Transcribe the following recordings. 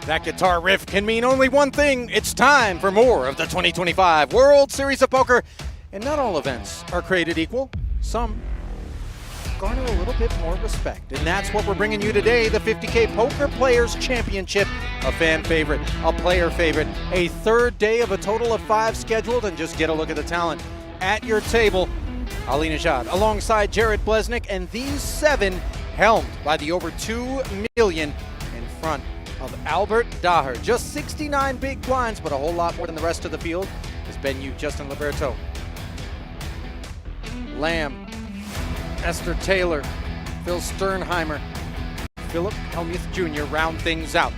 That guitar riff can mean only one thing. It's time for more of the 2025 World Series of Poker. And not all events are created equal. Some garner a little bit more respect. And that's what we're bringing you today, the 50K Poker Players Championship. A fan favorite, a player favorite, a third day of a total of 5 scheduled. And just get a look at the talent at your table. Ali Najad alongside Jared Blesnick, and these 7 helmed by the over 2 million in front of Albert Daher. Just 69 big blinds, but a whole lot more than the rest of the field. Is Ben Yu, Justin Liberto, Lamb, Esther Taylor, Phil Sternheimer, Philip Hellmuth Jr. round things out.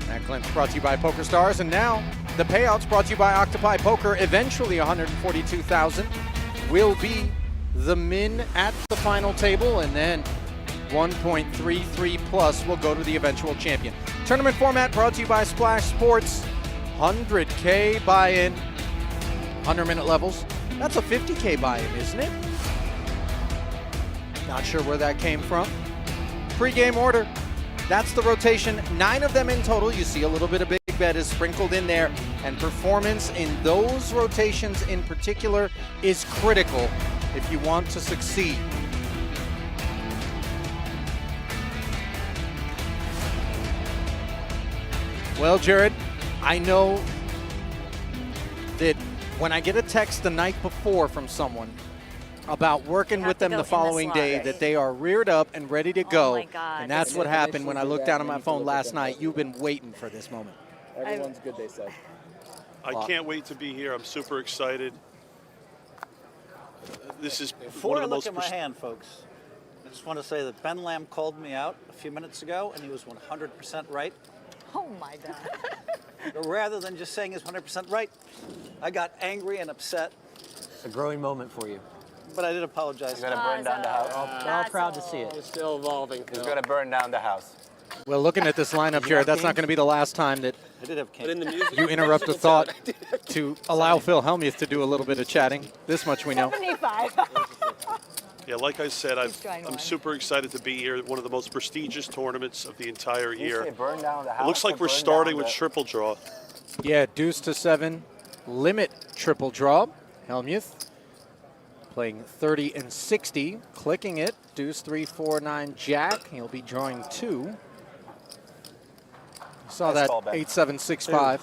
That glimpse brought to you by PokerStars, and now the payouts brought to you by Octopi Poker. Eventually 142,000 will be the min at the final table, and then 1.33 plus will go to the eventual champion. Tournament format brought to you by Splash Sports. 100K buy-in, 100-minute levels. That's a 50K buy-in, isn't it? Not sure where that came from. Pre-game order, that's the rotation. 9 of them in total. You see a little bit of big bet is sprinkled in there, and performance in those rotations in particular is critical if you want to succeed. Well, Jared, I know that when I get a text the night before from someone about working with them the following day, that they are reared up and ready to go. My God. And that's what happened when I looked down at my phone last night. You've been waiting for this moment. Everyone's good, they said. I can't wait to be here. I'm super excited. This is Before one I of the look most at my hand, folks, I just want to say that Ben Lamb called me out a few minutes ago, and he was 100% right. Oh my God. Rather than just saying he's 100% right, I got angry and upset, It's a growing moment for you. but I did apologize. He's gonna burn down the house. We're all proud to see it. It's still evolving. He's gonna burn down the house. Well, looking at this lineup, Jared, that's not going to be the last time that I did have But in king. the music, you interrupt a thought to allow Phil Hellmuth to do a little bit of chatting. This much we know. 75. Yeah, like I said, trying I'm one. super excited to be here. One of the most prestigious tournaments of the entire You year. say burn down the house. It looks like or we're burn starting down with the- triple draw. Yeah, deuce to 7, limit triple draw. Hellmuth playing 30 and 60, clicking it. Deuce 3, 4, 9, jack. He'll be drawing 2. Saw Nice that call, Ben. 8, 7, 6, 5.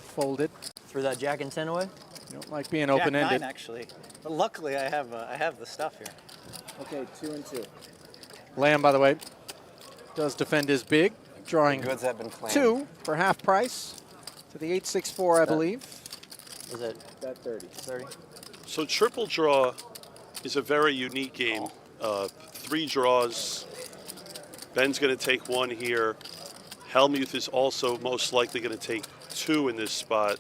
Folded. Threw that jack and 10 away. You don't like being Jack open-ended. 9, actually. But luckily, I have the stuff here. okay, 2 and 2. Lamb, by the way, does defend his big, drawing Goods have been claimed. 2 for half price to the 8-6-4, I believe. Is it Bet 30. 30? So triple draw is a very unique game. 3 draws. Ben's going to take 1 here. Hellmuth is also most likely going to take 2 in this spot.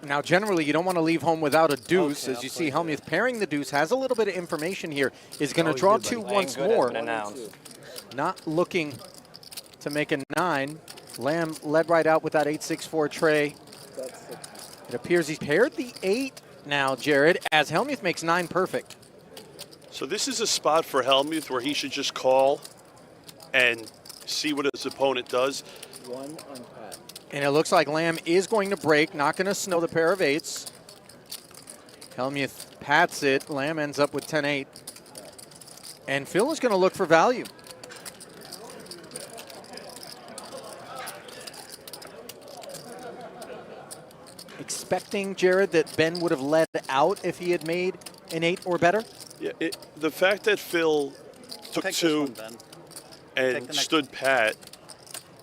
Now, generally, you don't want to leave home without a deuce. Okay, As you I'll see, play Hellmuth pairing the deuce, has a little bit of information here. Is going to Always draw do, 2 buddy. once Playing good has more. been announced. Not looking to make a 9. Lamb led right out with that 8-6-4 tray. Bet 60. It appears he's paired the 8 now, Jared, as Hellmuth makes 9 perfect. So this is a spot for Hellmuth where he should just call and see what his opponent does. 1 on Pat. And it looks like Lamb is going to break, not going to snow the pair of 8s. Hellmuth pats it. Lamb ends up with 10-8. And Phil is going to look for value. Expecting, Jared, that Ben would have led out if he had made an 8 or better? Yeah, the fact that Phil took Take 2 this one, Ben. Take and the next stood pat.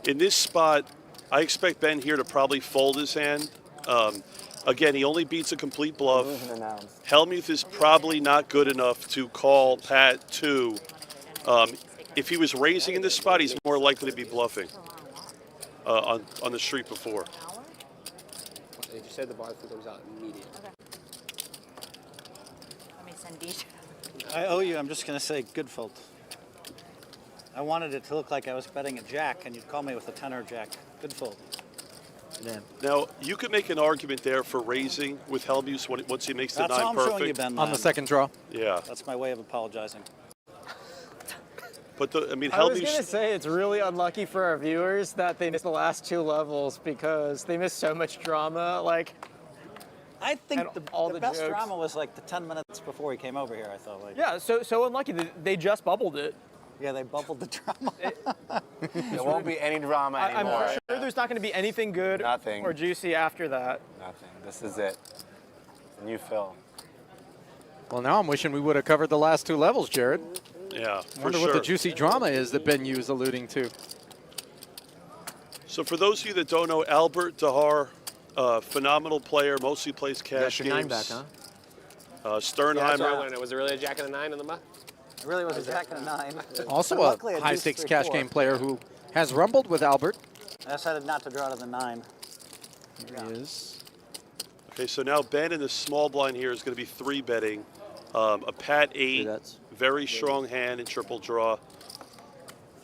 In this spot, I expect Ben here to probably fold his hand. Again, he only beats a complete bluff. Illusion announced. Hellmuth is probably not good enough to call Pat 2. If he was raising in this spot, he's more likely to be bluffing on the street before. Did you say the bar for those out immediately? Let me send these. I owe you. I'm just going to say good fold. I wanted it to look like I was betting a jack, and you'd call me with a 10 or jack. Good fold. Yeah. Now, you could make an argument there for raising with Hellmuth once he makes the That's 9 all I'm perfect. showing you, Ben. On the second draw. Yeah. That's my way of apologizing. But I mean, I was going to Hellmuth. say it's really unlucky for our viewers that they missed the last 2 levels because they missed so much drama. Like, I think And the all the best jokes. drama was like the 10 minutes before he came over here, I thought. Like, yeah, so unlucky that they just bubbled it. yeah, they bubbled the drama. There won't be any drama I'm anymore. sure there's not going to be anything good Nothing. or juicy after that. Nothing. This is it. The new Phil. Well, now I'm wishing we would have covered the last 2 levels, Jared. Yeah, for Wonder sure. what the juicy drama is that Ben Yu is alluding to. So for those of you that don't know, Albert Dahar, phenomenal player, mostly plays You got cash your 9 games. back, huh? Yeah, that's Sternheimer. what I learned. Was it really a jack and a 9 in the mud? It really was a jack and a 9. Also But luckily, a I high-stakes deuced cash 3-4. game player who has rumbled with Albert. I decided not to draw to the 9. Here he is. Okay, so now Ben in the small blind here is going to be 3-betting. A Pat 8, bets. very strong hand in triple draw.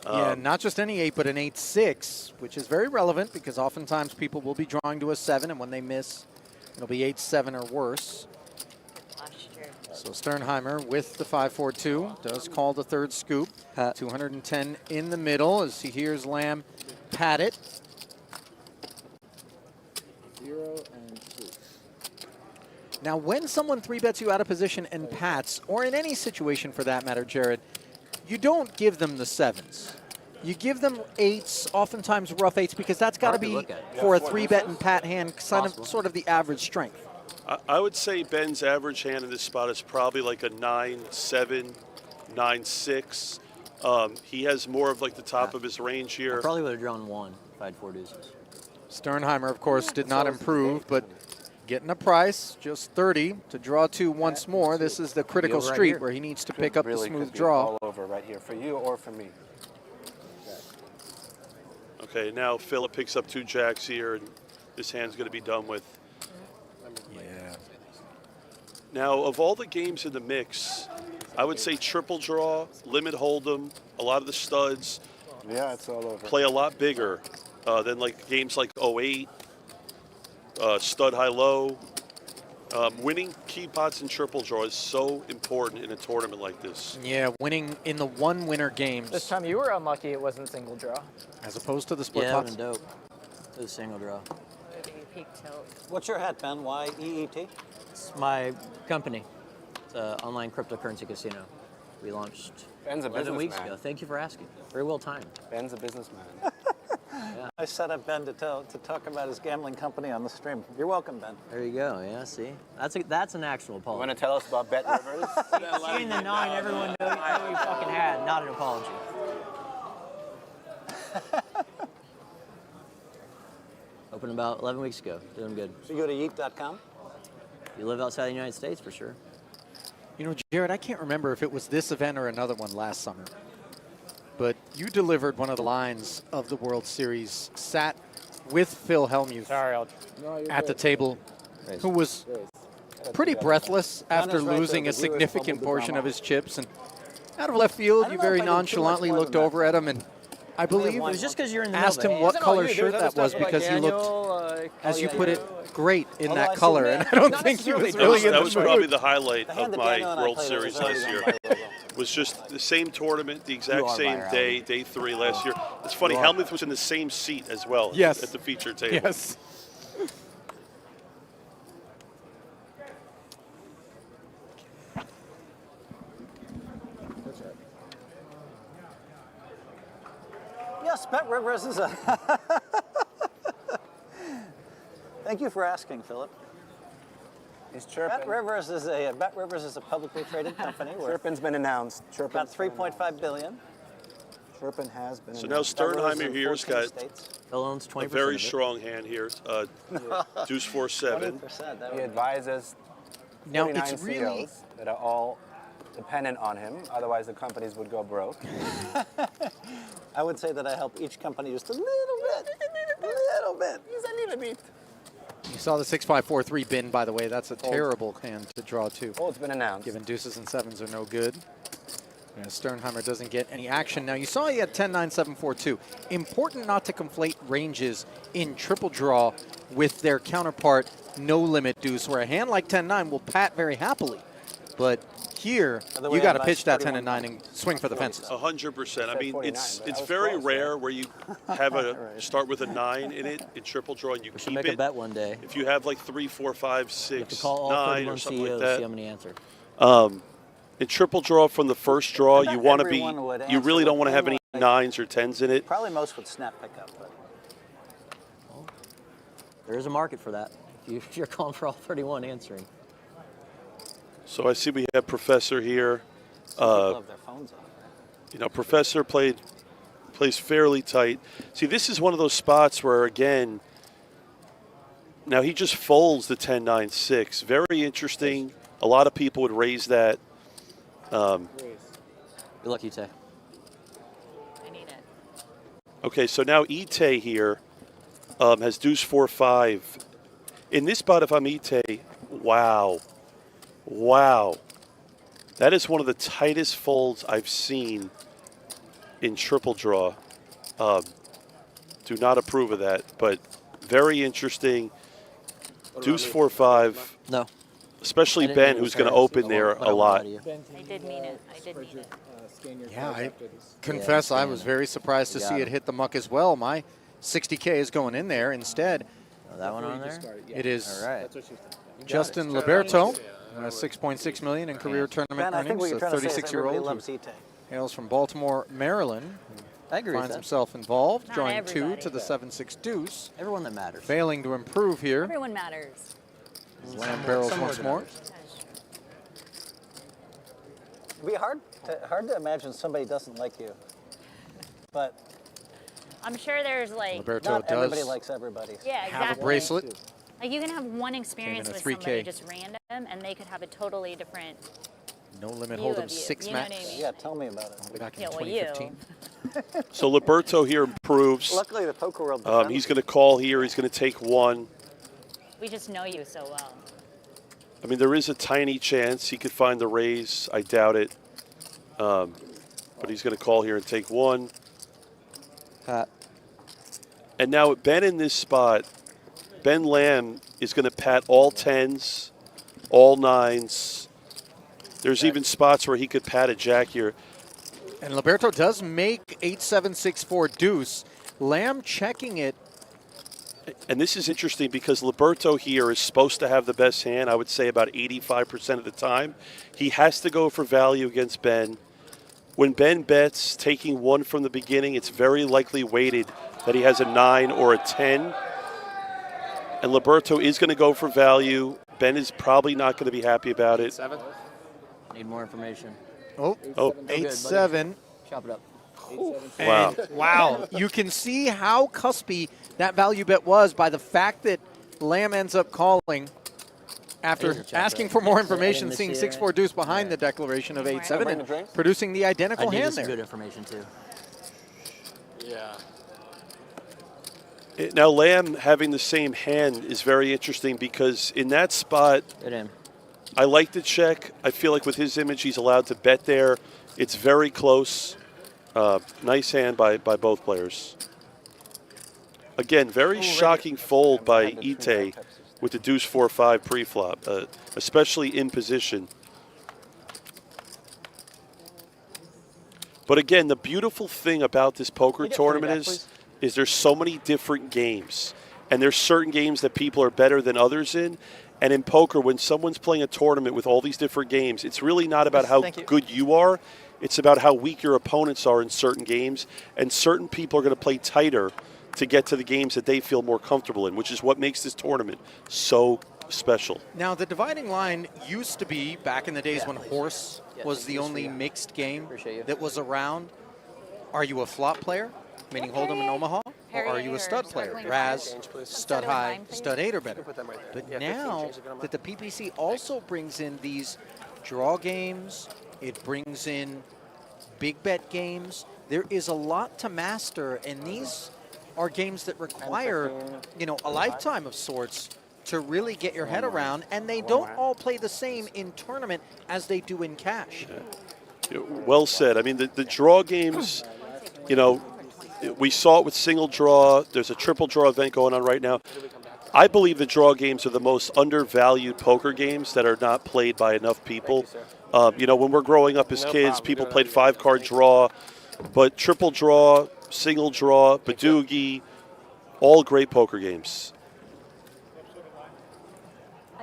Yeah, not just any 8, but an 8-6, which is very relevant because oftentimes people will be drawing to a 7, and when they miss, it'll be 8-7 or worse. Last year. So Sternheimer with the 5-4-2 does call the third scoop. Pat. 210 in the middle as he hears Lamb pat it. 0 and 2. Now, when someone 3-bets you out of position and pats, or in any situation for that matter, Jared, you don't give them the 7s. You give them 8s, oftentimes rough 8s, because that's got to Hard to be look at. for a 3-bet and pat hand, Possible. sort of the average strength. I would say Ben's average hand in this spot is probably like a 9-7, 9-6. He has more of like the top of his range I here. probably would have drawn 1 if I had 4 deuces. Sternheimer, of course, did not improve, but getting a price, just 30 to draw 2 once more. This is the critical over right street here. where he needs to pick up the Really smooth could be draw. all over right here for you or for me. Okay, now Philip picks up 2 jacks here, and this hand's going to be done with. Yeah. Now, of all the games in the mix, I would say triple draw, limit hold'em, a lot of the studs Yeah, it's all over. play a lot bigger than like games like 08, stud high-low. Winning key pots in triple draw is so important in a tournament like this. Yeah, winning in the one-winner games This time you were unlucky it wasn't single draw. as opposed to the split Yeah, that pots. would have been dope. It was a single draw. Maybe peak tilt. What's your hat, Ben? Y-E-E-T? It's my company. It's an online cryptocurrency casino. We launched Ben's a 11 weeks businessman. ago. Thank you for asking. Very well timed. Ben's a businessman. I set up Ben to talk about his gambling company on the stream. You're welcome, Ben. There you go. Yeah, see? That's an actual You apology. want to tell us about Bet Rivers? Seeing the 9 everyone knew you fucking had, not an apology. Opened about 11 weeks ago. Doing good. So you go to yeet.com? You live outside the United States for sure. You know, Jared, I can't remember if it was this event or another one last summer, but you delivered one of the lines of the World Series, sat with Phil Hellmuth Sorry, I'll. No, you're at the good. table, Raise. who was Raise. pretty breathless after is right losing there. a The viewers significant fumbled the portion drama. of his chips. And out of left field, I you don't know very if I did too much nonchalantly more looked than that. over at him, and I believe It was just because you're in the asked him middle. what It wasn't all color you, there shirt was other that was stuff like because you looked, Daniel, as you put it, Collier. great in Although I that seen color. that- And I don't not think he was necessarily really in That the was mood. probably the highlight The hand of that my Daniel and I World played was Series already last on year. my logo. Was just the same tournament, the You exact are same viral. day 3 last year. It's funny, You are. Hellmuth was in the same seat as well Yes. at the feature table. Yes. That's right. Yes, Bet Rivers is a... Thank you for asking, Philip. He's chirping. Bet Rivers is a publicly traded company worth Chirping's been announced. Chirping's about been announced. $3.5 billion. Chirping has been So now announced. Bet Rivers Sternheimer in here's 14 got states. Phil owns 20% a very of it. strong hand here. Deuce 4-7. 20%. That He would- advises Now, 49 it's really CEOs that are all dependent on him. Otherwise, the companies would go broke. I would say that I help each company just a little bit. Just a little bit. You saw the 6-5-4-3 bin, by the way. That's a terrible hand to draw to. Oh, it's been announced. Given deuces and sevens are no good. And Sternheimer doesn't get any action. Now, you saw he had 10-9-7-4-2. Important not to conflate ranges in triple draw with their counterpart no-limit deuce, where a hand like 10-9 will pat very happily. But here, the way you got to I pitch that buy 10 and 9 and swing for the fences. 100%. I mean, 49, it's but that was very close, rare where you have start with a 9 in it in triple draw and you We should keep make it. a bet one day. If you have like 3, 4, 5, You have to 6, call all 9 31 or something CEOs, like see how that. many answer. In triple draw from the first draw, Not you want to be. everyone would You answer really don't want to have within, any like- 9s or 10s in it. Probably most would snap pickup, but There is a market for that. If you're calling for all 31 answering. So I see we have Professor here. some people have their phones on. You know, Professor plays fairly tight. See, this is one of those spots where, again, now he just folds the 10-9-6. Very interesting. A lot of people would raise that. Good luck, Ite. I need it. Okay, so now Ite here has deuce 4-5. In this spot, if I'm Ite, wow. Wow. That is one of the tightest folds I've seen in triple draw. Do not approve of that, but very interesting. Deuce 4-5, No. especially I didn't Ben, mean it who's was going to her. open there But I a won't lot. lie to you. I did mean it. I did mean it. Scan your Yeah, cards I after this. confess I scan was it. very surprised to You see got it it. hit the muck as well. My 60K is going in there. Instead, Oh, that one Before on you there? discard it, yeah. it is All right. That's what she was thinking. Justin Liberto, 6.6 million in career tournament Ben, I think earnings. what you're A trying to say is 36-year-old everybody who loves Ite. hails from Baltimore, Maryland. I agree with Finds that. himself involved, Not drawing 2 everybody. to the 7-6 deuce. Everyone that matters. Failing to improve here. Everyone matters. Lamb barrels Some more once than more. others. It'd be hard to imagine somebody doesn't like you. But I'm sure there's like, Liberto not everybody does likes everybody. yeah, have exactly. a bracelet. Like you can have one experience Even a with 3K. somebody just random, and they could have a totally different. No limit View hold'em of you, 6 you know what max. I mean? Yeah, tell me about it. Back in Yeah, well, you. 2015. So Liberto here improves. Luckily, the poker world. He's going to call here. He's going to take 1. We just know you so well. I mean, there is a tiny chance he could find the raise. I doubt it. But he's going to call here and take 1. Pat. And now Ben in this spot, Ben Lamb is going to pat all 10s, all 9s. There's even spots where he could pat a jack here. And Liberto does make 8-7-6-4 deuce. Lamb checking it. And this is interesting because Liberto here is supposed to have the best hand, I would say about 85% of the time. He has to go for value against Ben. When Ben bets, taking 1 from the beginning, it's very likely weighted that he has a 9 or a 10. And Liberto is going to go for value. Ben is probably not going to be happy about it. 7. Need more information. Oh, Oh, Go good, 8-7. Chop it up. wow. And wow, you can see how cuspy that value bet was by the fact that Lamb ends up calling after It is a check, asking right? for more I information, didn't seeing miss 6-4 it. deuce behind Yeah. the declaration of Bring 8-7 the and drinks? producing the I identical needed hand some there. good information too. Yeah. Now Lamb having the same hand is very interesting because in that spot, Good in. I like the check. I feel like with his image, he's allowed to bet there. It's very close. Nice hand by both players. Again, very shocking fold by Ite with the deuce 4-5 pre-flop, especially in position. But again, the beautiful thing about this poker tournament is there's so many different games. And there's certain games that people are better than others in. And in poker, when someone's playing a tournament with all these different games, it's really not about how good you are. It's about how weak your opponents are in certain games. And certain people are going to play tighter to get to the games that they feel more comfortable in, which is what makes this tournament so special. Now, the dividing line used to be back in the days when horse was the only mixed game Appreciate you. that was around. Are you a flop player, meaning Hold'em in Omaha, or are you a stud player, Raz, stud high, stud 8 or better? Put that right there. But Yeah, 15 now change, if you don't that the PPC also brings in these draw games, it brings in big bet games, there is a lot to master, and these are games that require, you know, a lifetime of sorts to really get your head around, and they don't all play the same in tournament as they do in cash. Well said. I mean, the draw games, you know, we saw it with single draw. There's a triple draw event going on right now. I believe the draw games are the most undervalued poker games that are not played by enough people. You know, when we're growing up as No kids, problem. people Doing played it. 5-card draw, but triple draw, single draw, Badoogie, all great poker games.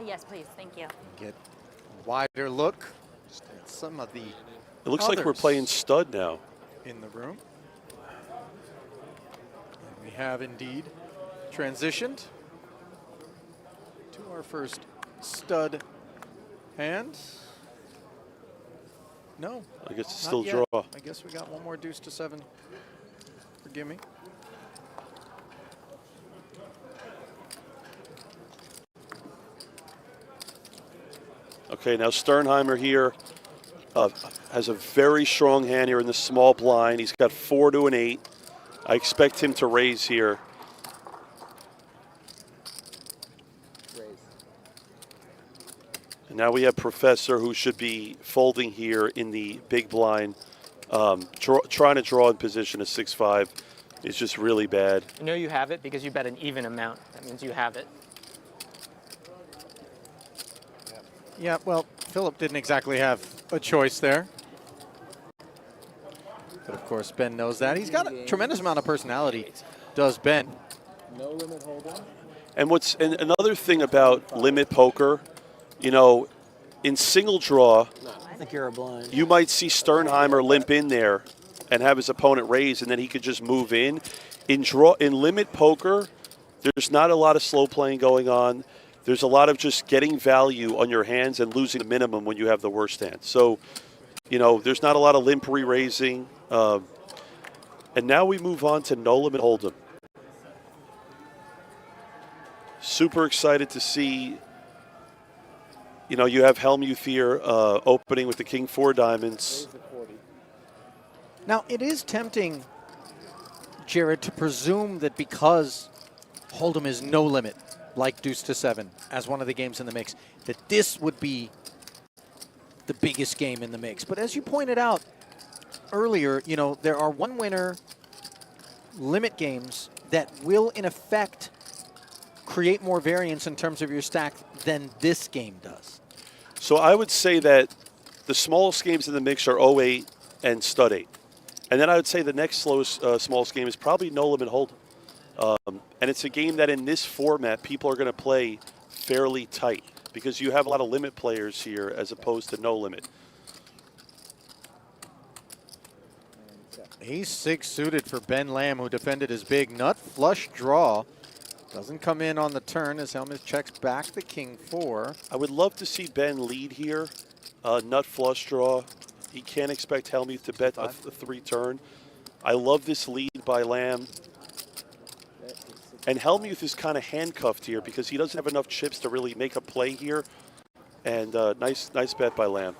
Yes, please. Thank you. Get a wider look at some of the It looks like we're others playing stud now. in the room. And we have indeed transitioned to our first stud hand. No, I guess it's not still yet. draw. I guess we got one more deuce to 7. Forgive me. Okay, now Sternheimer here has a very strong hand here in the small blind. He's got 4 to an 8. I expect him to raise here. Raise. And now we have Professor, who should be folding here in the big blind. Trying to draw in position a 6-5 is just really bad. You know you have it because you bet an even amount. That means you have it. Yeah, well, Philip didn't exactly have a choice there. But of course, Ben knows that. He's got a tremendous amount of personality, does Ben. No limit hold'em. And another thing about limit poker, you know, in single draw, I think you're a blind. you might see Sternheimer limp in there and have his opponent raise, and then he could just move in. In limit poker, there's not a lot of slow playing going on. There's a lot of just getting value on your hands and losing the minimum when you have the worst hand. So, you know, there's not a lot of limp re-raising. And now we move on to no limit hold'em. Super excited to see, you know, you have Hellmuth here opening with the King 4 diamonds. Raise the 40. Now, it is tempting, Jared, to presume that because Hold'em is no limit, like deuce to 7, as one of the games in the mix, that this would be the biggest game in the mix. But as you pointed out earlier, you know, there are one-winner limit games that will, in effect, create more variance in terms of your stack than this game does. So I would say that the smallest games in the mix are 08 and stud 8. And then I would say the next smallest game is probably no limit hold'em. And it's a game that in this format, people are going to play fairly tight because you have a lot of limit players here as opposed to no limit. Ace 6 suited for Ben Lamb, who defended his big nut flush draw. Doesn't come in on the turn as Hellmuth checks back the King 4. I would love to see Ben lead here. Nut flush draw. He can't expect Hellmuth to bet a 3 turn. I love this lead by Lamb. And Hellmuth is kind of handcuffed here because he doesn't have enough chips to really make a play here. And nice bet by Lamb.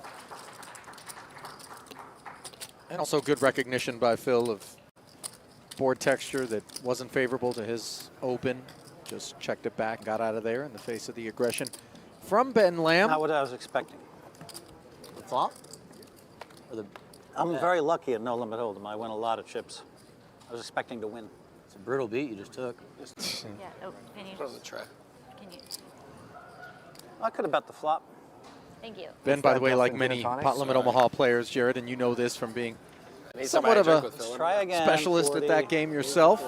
And also good recognition by Phil of board texture that wasn't favorable to his open. Just checked it back, got out of there in the face of the aggression from Ben Lamb. Not what I was expecting. The flop? Or the, I'm very lucky at no limit hold'em. I win a lot of chips. I was expecting to win. it's a brutal beat you just took. Yeah. Oh, can you? Put on the tray. Can you? I could have bet the flop. Thank you. Ben, by the way, like Justin many Gin Pot Limit Omaha players, Jared, and you know this from being Need somewhat somebody of to drink a with Phil. Try again. specialist 40. at that game yourself,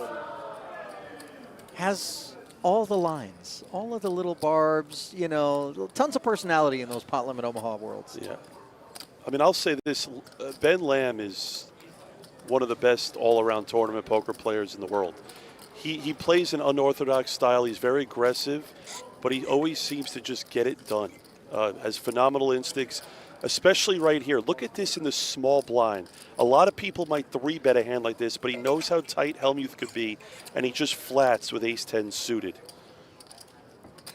has all the lines, all of the little barbs, you know, tons of personality in those Pot Limit Omaha worlds. Yeah. I mean, I'll say this. Ben Lamb is one of the best all-around tournament poker players in the world. He plays an unorthodox style. He's very aggressive, but he always seems to just get it done. Has phenomenal instincts, especially right here. Look at this in the small blind. A lot of people might 3-bet a hand like this, but he knows how tight Hellmuth could be, and he just flats with ace-10 suited.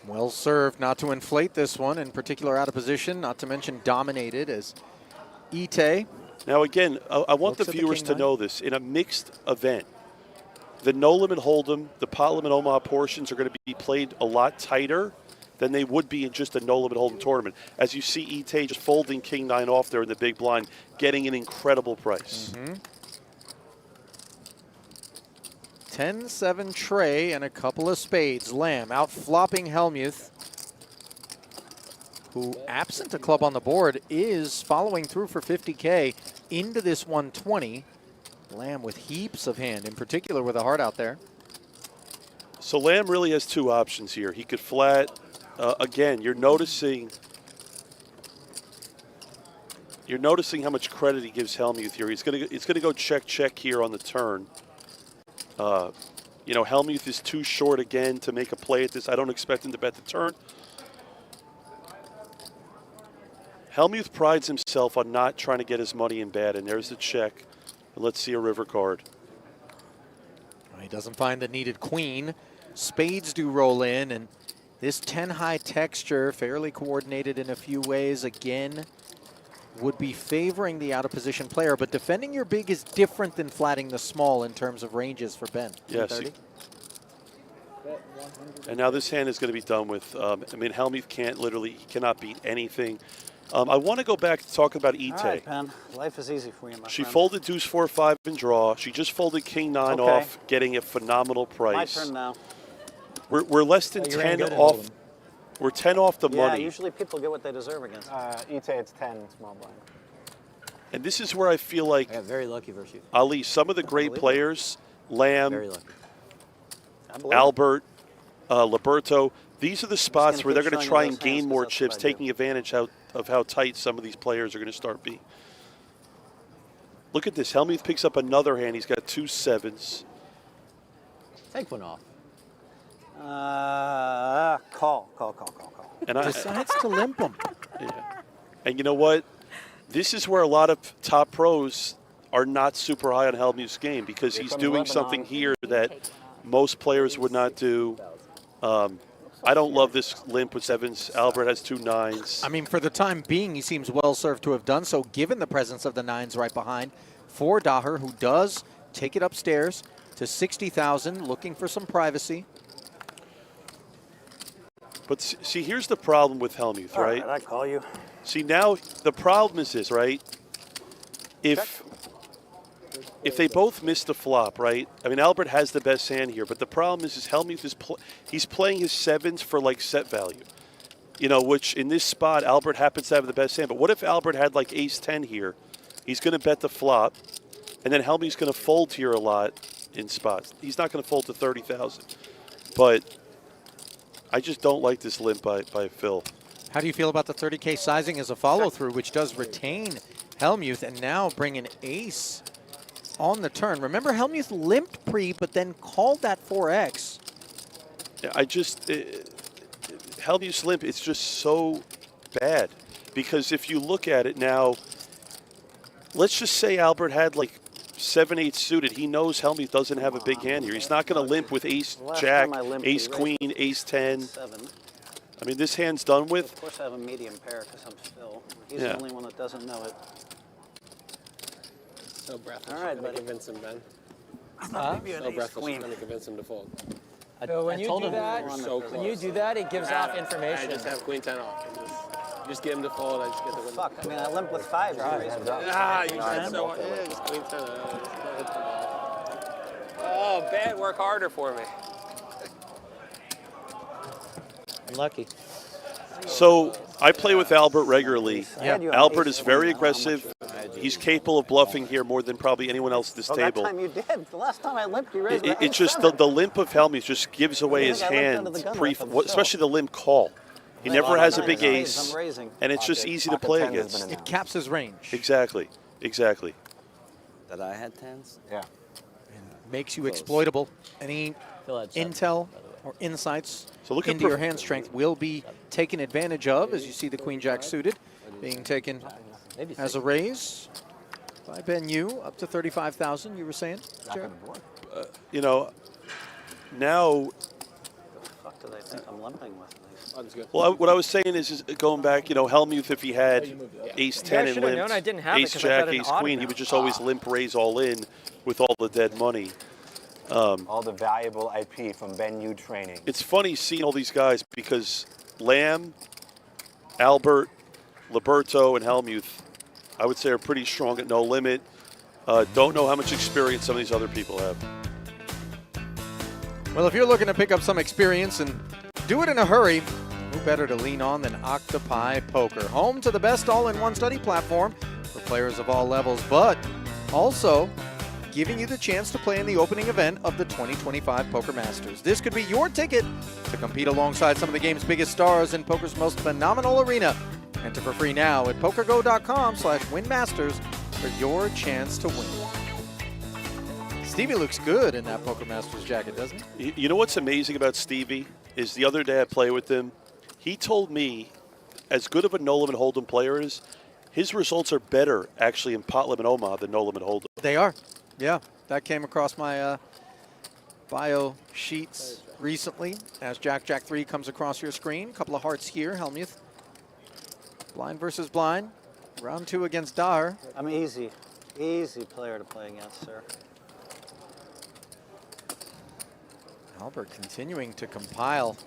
Well served not to inflate this one, in particular out of position, not to mention dominated as Ite. Now, again, I want the Looks at the viewers to king-nine. know this. In a mixed event, the no-limit hold'em, the Pot Limit Omaha portions are going to be played a lot tighter than they would be in just a no-limit hold'em tournament. As you see Ite just folding king-9 off there in the big blind, getting an incredible price. 10-7 tray and a couple of spades. Lamb out flopping Hellmuth. who, absent a club on the board, is following through for 50K into this 120. Lamb with heaps of hand, in particular with a heart out there. So Lamb really has two options here. He could flat. Again, you're noticing how much credit he gives Hellmuth here. It's gonna go check here on the turn. You know, Hellmuth is too short again to make a play at this. I don't expect him to bet the turn. Hellmuth prides himself on not trying to get his money in bad, and there's the check. And let's see a river card. He doesn't find the needed queen. Spades do roll in, and this 10-high texture, fairly coordinated in a few ways, again, would be favoring the out-of-position player, but defending your big is different than flatting the small in terms of ranges for Ben. Yes. And now this hand is going to be done with. I mean, Hellmuth he cannot beat anything. I want to go back to talk about Ite. All right, Ben. Life is easy for you, my She friend. folded deuce 4-5 and draw. She just folded king 9 Okay. off, getting a phenomenal price. My turn now. We're less than Oh, you ran 10 good in off. Hold'em. We're 10 off the Yeah, money. usually people get what they deserve against. Ite, it's 10 small blind. And this is where I feel like I got very lucky versus you. Ali, some of the great believe it. players, Lamb, Very lucky. I believe it. Albert, Liberto, these are the spots gonna where they're keep going to showing try you and those hands gain 'cause more that's what chips, I do. taking advantage of how tight some of these players are going to start being. Look at this. Hellmuth picks up another hand. He's got 2 7s. Take one off. Call. And I, Decides to limp him. yeah. And you know what? This is where a lot of top pros are not super high on Hellmuth's game because he's comes doing Lebanon. something here that most players would not do. I don't love this limp with 7s. Albert has 2 9s. I mean, for the time being, he seems well served to have done so, given the presence of the 9s right behind for Daher, who does take it upstairs to 60,000, looking for some privacy. But see, here's the problem with Hellmuth, All right? I call you. See, now the problem is this, right? If they both miss the flop, right? I mean, Albert has the best hand here, but the problem is Hellmuth is he's playing his 7s for like set value, you know, which in this spot Albert happens to have the best hand. But what if Albert had like ace 10 here? He's going to bet the flop, and then Hellmuth's going to fold here a lot in spots. He's not going to fold to 30,000, but I just don't like this limp by Phil. How do you feel about the 30K sizing as a follow-through, which does retain Hellmuth and now bring an ace on the turn? Remember, Hellmuth limped pre, but then called that 4X. Yeah, Hellmuth's limp, it's just so bad. Because if you look at it now, let's just say Albert had like 7-8 suited. He knows Hellmuth doesn't have a big hand here. He's not going to limp with ace Last jack, time I limped, ace he queen, raised ace 10. 7. I mean, this hand's done Of with. course, I have a medium pair because I'm Phil. He's Yeah. the only one that doesn't know it. So breathless. All right, You're going buddy. to convince him, Ben. Maybe an So ace breathless. queen. You're going to convince him to fold. So when I you told do him that, We're on So the when you do that, it gives off information. I just have queen 10 off. And just get him to fold. I just get the win. Fuck, I mean, I limped with 5s. You raised with Ah, you said so. Yeah, just queen 10. Oh, bad. Work harder for me. Unlucky. So I play with Albert regularly. I had you on Albert ace is very queen. I don't know how aggressive. much He's capable of bluffing here more than probably anyone else at this Oh, table. that time you did. The last time I limped, you raised with It's ace just seven. the limp of Hellmuth just gives away I his think I limped hand, under the gun pre, like I'm especially the limp call. He Like, never on has a nine big spades, ace, I'm raising. and it's just Pocket- easy to pocket play 10 has against. been It caps his range. Exactly. That I had 10s? Yeah. Makes you Close. exploitable. Any Phil had 7, intel by the way. or insights So look at into your perf- hand strength will be taken advantage of, as you see the Queen Jack suited being taken Maybe as a 6. raise by Ben Yu, up to 35,000, you were saying, Jared? You know, now, The fuck do they think I'm limping with? Oh, that's good. well, what I was saying is going back, you know, Hellmuth, if he had ace 10 and should've known I limped, didn't have it ace 'cause I jack, bet an ace odd queen, he amount. would just always limp raise all in with all the dead money. All the valuable IP from Ben Yu training. It's funny seeing all these guys because Lamb, Albert, Liberto, and Hellmuth, I would say are pretty strong at no limit. Don't know how much experience some of these other people have. Well, if you're looking to pick up some experience and do it in a hurry, Who better to lean on than Octopi Poker? Home to the best all-in-one study platform for players of all levels, but also giving you the chance to play in the opening event of the 2025 Poker Masters. This could be your ticket to compete alongside some of the game's biggest stars in poker's most phenomenal arena. Enter for free now at PokerGo.com/winmasters for your chance to win. Stevie looks good in that Poker Masters jacket, doesn't he? You know what's amazing about Stevie is the other day I played with him. He told me, as good of a no limit hold'em player is, his results are better actually in pot limit Omaha than no limit hold'em. They are. Yeah, that came across my bio sheets recently as Jack 3 comes across your screen. Couple of hearts here, Hellmuth. Blind versus blind. Round 2 against Dahr. I'm easy player to play against, sir. Albert continuing to compile.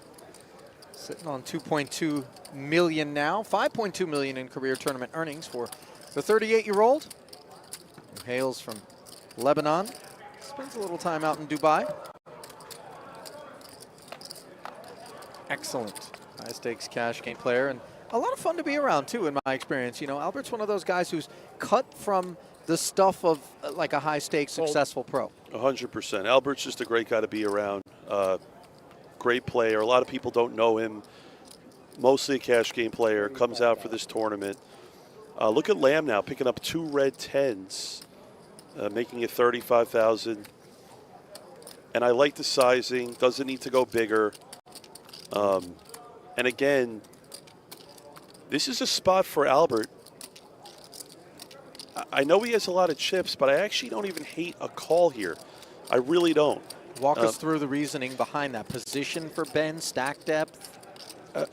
Sitting on 2.2 million now. 5.2 million in career tournament earnings for the 38-year-old who hails from Lebanon. Spends a little time out in Dubai. Excellent high stakes cash game player and a lot of fun to be around too in my experience. You know, Albert's one of those guys who's cut from the stuff of like a high stakes successful pro. 100%. Albert's just a great guy to be around. Great player. A lot of people don't know him. Mostly a cash game player. Comes out for this tournament. Look at Lamb now picking up 2 red 10s, making it 35,000. And I like the sizing. Doesn't need to go bigger. And again, this is a spot for Albert. I know he has a lot of chips, but I actually don't even hate a call here. I really don't. Walk us through the reasoning behind that. Position for Ben, stack depth. But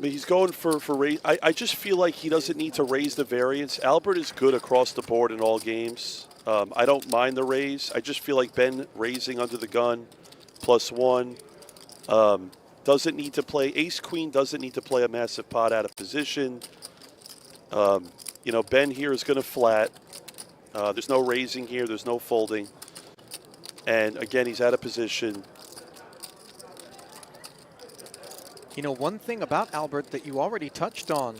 he's going for raise. I just feel like he doesn't need to raise the variance. Albert is good across the board in all games. I don't mind the raise. I just feel like Ben raising under the gun, +1. Doesn't need to play. Ace-Queen doesn't need to play a massive pot out of position. You know, Ben here is going to flat. There's no raising here. There's no folding. And again, he's out of position. You know, one thing about Albert that you already touched on,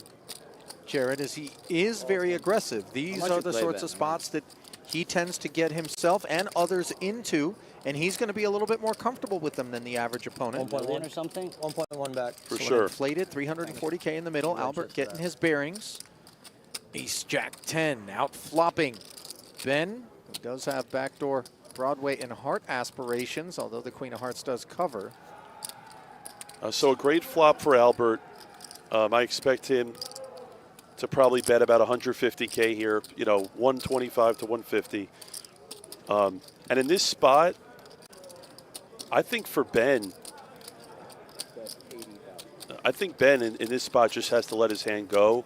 Jared, is he is very aggressive. These are the sorts of spots that he tends to get himself and others into, and he's going to be a little bit more comfortable with them than the average opponent. 1.1 or something? 1.1 back. For So sure. an inflated 340K in the middle. Albert getting his bearings. Ace Jack 10 out flopping. Ben, who does have backdoor Broadway and heart aspirations, although the Queen of Hearts does cover. So a great flop for Albert. I expect him to probably bet about 150K here, you know, 125 to 150. And in this spot, I think for Ben, in this spot just has to let his hand go.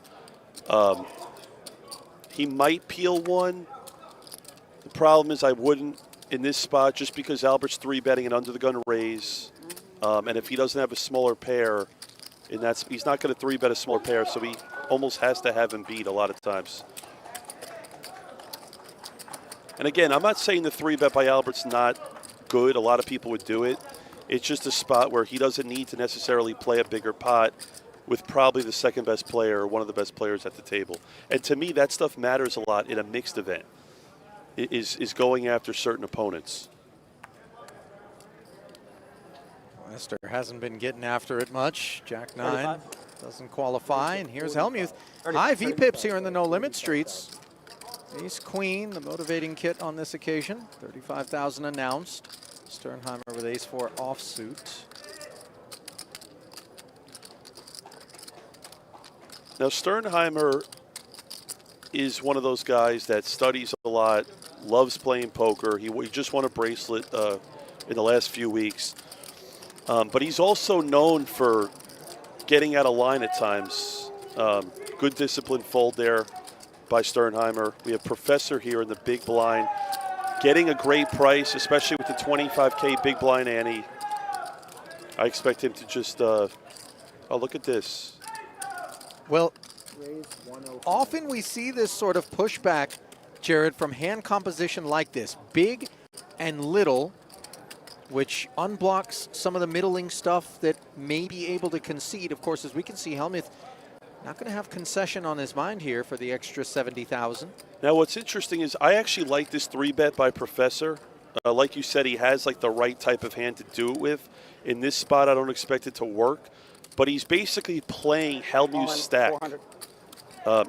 He might peel one. The problem is I wouldn't in this spot just because Albert's 3-betting an under the gun raise. And if he doesn't have a smaller pair, he's not going to 3-bet a smaller pair, so he almost has to have him beat a lot of times. And again, I'm not saying the 3-bet by Albert's not good. A lot of people would do it. It's just a spot where he doesn't need to necessarily play a bigger pot with probably the second best player or one of the best players at the table. And to me, that stuff matters a lot in a mixed event, is going after certain opponents. Esther hasn't been getting after it much. Jack 9 doesn't qualify, and here's Hellmuth. High V-pips here in the no-limit streets. Ace Queen, the motivating kit on this occasion. 35,000 announced. Sternheimer with Ace 4 offsuit. Now Sternheimer is one of those guys that studies a lot, loves playing poker. He just won a bracelet in the last few weeks. But he's also known for getting out of line at times. Good disciplined fold there by Sternheimer. We have Professor here in the big blind, getting a great price, especially with the 25K big blind ante. I expect him to just, oh, look at this. Well, often we see this sort of pushback, Jared, from hand composition like this. Big and little which unblocks some of the middling stuff that may be able to concede. Of course, as we can see, Hellmuth not going to have concession on his mind here for the extra 70,000. Now, what's interesting is I actually like this 3-bet by Professor. Like you said, he has like the right type of hand to do it with. In this spot, I don't expect it to work, but he's basically playing Hellmuth's stack.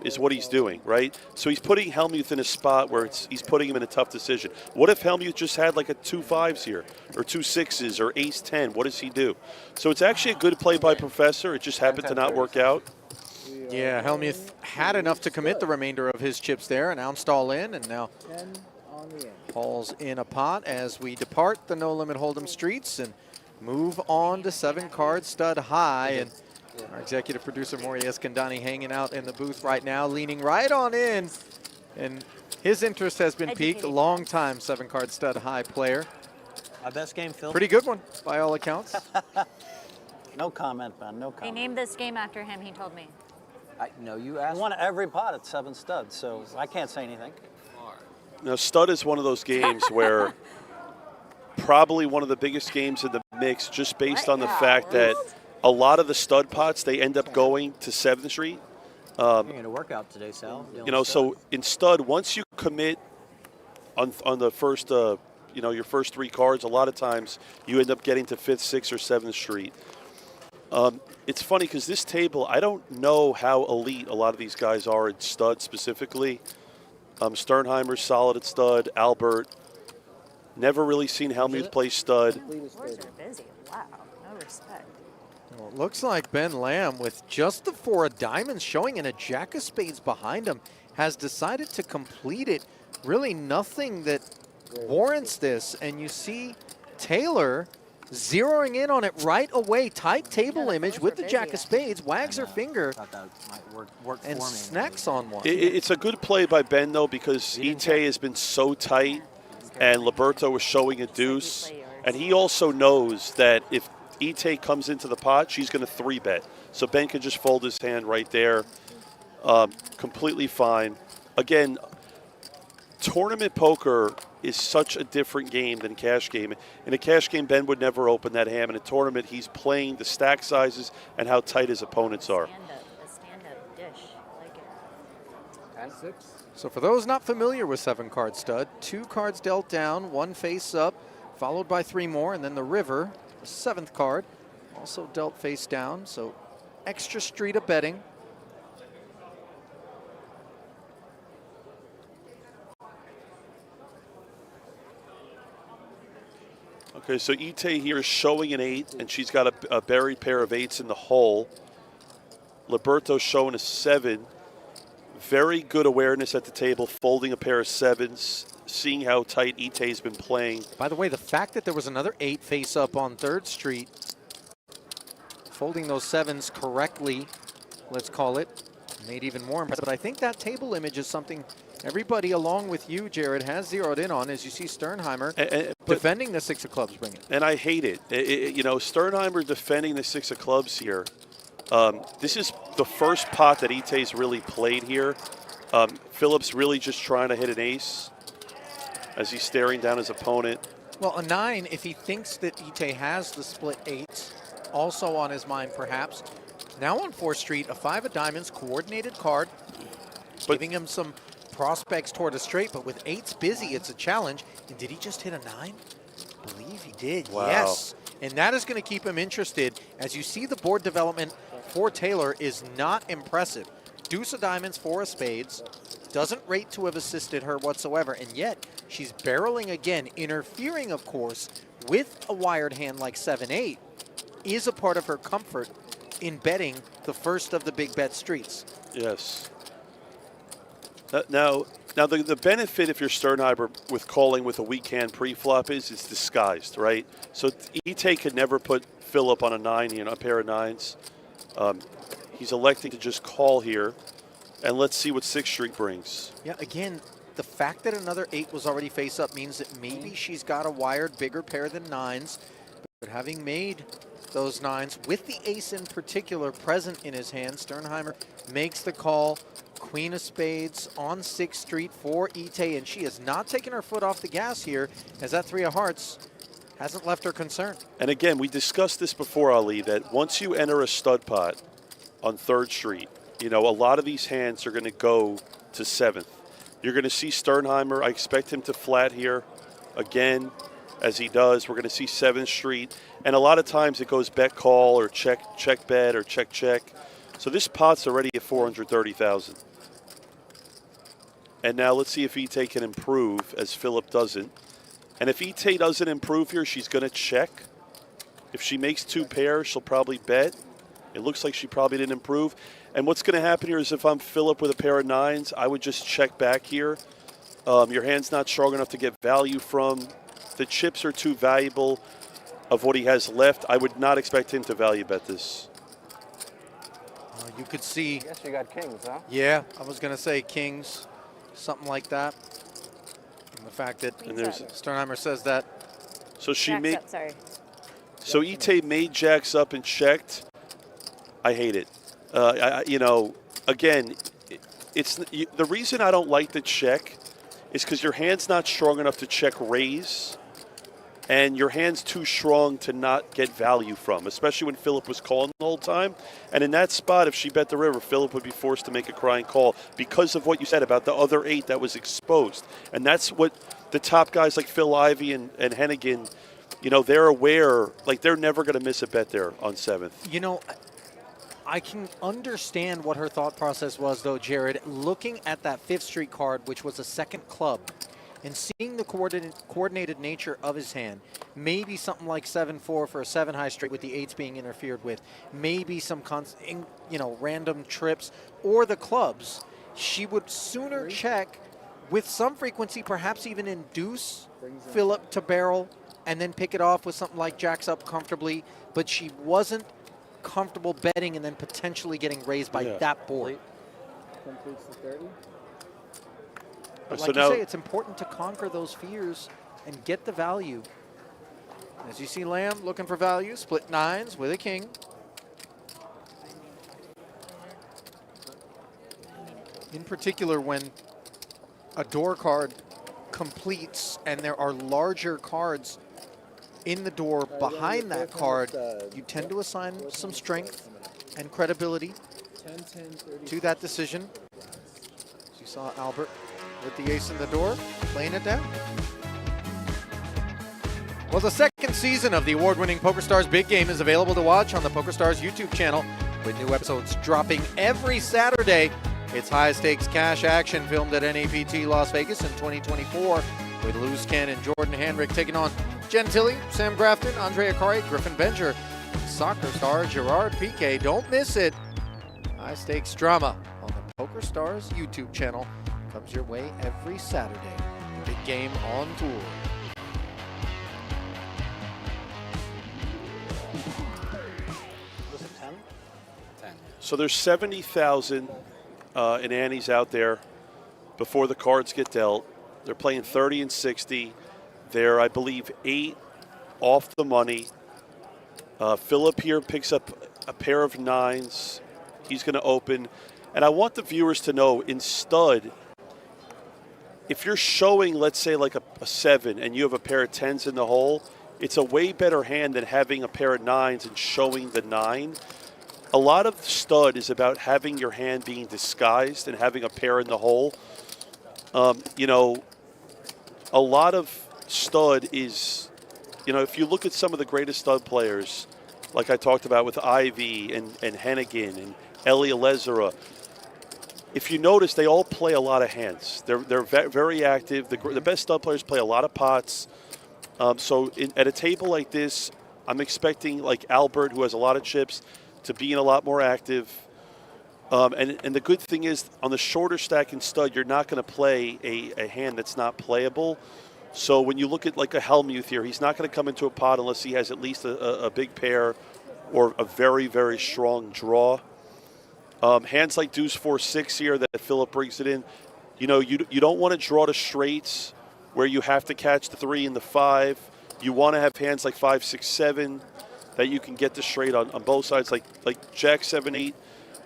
Is what he's doing, right? So he's putting Hellmuth in a spot where he's putting him in a tough decision. What if Hellmuth just had like a 2 5s here, or 2 6s, or ace 10? What does he do? So it's actually a good play by Professor. It just happened to not work out. Yeah, Hellmuth had enough to commit the remainder of his chips there, announced all in, and now hauls in a pot as we depart the No Limit Hold'em streets and move on to 7-card stud high. And our executive producer, Maury Escandani, hanging out in the booth right now, leaning right on in. And his interest has been piqued. A long-time 7-card stud high player. My best game, Phil. Pretty good one, by all accounts. No comment, man. No They comment. named this game after him, he told me. No, you I asked. won every pot at 7 studs, so I can't say anything. Now, stud is one of those games where probably one of the biggest games in the mix, just based on the fact that a lot of the stud pots, they end up going to 7th Street. You're going to work out today, Sal. You know, so in stud, once you commit on the first, you know, your first 3 cards, a lot of times you end up getting to 5th, 6th, or 7th Street. It's funny because this table, I don't know how elite a lot of these guys are at stud specifically. Sternheimer's solid at stud. Albert. Never really seen Hellmuth play stud. Boards are busy. Wow. No respect. Well, it looks like Ben Lamb, with just the 4 of diamonds showing and a jack of spades behind him, has decided to complete it. Really nothing that warrants this. And you see Taylor zeroing in on it right away. Tight table image with the jack of spades, wags her finger, Thought that might work and for me. snacks on one. It's a good play by Ben, though, because Ite has been so tight, and Liberto was showing a deuce. And he also knows that if Ite comes into the pot, she's going to 3-bet. So Ben can just fold his hand right there. Completely fine. Again, tournament poker is such a different game than cash game. In a cash game, Ben would never open that hand. In a tournament, he's playing the stack sizes and how tight his opponents are. The stand-up dish. I like it. 10-6. So for those not familiar with 7-card stud, 2 cards dealt down, 1 face up, followed by 3 more, and then the river, the 7th card, also dealt face down. So extra street of betting. Okay, so Ite here is showing an 8, and she's got a buried pair of 8s in the hole. Liberto's showing a 7. Very good awareness at the table, folding a pair of 7s, seeing how tight Ite's been playing. By the way, the fact that there was another 8 face up on 3rd Street, folding those 7s correctly, let's call it, made even more impressive. But I think that table image is something everybody along with you, Jared, has zeroed in on, as you see Sternheimer defending the 6 of clubs bringing. And I hate it. You know, Sternheimer defending the 6 of clubs here. This is the first pot that Ite's really played here. Phillips really just trying to hit an ace as he's staring down his opponent. Well, a 9, if he thinks that Ite has the split 8s, also on his mind perhaps. Now on 4th Street, a 5 of diamonds, coordinated card, giving him some prospects toward a straight, but with 8s busy, it's a challenge. And did he just hit a 9? I believe he did, wow. Yes. And that is going to keep him interested. As you see, the board development for Taylor is not impressive. Deuce of diamonds, 4 of spades. Doesn't rate to have assisted her whatsoever, and yet she's barreling again, interfering, of course, with a wired hand like 7-8, is a part of her comfort in betting the first of the big bet streets. Yes. Now the benefit if you're Sternheimer with calling with a weak hand pre-flop is it's disguised, right? So Ite could never put Phillip on a 9 here, a pair of 9s. He's electing to just call here, and let's see what 6th Street brings. Yeah, again, the fact that another 8 was already face up means that maybe she's got a wired bigger pair than 9s, but having made those 9s, with the ace in particular present in his hand, Sternheimer makes the call. Queen of spades on 6th Street for Ite, and she has not taken her foot off the gas here, as that 3 of hearts hasn't left her concerned. And again, we discussed this before, Ali, that once you enter a stud pot on 3rd Street, you know, a lot of these hands are going to go to 7th. You're going to see Sternheimer. I expect him to flat here again, as he does. We're going to see 7th Street. And a lot of times it goes bet call or check bet or check. So this pot's already at 430,000. And now let's see if Ite can improve, as Philip doesn't. And if Ite doesn't improve here, she's going to check. If she makes 2 pairs, she'll probably bet. It looks like she probably didn't improve. And what's going to happen here is if I'm Philip with a pair of 9s, I would just check back here. Your hand's not strong enough to get value from. The chips are too valuable of what he has left. I would not expect him to value bet this. You could see. Yes, you got kings, huh? Yeah, I was going to say kings, something like that. And the fact that Sternheimer says that. So she Jacks made. up, sorry. So Ite made jacks up and checked. I hate it. You know, again, the reason I don't like the check is because your hand's not strong enough to check raise, and your hand's too strong to not get value from, especially when Philip was calling the whole time. And in that spot, if she bet the river, Philip would be forced to make a crying call because of what you said about the other 8 that was exposed. And that's what the top guys like Phil Ivey and Hennigan, you know, they're aware, like they're never going to miss a bet there on 7th. You know, I can understand what her thought process was, though, Jared. Looking at that 5th Street card, which was a 2nd club, and seeing the coordinated nature of his hand, maybe something like 7-4 for a 7 high straight with the 8s being interfered with, maybe some random trips, or the clubs, she would sooner check with some frequency, perhaps even induce Philip to barrel, and then pick it off with something like jacks up comfortably, but she wasn't comfortable betting and then potentially getting raised by that board. Completes the 30. But So like now, you say, it's important to conquer those fears and get the value. As you see Lamb looking for value, split 9s with a king. In particular, when a door card completes and there are larger cards in the door behind that card, you tend to assign some strength and credibility 10, 10, 30. to that decision. As you saw Albert with the ace in the door, playing it down. Well, the 2nd season of the award-winning PokerStars Big Game is available to watch on the PokerStars YouTube channel, with new episodes dropping every Saturday. It's high-stakes cash action filmed at NAPT Las Vegas in 2024, with Luz Ken and Jordan Handrick taking on Jen Tilley, Sam Grafton, Andre Akari, Griffin Benger, soccer star Gerard Piqué. Don't miss it. High-stakes drama on the PokerStars YouTube channel comes your way every Saturday. Big Game on tour. Was it 10? 10. so there's 70,000 in Annie's out there before the cards get dealt. They're playing 30 and 60. They're, I believe, 8 off the money. Philip here picks up a pair of 9s. He's going to open. And I want the viewers to know, in stud, if you're showing, let's say, like a 7 and you have a pair of 10s in the hole, it's a way better hand than having a pair of 9s and showing the 9. A lot of stud is about having your hand being disguised and having a pair in the hole. You know, a lot of stud is, you know, if you look at some of the greatest stud players, like I talked about with Ivy and Hennigan and Eli Elezera, if you notice, they all play a lot of hands. They're very active. The best stud players play a lot of pots. So at a table like this, I'm expecting like Albert, who has a lot of chips, to be a lot more active. And the good thing is, on the shorter stack in stud, you're not going to play a hand that's not playable. So when you look at like a Hellmuth here, he's not going to come into a pot unless he has at least a big pair or a very, very strong draw. Hands like deuce 4-6 here that Philip brings it in. You know, you don't want to draw to straights where you have to catch the 3 and the 5. You want to have hands like 5, 6, 7 that you can get the straight on both sides, like Jack 7, 8.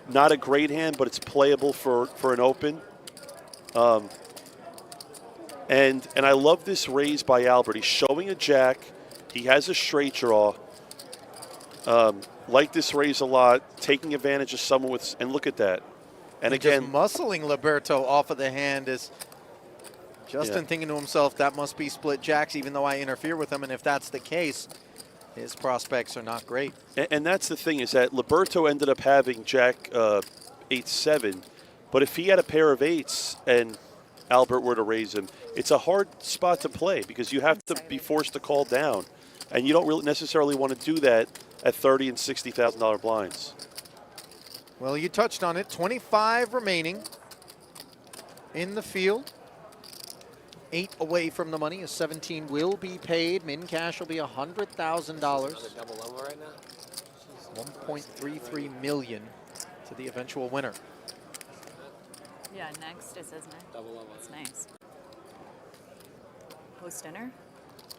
Not a great hand, but it's playable for an open. And I love this raise by Albert. He's showing a jack. He has a straight draw. Like this raise a lot, taking advantage of someone with, and look at that. And again, just muscling Liberto off of the hand is Justin thinking to himself, that must be split jacks, even though I interfere with him. And if that's the case, his prospects are not great. And that's the thing, is that Liberto ended up having Jack 8-7, but if he had a pair of 8s and Albert were to raise him, it's a hard spot to play because you have to be forced to call down, and you don't really necessarily want to do that at $30,000 and $60,000 blinds. Well, you touched on it. 25 remaining in the field. 8 away from the money. A 17 will be paid. Min cash will be $100,000. Double level right now. 1.33 million to the eventual winner. Yeah, next it says next. Double level. It's nice. Post dinner.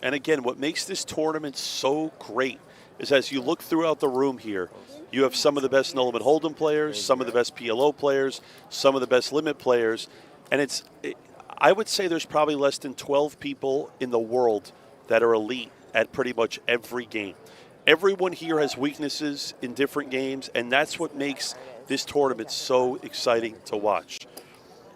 And again, what makes this tournament so great is as you look throughout the room here, you have some of the best no limit hold'em players, some of the best PLO players, some of the best limit players, and I would say there's probably less than 12 people in the world that are elite at pretty much every game. Everyone here has weaknesses in different games, and that's what makes this tournament so exciting to watch.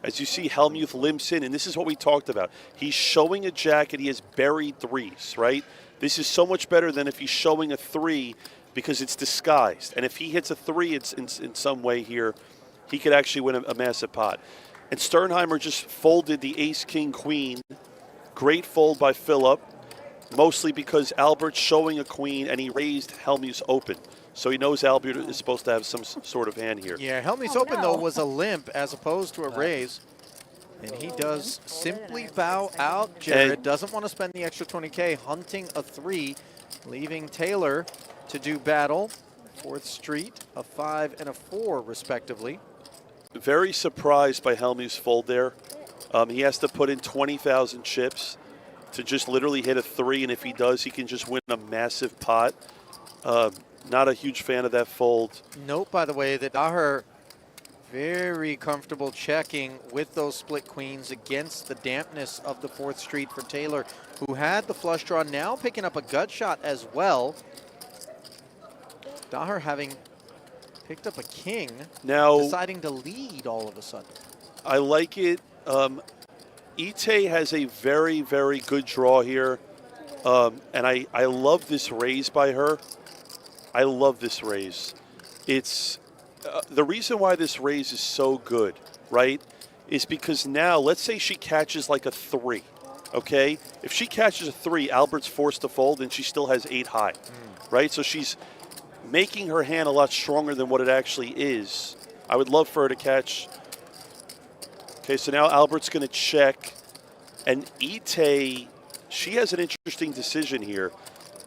As you see, Hellmuth limps in, and this is what we talked about. He's showing a jack, and he has buried 3s, right? This is so much better than if he's showing a 3 because it's disguised. And if he hits a 3 it's in some way here, he could actually win a massive pot. And Sternheimer just folded the ace, king, queen. Great fold by Philip, mostly because Albert's showing a queen, and he raised Hellmuth's open. So he knows Albert is supposed to have some sort of hand here. Yeah, Hellmuth's open, though, was a limp as opposed to a raise. And he does simply bow out. Jared doesn't want to spend the extra 20K hunting a 3, leaving Taylor to do battle. 4th Street, a 5 and a 4, respectively. Very surprised by Hellmuth's fold there. He has to put in 20,000 chips to just literally hit a 3, and if he does, he can just win a massive pot. Not a huge fan of that fold. Note, by the way, that Daher very comfortable checking with those split queens against the dampness of the 4th Street for Taylor, who had the flush draw, now picking up a gut shot as well. Daher having picked up a king, now deciding to lead all of a sudden. I like it. Ite has a very, very good draw here, and I love this raise by her. I love this raise. It's the reason why this raise is so good, right, is because now, let's say she catches like a 3, okay? If she catches a 3, Albert's forced to fold, and she still has 8 high, right? So she's making her hand a lot stronger than what it actually is. I would love for her to catch. Okay, so now Albert's going to check, and Ite, she has an interesting decision here,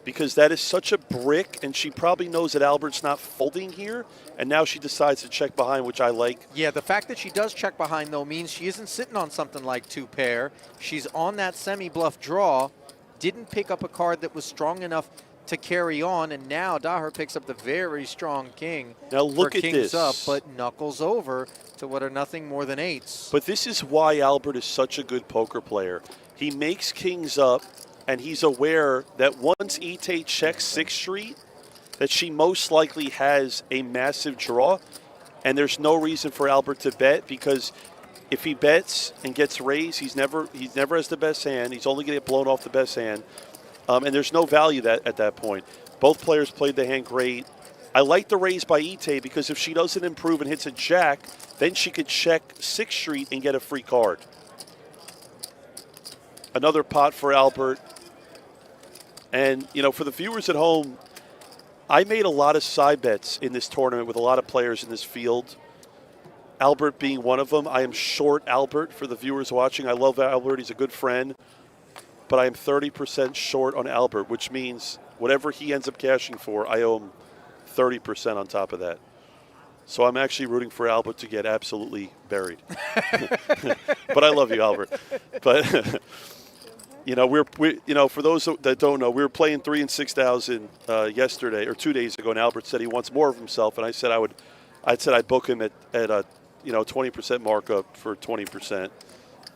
because that is such a brick, and she probably knows that Albert's not folding here, and now she decides to check behind, which I like. Yeah, the fact that she does check behind, though, means she isn't sitting on something like 2 pair. She's on that semi-bluff draw, didn't pick up a card that was strong enough to carry on, and now Daher picks up the very strong king. Now look at kings this. Up, but knuckles over to what are nothing more than 8s. But this is why Albert is such a good poker player. He makes kings up, and he's aware that once Ite checks 6th Street, that she most likely has a massive draw, and there's no reason for Albert to bet, because if he bets and gets raised, he's never has the best hand. He's only going to get blown off the best hand, and there's no value at that point. Both players played the hand great. I like the raise by Ite because if she doesn't improve and hits a jack, then she could check 6th Street and get a free card. Another pot for Albert. And, you know, for the viewers at home, I made a lot of side bets in this tournament with a lot of players in this field. Albert being one of them. I am short Albert for the viewers watching. I love Albert. He's a good friend. But I am 30% short on Albert, which means whatever he ends up cashing for, I owe him 30% on top of that. So I'm actually rooting for Albert to get absolutely buried. But I love you, Albert. But you know, for those that don't know, we were playing 3 and 6,000 yesterday or 2 days ago, and Albert said he wants more of himself, and I said I'd book him at a 20% markup for 20%.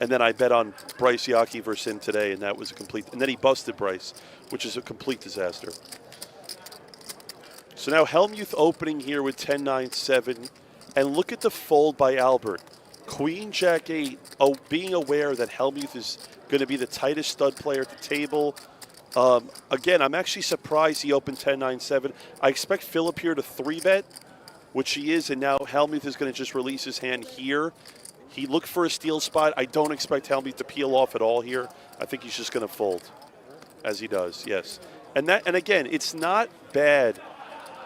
And then I bet on Bryce Yockey versus him today, and that was a complete. And then he busted Bryce, which is a complete disaster. So now Hellmuth opening here with 10-9-7, and look at the fold by Albert. Queen Jack 8. Oh, being aware that Hellmuth is going to be the tightest stud player at the table. Again, I'm actually surprised he opened 10-9-7. I expect Philip here to 3-bet, which he is, and now Hellmuth is going to just release his hand here. He looked for a steal spot. I don't expect Hellmuth to peel off at all here. I think he's just going to fold, as he does, yes. And again, it's not bad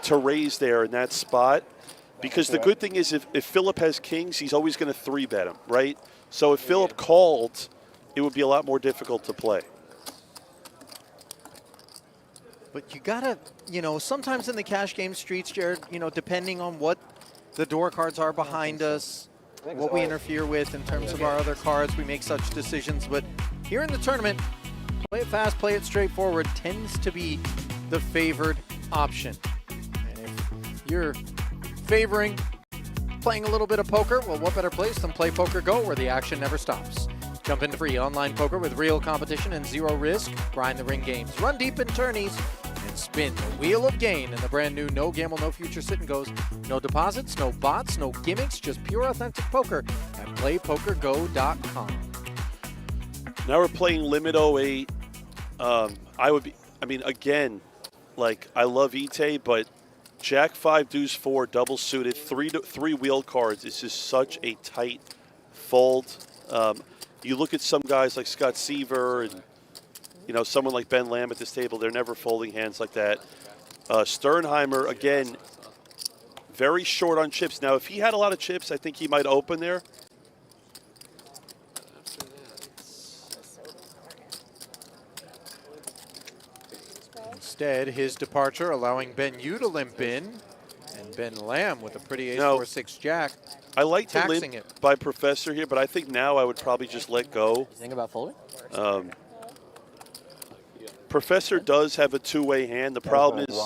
to raise there in that spot, because the good thing is if Philip has kings, he's always going to 3-bet him, right? So if Philip called, it would be a lot more difficult to play. But you gotta, sometimes in the cash game streets, Jared, depending on what the door cards are behind us, what we interfere with in terms of our other cards, we make such decisions. But here in the tournament, play it fast, play it straightforward tends to be the favored option. And if you're favoring playing a little bit of poker, well, what better place than play PokerGO, where the action never stops. Jump into free online poker with real competition and zero risk. Grind the ring games, run deep in tourneys, and spin the wheel of gain in the brand new No Gamble, No Future Sit and Goes. No deposits, no bots, no gimmicks, just pure authentic poker at playpokergo.com. Now we're playing Limit 08. Again, I love Ite, but Jack 5, Deuce 4, double suited, three wheel cards. It's just such a tight fold. You look at some guys like Scott Seaver and someone like Ben Lamb at this table, they're never folding hands like that. Sternheimer, again, very short on chips. Now, if he had a lot of chips, I think he might open there. Instead, his departure allowing Ben Yu to limp in, and Ben Lamb with a pretty ace-4-6 jack. I like the taxing limp it by Professor here, but I think now I would probably just let go. You think about folding? Professor does have a two-way hand. The problem is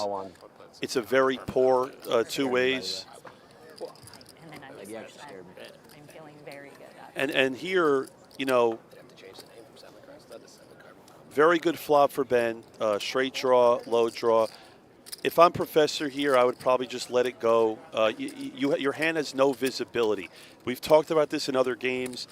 it's a very poor two ways. And then I'm You actually scared me. I'm feeling very good. And here, very good flop for Ben. Straight draw, low draw. If I'm Professor here, I would probably just let it go. Your hand has no visibility. We've talked about this in other games.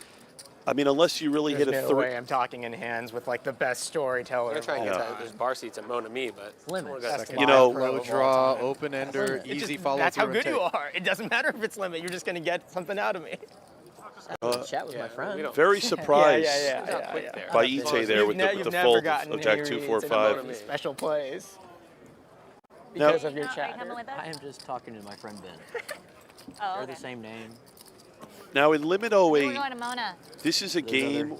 I mean, unless you really There's hit a no way I'm talking in hands with the best storyteller. I'm gonna try and get that. There's bar seats at Mona Me, but Limit. low draw, open ender, easy follow through. That's how good and you take. are. It doesn't matter if it's limit. You're just going to get something out of me. Chat with my friend. Very surprised Yeah. by Ite there with the You've fold never of gotten Jack any 2, reads 4, in 5. Mona Me special plays Now- because of your chat. I am just talking to my friend Ben. Oh, They're okay. the same name. Now in Limit We're 08, going to Mona. this is a game,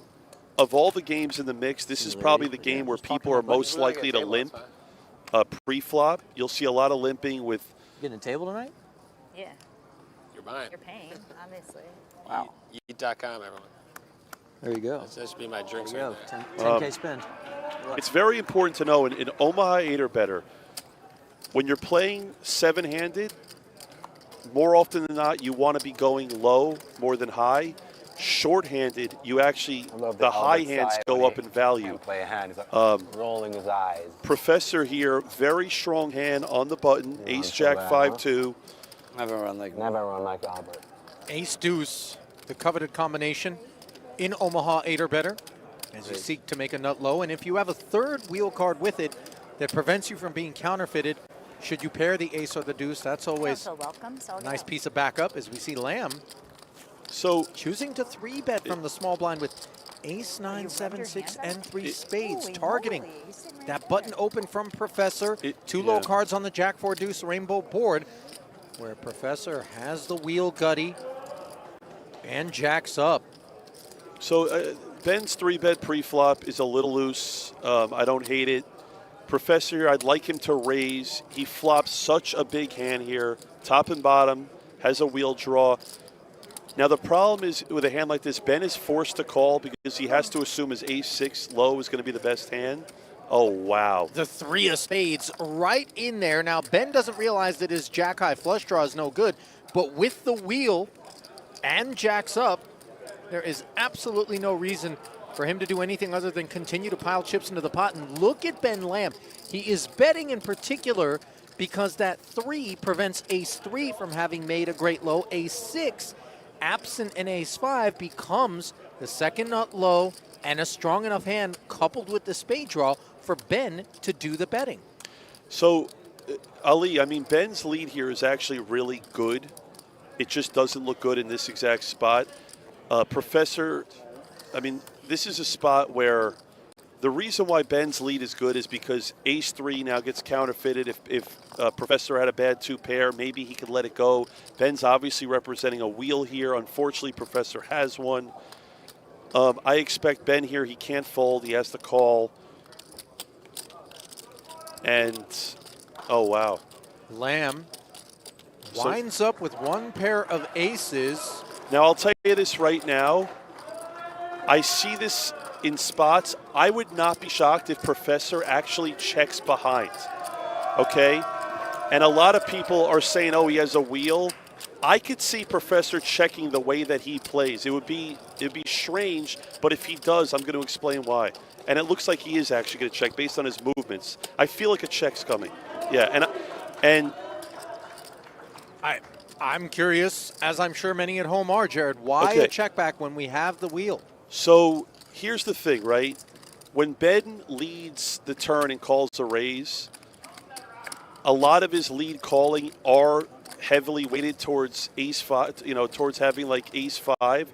of all the games in the mix, this is probably the game where people are most likely to limp pre-flop. You'll see a lot of limping with... You getting a table tonight? Yeah. you're buying. You're paying, obviously. Wow. Eat.com, everyone. There you go. That should be my drinks There you right go. there. 10K spend. It's very important to know in Omaha 8 or better, when you're playing seven-handed, more often than not, you want to be going low more than high. Short-handed, you actually, the high hands go up in value. Play a hand. He's rolling his eyes. Professor here, very strong hand on the button. Ace Jack 5-2. Never run like Albert. Ace deuce, the coveted combination in Omaha 8 or better, as you seek to make a nut low. And if you have a third wheel card with it that prevents you from being counterfeited, should you pair the ace or the deuce, that's always So welcome. So a nice piece of backup, as we see Lamb So choosing to 3-bet from the small blind with ace 9, 7, 6, and 3 spades, Holy targeting moly, you sitting right that there. button open from Professor. Two low cards on the Jack 4 deuce rainbow board, where Professor has the wheel gutty and jacks up. So Ben's 3-bet pre-flop is a little loose. I don't hate it. Professor here, I'd like him to raise. He flops such a big hand here, top and bottom, has a wheel draw. Now the problem is with a hand like this, Ben is forced to call because he has to assume his ace-6 low is going to be the best hand. Oh, wow. The 3 of spades right in there. Now, Ben doesn't realize that his jack-high flush draw is no good, but with the wheel and jacks up, There is absolutely no reason for him to do anything other than continue to pile chips into the pot. And look at Ben Lamb. He is betting in particular because that 3 prevents ace-3 from having made a great low. Ace-6, absent an ace-5, becomes the second nut low and a strong enough hand coupled with the spade draw for Ben to do the betting. So, Ali, I mean, Ben's lead here is actually really good. It just doesn't look good in this exact spot. Professor, I mean, this is a spot where the reason why Ben's lead is good is because ace-3 now gets counterfeited. If Professor had a bad 2-pair, maybe he could let it go. Ben's obviously representing a wheel here. Unfortunately, Professor has one. I expect Ben here, he can't fold. He has to call. And, oh, wow. Lamb winds up with 1 pair of aces. Now, I'll tell you this right now. I see this in spots. I would not be shocked if Professor actually checks behind, okay? And a lot of people are saying, oh, he has a wheel. I could see Professor checking the way that he plays. It'd be strange, but if he does, I'm going to explain why. And it looks like he is actually going to check based on his movements. I feel like a check's coming. Yeah, and I'm curious, as I'm sure many at home are, Jared, why a check back when we have the wheel? So here's the thing, right? When Ben leads the turn and calls a raise, a lot of his lead calling are heavily weighted towards ace-5, you know, towards having like ace-5.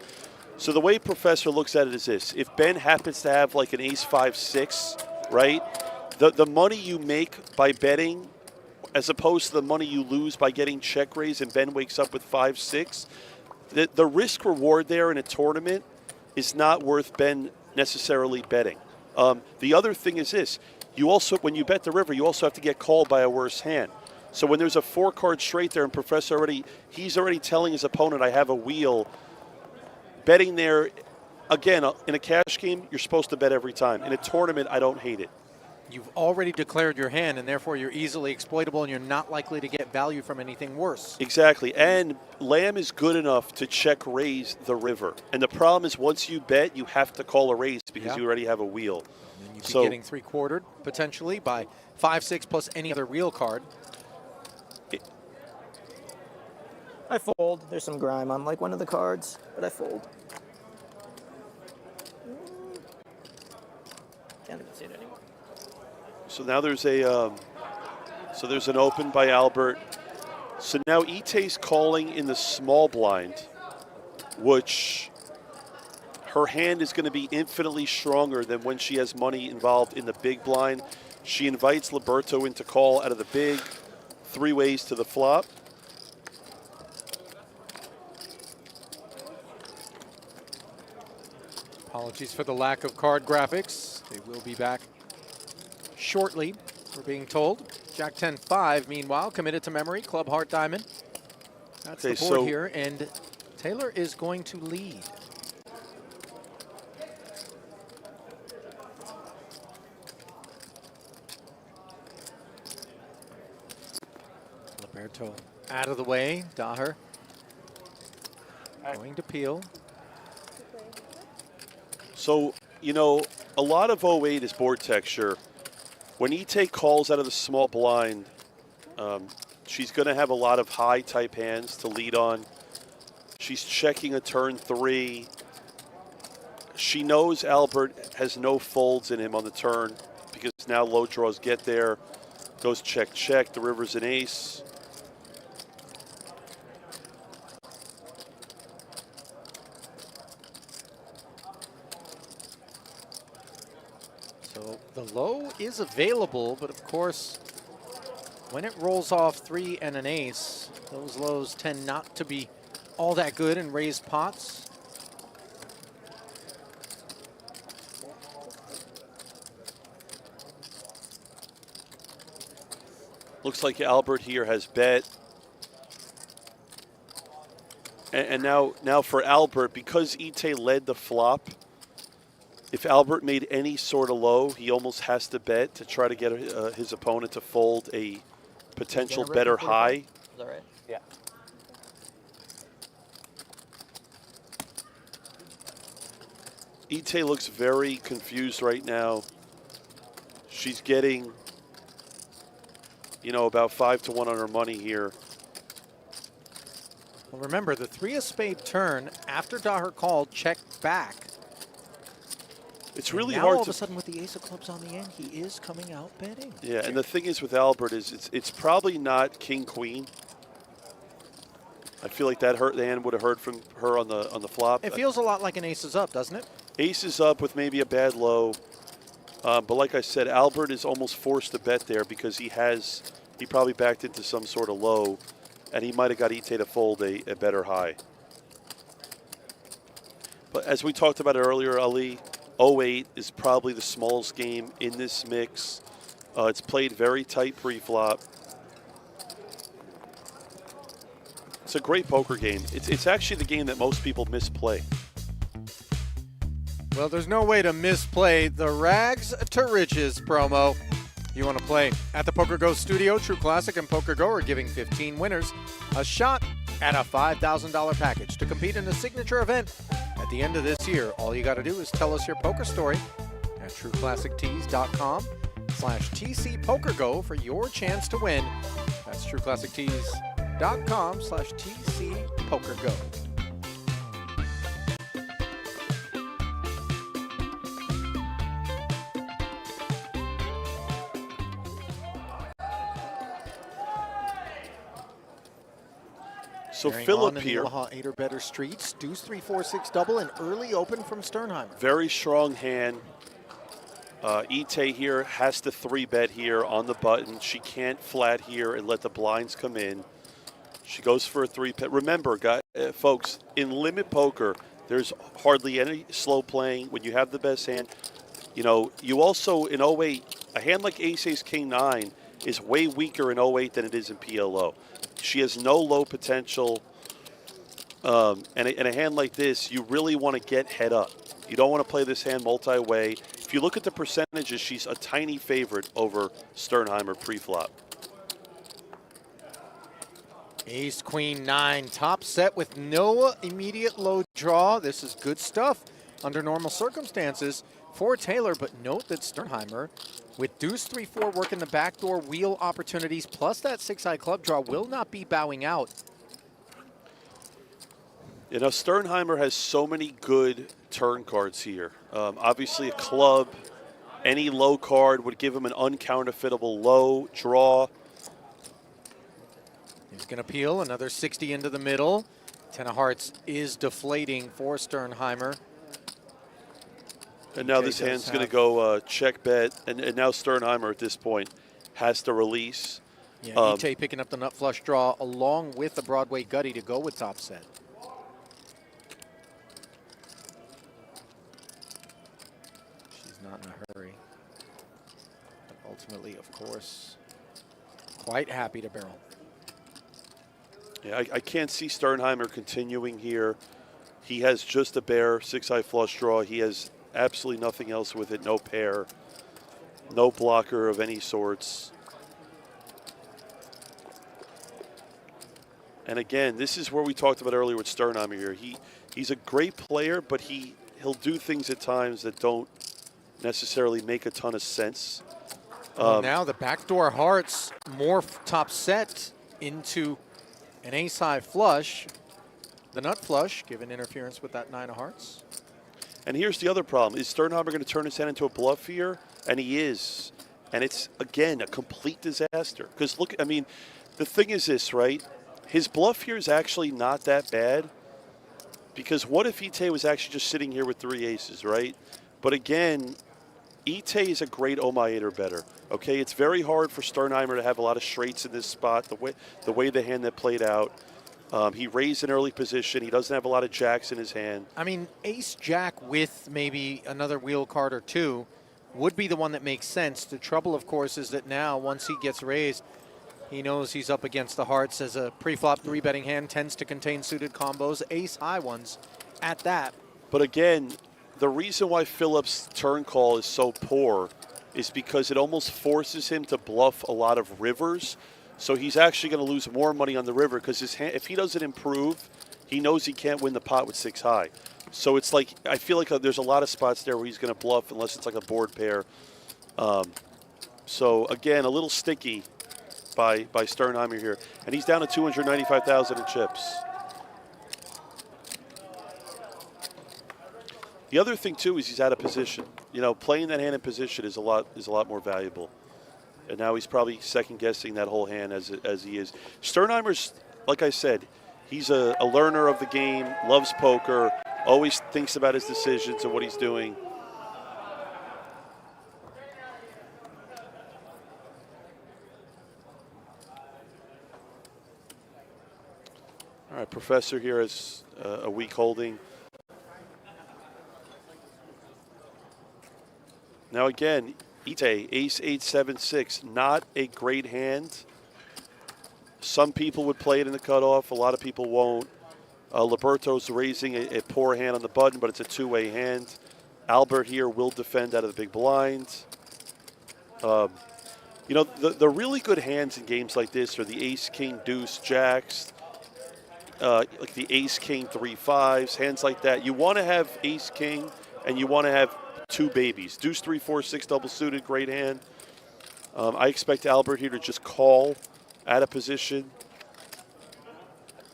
So the way Professor looks at it is this. If Ben happens to have like an ace-5-6, right, the money you make by betting as opposed to the money you lose by getting check raise and Ben wakes up with 5-6, the risk reward there in a tournament is not worth Ben necessarily betting. The other thing is this. You also, when you bet the river, you also have to get called by a worse hand. So when there's a 4-card straight there and Professor he's already telling his opponent, I have a wheel, betting there, again, in a cash game, you're supposed to bet every time. In a tournament, I don't hate it. You've already declared your hand, and therefore you're easily exploitable, and you're not likely to get value from anything worse. Exactly, and Lamb is good enough to check raise the river. And the problem is once you bet, you have to call a raise because you already have a wheel. And then you'd be getting 3-quartered, potentially, by 5-6 plus any other real card. I fold. There's some grime on like one of the cards, but I fold. Can't even see it anymore. So now there's there's an open by Albert. So now Ite's calling in the small blind, which her hand is going to be infinitely stronger than when she has money involved in the big blind. She invites Liberto in to call out of the big, 3 ways to the flop. Apologies for the lack of card graphics. They will be back shortly, we're being told. Jack 10-5, meanwhile, committed to memory, club heart diamond. That's the board here, and Taylor is going to lead. Liberto out of the way, Daher going to peel. So, you know, a lot of 08 is board texture. When Ite calls out of the small blind, she's going to have a lot of high type hands to lead on. She's checking a turn 3. She knows Albert has no folds in him on the turn because now low draws get there. Goes check, check. The river's an ace. So the low is available, but of course, when it rolls off 3 and an ace, those lows tend not to be all that good in raised pots. Looks like Albert here has bet. And now for Albert, because Ite led the flop, if Albert made any sort of low, he almost has to bet to try to get his opponent to fold a potential better high. Is that right? Yeah. Ite looks very confused right now. She's getting, about 5-1 on her money here. Well, remember, the 3 of spade turn after Daher called checked back. It's really now hard all of to. a sudden with the ace of clubs on the end, he is coming out betting. Yeah, and the thing is with Albert is it's probably not king queen. I feel like that hand would have heard from her on the flop. It feels a lot like an ace is up, doesn't it? Ace is up with maybe a bad low. But like I said, Albert is almost forced to bet there because he probably backed into some sort of low, and he might have got Ite to fold a better high. But as we talked about earlier, Ali, 08 is probably the smallest game in this mix. It's played very tight pre-flop. It's a great poker game. It's actually the game that most people misplay. Well, there's no way to misplay the Rags to Riches promo. You want to play at the PokerGo studio, True Classic and PokerGo are giving 15 winners a shot at a $5,000 package to compete in a signature event at the end of this year. All you got to do is tell us your poker story at trueclassictees.com/TCPokerGo for your chance to win. That's trueclassictees.com/TCPokerGo. So Carrying Philip on in here, the Omaha 8 or better streets, deuce 3-4-6 double, and early open from Sternheimer. very strong hand. Ite here has to 3-bet here on the button. She can't flat here and let the blinds come in. She goes for a 3-bet. Remember, guys, folks, in limit poker, there's hardly any slow playing when you have the best hand. You also, in 08, a hand like ace, king 9 is way weaker in 08 than it is in PLO. She has no low potential. And a hand like this, you really want to get head up. You don't want to play this hand multi-way. If you look at the percentages, she's a tiny favorite over Sternheimer pre-flop. Ace, queen, 9, top set with no immediate low draw. This is good stuff under normal circumstances for Taylor, but note that Sternheimer, with deuce 3-4 working the backdoor wheel opportunities, plus that 6-high club draw, will not be bowing out. Sternheimer has so many good turn cards here. Obviously, a club, any low card would give him an uncounterfeitable low draw. He's going to peel another 60 into the middle. 10 of hearts is deflating for Sternheimer. And now this hand's going to go check bet, and now Sternheimer at this point has to release. Yeah, Ite picking up the nut flush draw along with the Broadway gutty to go with top set. She's not in a hurry. But ultimately, of course, quite happy to barrel. Yeah, I can't see Sternheimer continuing here. He has just a bare 6-high flush draw. He has absolutely nothing else with it. No pair, no blocker of any sorts. And again, this is where we talked about earlier with Sternheimer here. He's a great player, but he'll do things at times that don't necessarily make a ton of sense. Now the backdoor hearts morph top set into an ace-high flush. The nut flush, given interference with that 9 of hearts. And here's the other problem. Is Sternheimer going to turn his hand into a bluff here? And he is. And it's, again, a complete disaster. Because, look, I mean, the thing is this, right? His bluff here is actually not that bad. Because what if Ite was actually just sitting here with 3 aces, right? But, again, Ite is a great Omaeder better. Okay, it's very hard for Sternheimer to have a lot of straights in this spot, the way the hand that played out. He raised an early position. He doesn't have a lot of jacks in his hand. I mean, ace-jack with maybe another wheel card or 2 would be the one that makes sense. The trouble, of course, is that now, once he gets raised, he knows he's up against the hearts as a pre-flop 3-betting hand tends to contain suited combos, ace-high ones at that. But again, the reason why Phillips' turn call is so poor is because it almost forces him to bluff a lot of rivers. So he's actually going to lose more money on the river because his hand, if he doesn't improve, he knows he can't win the pot with 6-high. So it's like, I feel like there's a lot of spots there where he's going to bluff unless it's like a board pair. So again, a little sticky by Sternheimer here. And he's down to 295,000 in chips. The other thing too is he's out of position. You know, playing that hand in position is a lot more valuable. And now he's probably second guessing that whole hand as he is. Sternheimer's, like I said, he's a learner of the game, loves poker, always thinks about his decisions and what he's doing. All right, Professor here has a weak holding. Now again, Ite, ace 8, 7, 6, not a great hand. Some people would play it in the cutoff. A lot of people won't. Liberto's raising a poor hand on the button, but it's a two-way hand. Albert here will defend out of the big blind. You know, the really good hands in games like this are the ace, king, deuce, jacks, like the ace, king, 3, 5s, hands like that. You want to have ace, king, and you want to have two babies. Deuce, 3, 4, 6, double suited, great hand. I expect Albert here to just call out of position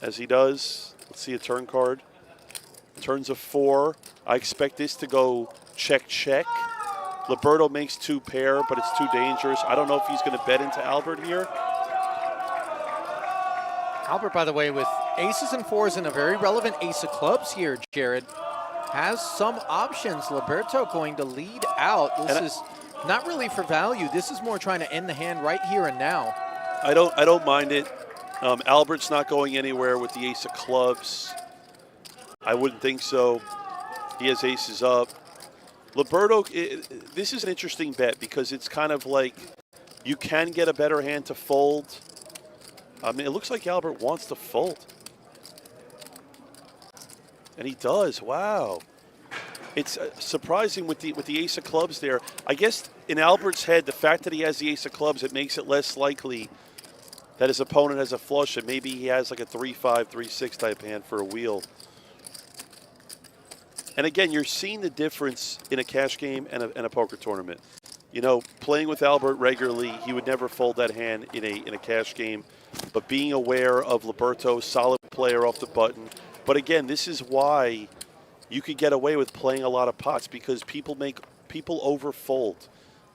as he does. Let's see a turn card. Turns a 4. I expect this to go check, check. Liberto makes 2 pair, but it's too dangerous. I don't know if he's going to bet into Albert here. Albert, by the way, with aces and 4s and a very relevant ace of clubs here, Jared, has some options. Liberto going to lead out. This is not really for value. This is more trying to end the hand right here and now. I don't mind it. Albert's not going anywhere with the ace of clubs. I wouldn't think so. He has aces up. Liberto, this is an interesting bet because it's kind of like you can get a better hand to fold. I mean, it looks like Albert wants to fold. And he does. Wow. It's surprising with the ace of clubs there. I guess in Albert's head, the fact that he has the ace of clubs, it makes it less likely that his opponent has a flush, and maybe he has like a 3-5, 3-6 type hand for a wheel. And again, you're seeing the difference in a cash game and a poker tournament. You know, playing with Albert regularly, he would never fold that hand in a cash game. But being aware of Liberto, solid player off the button. But again, this is why you could get away with playing a lot of pots, because people overfold,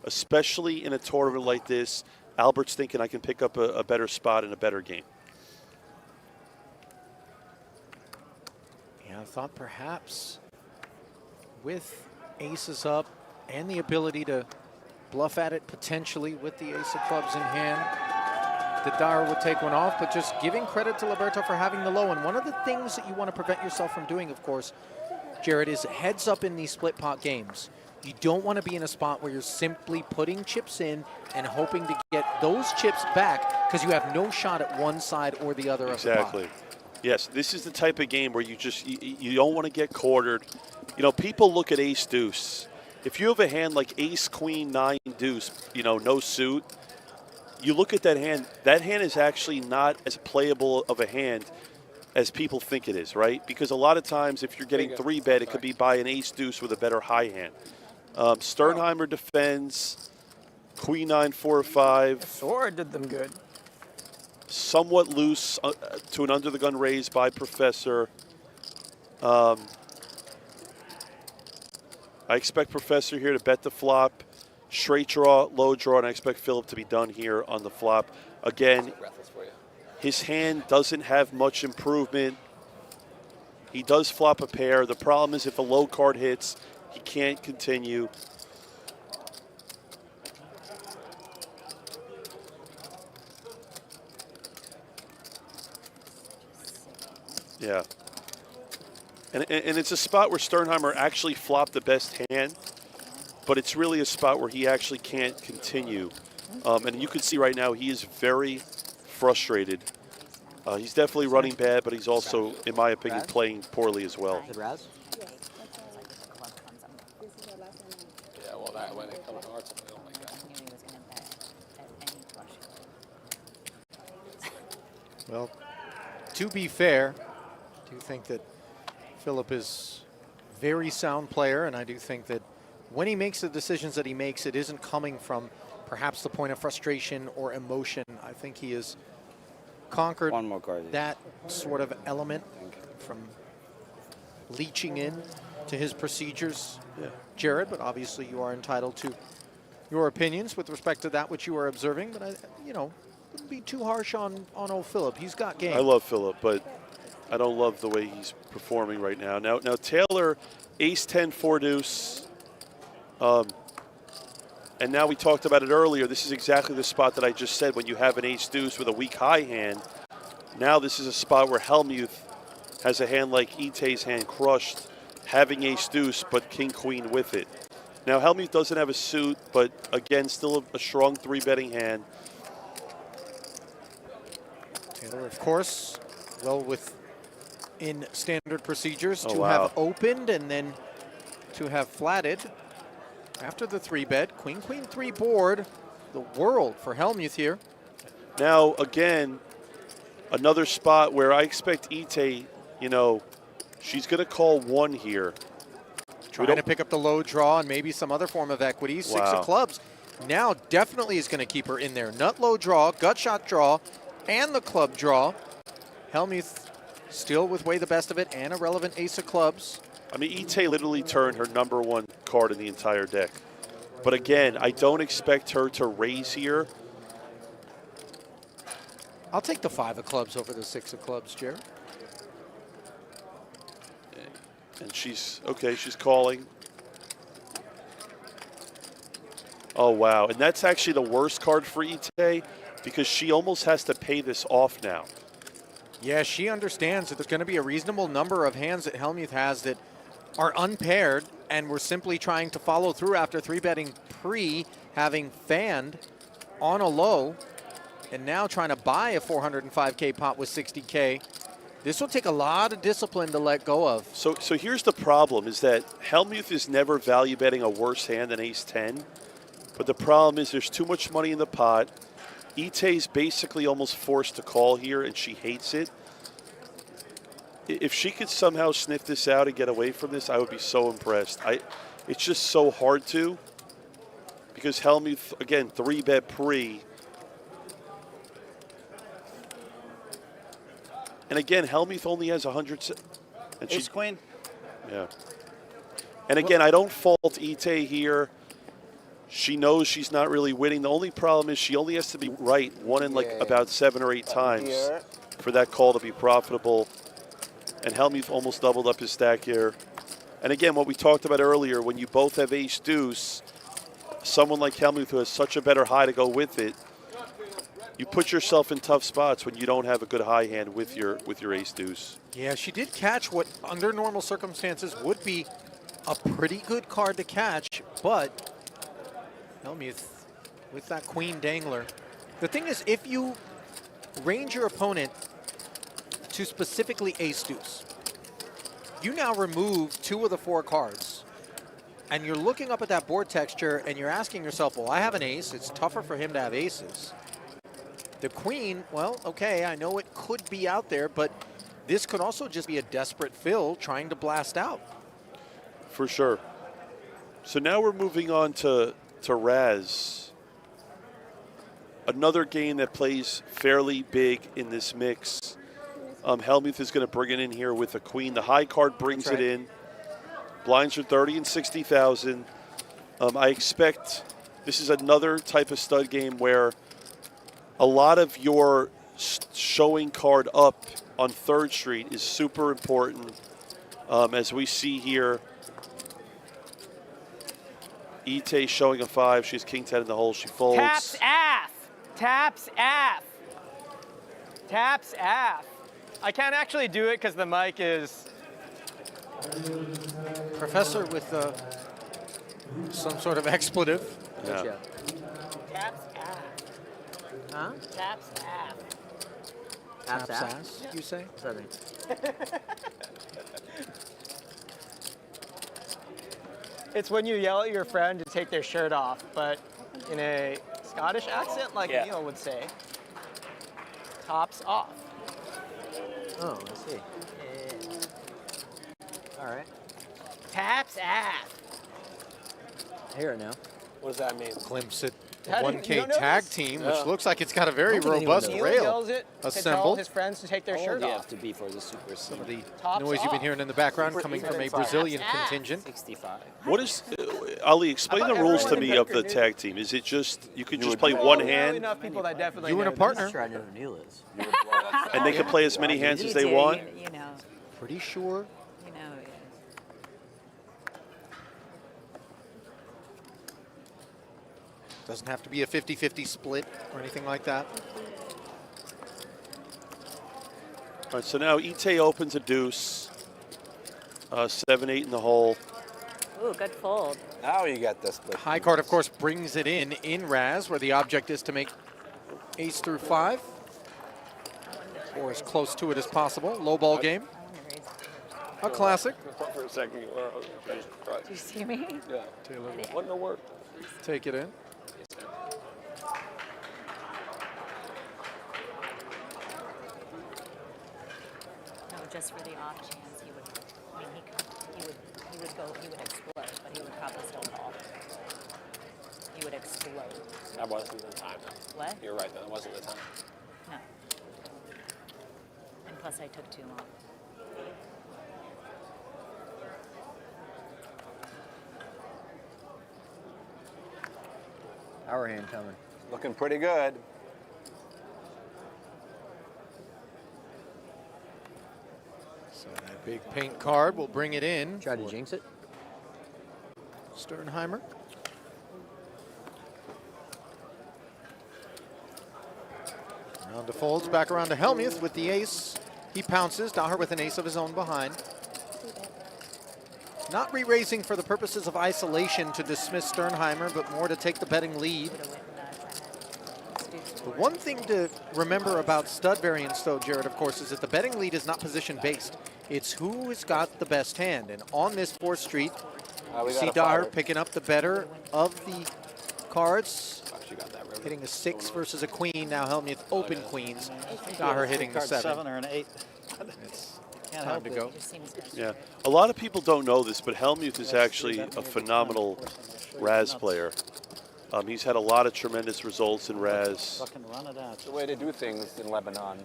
especially in a tournament like this. Albert's thinking I can pick up a better spot in a better game. Yeah, I thought perhaps with aces up and the ability to bluff at it potentially with the ace of clubs in hand, that Dyer would take one off, but just giving credit to Liberto for having the low. And one of the things that you want to prevent yourself from doing, of course, Jared, is heads up in these split pot games. You don't want to be in a spot where you're simply putting chips in and hoping to get those chips back because you have no shot at one side or the other of the pot. Exactly. Yes, this is the type of game where you don't want to get quartered. You know, people look at ace deuce. If you have a hand like ace queen 9 deuce, you know, no suit, you look at that hand is actually not as playable of a hand as people think it is, right? Because a lot of times if you're getting 3-bet, it could be by an ace deuce with a better high hand. Sternheimer defends, queen 9, 4, 5. Sword did them good. Somewhat loose to an under the gun raise by Professor. I expect Professor here to bet the flop, straight draw, low draw, and I expect Philip to be done here on the flop. Again, his hand doesn't have much improvement. He does flop a pair. The problem is if a low card hits, he can't continue. Yeah. And it's a spot where Sternheimer actually flopped the best hand, but it's really a spot where he actually can't continue. And you can see right now he is very frustrated. He's definitely running bad, but he's also, in my opinion, playing poorly as well. Is it Raz? Yeah, well, that when it comes to hearts, oh my God. Well, to be fair, I do think that Philip is very sound player, and I do think that when he makes the decisions that he makes, it isn't coming from perhaps the point of frustration or emotion. I think he has conquered One more card. that sort of element from leeching in to his procedures, Jared, but obviously you are entitled to your opinions with respect to that which you are observing, but I, wouldn't be too harsh on old Philip. He's got game. I love Philip, but I don't love the way he's performing right now. Now Taylor, ace 10, 4 deuce. And now we talked about it earlier. This is exactly the spot that I just said when you have an ace deuce with a weak high hand. Now this is a spot where Hellmuth has a hand like Ite's hand crushed, having ace deuce, but king queen with it. Now Hellmuth doesn't have a suit, but again, still a strong 3-betting hand. Taylor, of course, well within standard procedures Oh, to wow. have opened and then to have flatted after the 3-bet. Queen, queen, 3 board. The world for Hellmuth here. Now, again, another spot where I expect Ite, she's going to call 1 here. Trying to pick up the low draw and maybe some other form of equity. 6 Wow. of clubs now definitely is going to keep her in there. Nut low draw, gut shot draw, and the club draw. Hellmuth still with way the best of it and a relevant ace of clubs. I mean, Ite literally turned her #1 card in the entire deck. But again, I don't expect her to raise here. I'll take the 5 of clubs over the 6 of clubs, Jared. And she's calling. Oh, wow. And that's actually the worst card for Ite because she almost has to pay this off now. Yeah, she understands that there's going to be a reasonable number of hands that Hellmuth has that are unpaired, and we're simply trying to follow through after 3-betting pre, having fanned on a low, and now trying to buy a 405K pot with 60K. This will take a lot of discipline to let go of. So here's the problem, is that Hellmuth is never value betting a worse hand than ace 10. But the problem is there's too much money in the pot. Ite's basically almost forced to call here, and she hates it. If she could somehow sniff this out and get away from this, I would be so impressed. It's just so hard to, because Hellmuth, again, 3-bet pre. And again, Hellmuth only has 100. And Ace queen. Yeah. And again, I don't fault Ite here. She knows she's not really winning. The only problem is she only has to be right 1 in like about 7 or 8 times for that call to be profitable. And Hellmuth almost doubled up his stack here. And again, what we talked about earlier, when you both have ace deuce, someone like Hellmuth who has such a better high to go with it, you put yourself in tough spots when you don't have a good high hand with your ace deuce. Yeah, she did catch what under normal circumstances would be a pretty good card to catch, but Hellmuth with that queen dangler. The thing is, if you range your opponent to specifically ace deuce, you now remove 2 of the 4 cards, and you're looking up at that board texture and you're asking yourself, well, I have an ace, it's tougher for him to have aces. The queen, well, okay, I know it could be out there, but this could also just be a desperate Phil trying to blast out. For sure. So now we're moving on to Raz. Another game that plays fairly big in this mix. Hellmuth is going to bring it in here with a queen. The high card brings it in. Blinds are 30 and 60,000. I expect this is another type of stud game where a lot of your showing card up on 3rd Street is super important. As we see here, Ite showing a 5. She's king 10 in the hole. She folds. Taps ass. Taps ass. Taps ass. I can't actually do it because the mic is. Professor with some sort of expletive. Yeah. Taps ass. Huh? Taps ass. Taps ass? Ass, you say? What's that mean? It's when you yell at your friend to take their shirt off, but in a Scottish accent, like Neil would say. Tops off. Oh, I see. Yeah. All right. Taps ass. I hear it now. What does that mean? Glimpse at the How did- you 1K don't know tag this? team, which looks like it's got a very I don't think anyone robust knows. Neil rail yells it to tell assembled. his friends to take their shirt off. to be for the super Some of the Tops noise you've been off. hearing in the background coming from a Brazilian Taps ass. contingent. 65. What is Ali? Explain I the thought rules to everyone me in of the poker knew. tag team. Is it just you can just would play know. one Well, there are hand enough people that definitely You and a know partner. I'm sure I know who Neil is. and they can play as many hands as You they do, want? You know. Pretty sure. You know. Doesn't have to be a 50-50 split or anything like that. All right, so now Ite opens a deuce. 7-8 in the hole. Ooh, good fold. Now you got this. Split. High card, of course, brings it in Raz, where the object is to make ace through 5, or as close to it as possible. Low ball game. I wonder if he's- A classic. For a second, Do you see me? yeah. Taylor What in the world? take it in. No, just for the off chance he would. I mean, he would explode, but he would probably still call. He would explode. That wasn't the time. What? You're right, that wasn't the time. No. And plus, I took too long. Our hand coming. Looking pretty good. So that big paint card will bring it in. Try to for jinx it. Sternheimer. Round to folds, back around to Hellmuth with the ace. He pounces, Daher with an ace of his own behind. Not re-raising for the purposes of isolation to dismiss Sternheimer, but more to take the betting lead. Would have went nuts. Let's do The one thing to remember about stud variants, though, Jared, of course, is that the betting lead is not position-based. It's who has got the best hand. And on this 4th Street, We you got see a Daher fire. picking up the better of the cards, Oh, she got that river. hitting a 6 versus a queen. Now Hellmuth open queens. Daher hitting the Card 7. or an 8. It's Can't time help to it. go. It just seems good. Yeah, a lot of people don't know this, but Hellmuth is actually a phenomenal Raz player. He's had a lot of tremendous results in Raz. Fucking run it out. It's the way to do things in Lebanon.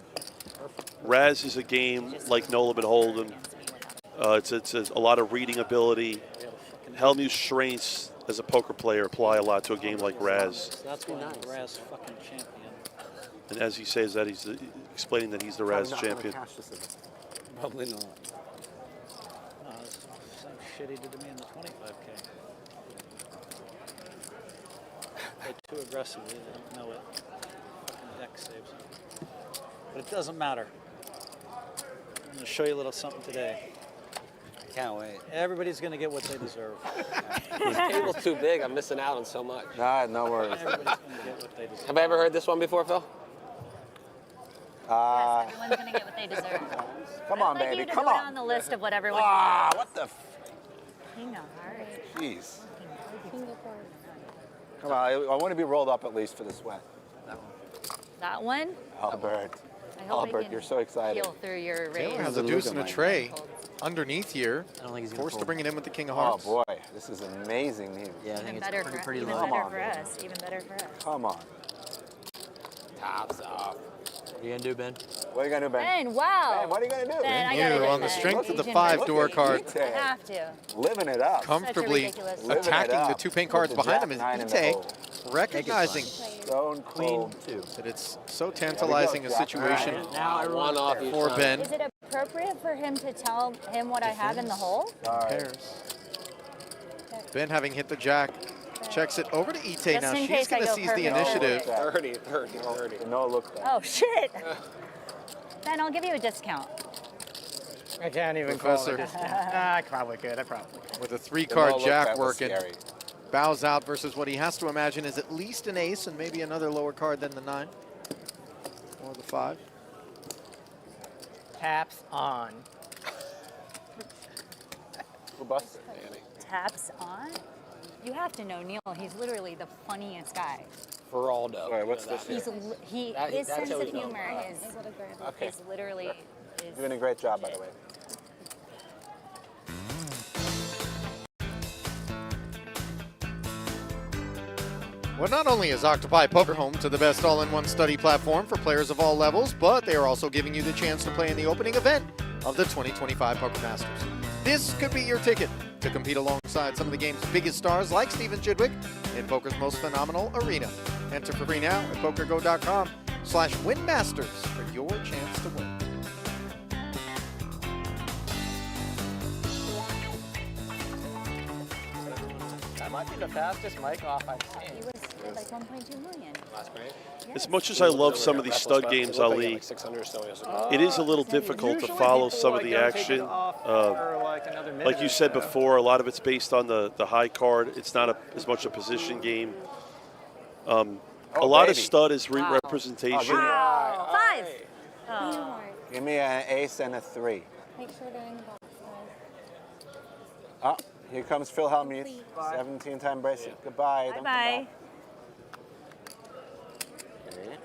Raz is a game like No Limit Hold'em. It's a lot of reading ability. Hellmuth's strengths as a poker player apply a lot to a game like Raz. That's why I'm the Raz fucking champion. And as he says that, he's explaining that he's the Raz Probably not gonna champion. cash this in. Probably not. No, that's the same shit he did to me in the 25K. Played too aggressively, they don't know it. Fucking deck saves. But it doesn't matter. I'm going to show you a little something today. Can't wait. Everybody's going to get what they deserve. This table's too big. I'm missing out on so much. Nah, no worries. Everybody's going to get what they deserve. Have I ever heard this one before, Phil? Yes, everyone's gonna get what they deserve. Come on, I'd like baby. you to Come go on. down the list of what everyone Ah, what the? King of Hearts. Jeez. Come on, I want to be rolled up at least for the sweat. That one? Albert. I hope I Albert, can you're so excited. peel through your Taylor raise. has a deuce and a tray underneath here. I don't think he's gonna Forced to fold. bring it in with the king of Oh hearts. boy, this is amazing news. Yeah, I think Even it's better pretty, for, pretty even low. Come better on, for baby. us. Even better for us. Come on. Tops off. What are you gonna do, Ben? What are you gonna do, Ben? Ben, wow. Ben, what are you gonna do? Ben, I You, gotta on the admit, strength of the Asian 5-door versus- card, I have to. Living it up. comfortably ridiculous- Living it attacking the up 2 paint with cards the behind him Jack is nine in the Ite, hole. recognizing Stone Queen cold. 2. that it's so tantalizing a situation Now everyone One off each for time. Ben. Is it appropriate for him to tell him what I have in the hole? All right. Pairs. Ben, having hit the jack, checks it over to Ite. Now in she's case I going to go seize the perfect. initiative. 30, 30, 30. No look back. Oh, shit. Ben, I'll give you a discount. I can't even Professor. call it. I probably could. I probably could. With a The 3-card no look jack bet was working. scary. Bows out versus what he has to imagine is at least an ace and maybe another lower card than the 9 or the 5. Taps on. Who busted? Taps on? You have to know Neil. He's literally the funniest guy. Feraldo. All right, what's this here? His sense of always known. humor is Okay. literally Doing a great job, by the way. Well, not only is Octopi Poker home to the best all-in-one study platform for players of all levels, but they are also giving you the chance to play in the opening event of the 2025 Poker Masters. This could be your ticket to compete alongside some of the game's biggest stars like Stephen Chidwick in poker's most phenomenal arena. Enter for free now at PokerGo.com/WinMasters for your chance to win. That might be the fastest mic off I've seen. He was like 1.2 million. Last night. As much as I love some of these stud games, Ali, Like 600 or so yesterday. it is a little difficult to follow some of the action. Like you said before, a lot of it's based on the high card. It's not as much a position game. A lot of stud is representation. Wow. 5. Oh. Give me an ace and a 3. Make sure they're in the box, guys. Oh, here comes Phil Hellmuth. 17-time bracelet. Goodbye. Don't Bye-bye. forget.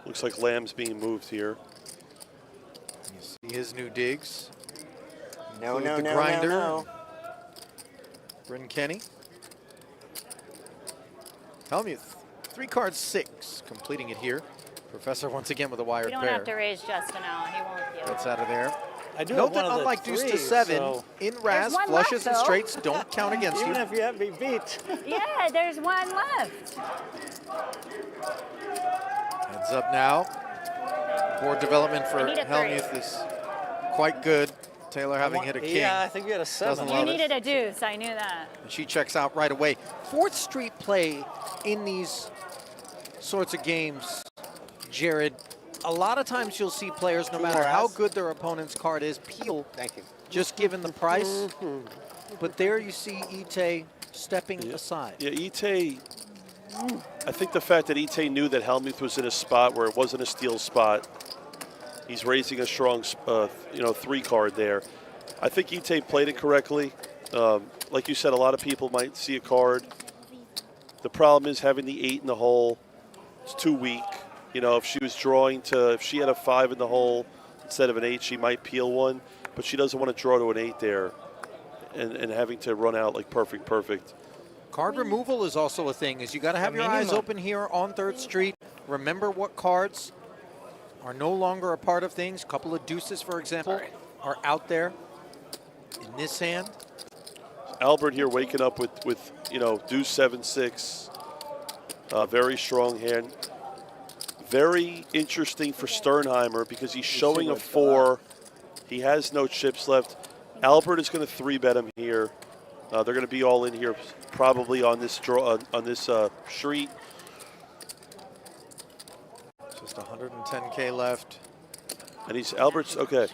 Looks like Lamb's being moved here. You see his new digs. No, Include no, the no, grinder. no, no. Bryn Kenny. Hellmuth, 3 cards 6, completing it here. Professor once again with a wired You don't pair. have to raise Justin out. He won't be able Gets out of there. I do Note have one that of the unlike deuce to threes, 7, so in Raz, one flushes left, and though. straights don't count against even you. if you have me beat. Yeah, there's one left. Heads up now. Board development for I need a 3. Hellmuth is quite good. Taylor having hit a king. Yeah, I think you had a 7. Doesn't You love it. needed a deuce. I knew that. And she checks out right away. 4th Street play in these sorts of games, Jared. A lot of times you'll see players, no matter how good their opponent's card is, peel. Thank you. Just given the price. But there you see Ite stepping aside. Yeah, Ite, I think the fact that Ite knew that Hellmuth was in a spot where it wasn't a steal spot, he's raising a strong, 3 card there. I think Ite played it correctly. Like you said, a lot of people might see a card. The problem is having the 8 in the hole. It's too weak. You know, if she was drawing to, if she had a 5 in the hole instead of an 8, she might peel one. But she doesn't want to draw to an 8 there and having to run out like perfect. Card removal is also a thing, is you got to have your eyes open here on 3rd Street. Remember what cards are no longer a part of things. A couple of deuces, for example, are out there in this hand. Albert here waking up with deuce 7-6. Very strong hand. Very interesting for Sternheimer because he's showing a 4. He has no chips left. Albert is going to 3-bet him here. They're going to be all in here, probably on this draw on this street. Just 110K left. And Albert's okay.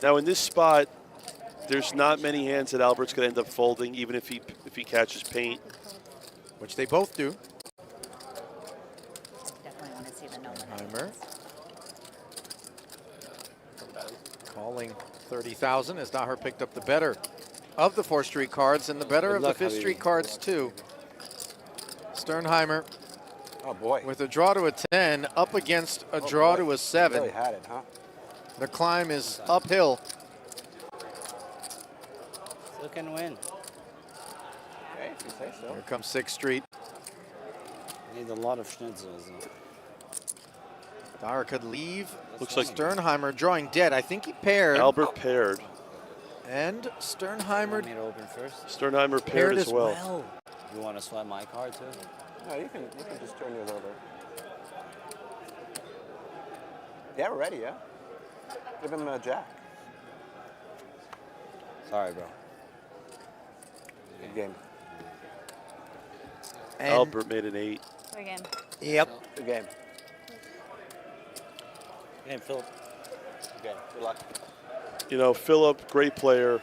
Now in this spot, there's not many hands that Albert's going to end up folding, even if he catches paint, which they both do. Definitely want to see the number. Sternheimer calling 30,000 as Daher picked up the better of the 4th Street cards and the better of the 5th Street cards too. Sternheimer, oh boy, with a draw to a 10 up against a draw to a 7. Really had it, huh? The climb is uphill. Still can win. Okay, if you say so. Here comes 6th Street. Need a lot of schnitzels. Daher could leave. Looks like Sternheimer drawing dead. I think he paired. Albert paired. And Sternheimer Want me to open first? Sternheimer paired as well. You want to swipe my card too? No, you can just turn yours over. Yeah, we're ready, yeah? Give him a jack. Sorry, bro. Good game. And Albert made an 8. Again. Yep. Good game. Game, Phil. Good game. Good luck. Philip, great player.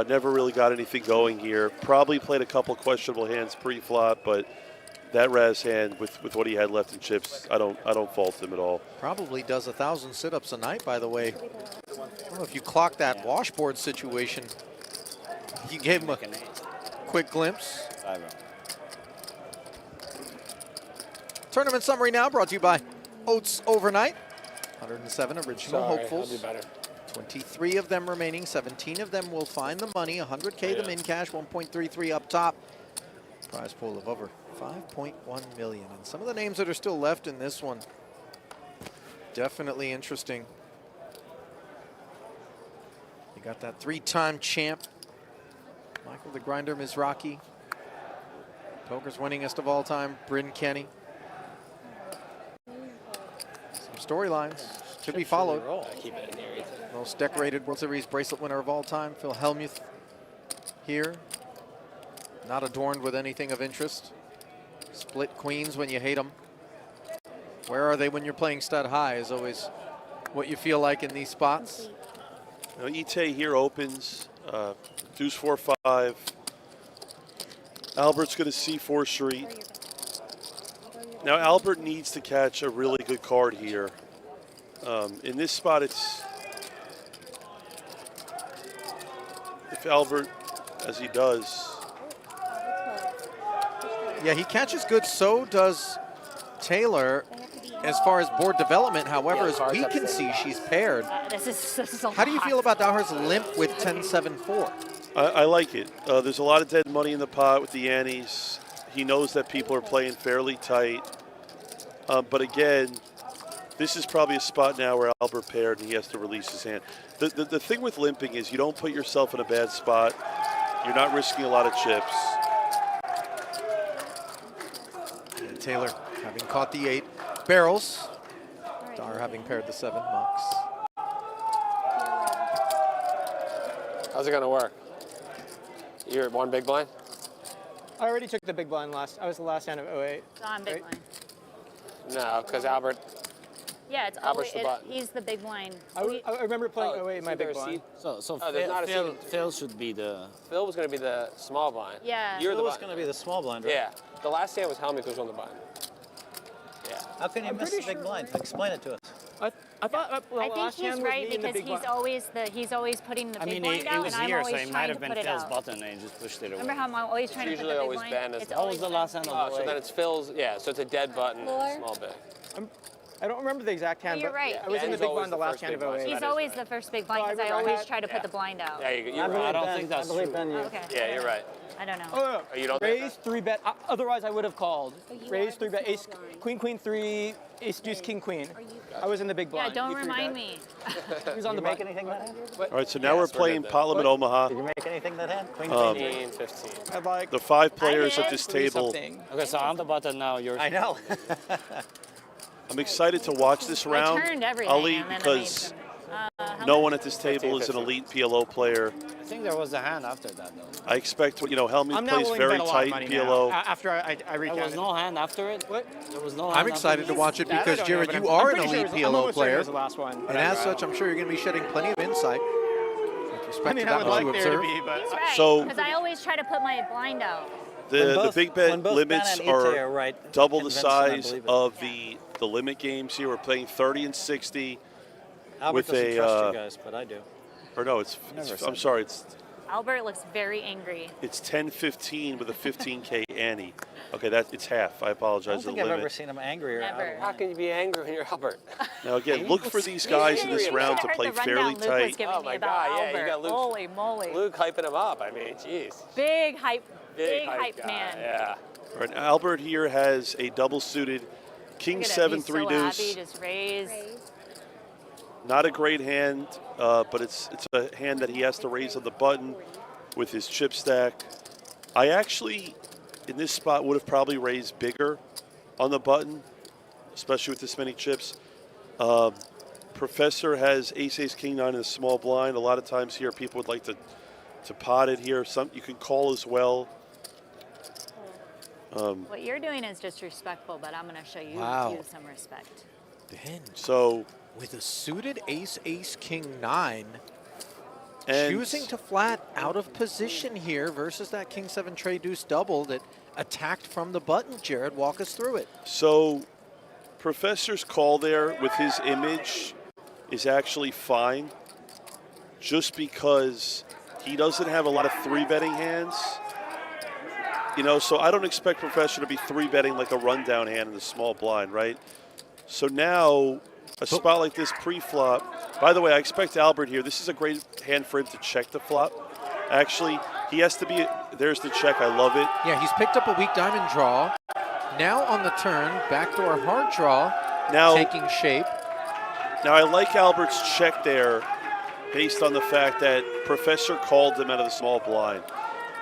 Never really got anything going here. Probably played a couple questionable hands pre-flop, but that Raz hand with what he had left in chips, I don't fault him at all. Probably does 1,000 sit-ups a night, by the way. I don't know if you clock that washboard situation. You gave him a quick glimpse. Sorry, bro. Tournament summary now brought to you by Oats Overnight. 107 original hopefuls. I'll do better. 23 of them remaining. 17 of them will find the money. 100K the min cash, 1.33 up top. Prize pool of over 5.1 million. And some of the names that are still left in this one, definitely interesting. You got that 3-time champ, Michael the Grinder Mizrachi. Poker's winningest of all time, Bryn Kenny. Some storylines to be followed. Most decorated World Series bracelet winner of all time, Phil Hellmuth here. Not adorned with anything of interest. Split queens when you hate them. Where are they when you're playing stud high is always what you feel like in these spots. Now, Ite here opens, deuce 4-5. Albert's going to C4 street. Now Albert needs to catch a really good card here. In this spot, it's if Albert, as he does. Yeah, he catches good, so does Taylor as far as board development. However, as we can see, she's paired. This is a How do you lot. feel about Dowher's limp with 10-7-4? I like it. There's a lot of dead money in the pot with the antes. He knows that people are playing fairly tight. But again, this is probably a spot now where Albert paired and he has to release his hand. The thing with limping is you don't put yourself in a bad spot. You're not risking a lot of chips. And Taylor having caught the 8 barrels. Dowher having paired the 7 mucks. How's it gonna work? You're at one big blind? I already took the big blind last. I was the last hand of 08. So I'm big blind. No, because Albert. Yeah, it's Albert's always, the button. he's the big blind. I remember playing 08 in my big blind. So there's not a Phil, seat. Phil should be the. Phil was gonna be the small blind. Yeah. You're Phil the was button. going to be the small blind, right? Yeah. The last hand was Hellmuth who was on the button. Yeah. How can you miss the big blind? Explain it to us. I thought well, I think last hand he's was right me in the because big blind. he's always putting the I big mean, blind he out, was and I'm here, always so he might trying have to been put it Phil's out. button and he just pushed it away. Remember how I'm always trying to put usually the big always blind? Ben is It's the- What always was the Ben. last hand Oh, of the so then it's Phil's. Yeah. So it's a dead button, small big. I don't remember the exact hand, you're but right. I was in the He's big always blind the the last first hand big of blind. 08. He's always the first big blind Oh, I because I remember I always had- try to put the blind out. Yeah, you're right. I don't think that's true. Okay. Yeah, you're right. I don't know. Oh, Oh, you don't raise 3-bet. Otherwise, I would have called. you Raise are the 3-bet. small Ace, blind. queen, queen, 3, ace, deuce, king, queen. I was in the big Yeah, blind. don't You 3-bet. remind me. He was on the Make button. anything that hand? All right, so now we're Yes, we're playing good pot limit Omaha. Did you make anything that hand? Queen, 15, 15. I'd like The 5 players did. at this three table. something. Okay, so I'm the button now. You're. I know. I'm excited to watch this I round, turned everything. Ali, and then because how no much? one at this table is an 15. elite PLO player. I think there was a hand after that, though. I expect, I'm Hellmuth now plays willing to very bet a lot of tight money PLO. now, after I There was recounted. no hand after it? What? There was no hand I'm after excited to this? watch it That I because, don't know, Jared, but you I'm are an pretty sure elite it was- I'm PLO almost certain it player. was the last one. And as such, I'm sure you're going to be shedding plenty of insight with respect I mean, to I that would which you like there to observe. be, but He's right. So- Because I always try to put my blind out. The big bet limits Ben and Ite are right, double the convinced and I size believe it. of the limit games here. We're playing 30 and 60. Albert with doesn't a, trust you guys, but I do. Or no, it's Never I'm said sorry, Albert looks very angry. it's 10-15 with a 15K ante. Okay, it's half. I I apologize. don't The think I've limit. ever seen him angry or out Never. of How can you be angry when you're Albert? Now again, look for these guys in this You round to should've play heard the fairly rundown Luke was tight. giving Oh me my about God, yeah, you Albert. got Luke. Holy moly. Luke hyping him up. I mean, jeez. Big hype. Big hype guy. man. Yeah. All right, Albert here has a double suited King Look at him, 7 he's 3 so deuce. happy, just raise. Not a great hand, but it's a hand that he has to raise on the button with his chip stack. I actually, in this spot, would have probably raised bigger on the button, especially with this many chips. Professor has ace, king 9 in a small blind. A lot of times here, people would like to pot it here. You can call as well. What you're doing is disrespectful, but I'm going to show you, Wow. you some respect. Ben, So, with a suited ace, king 9, and choosing to flat out of position here versus that king 7 trade deuce double that attacked from the button. Jared, walk us through it. So, Professor's call there with his image is actually fine, just because he doesn't have a lot of 3-betting hands. So I don't expect Professor to be 3-betting like a rundown hand in the small blind, right? So now, a spot like this pre-flop, By the way, I expect Albert here. This is a great hand for him to check the flop. Actually, he has to be. There's the check. I love it. Yeah, he's picked up a weak diamond draw. Now on the turn, backdoor hard draw Now taking shape. Now I like Albert's check there, based on the fact that Professor called him out of the small blind.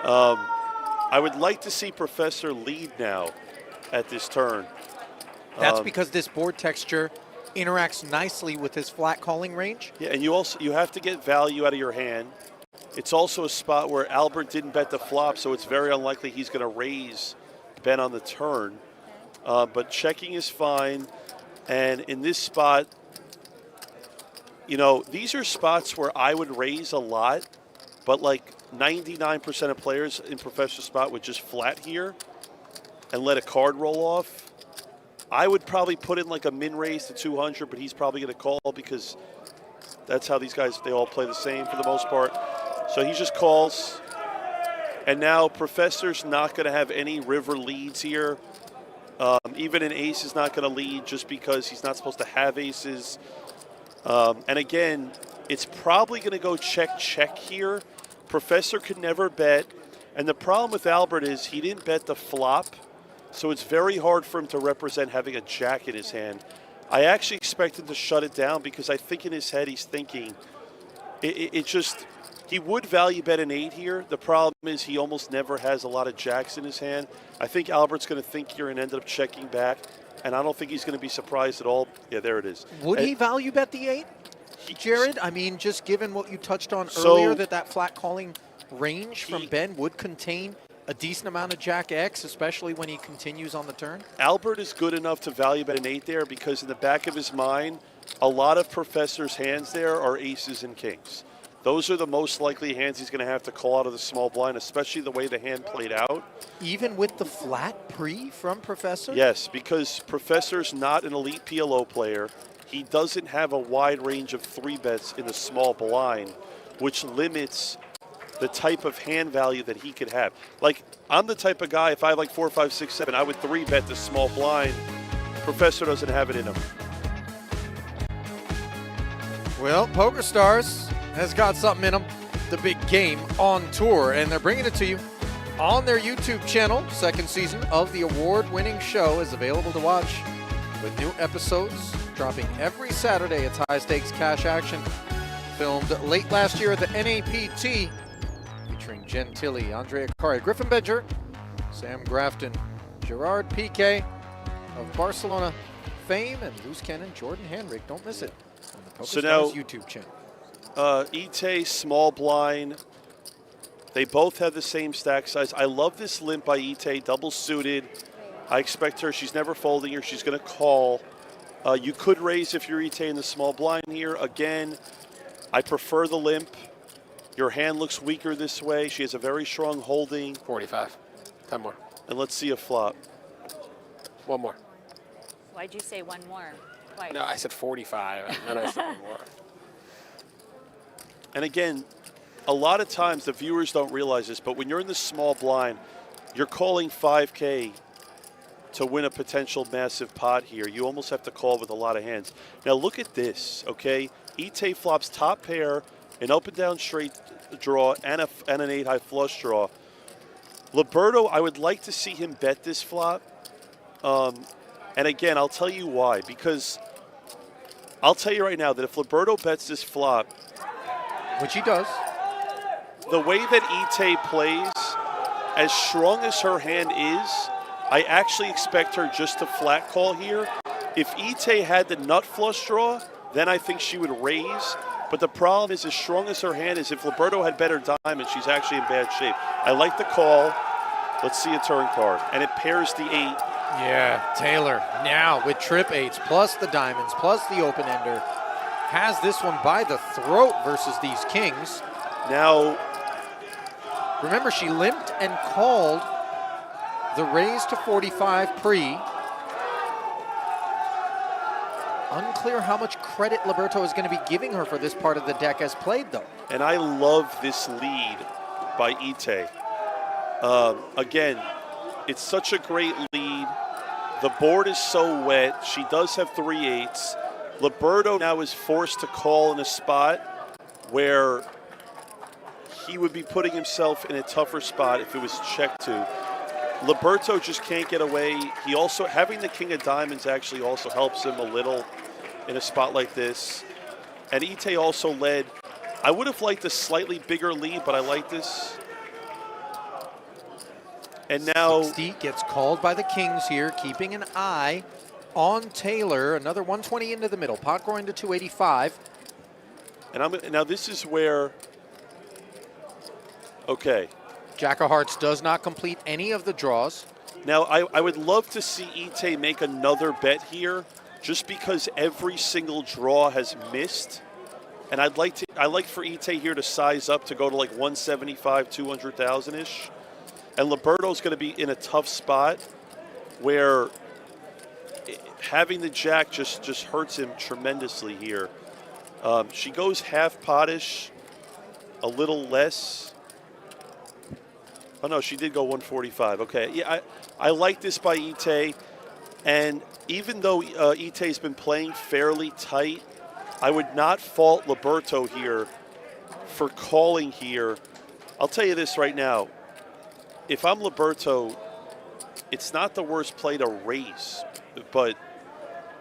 I would like to see Professor lead now at this turn. That's because this board texture interacts nicely with his flat calling range. Yeah, and you have to get value out of your hand. It's also a spot where Albert didn't bet the flop, so it's very unlikely he's going to raise Ben on the turn. But checking is fine. And in this spot, you know, these are spots where I would raise a lot, but like 99% of players in Professor's spot would just flat here and let a card roll off. I would probably put in like a min raise to 200, but he's probably going to call because that's how these guys, they all play the same for the most part. So he just calls. And now Professor's not going to have any river leads here. Even an ace is not going to lead just because he's not supposed to have aces. And again, it's probably going to go check here. Professor could never bet. And the problem with Albert is he didn't bet the flop. So it's very hard for him to represent having a jack in his hand. I actually expect him to shut it down because I think in his head he's thinking, he would value bet an 8 here. The problem is he almost never has a lot of jacks in his hand. I think Albert's going to think here and ended up checking back. And I don't think he's going to be surprised at all. Yeah, there it is. Would he value bet the 8, Jared? I mean, just given what you touched on earlier, that flat calling range from Ben would contain a decent amount of Jack X, especially when he continues on the turn? Albert is good enough to value bet an 8 there because in the back of his mind, a lot of Professor's hands there are aces and kings. Those are the most likely hands he's going to have to call out of the small blind, especially the way the hand played out. Even with the flat pre from Professor? Yes, because Professor's not an elite PLO player. He doesn't have a wide range of 3-bets in the small blind, which limits the type of hand value that he could have. Like, I'm the type of guy, if I have like 4, 5, 6, 7, I would 3-bet the small blind. Professor doesn't have it in him. Well, PokerStars has got something in them. The big game on tour, and they're bringing it to you on their YouTube channel. Second season of the award-winning show is available to watch with new episodes dropping every Saturday. It's high-stakes cash action filmed late last year at the NAPT, featuring Jen Tilley, Andrea Acari, Griffin Benjer, Sam Grafton, Gerard Piqué of Barcelona fame, and loose cannon Jordan Henrik. Don't miss it on the PokerStars YouTube channel. Ite, small blind. They both have the same stack size. I love this limp by Ite, double suited. I expect her, she's never folding here. She's going to call. You could raise if you're Ite in the small blind here. Again, I prefer the limp. Your hand looks weaker this way. She has a very strong holding. 45. 10 more. And let's see a flop. 1 more. Why'd you say 1 more? Twice. No, I said 45, and then I said 1 more. And again, a lot of times the viewers don't realize this, but when you're in the small blind, you're calling 5K to win a potential massive pot here. You almost have to call with a lot of hands. Now look at this, okay? Ite flops top pair, an up and down straight draw, and an 8 high flush draw. Liberto, I would like to see him bet this flop. And again, I'll tell you why. Because I'll tell you right now that if Liberto bets this flop, which he does, the way that Ite plays, as strong as her hand is, I actually expect her just to flat call here. If Ite had the nut flush draw, then I think she would raise. But the problem is, as strong as her hand is, if Liberto had better diamonds, she's actually in bad shape. I like the call. Let's see a turn card. And it pairs the 8. Yeah, Taylor now with trip 8s, plus the diamonds, plus the open ender, has this one by the throat versus these kings. Now, remember, she limped and called the raise to 45 pre. Unclear how much credit Liberto is going to be giving her for this part of the deck as played, though. And I love this lead by Ite. Again, it's such a great lead. The board is so wet. She does have 3 8s. Liberto now is forced to call in a spot where he would be putting himself in a tougher spot if it was checked to. Liberto just can't get away. He also, having the king of diamonds actually also helps him a little in a spot like this. And Ite also led. I would have liked a slightly bigger lead, but I like this. And now 60 gets called by the kings here, keeping an eye on Taylor. Another 120 into the middle. Pot going to 285. And now this is where, okay. Jack of Hearts does not complete any of the draws. Now I would love to see Ite make another bet here, just because every single draw has missed. And I'd like for Ite here to size up to go to like 175, 200,000-ish. And Liberto's going to be in a tough spot where having the jack just hurts him tremendously here. She goes half pottish, a little less. Oh no, she did go 145. Okay, yeah, I like this by Ite. And even though Ite's been playing fairly tight, I would not fault Liberto here for calling here. I'll tell you this right now. If I'm Liberto, it's not the worst play to raise, but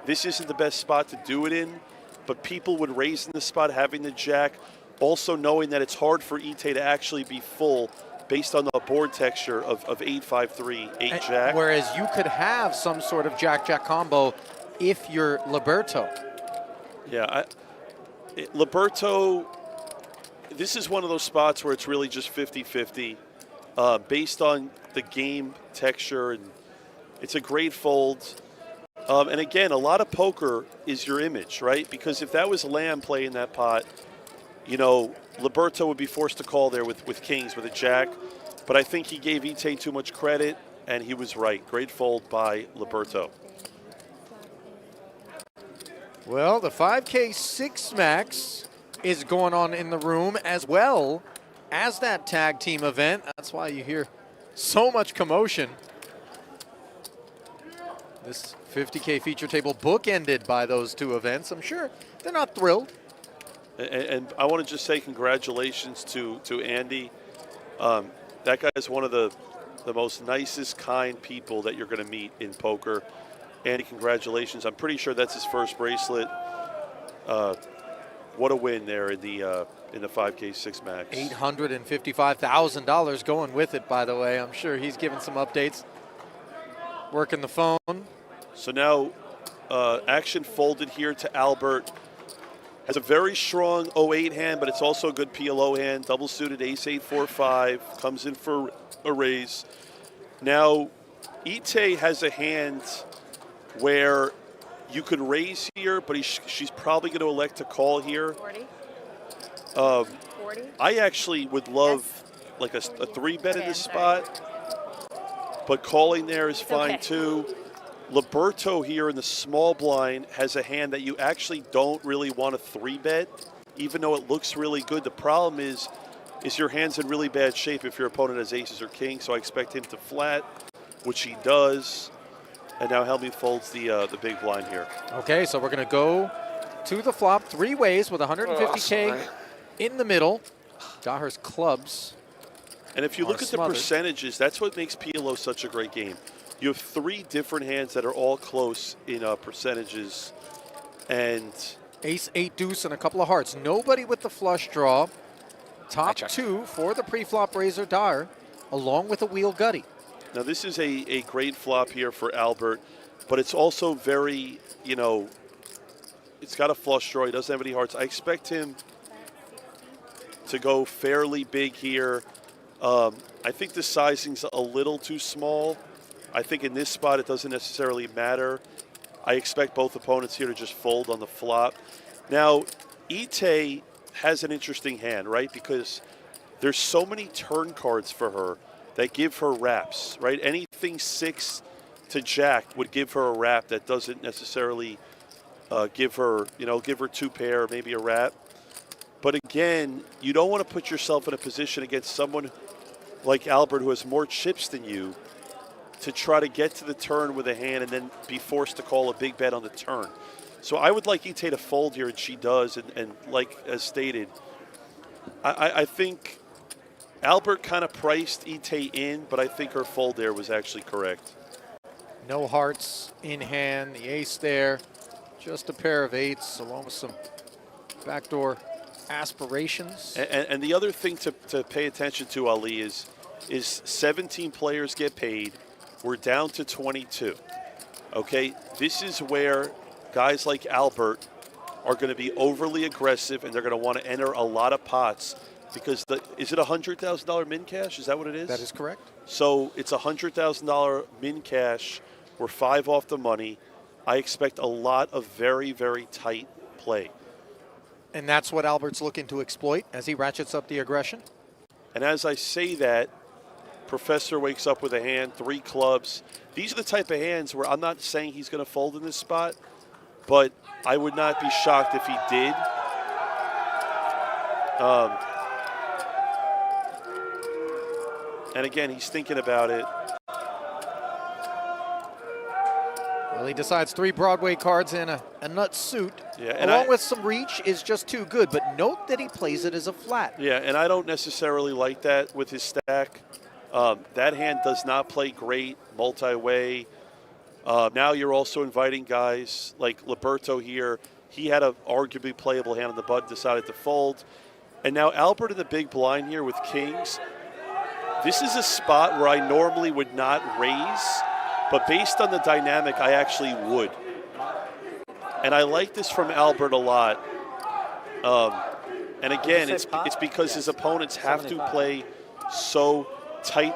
this isn't the best spot to do it in. But people would raise in the spot having the jack, also knowing that it's hard for Ite to actually be full based on the board texture of 8-5-3, 8 jack. Whereas you could have some sort of jack-jack combo if you're Liberto. Yeah, Liberto, this is one of those spots where it's really just 50-50. Based on the game texture, and it's a great fold. And again, a lot of poker is your image, right? Because if that was lamb playing that pot, you know, Liberto would be forced to call there with kings, with a jack. But I think he gave Ite too much credit, and he was right. Great fold by Liberto. Well, the 5K 6 max is going on in the room as well as that tag team event. That's why you hear so much commotion. This 50K feature table bookended by those two events. I'm sure they're not thrilled. And I want to just say congratulations to Andy. That guy is one of the most nicest, kind people that you're going to meet in poker. Andy, congratulations. I'm pretty sure that's his first bracelet. What a win there in the 5K 6 max. $855,000 going with it, by the way. I'm sure he's given some updates. Working the phone. So now action folded here to Albert. Has a very strong 08 hand, but it's also a good PLO hand. Double suited ace-8, 4-5. Comes in for a raise. Now, Ite has a hand where you could raise here, but she's probably going to elect to call here. 40? 40? I actually would love like a 3-bet in this spot, but calling there is fine too. Liberto here in the small blind has a hand that you actually don't really want to 3-bet, even though it looks really good. The problem is your hand's in really bad shape if your opponent has aces or kings, so I expect him to flat, which he does. And now Hellmuth folds the big blind here. Okay, so we're going to go to the flop 3 ways with 150K in the middle. Daher's clubs. And if you look at the percentages, that's what makes PLO such a great game. You have 3 different hands that are all close in percentages. And ace, 8, deuce, and a couple of hearts. Nobody with the flush draw. Top 2 for the pre-flop raiser Daher, along with a wheel gutty. Now this is a great flop here for Albert, but it's also very, you know, it's got a flush draw. He doesn't have any hearts. I expect him to go fairly big here. I think the sizing's a little too small. I think in this spot it doesn't necessarily matter. I expect both opponents here to just fold on the flop. Now, Ite has an interesting hand, right? Because there's so many turn cards for her that give her wraps, right? Anything 6 to jack would give her a wrap that doesn't necessarily give her 2 pair, maybe a wrap. But again, you don't want to put yourself in a position against someone like Albert who has more chips than you to try to get to the turn with a hand and then be forced to call a big bet on the turn. So I would like Ite to fold here, and she does. And like as stated, I think Albert kind of priced Ite in, but I think her fold there was actually correct. No hearts in hand, the ace there. Just a pair of eights along with some backdoor aspirations. And the other thing to pay attention to, Ali, is 17 players get paid. We're down to 22. Okay, this is where guys like Albert are going to be overly aggressive, and they're going to want to enter a lot of pots because is it $100,000 min cash? Is that what it is? That is correct. So it's $100,000 min cash. We're 5 off the money. I expect a lot of very, very tight play. And that's what Albert's looking to exploit as he ratchets up the aggression. And as I say that, Professor wakes up with a hand, 3 clubs. These are the type of hands where I'm not saying he's going to fold in this spot, but I would not be shocked if he did. And again, he's thinking about it. Well, he decides 3 Broadway cards and a nut suit, Yeah, and along with some reach, is just too good. But note that he plays it as a flat. Yeah, and I don't necessarily like that with his stack. That hand does not play great multi-way. Now you're also inviting guys like Liberto here. He had an arguably playable hand on the button, decided to fold. And now Albert in the big blind here with kings. This is a spot where I normally would not raise, but based on the dynamic, I actually would. And I like this from Albert a lot. And again, it's because his opponents have to play so tight.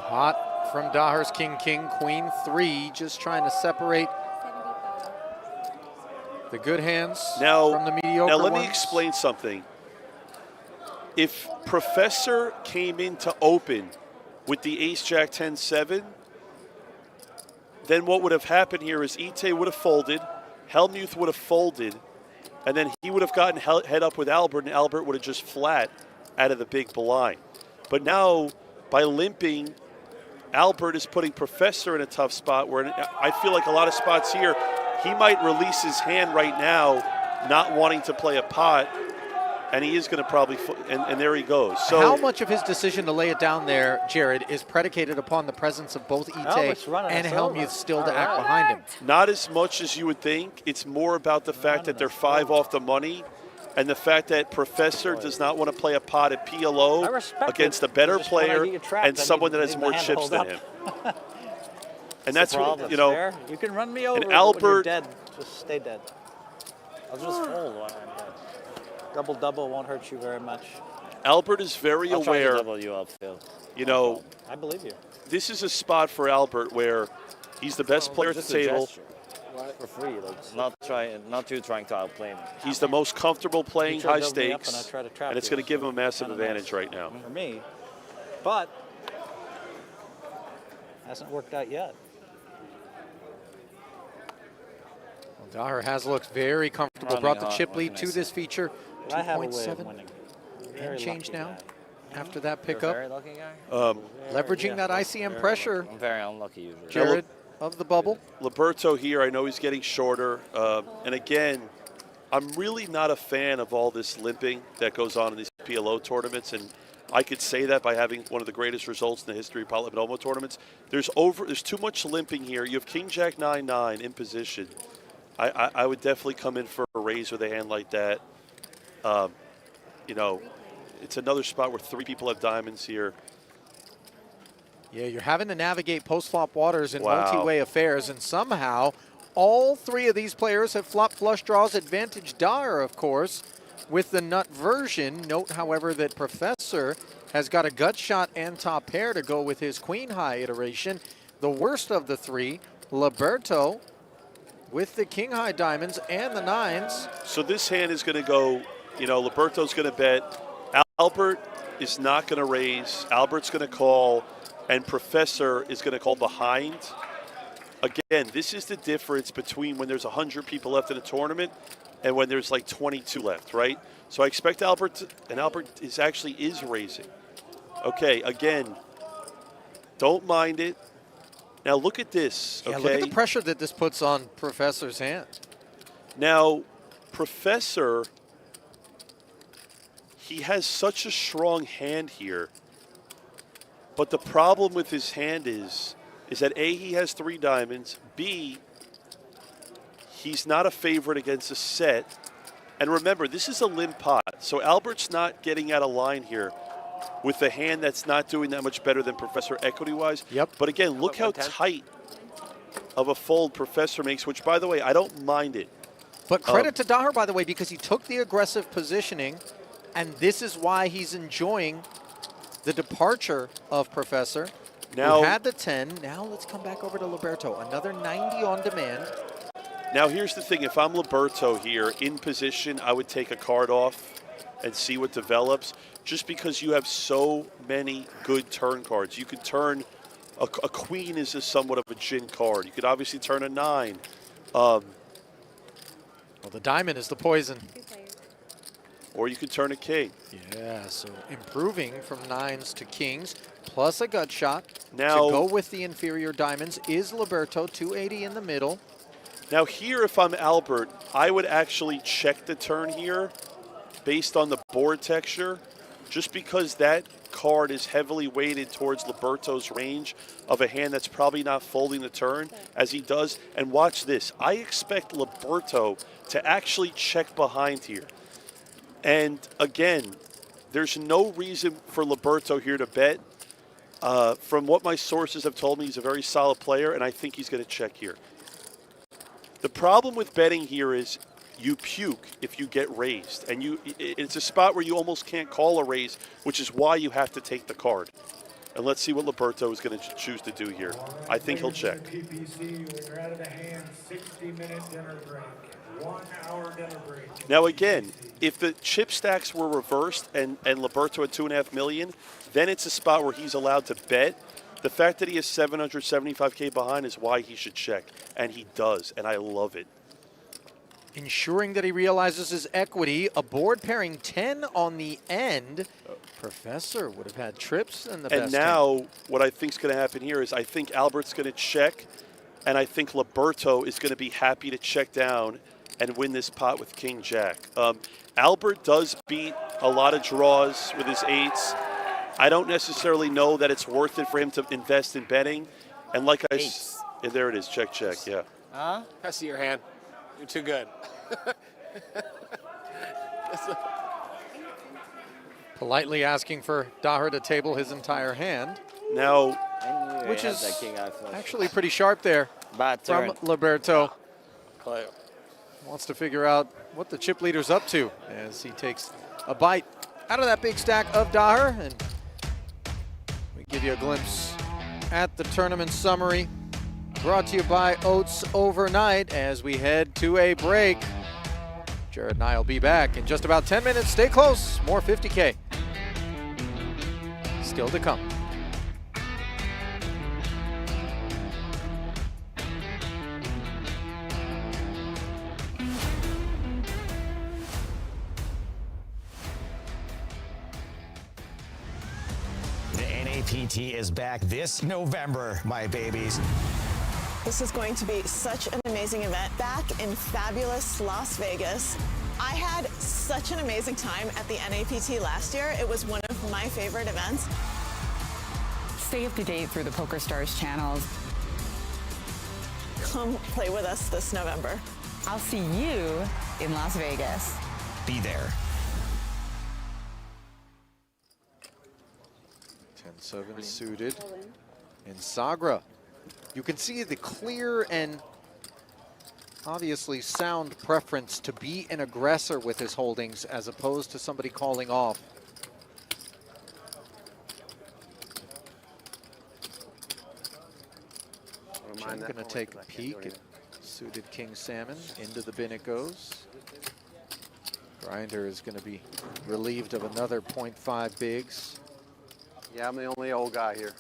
Pot from Daher's King, Queen 3, just trying to separate the good hands from the mediocre Now let ones. me explain something. If Professor came in to open with the Ace-Jack 10-7, then what would have happened here is Ite would have folded, Hellmuth would have folded, and then he would have gotten head up with Albert, and Albert would have just flat out of the big blind. But now, by limping, Albert is putting Professor in a tough spot where I feel like a lot of spots here, he might release his hand right now, not wanting to play a pot, and he is going to probably, and there he goes. So how much of his decision to lay it down there, Jared, is predicated upon the presence of both Ite and Hellmuth still to act behind him? Not as much as you would think. It's more about the fact that they're 5 off the money and the fact that Professor does not want to play a pot at PLO against a better player and someone that has more chips than him. And that's what, you know. You can run me over. And Albert, when you're dead. Just stay dead. I'll just fold when I'm dead. Double won't hurt you very much. Albert is very I'll try to aware. double you up, Phil. You know, I believe you. This is a spot for Albert where he's the best player at the table. For free, like not you trying to outplay me. He's the most comfortable playing high stakes, and it's going to give him a massive advantage right now. For me, but hasn't worked out yet. Well, Daher has looked very comfortable. Brought the chip lead to this feature. I have a way of 2.7 winning. and change now after that You're a pickup. very lucky guy. Leveraging that ICM pressure. I'm very unlucky usually. Jared of the bubble. Liberto here, I know he's getting shorter. And again, I'm really not a fan of all this limping that goes on in these PLO tournaments. And I could say that by having one of the greatest results in the history of Polybono tournaments. There's too much limping here. You have King Jack 9-9 in position. I would definitely come in for a raise with a hand like that. You know, it's another spot where 3 people have diamonds here. Yeah, you're having to navigate post-flop waters in multi-way affairs, and somehow all 3 of these players have flop flush draws. Advantage Daher, of course, with the nut version. Note, however, that Professor has got a gut shot and top pair to go with his queen high iteration. The worst of the 3, Liberto, with the king high diamonds and the 9s. So this hand is going to go, you know, Liberto's going to bet. Albert is not going to raise. Albert's going to call. And Professor is going to call behind. Again, this is the difference between when there's 100 people left in a tournament and when there's like 22 left, right? So I expect Albert to, and Albert actually is raising. Okay, again, don't mind it. Now look at this, Yeah, okay? look at the pressure that this puts on Professor's hand. Now, Professor, he has such a strong hand here. But the problem with his hand is that A, he has 3 diamonds, B, he's not a favorite against a set. And remember, this is a limp pot, so Albert's not getting out of line here with a hand that's not doing that much better than Professor equity-wise. Yep. But again, look how tight of a fold Professor makes, which, by the way, I don't mind it. But credit to Daher, by the way, because he took the aggressive positioning, and this is why he's enjoying the departure of Professor. Now, who had the 10. Now let's come back over to Liberto. Another 90 on demand. Now, here's the thing. If I'm Liberto here, in position, I would take a card off and see what develops, just because you have so many good turn cards. You could turn, a queen is somewhat of a gin card. You could obviously turn a 9. Well, the diamond is the poison. Or you could turn a king. Yeah, so improving from 9s to kings, plus a gut shot. Now, to go with the inferior diamonds is Liberto, 280 in the middle. Now here, if I'm Albert, I would actually check the turn here based on the board texture, just because that card is heavily weighted towards Liberto's range of a hand that's probably not folding the turn as he does. And watch this. I expect Liberto to actually check behind here. And again, there's no reason for Liberto here to bet. From what my sources have told me, he's a very solid player, and I think he's going to check here. The problem with betting here is you puke if you get raised. And it's a spot where you almost can't call a raise, which is why you have to take the card. And let's see what Liberto is going to choose to do here. I think he'll check. Now again, if the chip stacks were reversed and Liberto at 2.5 million, then it's a spot where he's allowed to bet. The fact that he is 775K behind is why he should check, and he does, and I love it. Ensuring that he realizes his equity, a board pairing 10 on the end. Professor would have had trips and the best. And now, what I think is going to happen here is I think Albert's going to check, and I think Liberto is going to be happy to check down and win this pot with King Jack. Albert does beat a lot of draws with his 8s. I don't necessarily know that it's worth it for him to invest in betting. And like I said, there it is, check, yeah. Huh? I see your hand. You're too good. Politely asking for Daher to table his entire hand. Now, which is actually pretty sharp there from Liberto. Wants to figure out what the chip leader's up to as he takes a bite out of that big stack of Daher. And we give you a glimpse at the tournament summary brought to you by Oats Overnight as we head to a break. Jared and I will be back in just about 10 minutes. Stay close. More 50K still to come. NAPT is back this November, my babies. This is going to be such an amazing event back in fabulous Las Vegas. I had such an amazing time at the NAPT last year. It was one of my favorite events. Stay up to date through the PokerStars channels. Come play with us this November. I'll see you in Las Vegas. Be there. 10-7 suited in Sagra. You can see the clear and obviously sound preference to be an aggressor with his holdings as opposed to somebody calling off. I'm going to take a peek at suited King Salmon. Into the bin it goes. Grinder is going to be relieved of another 0.5 bigs. Yeah, I'm the only old guy here.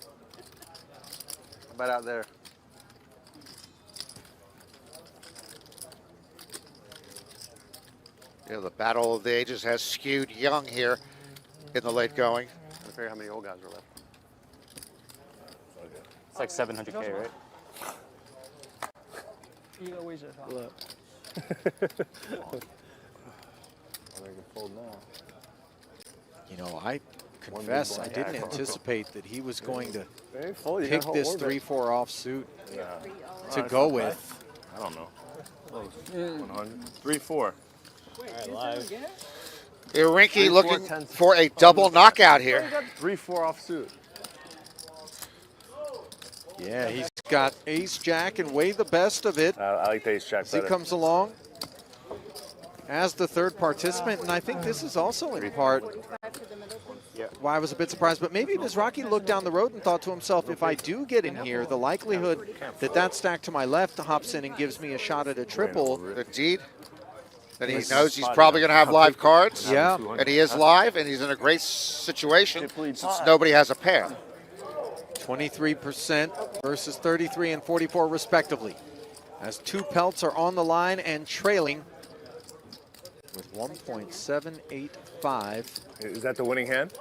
How about out there? Yeah, the battle of the ages has skewed young here in the late going. I figure how many old guys are left. It's like 700K, right? 第一个位置是吧？ You know, I confess I didn't anticipate that he was going to pick this 3-4 offsuit to go with. I don't know. 3-4. Irinki looking for a double knockout here. 3-4 offsuit. Yeah, he's got ace-jack and way the best of it. I like the ace-jack as he better. comes along as the third participant, and I think this is also in part why I was a bit surprised. But maybe Mizrachi looked down the road and thought to himself, if I do get in here, the likelihood that that stack to my left hops in and gives me a shot at a triple. Indeed. And he knows he's probably going to have live cards. Yeah. And he is live, and he's in a great situation since nobody has a pair. 23% versus 33 and 44 respectively, as two pelts are on the line and trailing with 1.785. Is that the winning hand?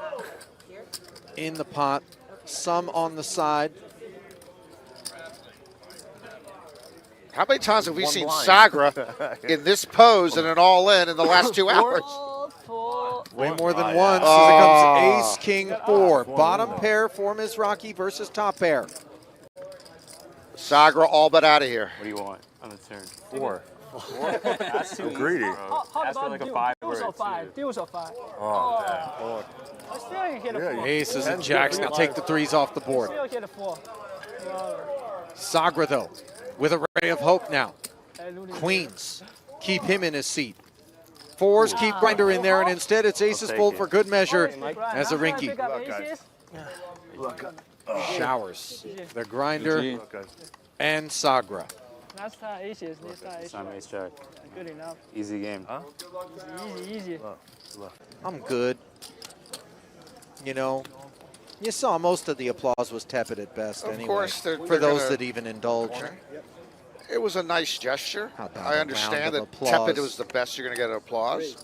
In the pot, some on the side. How many times have we seen Sagra in this pose and an all-in in the last 2 hours? Way more than once as it comes ace, king, 4. Bottom pair for Mizrachi versus top pair. Sagra all but out of here. What do you want on the turn? 4. That's too greedy. Ask for like a 5 or a 2. 丢手 5. Oh, damn. Still you hit a 4. Aces and jacks now take the 3s off the board. Still hit a 4. Sagra, though, with a ray of hope now. Queens keep him in his seat. 4s keep Grinder in there, and instead it's aces full for good measure as Irinki showers the Grinder and Sagra. Last time aces, this time aces. Time ace jack. Good enough. Easy game. Huh? Easy. I'm good. You know, you saw most of the applause was tepid at best anyway. Of course, for those that even indulge. It was a nice gesture. I understand that applause? tepid was the best you're going to get applause.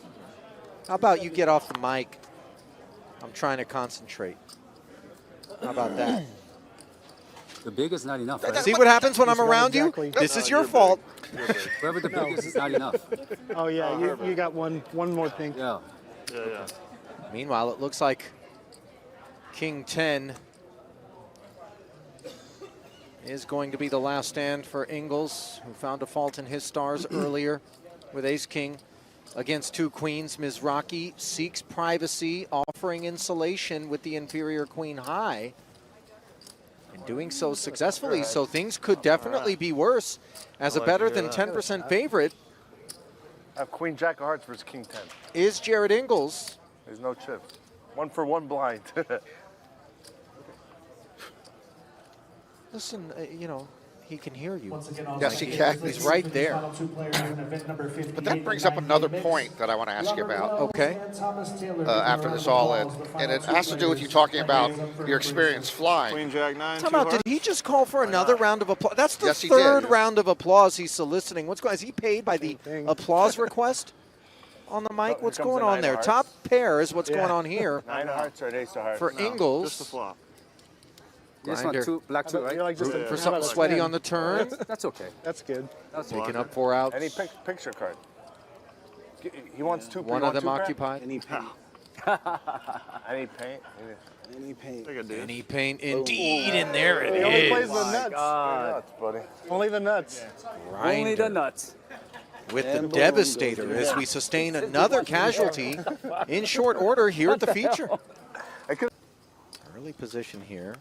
How about you get off the mic? I'm trying to concentrate. How about that? The big is not enough, right? See what happens when I'm around you? This is your fault. Whoever the biggest is not enough. Oh yeah, you got one more thing. Yeah. Meanwhile, it looks like King 10 is going to be the last stand for Ingles, who found a fault in his stars earlier with ace-king against 2 queens. Mizrachi seeks privacy, offering insulation with the inferior queen high, and doing so successfully. So things could definitely be worse as a better than 10% favorite. I have Queen Jack of Hearts versus King 10. Is Jared Ingles. There's no chips. 1 for 1 blind. Listen, you know, he can hear you. Yes, he can. He's right there. But that brings up another point that I want to ask you about. Okay. After this all-in, and it has to do with you talking about your experience flying. Queen Jack 9. Time out, did he just call for another round of applause? That's the Yes, he third did. round of applause he's soliciting. What's going on? Is he paid by the applause request on the mic? What's going on there? Top pair is what's going on here 9 of hearts or an ace of hearts? for Ingles. Just a flop. This one, black 2, right? Rooting for something sweaty on the turn. That's okay. That's good. That's Picking up 4 outs. Any picture card. He wants 2. One of them occupied. Any paint. Any paint. Any paint. Any paint indeed, and there it He only plays is. the nuts. Nuts, buddy. Only the nuts. Only the nuts. With the Devastator as we sustain another casualty in short order here at the feature. Early position here.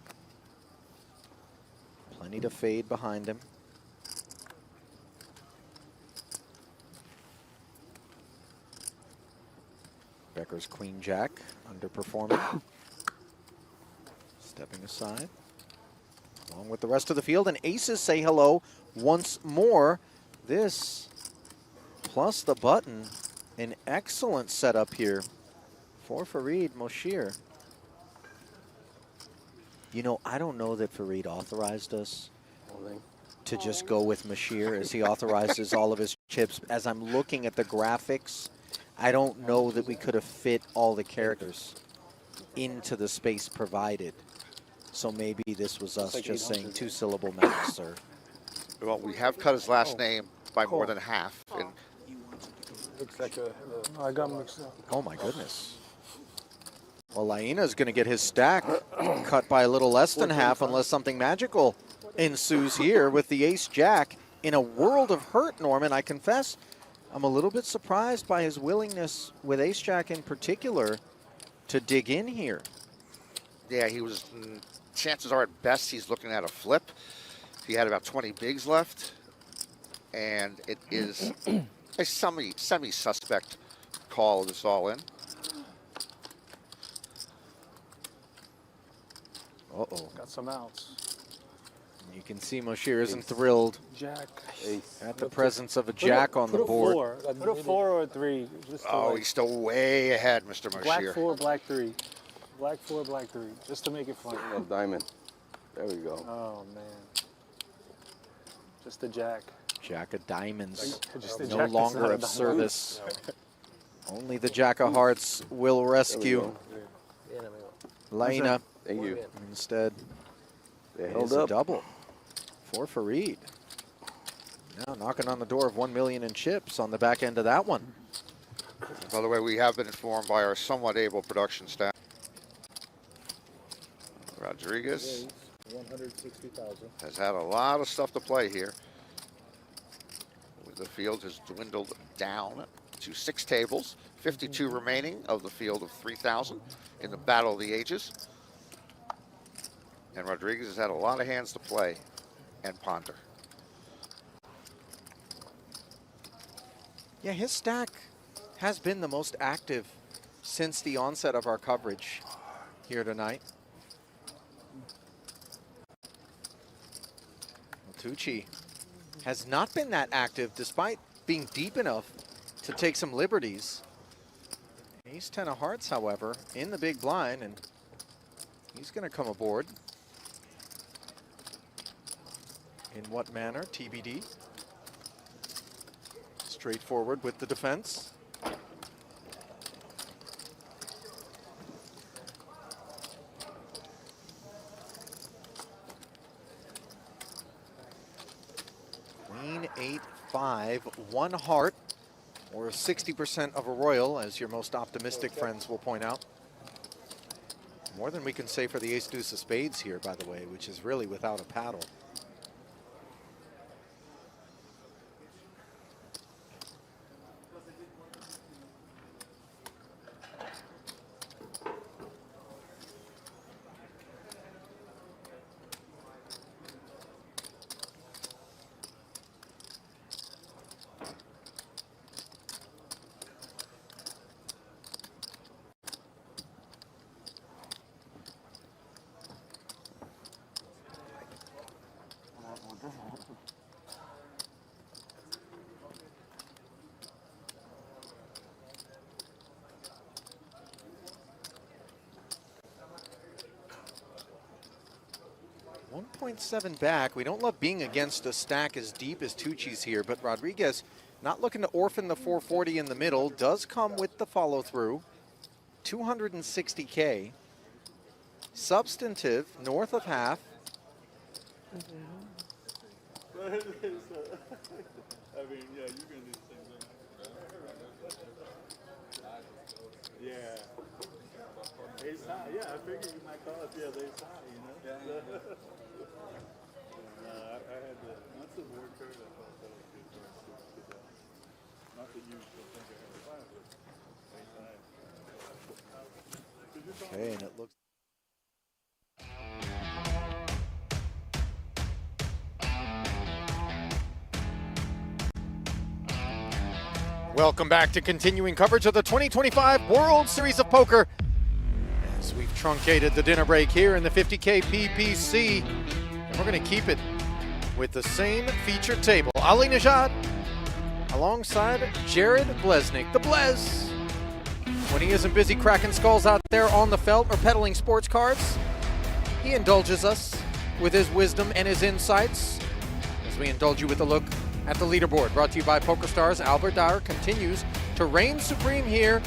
Plenty to fade behind him. Becker's Queen Jack underperforming. Stepping aside. Along with the rest of the field, and aces say hello once more. This plus the button, an excellent setup here for Farid Moshir. You know, I don't know that Farid authorized us to just go with Moshir as he authorizes all of his chips. As I'm looking at the graphics, I don't know that we could have fit all the characters into the space provided. So maybe this was us just saying 2-syllable max or Well, we have cut his last name by more than half. And Looks like I got mixed up. Oh my goodness. Well, Laina's going to get his stack cut by a little less than half unless something magical ensues here with the ace-jack in a world of hurt, Norman. I confess, I'm a little bit surprised by his willingness with ace-jack in particular to dig in here. yeah, he was, chances are at best he's looking at a flip. He had about 20 bigs left. And it is a semi-suspect call of this all in. Uh-oh. Got some outs. You can see Moshir isn't thrilled Jack. at the presence of a jack on the board. Put a 4 or a 3. Just to Oh, like, he's still way ahead, Mr. black Moshir. 4, black 3. Black 4, black 3. Just to make it fun. A diamond. There we go. Oh, man. Just a jack. Jack of diamonds, Just a no jack that's longer not a of diamond. service. Only the jack of hearts will rescue Laina. Thank you. Instead, They it held is a up. double for Fareed. Now knocking on the door of 1 million in chips on the back end of that one. By the way, we have been informed by our somewhat able production staff. Rodriguez 160,000. has had a lot of stuff to play here. The field has dwindled down to 6 tables, 52 remaining of the field of 3,000 in the Battle of the Ages. And Rodriguez has had a lot of hands to play and ponder. Yeah, his stack has been the most active since the onset of our coverage here tonight. Tucci has not been that active despite being deep enough to take some liberties. Ace 10 of hearts, however, in the big blind, and he's going to come aboard. In what manner? TBD. Straightforward with the defense. Queen 8-5, 1 heart, or 60% of a royal, as your most optimistic friends will point out. More than we can say for the ace deuce of spades here, by the way, which is really without a paddle. .7 back. We don't love being against a stack as deep as Tucci's here, but Rodriguez not looking to orphan the 440 in the middle, does come with the follow through. 260K. Substantive, north of half. I mean, yeah, you can do the same thing. Yeah. Ace high. Yeah, I figured you might call it the ace high, you know? Yeah. I had to, once the board curve, I thought that was good for us to get that. Not that you still think I had a five, but ace high. Okay, and it looks. Welcome back to continuing coverage of the 2025 World Series of Poker. As we've truncated the dinner break here in the 50K PPC, and we're going to keep it with the same featured table. Ali Najad alongside Jared Blesnick. The Blez, when he isn't busy cracking skulls out there on the felt or peddling sports cards, he indulges us with his wisdom and his insights as we indulge you with a look at the leaderboard. Brought to you by PokerStars. Albert Dyer continues to reign supreme here.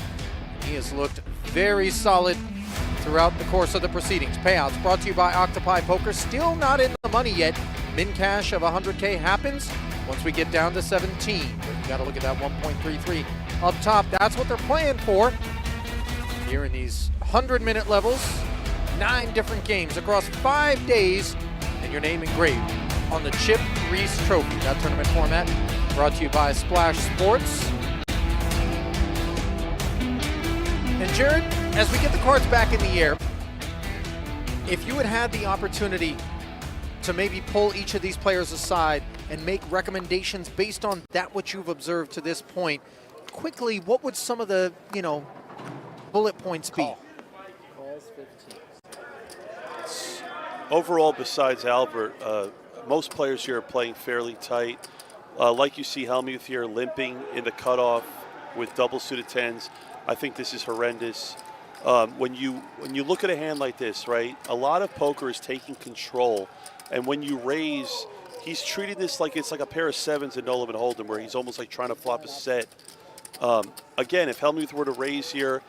He has looked very solid throughout the course of the proceedings. Payouts brought to you by Octopi Poker. Still not in the money yet. min cash of 100K happens once we get down to 17. But you got to look at that 1.33 up top. That's what they're playing for here in these 100-minute levels. 9 different games across 5 days, and your name engraved on the Chip Reese Trophy. That tournament format brought to you by Splash Sports. And Jared, as we get the cards back in the air, if you had had the opportunity to maybe pull each of these players aside and make recommendations based on that what you've observed to this point, quickly, what would some of the, bullet points be? Calls 15. Overall, besides Albert, most players here are playing fairly tight. Like you see Hellmuth here limping in the cutoff with double suited tens. I think this is horrendous. When you look at a hand like this, right, a lot of poker is taking control. And when you raise, he's treating this like it's like a pair of sevens in no limit hold'em, where he's almost like trying to flop a set. Again, if Hellmuth were to raise here,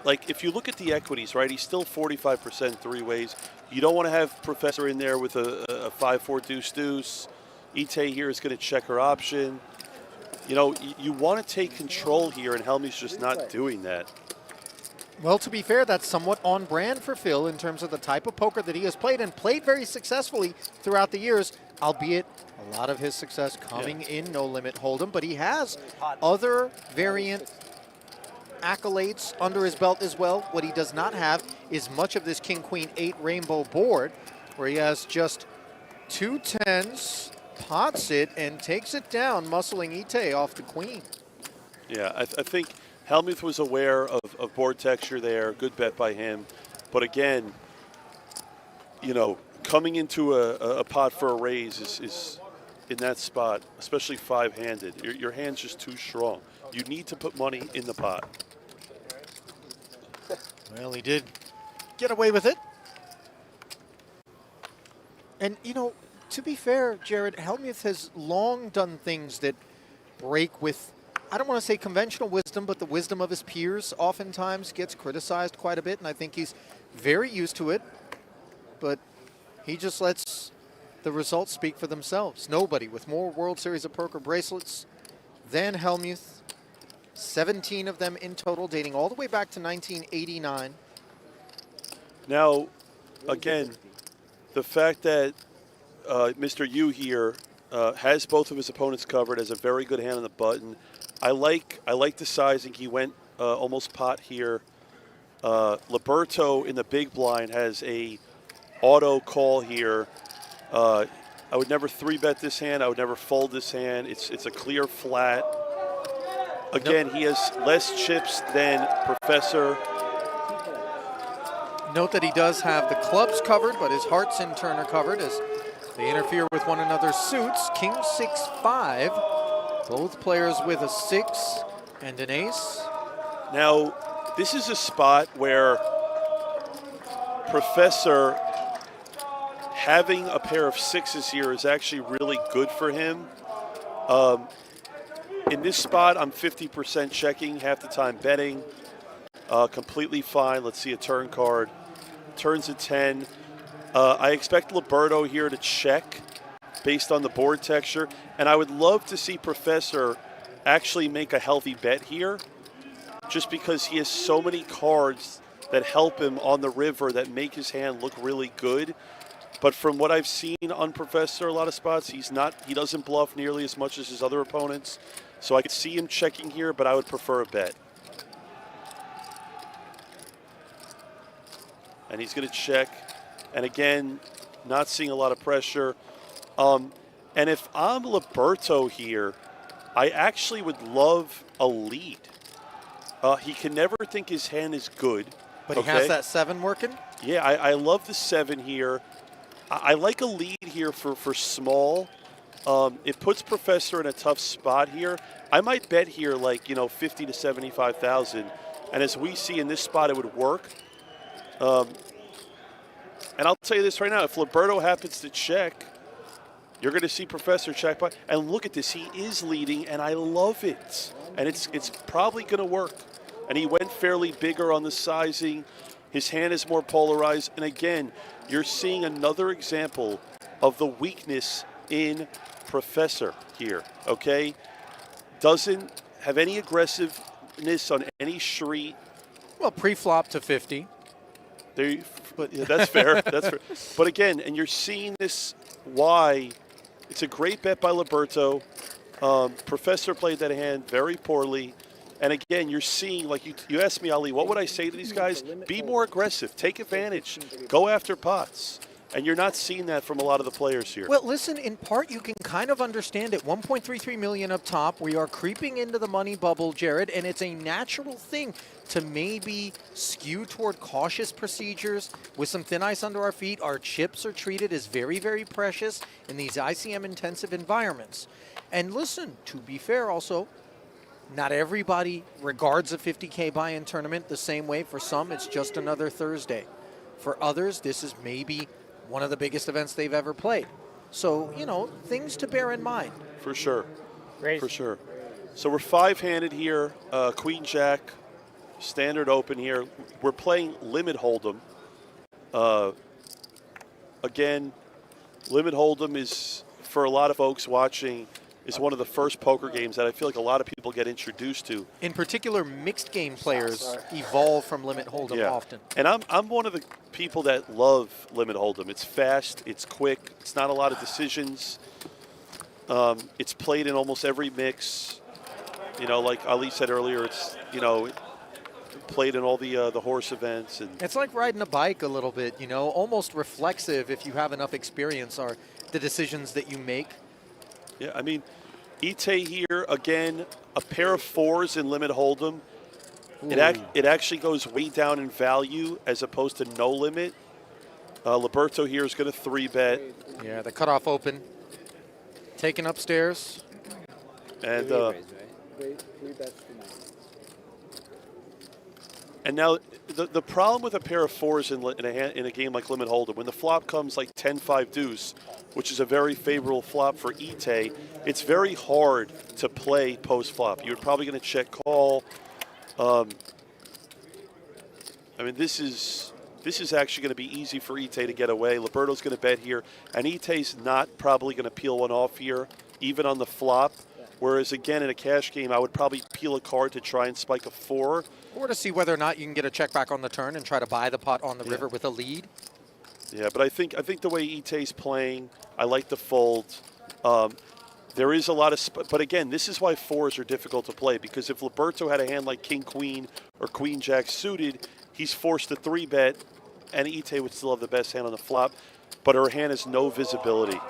like if you look at the equities, right, he's still 45% three ways. You don't want to have Professor in there with a 5-4 deuce. Ite here is going to check her option. You want to take control here, and Hellmuth's just not doing that. Well, to be fair, that's somewhat on brand for Phil in terms of the type of poker that he has played, and played very successfully throughout the years, albeit a lot of his success coming in no limit hold'em, but he has other variant accolades under his belt as well. What he does not have is much of this King Queen 8 rainbow board, where he has just 2 tens, pots it, and takes it down, muscling Ite off the queen. Yeah, I think Hellmuth was aware of board texture there. Good bet by him. But again, coming into a pot for a raise is in that spot, especially 5-handed. Your hand's just too strong. You need to put money in the pot. Well, he did get away with it. And, to be fair, Jared, Hellmuth has long done things that break with, I don't want to say conventional wisdom, but the wisdom of his peers oftentimes gets criticized quite a bit, and I think he's very used to it. But he just lets the results speak for themselves. Nobody with more World Series of Poker bracelets than Hellmuth. 17 of them in total, dating all the way back to 1989. Now, again, the fact that Mr. Yu here has both of his opponents covered, has a very good hand on the button. I like the sizing. He went almost pot here. Liberto in the big blind has a auto call here. I would never 3-bet this hand. I would never fold this hand. It's a clear flat. Again, he has less chips than Professor. Note that he does have the clubs covered, but his hearts in turn are covered as they interfere with one another's suits. King 6-5. Both players with a 6 and an ace. Now, this is a spot where Professor having a pair of 6s here is actually really good for him. In this spot, I'm 50% checking, half the time betting. Completely fine. Let's see a turn card. Turns a 10. I expect Liberto here to check based on the board texture. And I would love to see Professor actually make a healthy bet here, just because he has so many cards that help him on the river that make his hand look really good. But from what I've seen on Professor, a lot of spots, he doesn't bluff nearly as much as his other opponents. So I could see him checking here, but I would prefer a bet. And he's going to check. And again, not seeing a lot of pressure. And if I'm Liberto here, I actually would love a lead. He can never think his hand is good. But he has that 7 working? Yeah, I love the 7 here. I like a lead here for small. It puts Professor in a tough spot here. I might bet here like, 50 to 75,000. And as we see in this spot, it would work. And I'll tell you this right now, if Liberto happens to check, you're going to see Professor check by. And look at this, he is leading, and I love it. And it's probably going to work. And he went fairly bigger on the sizing. His hand is more polarized. And again, you're seeing another example of the weakness in Professor here, okay? Doesn't have any aggressiveness on any street. Well, pre-flop to 50. But yeah, that's fair. That's fair. But again, and you're seeing this why it's a great bet by Liberto. Professor played that hand very poorly. And again, you're seeing, like you asked me, Ali, what would I say to these guys? Be more aggressive. Take advantage. Go after pots. And you're not seeing that from a lot of the players here. Well, listen, in part, you can kind of understand it. 1.33 million up top. We are creeping into the money bubble, Jared, and it's a natural thing to maybe skew toward cautious procedures with some thin ice under our feet. Our chips are treated as very, very precious in these ICM-intensive environments. And listen, to be fair also, not everybody regards a 50K buy-in tournament the same way. For some, it's just another Thursday. For others, this is maybe one of the biggest events they've ever played. So, you know, things to bear in mind. For sure. Great. For sure. So we're five-handed here, Queen Jack, standard open here. We're playing limit hold'em. Again, limit hold'em is, for a lot of folks watching, is one of the first poker games that I feel like a lot of people get introduced to. In particular, mixed game players evolve from limit hold'em often. And I'm one of the people that love limit hold'em. It's fast, it's quick, it's not a lot of decisions. It's played in almost every mix. You know, like Ali said earlier, it's, you know, played in all the horse events. And it's like riding a bike a little bit, you know, almost reflexive if you have enough experience are the decisions that you make. Yeah, I mean, Ite here, again, a pair of fours in limit hold'em. It actually goes way down in value as opposed to no limit. Liberto here is going to 3-bet. Yeah, the cutoff open. Taken upstairs. And Three bets to 9. And now the problem with a pair of fours in a game like limit hold'em, when the flop comes like 10-5 deuce, which is a very favorable flop for Ite, it's very hard to play post flop. You're probably going to check call. I mean, this is actually going to be easy for Ite to get away. Liberto's going to bet here, and Ite's not probably going to peel one off here, even on the flop. Whereas, again, in a cash game, I would probably peel a card to try and spike a 4. Or to see whether or not you can get a check back on the turn and try to buy the pot on the river with a lead. Yeah, but I think the way Ite's playing, I like the fold. There is a lot of, but again, this is why fours are difficult to play, because if Liberto had a hand like King Queen or Queen Jack suited, he's forced to 3-bet, and Ite would still have the best hand on the flop, but her hand has no visibility.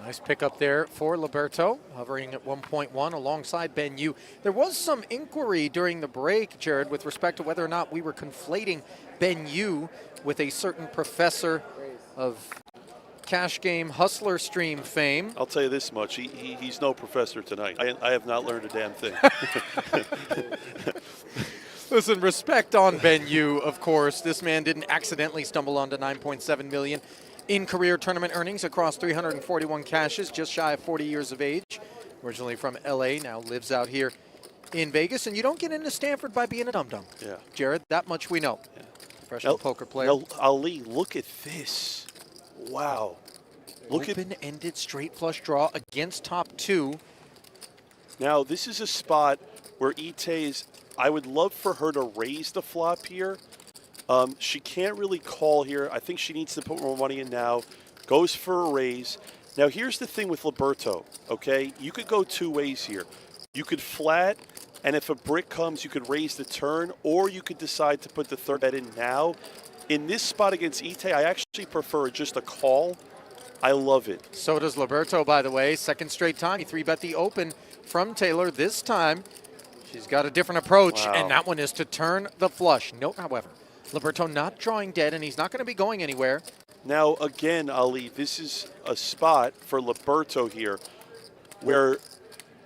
Nice pickup there for Liberto, hovering at 1.1 alongside Ben Yu. There was some inquiry during the break, Jared, with respect to whether or not we were conflating Ben Yu with a certain professor of cash game hustler stream fame. I'll tell you this much, he's no professor tonight. I have not learned a damn thing. Listen, respect on Ben Yu, of course. This man didn't accidentally stumble onto 9.7 million in career tournament earnings across 341 cashes, just shy of 40 years of age. Originally from LA, now lives out here in Vegas. And you don't get into Stanford by being a dum-dum. Yeah. Jared, that much we know. Yeah. Professional poker player. Now, Ali, look at this. Wow. Look at open-ended straight flush draw against top 2. Now, this is a spot where Ite's, I would love for her to raise the flop here. She can't really call here. I think she needs to put more money in now. Goes for a raise. Now, here's the thing with Liberto, okay? You could go two ways here. You could flat, and if a brick comes, you could raise the turn, or you could decide to put the third bet in now. In this spot against Ite, I actually prefer just a call. I love it. So does Liberto, by the way. Second straight time. He 3-bet the open from Taylor. This time, she's got a different approach, and that one is to turn the flush. Note, however, Liberto not drawing dead, and he's not going to be going anywhere. Now, again, Ali, this is a spot for Liberto here where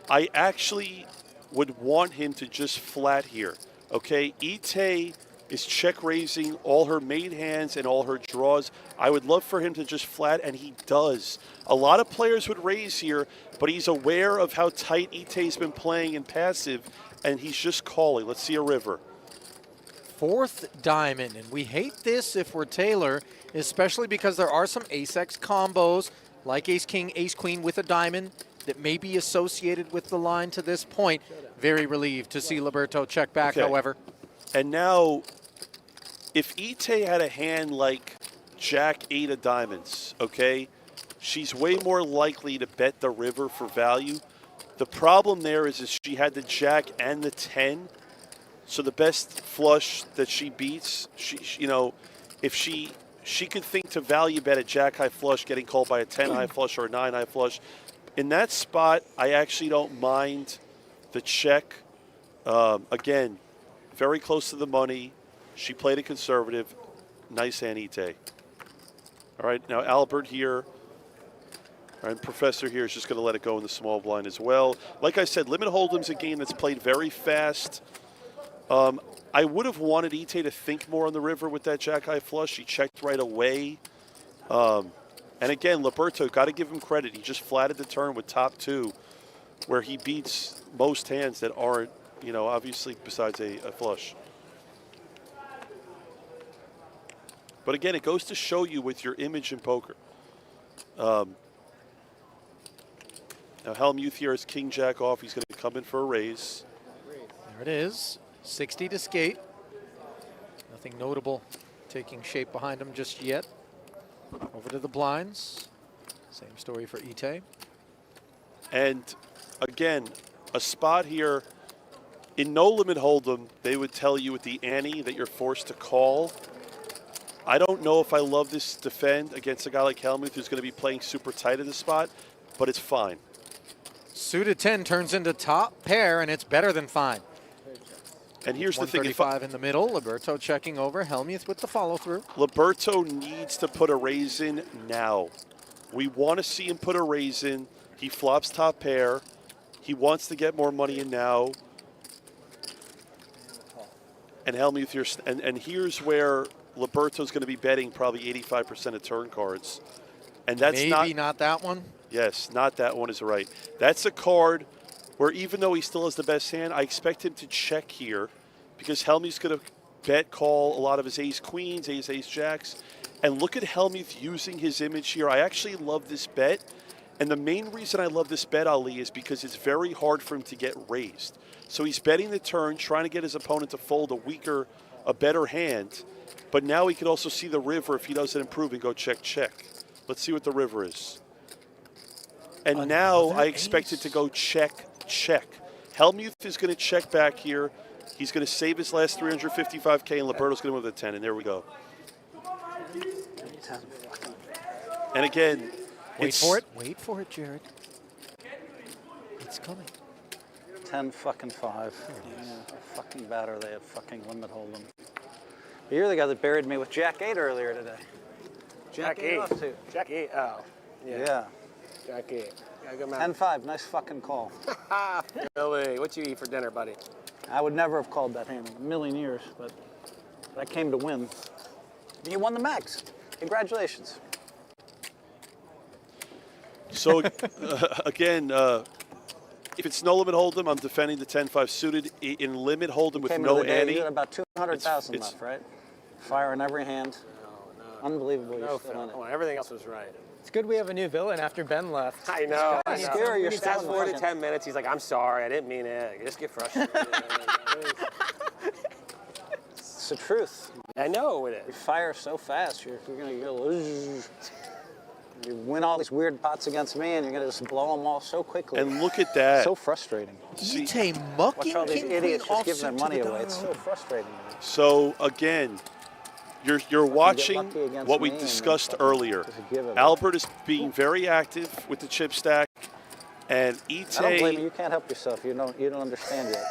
I actually would want him to just flat here, okay? Ite is check-raising all her made hands and all her draws. I would love for him to just flat, and he does. A lot of players would raise here, but he's aware of how tight Ite's been playing in passive, and he's just calling. Let's see a river. 4th diamond, and we hate this if we're Taylor, especially because there are some ace-x combos like ace-king, ace-queen with a diamond that may be associated with the line to this point. Very relieved to see Liberto check back, however. And now, if Ite had a hand like Jack 8 of diamonds, okay, she's way more likely to bet the river for value. The problem there is she had the Jack and the 10, so the best flush that she beats, you know, if she could think to value bet a Jack high flush getting called by a 10 high flush or a 9 high flush. In that spot, I actually don't mind the check. Again, very close to the money. She played a conservative. Nice hand, Ite. All right, now Albert here. And Professor here is just going to let it go in the small blind as well. Like I said, Limit Hold'em's a game that's played very fast. I would have wanted Ite to think more on the river with that Jack high flush. He checked right away. And again, Liberto, got to give him credit. He just flatted the turn with top 2, where he beats most hands that aren't, you know, obviously besides a flush. But again, it goes to show you with your image in poker. Now Hellmuth here is king jack off. He's going to come in for a raise. There it is, 60 to skate. Nothing notable taking shape behind him just yet. Over to the blinds. Same story for Ite. And again, a spot here, in no limit hold'em, they would tell you with the ante that you're forced to call. I don't know if I love this defend against a guy like Hellmuth who's going to be playing super tight in the spot, but it's fine. Suited 10 turns into top pair, and it's better than fine. And here's the thing. 135 in the middle. Liberto checking over. Hellmuth with the follow-through. Liberto needs to put a raise in now. We want to see him put a raise in. He flops top pair. He wants to get more money in now. And Hellmuth here, and here's where Liberto's going to be betting probably 85% of turn cards. And that's maybe not that one. Yes, not that one is right. That's a card where even though he still has the best hand, I expect him to check here because Hellmuth's going to bet call a lot of his ace queens, ace jacks. And look at Hellmuth using his image here. I actually love this bet. And the main reason I love this bet, Ali, is because it's very hard for him to get raised. So he's betting the turn, trying to get his opponent to fold a better hand. But now he can also see the river if he doesn't improve and go check, check. Let's see what the river is. And now I expect it to go check, check. Hellmuth is going to check back here. He's going to save his last 355K, and Liberto's going to move the 10, and there we go. And again, wait for it, Jared. It's coming. 10 fucking 5. Yeah, fucking batter they have fucking limit hold'em. You're the guy that buried me with Jack 8 earlier today. Jack 8. Off too. Jack 8. Oh. Yeah. Jack 8. Yeah, good man. 10-5. Nice fucking call. Billy, what you eat for dinner, buddy? I would never have called that hand in a million years, but I came to win. You won the max. Congratulations. So, again, if it's no limit hold'em, I'm defending the 10-5 suited. In limit hold'em with no ante. You had about 200,000 left, right? Fire in every hand. No. Unbelievable. No, everything else was right. It's good we have a new villain after Ben left. I know. I know. Scary, you're fast forward to 10 minutes. He's like, I'm sorry, I didn't mean it. I just get frustrated. It's the truth. I know it is. You fire so fast, you're going to go. You win all these weird pots against me, and you're going to just blow them all so quickly. And look at that. So frustrating. Ite mucking Watch all these idiots just give their offsuit money to the away. It's so frustrating. So, again, you're watching what we discussed earlier. Albert is being very active with the chip stack, and Ite. I don't blame you. You can't help yourself. You don't understand yet.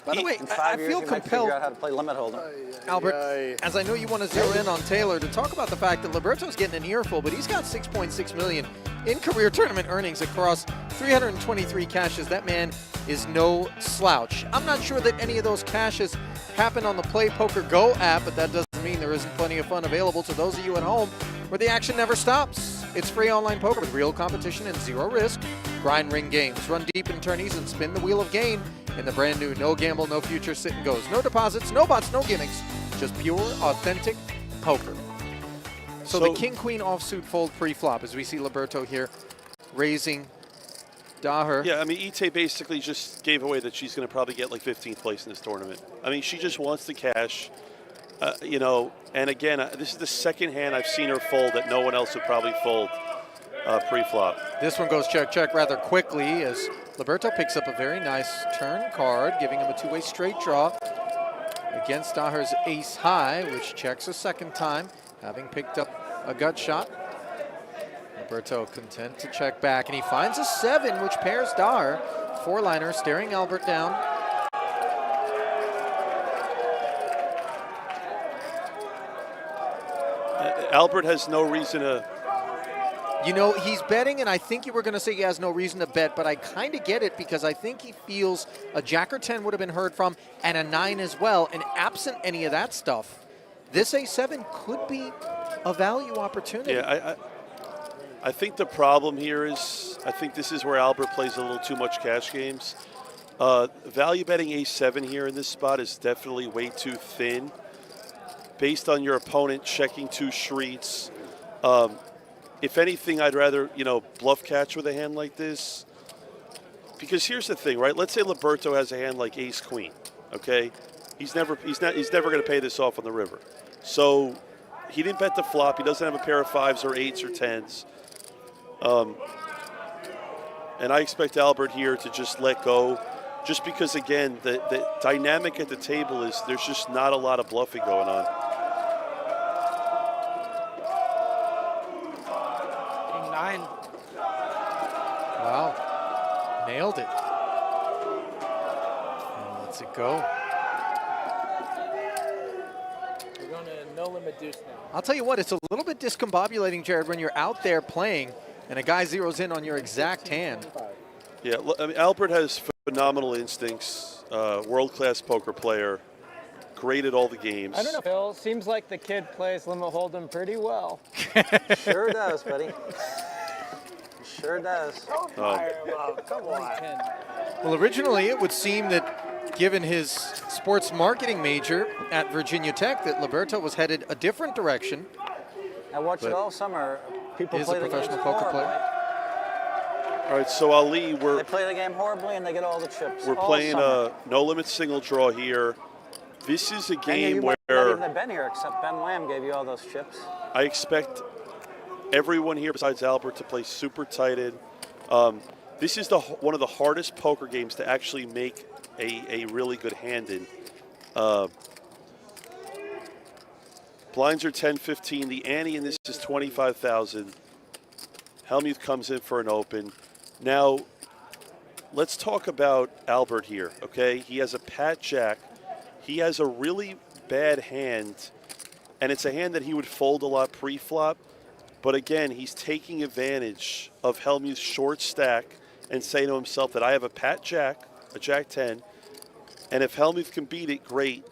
By the way, in 5 years, I feel you might compelled, figure out how to play limit hold'em. Albert, as I know you want to zero in on Taylor, to talk about the fact that Liberto's getting an earful, but he's got $6.6 million in career tournament earnings across 323 cashes. That man is no slouch. I'm not sure that any of those cashes happen on the Play Poker Go app, but that doesn't mean there isn't plenty of fun available to those of you at home where the action never stops. It's free online poker with real competition and zero risk. Grind ring games. Run deep in tourneys and spin the wheel of gain in the brand new no gamble, no future sit and goes. No deposits, no bots, no gimmicks. Just pure, authentic poker. So the king-queen offsuit fold pre-flop as we see Liberto here raising Daher. Yeah, I mean, Ite basically just gave away that she's going to probably get like 15th place in this tournament. I mean, she just wants the cash, you know. And again, this is the second hand I've seen her fold that no one else would probably fold pre-flop. This one goes check rather quickly as Liberto picks up a very nice turn card, giving him a two-way straight draw against Daher's ace high, which checks a second time, having picked up a gut shot. Liberto content to check back, and he finds a 7, which pairs Daher. Four-liner, staring Albert down. Albert has no reason to... You know, he's betting, and I think you were going to say he has no reason to bet, but I kind of get it because I think he feels a jack or 10 would have been heard from, and a 9 as well, and absent any of that stuff, this A7 could be a value opportunity. Yeah, I think the problem here is, I think this is where Albert plays a little too much cash games. Value betting A7 here in this spot is definitely way too thin. Based on your opponent checking 2 streets, if anything, I'd rather, you know, bluff catch with a hand like this. Because here's the thing, right? Let's say Liberto has a hand like ace queen, okay? He's never going to pay this off on the river. So he didn't bet the flop. He doesn't have a pair of 5s or 8s or 10s. And I expect Albert here to just let go, just because, again, the dynamic at the table is there's just not a lot of bluffing going on. King 9. Wow, nailed it. And lets it go. We're going to no limit deuce now. I'll tell you what, it's a little bit discombobulating, Jared, when you're out there playing and a guy zeroes in on your exact hand. Yeah, I mean, Albert has phenomenal instincts, world-class poker player, great at all the games. I don't know, Phil. Seems like the kid plays limit hold'em pretty well. Sure does, buddy. Sure does. Come on. Well, originally it would seem that given his sports marketing major at Virginia Tech that Liberto was headed a different direction. I watched it all summer. People Is play a the professional games poker horribly. player. All right, so Ali, They play the game horribly and they get all the chips. we're all playing summer. a no-limit single draw here. This is a And game you might not where even have been here, except Ben Lamb gave you all those chips. I expect everyone here besides Albert to play super tighted. This is one of the hardest poker games to actually make a really good hand in. Blinds are 10-15. The ante in this is 25,000. Hellmuth comes in for an open. Now, let's talk about Albert here, okay? He has a Pat Jack. He has a really bad hand, and it's a hand that he would fold a lot pre-flop. But again, he's taking advantage of Hellmuth's short stack and saying to himself that I have a Pat Jack, a Jack 10, and if Hellmuth can beat it, great.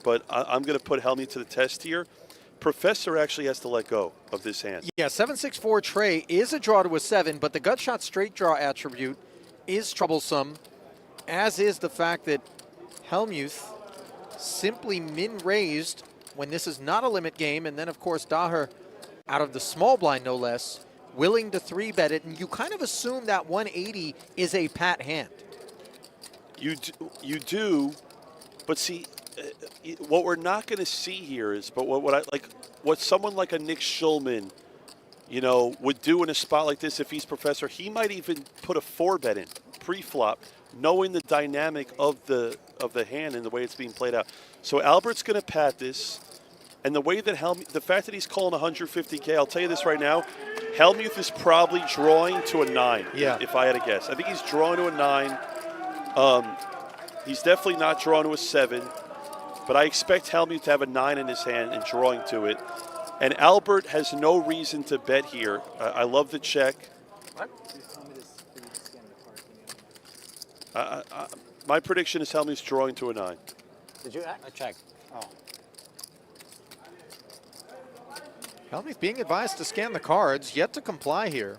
But I'm going to put Hellmuth to the test here. Professor actually has to let go of this hand. Yeah, 7-6-4 Trey is a draw to a 7, but the gut shot straight draw attribute is troublesome, as is the fact that Hellmuth simply min-raised when this is not a limit game, and then, of course, Daher, out of the small blind no less, willing to 3-bet it, and you kind of assume that 180 is a pat hand. You do, but see, what we're not going to see here is, but what someone like a Nick Schulman, you know, would do in a spot like this if he's Professor. He might even put a 4-bet in pre-flop, knowing the dynamic of the hand and the way it's being played out. So Albert's going to pat this, and the way that the fact that he's calling 150K, I'll tell you this right now, Hellmuth is probably drawing to a 9. Yeah. If I had to guess, I think he's drawing to a 9. He's definitely not drawing to a 7. But I expect Hellmuth to have a 9 in his hand and drawing to it. And Albert has no reason to bet here. I love the check. What? My prediction is Hellmuth's drawing to a 9. Did you act? I checked. Oh. Hellmuth being advised to scan the cards, yet to comply here.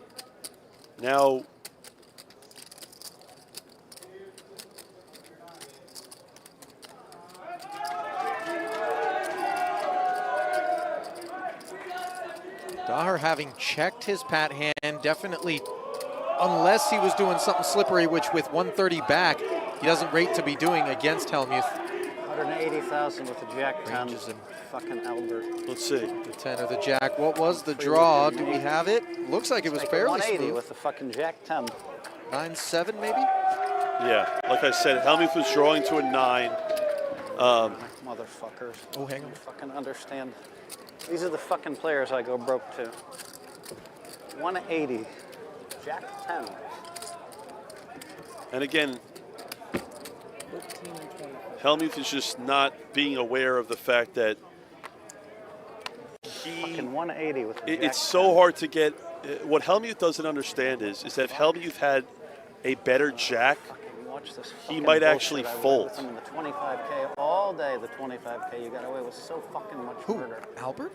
Now, Daher having checked his pat hand, definitely, unless he was doing something slippery, which with 130 back, he doesn't rate to be doing against Hellmuth. 180,000 with the Jack 10. Fucking Albert. Let's see. The 10 or the Jack. What was the draw? Do we have it? Looks like it was fairly 180 smooth. with the fucking Jack 10. 9-7 maybe? Yeah, like I said, Hellmuth was drawing to a 9. Motherfuckers. Oh, hang on. Fucking understand. These are the fucking players I go broke to. 180. Jack 10. And again, Hellmuth is just not being aware of the fact that Fucking 180 with the Jack it's so hard to get. What Hellmuth doesn't understand is that if Hellmuth had a better Jack, Watch this he might actually bullshit. I fold. went with him in the 25K all day. The 25K you got away with so fucking much murder. Albert?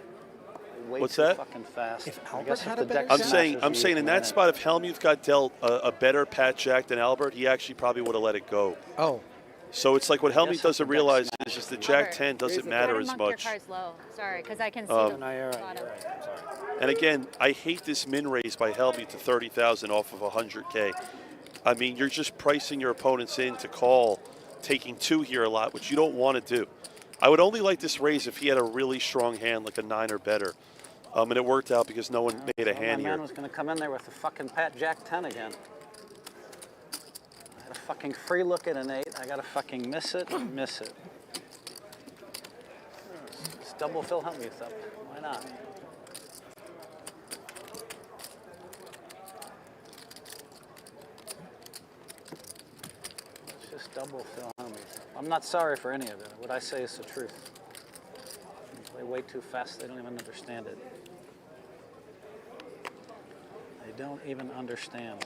Way What's too that? fucking fast. If I Albert guess had if a the better deck I'm Jack? saying smashes you, in you that can spot, if Hellmuth got dealt a better Pat Jack than Albert, he actually probably would have let it go. Oh. So it's like what Helmuth if doesn't the deck realize is smashes just the you. Jack 10 doesn't matter as Monk much. Your cards low. Sorry, because I can see Um, the You're right. bottom. I'm sorry. And again, I hate this min raise by Helmuth to 30,000 off of 100K. I mean, you're just pricing your opponents in to call, taking 2 here a lot, which you don't want to do. I would only like this raise if he had a really strong hand, like a 9 or better. And it worked out because no one made a hand My here. man was going to come in there with the fucking Pat Jack 10 again. I had a fucking free look at an 8. I got to fucking miss it. Let's double Phil Hellmuth up. Why not? Let's just double Phil Hellmuth. I'm not sorry for any of it. What I say is the truth. They play way too fast. They don't even understand it. They don't even understand.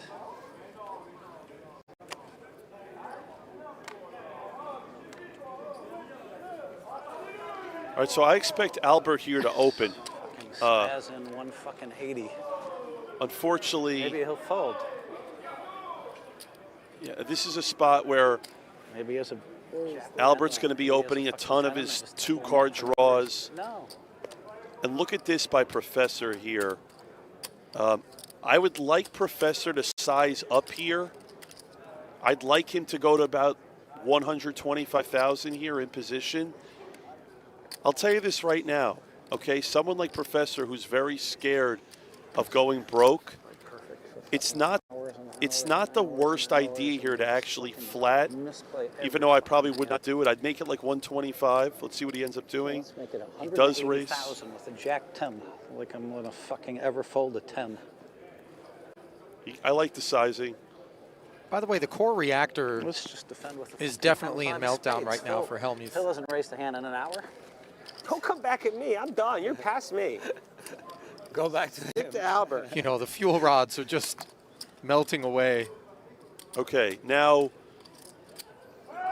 All right, so I expect Albert here to open. Fucking spaz in 180. Unfortunately, Maybe he'll fold. yeah, this is a spot where Maybe he has a. Albert's going to be opening a ton of his 2-card draws. No. And look at this by Professor here. I would like Professor to size up here. I'd like him to go to about 125,000 here in position. I'll tell you this right now, okay? Someone like Professor who's very scared of going broke, it's not the worst idea here to actually flat, even though I probably would not do it. I'd make it like 125. Let's see what he ends up doing. Let's make it He does raise. 180,000 with a Jack 10. Like I'm going to fucking ever fold a 10. I like the sizing. By the way, the core reactor Let's just defend with the is fucking definitely in 5 meltdown spades. right now Phil- for Hellmuth. Phil hasn't raised a hand in an hour. Don't come back at me. I'm done. You're past me. Go back to Get to Albert. You know, the fuel rods are just melting away. Okay, now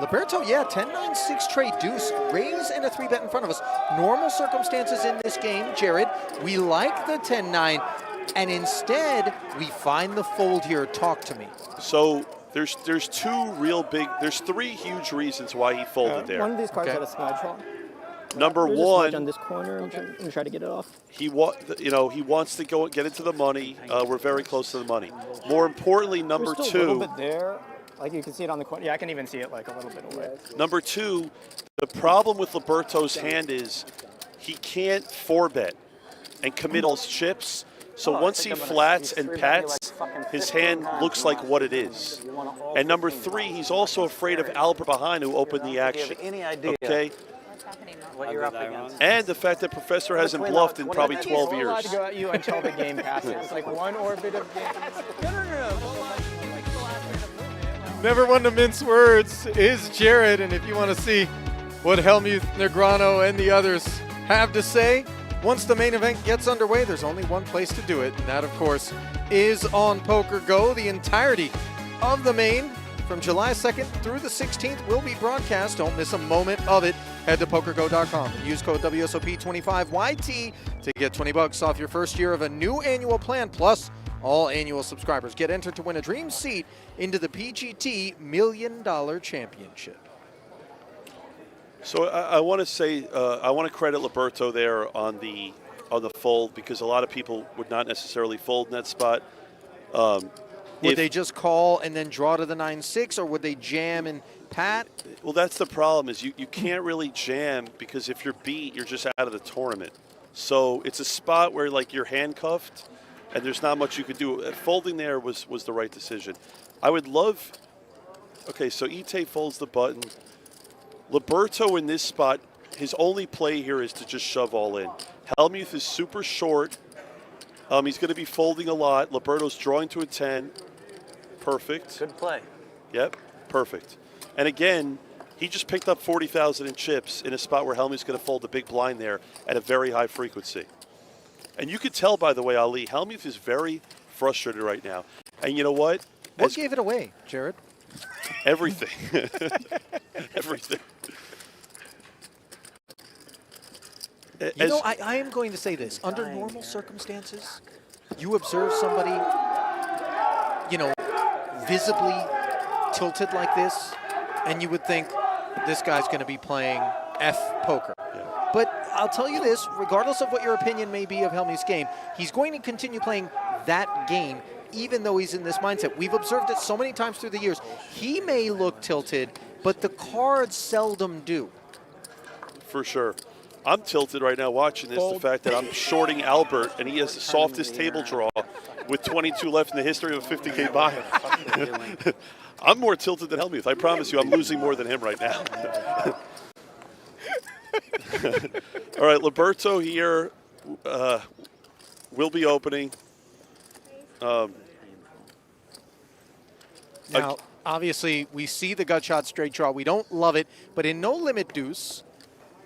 Liberto, yeah, 10-9-6 trade deuce, raise and a 3-bet in front of us. Normal circumstances in this game, Jared, we like the 10-9, and instead we find the fold here. Talk to me. So there's 3 huge reasons why he folded there. One of these cards had a smudge hole. Number There's a smudge one, on this corner and try to get it off. he wants to go get into the money. We're very close to the money. More importantly, number There's still a little 2. bit there. Like you can see it on the corner. Yeah, I can even see it like a little bit away. Number 2, the problem with Liberto's hand is he can't 4-bet and commit those chips. So once he flats and pats, his hand looks like what it is. And number 3, he's also afraid of Albert behind who opened the action. Any idea Okay. what you're up against? And the fact that Professor hasn't bluffed in probably 12 He's allowed to years. go at you until the game passes. Like one orbit of game. Never one to mince words is Jared, and if you want to see what Hellmuth, Negreanu, and the others have to say, once the main event gets underway, there's only one place to do it, and that, of course, is on PokerGO. The entirety of the main from July 2nd through the 16th will be broadcast. Don't miss a moment of it. Head to PokerGo.com and use code WSOP25YT to get $20 off your first year of a new annual plan, plus all annual subscribers. Get entered to win a dream seat into the PGT $1 Million Championship. So I want to say I want to credit Liberto there on the fold, because a lot of people would not necessarily fold in that spot. Would they just call and then draw to the 9-6, or would they jam and pat? Well, that's the problem, is you can't really jam, because if you're beat, you're just out of the tournament. So it's a spot where, like, you're handcuffed and there's not much you could do. Folding there was the right decision. I would love – okay, so Ite folds the button. Liberto in this spot, his only play here is to just shove all in. Hellmuth is super short. He's going to be folding a lot. Liberto's drawing to a 10. Perfect. Good play. Yep, perfect. And again, he just picked up 40,000 in chips in a spot where Hellmuth's going to fold a big blind there at a very high frequency. And you could tell, by the way, Ali, Hellmuth is very frustrated right now. And you know what? What gave it away, Jared? Everything. Everything. You know, I am going to say this. Under normal circumstances, you observe somebody, you know, visibly tilted like this, and you would think this guy's going to be playing F poker. Yeah. But I'll tell you this, regardless of what your opinion may be of Hellmuth's game, he's going to continue playing that game even though he's in this mindset. We've observed it so many times through the years. He may look tilted, but the cards seldom do. For sure. I'm tilted right now watching this, the fact that I'm shorting Albert, and he has the softest table draw with 22 left in the history of a 50K buy. I'm more tilted than Hellmuth. I promise you, I'm losing more than him right now. All right, Liberto here will be opening. Now, obviously, we see the gut shot straight draw. We don't love it, but in no limit deuce,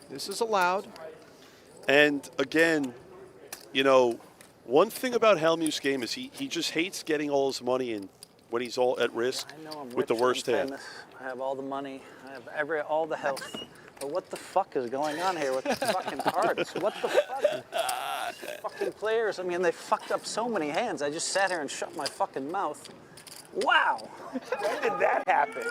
this is allowed. And again, you know, one thing about Hellmuth's game is he just hates getting all his money in when he's all at risk with the worst hand. I have all the money. I have all the health. But what the fuck is going on here with the fucking cards? What the fuck? Fucking players. I mean, they fucked up so many hands. I just sat here and shut my fucking mouth. Wow. When did that happen?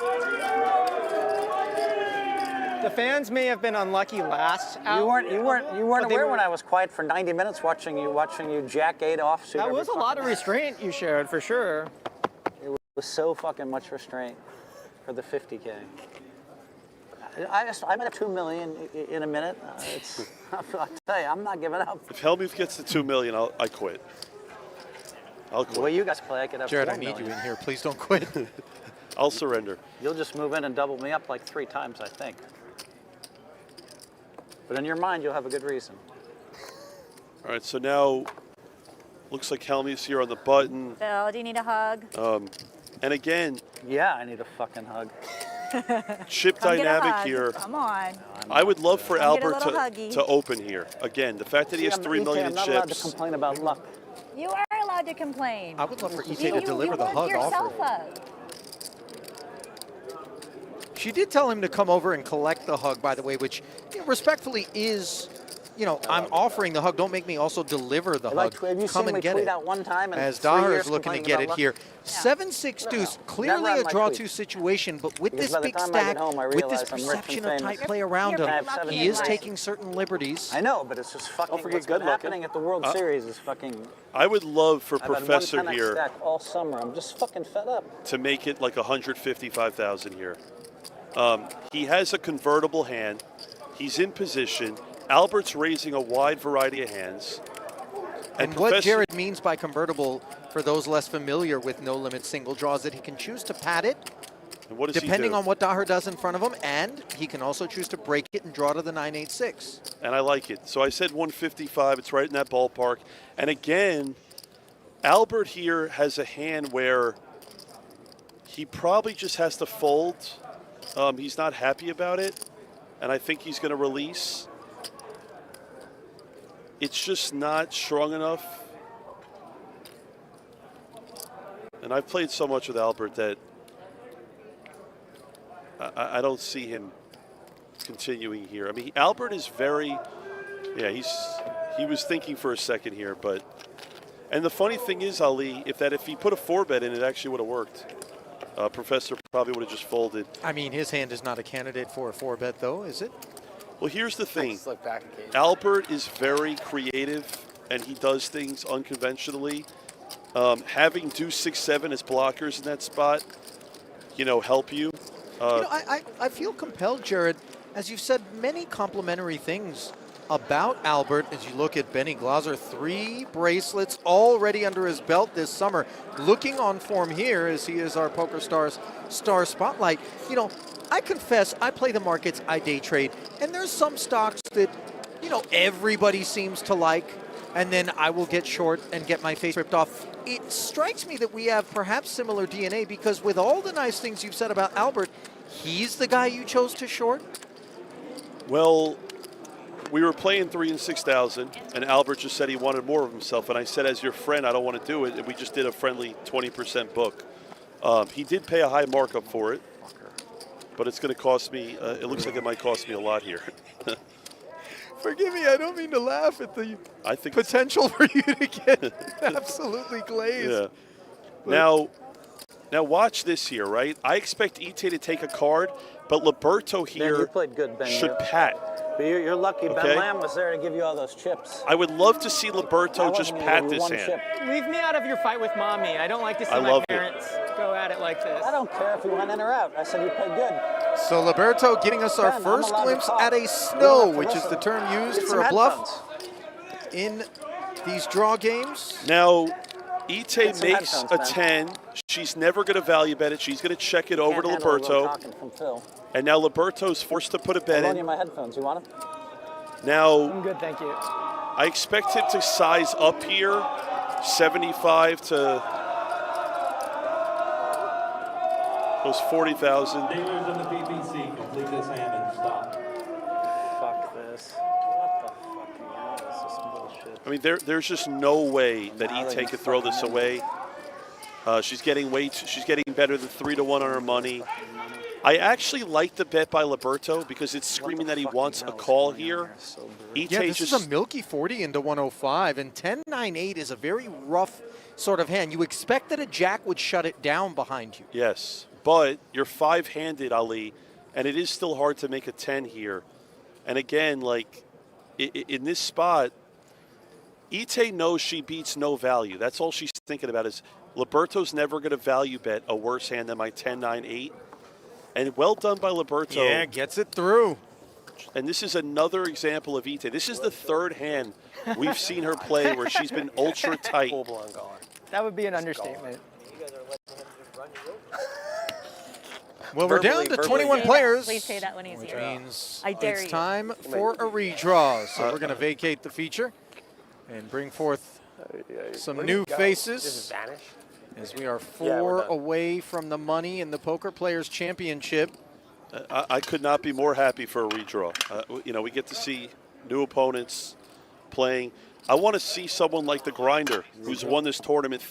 The fans may have been unlucky last. You weren't aware when I was quiet for 90 minutes watching you jack 8 off. That was a lot of restraint you showed, for sure. It was so fucking much restraint for the 50K. I might have 2 million in a minute. I'll tell you, I'm not giving up. If Hellmuth gets to 2 million, I quit. I'll quit. The way you guys play, I could have Jared, 4 I need million. you in here. Please don't quit. I'll surrender. You'll just move in and double me up like 3 times, I think. But in your mind, you'll have a good reason. All right, so now looks like Hellmuth's here on the button. Phil, do you need a hug? And again, yeah, I need a fucking hug. Chip Come get a dynamic hug. here. Come on. I would love for Come get a Albert little huggy. to open here. Again, the fact that he has 3 million I'm in not allowed to chips. complain about luck. You are allowed to complain. I would love for Ite You- to deliver you the work hug yourself offer. up. She did tell him to come over and collect the hug, by the way, which respectfully is, you know, I'm offering the hug. Don't make me also deliver the hug. Have you Come seen and me get tweet it. out one time and As 3 Daher years is looking to complaining get about it luck? here. 7-6 deuce, clearly Never a on my draw tweets. 2 situation, but with Because this by the big time I get stack, home, I with this realize I'm rich and perception of tight famous. play around I him, have 7 he is lives. taking certain liberties. I know, but it's just fucking. Don't forget what's been good luck, happening at the World Series is fucking. I would love for I've had Professor one 10x here stack all summer. I'm just fucking fed up. to make it like 155,000 here. He has a convertible hand. He's in position. Albert's raising a wide variety of hands. And what Jared means by convertible, for those less familiar with no-limit single draws, that he can choose to pad it, and what does depending he do? on what Daher does in front of him, and he can also choose to break it and draw to the 9-8-6. And I like it. So I said 155. It's right in that ballpark. And again, Albert here has a hand where he probably just has to fold. He's not happy about it, and I think he's going to release. It's just not strong enough. And I've played so much with Albert that I don't see him continuing here. I mean, Albert is very, yeah, he was thinking for a second here, but, and the funny thing is, Ali, if he put a 4-bet in, it actually would have worked. Professor probably would have just folded. I mean, his hand is not a candidate for a 4-bet, though, is it? Well, here's the thing. Slip back occasionally. Albert is very creative, and he does things unconventionally. Having deuce 6-7 as blockers in that spot, help you. I feel compelled, Jared, as you've said many complimentary things about Albert as you look at Benny Glauser. 3 bracelets already under his belt this summer. Looking on form here as he is our PokerStars Star Spotlight. I confess, I play the markets, I day trade, and there's some stocks that, everybody seems to like, and then I will get short and get my face ripped off. It strikes me that we have perhaps similar DNA, because with all the nice things you've said about Albert, he's the guy you chose to short? Well, we were playing 3 and 6,000, and Albert just said he wanted more of himself, and I said, as your friend, I don't want to do it, and we just did a friendly 20% book. He did pay a high markup for it, but it's going to cost me, it looks like it might cost me a lot here. Forgive me, I don't mean to laugh at the potential for you to get absolutely glazed. Yeah. Now watch this here, right? I expect Ite to take a card, but Liberto here Ben, you played good, Ben. should pat. But you're lucky Okay. Ben Lamb was there to give you all those chips. I would love to see Liberto just pat this hand. Chip. Leave me out of your fight with mommy. I don't like to see I my love it. parents go at it like this. I don't care if you went in or out. I said you played good. So Liberto getting us our Ben, I'm first allowed to glimpse talk. at a You snow, don't have to which is listen. the term used Get for a some bluff in these draw games. Now, Ite some makes headphones, a Ben. 10. She's never going to value bet it. She's going to check it over Can't to handle a little Liberto. talking from Phil. And now Liberto's forced to put a bet I'll loan you in. my headphones. You want them? Now, I'm good, thank you. I expect him to size up here, 75 to goes 40,000. Dealers in the PPC, complete this hand and stop. Fuck this. What the fucking hell is this bullshit? I mean, there's just no way that Ite could throw this away. She's getting better than 3-1 on her money. I actually like the bet by Liberto because it's screaming that he wants a call here. Ite Yeah, this just is a milky 40 into 105, and 10-9-8 is a very rough sort of hand. You expect that a jack would shut it down behind you. yes, but you're 5-handed, Ali, and it is still hard to make a 10 here. And again, like in this spot, Ite knows she beats no value. That's all she's thinking about is Liberto's never going to value bet a worse hand than my 10-9-8. And well done by Liberto. Yeah, gets it through. And this is another example of Ite. This is the 3rd hand we've seen her play where she's been ultra tight. That would be an understatement. Well, we're down to 21 players. Please say that when he's Which here. means I dare it's you. time for a redraw. So we're going to vacate the feature and bring forth some new faces. As we are 4 away from the money in the Poker Players Championship. I could not be more happy for a redraw. We get to see new opponents playing. I want to see someone like the Grinder, who's won this tournament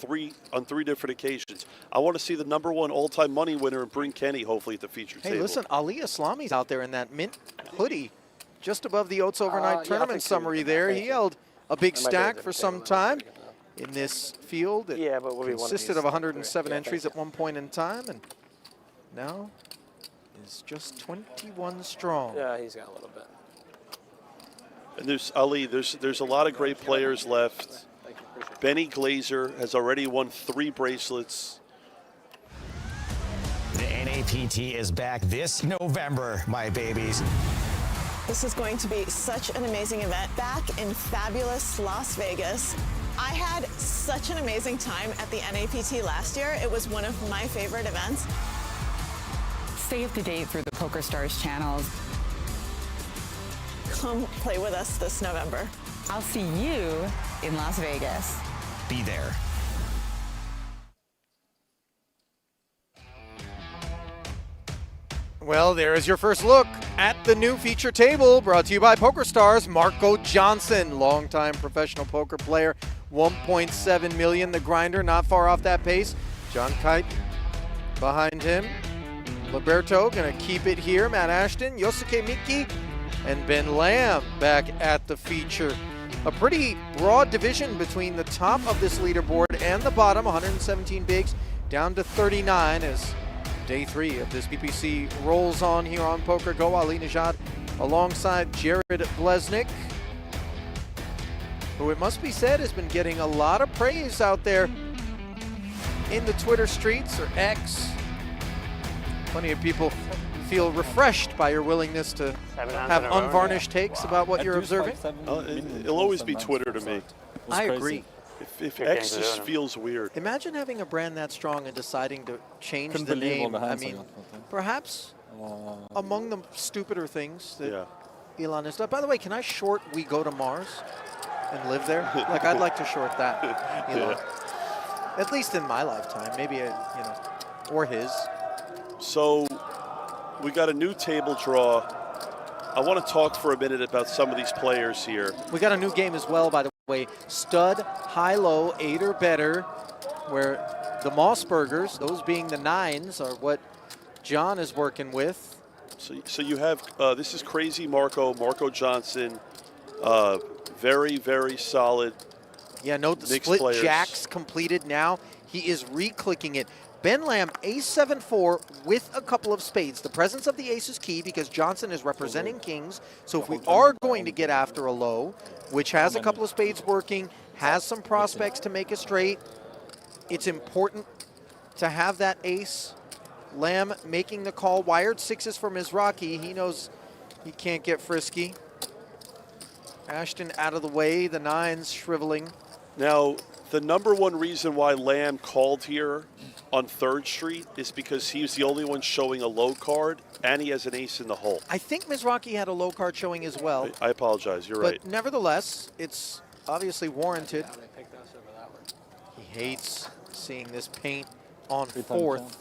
on 3 different occasions. I want to see the #1 all-time money winner and bring Kenny, hopefully, at the feature table. Hey, listen, Ali Islami's out there in that mint hoodie, just above the Oats Overnight Tournament summary there. He held a big stack for some time in this field. It consisted of 107 entries at one point in time, and now is just 21 strong. Yeah, he's got a little bit. And there's Ali. There's a lot of great players left. Benny Glazer has already won 3 bracelets. The NAPT is back this November, my babies. This is going to be such an amazing event back in fabulous Las Vegas. I had such an amazing time at the NAPT last year. It was one of my favorite events. Stay up to date through the PokerStars channels. Come play with us this November. I'll see you in Las Vegas. Be there. Well, there is your first look at the new feature table, brought to you by PokerStars. Marco Johnson, longtime professional poker player, 1.7 million. The Grinder, not far off that pace. John Kite behind him. Liberto going to keep it here. Matt Ashton, Yosuke Miki, and Ben Lamb back at the feature. A pretty broad division between the top of this leaderboard and the bottom, 117 bigs down to 39 as day 3 of this PPC rolls on here on PokerGo. Ali Najad alongside Jared Blesnick, who it must be said has been getting a lot of praise out there in the Twitter streets or X. Plenty of people feel refreshed by your willingness to have unvarnished takes about what you're observing. It'll always be Twitter to me. I agree. If X just feels weird. Imagine having a brand that strong and deciding to change the name. I mean, perhaps among the stupider things that Elon has done. By the way, can I short We Go to Mars and live there? Like, I'd like to short that, Elon. At least in my lifetime, maybe, or his. So we got a new table draw. I want to talk for a minute about some of these players here. We got a new game as well, by the way. Stud, high-low, 8 or better, where the Mossbergers, those being the 9s, are what John is working with. So you have, this is Crazy Marco Johnson, very, very solid. Yeah, note the split players. jacks completed now. He is re-clicking it. Ben Lamb, ace-7-4 with a couple of spades. The presence of the ace is key because Johnson is representing kings. So if we are going to get after a low, which has a couple of spades working, has some prospects to make a straight, it's important to have that ace. Lamb making the call, wired 6s for Mizrachi. He knows he can't get frisky. Ashton out of the way, the 9s shriveling. Now, the number one reason why Lamb called here on 3rd Street is because he was the only one showing a low card, and he has an ace in the hole. I think Mizrachi had a low card showing as well. I apologize, you're right. But nevertheless, it's obviously warranted. He hates seeing this paint on 4th.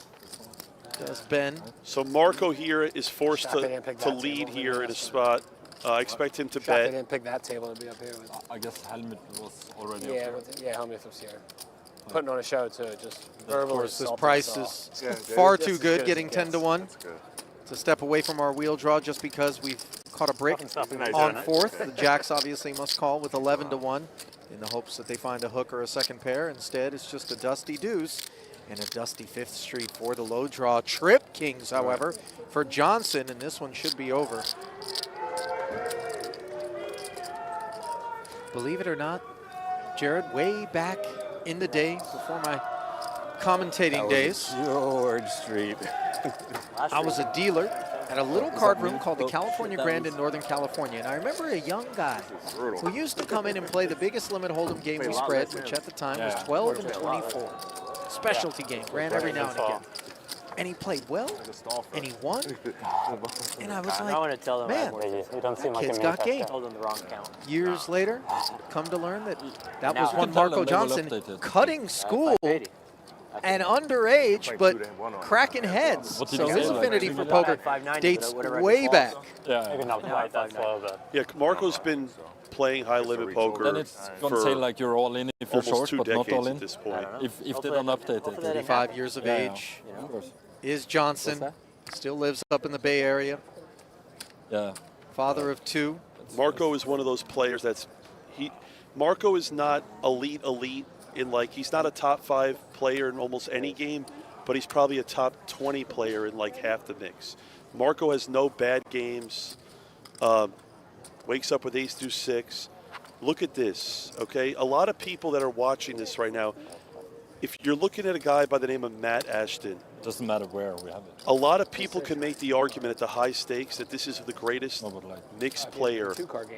Does Ben. So Marco here is forced to lead here in a spot. I expect him to They bet. didn't pick that table to be up here with. I guess Hellmuth was already Yeah, up there. Hellmuth was here. Putting on a show too, just verbally. Of course, this assaulting price us is all. far Just too as good, as getting it 10 to gets. 1. It's a step away from our wheel draw just because we've caught a brick on 4th. The jacks obviously must call with 11 to 1 in the hopes that they find a hook or a second pair. Instead, it's just a dusty deuce and a dusty 5th Street for the low draw. Trip kings, however, for Johnson, and this one should be over. Believe it or not, Jared, way back in the day, before my commentating days, George Street. I was a dealer at a little card room called the California Grand in Northern California. And I remember a young guy who used to come in and play the biggest limit hold'em game we spread, which at the time was 12 and 24. Specialty game, ran every now and again. And he played well, and he won. And I was like, man, that kid's got game. Years later, come to learn that that was one Marco Johnson cutting school and underage, but cracking heads. So his affinity for poker dates way back. Yeah, Marco's been playing high limit poker. Then it's gonna say like you're all in if you're almost short, 2 but not all decades in. at this point. If they don't update it. 35 years of age is Johnson. Still lives up in the Bay Area. Yeah. Father of 2. Marco is one of those players Marco is not elite in like, he's not a top 5 player in almost any game, but he's probably a top 20 player in like half the mix. Marco has no bad games. Wakes up with ace-2-6. Look at this, okay? A lot of people that are watching this right now, if you're looking at a guy by the name of Matt Ashton, doesn't matter where we have it. a lot of people can make the argument at the high stakes that this is the greatest mixed player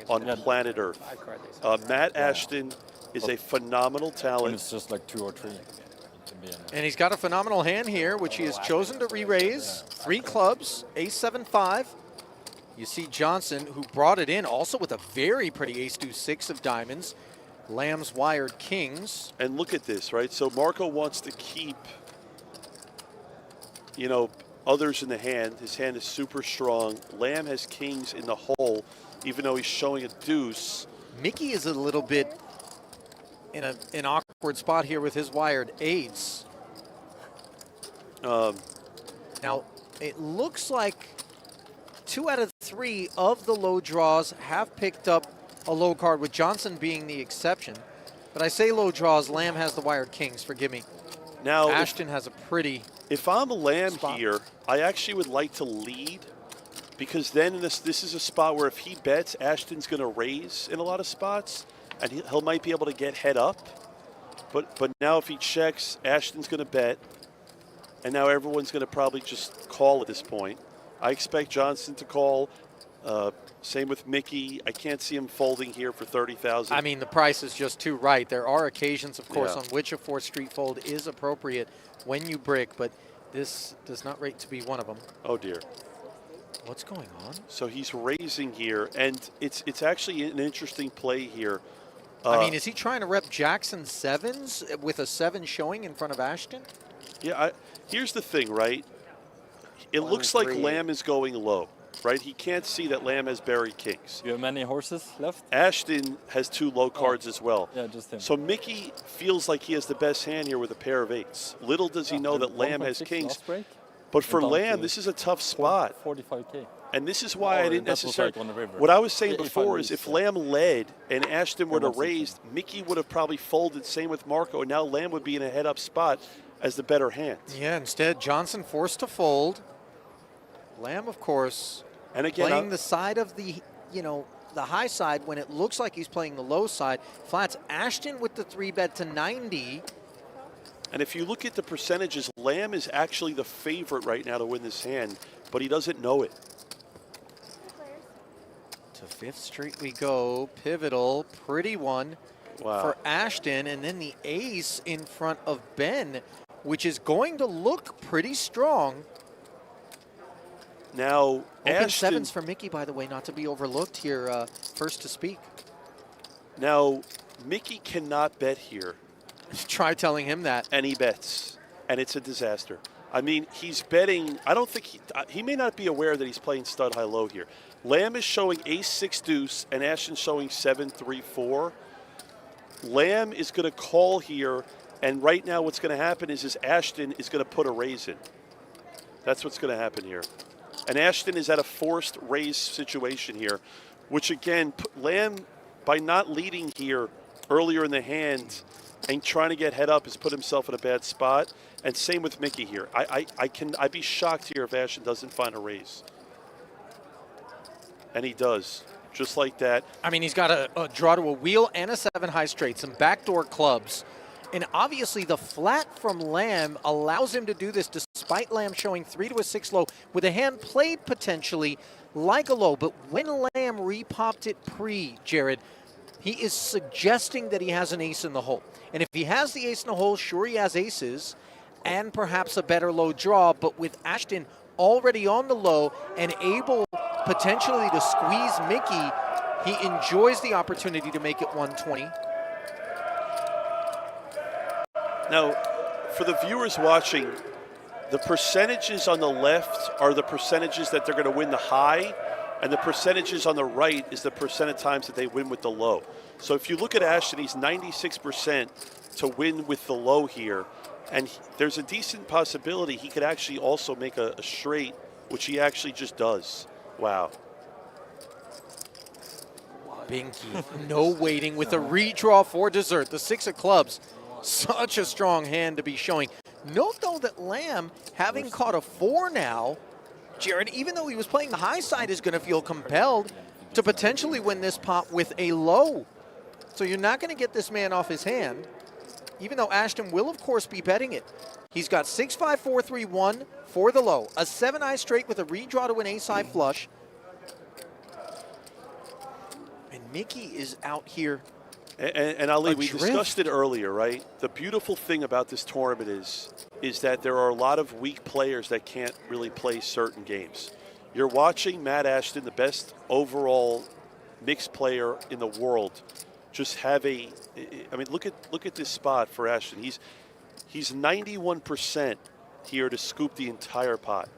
on planet Earth. Matt Ashton is a phenomenal talent. It's just like 2 or 3. And he's got a phenomenal hand here, which he has chosen to re-raise. 3 clubs, ace-7-5. You see Johnson, who brought it in also with a very pretty ace-2-6 of diamonds. Lamb's wired kings. And look at this, right? So Marco wants to keep, you know, others in the hand. His hand is super strong. Lamb has kings in the hole, even though he's showing a deuce. Mickey is a little bit in an awkward spot here with his wired eights. Now, it looks like 2 out of 3 of the low draws have picked up a low card, with Johnson being the exception. But I say low draws, Lamb has the wired kings, forgive me. Now, Ashton has a pretty If I'm a Lamb spot. here, I actually would like to lead, because then this is a spot where if he bets, Ashton's going to raise in a lot of spots, and he might be able to get head up. But now if he checks, Ashton's going to bet, and now everyone's going to probably just call at this point. I expect Johnson to call. Same with Mickey. I can't see him folding here for 30,000. I mean, the price is just too right. There are occasions, of course, Yeah. on which a 4th Street fold is appropriate when you brick, but this does not rate to be one of them. Oh, dear. What's going on? So he's raising here, and it's actually an interesting play here. I mean, is he trying to rep Jackson 7s with a 7 showing in front of Ashton? Yeah, here's the thing, right? It looks like Lamb is going low, right? He can't see that Lamb has buried kings. You have many horses left? Ashton has 2 low cards as well. Yeah, just him. So Mickey feels like he has the best hand here with a pair of 8s. Little does he know that Lamb has 1.6 kings. last break. But for Down Lamb, to this is a tough spot. 45K. And this is why I didn't that was necessarily. like on the river. What I was saying If I before is lose, if Lamb led and Ashton would have 1.6. raised, Mickey would have probably folded. Same with Marco. And now Lamb would be in a head-up spot as the better hand. Yeah, instead, Johnson forced to fold. Lamb, of course, and again, playing the side of the, the high side when it looks like he's playing the low side. Flats Ashton with the 3-bet to 90. And if you look at the percentages, Lamb is actually the favorite right now to win this hand, but he doesn't know it. To 5th Street we go. Pivotal, pretty one for Ashton. And then the ace in front of Ben, which is going to look pretty strong. Now, Open Ashton, 7s for Mickey, by the way, not to be overlooked here, first to speak. Now, Mickey cannot bet here. Try telling him that. And he bets, and it's a disaster. I mean, he's betting. I don't think he may not be aware that he's playing stud high low here. Lamb is showing ace 6 deuce, and Ashton showing 7 3 4. Lamb is going to call here, and right now what's going to happen is Ashton is going to put a raise in. That's what's going to happen here. And Ashton is at a forced raise situation here, which again, Lamb, by not leading here earlier in the hand and trying to get head up, has put himself in a bad spot. And same with Mickey here. I'd be shocked here if Ashton doesn't find a raise. And he does, just like that. I mean, he's got a draw to a wheel and a 7 high straight, some backdoor clubs. And obviously the flat from Lamb allows him to do this despite Lamb showing 3 to a 6 low with a hand played potentially like a low. But when Lamb repopped it Jared, he is suggesting that he has an ace in the hole. And if he has the ace in the hole, sure, he has aces and perhaps a better low draw. But with Ashton already on the low and able potentially to squeeze Mickey, he enjoys the opportunity to make it 120. Now, for the viewers watching, the percentages on the left are the percentages that they're going to win the high, and the percentages on the right is the percent of times that they win with the low. So if you look at Ashton, he's 96% to win with the low here, and there's a decent possibility he could actually also make a straight, which he actually just does. Wow. Binky, no waiting with a redraw for dessert. The 6 of clubs, such a strong hand to be showing. Note, though, that Lamb, having caught a 4 now, Jared, even though he was playing the high side, is going to feel compelled to potentially win this pot with a low. So you're not going to get this man off his hand, even though Ashton will, of course, be betting it. He's got 6, 5, 4, 3, 1 for the low. A 7 high straight with a redraw to an ace high flush. And Mickey is out here. And Ali, we discussed it earlier, right? The beautiful thing about this tournament is that there are a lot of weak players that can't really play certain games. You're watching Matt Ashton, the best overall mixed player in the world, just have a. I mean, look at this spot for Ashton. He's 91% here to scoop the entire pot.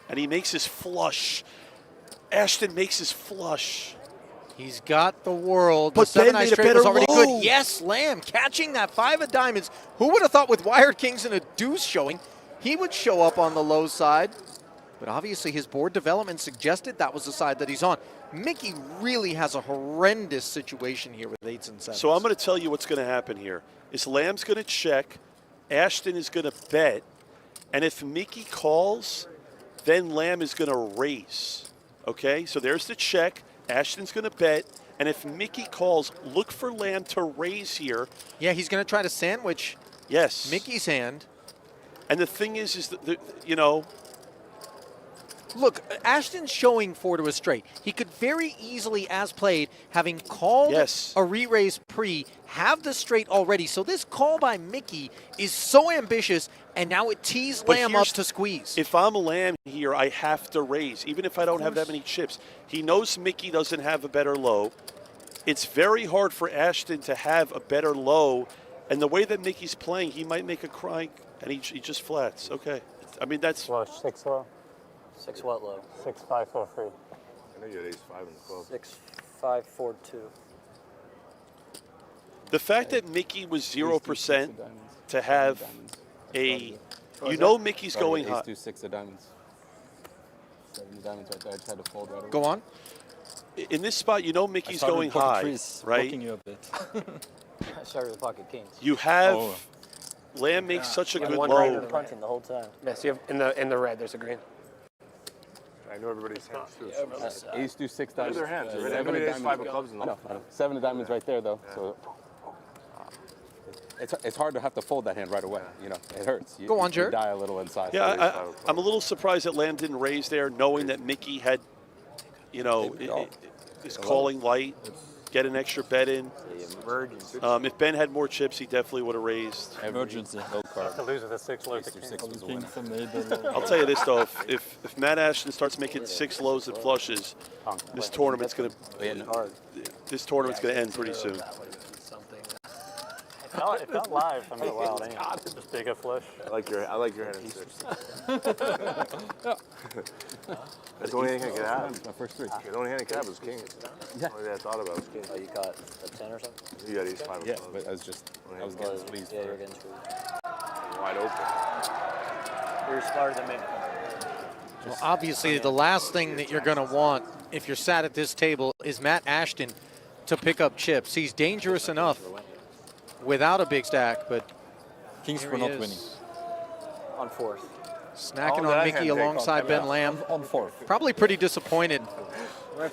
And he makes his flush. Ashton makes his flush. He's got the world. But the 7 Ben eye made a straight was better already low. good. Yes, Lamb catching that 5 of diamonds. Who would have thought with wired kings and a deuce showing, he would show up on the low side? But obviously his board development suggested that was the side that he's on. Mickey really has a horrendous situation here with 8s and 7s. So I'm going to tell you what's going to happen here. Is Lamb's going to check, Ashton is going to bet, and if Mickey calls, then Lamb is going to raise. Okay, so there's the check. Ashton's going to bet, and if Mickey calls, look for Lamb to raise here. Yeah, he's going to try to sandwich Mickey's hand. And the thing is that, you know, look, Ashton's showing 4 to a straight. He could very easily, as played, having called a re-raise pre, have the straight already. So this call by Mickey is so ambitious, and now it tees Lamb up to squeeze. If I'm Lamb here, I have to raise, even if I don't have that many chips. He knows Mickey doesn't have a better low. It's very hard for Ashton to have a better low, and the way that Mickey's playing, he might make a crank, and he just flats. Okay. I mean, that's... Low, 6 low. 6 what low? 6 5 4 3. I know you had ace 5 in the club. 6 5 4 2. The fact that Mickey was 0% to have a, you know, Mickey's going high. Ace 2 6 of diamonds. 7 of diamonds right there. I just had to fold right away. Go on. In this spot, you know Mickey's going high, right? You a bit. I started with pocket kings. You have Lamb makes such a good one low. right punching the whole time. Yes, you have in the red. There's a green. I know everybody's hands too. Ace 2 6 Look at diamonds. their hands. 7 Everybody of has diamonds. 5 of clubs in I them. know. 7 of diamonds right there though. So it's hard to have to fold that hand right away. You know, it hurts. Go on, You Jared. die a little inside. Yeah, I'm a little surprised that Lamb didn't raise there, knowing that Mickey had, you know, is calling light, get an extra bet in. If Ben had more chips, he definitely would have raised. Emergency. Low card. To lose with a 6 low. 6 was a winner. I'll tell you this though, if Matt Ashton starts making 6 lows and flushes, this tournament's gonna end pretty soon. It felt live for me a while. Just big a flush. I like your hand in 6. That's the only hand I could have. My first 3. The only hand I could have was king. The only thing I thought about was king. Oh, you got a 10 or something? You got ace 5 of Yeah, clubs. but I was getting squeezed. Yeah, you're getting squeezed. Wide open. You're smarter than me. Well, obviously, the last thing that you're going to want if you're sat at this table is Matt Ashton to pick up chips. He's dangerous enough without a big stack, but Kings here were he not is. winning. On 4th. Snacking Oh, on that Mickey hand take alongside on- Ben yeah. Lamb. On 4th. Probably pretty disappointed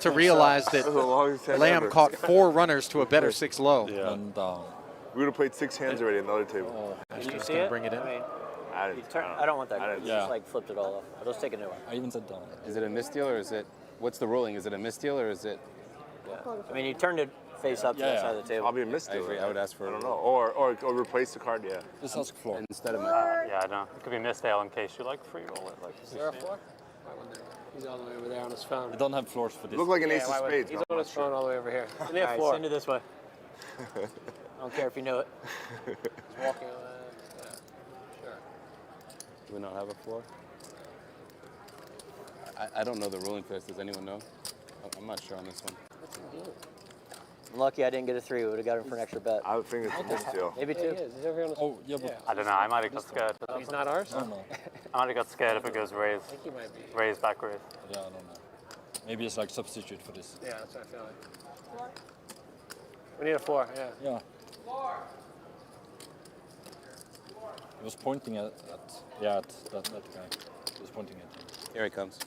to realize that That was the longest hand Lamb ever. caught 4 runners to a better 6 low. Yeah. And We would have played 6 hands already at another table. Did you Ashton's see going to it? bring it in. I mean, I you didn't. turn, I don't want that. I didn't. You just like flipped it all off. I'll just take a new one. I even said down. Is it a misdeal or is it? What's the ruling? Is it a misdeal or is it? Yeah. I mean, you turned it face up to that side of the table. I'll be a misdeal. I agree. I would ask for. I don't know. Or replace the card. Yeah. Just ask floor instead of. Yeah, I know. It could be misdale in case you like free roll it. Like, Is there a floor? He's all the way over there on his phone. I don't have floors for this. Look like an ace why of would- spades. He's but I'm on not his sure. phone all the way over here. Send me All a right, floor. send it this way. I don't care if you know it. He's walking on that. Yeah, sure. Do we not have a floor? I don't know the ruling for this. Does anyone know? I'm not sure on this one. I'm lucky I didn't get a 3. We would have got him for an extra bet. I would think it's a misdeal. Maybe 2. Yeah, he is. He's over here on the Oh, yeah, but I don't know. I might have got scared. He's not ours? I don't know. I might have got scared if it goes raise. I think he might be. Raise, back raise. Yeah, I don't know. Maybe it's like substitute for this. Yeah, that's what I feel like. We need a 4, yeah. Yeah. He was pointing at that guy. He was pointing at him. Here he comes.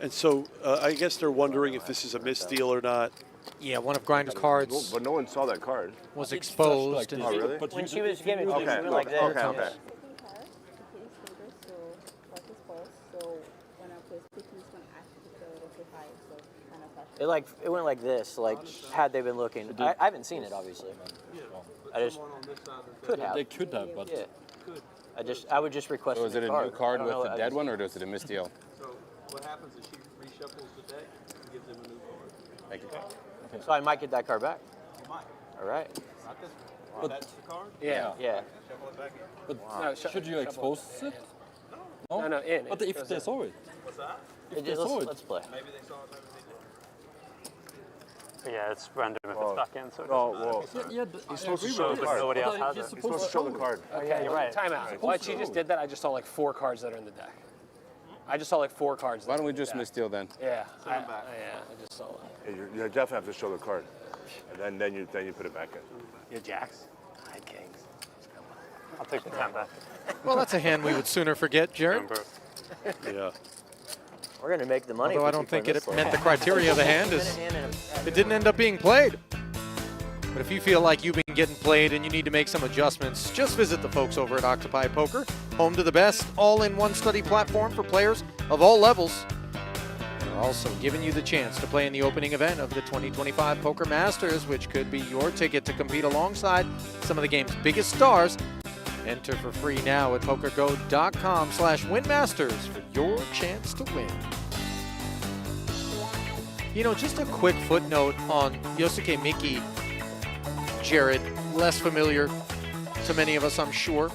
And so I guess they're wondering if this is a misdeal or not. Yeah, one of Grinder's cards But no one saw that card. was exposed. Like and Oh, really? But When you she was giving it to me, Okay, she went like this. okay, okay. It went like this. Like had they been looking, I haven't seen it obviously. I just could have. They could have, but Yeah. I would just request. so is it a new card with the dead one, or is it a misdeal? So what happens is she reshuffles the deck and gives him a new card. Thank you. Okay. So I might get that card back. You might. All right. Not this one. That's the card? Yeah. Yeah. Shuffle it back in. But No, should you expose it? No, no, in. But It if goes they in. saw it. Let's play. Maybe they saw it, maybe they didn't. Yeah, it's random if it's back in. So He's supposed to show the card. Nobody else has it. He's supposed to show the card. Oh, yeah, you're right. Time out. What she just did that, I just saw like 4 cards that are in the deck. I just saw like 4 cards. Why don't we just misdeal then? Yeah. I just saw it. You definitely have to show the card, and then you put it back in. Your jacks. I had kings. I'll take the 10 back. Well, that's a hand we would sooner forget, Jared. Yeah. We're going to make the money. Although I don't think it met the criteria of the hand, as it didn't end up being played. But if you feel like you've been getting played and you need to make some adjustments, just visit the folks over at Octopi Poker, home to the best all-in-one study platform for players of all levels. They're also giving you the chance to play in the opening event of the 2025 Poker Masters, which could be your ticket to compete alongside some of the game's biggest stars. Enter for free now at pokergo.com/winmasters for your chance to win. You know, just a quick footnote on Yosuke Miki, Jared, less familiar to many of us, I'm sure.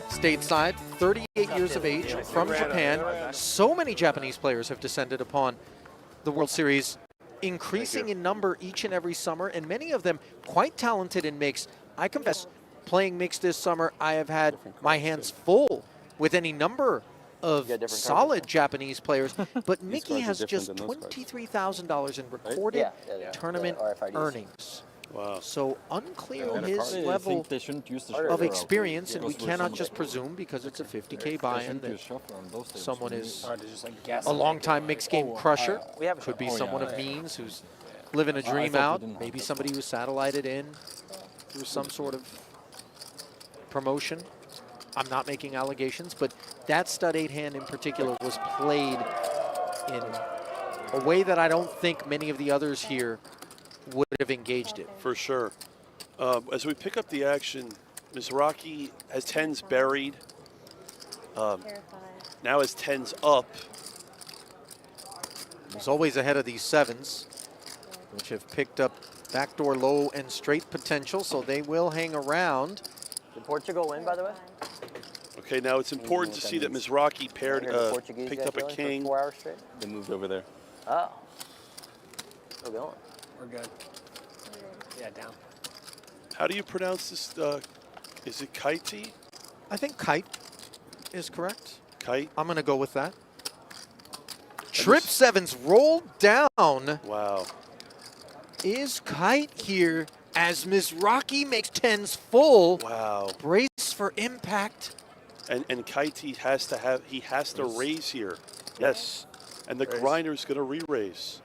Stateside, 38 years of age, from Japan. So many Japanese players have descended upon the World Series, increasing in number each and every summer, and many of them quite talented in mixed. I confess, playing mixed this summer, I have had my hands full with any number of solid Japanese players, but Mickey has just $23,000 in recorded tournament earnings. Wow. So unclear his level of experience, and we cannot just presume because it's a 50K buy-in that someone is a long-time mixed game crusher. Could be someone of means who's living a dream out, maybe somebody who's satellited in through some sort of promotion. I'm not making allegations, but that stud 8 hand in particular was played in a way that I don't think many of the others here would have engaged it. For sure. As we pick up the action, Mizrachi has 10s buried. Now has 10s up. He's always ahead of these 7s, which have picked up backdoor low and straight potential, so they will hang around. Did Portugal win, by the way? Okay, now it's important to see that Mizrachi paired, picked up a king. 4 hours straight? They moved over there. Oh. Still going. We're good. Yeah, down. How do you pronounce this? Is it Kaiti? I think kite is correct. Kite? I'm going to go with that. Trip 7s rolled down. Wow. Is kite here as Mizrachi makes 10s full. Wow. Brace for impact. And Kaiti has to raise here. Yes. And the grinder's going to re-raise.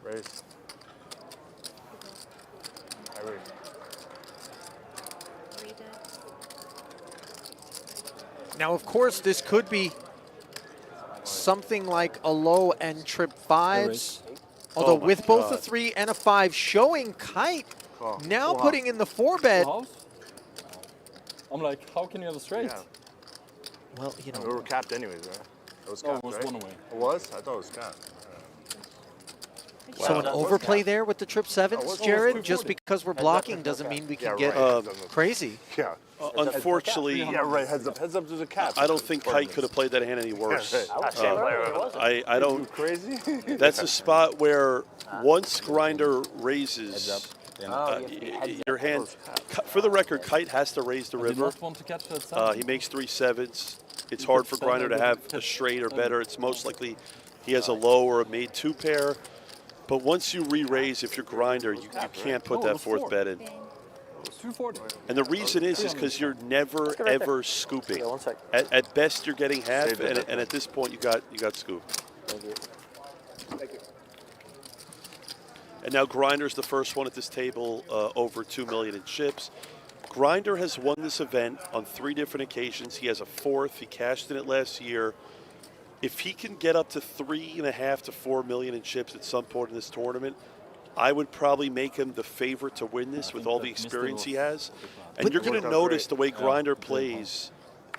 Raise. I raise. Now, of course, this could be something like a low and trip 5s. Although with both a 3 and a 5 showing kite now putting in the 4-bet. I'm like, how can you have a straight? Yeah. Well, you know. We were capped anyways, right? It was capped, it was right? one away. It was? I thought it was capped. So an overplay there with the trip 7s, Jared? Just because we're blocking doesn't mean we can get crazy. Yeah. Unfortunately, yeah, right. Heads up there's a cap. I don't think Kite could have played that hand any worse. I don't. Crazy. That's a spot where once grinder raises, your hand. For the record, Kite has to raise the river. He makes 3 7s. It's hard for grinder to have a straight or better. It's most likely he has a low or a made 2 pair. But once you re-raise, if you're grinder, you can't put that 4th bet in. And the reason is because you're never ever scooping. At best, you're getting half, and at this point, you got scoop. Thank you. And now Grinder's the first one at this table over 2 million in chips. Grinder has won this event on 3 different occasions. He has a 4th. He cashed in it last year. If he can get up to 3.5 to 4 million in chips at some point in this tournament, I would probably make him the favorite to win this with all the experience he has. And you're going to notice the way Grinder plays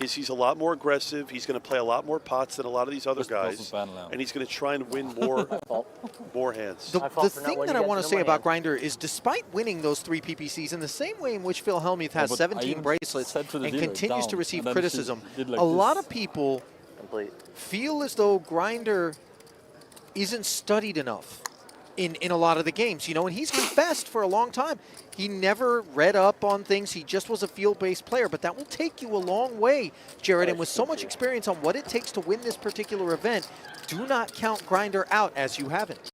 is he's a lot more aggressive. He's going to play a lot more pots than a lot of these other guys. And he's going to try and win more hands. The thing that I want to say about Grinder is despite winning those 3 PPCs in the same way in which Phil Hellmuth has 17 bracelets and continues to receive criticism, a lot of people complete. feel as though Grinder isn't studied enough in a lot of the games, you know, and he's confessed for a long time. He never read up on things. He just was a field-based player, but that will take you a long way, Jared. And with so much experience on what it takes to win this particular event, do not count Grinder out as you haven't.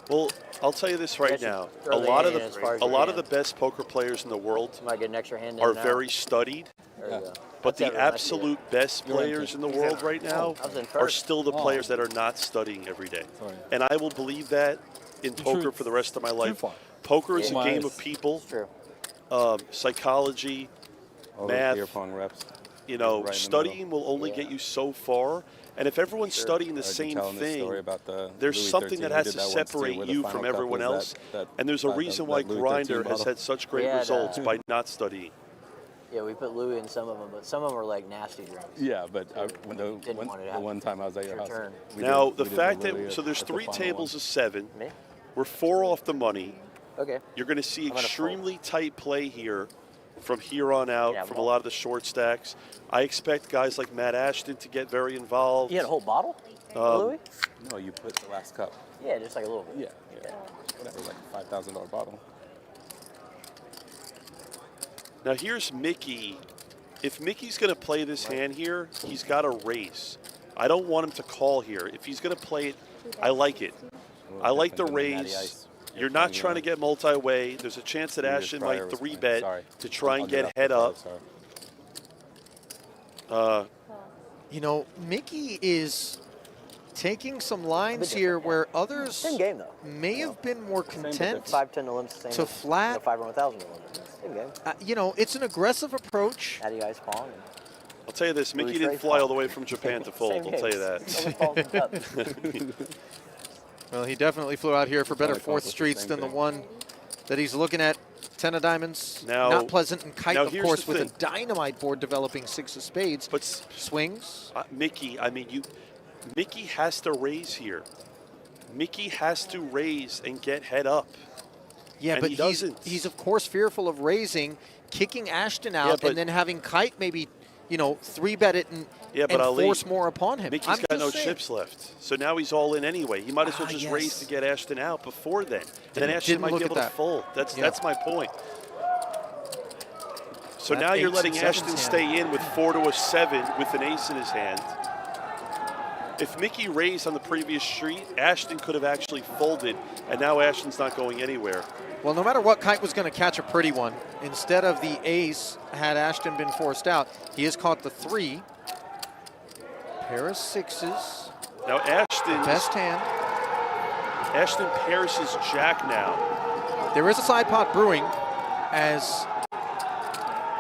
Well, I'll tell you this right now. A lot of the best poker players in the world Might get an extra hand in are now. very studied. There you go. But That's the everyone. I see it. absolute best players in the world right now I was in are first. still the players that are not studying every day. And I will believe that in poker for the rest of my life. Poker is a game of people, psychology, math. You know, studying will only get you so far. And if everyone's studying the same thing, there's something that has to separate you from everyone else. And there's a reason why Grinder has had such great results by not studying. Yeah, we put Louis in some of them, but some of them were like nasty drinks. Yeah, but the one time I was at your house. Now, the fact that, so there's 3 tables of 7. We're 4 off the money. Okay. You're going to see extremely tight play here from here on out from a lot of the short stacks. I expect guys like Matt Ashton to get very involved. You had a whole bottle, Louis? No, you put the last cup. Yeah, just like a little bit. Yeah. Whatever, like a $5,000 bottle. Now here's Mickey. If Mickey's going to play this hand here, he's got to raise. I don't want him to call here. If he's going to play it, I like it. I like the raise. You're not trying to get multi-way. There's a chance that Ashton might 3-bet to try and get head up. You know, Mickey is taking some lines here where others may have been more content 5-10 to limit, to flat. 5-1,000 to limit. Same game. You know, it's an aggressive approach. Addy Ice Pong. I'll tell you this, Mickey didn't fly all the way from Japan to fold, I'll tell you that. Well, he definitely flew out here for better fourth streets than the one that he's looking at. 10 of diamonds, not pleasant, and Kite, of course, with a dynamite board developing 6 of spades. But swings. Mickey, I mean, Mickey has to raise here. Mickey has to raise and get head up. Yeah, and but he's of course fearful of raising, kicking Ashton out, and then having Kite maybe, you know, 3-bet it and force more upon him. Mickey's got no chips left, so now he's all in anyway. He might as well just raise to get Ashton out before then. And then Ashton might be able to fold. That's my point. So now you're letting Ashton stay in with 4 to a 7 with an ace in his hand. If Mickey raised on the previous street, Ashton could have actually folded, and now Ashton's not going anywhere. Well, no matter what, Kite was going to catch a pretty one. Instead of the ace, had Ashton been forced out, he has caught the 3. Pair of 6s. Now Ashton, best hand. Ashton pairs his jack now. There is a side pot brewing as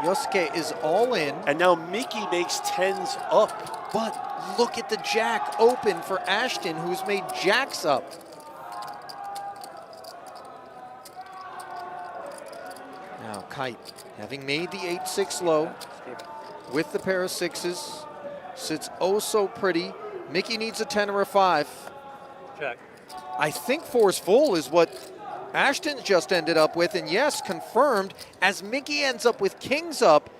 Yosuke is all in. And now Mickey makes 10s up. But look at the jack open for Ashton, who's made jacks up. Now Kite, having made the 8-6 low with the pair of 6s, sits oh so pretty. Mickey needs a 10 or a 5. Check. I think 4's full is what Ashton just ended up with, and yes, confirmed, as Mickey ends up with kings up.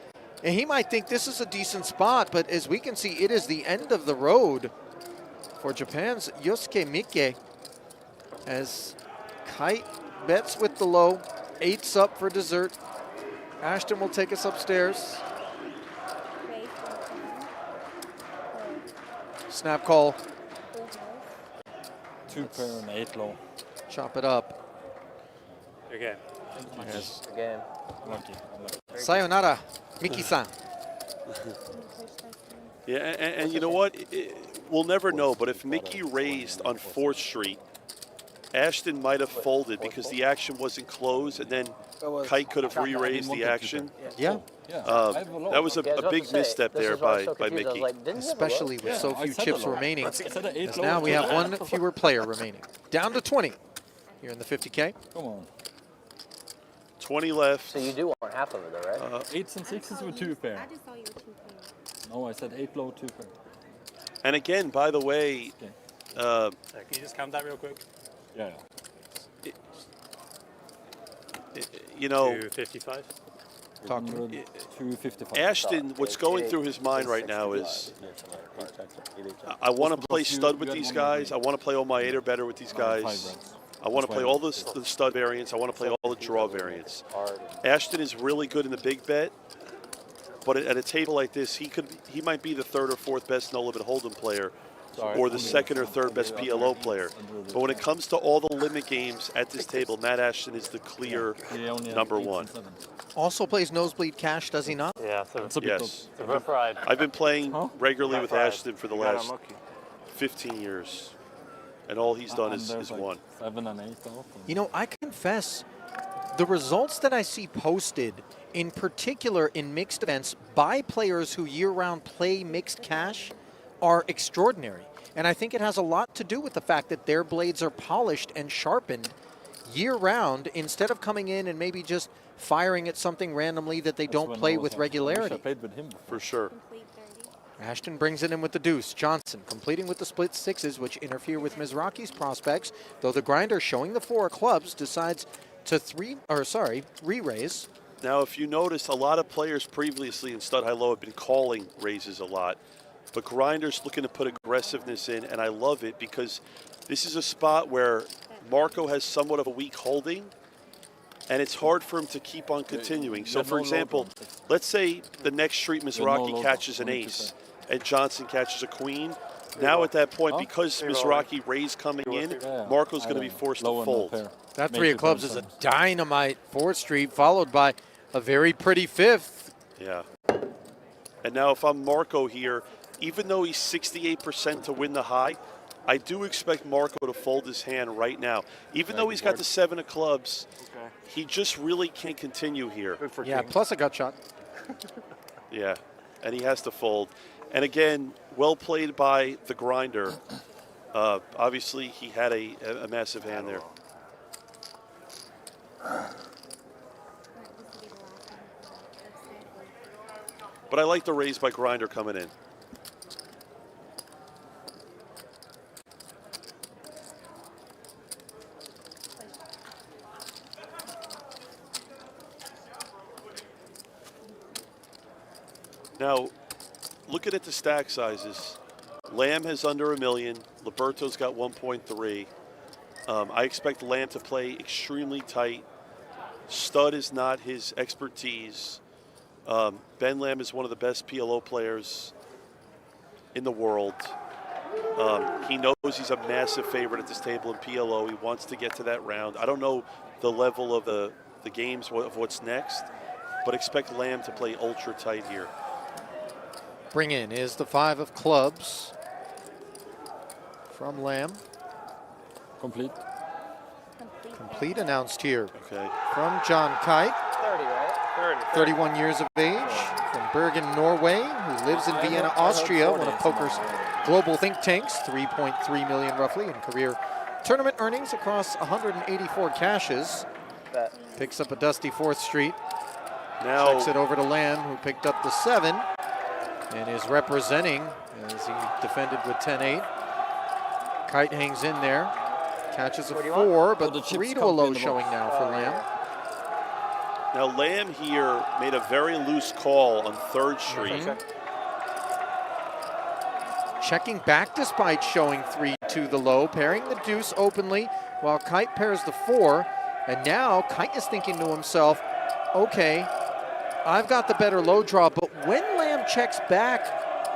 And he might think this is a decent spot, but as we can see, it is the end of the road for Japan's Yosuke Miike. As Kite bets with the low, 8's up for dessert. Ashton will take us upstairs. Snap call. 2 pair and 8 low. Chop it up. Okay. Yes. Again. Lucky. Sayonara, Miki-san. Yeah, and you know what? We'll never know, but if Mickey raised on 4th Street, Ashton might have folded because the action wasn't closed, and then Kite could have re-raised the action. Yeah. That was a big misstep there by Mickey. Especially with so few chips remaining. As now we have one fewer player remaining. Down to 20 here in the 50K. Come on. 20 left. So you do want half of it though, right? 8s and 6s with 2 pair. I just saw you with 2 pairs. No, I said 8 low, 2 pair. And again, by the way, can you just count that real quick? Yeah. You know, 255. Talk to 255. Ashton, what's going through his mind right now is, I want to play stud with these guys. I want to play all my 8 or better with these guys. I want to play all the stud variants. I want to play all the draw variants. Ashton is really good in the big bet, but at a table like this, he might be the 3rd or 4th best no limit hold'em player, or the 2nd or 3rd best PLO player. But when it comes to all the limit games at this table, Matt Ashton is the clear #1. Also plays nosebleed cash, does he not? Yeah, Yes. pride. I've been playing regularly with Pride. Ashton for the You got last him lucky. 15 years. And all he's done is like won. 7 and 8 off. You know, I confess, the results that I see posted, in particular in mixed events, by players who year-round play mixed cash, are extraordinary. And I think it has a lot to do with the fact that their blades are polished and sharpened year-round instead of coming in and maybe just firing at something randomly that they don't play with regularity. I played with him. For sure. Ashton brings it in with the deuce. Johnson completing with the split 6s, which interfere with Mizrachi's prospects, though the grinder showing the 4 clubs decides to re-raise. Now, if you notice, a lot of players previously in stud high-low have been calling raises a lot. But Grinder's looking to put aggressiveness in, and I love it because this is a spot where Marco has somewhat of a weak holding, and it's hard for him to keep on continuing. So, for example, let's say the next street Mizrachi catches an ace, and Johnson catches a queen. Now at that point, because Mizrachi raised coming in, Marco's going to be forced to fold. That 3 of clubs is a dynamite 4th street, followed by a very pretty 5th. Yeah. And now if I'm Marco here, even though he's 68% to win the high, I do expect Marco to fold his hand right now. Even though he's got the 7 of clubs, he just really can't continue here. Yeah, plus a gut shot. Yeah, and he has to fold. And again, well played by the grinder. Obviously, he had a massive hand there. But I like the raise by grinder coming in. Now, looking at the stack sizes, Lamb has under $1 million. Liberto's got 1.3. I expect Lamb to play extremely tight. Stud is not his expertise. Ben Lamb is one of the best PLO players in the world. He knows he's a massive favorite at this table in PLO. He wants to get to that round. I don't know the level of the games of what's next, but expect Lamb to play ultra tight here. Bring in is the 5 of clubs from Lamb. Complete. Complete announced here. Okay. From John Kite. 30, right? 31 years of age, from Bergen, Norway, who lives in Vienna, Austria, one of poker's global think tanks, 3.3 million roughly in career tournament earnings across 184 cashes. Picks up a dusty 4th street. Now checks it over to Lamb, who picked up the 7 and is representing as he defended with 10-8. Kite hangs in there, catches a 4, but 3 to a low showing now for Lamb. Now Lamb here made a very loose call on 3rd Street. Checking back despite showing 3 to the low, pairing the deuce openly while Kite pairs the 4. And now Kite is thinking to himself, okay, I've got the better low draw, but when Lamb checks back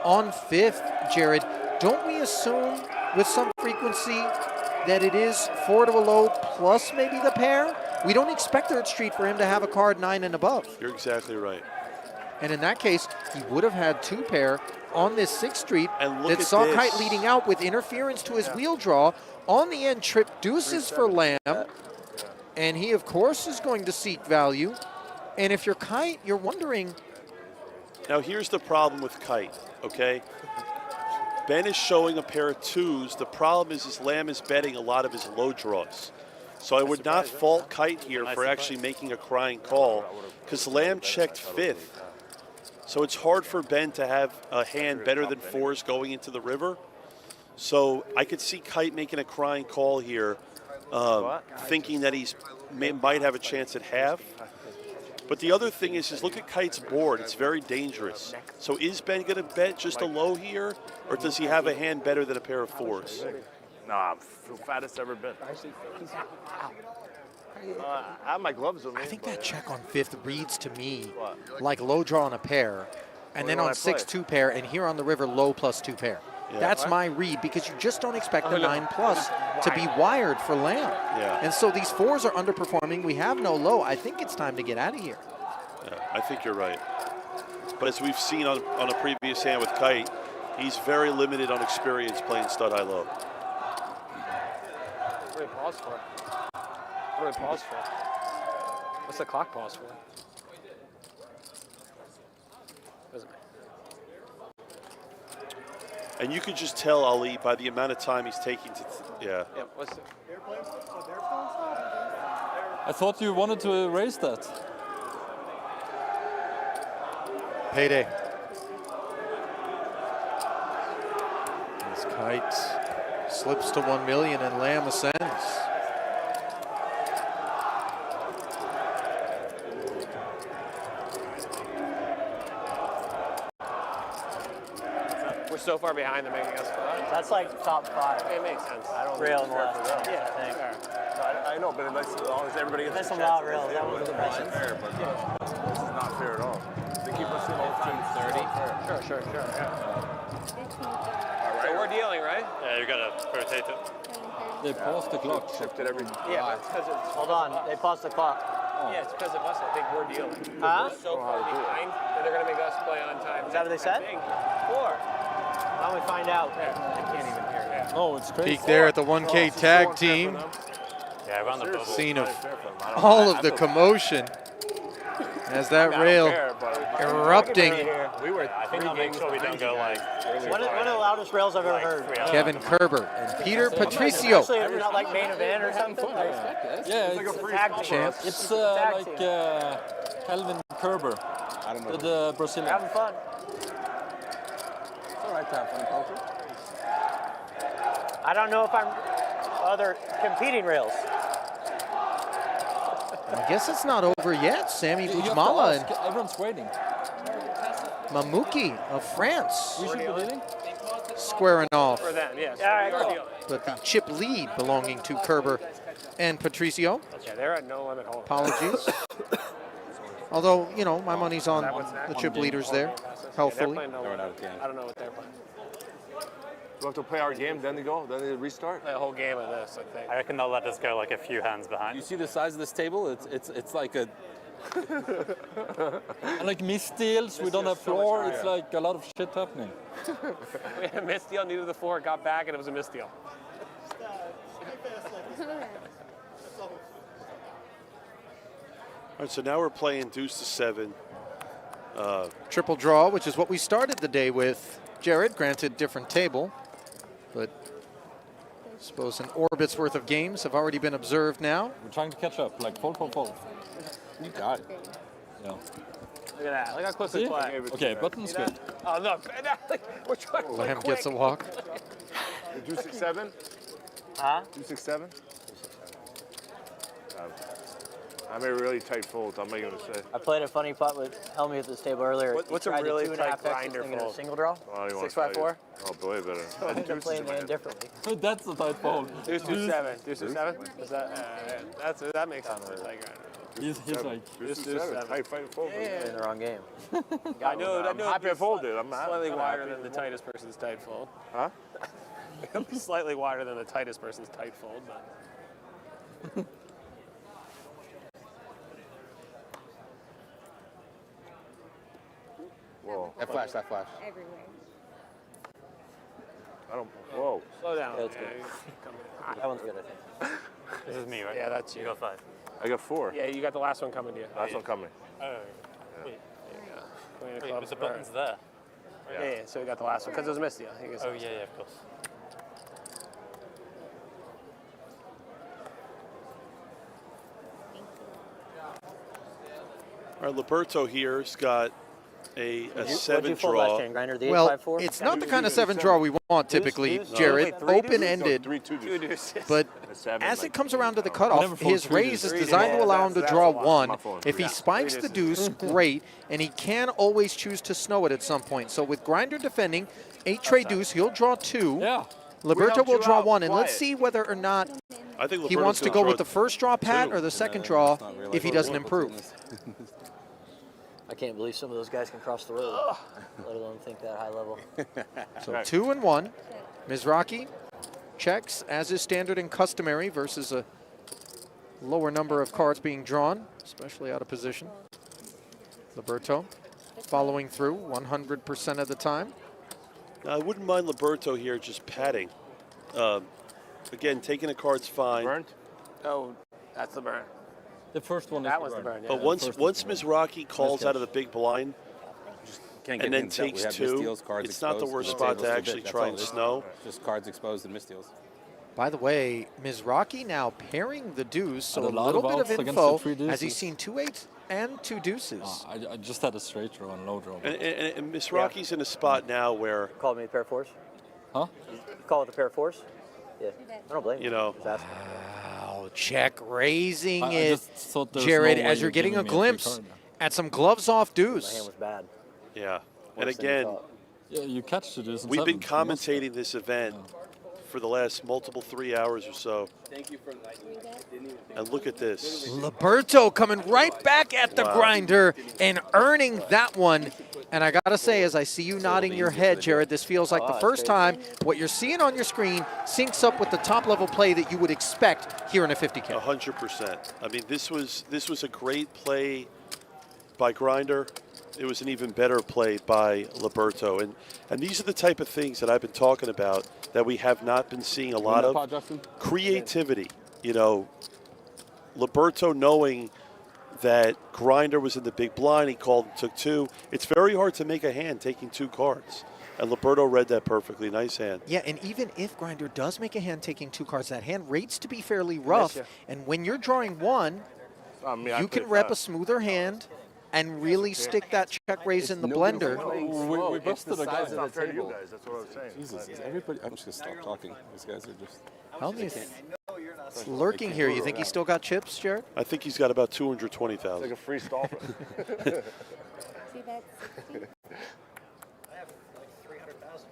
on 5th, Jared, don't we assume with some frequency that it is 4 to a low plus maybe the pair? We don't expect 3rd Street for him to have a card 9 and above. You're exactly right. And in that case, he would have had 2 pair on this 6th Street and that saw Kite leading out with interference to his wheel draw. On the end, trip deuces for Lamb. And he, of course, is going to seek value. And if you're Kite, you're wondering. Now, here's the problem with Kite, okay? Ben is showing a pair of 2s. The problem is Lamb is betting a lot of his low draws. So I would not fault Kite here for actually making a crying call because Lamb checked 5th. So it's hard for Ben to have a hand better than 4s going into the river. So I could see Kite making a crying call here, thinking that he's might have a chance at half. But the other thing is look at Kite's board. It's very dangerous. So is Ben going to bet just a low here, or does he have a hand better than a pair of fours? Nah, fattest ever been. I have my gloves with me. I think that check on 5th reads to me like low draw on a pair, and then on 6-2 pair, and here on the river, low +2 pair. Yeah. That's my read, because you just don't expect the 9+ to be wired for Lamb. Yeah. And so these 4s are underperforming. We have no low. I think it's time to get out of here. Yeah, I think you're right. But as we've seen on a previous hand with Kite, he's very limited on experience playing stud high low. What do we pause for? What do we pause for? What's the clock pause for? Doesn't matter. And you could just tell Ali by the amount of time he's taking to, yeah. Yeah, what's it? I thought you wanted to raise that. Payday. As Kite slips to 1 million and Lamb ascends. We're so far behind, they're making us fun. That's like top 5. It makes sense. I don't Rail think it's fair left. for them. Yeah, I think. I know, but as long as everybody gets There's a some chance, wild rails. That was the best. fair, but this is not fair at all. They keep us in all the time. 30. Sure, yeah. So we're dealing, right? Yeah, you gotta rotate it. They paused the clock. Shifted every. Yeah, it's because it's. Hold on, they paused the clock. Yeah, it's because of us. I think we're dealing. Huh? We're so far behind that they're going to make us play on time. Is that what they said? 4. Why don't we find out? I can't even hear it. No, it's crazy. Peek there at the 1K tag team. Yeah, around the bubble. Scene of all of the commotion as that rail erupting. I think I'll make sure we don't go like. One of the loudest rails I've ever heard. Kevin Kerber and Peter Patricio. Especially if it's not like main event or something. Yeah, It's like a tag team. Champs. It's like Calvin Kerber, the Brazilian. Having fun. It's all right to have fun, poker. I don't know if I'm other competing rails. I guess it's not over yet. Sammy You have to Bujmala ask, everyone's waiting. and Mamouki of France We should be leading. squaring off. For them, yes. All right, We are cool. dealing. But the chip lead belonging to Kerber and Patricio. Yeah, they're at no limit hold. Apologies. Although, you know, my money's on the chip leaders there, Yeah, they're healthfully. playing no limit. I don't know what they're playing. We have to play our game, then they go, then they restart. Play a whole game of this, I think. I reckon they'll let us go like a few hands behind. You see the size of this table? It's like a. And like misdeals, we don't have floor. It's like a lot of shit happening. We had a misdeal, needed the 4, got back, and it was a misdeal. All right, so now we're playing deuce to 7. Triple draw, which is what we started the day with. Jared, granted different table, but I suppose an orbit's worth of games have already been observed now. We're trying to catch up, like fold. You got it. Yeah. Look at that. Look how close See? they play. Okay, button's good. Oh, look. We're trying to play Lamb quick. gets a walk. 267? Huh? 267? I made a really tight fold. I'm making a mistake. I played a funny pot with Hellmuth at this table earlier. What's He a tried the really 2.5 tight X grinder thinking of fold? single draw. Oh, you want 6 by 4? Oh, boy, better. So I ended up playing the hand differently. That's a tight fold. Deuce to 7. Deuce to 7? Is that, that makes sense. It's like grinder. He's like. Deuce to 7. Tight fight fold. In the wrong game. I know. I'm happy I folded. I'm slightly I'm wider happy than the to fold. tightest person's tight fold. Huh? It'll be slightly wider than the tightest person's tight fold, but. Whoa. That flash. Everywhere. I don't. Whoa. Slow down. Yeah, that's good. That one's good, I think. This is me, right? Yeah, that's you. You got 5. I got 4. Yeah, you got the last one coming to you. Last one coming. Oh. Wait, Queen of wait, clubs but the for- button's there. Yeah, so we got the last one because it was a misdeal. Oh, yeah, of course. All right, Liberto here has got a What'd 7 you fold last draw. hand, Grinder? The Well, 8-5-4? it's not the kind of 7 draw we want typically, Jared. Open-ended. But as it comes around to the cutoff, his raise is designed to allow him to draw 1. If he spikes the deuce, great, and he can always choose to snow it at some point. So with Grinder defending, 8 tray deuce, he'll draw 2. Yeah. Liberto will draw 1, and let's see whether or not I think he Liberto's wants to gonna go draw with the first draw pat 2. or the second draw if he doesn't improve. I can't believe some of those guys can cross the road, let alone think that high level. So 2 and 1. Mizrachi checks as is standard and customary versus a lower number of cards being drawn, especially out of position. Liberto following through 100% of the time. Now, I wouldn't mind Liberto here just padding. Again, taking a card's fine. Burnt? Oh, that's the burn. The first one. That was the burn. Yeah. But once Mizrachi calls out of the big blind and then takes 2, it's not the worst spot to actually try and snow. Just cards exposed and misdeals. By the way, Mizrachi now pairing the deuce, so a And a lot little of bit of outs against info. the 3 deuces. Has he seen 2 8s and 2 deuces? I just had a straight draw and low draw. And Mizrachi's in a spot now where... Call me a pair of 4s? Huh? Call it a pair of 4s? Yeah. I don't blame you. You know. Wow, check raising I it, just thought there was Jared, no way as you're you're getting a giving me a free glimpse card. at some gloves off My deuce. hand was bad. Yeah. And Worse than you again, thought. Yeah, you catch the deuce. we've been commentating this event for the last multiple 3 hours or so. Thank you for enlightening me. And look at this. Liberto coming right back at the grinder and earning that one. And I got to say, as I see you nodding your head, Jared, this feels like the first time what you're seeing on your screen syncs up with the top-level play that you would expect here in a 50K. 100%. I mean, this was a great play by Grinder. It was an even better play by Liberto. And these are the type of things that I've been talking about that we have not been seeing a lot of. Creativity. You know, Liberto knowing that Grinder was in the big blind, he called and took 2. It's very hard to make a hand taking 2 cards. And Liberto read that perfectly. Nice hand. Yeah, and even if Grinder does make a hand taking 2 cards, that hand rates to be fairly rough. And when you're drawing 1, you can rep a smoother hand and really stick that check raise in the blender. We busted a guy. It's not fair to you guys, that's what I was saying. Jesus, is everybody... I'm just going to stop talking. These guys are just... Hellmuth lurking here. You think he's still got chips, Jared? I think he's got about 220,000. Like a free stall. See that 60? I have like 300,000 in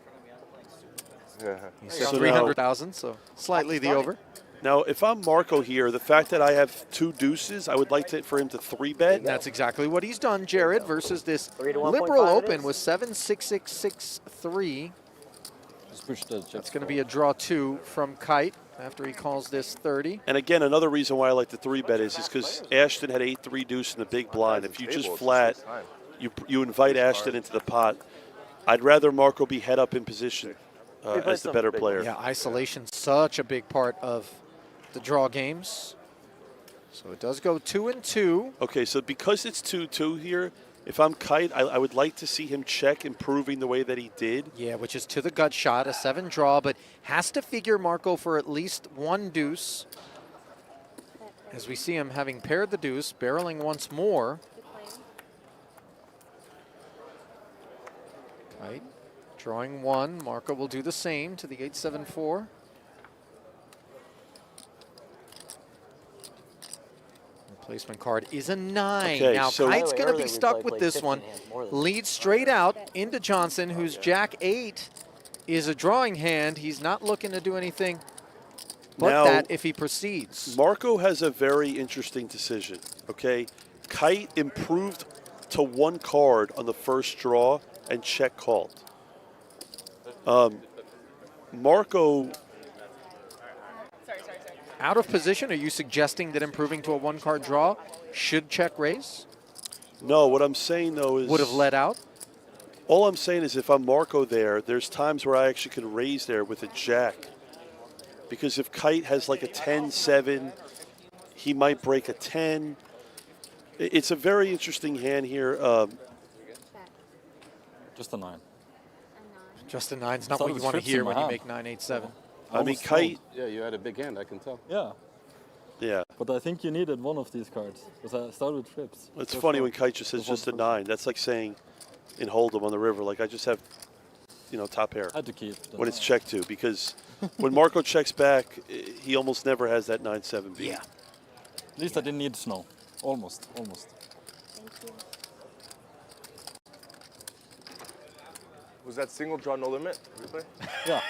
front of me. I'm playing super fast. He said 300,000, so slightly the over. Now, if I'm Marco here, the fact that I have 2 deuces, I would like for him to 3-bet. That's exactly what he's done, Jared, versus this 3 to 1.5 liberal it open is. with 7-6-6-6-3. Just push the chips. That's going to be a draw 2 from Kite after he calls this 30. And again, another reason why I like the 3-bet is because Ashton had 8-3 deuce in the big blind. If you just flat, you invite Ashton into the pot. I'd rather Marco be head up in position as the better player. Yeah, isolation's such a big part of the draw games. So it does go 2 and 2. Okay, so because it's 2-2 here, if I'm Kite, I would like to see him check, improving the way that he did. Yeah, which is to the gut shot, a 7 draw, but has to figure Marco for at least 1 deuce. As we see him having paired the deuce, barreling once more. Kite drawing 1. Marco will do the same to the 8-7-4. Replacement card is a 9. Okay, now, so Kite's going to be stuck with this one. Leads straight out into Johnson, whose Jack 8 is a drawing hand. He's not looking to do anything but now, that if he proceeds. Marco has a very interesting decision, okay? Kite improved to 1 card on the first draw and check called. Marco... Out of position, are you suggesting that improving to a 1-card draw should check raise? No, what I'm saying, though, is... Would have let out? All I'm saying is if I'm Marco there's times where I actually can raise there with a jack. Because if Kite has like a 10-7, he might break a 10. It's a very interesting hand here. Just a 9. Just a 9's not Thought what it you was want to trips in hear my when you hand. make 9-8-7. I mean, Kite... Yeah, you had a big hand, I can tell. Yeah. Yeah. But I think you needed one of these cards. Because I started with trips. It's funny when Kite just says just a 9. That's like saying in Hold'em on the river. Like I just have, top pair. I had to keep when it's checked to, because when Marco checks back, he almost never has that 9-7 beat. Yeah. At least I didn't need snow. Almost. Thank you. Was that single draw no limit? Replay? Yeah.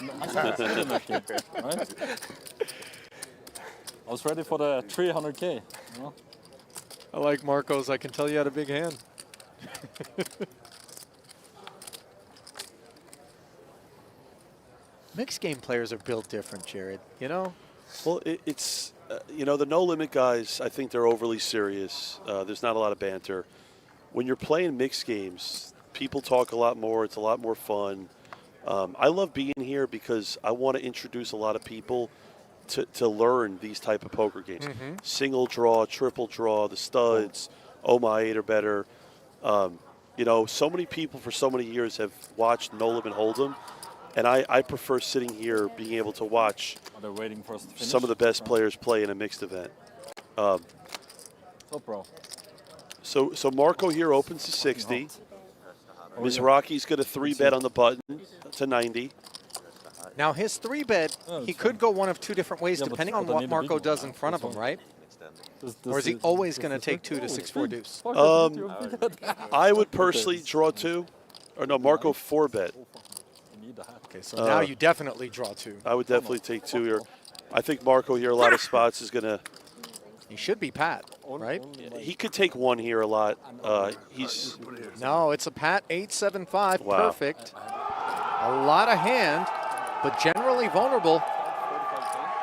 Right? I was ready for the 300K. I like Marco's. I can tell you had a big hand. Mixed game players are built different, Jared. Well, it's the no limit guys. I think they're overly serious. There's not a lot of banter. When you're playing mixed games, people talk a lot more. It's a lot more fun. I love being here because I want to introduce a lot of people to learn these type of poker games. Single draw, triple draw, the studs, oh my 8 or better. So many people for so many years have watched No Limit Hold'em, and I prefer sitting here being able to watch They're waiting for us to finish. some of the best players play in a mixed event. So Marco here opens to 60. Mizrachi's got a 3-bet on the button to 90. Now his 3-bet, he could go one of two different ways depending on what Marco does in front of him, right? Or is he always going to take 2 to 6-4 deuce? I would personally draw 2. Or no, Marco 4-bet. Okay, so now you definitely draw 2. I would definitely take 2 here. I think Marco here a lot of spots is going to... He should be pat, right? He could take 1 here a lot. No, it's a pat 8-7-5, Wow. perfect. A lot of hand, but generally vulnerable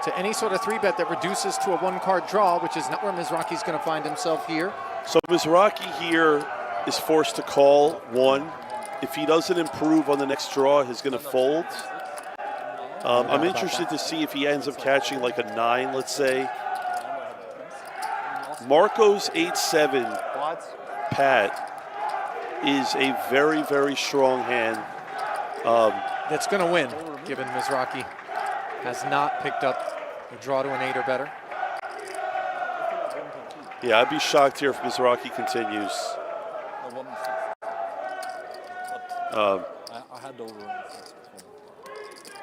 to any sort of 3-bet that reduces to a 1-card draw, which is not where Mizrachi's going to find himself here. So Mizrachi here is forced to call 1. If he doesn't improve on the next draw, he's going to fold. I'm interested to see if he ends up catching like a 9, let's say. Marco's 8-7 pat is a very, very strong hand. That's going to win, given Mizrachi has not picked up a draw to an 8 or better. Yeah, I'd be shocked here if Mizrachi continues. I had over.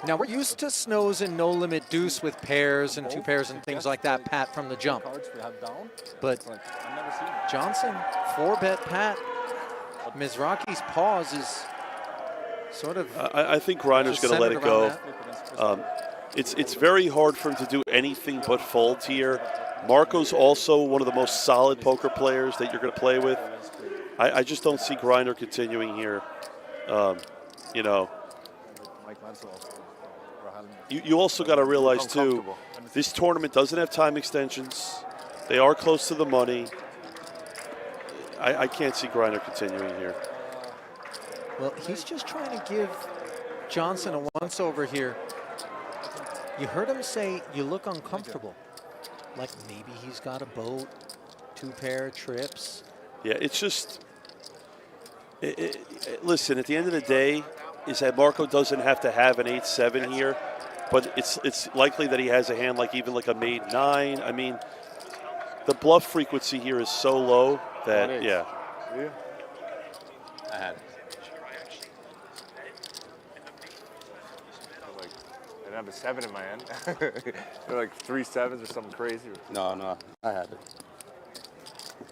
Now, we're used to snows and no-limit deuce with pairs and 2 pairs and things like that, pat from the jump. But Johnson, 4-bet pat. Mizrachi's pause is sort of... I think Grinder's going to let it go. It's very hard for him to do anything but fold here. Marco's also one of the most solid poker players that you're going to play with. I just don't see Grinder continuing here. You also got to realize, too, this tournament doesn't have time extensions. They are close to the money. I can't see Grinder continuing here. Well, he's just trying to give Johnson a once-over here. You heard him say, you look uncomfortable. Like maybe he's got a boat, 2-pair trips. Yeah, it's just... listen, at the end of the day, is that Marco doesn't have to have an 8-7 here, but it's likely that he has a hand like even like a made 9. I mean, the bluff frequency here is so low that, yeah. I had. I didn't have a 7 in my hand. They're like 3 7s or something crazy. No, I had it.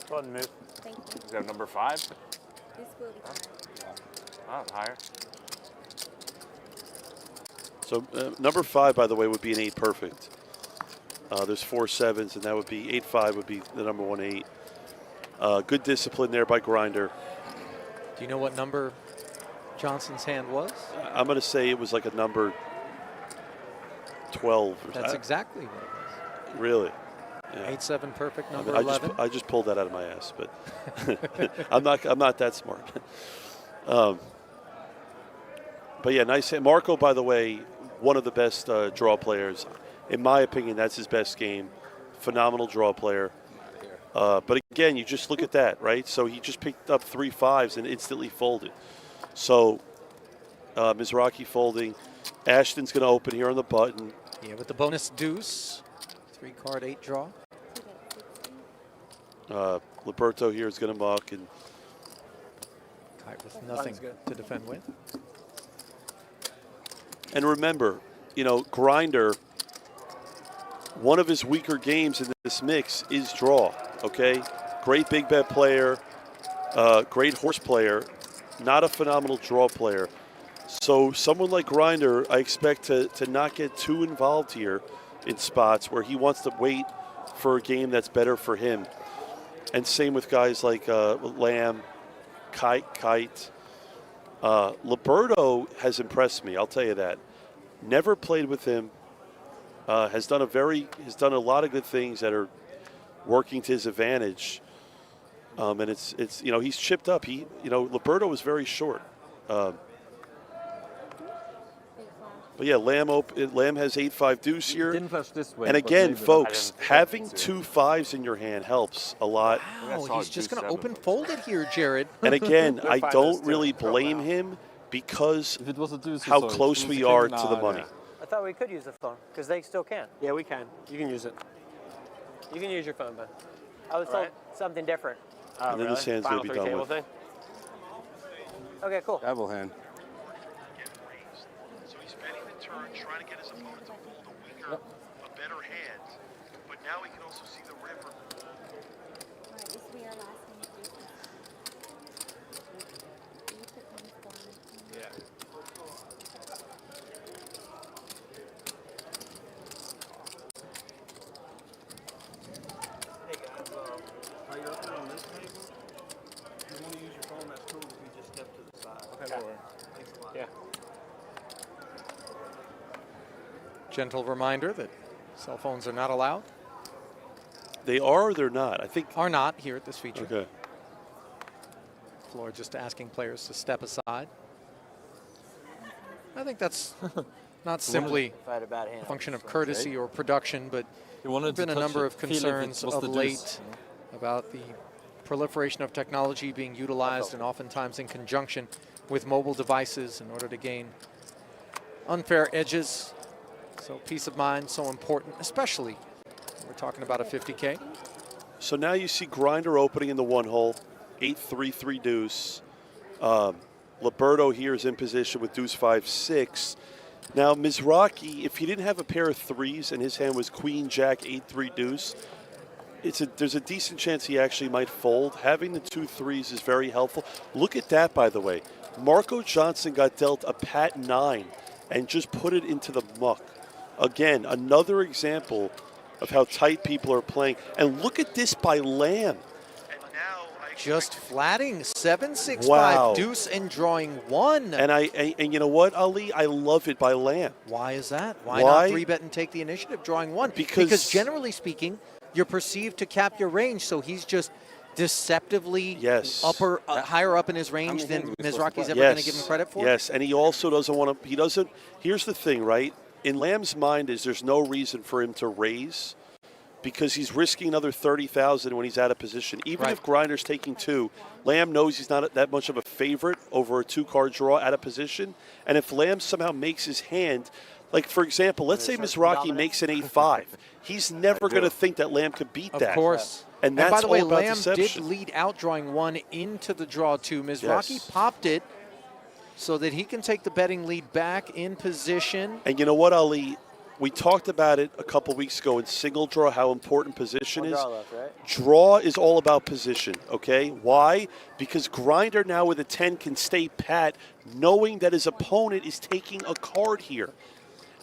Fun move. Thank you. Is that number 5? This will be fine. Oh, higher. So number 5, by the way, would be an 8 perfect. There's 4 7s, and that would be 8-5 would be the number 1 8. Good discipline there by Grinder. Do you know what number Johnson's hand was? I'm going to say it was like a number 12. That's exactly what it was. Really? Yeah. 8-7 perfect, number I 11. I just pulled that out of my ass, but I'm not that smart. But yeah, nice hand. Marco, by the way, one of the best draw players. In my opinion, that's his best game. Phenomenal draw player. But again, you just look at that, right? So he just picked up 3 5s and instantly folded. So Mizrachi folding. Ashton's going to open here on the button. Yeah, with the bonus deuce. 3-card 8 draw. Liberto here is going to muck. And Kite with nothing to defend with. And remember, you know, Grinder, one of his weaker games in this mix is draw, okay? Great big bet player, great horse player, not a phenomenal draw player. So someone like Grinder, I expect to not get too involved here in spots where he wants to wait for a game that's better for him. And same with guys like Lamb, Kite. Liberto has impressed me, I'll tell you that. Never played with him. Has done a lot of good things that are working to his advantage. And it's you know, he's chipped up. Liberto was very short. But yeah, Lamb has 8-5 deuce here. Didn't flush this way, and again, folks, having 2 5s in your hand helps a lot. Wow, he's just going to open fold it here, Jared. And again, I don't really blame him because how close we are to the money. I thought we could use the phone because they still can. Yeah, we can. You can use it. You can use your phone, but I was told something different. And then this hand's going to be done with. Okay, cool. Double hand. So he's betting the turn, trying to get his opponent to fold a weaker, a better hand. But now he can also see the river. Yeah. Hey guys, while you're up on this table, if you want to use your phone, that's cool. If you just step to the side. Okay. Thanks a lot. Yeah. Gentle reminder that cell phones are not allowed. They are or they're not? I think. Are not here at this feature. Okay. Floor just asking players to step aside. I think that's not simply a function of courtesy or production, but there have been a number of concerns of late about the proliferation of technology being utilized and oftentimes in conjunction with mobile devices in order to gain unfair edges. So peace of mind, so important, especially when we're talking about a 50K. So now you see Grinder opening in the 1 hole, 8-3-3 deuce. Liberto here is in position with deuce 5-6. Now Mizrachi, if he didn't have a pair of 3s and his hand was queen, jack, 8-3 deuce, there's a decent chance he actually might fold. Having the 2 3s is very helpful. Look at that, by the way. Marco Johnson got dealt a pat 9 and just put it into the muck. Again, another example of how tight people are playing. And look at this by Lamb. Just flatting 7-6-5 Wow. deuce and drawing 1. And you know what, Ali? I love it by Lamb. Why is that? Why not 3-bet and take the initiative, drawing 1? Because generally speaking, you're perceived to cap your range, so he's just deceptively higher up in his range than Mizrachi's ever going to give him credit for. Yes, and he also doesn't want to. Here's the thing, right? In Lamb's mind is there's no reason for him to raise because he's risking another 30,000 when he's out of position. Even if Grinder's taking 2, Lamb knows he's not that much of a favorite over a 2-card draw out of position. And if Lamb somehow makes his hand, like for example, let's say Mizrachi makes an 8-5, he's never going to think that Lamb could beat that. Of course. And that's by the way, all about Lamb deception. did lead out drawing 1 into the draw 2. Mizrachi popped it so that he can take the betting lead back in position. And you know what, Ali? We talked about it a couple weeks ago in single draw, how important position is. Draw is all about position, okay? Why? Because Grinder now with a 10 can stay pat, knowing that his opponent is taking a card here.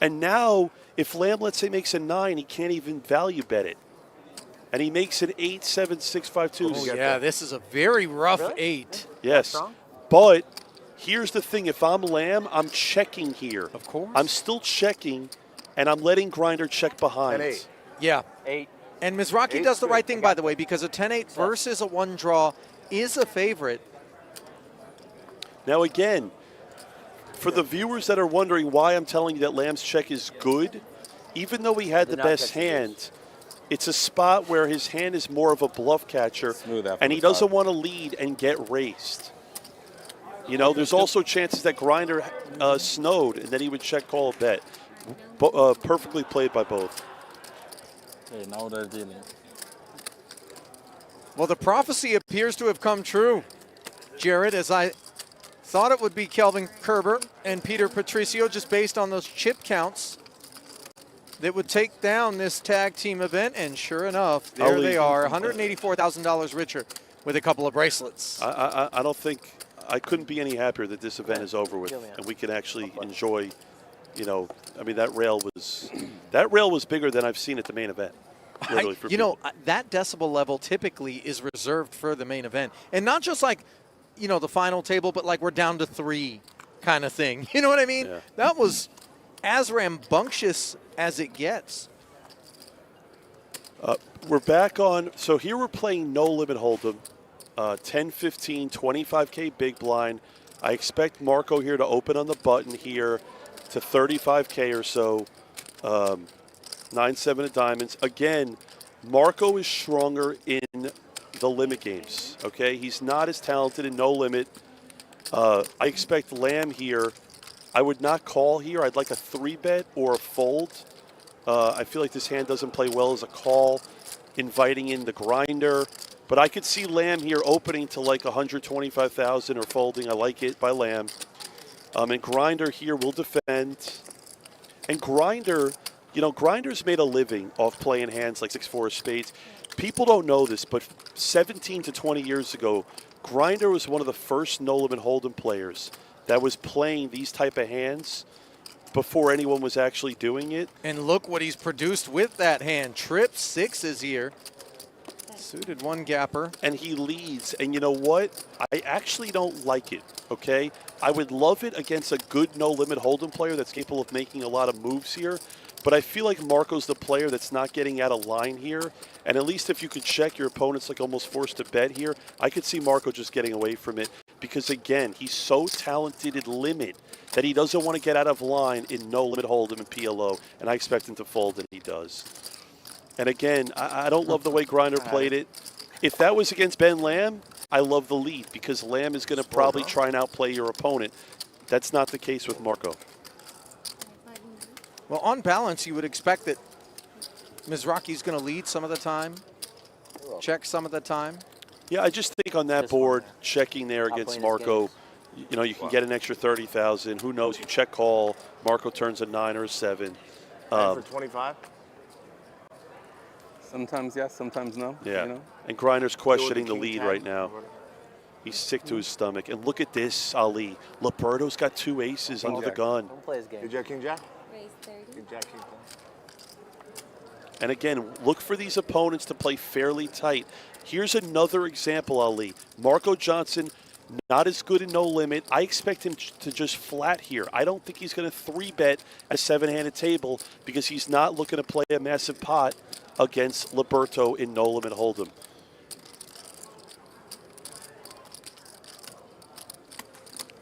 And now, if Lamb, let's say, makes a 9, he can't even value bet it. And he makes an 8-7-6-5-2. Oh, yeah, this is a very rough 8. Yes, but here's the thing. If I'm Lamb, I'm checking here. Of course. I'm still checking, and I'm letting Grinder check behind. 10-8. Yeah. 8. And Mizrachi does the right thing, by the way, because a 10-8 versus a 1 draw is a favorite. Now, again, for the viewers that are wondering why I'm telling you that Lamb's check is good, even though he had the best hand, it's a spot where his hand is more of a bluff catcher, and he doesn't want to lead and get raced. You know, there's also chances that Grinder snowed, and then he would check call a bet. Perfectly played by both. Okay, now they're dealing. Well, the prophecy appears to have come true, Jared, as I Thought it would be Kelvin Kerber and Peter Patricio just based on those chip counts that would take down this tag team event, and sure enough, there they are, $184,000 richer with a couple of bracelets. I don't think I couldn't be any happier that this event is over with, and we can actually enjoy. You know, I mean, that rail was bigger than I've seen at the main event. Literally, for people. That decibel level typically is reserved for the main event, and not just like, the final table, but like we're down to 3 kind of thing. You know what I mean? Yeah. That was as rambunctious as it gets. We're back on. So here we're playing No Limit Hold'em, 10, 15, 25K big blind. I expect Marco here to open on the button here to 35K or so. 9-7 of diamonds. Again, Marco is stronger in the limit games, okay? He's not as talented in No Limit. I expect Lamb here. I would not call here. I'd like a 3-bet or a fold. I feel like this hand doesn't play well as a call, inviting in the grinder. But I could see Lamb here opening to like 125,000 or folding. I like it by Lamb. And Grinder here will defend. And Grinder, Grinder's made a living off playing hands like 6-4 of spades. People don't know this, but 17 to 20 years ago, Grinder was one of the first No Limit Hold'em players that was playing these type of hands before anyone was actually doing it. And look what he's produced with that hand. Trip 6s here. Suited 1-gapper. And he leads. And you know what? I actually don't like it, okay? I would love it against a good No Limit Hold'em player that's capable of making a lot of moves here. But I feel like Marco's the player that's not getting out of line here. And at least if you could check, your opponent's like almost forced to bet here. I could see Marco just getting away from it. Because, again, he's so talented at limit that he doesn't want to get out of line in No Limit Hold'em and PLO. And I expect him to fold, and he does. And, again, I don't love the way Grinder played it. If that was against Ben Lamb, I love the lead because Lamb is going to probably try and outplay your opponent. That's not the case with Marco. Well, on balance, you would expect that Mizrachi's going to lead some of the time, check some of the time. Yeah, I just think on that board, checking there against Marco, you can get an extra 30,000. Who knows? You check call. Marco turns a 9 or a 7. For 25? Sometimes yes, sometimes no. Yeah. And Grinder's questioning the lead right now. He's sick to his stomach. And look at this, Ali. Liberto's got 2 aces under the gun. Don't play his game. King Jack, King Jack? Raise 30. King Jack, King Jack. And again, look for these opponents to play fairly tight. Here's another example, Ali. Marco Johnson, not as good in No Limit. I expect him to just flat here. I don't think he's going to 3-bet a 7-handed table because he's not looking to play a massive pot against Liberto in No Limit Hold'em.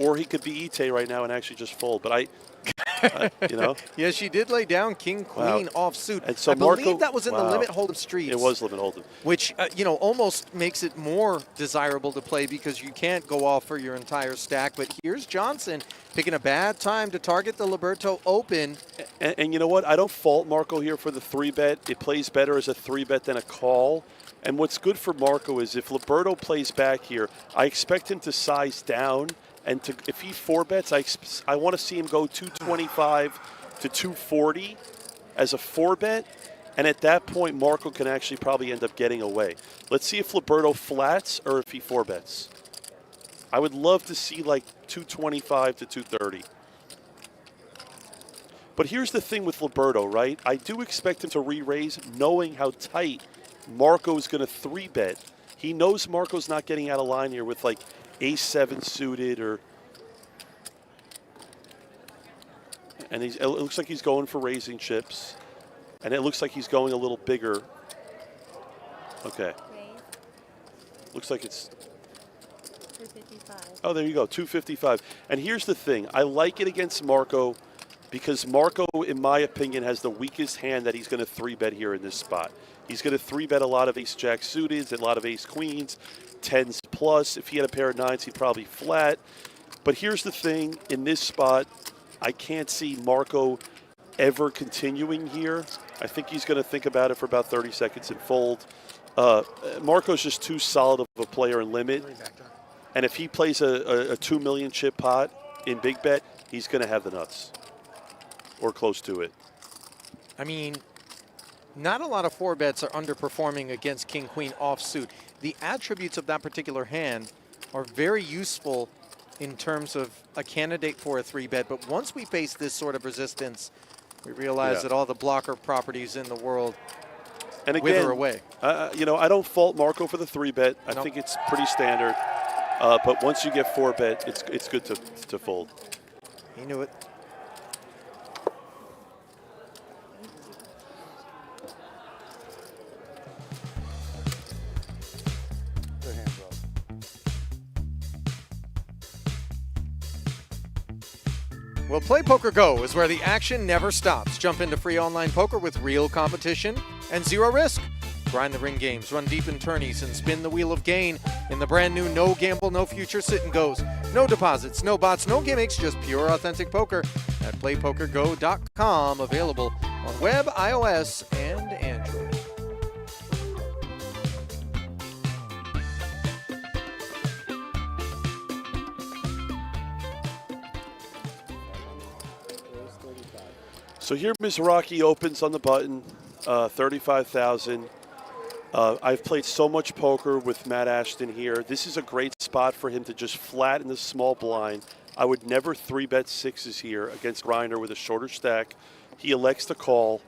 Or he could be Ite right now and actually just fold. But Yes, she did lay down King Queen offsuit. And so I Marco, believe that was in the Limit Hold'em streets. It was Limit Hold'em. Which, almost makes it more desirable to play because you can't go off for your entire stack. But here's Johnson picking a bad time to target the Liberto Open. And you know what? I don't fault Marco here for the 3-bet. It plays better as a 3-bet than a call. And what's good for Marco is if Liberto plays back here, I expect him to size down. And if he 4-bets, I want to see him go 225 to 240 as a 4-bet. And at that point, Marco can actually probably end up getting away. Let's see if Liberto flats or if he 4-bets. I would love to see like 225 to 230. But here's the thing with Liberto, right? I do expect him to re-raise knowing how tight Marco is going to 3-bet. He knows Marco's not getting out of line here with like Ace-7 suited and it looks like he's going for raising chips. And it looks like he's going a little bigger. Okay. Looks like it's 255. Oh, there you go, 255. And here's the thing. I like it against Marco because Marco, in my opinion, has the weakest hand that he's going to 3-bet here in this spot. He's going to 3-bet a lot of Ace-Jack suited, a lot of Ace-Queens, 10s plus. If he had a pair of 9s, he'd probably flat. But here's the thing. In this spot, I can't see Marco ever continuing here. I think he's going to think about it for about 30 seconds and fold. Marco's just too solid of a player in limit. And if he plays a 2 million chip pot in big bet, he's going to have the nuts or close to it. I mean, not a lot of 4-bets are underperforming against king-queen offsuit. The attributes of that particular hand are very useful in terms of a candidate for a 3-bet. But once we face this sort of resistance, we realize that all the blocker properties in the world wither away. You know, I don't fault Marco for the 3-bet. I think it's pretty standard. But once you get 4-bet, it's good to fold. He knew it. Good hand, bro. Well, Play Poker Go is where the action never stops. Jump into free online poker with real competition and zero risk. Grind the ring games, run deep in tourneys, and spin the wheel of gain in the brand new No Gamble, No Future Sit and Goes. No deposits, no bots, no gimmicks, just pure authentic poker at playpokergo.com. Available on web, iOS, and Android. So here Mizrachi opens on the button, 35,000. I've played so much poker with Matt Ashton here. This is a great spot for him to just flat in the small blind. I would never 3-bet 6s here against Grinder with a shorter stack. He elects to call.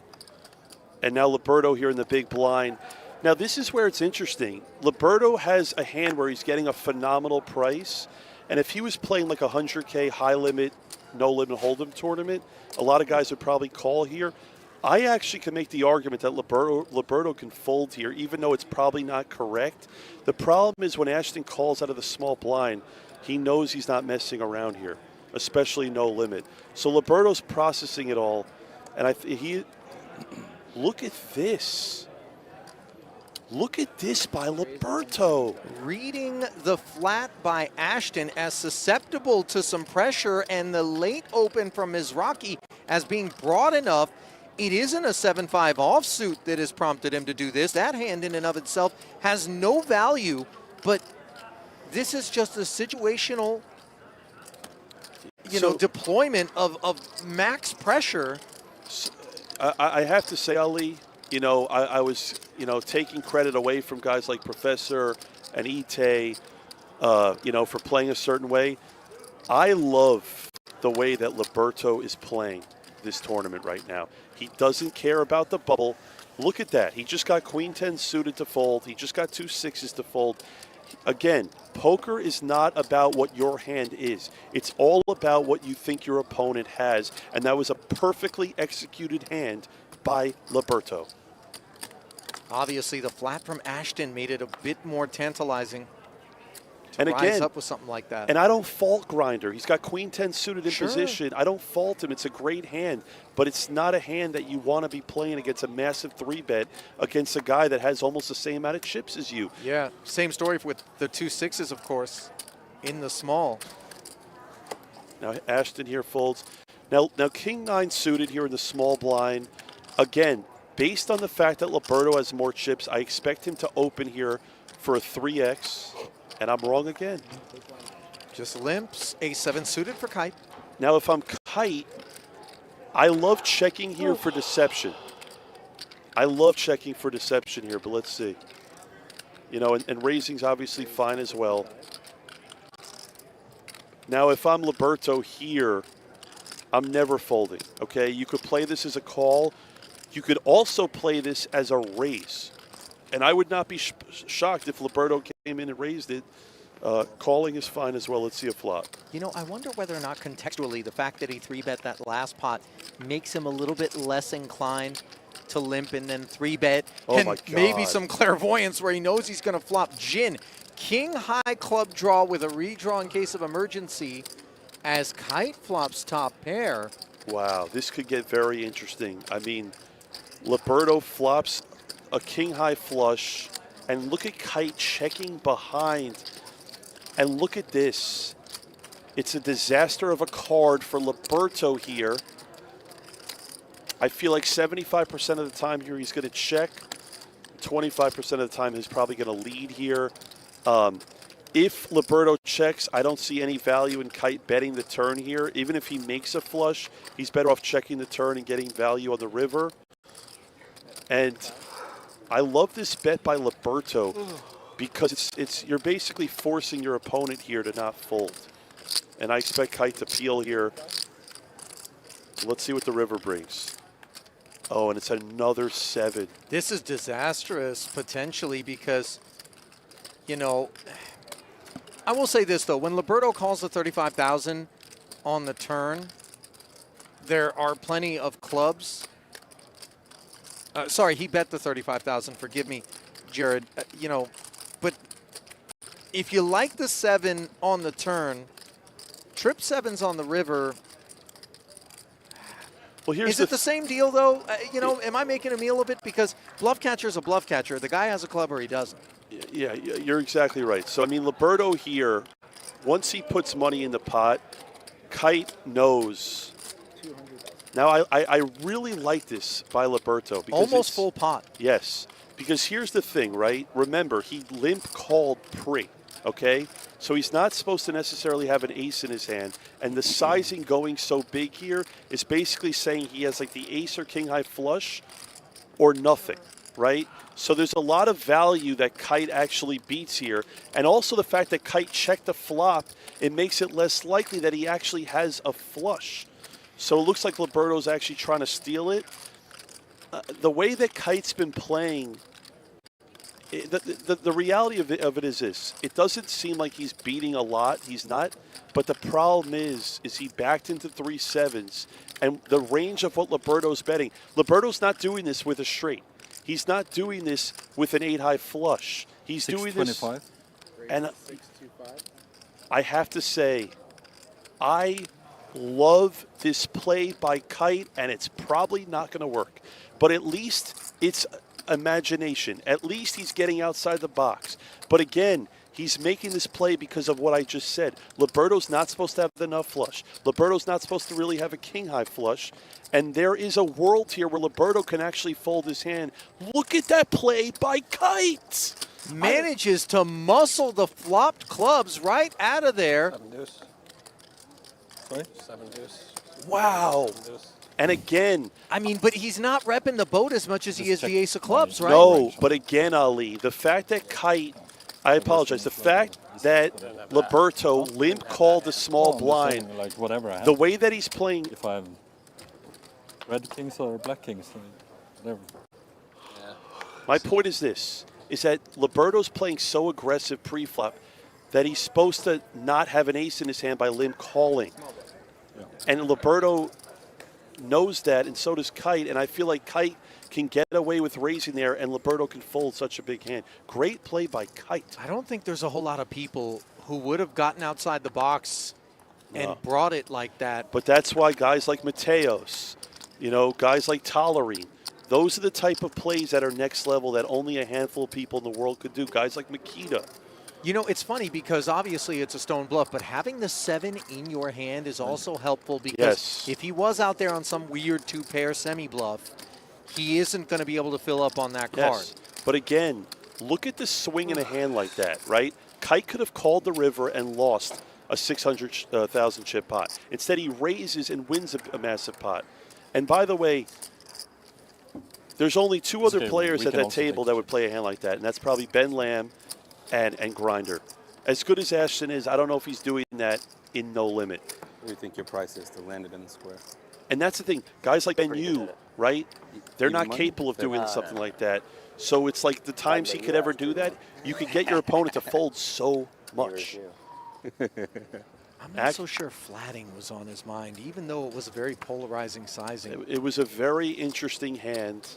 And now Liberto here in the big blind. Now this is where it's interesting. Liberto has a hand where he's getting a phenomenal price. And if he was playing like a 100K high limit, no limit hold'em tournament, a lot of guys would probably call here. I actually can make the argument that Liberto can fold here, even though it's probably not correct. The problem is when Ashton calls out of the small blind, he knows he's not messing around here, especially no limit. So Liberto's processing it all, and look at this. Look at this by Liberto. Reading the flat by Ashton as susceptible to some pressure, and the late open from Mizrachi as being broad enough. It isn't a 7-5 offsuit that has prompted him to do this. That hand in and of itself has no value, but this is just a situational, deployment of max pressure. I have to say, Ali, I was, taking credit away from guys like Professor and Ite, for playing a certain way. I love the way that Liberto is playing this tournament right now. He doesn't care about the bubble. Look at that. He just got Queen 10 suited to fold. He just got 2 6s to fold. Again, poker is not about what your hand is. It's all about what you think your opponent has. And that was a perfectly executed hand by Liberto. Obviously, the flat from Ashton made it a bit more tantalizing to and rise again, up with something like that. And I don't fault Grinder. He's got Queen 10 suited in position. I don't fault him. It's a great hand, but it's not a hand that you want to be playing against a massive 3-bet against a guy that has almost the same amount of chips as you. Yeah, same story with the 2 6s, of course, in the small. Now Ashton here folds. Now King 9 suited here in the small blind. Again, based on the fact that Liberto has more chips, I expect him to open here for a 3x. And I'm wrong again. Just limps. A7 suited for Kite. Now, if I'm Kite, I love checking here for deception. I love checking for deception here, but let's see. And raising's obviously fine as well. Now, if I'm Liberto here, I'm never folding, okay? You could play this as a call. You could also play this as a raise. And I would not be shocked if Liberto came in and raised it. Calling is fine as well. Let's see a flop. I wonder whether or not contextually the fact that he 3-bet that last pot makes him a little bit less inclined to limp and then 3-bet. Oh and my God. Maybe some clairvoyance where he knows he's going to flop gin. King high club draw with a redraw in case of emergency as Kite flops top pair. Wow, this could get very interesting. I mean, Liberto flops a king high flush, and look at Kite checking behind. And look at this. It's a disaster of a card for Liberto here. I feel like 75% of the time here he's going to check. 25% of the time he's probably going to lead here. If Liberto checks, I don't see any value in Kite betting the turn here. Even if he makes a flush, he's better off checking the turn and getting value on the river. And I love this bet by Liberto because it's you're basically forcing your opponent here to not fold. And I expect Kite to peel here. Let's see what the river brings. Oh, and it's another 7. This is disastrous potentially because, you know, I will say this though, when Liberto calls the 35,000 on the turn, there are plenty of clubs. Sorry, he bet the 35,000. Forgive me, Jared. You know, but if you like the 7 on the turn, trip 7s on the river. Well, here's is it the same deal though? You know, am I making a meal of it? Because bluff catcher is a bluff catcher. The guy has a club or he doesn't. Yeah, you're exactly right. So, I mean, Liberto here, once he puts money in the pot, Kite knows. Now, I really like this by Liberto. Because almost full pot. Yes, because here's the thing, right? Remember, he limp called pre, okay? So he's not supposed to necessarily have an ace in his hand. And the sizing going so big here is basically saying he has like the ace or king high flush or nothing, right? So there's a lot of value that Kite actually beats here. And also the fact that Kite checked the flop, it makes it less likely that he actually has a flush. So it looks like Liberto's actually trying to steal it. The way that Kite's been playing, the reality of it is this. It doesn't seem like he's beating a lot. He's not. But the problem is he backed into 3 7s. And the range of what Liberto's betting, Liberto's not doing this with a straight. He's not doing this with an 8 high flush. He's doing this. And I have to say, I love this play by Kite, and it's probably not going to work. But at least it's imagination. At least he's getting outside the box. But again, he's making this play because of what I just said. Liberto's not supposed to have the nut flush. Liberto's not supposed to really have a king high flush. And there is a world here where Liberto can actually fold his hand. Look at that play by Kite. Manages to muscle the flopped clubs right out of there. 7 deuce. Sorry? 7 deuce. Wow. 7 deuce. And again, I mean, but he's not repping the boat as much as he is the ace of clubs, right? No, but again, Ali, the fact that Kite, I apologize, the fact that Liberto limp called the small blind, saying, like whatever I have. the way that he's playing. If I have red kings or black kings, whatever. My point is this, is that Liberto's playing so aggressive pre-flop that he's supposed to not have an ace in his hand by limp calling. Yeah. And Liberto knows that, and so does Kite, and I feel like Kite can get away with raising there, and Liberto can fold such a big hand. Great play by Kite. I don't think there's a whole lot of people who would have gotten outside the box and brought it like that. But that's why guys like Mateos, you know, guys like Tollerine, those are the type of plays that are next level that only a handful of people in the world could do. Guys like Makita. You know, it's funny because obviously it's a stone bluff, but having the 7 in your hand is also helpful because if he was out there on some weird 2-pair semi-bluff, he isn't going to be able to fill up on that card. But again, look at the swing in a hand like that, right? Kite could have called the river and lost a 600,000 chip pot. Instead, he raises and wins a massive pot. And by the way, there's only 2 other players at that table that would play a hand like that, and that's probably Ben Lamb and Grinder. As good as Ashton is, I don't know if he's doing that in no limit. What do you think your price is to land it in the square? And that's the thing. Guys like Ben Yu, right? They're not capable of doing something like that. So it's like the times he could ever do that, you could get your opponent to fold so much. I'm not so sure flatting was on his mind, even though it was a very polarizing sizing. It was a very interesting hand.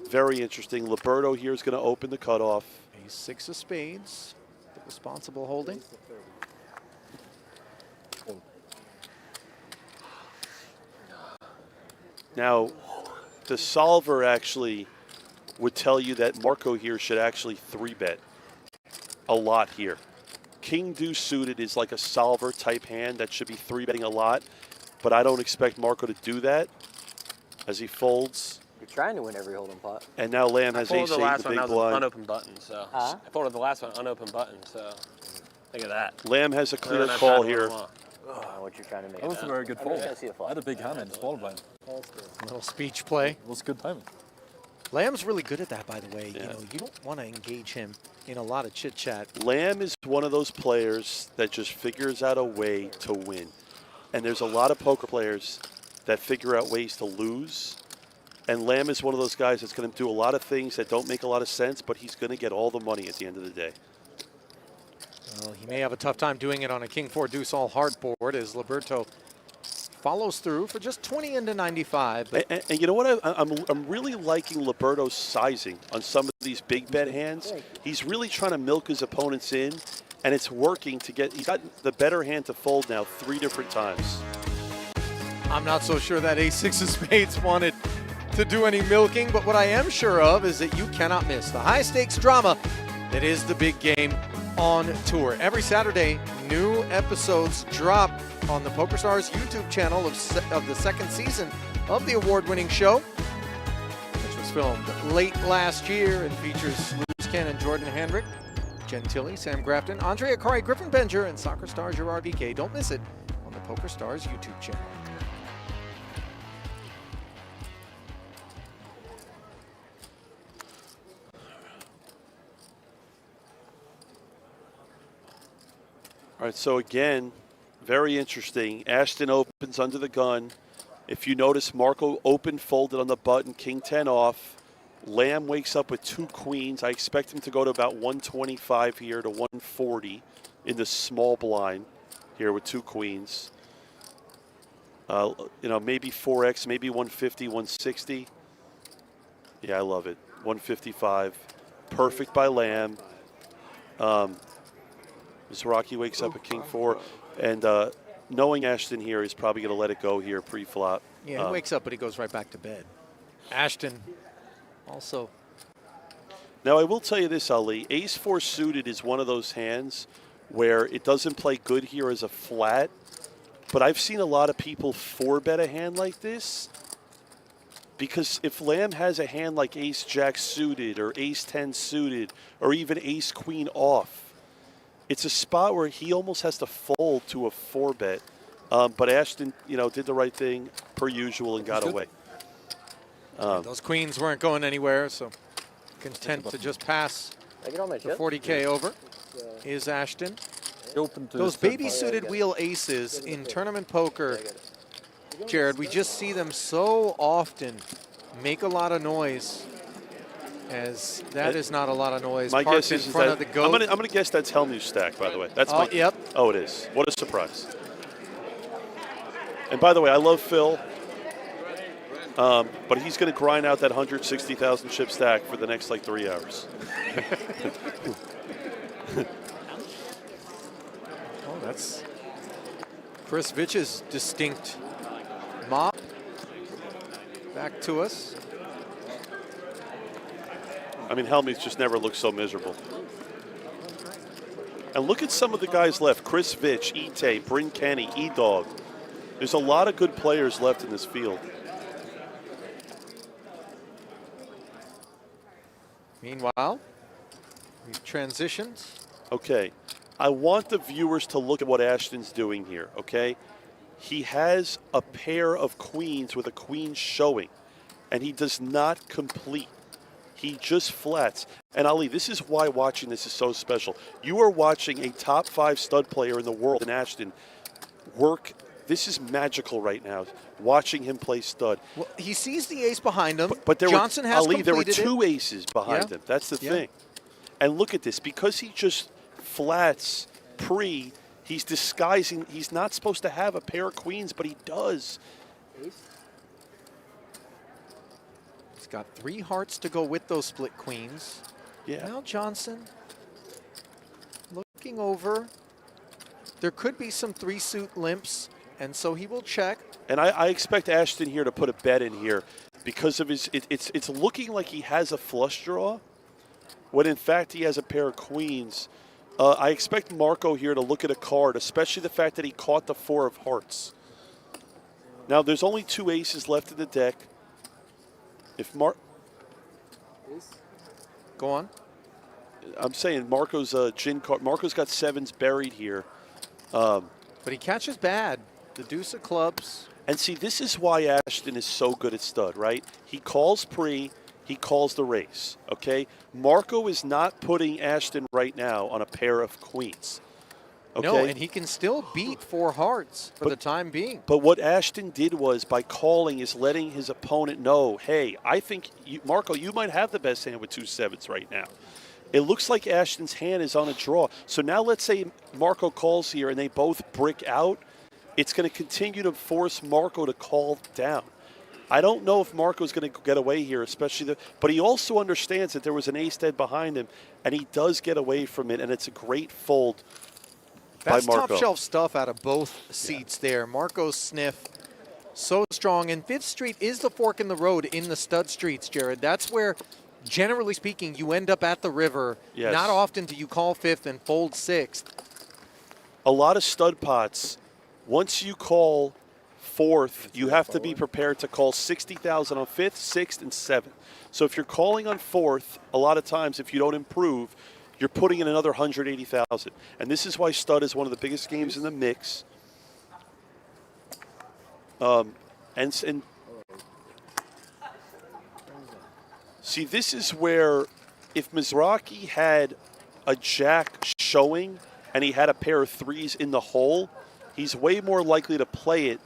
Very interesting. Liberto here is going to open the cutoff. Ace 6 of spades. The responsible holding. Now, the solver actually would tell you that Marco here should actually 3-bet a lot here. King deuce suited is like a solver type hand that should be 3-betting a lot, but I don't expect Marco to do that as he folds. You're trying to win every hold'em pot. And now Lamb has ace 8 the big blind. Unopened button, so I folded the last one unopened button, so Look at that. Lamb has a clear Not call bad here. What you're trying to make. That was a very good I fold. gotta see a I flop. had a big hand in the small blind. Little speech play. It was good timing. Lamb's really good at that, by the way. You know, you don't want to engage him in a lot of chit chat. Lamb is one of those players that just figures out a way to win. And there's a lot of poker players that figure out ways to lose. And Lamb is one of those guys that's going to do a lot of things that don't make a lot of sense, but he's going to get all the money at the end of the day. Well, he may have a tough time doing it on a King 4 Deuce all hard board as Liberto follows through for just 20 into 95. And you know what? I'm really liking Liberto's sizing on some of these big bet hands. He's really trying to milk his opponents in, and it's working to get. He's got the better hand to fold now 3 different times. I'm not so sure that ace-6 of spades wanted to do any milking, but what I am sure of is that you cannot miss the high-stakes drama that is the big game on tour. Every Saturday, new episodes drop on the PokerStars YouTube channel of the second season of the award-winning show, which was filmed late last year and features Lewis Cannon, Jordan Hendrick, Jen Tilley, Sam Grafton, Andrea Akari, Griffin Benger, and soccer star Gerard BK. Don't miss it on the PokerStars YouTube channel. All right, so again, very interesting. Ashton opens under the gun. If you notice, Marco open, folded on the button, King 10 off. Lamb wakes up with 2 queens. I expect him to go to about 125 here to 140 in the small blind here with 2 queens. You know, maybe 4X, maybe 150, 160. Yeah, I love it. 155. Perfect by Lamb. Mizrachi wakes up at King 4. And knowing Ashton here, he's probably going to let it go here pre-flop. Yeah, he wakes up, but he goes right back to bed. Ashton also. Now, I will tell you this, Ali. Ace-4 suited is one of those hands where it doesn't play good here as a flat. But I've seen a lot of people 4-bet a hand like this. Because if Lamb has a hand like Ace-Jack suited or Ace-10 suited or even Ace-Queen off, it's a spot where he almost has to fold to a 4-bet. But Ashton, you know, did the right thing per usual and got away. Those queens weren't going anywhere, so content to just pass the 40K over is Ashton. Those baby-suited wheel aces in tournament poker, Jared, we just see them so often make a lot of noise. As that is not a lot of noise. My guess is in front that of the goat. I'm gonna guess that's Hellmuth's stack, by the way. That's my, yep. Oh, it is. What a surprise. And by the way, I love Phil, but he's going to grind out that 160,000 chip stack for the next like 3 hours. Oh, that's Chris Vitch's distinct mop. Back to us. I mean, Hellmuth just never looks so miserable. And look at some of the guys left. Chris Vitch, Ite, Bryn Kenny, E-Dog. There's a lot of good players left in this field. Meanwhile, we've transitioned. Okay. I want the viewers to look at what Ashton's doing here, okay? He has a pair of queens with a queen showing, and he does not complete. He just flats. And Ali, this is why watching this is so special. You are watching a top 5 stud player in the world in Ashton work. This is magical right now, watching him play stud. Well, he sees the ace behind him. But there Johnson has Ali, there were completed 2 aces behind him. That's the thing. And look at this. Because he just flats pre, he's disguising. He's not supposed to have a pair of queens, but he does. He's got 3 hearts to go with those split queens. Yeah. Now Johnson looking over. There could be some 3-suit limps, and so he will check. And I expect Ashton here to put a bet in here because of his. It's looking like he has a flush draw, when in fact he has a pair of queens. I expect Marco here to look at a card, especially the fact that he caught the 4 of hearts. Now there's only 2 aces left in the deck. If Go on. I'm saying Marco's gin card. Marco's got sevens buried here. But he catches bad. The deuce of clubs. And see, this is why Ashton is so good at stud, right? He calls pre, he calls the race, okay? Marco is not putting Ashton right now on a pair of queens. Okay? No, and he can still beat 4 hearts for the time being. But what Ashton did was, by calling, is letting his opponent know, hey, I think, Marco, you might have the best hand with 2 sevens right now. It looks like Ashton's hand is on a draw. So now let's say Marco calls here and they both brick out. It's going to continue to force Marco to call down. I don't know if Marco's going to get away here, especially but he also understands that there was an ace dead behind him, and he does get away from it, and it's a great fold by That's Marco. top shelf stuff out of both seats there. Marco's sniff, so strong. And 5th Street is the fork in the road in the stud streets, Jared. That's where, generally speaking, you end up at the river. Yes. Not often do you call 5th and fold 6th. A lot of stud pots, once you call 4th, you have to be prepared to call 60,000 on 5th, 6th, and 7th. So if you're calling on 4th, a lot of times if you don't improve, you're putting in another 180,000. And this is why stud is one of the biggest games in the mix. And see, this is where if Mizrachi had a jack showing and he had a pair of 3s in the hole, he's way more likely to play it.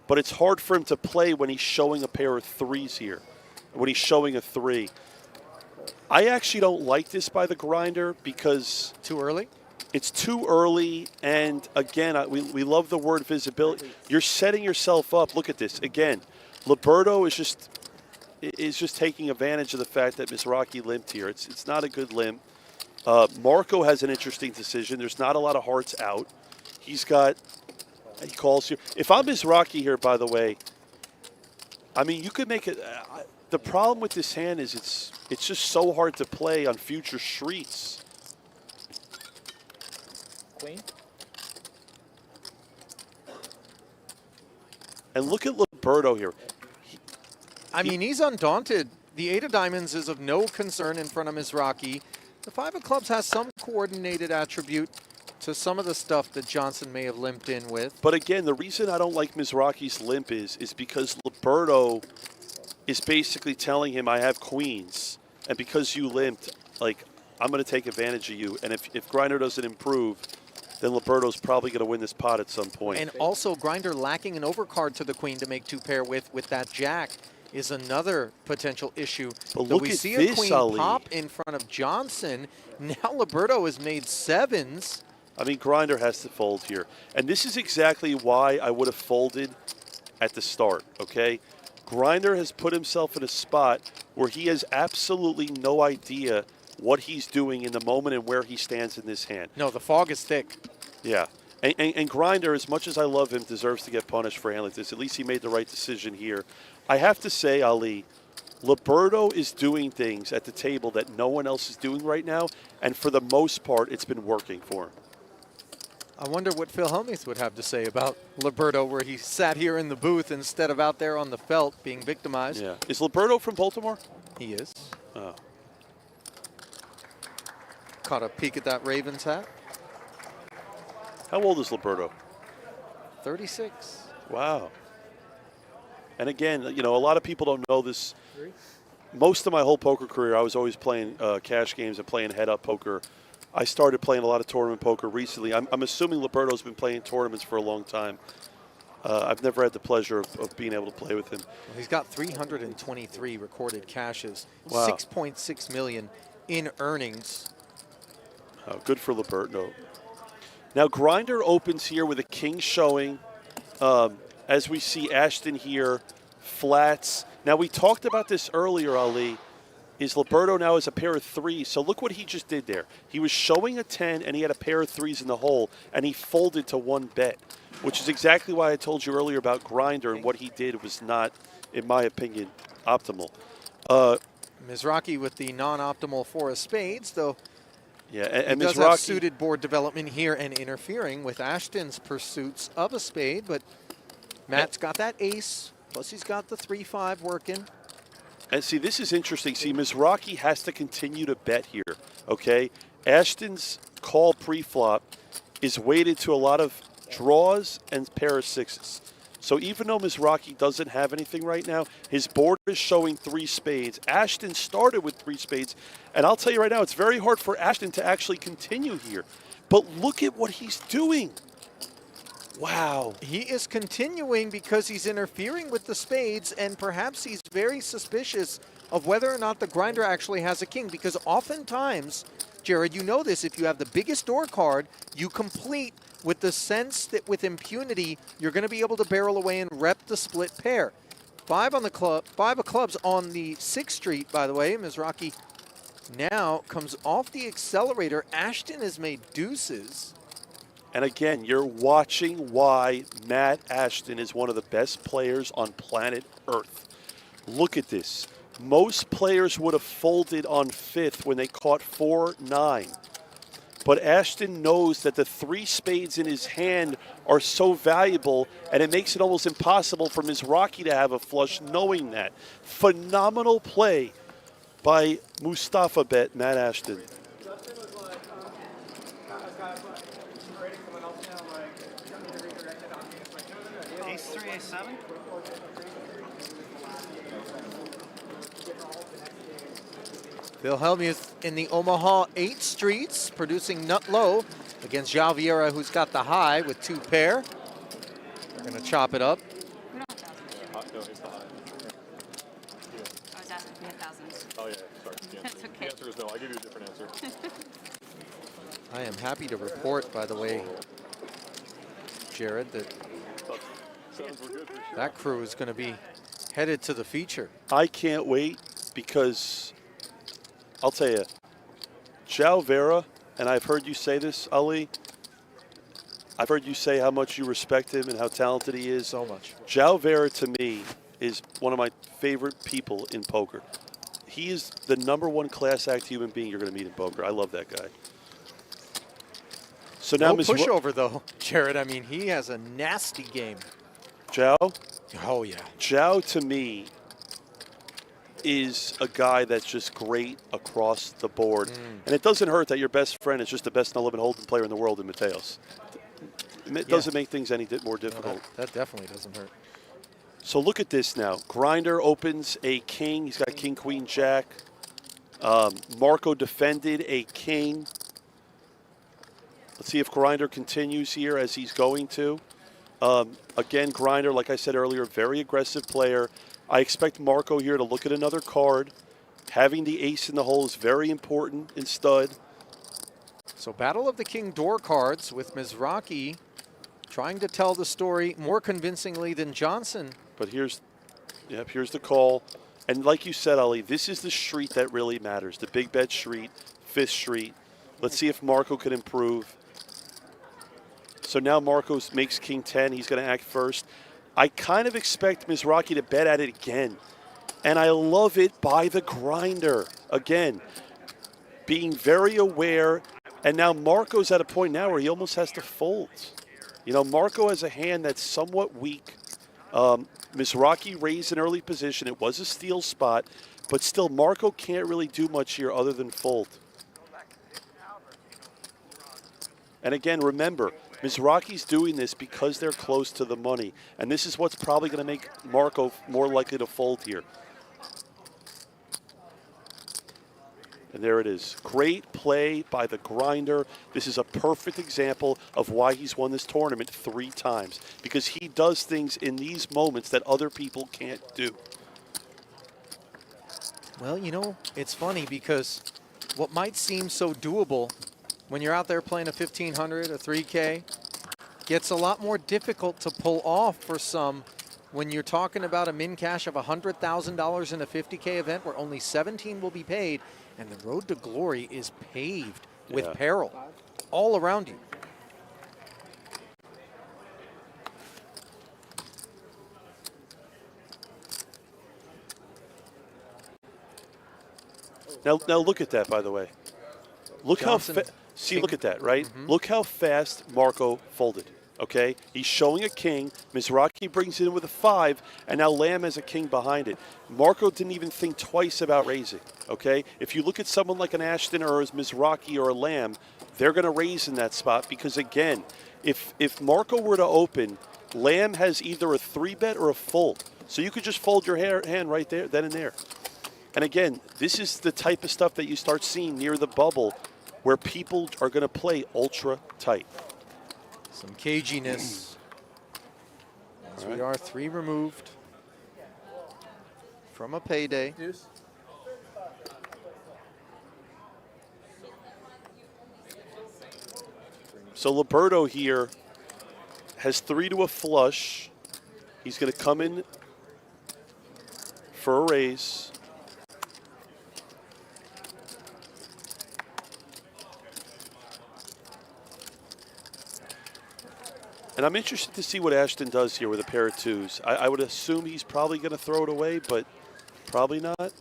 But it's hard for him to play when he's showing a pair of 3s here, when he's showing a 3. I actually don't like this by the grinder because... Too early? It's too early, and again, we love the word visibility. You're setting yourself up. Look at this. Again, Liberto is just taking advantage of the fact that Mizrachi limped here. It's not a good limp. Marco has an interesting decision. There's not a lot of hearts out. He calls here. If I'm Mizrachi here, by the way, I mean, you could make it. The problem with this hand is it's just so hard to play on future streets. Queen. And look at Liberto here. I mean, he's undaunted. The 8 of diamonds is of no concern in front of Mizrachi. The 5 of clubs has some coordinated attribute to some of the stuff that Johnson may have limped in with. But again, the reason I don't like Mizrachi's limp is because Liberto is basically telling him, I have queens, and because you limped, like, I'm going to take advantage of you. And if Grinder doesn't improve, then Liberto's probably going to win this pot at some point. And also, Grinder lacking an overcard to the queen to make 2 pair with that jack is another potential issue. But Though look we at see this, a queen Ali. pop in front of Johnson. Now Liberto has made 7s. I mean, Grinder has to fold here. And this is exactly why I would have folded at the start, okay? Grinder has put himself in a spot where he has absolutely no idea what he's doing in the moment and where he stands in this hand. No, the fog is thick. Yeah. And Grinder, as much as I love him, deserves to get punished for a hand like this. At least he made the right decision here. I have to say, Ali, Liberto is doing things at the table that no one else is doing right now, and for the most part, it's been working for him. I wonder what Phil Hellmuth would have to say about Liberto, where he sat here in the booth instead of out there on the felt being victimized. Yeah. Is Liberto from Baltimore? He is. Oh. Caught a peek at that Ravens hat. How old is Liberto? 36. Wow. And again, you know, a lot of people don't know this. Most of my whole poker career, I was always playing cash games and playing head-up poker. I started playing a lot of tournament poker recently. I'm assuming Liberto's been playing tournaments for a long time. I've never had the pleasure of being able to play with him. Well, he's got 323 recorded cashes, Wow. 6.6 million in earnings. Oh, good for Liberto. Now, Grinder opens here with a king showing. As we see Ashton here, flats. Now, we talked about this earlier, Ali. Is Liberto now has a pair of 3s. So look what he just did there. He was showing a 10, and he had a pair of 3s in the hole, and he folded to 1 bet, which is exactly why I told you earlier about Grinder, and what he did was not, in my opinion, optimal. Mizrachi with the non-optimal 4 of spades, though. Yeah, and he does have Mizrachi suited board development here and interfering with Ashton's pursuits of a spade, but Matt's got that ace, plus he's got the 3-5 working. And see, this is interesting. See, Mizrachi has to continue to bet here Okay? Ashton's call pre-flop is weighted to a lot of draws and pair of sixes. So even though Mizrachi doesn't have anything right now, his board is showing 3 spades. Ashton started with 3 spades. And I'll tell you right now, it's very hard for Ashton to actually continue here. But look at what he's doing. Wow. He is continuing because he's interfering with the spades, and perhaps he's very suspicious of whether or not the grinder actually has a king, because oftentimes, Jared, you know this, if you have the biggest door card, you complete with the sense that with impunity, you're going to be able to barrel away and rep the split pair. 5 on the club, 5 of clubs on the 6th Street, by the way. Mizrachi now comes off the accelerator. Ashton has made deuces. And again, you're watching why Matt Ashton is one of the best players on planet Earth. Look at this. Most players would have folded on 5th when they caught 4-9. But Ashton knows that the 3 spades in his hand are so valuable, and it makes it almost impossible for Mizrachi to have a flush knowing that. Phenomenal play by Mustafa Bet, Matt Ashton. Ace-3, ace-7? Phil Hellmuth in the Omaha 8 Streets, producing nut low against João Vieira, who's got the high with 2 pair. They're going to chop it up. No, it's the high. I was asking if we had thousands. Oh, yeah, sorry. That's okay. The answer is no. I'll give you a different answer. I am happy to report, by the way, Jared, that that crew is going to be headed to the feature. I can't wait because I'll tell you, João Vera, and I've heard you say this, Ali, I've heard you say how much you respect him and how talented he is. So much. João Vera, to me, is one of my favorite people in poker. He is the #1 class act human being you're going to meet in poker. I love that guy. So now, no pushover, though, Jared. I mean, he has a nasty game. João? Oh, yeah. João, to me, is a guy that's just great across the board. And it doesn't hurt that your best friend is just the best no-limit hold'em player in the world in Mateos. It doesn't make things any more difficult. No, that definitely doesn't hurt. So look at this now. Grinder opens a king. He's got king, queen, jack. Marco defended a king. Let's see if Grinder continues here as he's going to. Again, Grinder, like I said earlier, very aggressive player. I expect Marco here to look at another card. Having the ace in the hole is very important in stud. So Battle of the King door cards with Mizrachi trying to tell the story more convincingly than Johnson. But here's the call. And like you said, Ali, this is the street that really matters. The big bet street, 5th Street. Let's see if Marco can improve. So now Marco makes king 10. He's going to act first. I kind of expect Mizrachi to bet at it again. And I love it by the Grinder. Again, being very aware. And now Marco's at a point now where he almost has to fold. You know, Marco has a hand that's somewhat weak. Mizrachi raised an early position. It was a steal spot. But still, Marco can't really do much here other than fold. And again, remember, Mizrachi's doing this because they're close to the money. And this is what's probably going to make Marco more likely to fold here. And there it is. Great play by the Grinder. This is a perfect example of why he's won this tournament 3 times. Because he does things in these moments that other people can't do. Well, you know, it's funny because what might seem so doable when you're out there playing a 1,500, a 3K, gets a lot more difficult to pull off for some when you're talking about a min cash of $100,000 in a 50K event where only 17 will be paid, and the road to glory is paved with peril all around you. Now look at that, by the way. Look Johnson, how look at that, right? Look how fast Marco folded. Okay, he's showing a king. Mizrachi brings it in with a 5, and now Lamb has a king behind it. Marco didn't even think twice about raising. Okay, if you look at someone like an Ashton or a Mizrachi or a Lamb, they're going to raise in that spot because again, if Marco were to open, Lamb has either a 3-bet or a fold, so you could just fold your hand right there, then and there. And again, this is the type of stuff that you start seeing near the bubble, where people are going to play ultra tight. Some caginess. As we are 3 removed from a payday. So Liberto here has 3 to a flush. He's going to come in for a raise. And I'm interested to see what Ashton does here with a pair of 2s. I would assume he's probably going to throw it away, but probably not.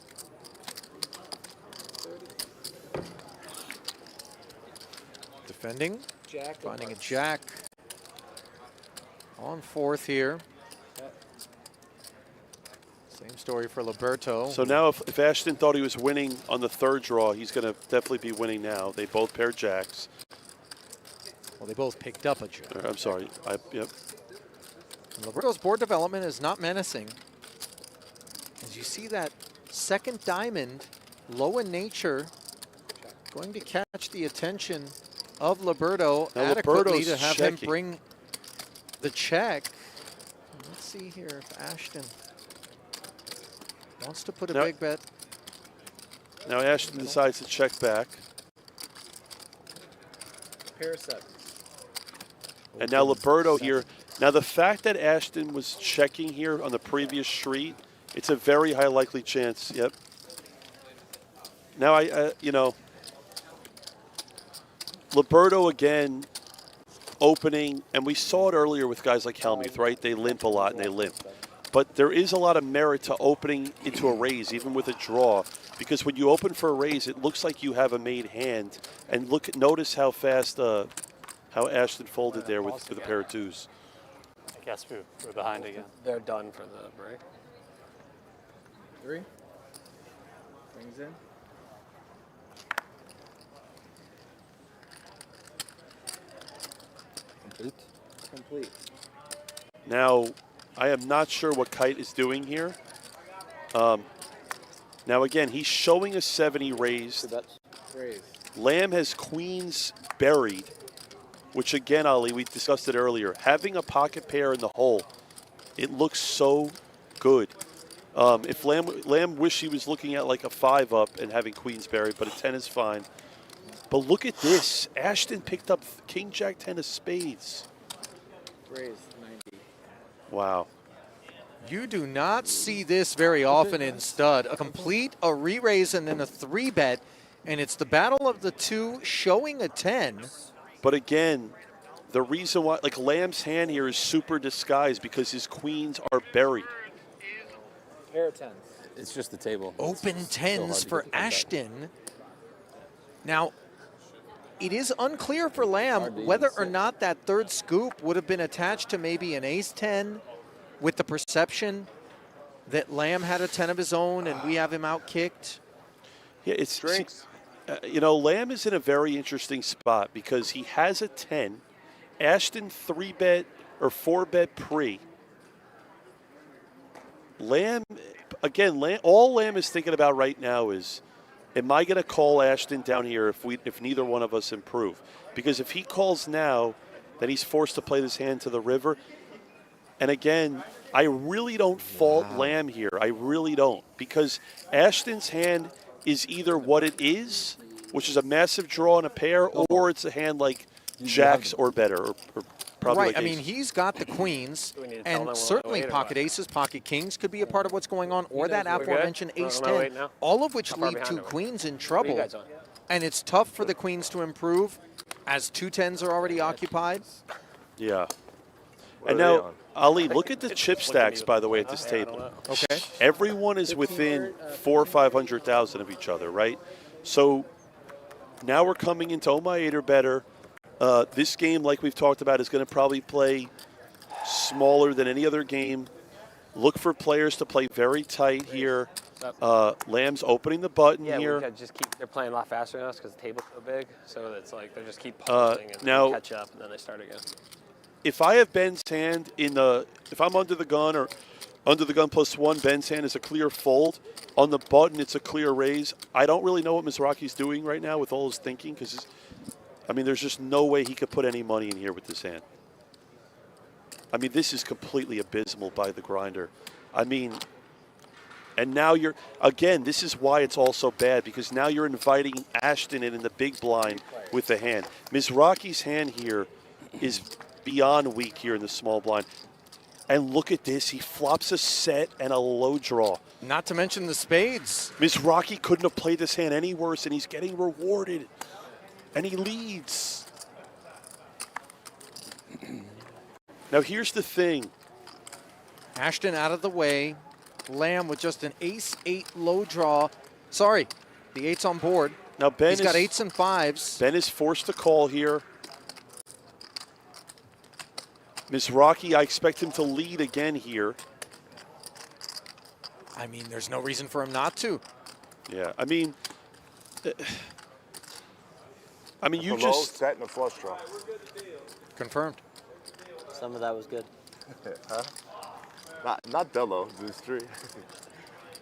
Defending. Jack. Finding a jack. On 4th here. Same story for Liberto. So now if Ashton thought he was winning on the 3rd draw, he's going to definitely be winning now. They both pair jacks. Well, they both picked up a jack. I'm sorry. Yep. And Liberto's board development is not menacing. As you see that 2nd diamond, low in nature, going to catch the attention of Liberto now adequately Liberto's to have checking. him bring the check. Let's see here if Ashton wants to put a big bet. Now Ashton decides to check back. Pair of 7. And now Liberto here. Now the fact that Ashton was checking here on the previous street, it's a very high likely chance. Yep. Now you know, Liberto again opening, and we saw it earlier with guys like Hellmuth, right? They limp a lot and they limp. But there is a lot of merit to opening into a raise, even with a draw, because when you open for a raise, it looks like you have a made hand. And notice how fast how Ashton folded there with a pair of 2s. I guess we're behind again. They're done for the break. 3. Brings in. Complete. Now, I am not sure what Kite is doing here. Now, again, he's showing a 70 raised. Raise. Lamb has queens buried, which, again, Ali, we discussed it earlier. Having a pocket pair in the hole, it looks so good. If Lamb wished he was looking at like a 5-up and having queens buried, but a 10 is fine. But look at this. Ashton picked up King Jack 10 of spades. Raise 90. Wow. You do not see this very often in stud. A re-raise and then a 3-bet, and it's the battle of the 2 showing a 10. But again, the reason why, like Lamb's hand here is super disguised because his queens are buried. Pair of 10s. It's just the table. Open 10s for Ashton. Now, it is unclear for Lamb whether or not that 3rd scoop would have been attached to maybe an ace-10 with the perception that Lamb had a 10 of his own and we have him out-kicked. Yeah, it's drinks. You know, Lamb is in a very interesting spot because he has a 10. Ashton 3-bet or 4-bet pre. Lamb, again, all Lamb is thinking about right now is, am I going to call Ashton down here if neither one of us improve? Because if he calls now, then he's forced to play this hand to the river. And again, I really don't fault Lamb here. I really don't. Because Ashton's hand is either what it is, which is a massive draw and a pair, or it's a hand like jacks or better, or probably right, like I mean, ace. he's got the queens, and certainly pocket aces, pocket kings could be a part of what's going on, or that aforementioned ace-10, all of which leave 2 queens in trouble. And it's tough for the queens to improve as 2 10s are already occupied. Yeah. And now, Ali, look at the chip stacks, by the way, at this table. Okay. Everyone is within 400,000 or 500,000 of each other, right? So now we're coming into Oh My 8 or better. This game, like we've talked about, is going to probably play smaller than any other game. Look for players to play very tight here. Lamb's opening the button here. We could just keep. They're playing a lot faster than us because the table's so big. So it's like they just keep pausing and now, catch up, and then they start again. If I have Ben's hand if I'm under the gun or under the gun +1, Ben's hand is a clear fold. On the button, it's a clear raise. I don't really know what Mizrachi's doing right now with all his thinking because, I mean, there's just no way he could put any money in here with this hand. I mean, this is completely abysmal by the grinder. I mean, and now again, this is why it's all so bad, because now you're inviting Ashton in the big blind with the hand. Mizrachi's hand here is beyond weak here in the small blind. And look at this. He flops a set and a low draw. Not to mention the spades. Mizrachi couldn't have played this hand any worse, and he's getting rewarded. And he leads. Now, here's the thing. Ashton out of the way. Lamb with just an ace-8 low draw. Sorry, the 8's on board. Now, He's got 8s and 5s. Ben is forced to call here. Mizrachi, I expect him to lead again here. I mean, there's no reason for him not to. Yeah, I mean, you low just set and a flush draw. Confirmed. Some of that was good. Huh? Not that low. There's 3.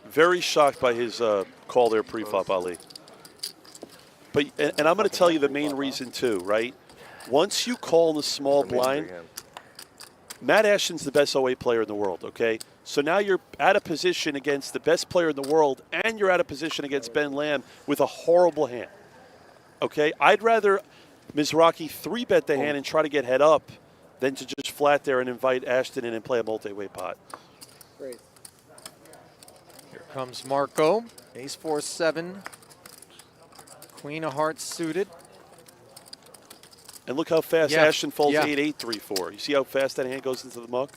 very shocked by his call there pre-flop, Ali. But and I'm going to tell you the main reason too, right? Once you call the small blind, Matt Ashton's the best 08 player in the world, okay? So now you're out of position against the best player in the world, and you're out of position against Ben Lamb with a horrible hand, okay? I'd rather Mizrachi 3-bet the hand and try to get head up than to just flat there and invite Ashton in and play a multi-way pot. Great. Here comes Marco, ace-4-7, queen of hearts suited. And look how fast Yeah. Ashton folds Yeah. 8-8-3-4. You see how fast that hand goes into the muck?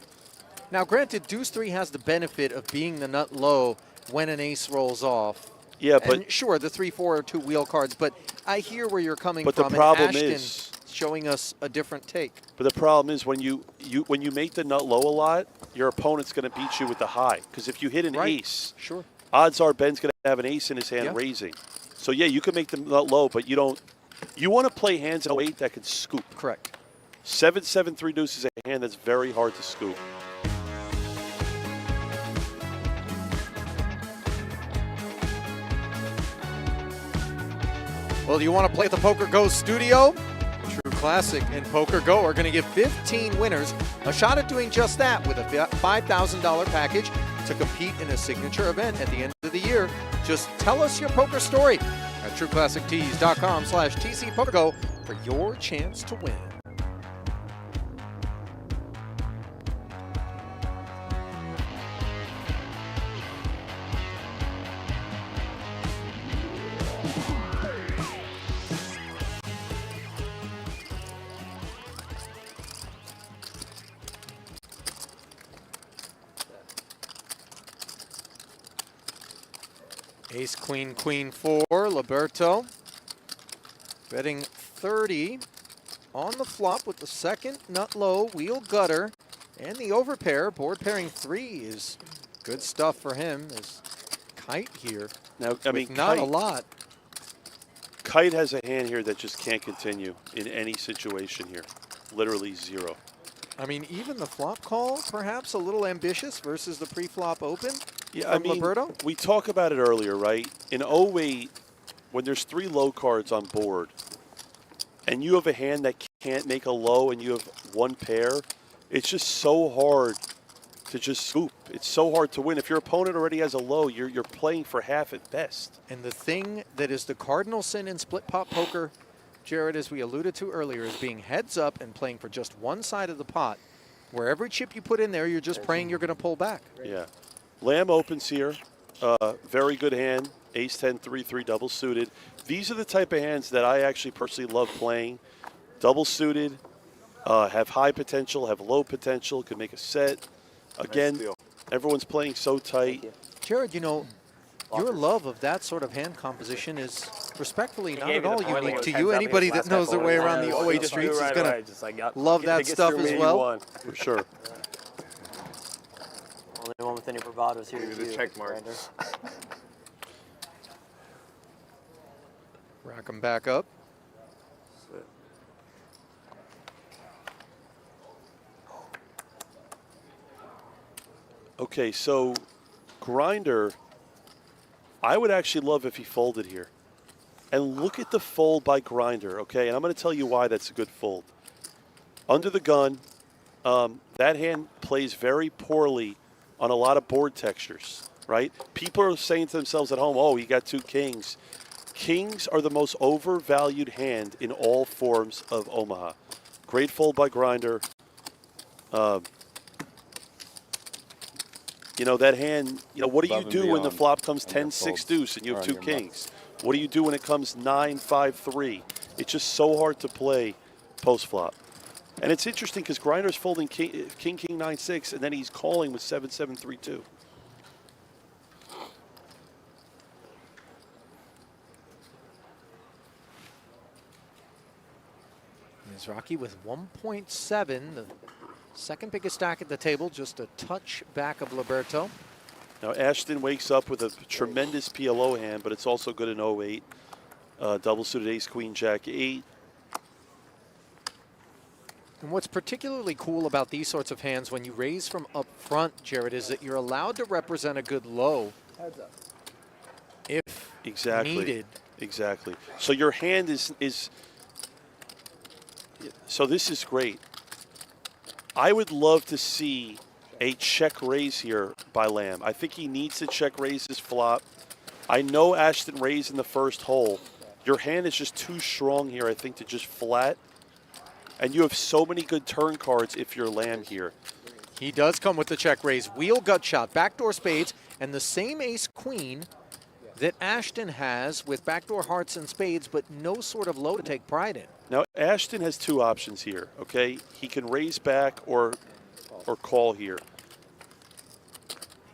Now, granted, deuce-3 has the benefit of being the nut low when an ace rolls off. Yeah, but and sure, the 3-4 are two wheel cards, but I hear where you're coming But from. the problem and Ashton is, showing us a different take. but the problem is when you make the nut low a lot, your opponent's going to beat you with the high. Because if you hit an ace, sure, odds are Ben's going to have an ace in his hand raising. So yeah, you can make the nut low, but you don't. You want to play hands in 08 that can scoop. Correct. 7-7-3 deuce is a hand that's very hard to scoop. Well, do you want to play at the PokerGO studio? True Classic and PokerGO are going to give 15 winners a shot at doing just that with a $5,000 package to compete in a signature event at the end of the year. Just tell us your poker story at trueclassictees.com/TCPokerGO for your chance to win. Ace, queen, queen, 4, Liberto. Betting 30 on the flop with the second nut low, wheel gutter, and the overpair. Board pairing 3 is good stuff for him. Is Kite here. Now, I mean, not a Kite- lot. Kite has a hand here that just can't continue in any situation here. Literally zero. I mean, even the flop call, perhaps a little ambitious versus the pre-flop open. Yeah, from I mean, Liberto. we talk about it earlier, right? In 08, when there's 3 low cards on board, and you have a hand that can't make a low and you have one pair, it's just so hard to just scoop. It's so hard to win. If your opponent already has a low, you're playing for half at best. And the thing that is the cardinal sin in split pot poker, Jared, as we alluded to earlier, is being heads up and playing for just one side of the pot. Where every chip you put in there, you're just praying you're going to pull back. Yeah. Lamb opens here. Very good hand. Ace-10, 3-3, double suited. These are the type of hands that I actually personally love playing. Double suited, have high potential, have low potential, can make a set. Again, everyone's playing so tight. Jared, you know, Your love of that sort of hand composition is respectfully not gave at me all the point, like, unique it was to heads you. up, Anybody he was that knows their last way half around the hole. 08 He just knew streets is right going away, to just like, love if that it gets stuff through as me, you well. won. For sure. Only one with any bravados here is The you, check mark. Grinder. Rack them back up. Okay, so Grinder, I would actually love if he folded here. And look at the fold by Grinder, okay? And I'm going to tell you why that's a good fold. Under the gun, that hand plays very poorly on a lot of board textures, right? People are saying to themselves at home, oh, he got 2 kings. Kings are the most overvalued hand in all forms of Omaha. Great fold by Grinder. You know, that hand, you know, what do you do when the flop comes 10-6 deuce and you have 2 kings? What do you do when it comes 9-5-3? It's just so hard to play post flop. And it's interesting because Grinder's folding king 9-6 and then he's calling with 7-7-3-2. Mizrachi with 1.7, the second biggest stack at the table, just a touch back of Liberto. Now Ashton wakes up with a tremendous PLO hand, but it's also good in 08. Double suited ace, queen, jack, 8. And what's particularly cool about these sorts of hands when you raise from up front, Jared, is that you're allowed to represent a good low if needed. Exactly. So your hand is so this is great. I would love to see a check raise here by Lamb. I think he needs to check raise his flop. I know Ashton raised in the first hole. Your hand is just too strong here, I think, to just flat. And you have so many good turn cards if you're Lamb here. He does come with the check raise. Wheel gut shot, backdoor spades, and the same ace queen that Ashton has with backdoor hearts and spades, but no sort of low to take pride in. Now, Ashton has 2 options here, okay? He can raise back or call here.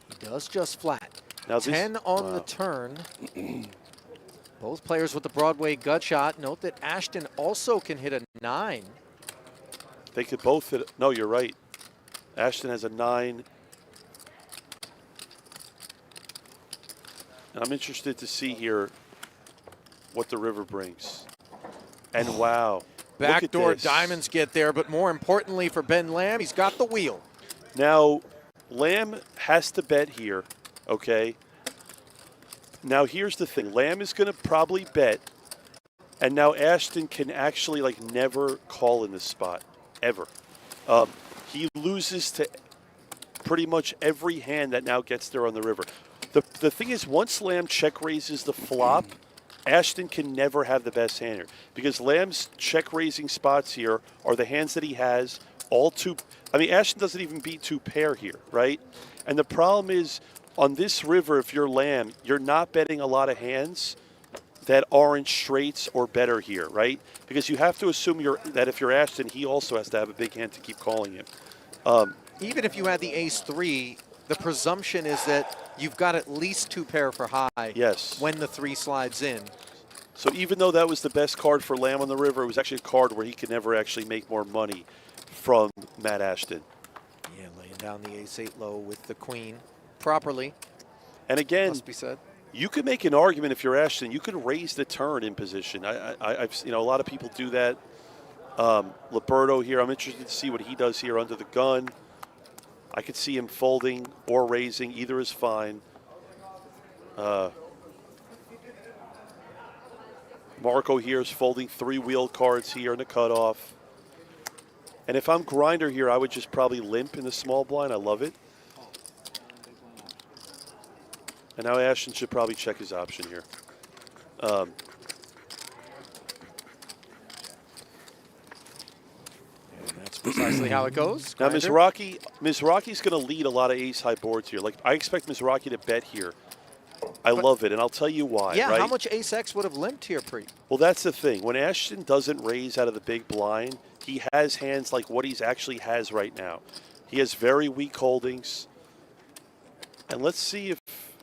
He does just flat. Now 10 on the turn. Both players with the Broadway gut shot. Note that Ashton also can hit a 9. They could both hit. No, you're right. Ashton has a 9. And I'm interested to see here what the river brings. And wow. Backdoor diamonds get there, but more importantly for Ben Lamb, he's got the wheel. Now, Lamb has to bet here, okay? Now, here's the thing. Lamb is going to probably bet, and now Ashton can actually, like, never call in this spot, ever. He loses to pretty much every hand that now gets there on the river. The thing is, once Lamb check raises the flop, Ashton can never have the best hand here because Lamb's check raising spots here are the hands that he has, all 2. I mean, Ashton doesn't even beat 2 pair here, right? And the problem is, on this river, if you're Lamb, you're not betting a lot of hands that aren't straights or better here, right? Because you have to assume that if you're Ashton, he also has to have a big hand to keep calling him. Even if you had the ace-3, the presumption is that you've got at least 2 pair for high. Yes. When the 3 slides in. So even though that was the best card for Lamb on the river, it was actually a card where he could never actually make more money from Matt Ashton. Yeah, laying down the ace-8 low with the queen properly. And again, must be said. You could make an argument if you're Ashton. You could raise the turn in position. I've a lot of people do that. Liberto here. I'm interested to see what he does here under the gun. I could see him folding or raising. Either is fine. Marco here is folding 3 wheel cards here in the cutoff. And if I'm Grinder here, I would just probably limp in the small blind. I love it. And now Ashton should probably check his option here. And that's precisely how it goes. Now, Grinder. Mizrachi's going to lead a lot of ace-high boards here. Like, I expect Mizrachi to bet here. I love it, and I'll tell you why. Yeah, right? how much ace-X would have limped here, Pre? Well, that's the thing. When Ashton doesn't raise out of the big blind, he has hands like what he actually has right now. He has very weak holdings. And let's see if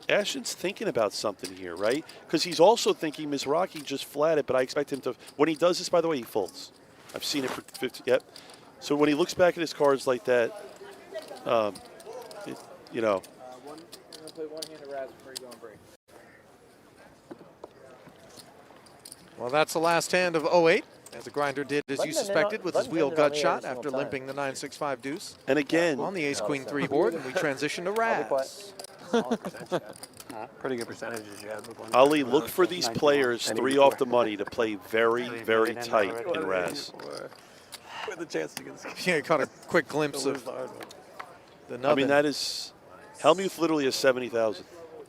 Ashton's thinking about something here, right? Because he's also thinking Mizrachi just flatted, but I expect him to. When he does this, by the way, he folds. I've seen it for 50. Yep. So when he looks back at his cards like that, you know. I'm going to play one hand of Raz before you go on break. Well, that's the last hand of 08, as the grinder did as you suspected with his wheel gut shot after limping the 9-6-5 deuce. And again, on the ace-queen-3 board, and we transition to Raz. Pretty good percentages you had with one. Ali, look for these players 3 off the money to play very, very tight in Raz. With a chance to get this. Yeah, caught a quick glimpse of the nubbin. I mean, that is Hellmuth literally has 70,000,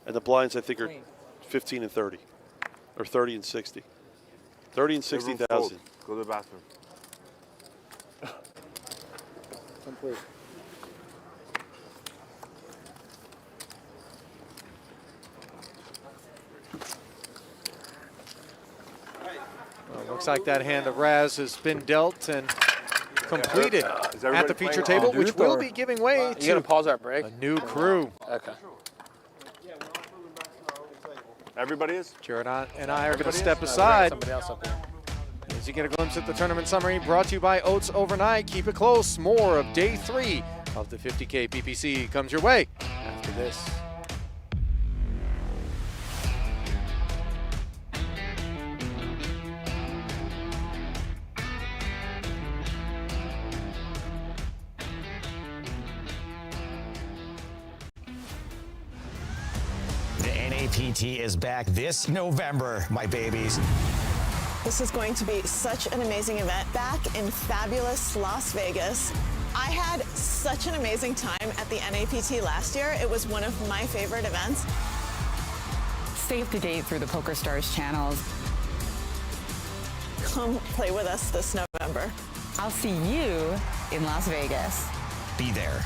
and the blinds I think are 15 and 30, or 30 and 60, 30 and 60,000. Go to the bathroom. Complete. Well, looks like that hand of Raz has been dealt and completed at the feature table, which will be giving way to You gotta pause our break. a new crew. Okay. Everybody is? Jared and I are going to step aside Somebody else up there. as you get a glimpse at the tournament summary brought to you by Oats Overnight. Keep it close. More of day 3 of the 50K PPC comes your way after this. The NAPT is back this November, my babies. This is going to be such an amazing event back in fabulous Las Vegas. I had such an amazing time at the NAPT last year. It was one of my favorite events. Stay up to date through the PokerStars channels. Come play with us this November. I'll see you in Las Vegas. Be there.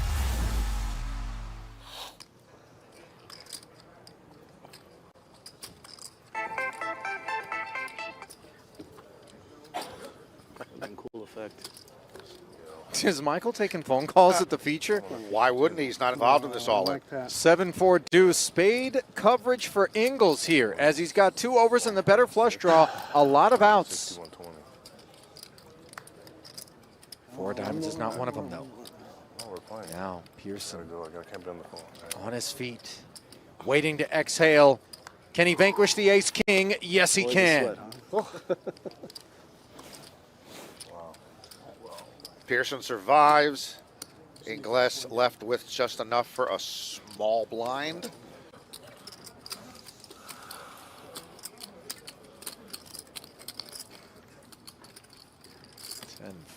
Cool effect. Is Michael taking phone calls at the feature? Why wouldn't he? He's not involved in this all-in. 7-4 deuce. Spade coverage for Ingles here, as he's got 2 overs in the better flush draw. A lot of outs. 4 diamonds is not one of them, though. Oh, we're playing. Now Pearson I can't be on the phone. on his feet, waiting to exhale. Can he vanquish the ace-king? Yes, he can. Pearson survives. Ingles left with just enough for a small blind.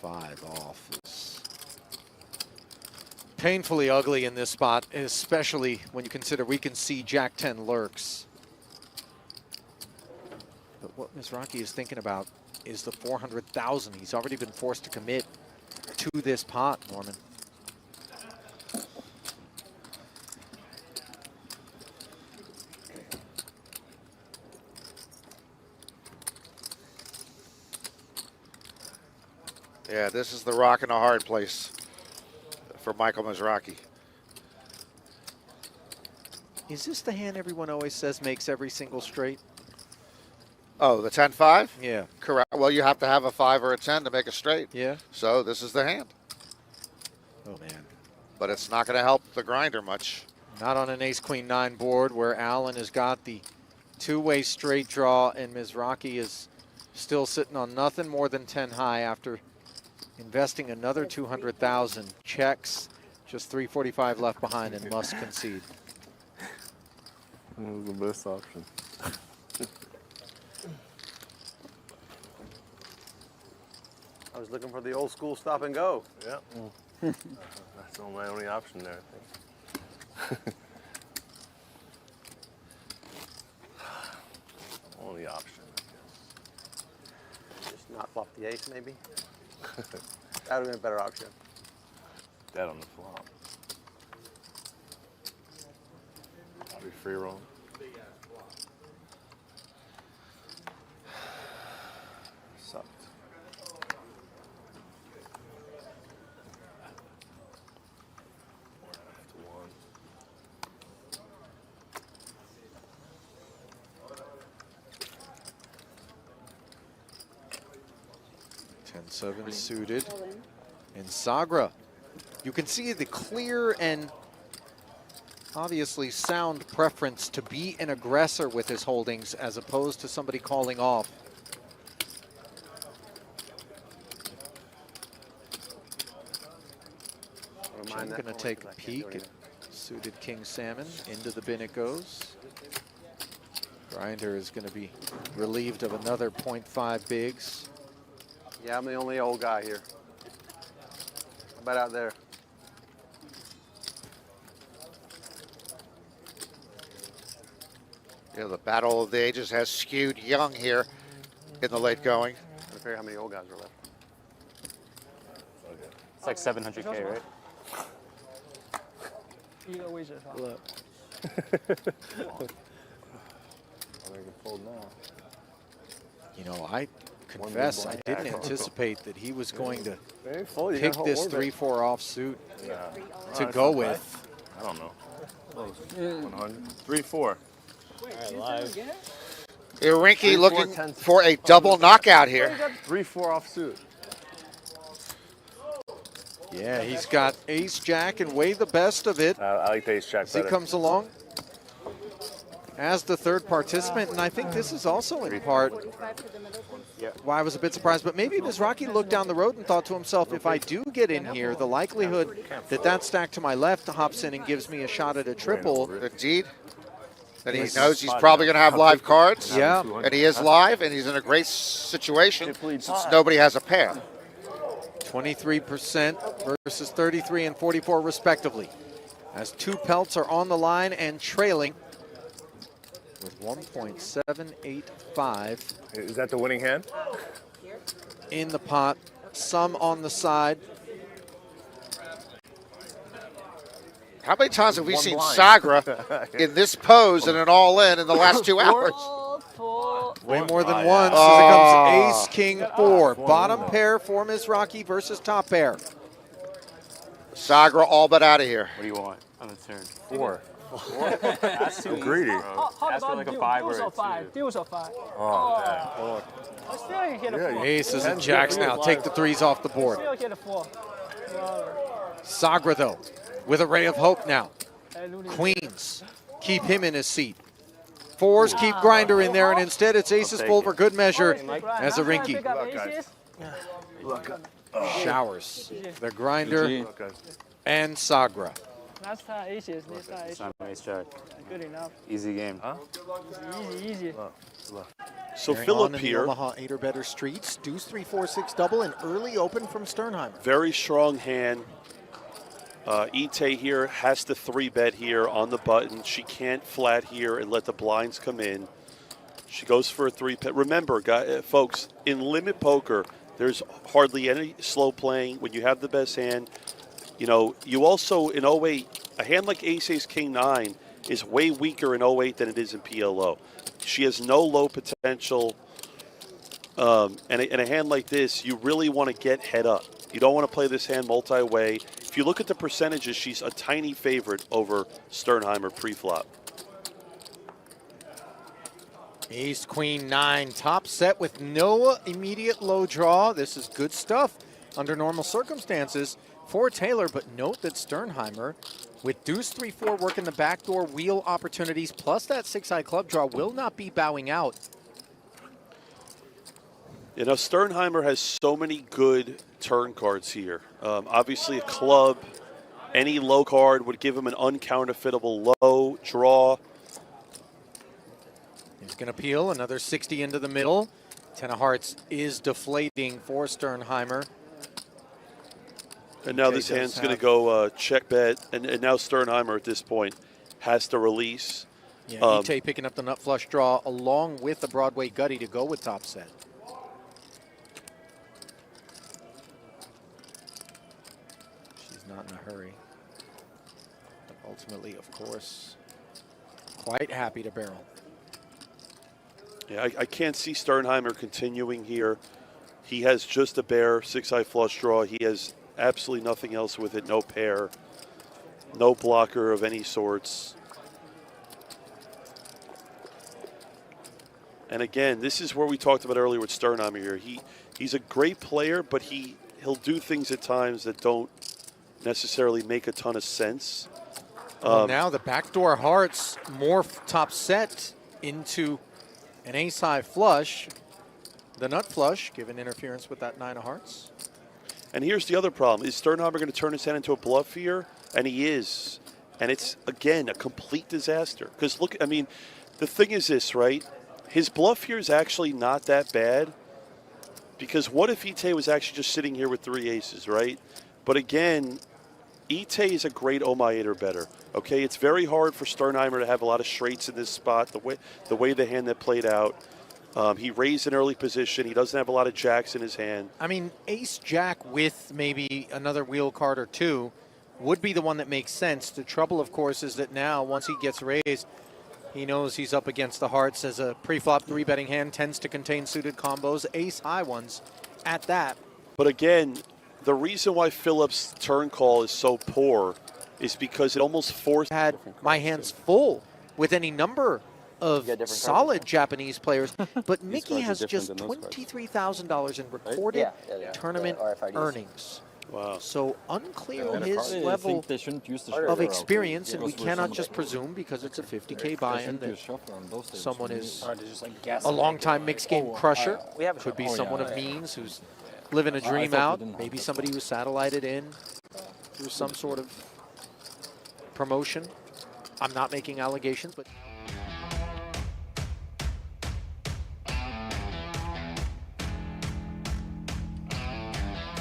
$10-5 off is painfully ugly in this spot, especially when you consider we can see Jack-10 lurks. But what Mizrachi is thinking about is the 400,000 he's already been forced to commit to this pot, Norman. Yeah, this is the rock and a hard place for Michael Mizrachi. Is this the hand everyone always says makes every single straight? Oh, the 10-5? Yeah. Correct. Well, you have to have a 5 or a 10 to make a straight. Yeah. So this is the hand. Oh, man. But it's not going to help the grinder much. Not on an ace-queen-9 board where Allen has got the 2-way straight draw and Mizrachi is still sitting on nothing more than 10 high after investing another 200,000. Checks, just 345 left behind and must concede. That was the best option. I was looking for the old school stop and go. Yeah. That's my only option there, I think. Only option, Just not flop the ace, maybe. That would have been a better option. Dead on the flop. Probably free roll. Sucked. 10-7 suited. And Sagra, you can see the clear and obviously sound preference to be an aggressor with his holdings as opposed to somebody calling off. I'm going to take a peek at suited King Salmon. Into the bin it goes. Grinder is going to be relieved of another 0.5 bigs. Yeah, I'm the only old guy here. How about out there? You know, the battle of the ages has skewed young here in the late going. I figure how many old guys are left. It's like 700K, right? Look. You know, I confess I didn't anticipate that he was going to pick this 3-4 offsuit to go with. I don't know. 3-4. Irinki looking for a double knockout here. 3-4 offsuit. Yeah, he's got ace jack and way the best of it. I like the ace jack as he better. comes along as the third participant, and I think this is also in part why I was a bit surprised. But maybe Mizrachi looked down the road and thought to himself, if I do get in here, the likelihood that that stack to my left hops in and gives me a shot at a triple. Indeed. And he knows he's probably going to have live cards. Yeah. And he is live, and he's in a great situation since nobody has a pair. 23% versus 33 and 44 respectively, as two pelts are on the line and trailing with 1.785. Is that the winning hand? In the pot, some on the side. How many times have we seen Sagra in this pose and an all-in in the last 2 hours? Way more than once as it comes ace, king, 4. Bottom pair for Mizrachi versus top pair. Sagra all but out of here. What do you want on the turn? 4. That's too greedy. Ask for like a 5 or a 2. Deuce or 5. Oh, damn. Aces and jacks now take the 3s off the board. Sagra, though, with a ray of hope now. Queens keep him in his seat. 4s keep Grinder in there, and instead it's aces full for good measure as Irinki showers the Grinder and Sagra. It's not an ace jack. Good enough. Easy game. Huh? Easy. So Carrying Philip on in here, the Omaha 8 or better streets. Deuce 3-4-6 double and early open from Sternheimer. very strong hand. Ite here has to 3-bet here on the button. She can't flat here and let the blinds come in. She goes for a 3-bet. Remember, folks, in limit poker, there's hardly any slow playing. When you have the best hand, you know, you also, in 08, a hand like ace, king, 9 is way weaker in 08 than it is in PLO. She has no low potential. And a hand like this, you really want to get head up. You don't want to play this hand multi-way. If you look at the percentages, she's a tiny favorite over Sternheimer pre-flop. Ace, queen, 9, top set with no immediate low draw. This is good stuff under normal circumstances for Taylor, but note that Sternheimer, with deuce 3-4 working the backdoor wheel opportunities, plus that 6-high club draw, will not be bowing out. You know, Sternheimer has so many good turn cards here. Obviously, a club, any low card would give him an uncounterfeitable low draw. He's going to peel another 60 into the middle. 10 of hearts is deflating for Sternheimer. And now this hand's going to go check bet. And now Sternheimer at this point has to release. Yeah, Ite picking up the nut flush draw along with the Broadway gutty to go with top set. Not in a hurry, but ultimately, of course, quite happy to barrel. Yeah, I can't see Sternheimer continuing here. He has just a bare 6-high flush draw. He has absolutely nothing else with it. No pair, no blocker of any sorts. And again, this is where we talked about earlier with Sternheimer here. he's a great player, but he'll do things at times that don't necessarily make a ton of sense. Well, now the backdoor hearts morph top set into an ace-high flush. The nut flush, given interference with that 9 of hearts. And here's the other problem. Is Sternheimer going to turn his hand into a bluff here? And he is. And it's, again, a complete disaster. Because, look, I mean, the thing is this, right? His bluff here is actually not that bad. Because what if Ite was actually just sitting here with 3 aces, right? But again, Ite is a great Omaeder better. Okay, it's very hard for Sternheimer to have a lot of straights in this spot, the way the hand that played out. He raised an early position. He doesn't have a lot of jacks in his hand. I mean, ace-jack with maybe another wheel card or 2 would be the one that makes sense. The trouble, of course, is that now, once he gets raised, he knows he's up against the hearts as a pre-flop 3-betting hand tends to contain suited combos, ace-high ones at that. But again, the reason why Phillips' turn call is so poor is because it almost forced... Had my hands full with any number of solid Japanese players, but Mickey has just $23,000 in recorded tournament earnings. Wow. So unclear his level of experience, and we cannot just presume because it's a 50K buy-in that someone is a long-time mixed game crusher. Could be someone of means who's living a dream out. Maybe somebody who's satellited in through some sort of promotion. I'm not making allegations, but...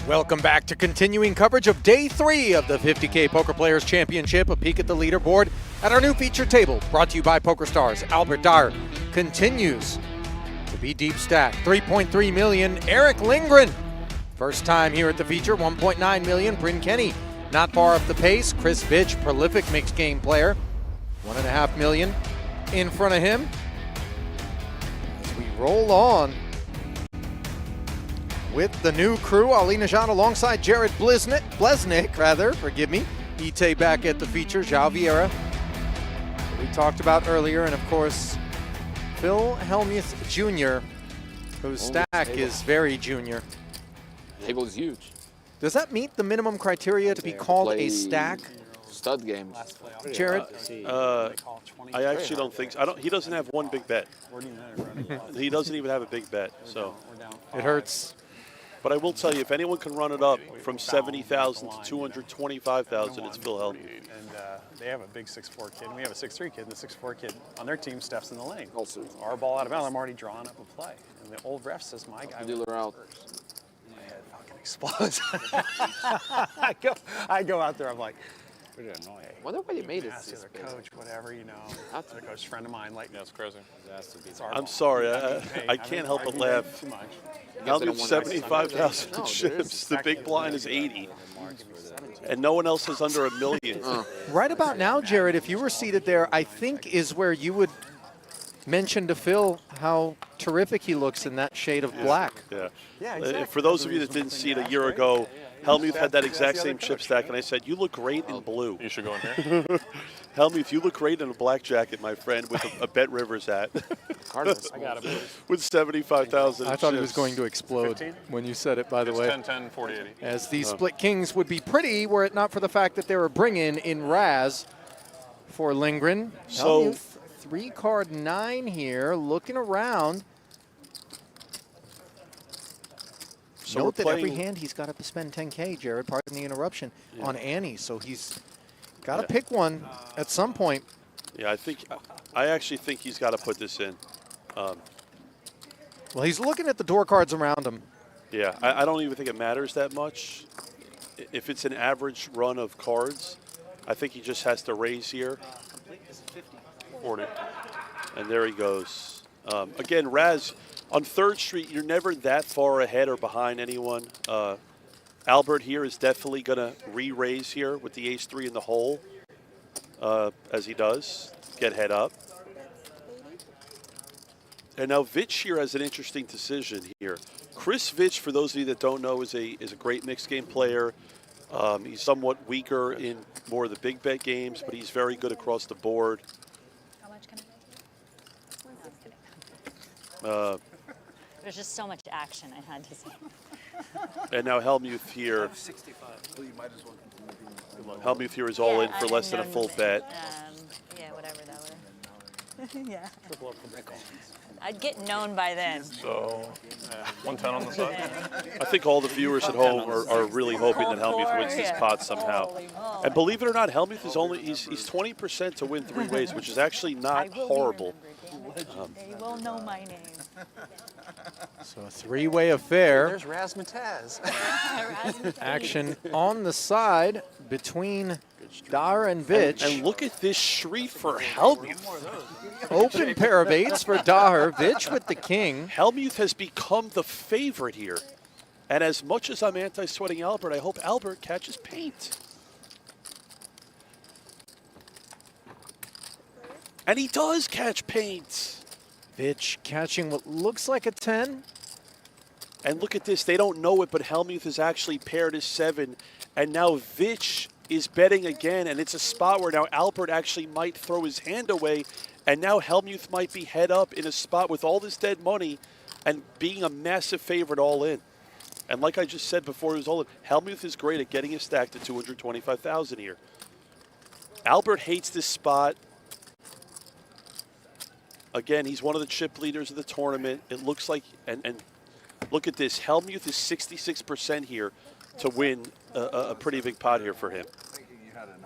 Welcome back to continuing coverage of Day 3 of the 50K Poker Players Championship. A peek at the leaderboard at our new feature table, brought to you by PokerStars. Albert Dyer continues to be deep stacked. 3.3 million, Eric Lindgren. First time here at the feature, 1.9 million. Bryn Kenny not far up the pace. Chris Vitch, prolific mixed game player, 1.5 million in front of him. As we roll on with the new crew, Ali Najad alongside Jared Blesnick, forgive me. Ite back at the feature, João Vieira, that we talked about earlier, and of course, Phil Hellmuth Jr., whose stack is very junior. Table is huge. Does that meet the minimum criteria to be called a stack? Stud games. Jared? I actually don't think so. He doesn't have one big bet. He doesn't even have a big bet, so. It hurts. But I will tell you, if anyone can run it up from 70,000 to 225,000, it's Phil Hellmuth. And they have a big 6'4" kid, and we have a 6'3" kid, and the 6'4" kid on their team steps in the lane. Also, our ball out of bounds, I'm already drawing up a play. And the old ref says, my guy. Dealer out. My head fucking explodes. I go out there, I'm like, pretty annoying. Wonder why you made it. Ask the other coach, whatever, you know. The coach friend of mine, like, that's crazy. I'm sorry, I can't help but laugh. Too much. Hellmuth 75,000 chips. The big blind is 80. And no one else is under $1 million. Right about now, Jared, if you were seated there, I think is where you would mention to Phil how terrific he looks in that shade of black. Yeah. Exactly. For those of you that didn't see it a year ago, Hellmuth had that exact same chip stack, and I said, you look great in blue. You should go in here. Hellmuth, you look great in a black jacket, my friend, with a Bet Rivers hat. I got it. With 75,000 I thought he was going to explode 15? When you said it, by the way. 10-10, 40-80. As these split kings would be pretty were it not for the fact that they were bringing in Raz for Lindgren. So, Hellmuth, 3-card 9 here, looking around. So note that every hand he's got to spend 10K, Jared, pardon the interruption, on Annie. So he's got to pick one at some point. Yeah, I actually think he's got to put this in. Well, he's looking at the door cards around him. Yeah, I don't even think it matters that much. If it's an average run of cards, I think he just has to raise here. 40. And there he goes. Again, Raz, on 3rd Street, you're never that far ahead or behind anyone. Albert here is definitely going to re-raise here with the ace-3 in the hole, as he does. Get head up. And now Vitch here has an interesting decision here. Chris Vitch, for those of you that don't know, is a great mixed game player. He's somewhat weaker in more of the big bet games, but he's very good across the board. How much can I There's just so much action, I had to say. And now Hellmuth here. 65. Well, you might as well continue being Hellmuth here is all in for less than a full bet. Yeah, whatever that would. Yeah. I'd get known by then. So, 110 on the side. I think all the viewers at home are really hoping that Hellmuth wins this pot somehow. And believe it or not, Hellmuth is he's 20% to win 3 ways, which is actually not horrible. They will know my name. So a 3-way affair. There's Razzmatazz. Action on the side between Daher and Vitch. And look at this street for Hellmuth. Open pair of 8s for Daher. Vitch with the king. Hellmuth has become the favorite here. And as much as I'm anti-sweating Albert, I hope Albert catches paint. And he does catch paint. Vitch catching what looks like a 10. And look at this. They don't know it, but Hellmuth is actually paired as 7. And now Vitch is betting again. And it's a spot where now Albert actually might throw his hand away. And now Hellmuth might be head up in a spot with all this dead money and being a massive favorite all in. And like I just said before he was all in, Hellmuth is great at getting his stack to 225,000 here. Albert hates this spot. Again, he's one of the chip leaders of the tournament. It looks like, and look at this. Hellmuth is 66% here to win a pretty big pot here for him.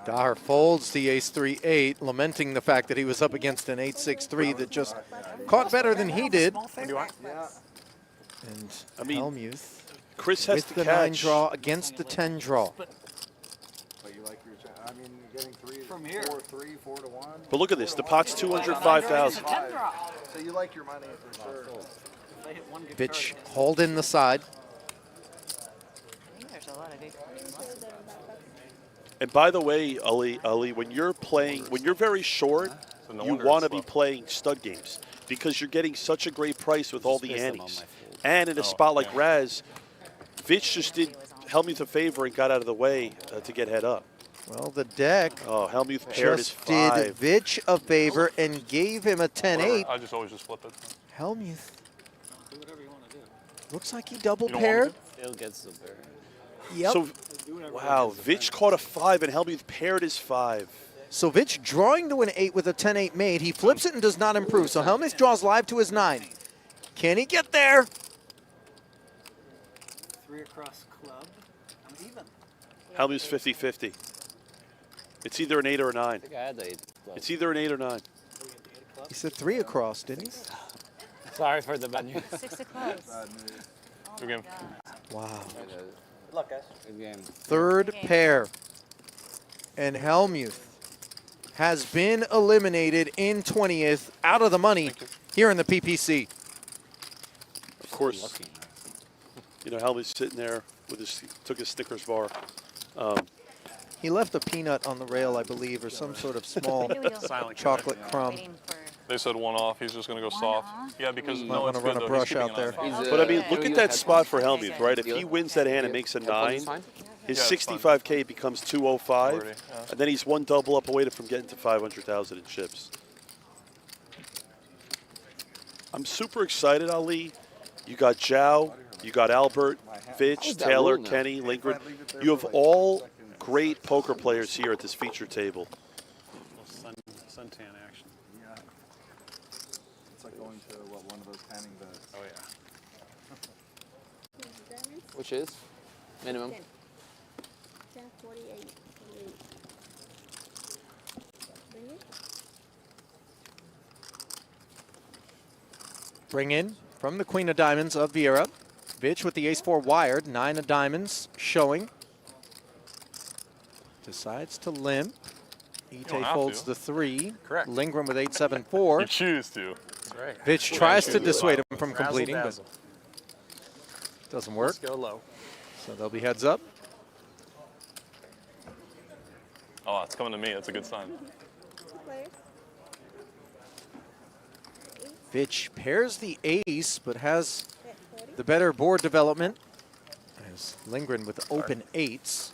Daher folds the ace-3-8, lamenting the fact that he was up against an 8-6-3 that just caught better than he did. And I mean, Hellmuth Chris has with to the catch. 9 draw against the 10 draw. But you like your I mean, getting 3 from here. 4 to 1. But look at this. The pot's 205,000. So you like your money for sure. Vitch holding the side. I think there's a lot of good cards. And by the way, Ali, when you're playing, when you're very short, you want to be playing stud games because you're getting such a great price with all the antes. And in a spot like Raz, Vitch just did Hellmuth a favor and got out of the way to get head up. Well, the deck Hellmuth paired his just 5. did Vitch a favor and gave him a 10-8. I just always just flip it. Hellmuth. Do whatever you want to do. Looks like he double You don't paired. Phil gets the bear. Yep. So, wow, Vitch caught a 5 and Hellmuth paired his 5. So Vitch drawing to an 8 with a 10-8 made. He flips it and does not improve. So Hellmuth draws live to his 9. Can he get there? 3 across club. I'm even. Hellmuth's 50-50. It's either an 8 or a 9. I think I had the 8. It's either an 8 or 9. He said 3 across, didn't he? Sorry for the bad news. 6 of clubs. Good game. Wow. Good luck, guys. Good game. Third pair. And Hellmuth has been eliminated in 20th, out of the money here in the PPC. Of course, you know, Hellmuth's sitting there with his, took his Snickers bar. He left a peanut on the rail, I believe, or some sort of small chocolate crumb. They said 1 off. He's just going to go soft. Yeah, because Might no, want it's to run good, a though. brush He's keeping out there. it on. But I mean, look at that spot for Hellmuth, right? If he wins that hand and makes a 9, his Yeah, it's fine. 65K becomes 205, Already, yeah. and then he's 1 double up away from getting to 500,000 in chips. I'm super excited, Ali. You got Zhao, you got Albert, Vitch, Taylor, Kenny, Lindgren. You have all great poker players here at this feature table. Suntan action. Yeah. It's like going to one of those tanning beds. Oh, yeah. Which is? Minimum. 1048. Bring in from the Queen of Diamonds of Vieira. Vitch with the ace-4 wired, 9 of diamonds showing. Decides to limp. don't Ite have folds to. the 3. Correct. Lindgren with 8-7-4. You choose to. That's right. Vitch tries to dissuade him from completing, but doesn't work. Let's go low. So they'll be heads up. Oh, it's coming to me. That's a good sign. Vitch pairs the ace, but has the better board development. As Lindgren with open 8s.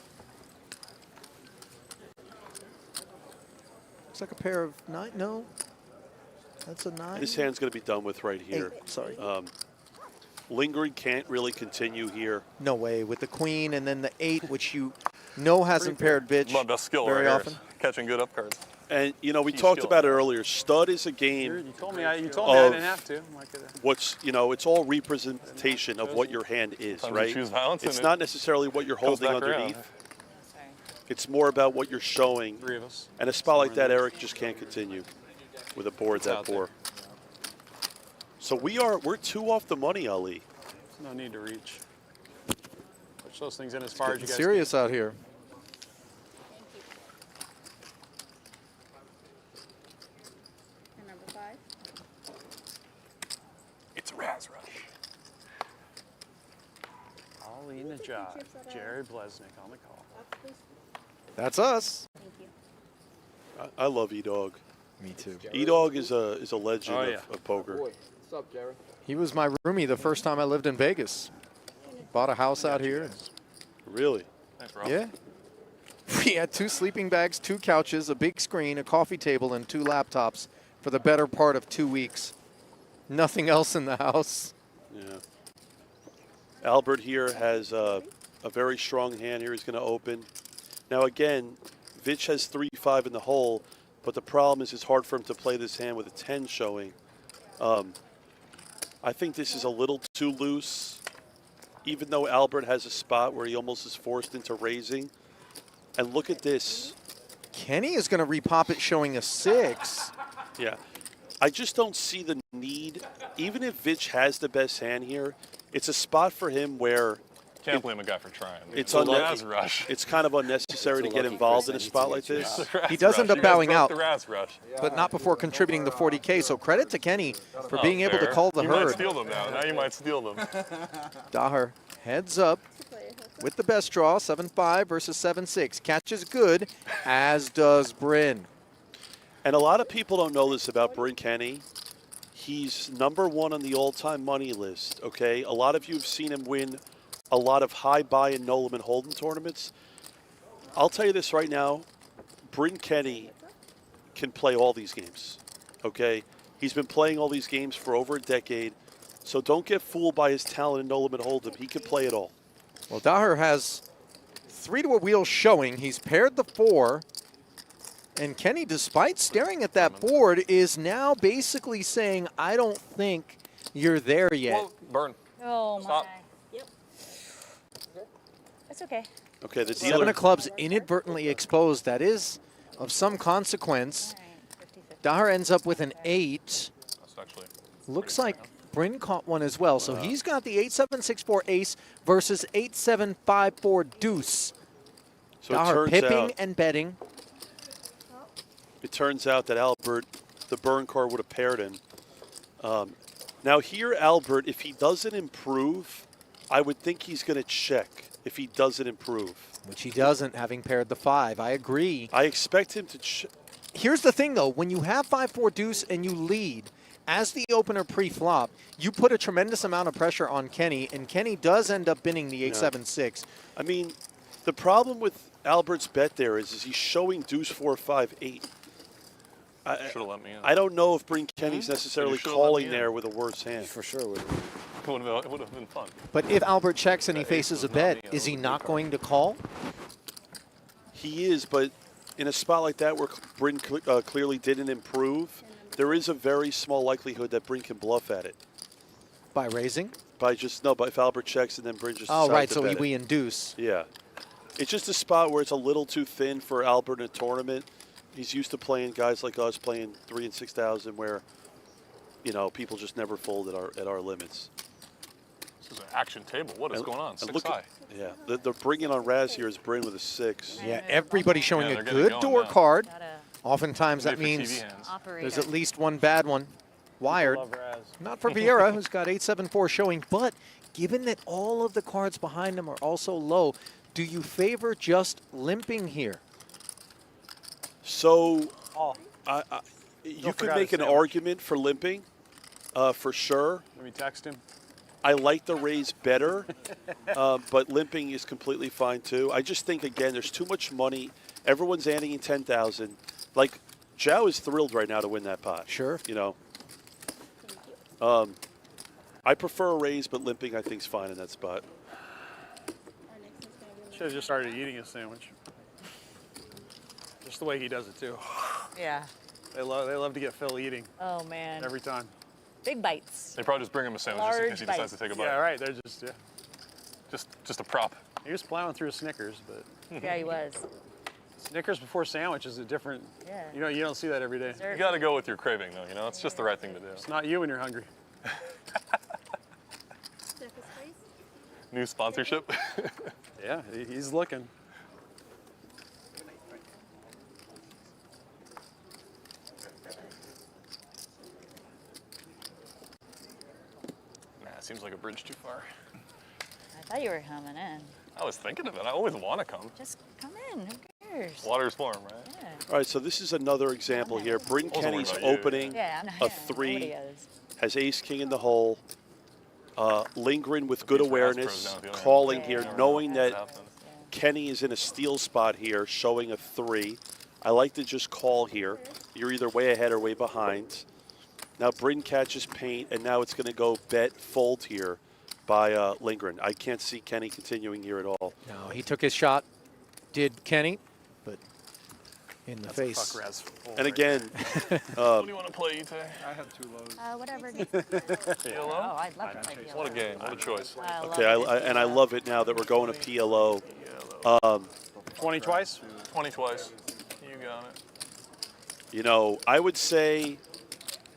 Looks like a pair of 9. No, that's a 9. This hand's going to be done with right here. 8, sorry. Lingering can't really continue here. No way. With the queen and then the 8, which you know hasn't paired bitch My best skill very right often. here. Catching good up cards. And, you know, we Key talked skill. about it earlier. Stud is a game. You told me I didn't have to. What's, you know, it's all representation of what your hand is, Sometimes you right? choose violence It's and not it necessarily what you're comes holding back around. underneath. It's more about what you're showing. 3 of us. And a spot like that, Eric just can't continue with a board that out there. poor. So we're 2 off the money, Ali. No need to reach. Push those things in as far as you Getting guys serious out here. And number 5. It's a Raz Rush. Ali in the job. Jerry Blesnick on the call. That's us. Thank you. I love E-Dog. Me too. E-Dog is a legend Oh, yeah. of poker. What's up, Jerry? He was my roomie the first time I lived in Vegas. Bought a house out here. Really? Thanks, bro. Yeah. We had 2 sleeping bags, 2 couches, a big screen, a coffee table, and 2 laptops for the better part of 2 weeks. Nothing else in the house. Yeah. Albert here has a very strong hand here. He's going to open. Now, again, Vitch has 3-5 in the hole, but the problem is it's hard for him to play this hand with a 10 showing. I think this is a little too loose, even though Albert has a spot where he almost is forced into raising. And look at this. Kenny is going to repop it showing a 6. Yeah. I just don't see the need. Even if Vitch has the best hand here, it's a spot for him where Can't blame a guy for trying. it's a Raz Rush. It's kind of unnecessary to get involved in a spot like this. He does end up bowing out, The Raz Rush. but not before contributing the 40K. So credit to Kenny for being able to Fair. call the You might herd. steal them now. Now you might steal them. Daher heads up with the best draw, 7-5 versus 7-6. Catches good, as does Bryn. And a lot of people don't know this about Bryn Kenny. He's #1 on the all-time money list, okay? A lot of you have seen him win a lot of high buy and no limit hold'em tournaments. I'll tell you this right now, Bryn Kenny can play all these games, okay? He's been playing all these games for over a decade, so don't get fooled by his talent in no limit hold'em. He can play it all. Well, Daher has 3 to a wheel showing. He's paired the 4. And Kenny, despite staring at that board, is now basically saying, I don't think you're there yet. Whoa, burn. Oh, Stop. my. Yep. It's okay. Okay, the 7 dealer. of clubs inadvertently exposed. That is of some consequence. Daher ends up with an 8. That's actually Looks like Bryn caught one as well. So he's got the 8-7-6-4 ace versus 8-7-5-4 deuce. So it Daher turns pipping out, and betting. it turns out that Albert, the burn card would have paired him. Now here, Albert, if he doesn't improve, I would think he's going to check if he doesn't improve. Which he doesn't, having paired the 5. I agree. I expect him to check. Here's the thing, though. When you have 5-4 deuce and you lead, as the opener pre-flop, you put a tremendous amount of pressure on Kenny, and Kenny does end up binning the 8-7-6. I mean, the problem with Albert's bet there is he's showing deuce 4-5-8. Should have let me in. I don't know if Bryn Kenny's necessarily should've let me calling in. there with a worse hand. For sure would. It would have been fun. But if Albert checks and he faces a bet, is he not going to call? He is, but in a spot like that where Bryn clearly didn't improve, there is a very small likelihood that Bryn can bluff at it. By raising? By if Albert checks and then Bryn just Oh, decides right, to so bet it. we induce. Yeah. It's just a spot where it's a little too thin for Albert in a tournament. He's used to playing guys like us playing 3 and 6,000 where, you know, people just never fold at our limits. This is an action table. What is going on? And 6 look high. Yeah, the bringing on Raz here is Bryn with a 6. Yeah, everybody showing Yeah, a they're getting good going door now. card. Oftentimes that Made for means TV hands. there's at least one bad one wired. Not for Vieira, who's got 8-7-4 showing, but given that all of the cards behind him are also low, do you favor just limping here? So you could forgot make his an sandwich. argument for limping, for sure. Let me text him. I like the raise better, but limping is completely fine too. I just think, again, there's too much money. Everyone's adding in 10,000. Like, Zhao is thrilled right now to win that pot. Sure. You know. I prefer a raise, but limping I think is fine in that spot. Should have just started eating his sandwich. Just the way he does it too. Yeah. They love to get Phil eating. Oh man. Every time. Big bites. They probably just bring him a sandwich just in case he decides to take a bite. Yeah, right. They're just a prop. He was plowing through Snickers, but Yeah, he was. Snickers before sandwich is a different. Yeah. You don't see that every day. You got to go with your craving, though. You know, it's just the right thing to do. It's not you when you're hungry. New sponsorship. Yeah, he's looking. Nah, it seems like a bridge too far. I thought you were coming in. I was thinking of it. I always want to come. Just come in. Who cares? Water's warm, right? Yeah. All right, so this is another example here. Bryn Wasn't worried Kenny's about you. opening Yeah, a yeah, 3, nobody is. has ace king in the hole, lingering with good These raspberries awareness, down at the other end. calling Yeah. here, Never knowing know that what's happening. Kenny is in a steal spot here, showing a 3. I like to just call here. You're either way ahead or way behind. Now Bryn catches paint, and now it's going to go bet fold here by Lindgren. I can't see Kenny continuing here at all. No, he took his shot, did Kenny, but in the face. And again, What do you want to play, Ite? I had 2 lows. Whatever. PLO? Oh, I'd love to play PLO. What a game. What a choice. Okay, I love it now that we're going to PLO. 20 twice? 20 twice. You got it. You know, I would say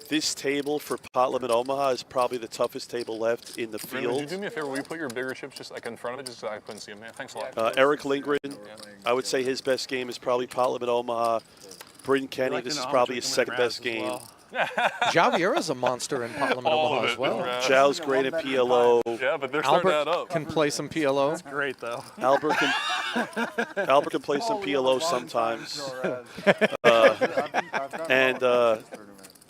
this table for Pot Limit Omaha is probably the toughest table left in the Bryn, field. would you do me a favor? Will you put your bigger chips just like in front of it, just so I couldn't see them? Man, thanks a lot. Eric Lindgren, I would say his best game is probably Pot Limit Omaha. Bryn Kenny, this is probably his second best game. Zhao Vieira's a monster in Pot Limit All Omaha of as it, well. yeah. Zhao's great at PLO. Yeah, but they're starting to add Albert up. can play some PLO. That's great though. Albert can play some PLO sometimes.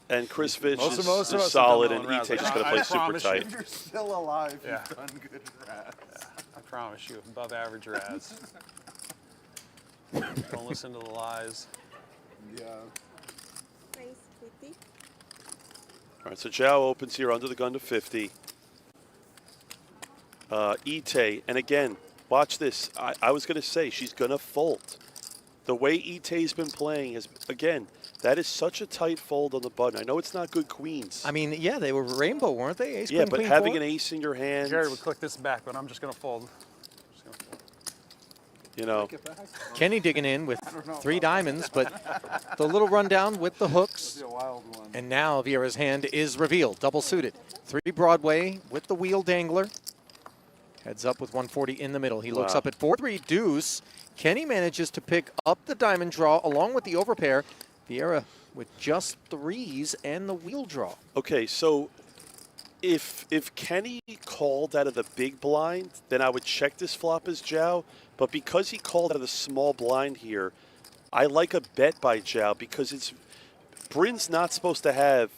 And Chris Fitch Most is of us have solid, done and well in Ite's Razz. just going to play super promise you. tight. If you're still alive, Yeah. you've done good Razz. I promise you, above average Razz. Don't listen to the lies. Yeah. All right, so Zhao opens here under the gun to 50. Ite, and again, watch this. I was going to say she's going to fold. The way Ite's been playing is, again, that is such a tight fold on the button. I know it's not good queens. I mean, yeah, they were rainbow, weren't they? Ace, Yeah, queen, but queen, having four? an ace in your hand, Jared would click this back, but I'm just going to fold. you know. Kenny digging in with 3 diamonds, but the little rundown with the hooks. And now Vieira's hand is revealed, double suited. 3 Broadway with the wheel dangler. Heads up with 140 in the middle. He looks Wow. up at 4-3 deuce. Kenny manages to pick up the diamond draw along with the overpair. Vieira with just 3s and the wheel draw. Okay, so if Kenny called out of the big blind, then I would check this flop as Zhao. But because he called out of the small blind here, I like a bet by Zhao because Bryn's not supposed to have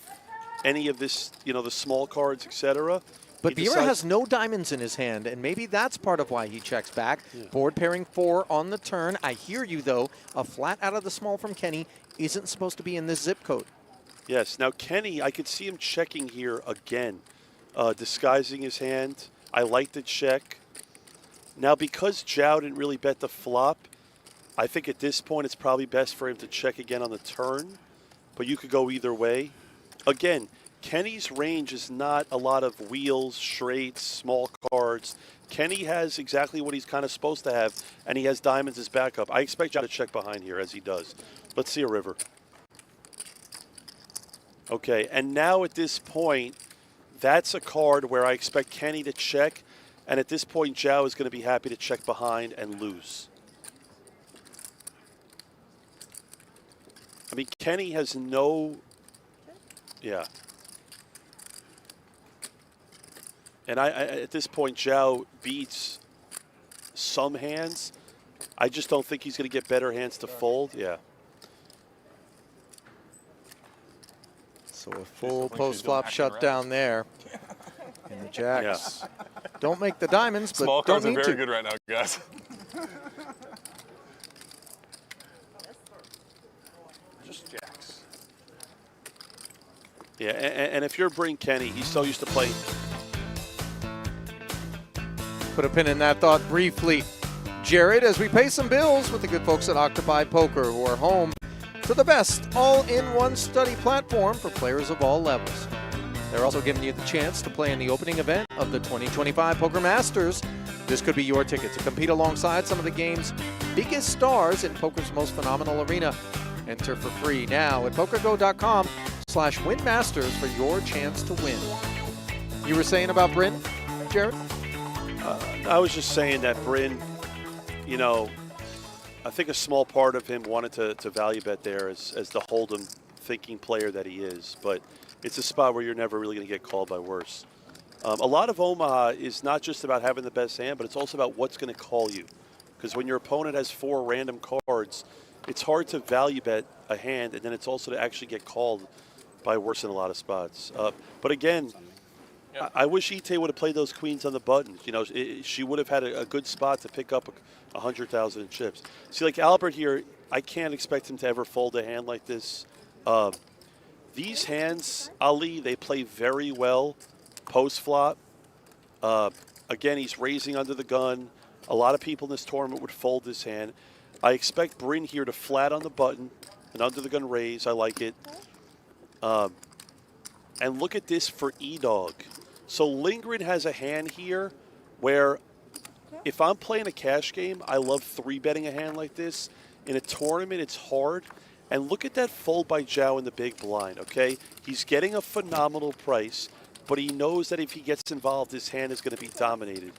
any of this, you know, the small cards, etc. But Vieira has no diamonds in his hand, and maybe that's part of why he checks back. Board pairing 4 on the turn. I hear you, though. A flat out of the small from Kenny isn't supposed to be in this zip code. Yes. Now, Kenny, I could see him checking here again, disguising his hand. I like the check. Now, because Zhao didn't really bet the flop, I think at this point it's probably best for him to check again on the turn. But you could go either way. Again, Kenny's range is not a lot of wheels, straights, small cards. Kenny has exactly what he's kind of supposed to have, and he has diamonds as backup. I expect Zhao to check behind here, as he does. Let's see a river. Okay, and now at this point, that's a card where I expect Kenny to check, and at this point, Zhao is going to be happy to check behind and lose. I mean, Kenny has no... Yeah. And I at this point, Zhao beats some hands. I just don't think he's going to get better hands to fold. Yeah. So a full post-flop shutdown there. And the jacks don't make the diamonds, but Small don't cards are need very to. good right now, guys. Just jacks. Yeah, and if you're Bryn Kenny, he's so used to playing Put a pin in that thought briefly, Jared, as we pay some bills with the good folks at Octopi Poker, who are home to the best all-in-one study platform for players of all levels. They're also giving you the chance to play in the opening event of the 2025 Poker Masters. This could be your ticket to compete alongside some of the game's biggest stars in poker's most phenomenal arena. Enter for free now at PokerGo.com/WinMasters for your chance to win. You were saying about Bryn, Jared? I was just saying that Bryn, you know, I think a small part of him wanted to value bet there as the Hold'em thinking player that he is, but it's a spot where you're never really going to get called by worse. A lot of Omaha is not just about having the best hand, but it's also about what's going to call you. Because when your opponent has 4 random cards, it's hard to value bet a hand, and then it's also to actually get called by worse in a lot of spots. But again, I wish Ite would have played those queens on the buttons. You know, she would have had a good spot to pick up 100,000 in chips. See, like Albert here, I can't expect him to ever fold a hand like this. These hands, Ali, they play very well post-flop. Again, he's raising under the gun. A lot of people in this tournament would fold this hand. I expect Bryn here to flat on the button, an under the gun raise. I like it. And look at this for E-Dog. So Lindgren has a hand here where if I'm playing a cash game, I love 3-betting a hand like this. In a tournament, it's hard. And look at that fold by Zhao in the big blind, okay? He's getting a phenomenal price, but he knows that if he gets involved, his hand is going to be dominated.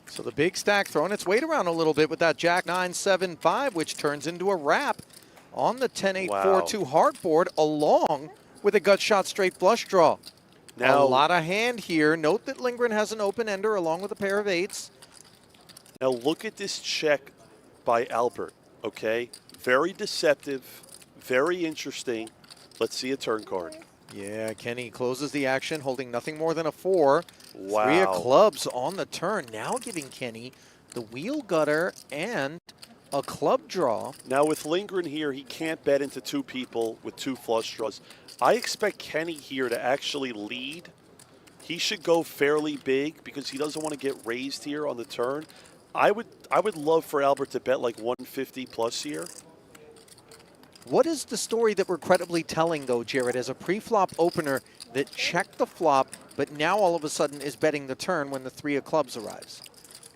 So the big stack throwing its weight around a little bit with that Jack 9-7-5, which turns into a wrap on the 10-8-4-2 hard board, along with a gut shot straight flush draw. Now, a lot of hand here. Note that Lindgren has an open ender along with a pair of 8s. Now look at this check by Albert, okay? Very deceptive, very interesting. Let's see a turn card. Yeah, Kenny closes the action, holding nothing more than a 4. Wow. 3 of clubs on the turn, now giving Kenny the wheel gutter and a club draw. Now with Lindgren here, he can't bet into 2 people with 2 flush draws. I expect Kenny here to actually lead. He should go fairly big because he doesn't want to get raised here on the turn. I would love for Albert to bet like 150 plus here. What is the story that we're credibly telling, though, Jared, as a pre-flop opener that checked the flop, but now all of a sudden is betting the turn when the 3 of clubs arrives?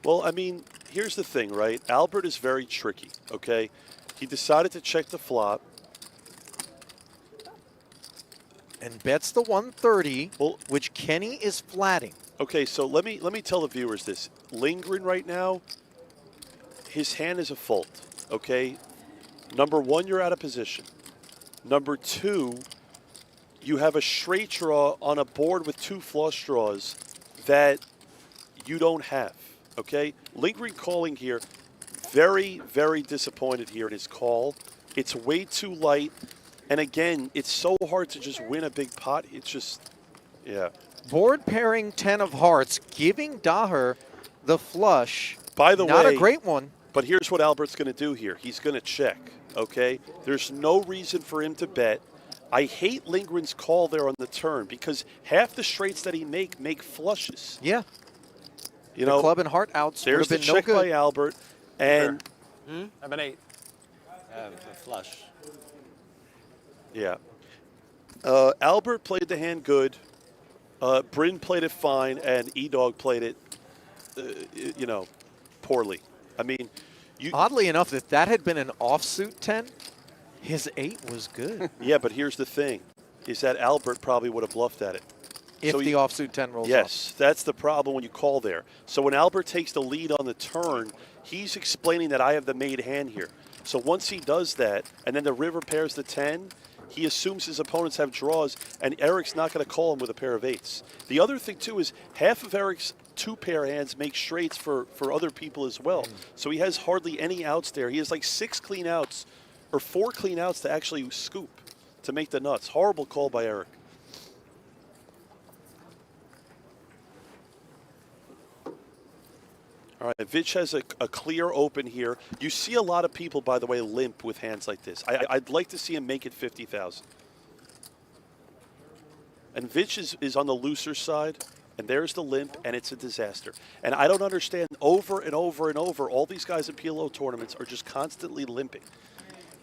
Well, I mean, here's the thing, right? Albert is very tricky, okay? He decided to check the flop. And bets the 130, which Kenny is flatting. Okay, so let me tell the viewers this. Lindgren right now, his hand is a fold, okay? Number 1, you're out of position. Number 2, you have a straight draw on a board with 2 flush draws that you don't have, okay? Lindgren calling here, very, very disappointed here in his call. It's way too light. And again, it's so hard to just win a big pot. It's just, yeah. Board pairing 10 of hearts, giving Daher the flush. By the way, not a great one. But here's what Albert's going to do here. He's going to check, okay? There's no reason for him to bet. I hate Lindgren's call there on the turn because half the straights that he make flushes. Yeah. You the know, club and heart outs would there's have been the check no good. by Albert. And I have an 8. Flush. Yeah. Albert played the hand good. Bryn played it fine, and E-Dog played it, you know, poorly. I mean, oddly enough, if that had been an offsuit 10, his 8 was good. Yeah, but here's the thing, is that Albert probably would have bluffed at it. If so the offsuit 10 rolls yes, off. That's the problem when you call there. So when Albert takes the lead on the turn, he's explaining that I have the made hand here. So once he does that, and then the river pairs the 10, he assumes his opponents have draws, and Eric's not going to call him with a pair of 8s. The other thing, too, is half of Eric's 2-pair hands make straights for other people as well. So he has hardly any outs there. He has like 6 clean outs, or 4 clean outs to actually scoop, to make the nuts. Horrible call by Eric. All right, Vich has a clear open here. You see a lot of people, by the way, limp with hands like this. I'd like to see him make it 50,000. And Vich is on the looser side. And there's the limp, and it's a disaster. And I don't understand, over and over and over, all these guys in PLO tournaments are just constantly limping.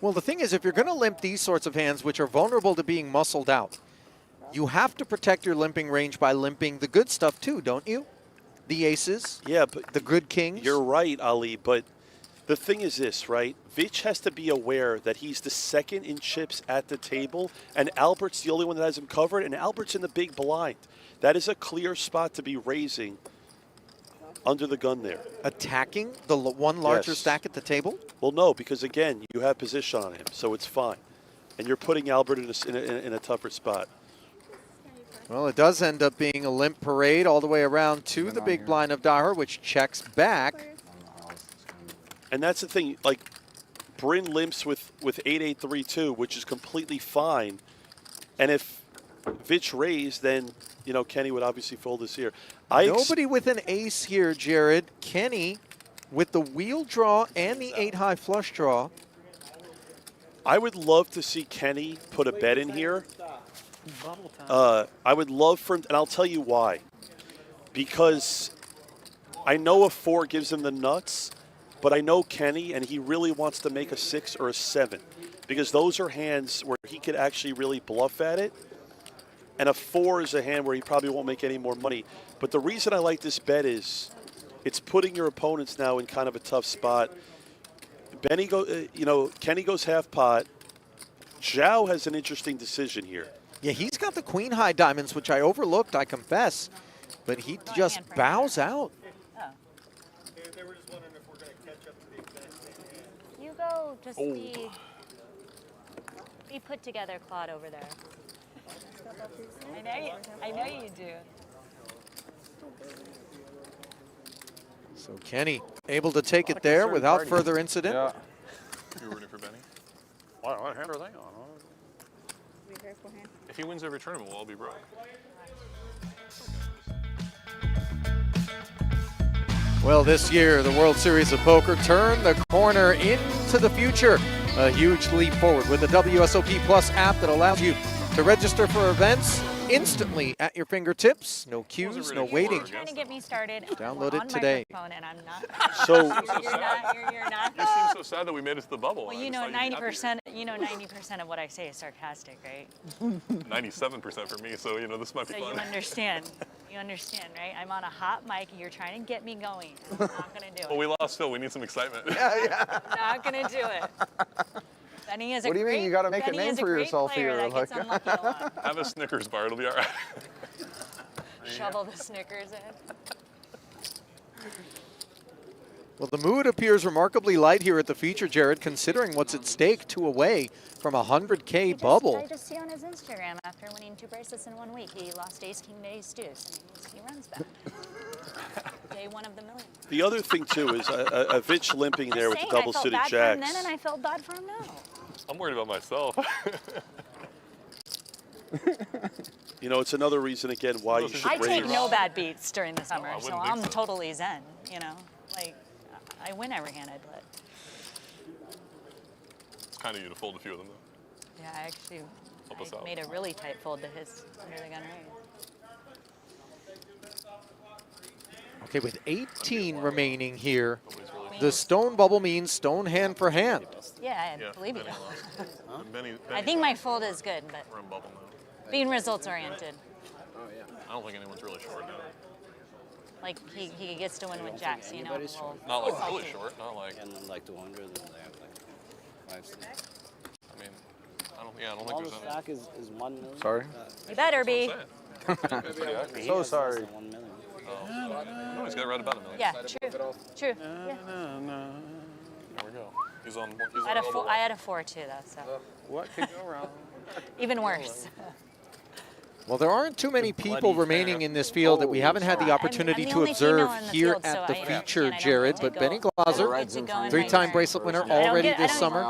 Well, the thing is, if you're going to limp these sorts of hands, which are vulnerable to being muscled out, you have to protect your limping range by limping the good stuff too, don't you? The aces, yeah, but the good kings. You're right, Ali, but the thing is this, right? Vich has to be aware that he's the second in chips at the table, and Albert's the only one that has him covered, and Albert's in the big blind. That is a clear spot to be raising under the gun there. Attacking the one larger stack at the table? Well, no, because again, you have position on him, so it's fine. And you're putting Albert in a tougher spot. Well, it does end up being a limp parade all the way around to the big blind of Daher, which checks back. And that's the thing, like, Bryn limps with 8-8-3-2, which is completely fine. And if Vich raised, then, you know, Kenny would obviously fold this here. Nobody with an ace here, Jared. Kenny with the wheel draw and the 8-high flush draw. I would love to see Kenny put a bet in here. I would love for him, and I'll tell you why. Because I know a 4 gives him the nuts, but I know Kenny, and he really wants to make a 6 or a 7. Because those are hands where he could actually really bluff at it. And a 4 is a hand where he probably won't make any more money. But the reason I like this bet is it's putting your opponents now in kind of a tough spot. Kenny goes half pot. Zhao has an interesting decision here. Yeah, he's got the queen high diamonds, which I overlooked, I confess. But he just bows out. They were just wondering if we're going to catch up to the exact same hand. You go just be put together, Claude, over there. I know you do. So Kenny able to take it there without further incident. Yeah. You were rooting for Benny? What hand are they on? Be careful hand. If he wins every tournament, we'll all be broke. Well, this year, the World Series of Poker turned the corner into the future. A huge leap forward with the WSOP Plus app that allows you to register for events instantly at your fingertips. No queues, no waiting. You're trying to get me started. Download it on today. microphone, and I'm not. So you're not. You seem so sad that we made it to the bubble. Well, you know, 90%. You know, 90% of what I say is sarcastic, right? 97% for me. So you know, this might be So fun. you understand. You understand, right? I'm on a hot mic, and you're trying to get me going. I'm not gonna do it. Well, we lost Phil. We need some excitement. I'm not gonna do it. Benny is What do you mean? You got to make a name for yourself here. That gets unlucky a lot. Have a Snickers bar. It'll be all right. Shovel the Snickers in. Well, the mood appears remarkably light here at the feature, Jared, considering what's at stake, 2 away from a 100K bubble. I just see on his Instagram after winning 2 bracelets in 1 week, he lost ace, king to ace deuce, and he runs back. Day 1 of the million. The other thing, too, is a Vich limping there with the double-suited I felt bad for him jacks. then, and I felt bad for him now. I'm worried about myself. You know, it's another reason, again, why you should I raise. take no bad beats during the summer, I so wouldn't think I'm so. totally zen, you know? Like, I win every hand I play. It's kind of you to fold a few of them, though. Yeah, I actually Help us out. made a really tight fold to his under the gun raise. Okay, with 18 remaining here, the stone bubble means stone hand for hand. Yeah, I believe you. Benny, I think my fold is good, but we're in bubble now. being results oriented. I don't think anyone's really short now. Like he gets to win with jacks, you know. Not like really short, not like. And then like 200, and they have like 5 cents. I mean, I don't think All the there's any. stack is 1 million. Sorry? You better be. So sorry. 1 million. No, he's got right about a million. Yeah, true. Yeah. There we go. He's on. I had a 4 too, though. So What could go wrong? even worse. Well, there aren't too many people remaining in this field that we haven't had the opportunity to observe here at the feature, Jared. But Benny Glaser, 3-time bracelet winner already this summer.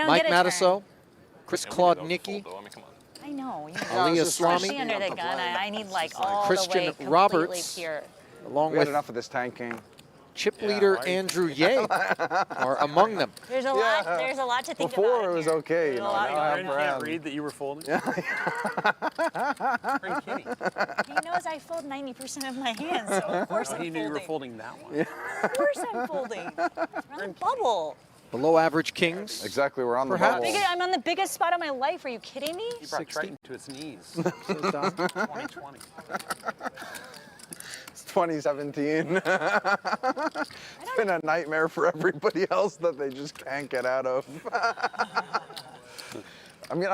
Mike Matiso, Chris Claude Nicky, I know. You Aliyah especially Slami, under the gun, I need like all Christian the way completely Roberts, pure. along We had with enough of this tanking. Chip leader Andrew Ye are among them. There's a lot. There's a lot to think about. Before it was okay, you There's a know. lot Now going I'm on. proud. Read that you were folding. He knows I fold 90% of my hands, so of course I'm He knew folding. you were folding that one. Of course I'm folding. We're on the bubble. Below average kings. Exactly, we're on the Perhaps. bubble. I'm on the biggest spot of my life. Are you kidding me? He brought 60. Triton to its knees. 2020. It's 2017. It's been a nightmare for everybody else that they just can't get out of. I mean,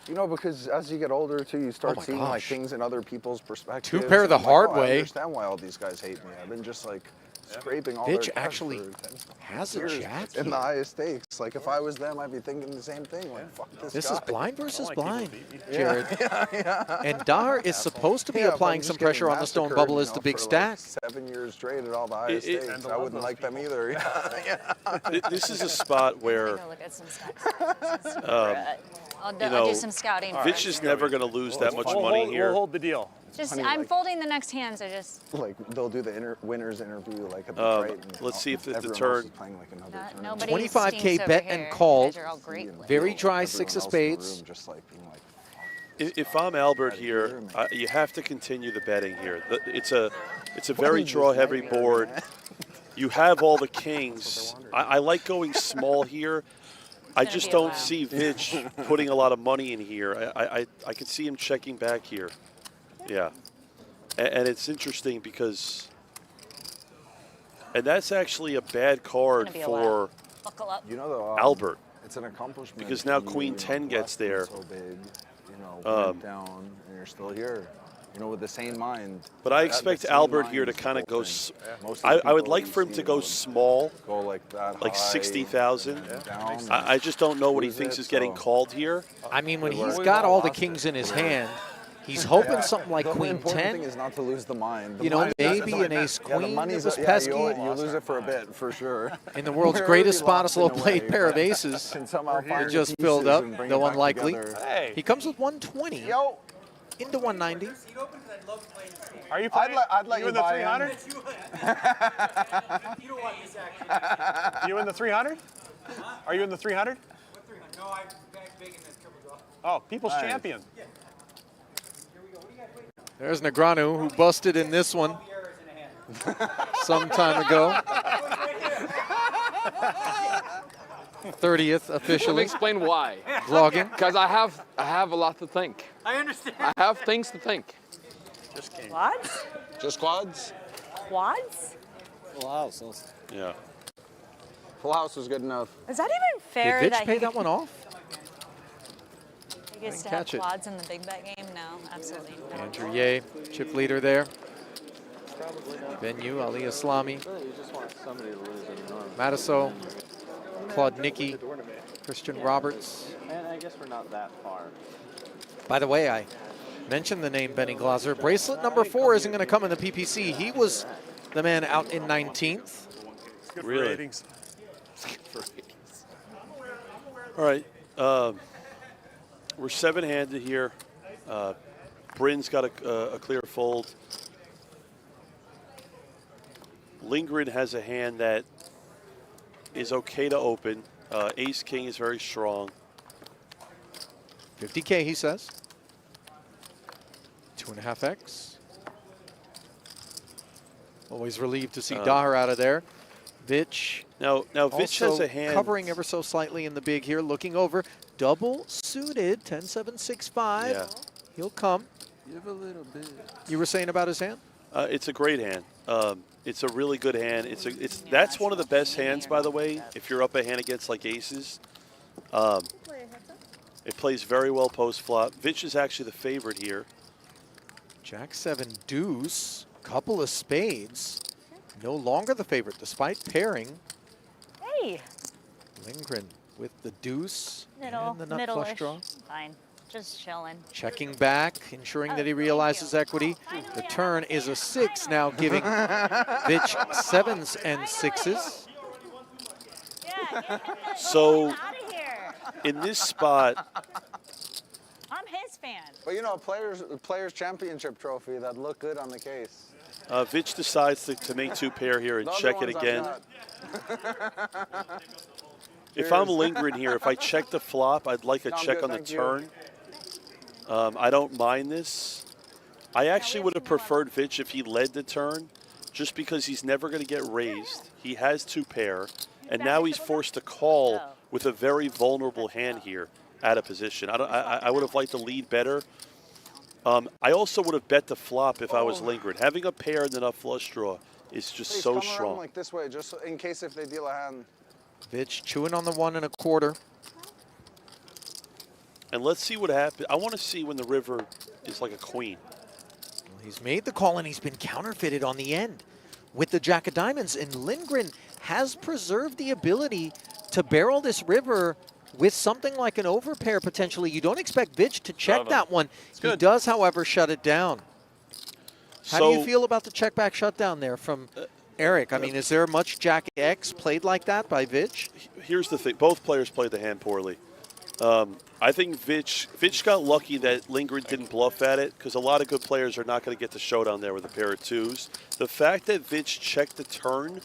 you know, because as you get older too, you start seeing like things in other people's perspectives. Two pair the I'm like, hard oh, I way. understand why all these guys hate me. I've been just like scraping all Bitch their cards actually for 10 has a years jack in here. the highest stakes. Like if I was them, I'd be thinking the same thing. Like fuck this This guy. is blind versus like blind, people beat me. Jared. Yeah. And Dahr is supposed to be Yeah, but applying I'm some just getting pressure on the stone massacred, bubble you as know, the big for, stack. Like 7 years straight at all the highest stakes. I wouldn't like them either. This is a spot where Go look at some stocks. I'll do some scouting. Vitch is never going to lose that much money here. We'll hold the deal. Just, Honey, I'm like- folding the next hand, so just Like they'll do the winners interview like at the Triton. Let's see if the Everyone turn- else is playing, like, another tournament. nobody 25K stinks bet over and here. called. You guys are all great players. Very dry Everyone 6 of else in the spades. room just like being like, If I'm Albert here, you have to continue the betting here. It's a very draw-heavy board. You have all the kings. I like going small here. I just don't see Vitch putting a lot of money in here. I can see him checking back here. Yeah. And it's interesting because, and that's actually a bad card It's gonna be a for buckle up. you know, Albert. It's an accomplishment Because now for you, Queen you know, 10 the gets left there. is So big, you know, went down, and you're still here. You know, with the same mind. But I That- expect the same Albert mind here to is the kind of whole go. thing. Most of the I would people like you for him see to go would small, go like that like high, 60,000. down, I just don't know what he lose thinks it, is getting so- called here. I mean, when Good he's work. got all the kings in his hand, he's hoping something like the Queen important 10. thing is not to lose the mind. The You know, mind- maybe an ace Yeah, the queen money's that was yeah, pesky. you lose it for a bit, for sure. In the world's We're greatest already spot, a locked in slow played way, pair of but aces. can somehow It find just the filled pieces up, and bring though it back unlikely. together. He comes with 120 Yo, into 190. Are you playing? I'd let you in the buy in. 300? You in the 300? Are you in the 300? No, I'm big in this triple draw. Oh, People's Nice. Champion. There's Negreanu, who busted in this one some time ago. 30th Let me officially. explain why. Vlogging. Because I have a lot to think. I understand. I have things to think. Quads? just quads. Quads? Full house. Yeah. Full house was good enough. Is that even fair Did Vitch that pay he, that one off? he gets to Didn't have catch it. quads in the big bet game? No, absolutely not. Andrew Ye, chip leader there. Benyu, Ali Islami, You just want somebody to lose it. Matiso, Claude Nicky, Christian Roberts. And I guess we're not that far. By the way, I mentioned the name Benny Glauser. Bracelet number 4 isn't going to come in the PPC. He was the man out in 19th. Really? Ratings. All right. We're 7-handed here. Bryn's got a clear fold. Lindgren has a hand that is okay to open. Ace King is very strong. 50K, he says. 2.5X. Always relieved to see Dahr out of there. Vitch. Now Vitch has a hand covering ever so slightly in the big here, looking over. Double suited, 10-7-6-5. Yeah. He'll come. You have a little bit. You were saying about his hand? It's a great hand. It's a really good hand. That's one of the best hands, by the way. If you're up a hand against like aces, it plays very well post flop. Vitch is actually the favorite here. Jack 7 deuce, couple of spades. No longer the favorite despite pairing. Hey, Lindgren with the deuce middle, and the nut middle-ish. flush draw. Fine, just chilling. Checking back, ensuring that he realizes equity. The turn is a 6 now, giving Vitch 7s and 6s. So in this spot, I'm his fan. But you know, players championship trophy that look good on the case. Vich decides to make 2 pair here and check it again. If I'm lingering here, if I check the flop, I'd like a check on the turn. I don't mind this. I actually would have preferred Vich if he led the turn, just because he's never going to get raised. He has 2 pair, and now he's forced to call with a very vulnerable hand here out of position. I would have liked to lead better. I also would have bet the flop if I was lingering. Having a pair and then a flush draw is just Please so come strong. around like this way, just in case if they deal a hand. Vich chewing on the 1 1/4. And let's see what happens. I want to see when the river is like a queen. Well, he's made the call and he's been counterfeited on the end with the Jack of Diamonds. And Lindgren has preserved the ability to barrel this river with something like an overpair potentially. You don't expect Vich to check that one. He does, however, shut it down. How do you feel about the check back shutdown there from Eric? I mean, is there much Jack X played like that by Vich? Here's the thing. Both players played the hand poorly. I think Vich got lucky that Lindgren didn't bluff at it, because a lot of good players are not going to get the showdown there with a pair of 2s. The fact that Vich checked the turn,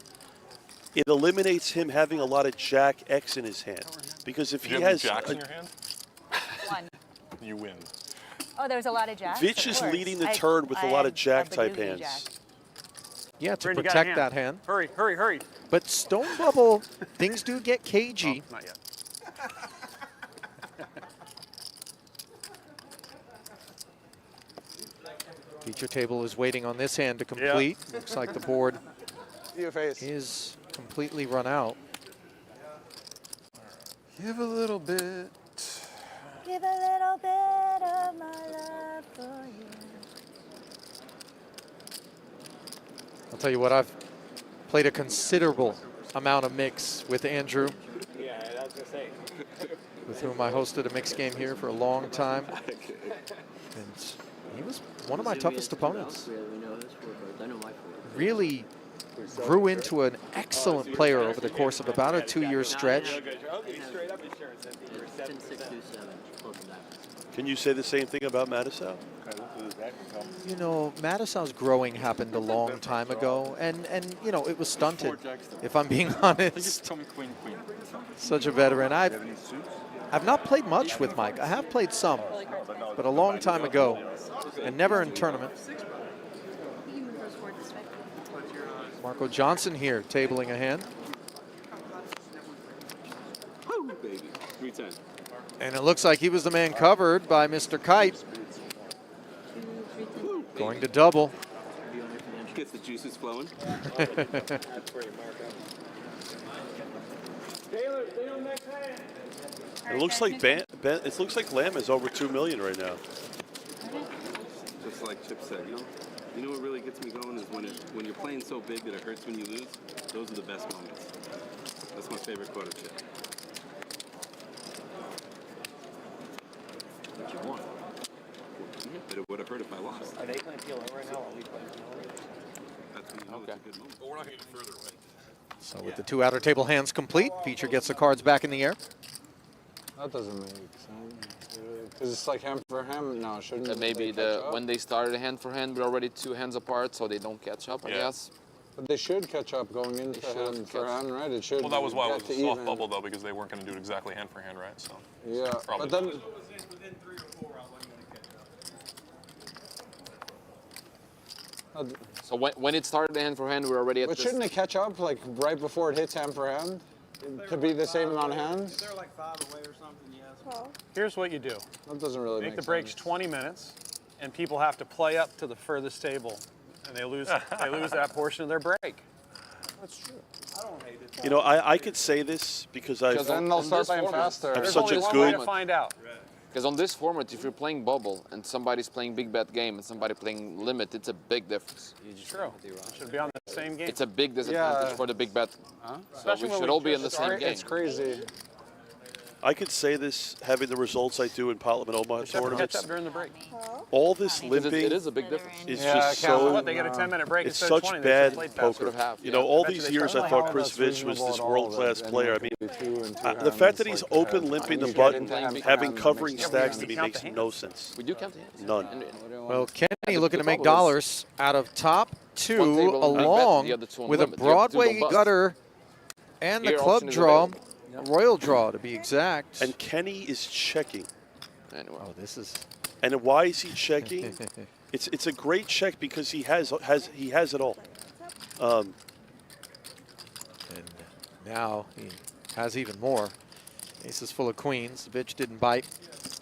it eliminates him having a lot of Jack X in his hand. Because if he has jacks in your hand, 1. you win. Oh, there's a lot of jacks? Vich is leading the turn with a lot of Jack-type hands. Yeah, to Brandon, you got a protect hand. that hand. Hurry, hurry, hurry. But Stone Bubble, things do get cagey. Not yet. Feature table is waiting on this hand to complete. Looks like the board is completely run out. Give a little bit. Give a little bit of my love for you. I'll tell you what, I've played a considerable amount of mix with Andrew, Yeah, I was going to say. with whom I hosted a mix game here for a long time. And he was one of my toughest opponents. Really grew into an excellent player over the course of about a 2-year stretch. Can you say the same thing about Mattisau? You know, Mattisau's growing happened a long time ago, and you know, it was stunted, if I'm being honest. Such a veteran. I've not played much with Mike. I have played some, but a long time ago, and never in tournament. Marco Johnson here, tabling a hand. Baby, 310. And it looks like he was the man covered by Mr. Kite. Going to double. Gets the juices flowing. It looks like it looks like Lamb is over 2 million right now. Just like Chip said, you know what really gets me going is when you're playing so big that it hurts when you lose. Those are the best moments. That's my favorite quote of Chip. What you want? But it would have hurt if I lost. Are they going to peel over now? Are we playing? That's when you know it's a good moment. But we're not going to get further away. So with the 2 outer table hands complete, Feature gets the cards back in the air. That doesn't make sense. Because it's like hand for hand now, shouldn't it? Maybe when they started hand for hand, we're already 2 hands apart, so they don't catch up, I guess. But they should catch up going into hand for hand, right? It should. Well, that was why it was a soft even. bubble, though, because they weren't going to do it exactly hand for hand, right? So. Yeah, Probably. but then. So when it started hand for hand, we're already at But this. shouldn't it catch up like right before it hits hand for hand? To be the same amount of hands? They're like 5 away or something, yes. Here's what you do. That doesn't really Make make the breaks sense. 20 minutes, and people have to play up to the furthest table, and they lose that portion of their break. That's true. I don't hate it. You know, I could say this because I've then they'll start playing faster. I'm There's such only a one good. way to find out. Because on this format, if you're playing bubble and somebody's playing big bet game and somebody playing limit, it's a big difference. True. It should be on the same game. It's a big disadvantage for the big bet. So Especially we when should all be in the same game. It's crazy. I could say this having the results I do in Parliament Omaha Just have to catch tournaments. up during the break. All this Because limping it is a big difference. is Yeah, just it counts. so. What, they get a 10-minute break It's instead of such 20, they should've bad played faster. poker. Have, You know, yeah. all Bet you these they years I start thought playing Chris That's Vich was reasonable this at all, world-class that player. I anyone mean, can do 2 and 2 the hands, fact that he's like, open hand. limping the You get button, into hand for having hand covering makes stacks sense. to me Count makes the no hands. sense. We do count the hands. None. Well, Kenny the looking to make trouble dollars out of top two, one table on bet, along the other two on with a limit. The other two Broadway don't bust. gutter and the Here, club option is draw, available. a royal draw to be exact. And Kenny is checking. Anyway. Oh, this is. And why is he checking? It's a great check because he has it all. And now he has even more. Ace is full of queens. Vich didn't bite.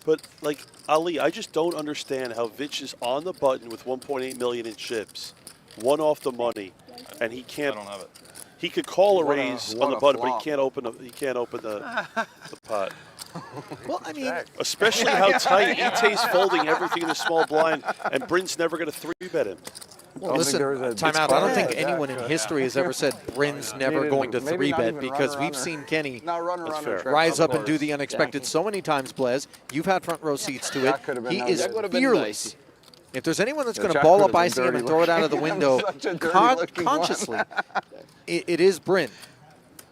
But like Ali, I just don't understand how Vich is on the button with 1.8 million in chips, one off the money, and he can't. I don't have it. He could call a What a- raise what on the a button, but flop. he can't open the pot. Well, I mean, Especially how tight Ite's folding everything in the small blind, and Bryn's never going to 3-bet him. Well, listen, timeout. I don't think anyone in history has ever said Bryn's never going to maybe not 3-bet even because runner, we've runner. seen Kenny No, runner, fair. trip, rise of up and do course. the unexpected so many times, Blaise. You've had front row seats to it. That could have been He nice. is That would have been fearless. nice. If there's anyone that's The going to jack ball would up have been icing him dirty and throw it out of the looking. window Such a dirty looking one. consciously, it is Bryn.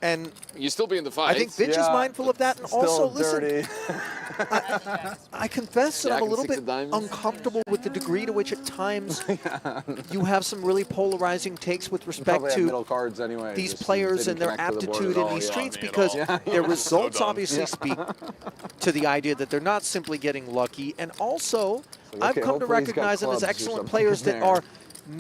And You still be in the fight. I think Vich is mindful of that. And also, listen, dirty. I confess that Jack I'm a and little six bit of diamonds. uncomfortable with the degree to which at times you have some really polarizing takes with respect Probably have to middle cards anyway. these just players didn't and their connect to the board aptitude at in all. these Yeah. streets me at because all. their results dumb. obviously speak to the idea that they're not simply getting lucky. And also, I've okay, come to hopefully he's got recognize them as clubs or excellent something players in that there. are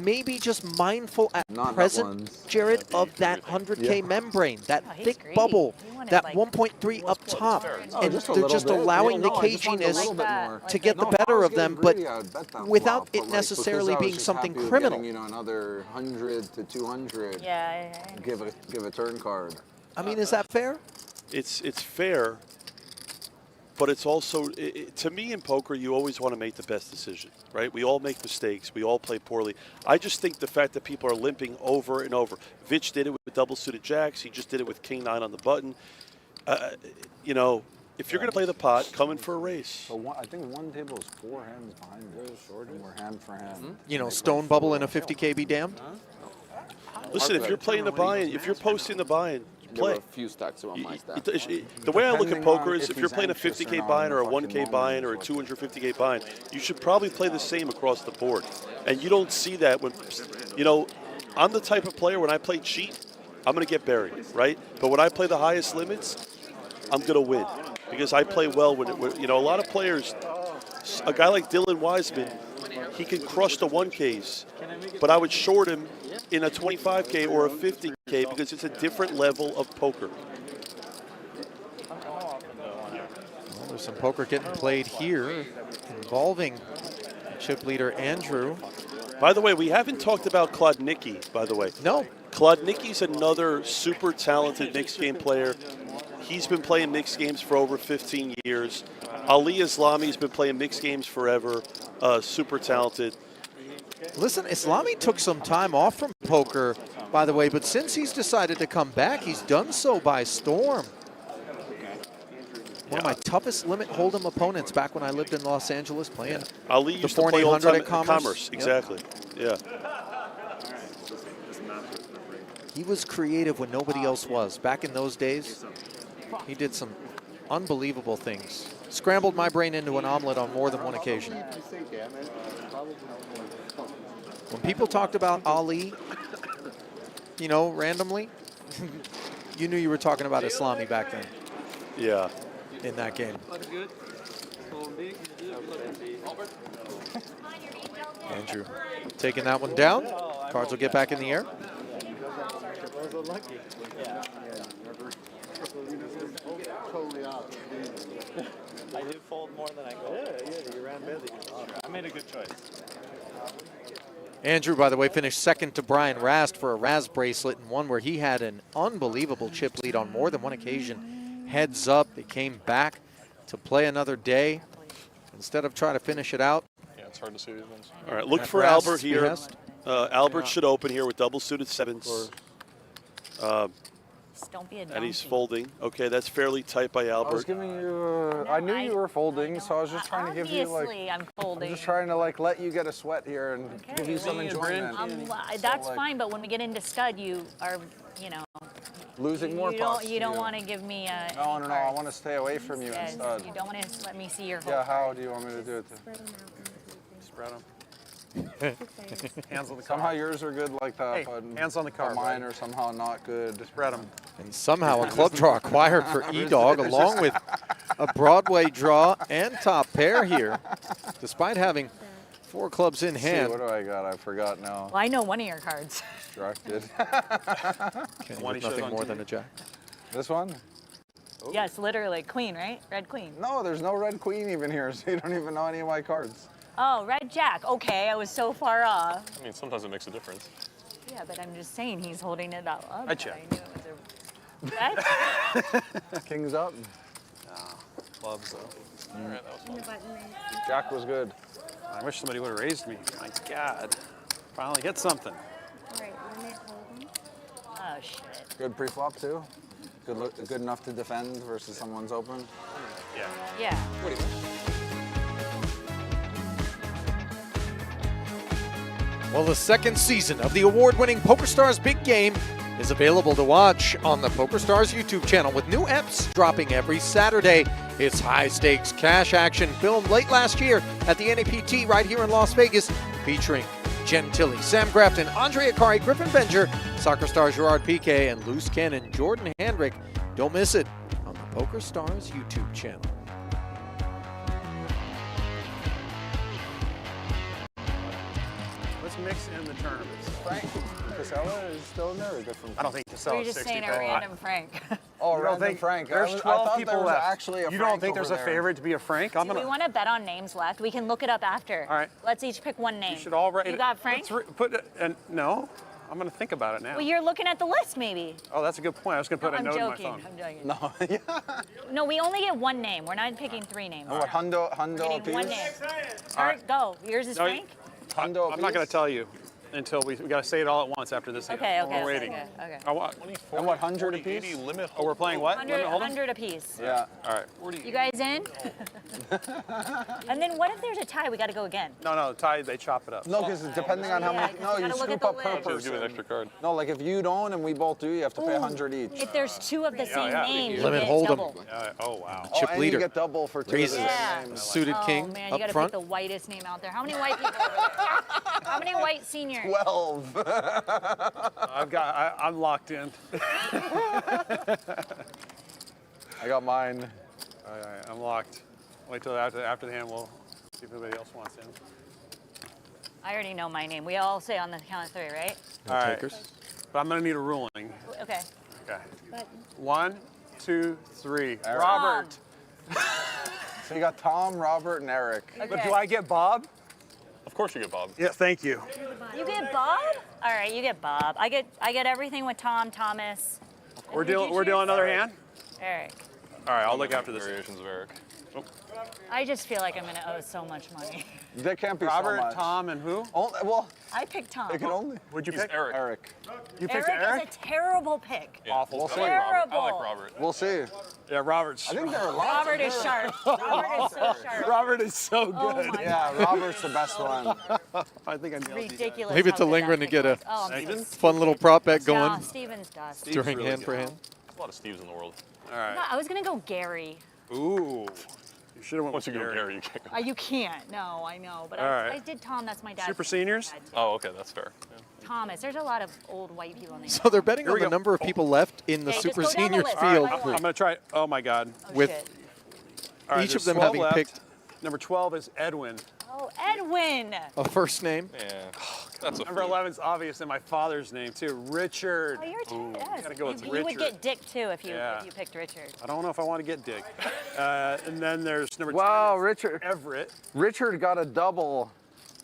maybe just mindful at Not present, ones. Jared, of that 100K Yeah. membrane, that Oh, he's thick greedy. bubble, He wanted, that like, 1.3 up top. Oh, And just a they're little just bit. allowing No, the I just wanted a caginess little bit that, more. like to get the No, if I better was of them, getting but greedy, I would bet that without flop, it but, like, necessarily because I was being just something happy with criminal. Getting, another 100 to 200. Yeah. Give a turn card. I mean, is that fair? It's fair, but it's also to me in poker you always want to make the best decision, right? We all make mistakes, we all play poorly. I just think the fact that people are limping over and over. Vich did it with double suited jacks. He just did it with king 9 on the button. If you're going to play the pot, come in for a race. So I think one table is 4 hands behind it. And we're hand for hand. You know, stone bubble in a 50K be damned. Listen, if you're playing the buy-in, if you're posting the buy-in, There were play. a few stacks around my stack. The way I look at Depending poker on is if if you're he's playing a anxious or 50K not buy-in in or a the 1K fucking buy-in or a 250K buy-in, you should probably play the same across the board. And you don't see that when, I'm the type of player when I play cheat, I'm going to get buried, right? But when I play the highest limits, I'm going to win because I play well when a lot of players, a guy like Dylan Wiseman, he can crush the 1Ks, but I would short him in a 25K or a 50K because it's a different level of poker. Well, there's some poker getting played here involving chip leader Andrew. By the way, we haven't talked about Klodnicki, by the way. No. Klodnicki's another super talented mixed game player. He's been playing mixed games for over 15 years. Ali Islami's been playing mixed games forever. Super talented. Listen, Islami took some time off from poker, by the way, but since he's decided to come back, he's done so by storm. One of my toughest limit hold'em opponents back when I lived in Los Angeles playing Ali the used to play all the 4800 time at Commerce. Yep. Exactly. Yeah. He was creative when nobody else was. Back in those days, he did some unbelievable things. Scrambled my brain into an omelet on more than one occasion. When people talked about Ali, randomly, you knew you were talking about Islami back then. Yeah. In that game. Andrew taking that one down. Cards will get back in the air. I do fold more than I go. Yeah, you ran busy. I made a good choice. Andrew, by the way, finished second to Brian Rast for a Raz bracelet, and one where he had an unbelievable chip lead on more than one occasion. Heads up, they came back to play another day instead of trying to finish it out. Yeah, it's hard to see these ones. All right, look At for Rast's Albert here. behest. Albert should open here with double suited 7s. Just don't be a And he's donkey. folding. Okay, that's fairly tight by I was Albert. giving you. I knew you were folding, so I was just trying to give you Obviously, I'm folding. I'm just trying to let you get a sweat here and give you some enjoyment. That's fine, but when we get into stud, you are, Losing more pots. You don't want to give me a. No. I want to stay away from you Yes, instead. you don't want to let me see your. Yeah, how do you want me to do it? Spread them. Hands on the Somehow card. yours are good like that, Hey, but hands on the card, mine buddy. are somehow not good. Spread them. And somehow a club draw acquired for E-Dog, along with a Broadway draw and top pair here, despite having 4 clubs in Let's see, hand. what do I got? I forgot now. Well, I know one of your cards. Distracted. Okay, One with he shows nothing on more TV. than a jack. This one? Yes, literally. Queen, right? Red queen. No, there's no red queen even here, so you don't even know any of my cards. Oh, red jack. Okay, I was so far off. I mean, sometimes it makes a difference. Yeah, but I'm just saying he's holding it up. I check. I knew it was a red. King's up. Clubs, though. All right, that was fun. Jack was good. I wish somebody would have raised me. My God. Finally hit something. Right, limit holding. Oh, shit. Good pre-flop too. Good enough to defend versus someone's open. Yeah. Yeah. What do you mean? Well, the second season of the award-winning PokerStars Big Game is available to watch on the PokerStars YouTube channel with new eps dropping every Saturday. It's high-stakes cash action filmed late last year at the NAPT right here in Las Vegas, featuring Jen Tilley, Sam Grafton, Andre Akari, Griffin Benger, soccer star Gerard Piqué, and loose cannon Jordan Handrick. Don't miss it on the PokerStars YouTube channel. Let's mix in the tournaments. Frank Casella is still in there. Or different? I don't think We're Casella's just 60. saying a random Frank. Oh, You don't random think Frank. There's I 12 thought people there was left. actually a You Frank don't think there's over a there. favorite to be a Frank? I'm Do we gonna. want to bet on names left? We can look it up after. All right. Let's each pick one name. You should all write. You got Frank? Put it. And no, I'm gonna think about it now. Well, you're looking at the list, maybe. Oh, that's a good point. I was gonna put No, a I'm note joking. in my phone. I'm joking. No. No, we only get one name. We're not picking 3 names. What, Hundo We're getting one apiece? name. All right. Start, go. Yours is No, Frank? Hundo I'm not gonna tell you until we gotta say it all at once after this. Okay, hand. okay, We're okay, waiting. okay. I want, And what, 100 apiece? Limit. oh, we're playing what? 100, Limit hold'em? 100 apiece. Yeah. All right. You guys in? And then what if there's a tie? We got to go again. No, Ty, they chop it up. No, because depending on how Yeah, many. 'cause No, you you gotta look at scoop the up per list. Just give me an extra person. card. No, like if you don't and we both do, you have to pay 100 each. If there's 2 of the same yeah. name, you Limit get hold'em. double. Oh wow. Chip and leader. you get double for 2 of the Reese, same Yeah. names. suited Oh king man, you up got to front. pick the whitest name out there. How many white people over there? How many white seniors? 12. I'm locked in. I got mine. All right, I'm locked. Wait till after the hand. We'll see if anybody else wants in. I already know my name. We all say on the count of 3, right? All right. takers. But I'm gonna need a ruling. Okay. Okay. But 1, 2, 3. Eric. Robert. So you got Tom, Robert, and Eric. Okay. But do I get Bob? Of course you get Bob. Yeah, thank you. You get Bob? All right, you get Bob. I get everything with Tom, Thomas. We're Who did you dealing choose? another hand? Eric. All right, I'll look after this. Variations of Eric. Oh. I just feel like I'm gonna owe so much money. That can't be Robert, so much. Tom, and who? Well, I picked Tom. it can only. Would you He's pick? Eric. Eric. You picked Eric Eric? is a terrible pick. Yeah. Awful. We'll I see. like Robert. I like Terrible. Robert. We'll see. Yeah, Robert's. I think there are lots. Robert is sharp. Robert is so sharp. Robert is so good. Oh my Yeah, Robert's the best one. I think I nailed you. Ridiculous. Leave it how to good that Lindgren to pick get a was. Oh, I'm so fun little prop bet No, going Steven's dust. during really hand for good. hand. There's a lot of Steves in the world. All right. No, I was gonna go Gary. Ooh. You should have went Once with you go Gary. Gary, you can't go. You can't. No, I know. But All right. I did Tom. That's my dad. Super seniors? Oh, okay, that's fair. Yeah. Thomas. There's a lot of old white people named So they're betting Here on we the go. number of people left in the Okay, just super go down the seniors list. field, All right, I'm going to try. Oh, my God. Oh, with shit. All right, each of there's them 12 having left. picked Number 12 is Edwin. Oh, Edwin. a first name. Yeah. That's a Number 11 is obvious in my father's name, too. Richard. Oh, you're yes. gotta go with You would Richard. get Dick too if you Yeah. picked Richard. I don't know if I want to get Dick. And then there's number 10. Wow, is Richard. Everett. Richard got a double.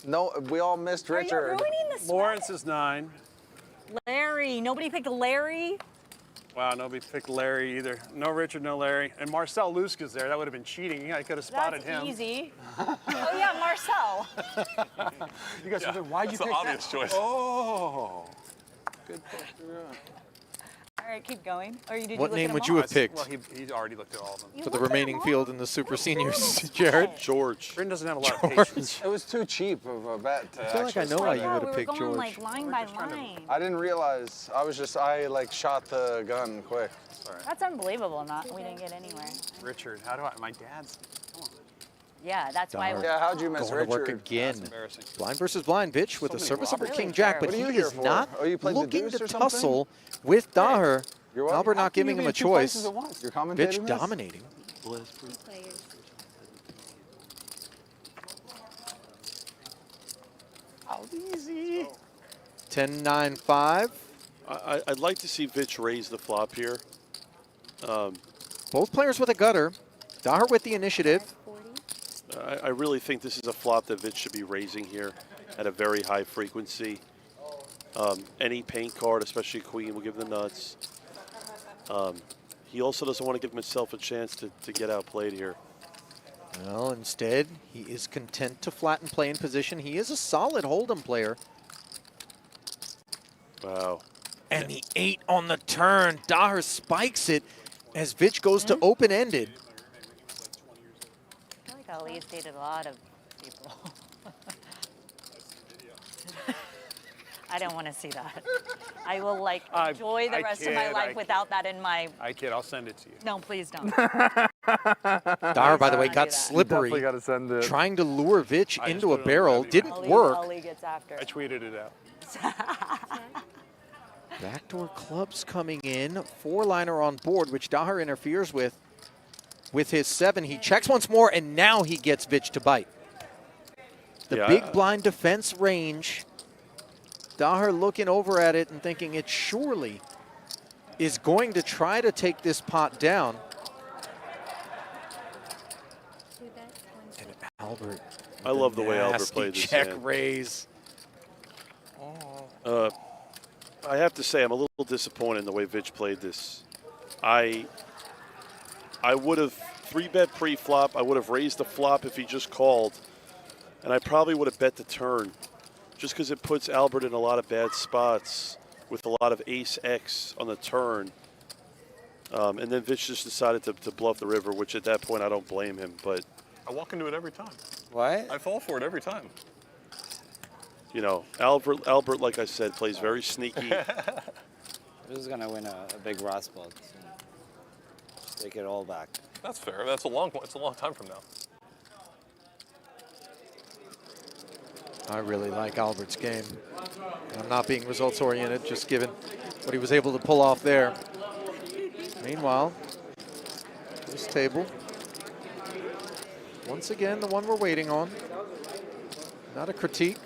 No, we all missed Are you Richard. ruining the sweat? Lawrence is 9. Larry. Nobody picked Larry. Wow, nobody picked Larry either. No Richard, no Larry. And Marcel Luska's there. That would have been cheating. I could have spotted That's him. easy. Oh yeah, Marcel. You guys Yeah, were why'd you that's the pick obvious that? choice. Oh. Good pick. All right, keep going. Or you did What you look name at would them you all? have picked Well, he already looked at all of them. You for the looked at remaining them all? field in the super seniors? Jared? George. Brendan doesn't have a lot of George. patience. It was too cheap of a bet to I feel like I actually know why split you it. would we have were picked going George. like line by line. I didn't realize. I shot the gun quick. Sorry. That's unbelievable. We didn't get anywhere. Richard. How do I? My dad's. Come on. Yeah, that's why. Daher Yeah, how'd you miss going to work Richard? again. That's embarrassing. Blind versus blind. Vitch with a many serviceable Roberts. king Really jack, but What are he you here is for? not Oh, you played the looking deuce to or something? tussle with Daher. You're what? Albert How not can you giving be him in a two places choice. at once? You're commentating Vitch this? dominating. Players. Oh, easy. 10-9-5. I'd like to see Vitch raise the flop here. Both players with a gutter. Daher with the initiative. I really think this is a flop that Vitch should be raising here at a very high frequency. Any paint card, especially queen, will give the nuts. He also doesn't want to give himself a chance to get outplayed here. Well, instead, he is content to flatten play in position. He is a solid Hold'em player. Wow. And the 8 on the turn. Daher spikes it as Vitch goes to open-ended. I feel like Ali's dated a lot of people. I don't want to see that. I will like enjoy the I rest of my kid, life I without that in my. I kid. I'll send it to you. No, please don't. Daher, by the way, got slippery, Definitely gotta send it. trying to lure Vitch I just into put a it on barrel. the Didn't Ali, work. Ali gets after. I tweeted it out. Backdoor clubs coming in. 4-liner on board, which Daher interferes with his 7. He checks once more, and now he gets Vitch to bite. The big blind defense range. Daher looking over at it and thinking it surely is going to try to take this pot down. And Albert. I love the way Albert played this check hand. raise. I have to say I'm a little disappointed in the way Vitch played this. I would have 3-bet pre-flop. I would have raised the flop if he just called. And I probably would have bet the turn. Just because it puts Albert in a lot of bad spots with a lot of ace-X on the turn. And then Vitch just decided to bluff the river, which at that point I don't blame him. But I walk into it every time. What? I fall for it every time. you know, Albert, like I said, plays very sneaky. Who's gonna win a big Ross spot? Take it all back. That's fair. That's a long time from now. I really like Albert's game. I'm not being results oriented, just given what he was able to pull off there. Meanwhile, this table, once again, the one we're waiting on. Not a critique,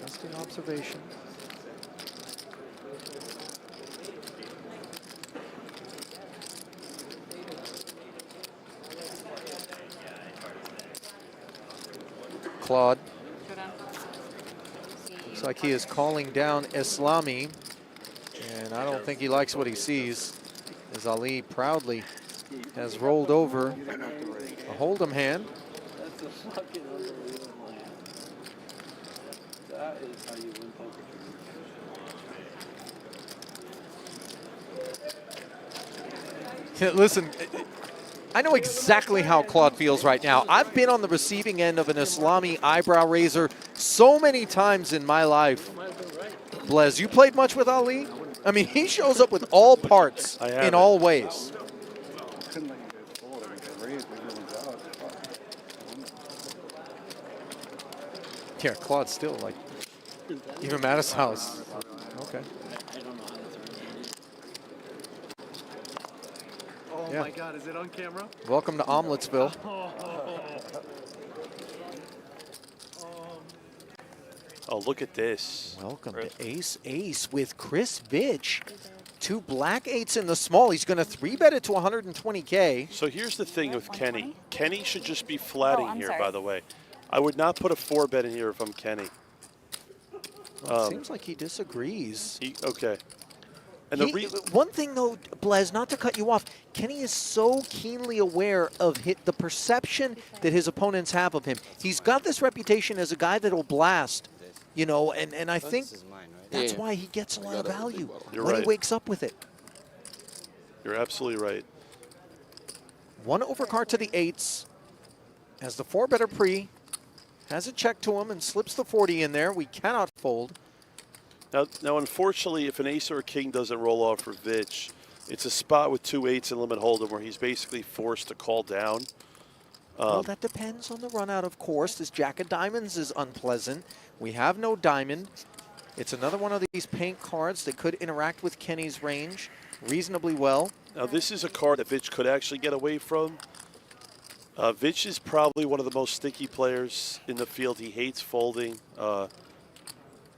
just an observation. Claude. Looks like he is calling down Islami, and I don't think he likes what he sees, as Ali proudly has rolled over a Hold'em hand. That's a fucking unbelievable hand. That is how you win poker. Listen, I know exactly how Claude feels right now. I've been on the receiving end of an Islami eyebrow raiser so many times in my life. Blez, you played much with Ali? I mean, he shows up with all parts in all ways. Yeah, Claude's still like, even Mattis' house. Okay. Oh Yeah. my God, is it on camera? Welcome to Omeletsville. Oh, look at this. Welcome to Ace-Ace with Chris Vitch. 2 black 8s in the small. He's going to 3-bet it to 120K. So here's the thing with Kenny. Kenny should just be flatting I'm here, sorry. by the way. I would not put a 4-bet in here if I'm Kenny. Well, it seems like he disagrees. Okay. And One thing, though, Blez, not to cut you off, Kenny is so keenly aware of the perception that his opponents have of him. He's got this reputation as a guy that'll blast, you know, and I think that's why he gets a lot of value when he wakes up with it. You're absolutely right. 1 overcard to the 8s. As the 4-better pre has a check to him and slips the 40 in there. We cannot fold. Now, unfortunately, if an ace or a king doesn't roll off for Vitch, It's a spot with 2 8s and limit hold'em where he's basically forced to call down. Well, that depends on the run out, of course. This jack of diamonds is unpleasant. We have no diamond. It's another one of these paint cards that could interact with Kenny's range reasonably well. Now, this is a card that Vich could actually get away from. Vich is probably one of the most sticky players in the field. He hates folding. But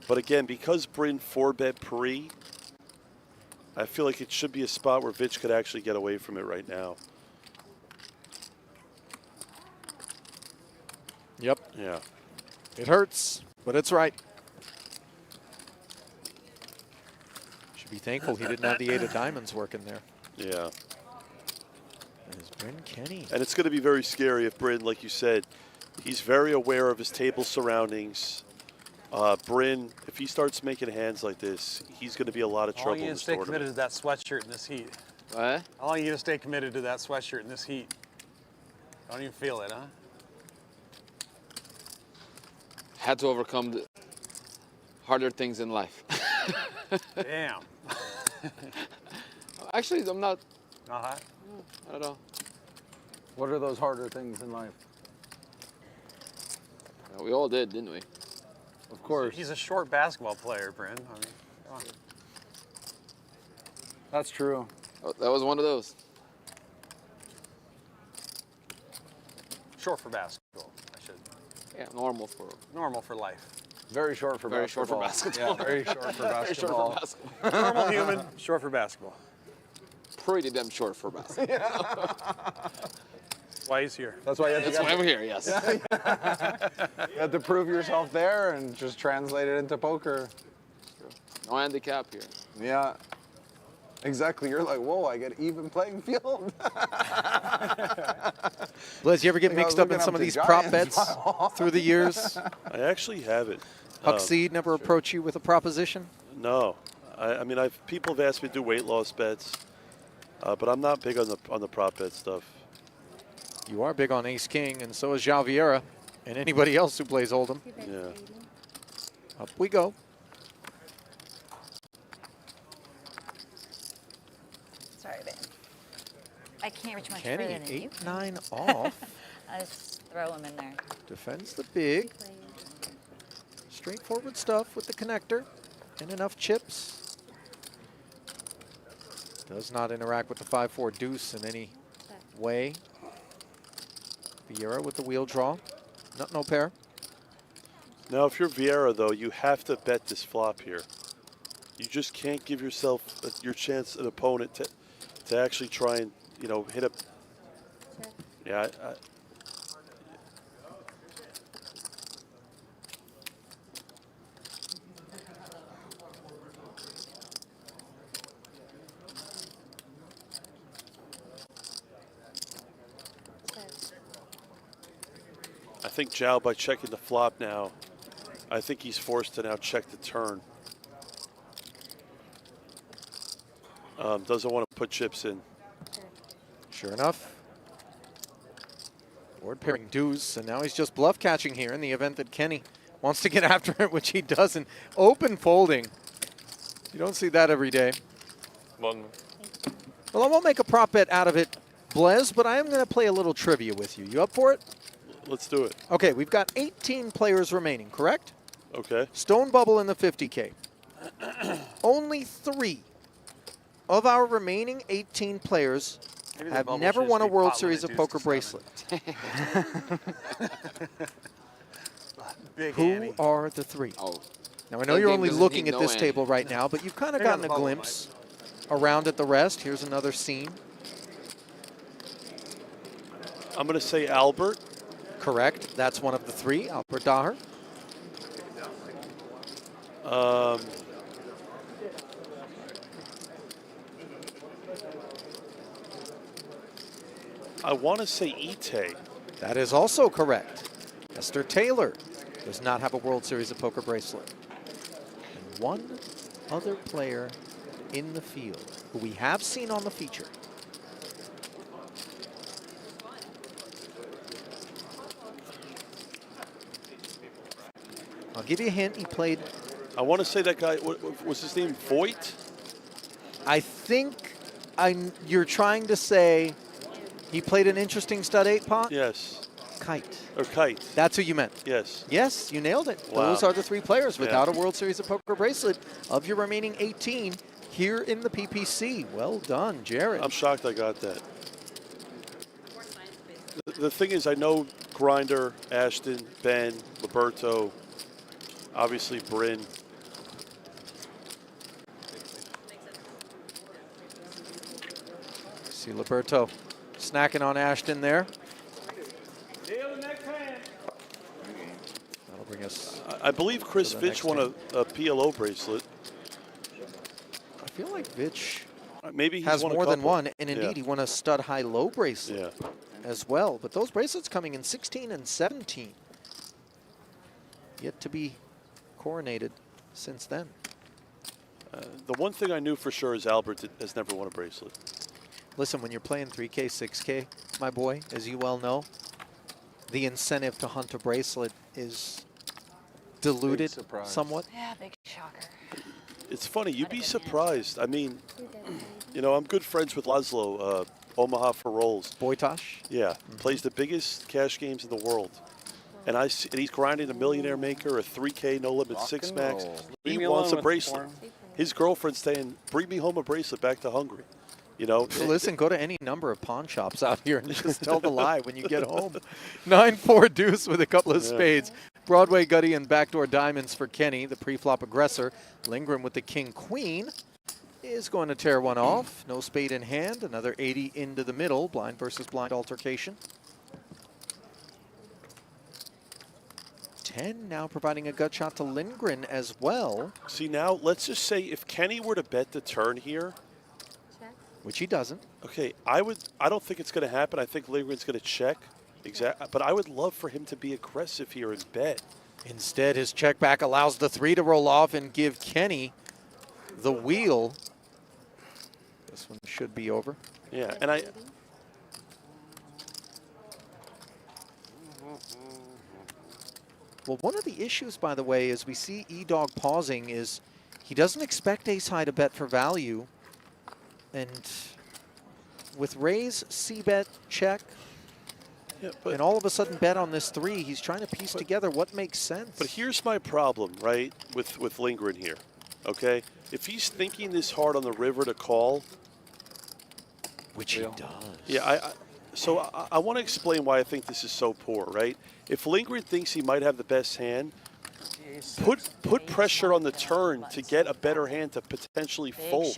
again, because Bryn 4-bet pre, I feel like it should be a spot where Vich could actually get away from it right now. Yep. Yeah. It hurts, but it's right. Should be thankful he didn't have the 8 of diamonds working there. Yeah. There's Bryn Kenny. And it's going to be very scary if Bryn, like you said, he's very aware of his table surroundings. Bryn, if he starts making hands like this, he's going to be a lot of How trouble long you in gonna this stay tournament. committed to that sweatshirt in this heat? What? How long you gonna stay committed to that sweatshirt in this heat? Don't even feel it, huh? Had to overcome the harder things in life. Damn. Actually, I'm not. Not hot? Not at all. What are those harder things in life? We all did, didn't we? Of course. He's a short basketball player, Bryn. I mean, come on. That's true. Oh, that was one of those. Short for basketball, I should. Yeah, normal for life. Very short for Very basketball. short for basketball. Yeah, very short for basketball. Very short for basketball. Normal human, short for basketball. Pretty damn short for basketball. That's why he's here. That's why you have to That's why I'm here, yes. You have to prove yourself there and just translate it into poker. No handicap here. Yeah. Exactly. You're like, whoa, I get even playing field. Liz, you ever get mixed up in some of these prop bets through the years? I actually haven't. Huck Seed never approach you with a proposition? No. I mean, people have asked me to do weight loss bets, but I'm not big on the prop bet stuff. You are big on Ace King, and so is João Vieira, and anybody else who plays Hold'em. Yeah. Up we go. Sorry, babe. I can't reach much Kenny, further than you. 8-9 off. I just throw him in there. Defends the big. Straightforward stuff with the connector and enough chips. Does not interact with the 5-4 deuce in any way. Vieira with the wheel draw. No pair. Now, if you're Vieira, though, you have to bet this flop here. You just can't give yourself your chance, an opponent, to actually try and, you know, hit a... Yeah, I think João, by checking the flop now, I think he's forced to now check the turn. Doesn't want to put chips in. Sure enough. Board pairing deuce, and now he's just bluff catching here in the event that Kenny wants to get after it, which he doesn't. Open folding. You don't see that every day. One. Well, I won't make a prop bet out of it, Blez, but I am going to play a little trivia with you. You up for it? Let's do it. Okay, we've got 18 players remaining, correct? Okay. Stone Bubble in the 50K. Only 3 of our remaining 18 players have never won a World Series of Poker bracelet. Who are the 3? Oh. Now, I know you're only looking at this table right now, but you've kind of gotten a glimpse around at the rest. Here's another scene. I'm going to say Albert. Correct. That's one of the 3, Albert Daher. I want to say Ite. That is also correct. Esther Taylor does not have a World Series of Poker bracelet. And one other player in the field who we have seen on the feature. I'll give you a hint. He played... I want to say that guy, what was his name, Voigt? I think You're trying to say he played an interesting stud 8 pot? Yes. Kite. Or kite. That's who you meant. Yes. Yes, you nailed it. Wow. Those are the 3 players without Yeah. a World Series of Poker bracelet of your remaining 18 here in the PPC. Well done, Jared. I'm shocked I got that. The thing is, I know Grinder, Ashton, Ben, Liberto, obviously Bryn. See Liberto snacking on Ashton there. That'll bring us. I believe Chris to the Fitch next won game. a PLO bracelet. I feel like Vitch Maybe he's has won a more than couple. one, and indeed Yeah. he won a stud high-low bracelet as well. But those bracelets coming in 16 and 17, yet to be coronated since then. The one thing I knew for sure is Albert has never won a bracelet. Listen, when you're playing 3K, 6K, my boy, as you well know, the incentive to hunt a bracelet is diluted somewhat. Yeah, big shocker. It's funny, you'd be surprised. I mean, you know, I'm good friends with Laszlo, Omaha for Rolls. Boytosh? Yeah, plays the biggest cash games in the world. And he's grinding a millionaire maker, a 3K no limit Rock 6 and max. roll. He Leave me wants alone a with bracelet. His girlfriend's saying, "Bring me home a bracelet back to Hungary." You know. So listen, go to any number of pawn shops out here and just tell the lie when you get home. 9-4 deuce with a couple of spades. Broadway Gutty and backdoor diamonds for Kenny, the pre-flop aggressor. Lindgren with the king-queen is going to tear one off. No spade in hand. Another 80 into the middle. Blind versus blind altercation. 10 now providing a gut shot to Lindgren as well. See, now let's just say if Kenny were to bet the turn here, which he doesn't. Okay, I don't think it's going to happen. I think Lindgren's going to check. Exactly. But I would love for him to be aggressive here and bet. Instead, his check back allows the 3 to roll off and give Kenny the wheel. This one should be over. Yeah, and I. Well, one of the issues, by the way, is we see E-Dog pausing is he doesn't expect ace-high to bet for value. And with raise, C-bet, check, and all of a sudden bet on this 3, he's trying to piece together what makes sense. But here's my problem, right, with Lindgren here, okay? If he's thinking this hard on the river to call. Which he does. Yeah, so I want to explain why I think this is so poor, right? If Lindgren thinks he might have the best hand, put pressure on the turn to get a better hand to potentially fold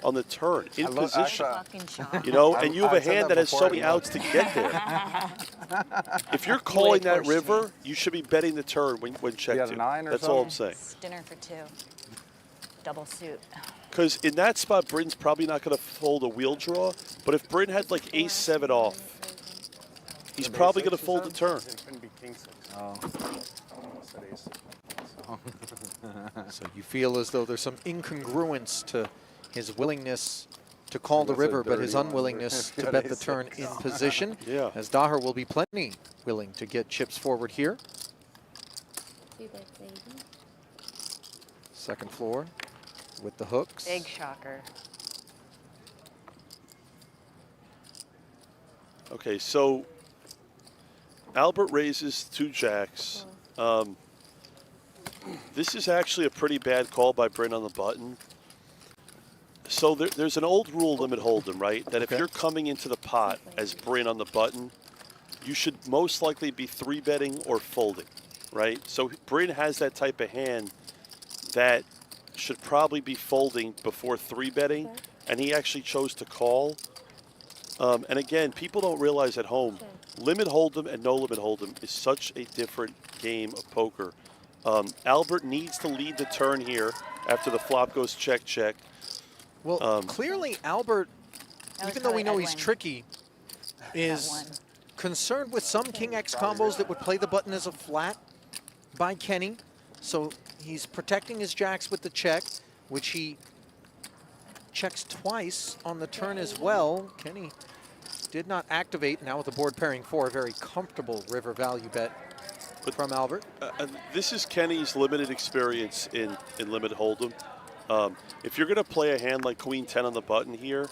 on the turn in position. You know, and you have a hand that has so many outs to get there. If you're calling that river, you should be betting the turn when check two. That's all I'm saying. Dinner for 2. Double suit. Because in that spot, Bryn's probably not going to fold a wheel draw. But if Bryn had like ace-7 off, he's probably going to fold the turn. So you feel as though there's some incongruence to his willingness to call the river, but his unwillingness to bet the turn in position. Yeah. As Daher will be plenty willing to get chips forward here. Second floor with the hooks. Big shocker. Okay, so Albert raises 2 jacks. This is actually a pretty bad call by Bryn on the button. So there's an old rule, limit hold'em, right? That if you're coming into the pot as Bryn on the button, you should most likely be 3-betting or folding, right? So Bryn has that type of hand that should probably be folding before 3-betting, and he actually chose to call. And again, people don't realize at home, limit hold'em and no limit hold'em is such a different game of poker. Albert needs to lead the turn here after the flop goes check, check. Well, clearly Albert, even though we know he's tricky, is concerned with some King X combos that would play the button as a flat by Kenny. So he's protecting his jacks with the check, which he checks twice on the turn as well. Kenny did not activate. Now with the board pairing 4, a very comfortable river value bet from Albert. This is Kenny's limited experience in limit hold'em. If you're going to play a hand like Queen 10 on the button here,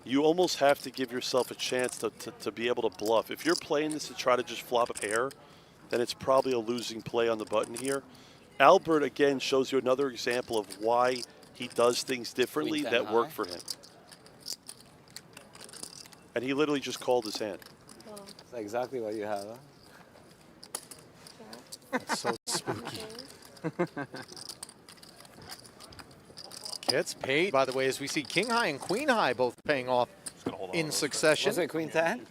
you almost have to give yourself a chance to be able to bluff. If you're playing this to try to just flop a pair, then it's probably a losing play on the button here. Albert, again, shows you another example of why he does things differently that work for him. And he literally just called his hand. That's exactly what you have, huh? That's so spooky. Gets paid, by the way, as we see King High and Queen High both paying off in succession. Was it Queen 10?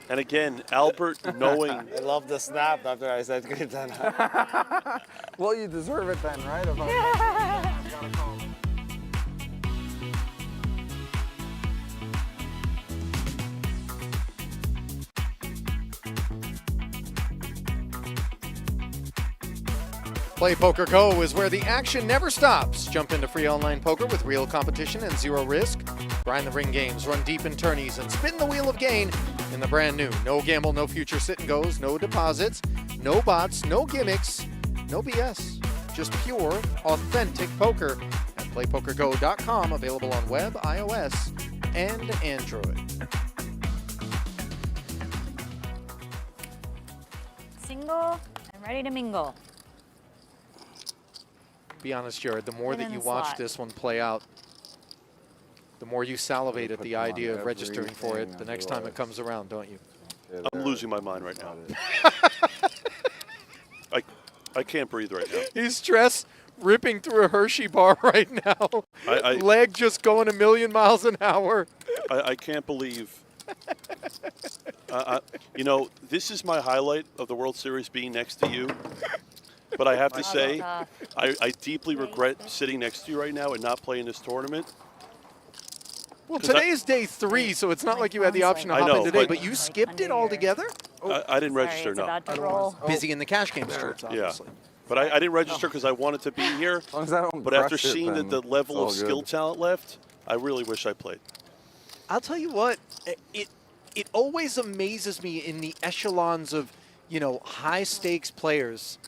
And again, Albert knowing... I love the snap after I said Queen 10. Well, you deserve it then, right? Play Poker Go is where the action never stops. Jump into free online poker with real competition and zero risk. Grind the ring games, run deep in tourneys, and spin the wheel of gain in the brand new No Gamble, No Future Sit and Goes, no deposits, no bots, no gimmicks, no BS. Just pure, authentic poker at playpokergo.com, available on web, iOS, and Android. Single and ready to mingle. Be honest, Jared, the more Get that in you the watch slot. this one play out, the more you salivate at the idea of registering for it the next time it comes around, don't you? I'm losing my mind right now. I can't breathe right now. He's stressed, ripping through a Hershey bar right now. Leg just going a million miles an hour. I can't believe. You know, this is my highlight of the World Series being next to you. But I have to say, I deeply regret sitting next to you right now and not playing this tournament. Well, today is day 3, so it's not like you had the option to hop in today, but you skipped it altogether? I didn't register, no. Busy in the cash game search, Yeah. obviously. But I didn't register because I wanted to be here. But after seeing the level of skill talent left, I really wish I played. I'll tell you what, it always amazes me in the echelons of, you know, high-stakes players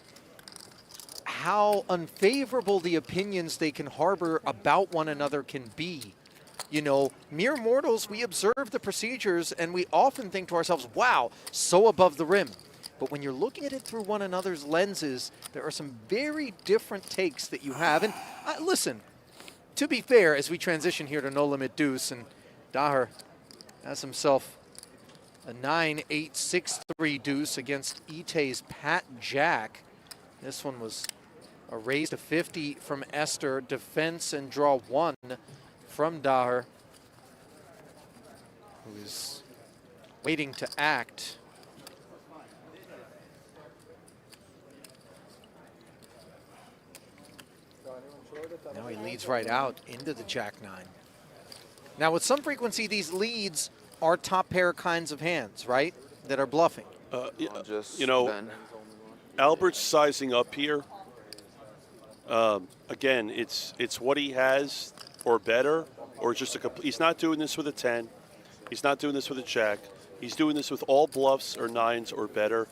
how unfavorable the opinions they can harbor about one another can be. You know, mere mortals, we observe the procedures and we often think to ourselves, wow, so above the rim. But when you're looking at it through one another's lenses, there are some very different takes that you have. And listen, to be fair, as we transition here to No Limit Deuce, and Daher has himself a 9-8-6-3 deuce against Ite's Pat Jack. This one was a raise to 50 from Esther, defense and draw 1 from Daher, who is waiting to act. Now he leads right out into the Jack-9. Now with some frequency, these leads are top pair kinds of hands, right, that are bluffing. You know, Albert's sizing up here. Again, it's what he has or better, or just a he's not doing this with a 10. He's not doing this with a jack. He's doing this with all bluffs or 9s or better.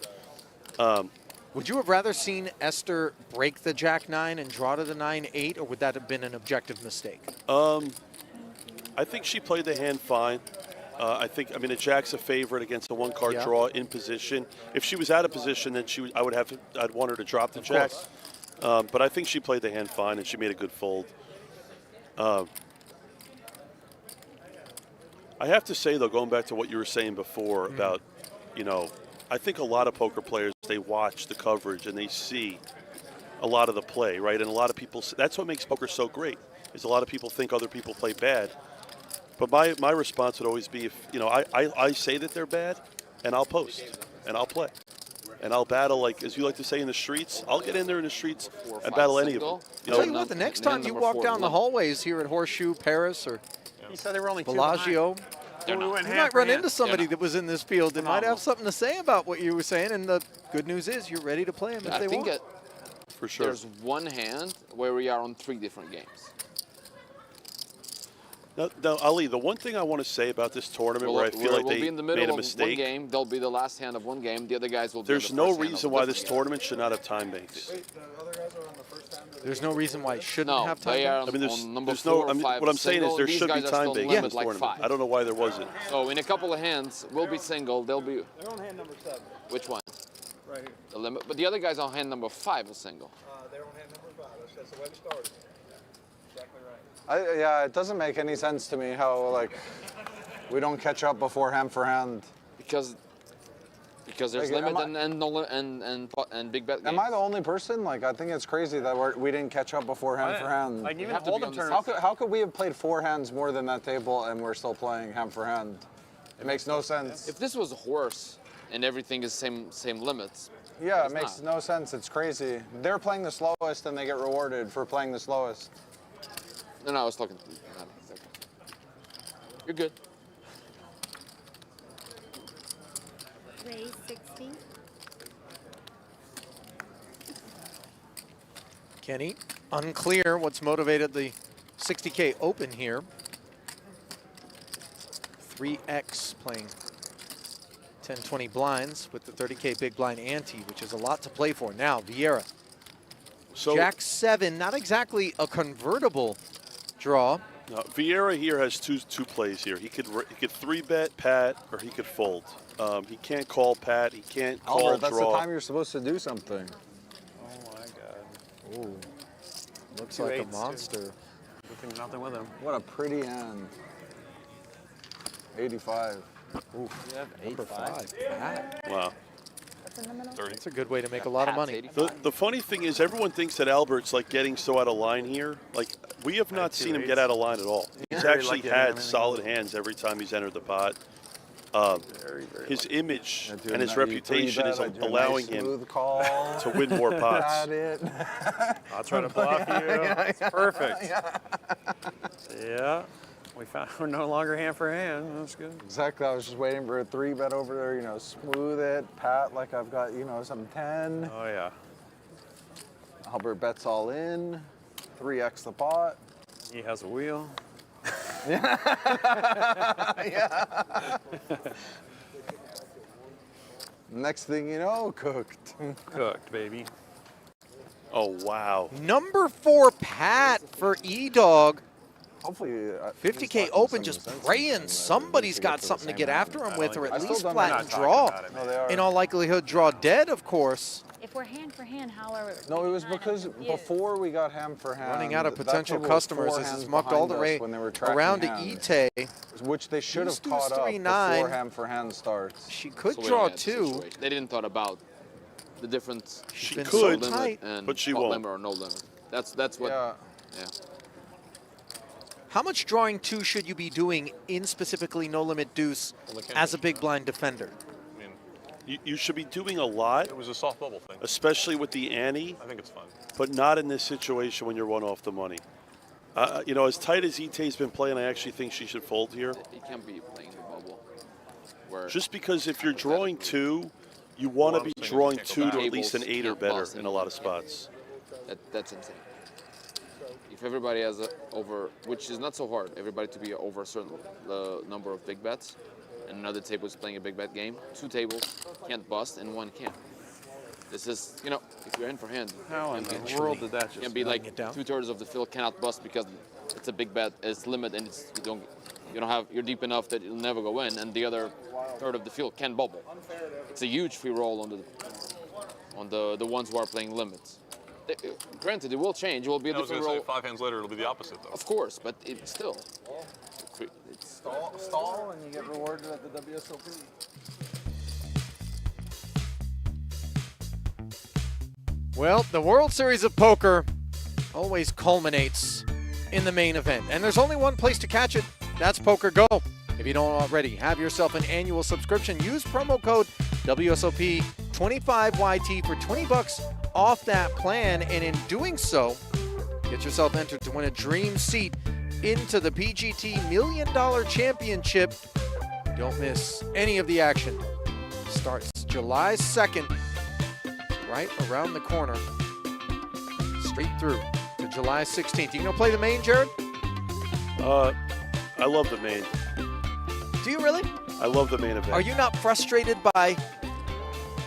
Would you have rather seen Esther break the Jack-9 and draw to the 9-8, or would that have been an objective mistake? I think she played the hand fine. I mean, a jack's a favorite against a one-card draw in position. If she was out of position, then I'd want her to drop the jack. But I think she played the hand fine, and she made a good fold. I have to say, though, going back to what you were saying before about, you know, I think a lot of poker players, they watch the coverage and they see a lot of the play, right? And a lot of people, that's what makes poker so great, is a lot of people think other people play bad. But my response would always be, if, you know, I say that they're bad, and I'll post, and I'll play. And I'll battle, like, as you like to say, in the streets. I'll get in there in the streets and battle any of them. I'll tell you what, the next time you walk down the hallways here at Horseshoe, Paris, or He said they were only Bellagio, you might run into somebody that was in this field that might have something to say about what you were saying. And the good news is you're ready to play them if they want. For sure. There's one hand where we are on 3 different games. No, Ali, the one thing I want to say about this tournament where I feel like we'll they be in the made middle a of one mistake, game. They'll be the last hand of one game. The other guys will be there's on the no first hand reason of a why this different game. tournament should not have time banks. Wait, the other guys are on the first hand. There's no reason why it shouldn't No, have time. they are bank? I mean, on number there's 4 no. or 5 What I'm saying is single. there These should be guys are time still banks in limit this like tournament. 5. I don't know why there wasn't. So in a couple of hands, we'll be single. They'll be. They're on hand number 7. Which one? Right here. The limit. But the other guys on hand number 5 are single. They're on hand number 5. That's the way we started. Exactly right. Yeah, it doesn't make any sense to me how like we don't catch up before hand for hand. Because there's Like, limit and big bet games. Am I the only person? Like, I think it's crazy that we didn't catch up before hand for hand. Like, even have to all be the on the tournaments. How could we have played 4 hands more than that table and we're still playing hand for hand? It makes no sense. If this was a horse and everything is same limits. Yeah, it it's makes not. no sense. It's crazy. They're playing the slowest and they get rewarded for playing the slowest. No, I was talking to you. You're good. Raise 60. Kenny, unclear what's motivated the 60K open here. 3X playing 10-20 blinds with the 30K big blind ante, which is a lot to play for. Now, Vieira. So Jack 7, not exactly a convertible draw. Vieira here has two plays here. He could 3-bet Pat or he could fold. He can't call Pat. He can't call Albert, that's draw. the time you're supposed to do something. Oh my God. Ooh, looks 2 like a eights, too. monster. Nothing with him. What a pretty hand. 85. Oof. You have Number 5. Pat. Wow. That's a good way to make a lot of money. The funny thing is everyone thinks that Albert's like getting so out of line here. Like we have not seen him get out of line at all. He's actually had solid hands every time he's entered the pot. His image and his reputation is allowing him to win more pots. I'll try to bluff you. It's perfect. Yeah. We're no longer hand for hand. That's good. Exactly. I was just waiting for a 3-bet over there, you know, smooth it, Pat like I've got, you know, some 10. Oh, yeah. Albert bets all in, 3x the pot. He has a wheel. Yeah. Next thing you know, cooked. Cooked, baby. Oh, wow. Number 4 Pat for E-Dog. Hopefully, 50K open, just praying somebody's got something to get after him with, or at least flatten draw. In all likelihood, draw dead, of course. If we're hand for hand, how are we? No, it was because before we got hand for hand. Running out of that potential table was customers. 4 This is hands mucked all the behind way us when they were tracking around to hands, Ite. which they should have Deuce, caught up 3-9. before hand for hand starts. She could So we draw don't have the 2. situation. They didn't thought about the difference. She been could, so tight. And but she pot won't. limit or no limit. That's what. Yeah. How much drawing 2 should you be doing in specifically no limit deuce as a big blind defender? You should be doing a lot. It was a soft bubble thing. Especially with the ante. I think it's fun. But not in this situation when you're one off the money. You know, as tight as Ite's been playing, I actually think she should fold here. He can't be playing the bubble. Where Just because if you're drawing 2, you want to be drawing 2 to at least an 8 or better in a lot of spots. that's insane. If everybody has over, which is not so hard, everybody to be over a certain number of big bets, and another table is playing a big bet game, 2 tables can't bust and 1 can. This is, you know, if you're hand for hand, How in the world did that just can be like 2/3 of the field cannot bust because it's a big bet, it's limit, and it's, you don't have, you're deep enough that you'll never go in, and the other third of the field can bubble. It's a huge free roll on the ones who are playing limits. Granted, it will change. It will be a different roll. 5 hands later, it'll be the opposite, though. Of course, but it's still. It's Stall and you get rewarded at the WSOP. Well, the World Series of Poker always culminates in the main event. And there's only one place to catch it. That's PokerGo. If you don't already have yourself an annual subscription, use promo code WSOP25YT for $20 off that plan. And in doing so, get yourself entered to win a dream seat into the PGT $1 Million Championship. Don't miss any of the action. Starts July 2nd, right around the corner, straight through to July 16th. You gonna play the main, Jared? I love the main. Do you really? I love the main event. Are you not frustrated by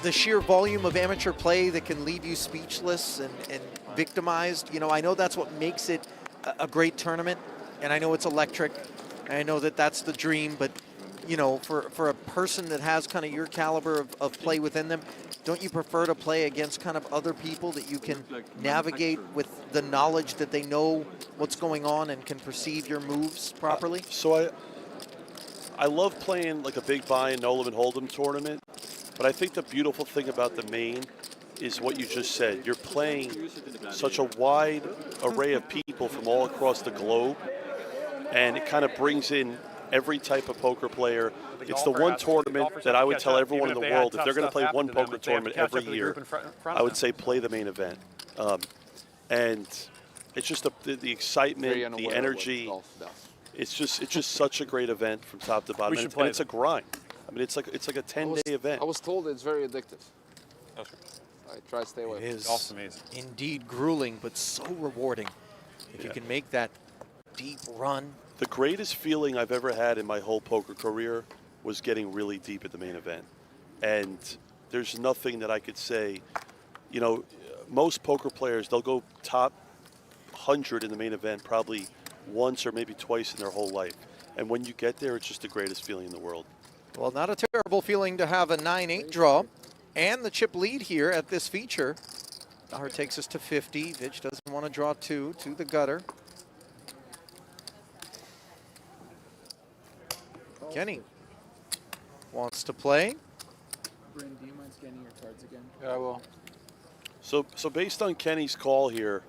the sheer volume of amateur play that can leave you speechless and victimized? You know, I know that's what makes it a great tournament, and I know it's electric, and I know that that's the dream, but, you know, for a person that has kind of your caliber of play within them, don't you prefer to play against kind of other people that you can navigate with the knowledge that they know what's going on and can perceive your moves properly? So I love playing like a big buy-in, no limit hold'em tournament, but I think the beautiful thing about the main is what you just said. You're playing such a wide array of people from all across the globe, and it kind of brings in every type of poker player. It's the one tournament that I would tell everyone in the world, if they're going to play one poker tournament every year, I would say play the main event. And it's just the excitement, the energy. It's just such a great event from top to bottom, and it's a grind. I mean, it's like a 10-day event. I was told it's very addictive. I try to stay away. It is Golf's amazing. Indeed grueling, but so rewarding. If you can make that deep run. The greatest feeling I've ever had in my whole poker career was getting really deep at the main event. And there's nothing that I could say. You know, most poker players, they'll go top 100 in the main event probably once or maybe twice in their whole life. And when you get there, it's just the greatest feeling in the world. Well, not a terrible feeling to have a 9-8 draw and the chip lead here at this feature. Daher takes us to 50. Vitch doesn't want to draw 2 to the gutter. Kenny wants to play. Bryn, do you mind scanning your cards again? Yeah, I will. So based on Kenny's call here,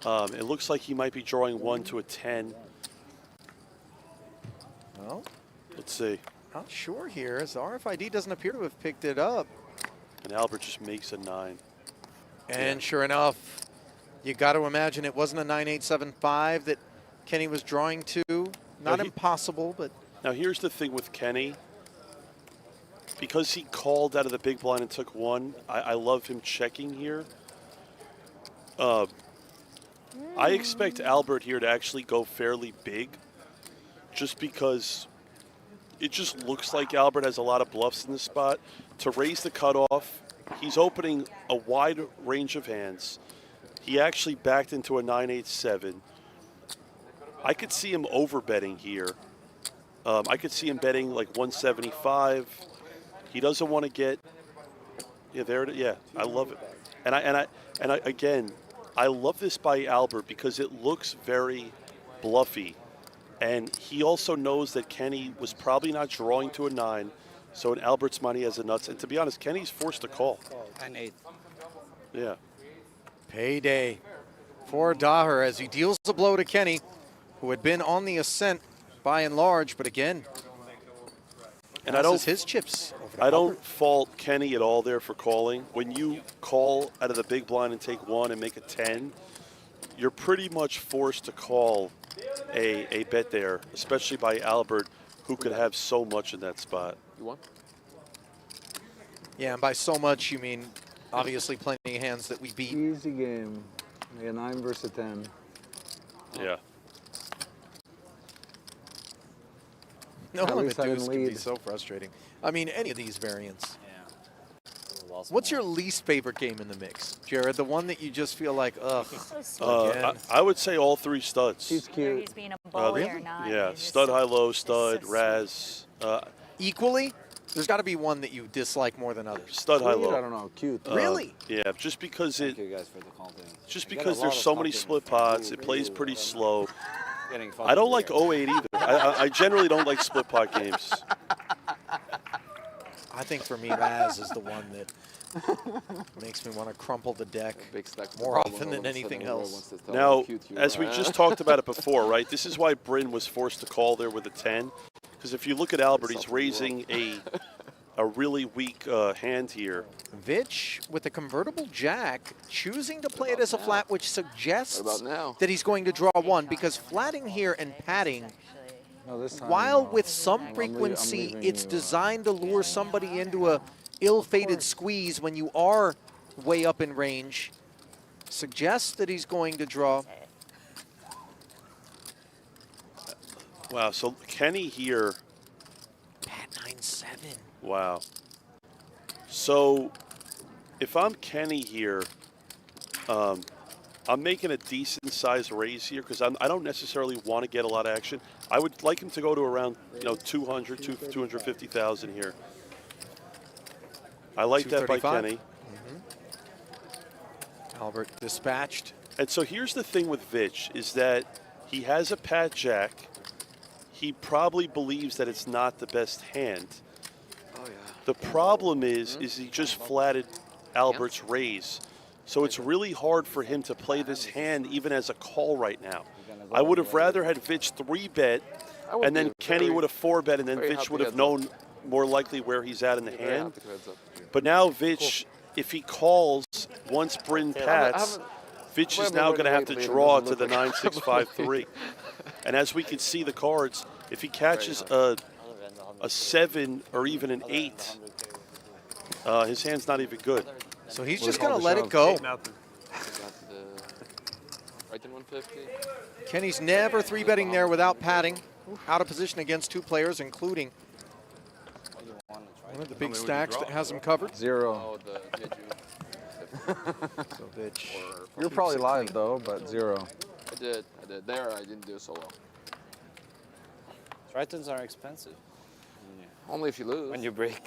it looks like he might be drawing 1 to a 10. Well, let's see. Not sure here, as the RFID doesn't appear to have picked it up. And Albert just makes a 9. And sure enough, you got to imagine it wasn't a 9-8-7-5 that Kenny was drawing to. Not impossible, but... Now here's the thing with Kenny. Because he called out of the big blind and took 1, I love him checking here. I expect Albert here to actually go fairly big, just because it just looks like Albert has a lot of bluffs in this spot. To raise the cutoff, he's opening a wide range of hands. He actually backed into a 9-8-7. I could see him overbetting here. I could see him betting like 175. He doesn't want to get. Yeah, there it is. Yeah, I love it. And I again, I love this by Albert because it looks very bluffy. And he also knows that Kenny was probably not drawing to a 9. So in Albert's mind, he has a nuts. And to be honest, Kenny's forced to call. 9-8. Yeah. Payday for Daher as he deals a blow to Kenny, who had been on the ascent by and large, but again, and I don't his chips. I don't fault Kenny at all there for calling. When you call out of the big blind and take 1 and make a 10, you're pretty much forced to call a bet there, especially by Albert, who could have so much in that spot. You won? Yeah, and by so much, you mean obviously plenty of hands that we beat. Easy game. Yeah, 9 versus 10. Yeah. No At limit least I didn't deuce can be lead. so frustrating. I mean, any of these variants. Yeah. What's your least favorite game in the mix, Jared? The one that you just feel like, ugh. I would say all 3 studs. He's cute. He's being a bully or not. Yeah, stud, high-low, stud, Raz. Equally? There's got to be one that you dislike more than others. Stud, high-low. I don't know. Cute. Really? Yeah, just because Thank you guys for the compliment. Just You got a because lot there's of so many compliment. split pots, it plays pretty slow. Getting I don't like 08 either. I generally don't like split pot games. I think for me, Raz is the one that makes me want to crumple the deck more often than anything else. Now, as we just talked about it before, right, this is why Bryn was forced to call there with a 10. Because if you look at Albert, he's raising a really weak hand here. Vitch with a convertible jack choosing to play it as a flat, which suggests What about now? that he's going to draw 1, because flatting here and padding, No, this time, while no. with some I'm frequency, leaving it's you, designed to lure somebody into a ill-fated squeeze when you are way up in range, suggests that he's going to draw. Wow, so Kenny here. Pat 9-7. Wow. So if I'm Kenny here, I'm making a decent size raise here because I don't necessarily want to get a lot of action. I would like him to go to around 250,000 here. I like that by Kenny. Albert dispatched. And so here's the thing with Vich is that he has a Pat Jack. He probably believes that it's not the best hand. Oh, yeah. The problem is he just flatted Albert's raise. So it's really hard for him to play this hand even as a call right now. I would have rather had Vich 3-bet, and then Kenny would have 4-bet, and then Vich would have known more likely where he's at in the hand. But now Vich, if he calls once Bryn pats, Vich is now going to have to draw to the 9-6-5-3. And as we can see the cards, if he catches a 7 or even an 8, his hand's not even good. So he's just going to let it go. Right in 150. Kenny's never 3-betting there without padding. Out of position against 2 players, including one of the big stacks that has him covered. 0. Oh, So Vich. You're probably live though, but 0. I did. There, I didn't do so well. Tritons are expensive. Only if you lose. When you break.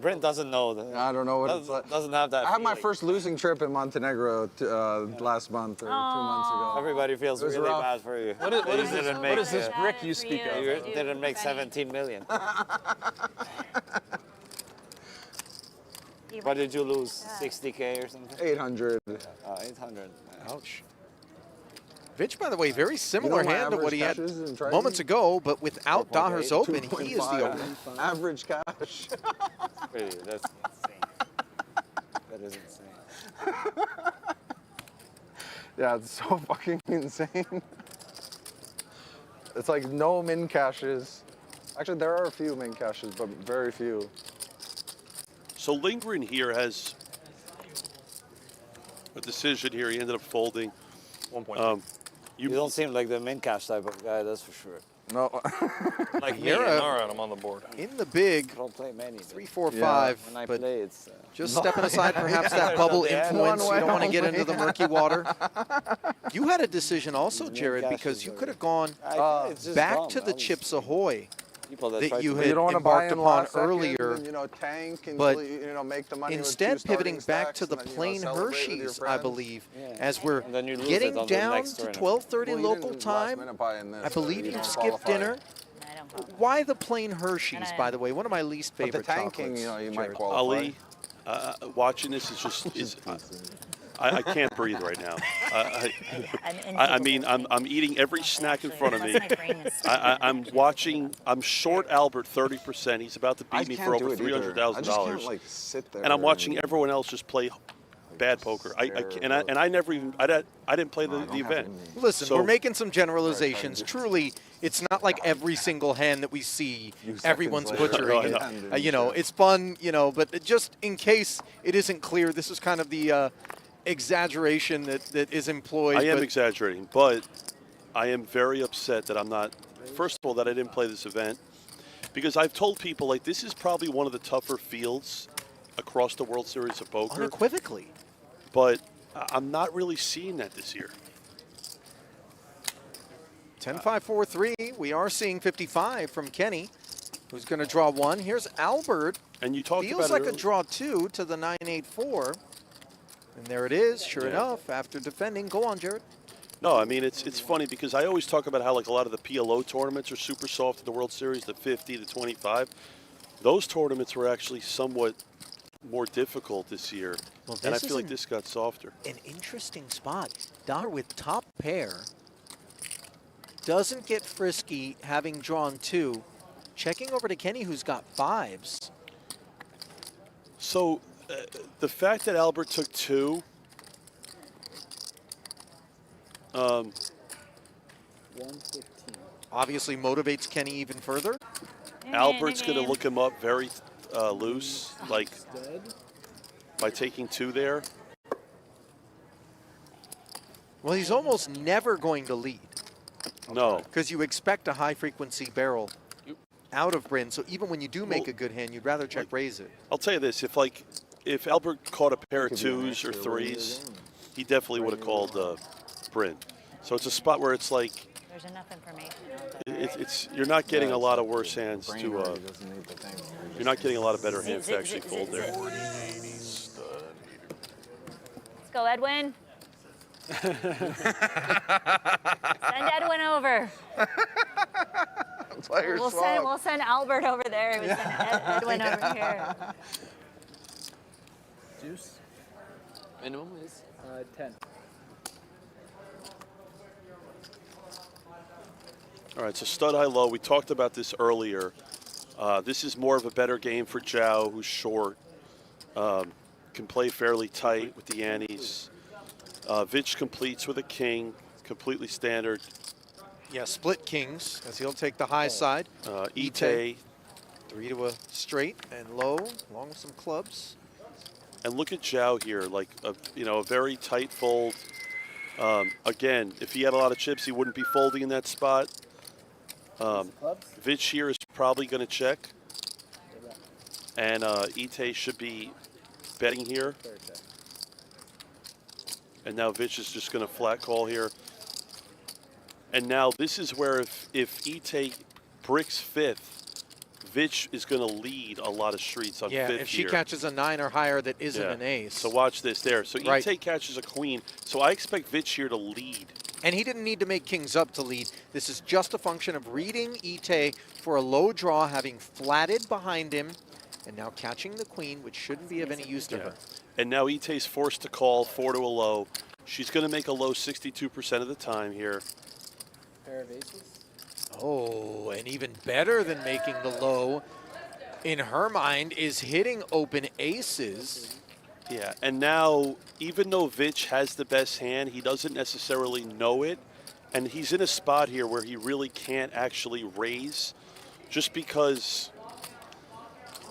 Brent doesn't know that. I don't know what it's like. Doesn't have that. I had my first losing trip in Montenegro last month or 2 months ago. Everybody feels really rough. bad for you. What is this brick you speak of? You didn't make 17 million. What did you lose? 60K or something? 800. 800. Ouch. Vich, by the way, very similar my hand to what he had average cashes in Triton? moments ago, but without Daher's Open, he is the open. Average cash. Really, that's insane. That is insane. Yeah, it's so fucking insane. It's like no min cashes. Actually, there are a few min cashes, but very few. So Lindgren here has a decision here. He ended up folding. 1 point. You don't seem like the min cash type of guy, that's for sure. No. Like me, Yara all right, I'm on the board. in the big I don't play many. 3, 4, Yeah. 5, When I but play, it's... just stepping aside perhaps that bubble influence. You don't want to get into the murky water. You had a decision also, Jared, because you could have gone it's just back dumb. to the Chips Ahoy People that that try you to had You don't want to buy embarked in upon last second earlier. and, tank and but make the money Instead, with 2 pivoting starting back to stacks the and then, plain celebrate with your Hershey's, I friends. believe, Yeah. as we're And then you lose getting it on the down next to tournament. 12:30 Well, you local didn't last time. minute buy in this, I believe so you don't skipped qualify. dinner. I don't qualify. Why the plain Hershey's, by the way? One of my least But the favorite tanking, chocolates. you might Jared. qualify. Ali, watching this is just I can't breathe right now. I mean, I'm eating every snack in front of me. I'm watching. I'm short Albert 30%. He's about to beat me for over $300,000. Sit there And I'm watching everyone else just play bad poker. I didn't play the event. Listen, So- we're making some generalizations. Truly, it's not like every single hand that we see, everyone's butchering it. It's fun, but just in case it isn't clear, this is kind of the exaggeration that is employed. I am but exaggerating, but I am very upset that I'm not. First of all, that I didn't play this event, because I've told people like this is probably one of the tougher fields across the World Series of Poker. unequivocally. But I'm not really seeing that this year. 10-5-4-3. We are seeing 55 from Kenny, who's going to draw 1. Here's Albert. And you talked Feels about like it a earlier. draw 2 to the 9-8-4. And there it is, sure Yeah. enough, after defending. Go on, Jared. No, I mean, it's funny because I always talk about how like a lot of the PLO tournaments are super soft in the World Series, the 50, the 25. Those tournaments were actually somewhat more difficult this year. Well, and I this feel like is this got softer. An interesting spot. Daher with top pair. Doesn't get frisky having drawn 2. Checking over to Kenny, who's got 5s. So the fact that Albert took 2, obviously motivates Kenny even further. Albert's going to look him up very loose, like by taking 2 there. Well, he's almost never going to lead. No. Because you expect a high-frequency barrel out of Bryn, so even when you do make a good hand, you'd rather check raise it. I'll tell you this: if Albert caught a pair of 2s or 3s, he definitely would have called Bryn. So it's a spot where it's like There's enough information. you're not getting a lot of worse hands to. You're not getting a lot of better hands to actually fold there. Let's go, Edwin. Send Edwin over. We'll send Albert over there. We send Edwin over here. Deuce. Minimum is 10. All right, so stud high low. We talked about this earlier. This is more of a better game for Zhao, who's short. Can play fairly tight with the antes. Vich completes with a king, completely standard. Yeah, split kings, as he'll take the high side. Ite. 3 to a straight and low, along with some clubs. And look at Zhao here, like a very tight fold. Again, if he had a lot of chips, he wouldn't be folding in that spot. Vich here is probably going to check, and Ite should be betting here. And now Vich is just going to flat call here. And now this is where if Ite bricks 5th, Vich is going to lead a lot of streets on 5th here. Yeah, if she catches a 9 or higher that isn't an ace. So watch this there. So Ite catches a queen. So I expect Vich here to lead. And he didn't need to make kings up to lead. This is just a function of reading Ite for a low draw, having flatted behind him, and now catching the queen, which shouldn't be of any use to her. And now Ite's forced to call 4 to a low. She's going to make a low 62% of the time here. Pair of aces. Oh, and even better than making the low, in her mind, is hitting open aces. Yeah, and now, even though Vich has the best hand, he doesn't necessarily know it. And he's in a spot here where he really can't actually raise, just because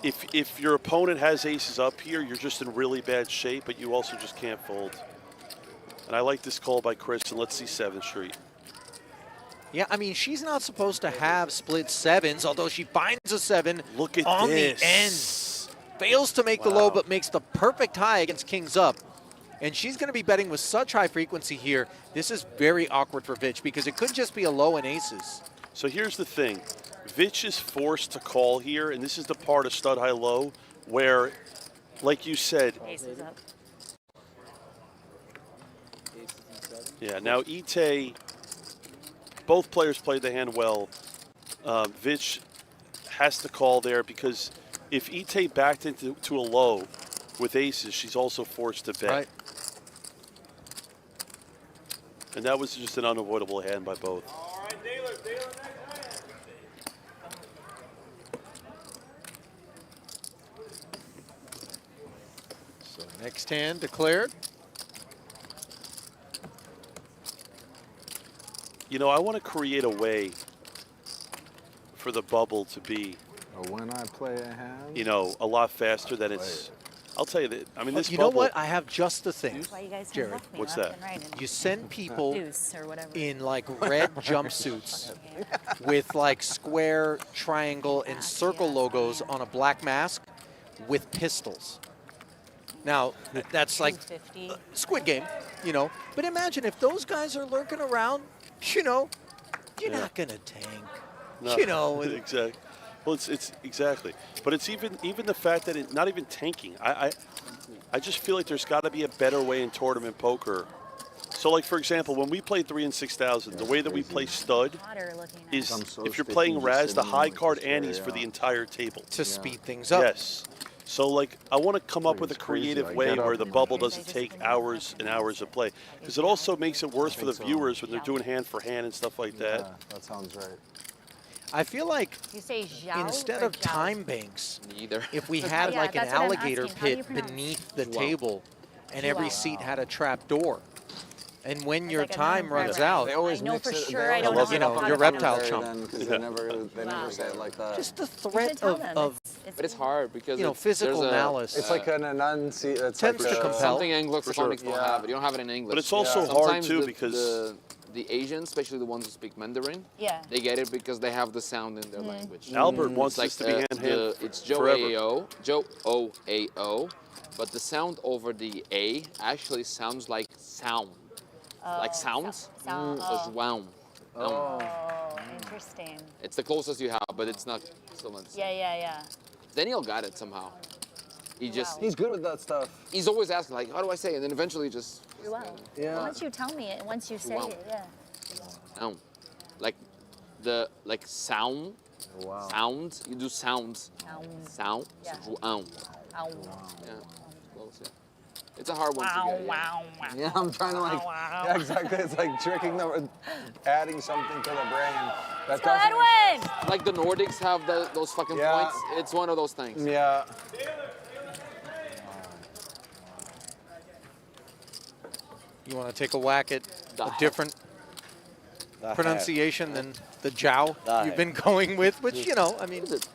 if your opponent has aces up here, you're just in really bad shape, but you also just can't fold. And I like this call by Chris, and let's see 7th Street. Yeah, I mean, she's not supposed to have split 7s, although she finds a 7 Look at on this. the end. Fails to make the low, but makes the perfect high against kings up. And she's going to be betting with such high frequency here. This is very awkward for Vich because it could just be a low in aces. So here's the thing. Vich is forced to call here, and this is the part of stud high low where, like you said, Aces up. yeah, now Ite, both players played the hand well. Vich has to call there because if Ite backed into a low with aces, she's also forced to bet. Right. And that was just an unavoidable hand by both. So next hand declared. You know, I want to create a way for the bubble to be, when I play a hand, you know, a lot faster than it's. I'll tell you that. I mean, this You bubble. know what? I have just the thing, That's why you guys Jared. left me What's left that? and right and You send people deuce or whatever. in like red jumpsuits with like square, triangle, and circle logos on a black mask with pistols. Now, that's like 250. Squid Game, you know. But imagine if those guys are lurking around, you know, you're not going to tank. No, You know. exactly. Well, it's exactly. But it's even the fact that it's not even tanking. I just feel like there's got to be a better way in tournament poker. So, like, for example, when we play 3 and 6,000, the way that we play stud is if you're playing Raz, the high card antes for the entire table. To speed things up. Yes. So, like, I want to come up with a creative way where the bubble doesn't take hours and hours of play. Because it also makes it worse for the viewers when they're doing hand for hand and stuff like that. Yeah, that sounds right. I feel like You say Zhao instead or of Zhao? time banks, Neither. if we had Yeah, like an that's what I'm alligator asking. How do you pit pronounce beneath the Zhao. table and every Zhao. seat had a trap door. And when It's your like I've time known runs forever. out, They always I know mix for it. sure They I don't always know you know, how your to reptile pronounce it. chump. Because they never say it like that. just the You should threat tell of, them. of It's hard because you know, it's, physical there's a, malice. It's like an enunciation. It's Tends like to a- compel. something Anglo-Saxonics sure. don't have. You don't have it in English. But it's also hard, Sometimes too, the- because the the Asians, especially the ones who speak Mandarin, Yeah. they get it because they have the sound in their language. Albert wants It's this to be hand It's forever. Joe O-A-O, but the sound over the A actually sounds like sound. Like sounds. Sound. So wow. Oh, interesting. It's the closest you have, but it's not still not the same. Yeah. Daniel got it somehow. He just He's good with that stuff. he's always asking like, how do I say it? And then eventually just Wow. Yeah. Once you tell me it, once you say Wow. it, yeah. sound. Like the sound. Wow. Sounds. You do sounds. Sound. Yeah. So, Ow. yeah. Close, yeah. It's a hard one to get. Wow. Yeah, I'm trying to like. Yeah, exactly. It's like tricking them, adding something to the brain. That doesn't. Edwin! Like the Nordics have those fucking Yeah. points. It's one of those things. Yeah. You want to take a whack at a heck. different The pronunciation than the Jow The you've been going with, which, you know, I mean, it's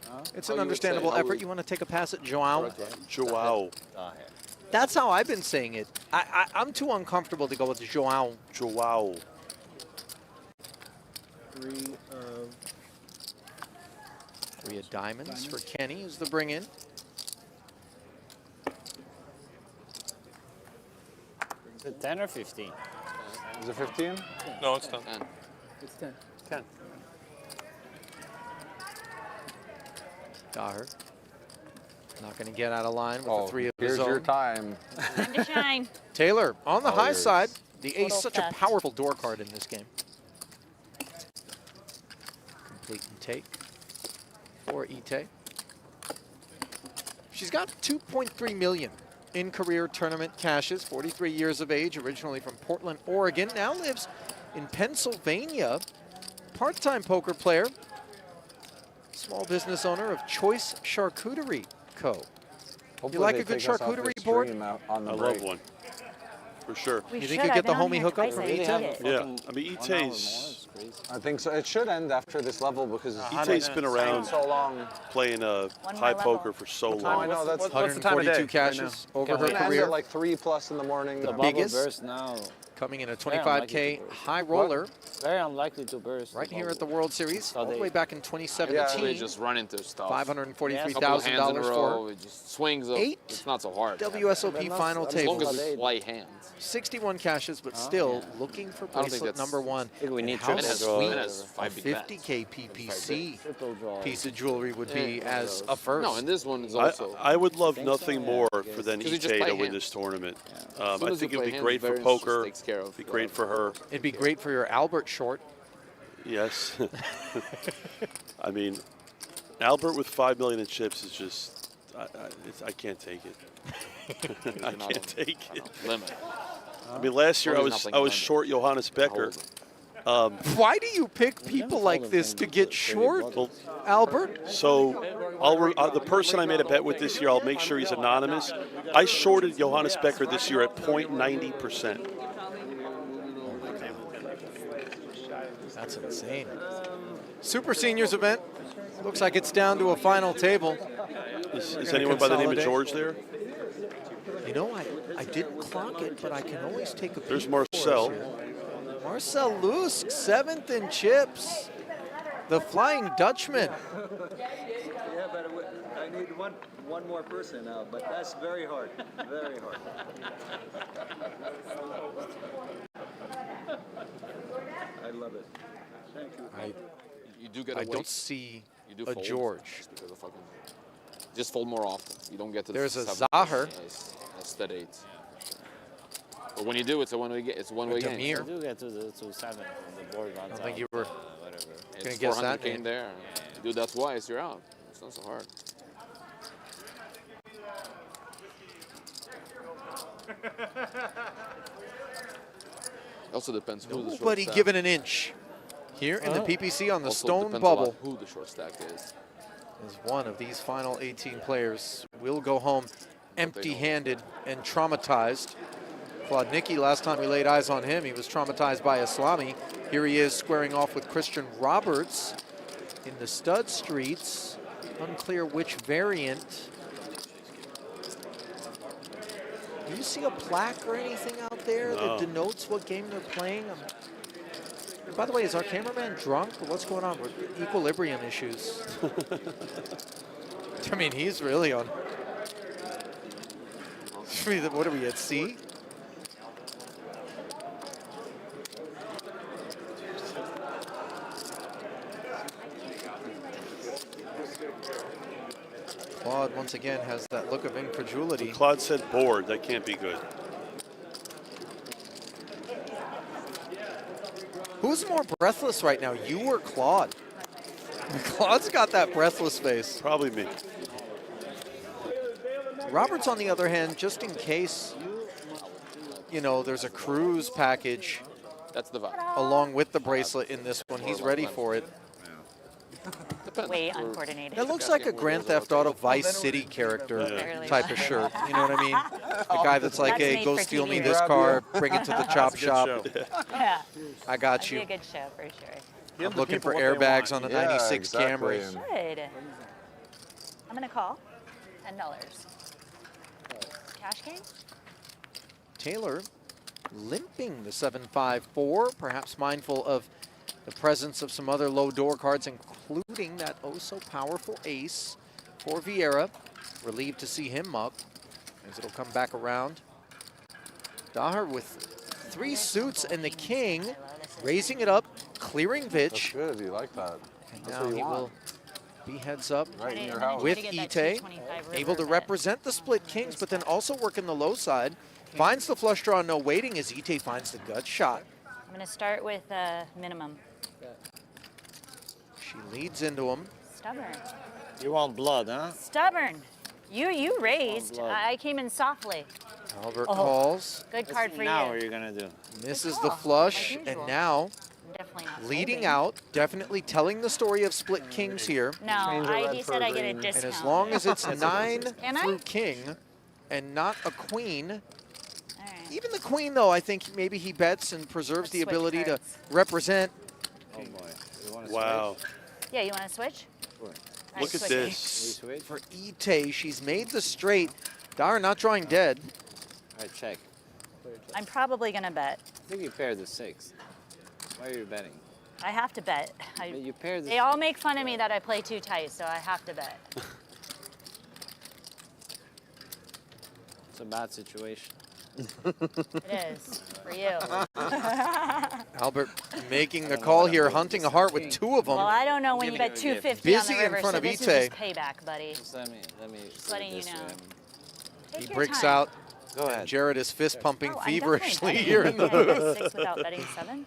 How an you would understandable say- how effort. would- You want to take a pass at Joao? Joao. That's how I've been saying it. I'm too uncomfortable to go with Joao. Joao. 3 of diamonds for Kenny is the bring in. Is it 10 or 15? Is it 15? No, it's 10. It's 10. 10. Daher. Not going to get out of line with Oh, the 3 of here's his own. your time. Time to shine. Taylor on the All high yours. side. The ace, Total such a theft. powerful door card in this game. Complete and take for Ite. She's got 2.3 million in career tournament cashes. 43 years of age, originally from Portland, Oregon. Now lives in Pennsylvania. Part-time poker player. Small business owner of Choice Charcuterie Co. Hopefully You like they a good take us off charcuterie this board? stream out on the I break. love one. For sure. We You should. think you I've get the been on homie here hookup twice. from I Ite? did it. Yeah, I mean, Ite's I think so. It should end after this level because Ite's been around so long. playing One high more poker level. for so Oh, I long. know that's What's the time of day 142 right cashes over her It's gonna end career. at like 3+ in the morning. The The bubble biggest burst now. coming in a Very unlikely 25K to burst. high roller Very unlikely to burst. right the here at the bubble. World Series, So all the they- way back in They 2017. just run into stuff. Couple of hands in a $543,000 row, for it just swings up. 8 It's not so hard. WSOP But final not- As long tables. as it's light hands. 61 cashes, but still yeah. looking for I don't think bracelet that's- number 1. I think we need How triple It has, draw. sweet it has a 5 big bets. 50K PPC Triple draw. piece of jewelry would be Yeah. as a first. No, and this one is also. I would love think so? nothing Yeah, more I for than 'Cause you Ite just play to win hands. this tournament. As soon I as think you it would play be hands, great for Barons just poker. takes care of Be great for her. It'd be great for your Albert short. Yes. I mean, Albert with 5 million in chips is just, I can't take it. I can't take it. Limit. I mean, last year I Well, was he's not I was playing short Johannes Becker. Why do you pick people like this to get short, Albert? So the person I made a bet with this year, I'll make sure he's anonymous. I shorted Johannes Becker this year at 0.90%. That's insane. Super Seniors event. Looks like it's down to a final table. Is anyone by the name of George there? You know, I didn't clock it, but I can always take a peek. There's for us Marcel. here. Marcel Lusk, 7th in chips. The Flying Dutchman. Yeah, but I need one more person now, but that's very hard, very hard. I love it. Thank you. You do get I away. don't see You do a fold George. Just because of fucking. Just fold more often. You don't get to. There's the a 7 Zahar. as that 8. But when you do, it's a one-way. It's a one-way game. You do get to 7 when the board runs I don't out. think you were Whatever. It's gonna guess that 400K in name. there. You do that twice, you're out. It's not so hard. Also depends who the short Nobody stack. given an inch. Here in the PPC on the Also stone depends a lot bubble who the short stack is. is one of these final 18 players will go home empty-handed and traumatized. Klodnicki, last time we laid eyes on him, he was traumatized by Islami. Here he is squaring off with Christian Roberts in the stud streets. Unclear which variant. Do you see a plaque or anything out there No. that denotes what game they're playing? And by the way, is our cameraman drunk? Or what's going on? With equilibrium issues. I mean, he's really on. What are we at C? Claude once again has that look of incredulity. When Claude said bored. That can't be good. Who's more breathless right now, you or Claude? Claude's got that breathless face. Probably me. Robert's, on the other hand, just in case, you know, there's a cruise package. That's the vibe. Along with the bracelet in this one, he's ready for it. Way uncoordinated. It looks like a Grand Theft Auto Vice City character type of shirt. You know what I mean? The guy that's like, hey, go steal me this car, bring it to the chop shop. Yeah. I got That'd you. be a good show for sure. I'm looking for airbags on the 96 Camry. Good. I'm gonna call $10. Cash game? Taylor limping the 7-5-4, perhaps mindful of the presence of some other low door cards, including that oh so powerful ace for Vieira. Relieved to see him up as it'll come back around. Daher with 3 suits and the king, raising it up, clearing Vitch. That's good. You like that. And That's now what you he want. will be heads up Right in your house. with Ite, able to represent the split kings, but then also working the low side. Finds the flush draw, no waiting, as Ite finds the gut shot. I'm gonna start with minimum. She leads into him. Stubborn. You want blood, huh? Stubborn. You raised. blood. I came in softly. Albert Oh, calls. Good card for Now you. what are you gonna do? Misses Good the call, flush, like and usual. now I'm definitely not leading folding. out, definitely telling the story of split kings here. No, he said I get a discount. And as long as it's 9 Can I? through king and not a queen, even the queen though, I think maybe he bets and preserves the Switch ability cards. to represent. Oh boy. You wanna Wow. Yeah, you want to switch? Sure. Look at switching. this. For Ite, she's made the straight. Dara not drawing dead. All right, check. I'm probably gonna bet. I think you paired the 6. Why are you betting? I have to bet. You paired the They all make fun of me that I play too tight, so I have to bet. It's a bad situation. It is for you. Albert making the call here, hunting a heart with 2 of them. Well, I don't know when you bet 250 on Busy the in river, front so of this is Ite. just payback, buddy. Just let me Just put it letting you this know. way. Take He your breaks time. out. Go ahead. And Jared is fist pumping Oh, I'm feverishly definitely here in the betting. Can I booth. bet 6 without betting 7?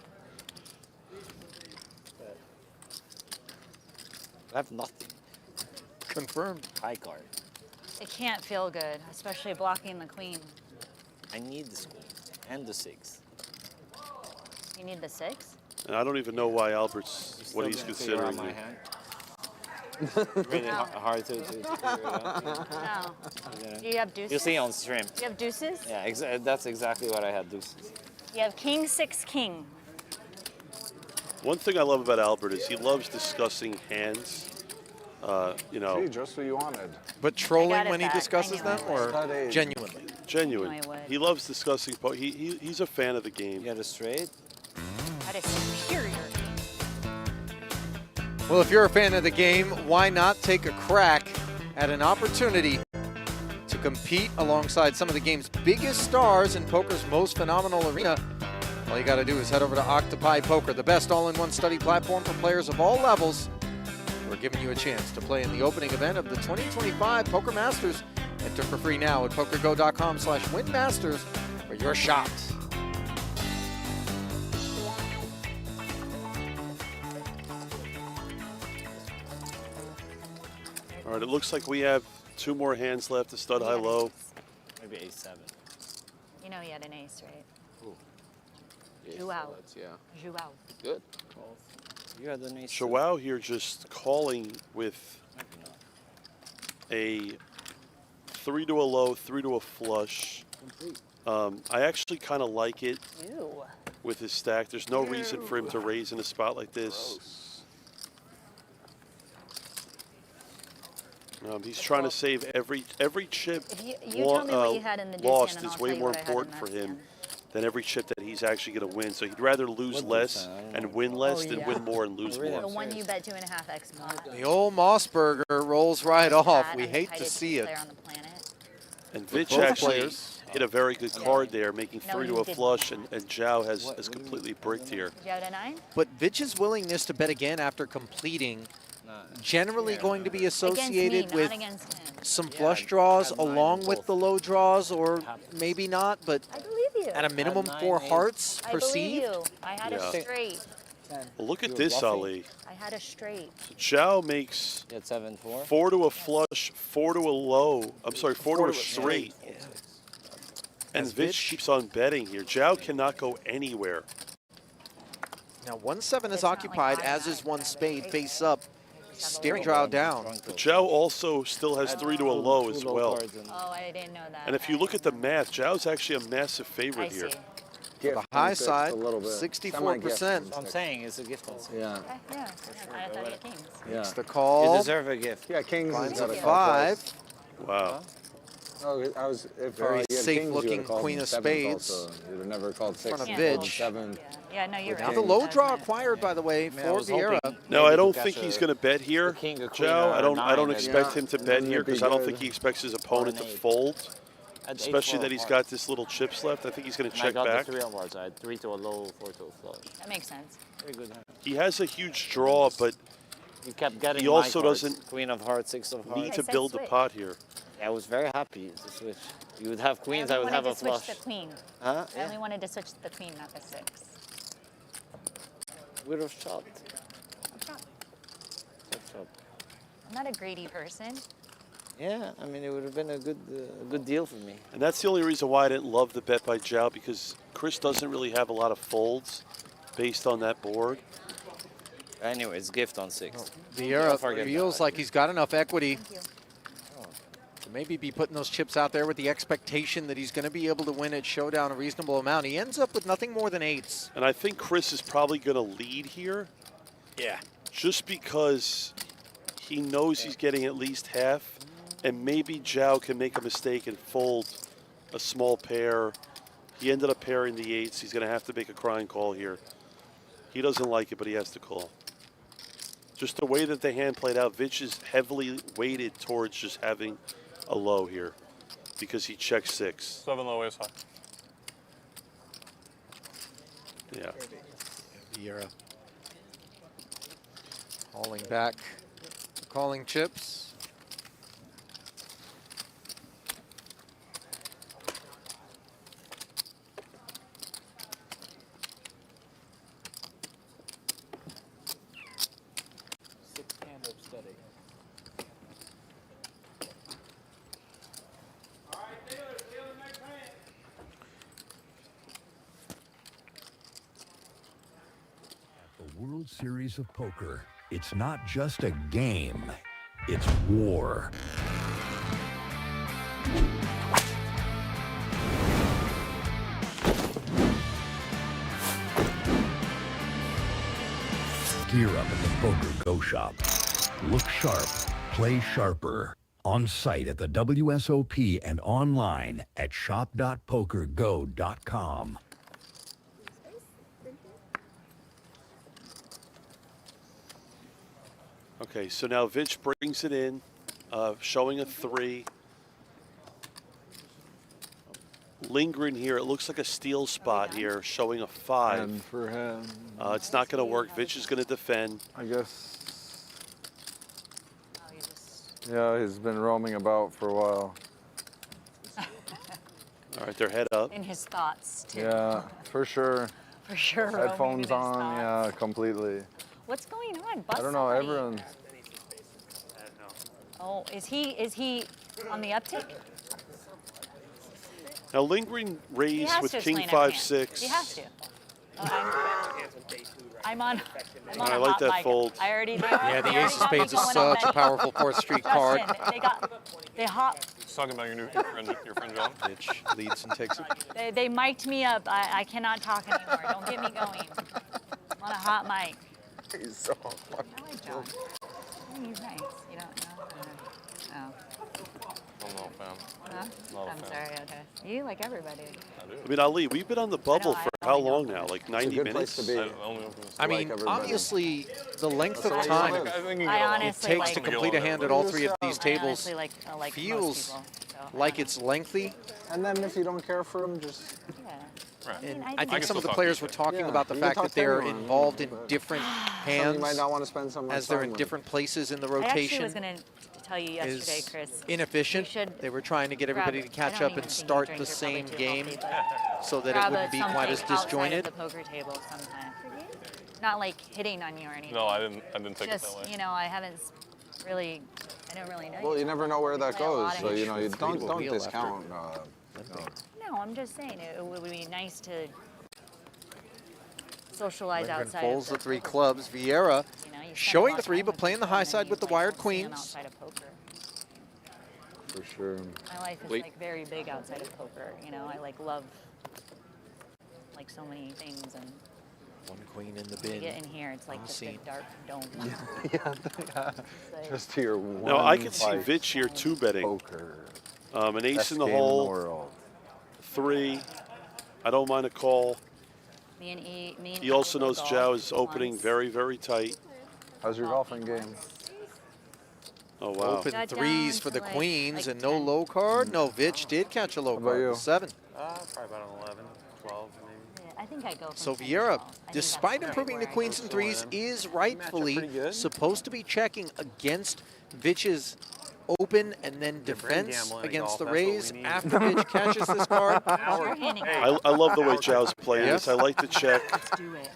I have nothing. Confirmed. High card. It can't feel good, especially blocking the queen. I need the queen and the 6. You need the 6? And I don't even know why Albert's what Still he's gonna figure out considering. my here. hand. Really hard to figure it out. No. Do you have deuces? You'll see on stream. Do you have deuces? Yeah, that's exactly what I had. Deuces. You have king, 6, king. One thing I love about Albert is he loves discussing hands. You know, Gee, just what you wanted. But I trolling got it when he back. I discusses knew I them, would. or genuinely? genuine. I would. He loves discussing. He's a fan of the game. You had a straight. That is superior. Well, if you're a fan of the game, why not take a crack at an opportunity to compete alongside some of the game's biggest stars in poker's most phenomenal arena? All you got to do is head over to Octopi Poker, the best all-in-one study platform for players of all levels. We're giving you a chance to play in the opening event of the 2025 Poker Masters. Enter for free now at PokerGo.com/WinMasters for your shot. All right, it looks like we have 2 more hands left to stud high low. Maybe A7. You know he had an ace, right? Yeah, Joao. that's, yeah. Joao. Good. You had an ace. Joao here just calling with a 3 to a low, 3 to a flush. I actually kind of like it with his stack. There's no reason for him to raise in a spot like this. He's trying to save every chip. If you tell me what you had in the lost discount, and is I'll way tell you more what I had in important that for him than every chip that he's actually going to win. So he'd rather lose less and win less than win more and lose The more. one you bet 2.5x more. The old Mossberger rolls right off. We Bad, hate I to did see it. player on the planet. And Vitch both actually players. hit a very good card there, making No, 3 you to a didn't. flush, and Zhao has completely bricked here. Did you have it at 9? But Vitch's willingness to bet again after completing generally going to be associated against me, with not against him. some flush draws along with the low draws, or maybe not, but I believe you. at a minimum 4 hearts I believe perceived. you. I had a straight. Well, look at this, Ali. I had a straight. So Zhao makes 7-4. 4 to a flush, 4 to a low. I'm sorry, 4 to a straight. And Vitch keeps on betting here. Zhao cannot go anywhere. Now 1-7 is occupied, as is 1 spade face up, staring Zhao down. But Zhao also still has 3 to a low as well. Oh, I didn't know that. And if you look at the math, Zhao's actually a massive favorite here. For the high side, a little bit. 64%. I'm saying it's a gift on 6. Yeah. Yeah, I thought you kings. Makes the call. You deserve a gift. Yeah, kings Finds is a got 5. Wow. Oh, I was if Very you had safe kings, looking you would've called queen them of sevens spades. Also. You'd have never called 6. Front of you'd called Vitch. 7. Yeah, no, you're Now right. the low draw acquired, by the way, for was Vieira. hoping No, I maybe don't to think catch he's a- going to bet here, a king, a queen, Zhao. or I a don't nine, expect yeah. him to bet Wouldn't here it be because I don't good? think he expects his opponent to eight. fold, At especially 8-4 that he's of got hearts. this little chips left. I think he's going to And I check got back. the 3 onwards. I had 3 to a low, 4 to a flush. That makes sense. Very good hand. He has a huge draw, but You kept getting He my also cards. doesn't Queen of hearts, 6 of hearts. need to build the pot here. I was very happy to switch. You would have queens, I only would have a wanted to switch flush. the queen. Huh? I only wanted to switch the queen, not the 6. Would have shot. I'm not a greedy person. Yeah, I mean, it would have been a good deal for me. And that's the only reason why I didn't love the bet by Zhao, because Chris doesn't really have a lot of folds based on that board. Anyways, gift on 6. Vieira forget feels like he's got enough equity to maybe be putting those chips out there with the expectation that he's going to be able to win at showdown a reasonable amount. He ends up with nothing more than 8s. And I think Chris is probably going to lead here. Yeah. Just because he knows he's getting at least half, and maybe Zhao can make a mistake and fold a small pair. He ended up pairing the 8s. He's going to have to make a crying call here. He doesn't like it, but he has to call. Just the way that the hand played out, Vitch is heavily weighted towards just having a low here because he checked 6. 7 low ace high. Yeah. Vieira calling back, calling chips. The World Series of Poker. It's not just a game, it's war. Gear up at the PokerGO shop. Look sharp, play sharper. On site at the WSOP and online at shop.pokergo.com. Okay, so now Vitch brings it in, showing a 3. Lingering here, it looks like a steal spot here, showing a 5. And for him, it's not going to work. Vitch is going to defend. I guess. Yeah, he's been roaming about for a while. All right, they're head up. In his thoughts, too. Yeah, for sure. For sure. roaming in Headphones his on, thoughts. yeah, completely. What's going on? Bust I don't know, somebody. everyone. Oh, is he on the uptick? Now lingering He raise has with to king explain 5 everything. 6. He has to. I'm on I a like hot that mic. fold. I already do. Yeah, the They ace of already spades got is me going on such a that. powerful 4th Street card. Justin, they hot. He's talking about your friend John. Vitch leads and takes it. They mic'd me up. I cannot talk anymore. Don't get me going. I'm on a hot mic. He's so I like John. He's nice. You don't know? Oh. fan. Huh? Not a I'm fan. sorry, okay. You like everybody. I mean, Ali, we've been on the bubble for how long now? Like 90 good place minutes? to be. I mean, obviously, the length of time I it honestly takes like. to complete a hand at all three of these I tables honestly like feels most people, so like it's lengthy. And then if you don't care for them, just And I I think can some of the still players talk were to talking Yeah, about the you can fact talk that to they're anyone, involved in but different some hands you might not want to spend so much as they're time in with. different places in the I actually rotation. was going to tell you yesterday, Is Chris. inefficient. you should They were trying to get grab- everybody to I catch don't up even and think you start drink, the you're probably same too game healthy, but so that it grab wouldn't be quite as something outside disjointed. of the poker table sometime. Not like hitting on you or anything. No, I didn't take Just, it that way. you know, I don't really know Well, you never know where that play a lot goes, of so you know you Three don't to a don't wheel after discount. No, I'm just saying it would be nice to socialize Lindgren outside folds of the three clubs. Vieira you spend a showing lot the of three, time but with playing the people high and then side you, with the like, wired don't see them queens. outside of poker. For sure. My life is like very big outside of poker. You know, I like love like so many things, and One queen in the when you bin. get in here, it's like on just scene. a dark dome. Just to your one. Now, I could see fight Vitch here two betting. Poker. An ace Best in the game hole. world. 3. I don't mind a call. Me and He also go knows golf Zhao is opening once. very, very tight. How's your golfing game? Oh, wow. Open Got threes down for to the like- queens like and no 10. low card. No, Vitch did catch a low about card. you? With 7. Probably about an 11, 12 maybe. Yeah, I think I go. From So 10 to Vieira, 12. I think despite that's improving the where I queens go. and threes, is rightfully pretty good. supposed to be checking against Vitch's open and then Your brain defense gambling in against golf, the that's what we raise need. after Vitch catches this card. You're handing I love the way Zhao's playing Yes. this. I like to check. Let's do it.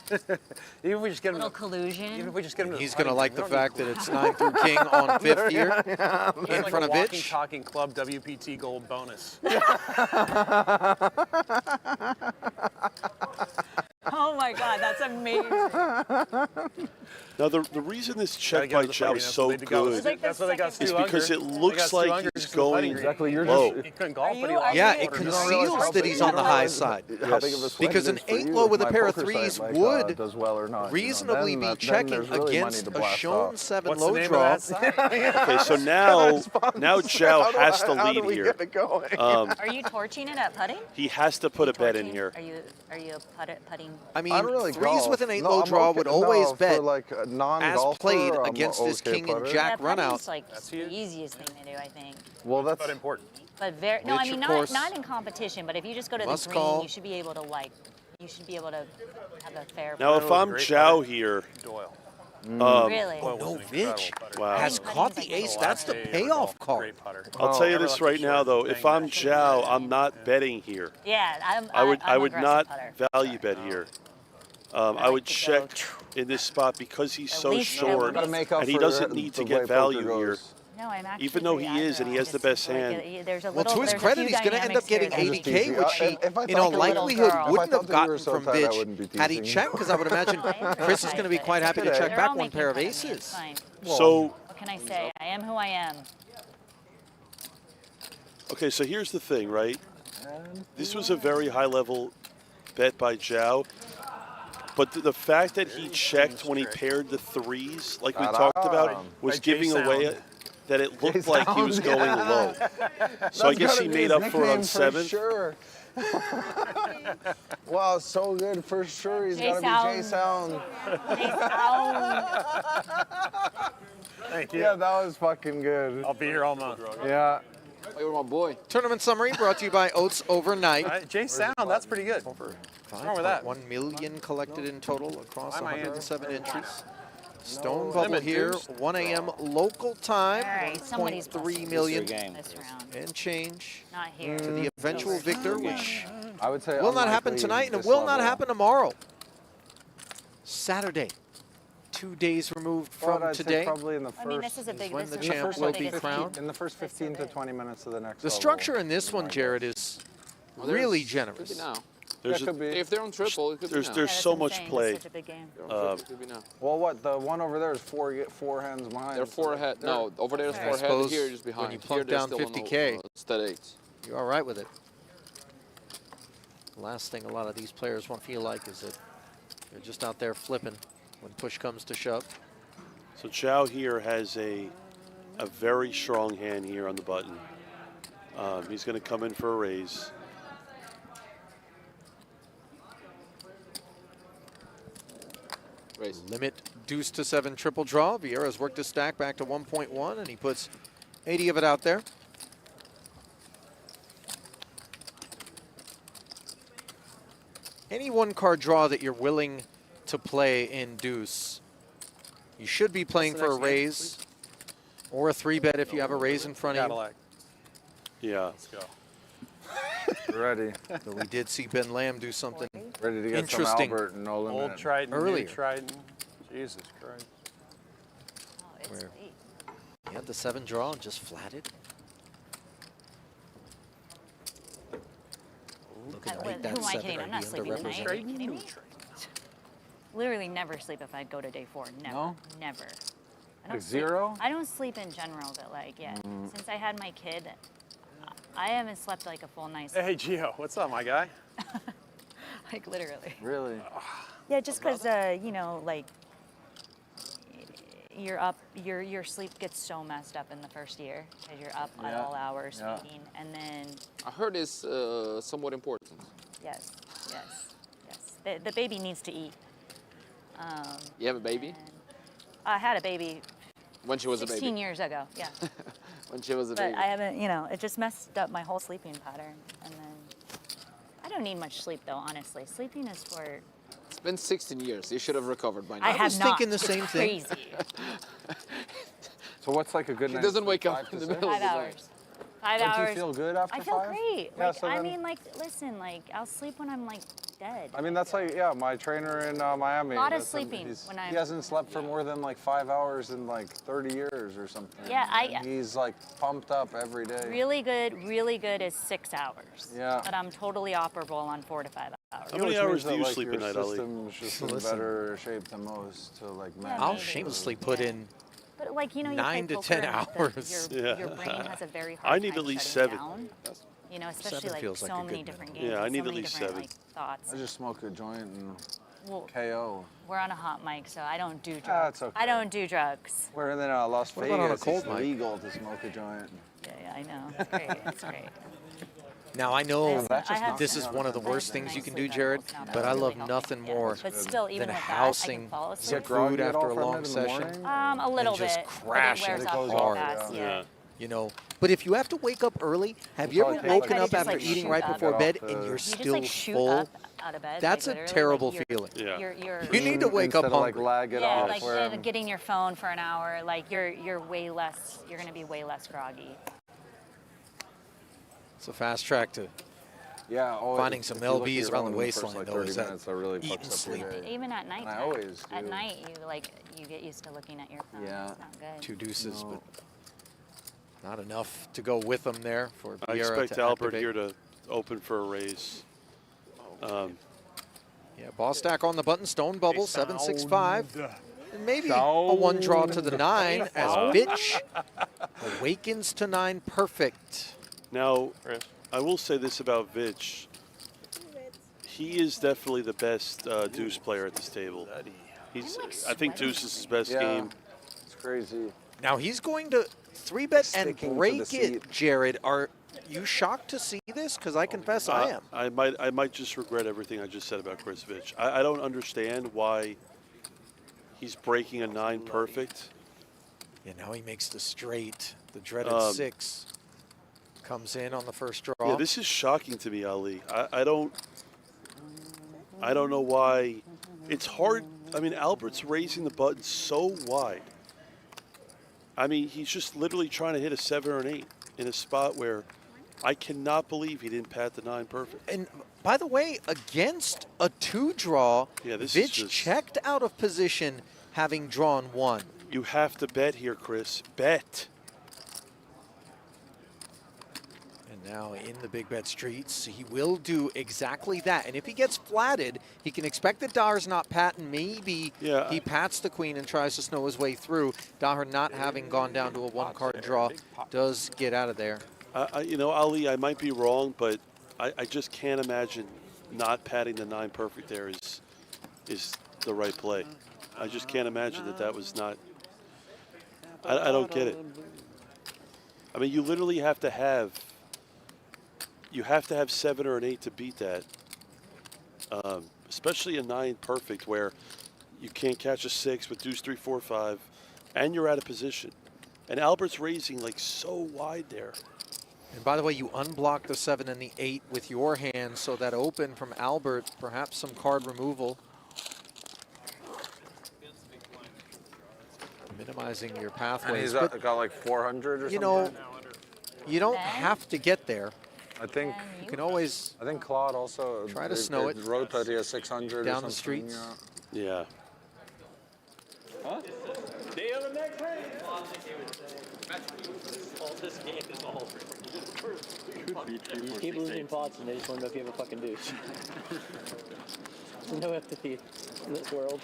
Even if we just get him, Little collusion. even if we just get him, He's going to like the fact that it's 9 through king on 5th here in like front a of walking, Vitch. talking club WPT gold bonus. Oh my God, that's amazing. Now, the reason this check Gotta get by to the Zhao putting, is that's so what they got. good That's why they got is Stu because Unger. it They looks got Stu like Unger he's just for the putting going green. Exactly, you're low. just. He couldn't golf, but he you- lost. Yeah, the it quarter. conceals that he's on the high side. How big of a sweat Because it an is for 8 you low if with a my pair of poker site, threes like, would does well or not. reasonably Then be there's checking really money against to a blast shown off. 7 What's low the name draw. of that site? Okay, so now Zhao has to How do lead we here. get it going? Are you torching it at putting? He has to put a bet in here. Are you putting? I mean, I don't really threes golf. with an 8 No, low I'm draw okay. would always No, bet for like a as non-golfer, played I'm against his okay king and putter. jack Yeah, run out. putting's like the easiest thing to do, I think. Well, that's But important. But very no, I Which, mean of not course, not in competition. But if you just go to the must green, call. you should be able to have a fair. Now, if I'm Great Zhao putter. here, Doyle. Really? Doyle was No, an incredible Vitch putter. Wow. has caught the ace. That's the payoff card. Great putter. I'll tell you Never this left the right now, short though. thing If I'm back. Zhao, I'm not betting here. Yeah, I would I'm would aggressive not putter. value bet here. I would check in this spot because he's At so least- short gotta make up and he for doesn't the need to way get poker value goes. here. No, I'm actually. Even though pretty he is and he aggro. has the best Like, hand. there's a Well, little, to his there's a credit, few he's going to end up dynamics getting here that 80K, teasing. which he, If I in thought all the little likelihood, girl- wouldn't If I have thought that you were gotten so from tight, I Vitch wouldn't be had he teasing. checked, because I would imagine Chris is going to be quite happy to check They're back all one making pair of fun me, it's aces. fine. So, What can I say? I am who I am. okay, so here's the thing, right? This was a very high-level bet by Zhao. But the fact that he checked when he paired the threes, like we talked about, was Like Jay giving Sound. away that it looked Jay like he was Sound, going yeah. low. So I That's guess gotta he be made his up for it on nickname for 7th. Sure. Wow, so good for sure. He's Jay got to be Jay Sound. Thank you. Yeah, that was fucking good. I'll be here all month. Yeah. Oh, you're my boy. Tournament summary brought to you by Oats Overnight. Jay Sound, that's pretty good. What's wrong with that? 5.1 million collected in total across Why am I in? 107 entries. Stone No bubble limit, here, dudes. 1 a.m. local time, All right, somebody's 0.3 busted million this round. and change Not here. to the eventual victor, which I would say will not happen unlikely tonight and it this will not level. happen tomorrow. Saturday, 2 days removed But from I'd say today. probably in the I mean, first, this is a big. when This the is champ the will be biggest crowned. in the first 15 to 20 minutes of the next The level. structure in this one, Jared, is really Could generous. be now. There's, That could be. If they're on triple, it could be now. there's so much play. Such a big game. Could be now. Well, what? The one over there is four hands behind. They're 4 ahead. No, over there's I 4 ahead. suppose Here, just when behind. you plunk Here, they're down still on 50K. Stat 8s. You're all right with it. Last thing a lot of these players won't feel like is that they're just out there flipping when push comes to shove. So Zhao here has a very strong hand here on the button. He's going to come in for a raise. Raise. Limit deuce to 7 triple draw. Vieira's worked his stack back to 1.1, and he puts 80 of it out there. Any one-card draw that you're willing to play in deuce, you should be playing for a raise or a 3-bet if you have a raise in front of you. Yeah. Let's go. Ready. But we did see Ben Lamb do something Ready to get interesting. some Albert and no limit. Old Triton, earlier. new Triton. Jesus Christ. Where he had the 7 draw and just flatted. Looking Who like that am I 7 kidding? I'm might not be sleeping tonight. Are you underrepresented. kidding me? Literally never sleep if I go to day 4. Never. No? Never. I Like sleep- 0? I don't sleep in general, but like, yeah. Since I had my kid, I haven't slept like a full night. Hey, Gio, what's up, my guy? Like literally. Really? Yeah, just because you know, like you're up, your sleep gets so messed up in the first year because you're up at all hours feeding, and then I heard it's somewhat important. yes. The baby needs to eat. You have a baby? I had a baby When she was a 16 baby? years ago. Yeah. When she was a But baby. I haven't, you know, it just messed up my whole sleeping pattern. And then I don't need much sleep though, honestly. Sleeping is for. It's been 16 years. You should have recovered by now. I have was not. thinking the It's same thing. crazy. So what's like a good She night? doesn't wake up 5 in to the 6? middle of 5 the night. hours. 5 Don't hours. you feel good after I feel 5? great. Yeah, Like, so I then- mean, like, listen, like, I'll sleep when I'm like dead. I mean, that's like, yeah, my trainer in Miami. A lot of that's him. sleeping when I'm- He hasn't slept for more than like 5 hours in like 30 years or something. Yeah, And he's like pumped up every day. Really good is 6 hours. Yeah. But I'm totally operable on 4 to 5 hours. How many Which hours means do that, you like, sleep a your night, Ali? system's just in Listen. better shape than most to like manage. I'll maybe. shamelessly put in But like, you know, you 9 play to poker 10 and hours. Your brain has a very hard I need time at least shutting 7. down. You know, especially 7 like feels like so a many good different minimum. games. Yeah, I and need so at many least different, 7. Like, thoughts. I just smoke a joint and Well, KO. we're on a hot mic, so I don't do drugs. That's okay. I don't do drugs. We're in Las What Vegas. about on a cold it's mic? legal to smoke a joint. Yeah, I know. It's great. It's great. Now, I know that's just this is knocking one of the out worst the things you nice can do, sleep Jared, intervals now. but I That's love really healthy. nothing Yeah. more But still, even than with that, I housing can fall asleep. some food groggy at all after a for a long minute in the session. morning? A little just bit. crash but it wears it off goes really off, fast. yeah. Yeah. You know, but if you have to wake up early, have you ever probably woken take up like- after just, like, eating shoot right up. before Get bed off and the- you're You just still like shoot full? up out of bed. That's like, a literally, terrible like, feeling. Yeah. You're You need to wake up Instead of like hungry. lag it yeah, off. like where getting your phone for an hour, like you're way less. You're gonna be way less groggy. It's a fast track to yeah, finding if some you look at LBs your around phone the in first, waistline, like, though, 30 is that minutes, that really eat fucks and up sleep. your day. Even at night. I always At do. night, you get used to looking at your phone. Yeah. It's not good. 2 deuces, No. but not enough to go with them there for I Vieira expect to Albert activate. here to open for a raise. Yeah, ball stack on the button, stone bubble, 7-6-5. And maybe a 1 draw to the 9 as Bitch awakens to 9 perfect. Now, I will say this about Vitch. He is definitely the best deuce player at this table. I think deuce is his best Yeah. game. It's crazy. Now he's going to 3-bet and Sticking to break the it, seat. Jared. Are you shocked to see this? Because I confess I am. I might just regret everything I just said about Chris Vitch. I don't understand why he's breaking a 9 perfect. Yeah, now he makes the straight, the dreaded 6. Comes in on the first draw. Yeah, this is shocking to me, Ali. I don't know why. It's hard. I mean, Albert's raising the button so wide. I mean, he's just literally trying to hit a 7 or an 8 in a spot where I cannot believe he didn't pat the 9 perfect. And by the way, against a 2 draw, Yeah, this is Vitch just- checked out of position having drawn 1. You have to bet here, Chris. Bet. And now in the big bet streets, he will do exactly that. And if he gets flatted, he can expect that Dahr's not patting. Maybe he pats the queen and tries to snow his way through. Dahr, not having gone down to a 1-card draw, does get out of there. You know, Ali, I might be wrong, but I just can't imagine not patting the 9 perfect there is the right play. I just can't imagine that was not. I don't get it. I mean, you literally have to have you have to have 7 or an 8 to beat that. Especially a 9 perfect where you can't catch a 6 with deuce 3, 4, 5, and you're out of position. And Albert's raising like so wide there. And by the way, you unblock the 7 and the 8 with your hand, so that open from Albert, perhaps some card removal. Minimizing your pathways. And he's but, got like 400 or something? You know, you don't have to get there. I think you can always. I think Claude also try to snow it. Wrote that he has 600 down or the something. streets. Yeah. Huh? Day of the next race. All this game is over. You keep losing pots and they just want to know if you have a fucking deuce. No empathy in this world.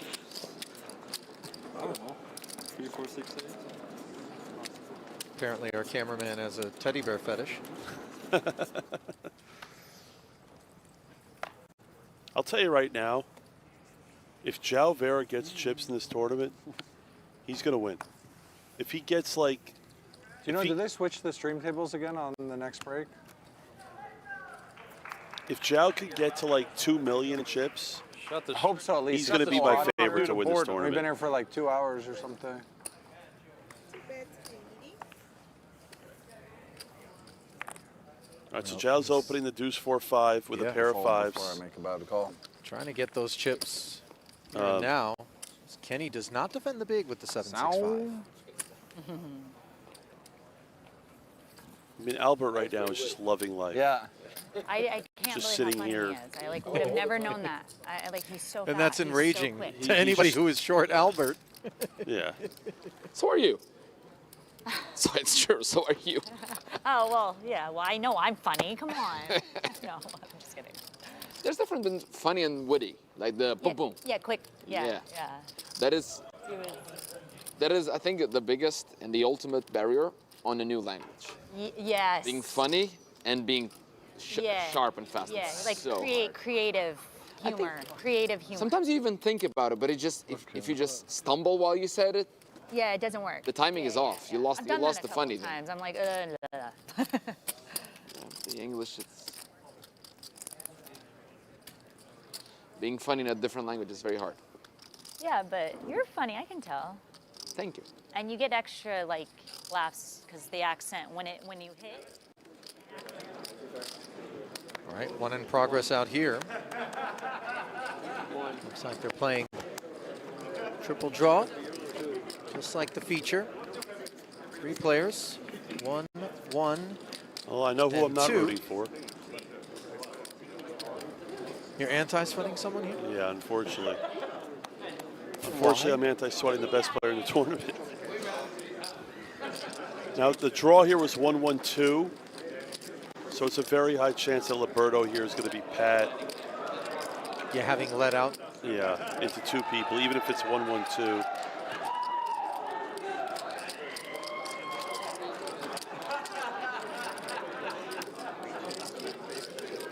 I don't know. 3, 4, 6, 8. Apparently our cameraman has a teddy bear fetish. I'll tell you right now, if João Vera gets chips in this tournament, he's going to win. If he gets like... Do you know, did they switch the stream tables again on the next break? If João could get to like 2 million chips, I hope so, at least. he's going to be my favorite to win this We've tournament. been here for like 2 hours or something. All right, so João's opening the deuce 4-5 with a pair of 5s. Before I make a bad call. Trying to get those chips here and now. Kenny does not defend the big with the 7-6-5. I mean, Albert right now is just loving life. Yeah. I can't Just believe sitting how funny here. he is. I like would have never known that. I like he's so fast. And that's he's so enraging quick. to anybody who is short Albert. Yeah. So are you. So it's true. So are you. Oh well, yeah. Well, I know I'm funny. Come on. No, I'm just kidding. There's difference between funny and witty, like the boom boom. Yeah, quick. Yeah. That is, I think, the biggest and the ultimate barrier on a new language. Yes. Being funny and being sharp and fast. Yeah, It's like so creative humor. Creative humor. Sometimes you even think about it, but it just if you just stumble while you said it, Yeah, it doesn't work. the timing is off. You lost I've done the that a funny couple thing. times. I'm like, The English, it's being funny in a different language is very hard. yeah, but you're funny. I can tell. Thank you. And you get extra like laughs because the accent when you hit. All right, one in progress out here. Looks like they're playing triple draw, just like the feature. 3 players, 1, 1. Oh, I know who and I'm not 2. rooting for. You're anti-sweating someone here? Yeah, unfortunately. Unfortunately, I'm anti-sweating the best player in the tournament. Now, the draw here was 1-1-2. So it's a very high chance that Liberto here is going to be pat. Yeah, having let out? Yeah, into 2 people, even if it's 1-1-2.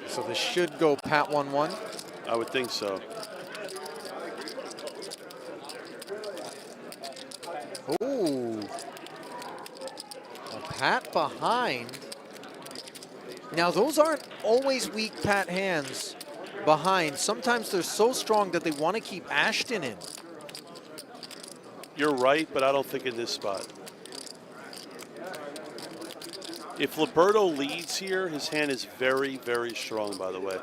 So this should go pat 1-1? I would think so. Ooh. A pat behind. Now, those aren't always weak pat hands behind. Sometimes they're so strong that they want to keep Ashton in. You're right, but I don't think in this spot. If Liberto leads here, his hand is very, very strong, by the way.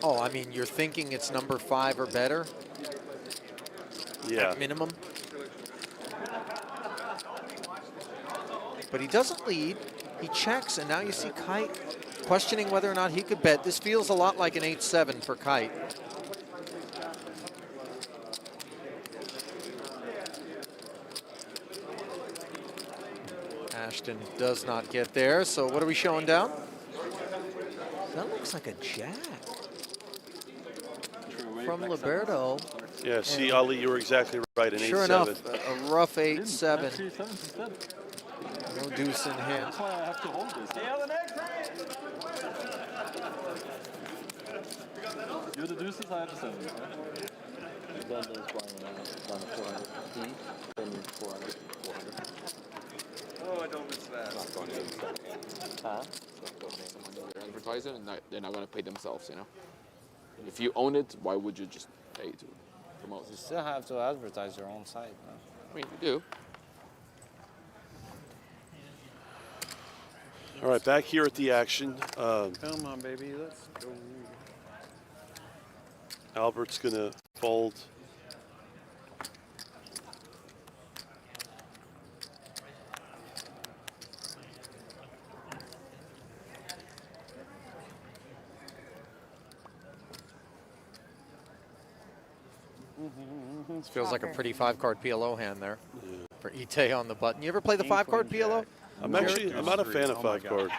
Oh, I mean, you're thinking it's number 5 or better? Yeah. At minimum? But he doesn't lead. He checks, and now you see Kite questioning whether or not he could bet. This feels a lot like an 8-7 for Kite. Ashton does not get there, so what are we showing down? That looks like a jack from Liberto. Yeah, see, Ali, you were exactly right, an 8-7. Sure enough, a rough 8-7. No deuce in hand. That's why I have to hold this. You're the deuces, I have the 7. Ben is playing down to 400. Ben 400. Oh, I don't miss that. Huh? advertise it, and they're not going to pay themselves, you know. If you own it, why would you just pay to promote You it? still have to advertise your own site. No? I mean, you do. All right, back here at the action. Come on, baby, let's go. Albert's going to fold. This feels like a pretty 5-card PLO hand there for Ite on the button. You ever play the 5-card PLO? I'm not a fan of 5-card.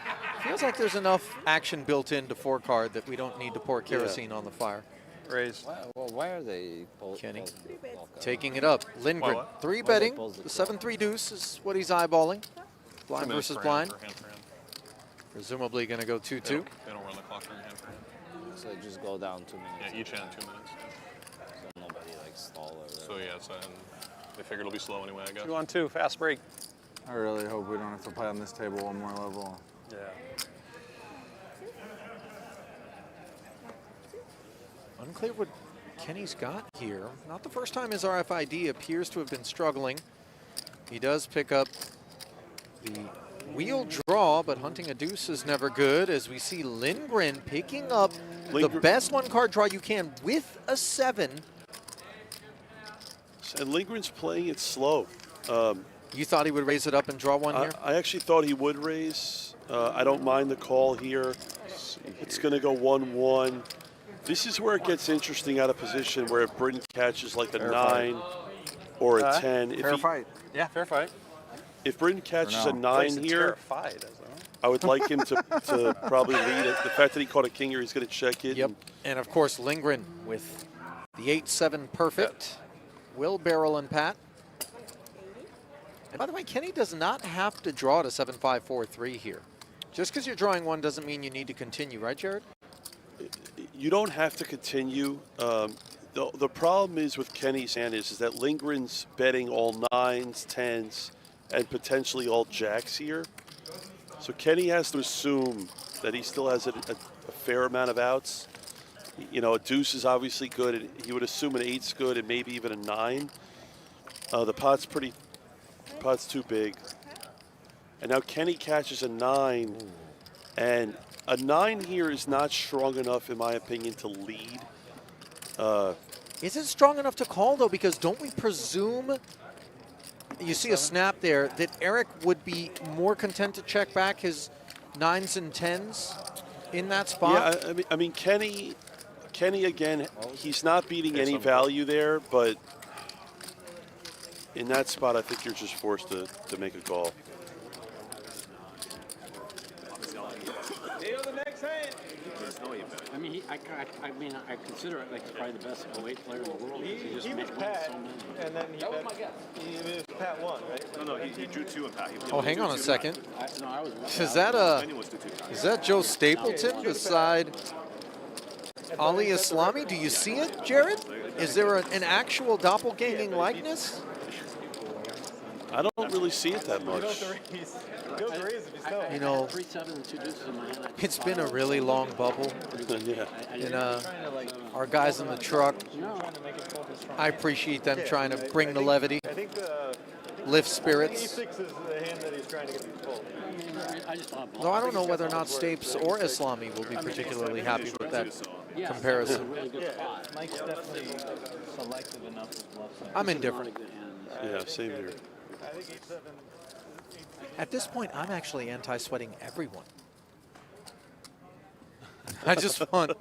Feels like there's enough action built into 4-card that we don't need to pour kerosene on the fire. Raise. Why are they Kenny taking it up. Lindgren, What? 3-betting. The 7-3 deuce is what he's eyeballing. Blind versus blind. Presumably going to go 2-2. They don't run the clock for hand for hand. So they just go down 2 minutes. Yeah, each hand 2 minutes. So nobody like stall or So yeah, and they figure it'll be slow anyway, I guess. 2-on-2, fast break. I really hope we don't have to play on this table one more level. Yeah. Unclear what Kenny's got here. Not the first time his RFID appears to have been struggling. He does pick up the wheel draw, but hunting a deuce is never good, as we see Lindgren picking up the best 1-card draw you can with a 7. And Lindgren's playing it slow. You thought he would raise it up and draw one here? I actually thought he would raise. I don't mind the call here. It's going to go 1-1. This is where it gets interesting out of position, where if Britton catches like a 9 or a 10. Fair fight. Yeah, fair fight. If Britton catches a 9 here, I would like him to probably lead it. The fact that he caught a king here, he's going to check it. Yep. And of course, Lindgren with the 8-7 perfect. Will barrel and pat. And by the way, Kenny does not have to draw to 7-5-4-3 here. Just because you're drawing one doesn't mean you need to continue, right, Jared? You don't have to continue. The problem is with Kenny's hand is that Lindgren's betting all 9s, 10s, and potentially all jacks here. So Kenny has to assume that he still has a fair amount of outs. You know, a deuce is obviously good. And he would assume an 8's good and maybe even a 9. The pot's too big. And now Kenny catches a 9, and a 9 here is not strong enough, in my opinion, to lead. Is it strong enough to call, though? Because don't we presume, you see a snap there, that Eric would be more content to check back his 9s and 10s in that spot? Yeah, I mean Kenny again, he's not beating any value there, but in that spot, I think you're just forced to make a call. I mean, I consider it like probably the best 08 player in the world. He was Pat, and then he was Pat 1, right? No, he drew 2 and Pat. Oh, hang on a second. Is that Joe Stapleton beside Ali Islami? Do you see it, Jared? Is there an actual doppelganging likeness? I don't really see it that much. You know, it's been a really long bubble. And our guys in the truck, I appreciate them trying to bring the levity, lift spirits. Though I don't know whether or not Stapes or Islami will be particularly happy with that comparison. Mike's definitely selective enough. I'm indifferent. Yeah, same here. At this point, I'm actually anti-sweating everyone. I just want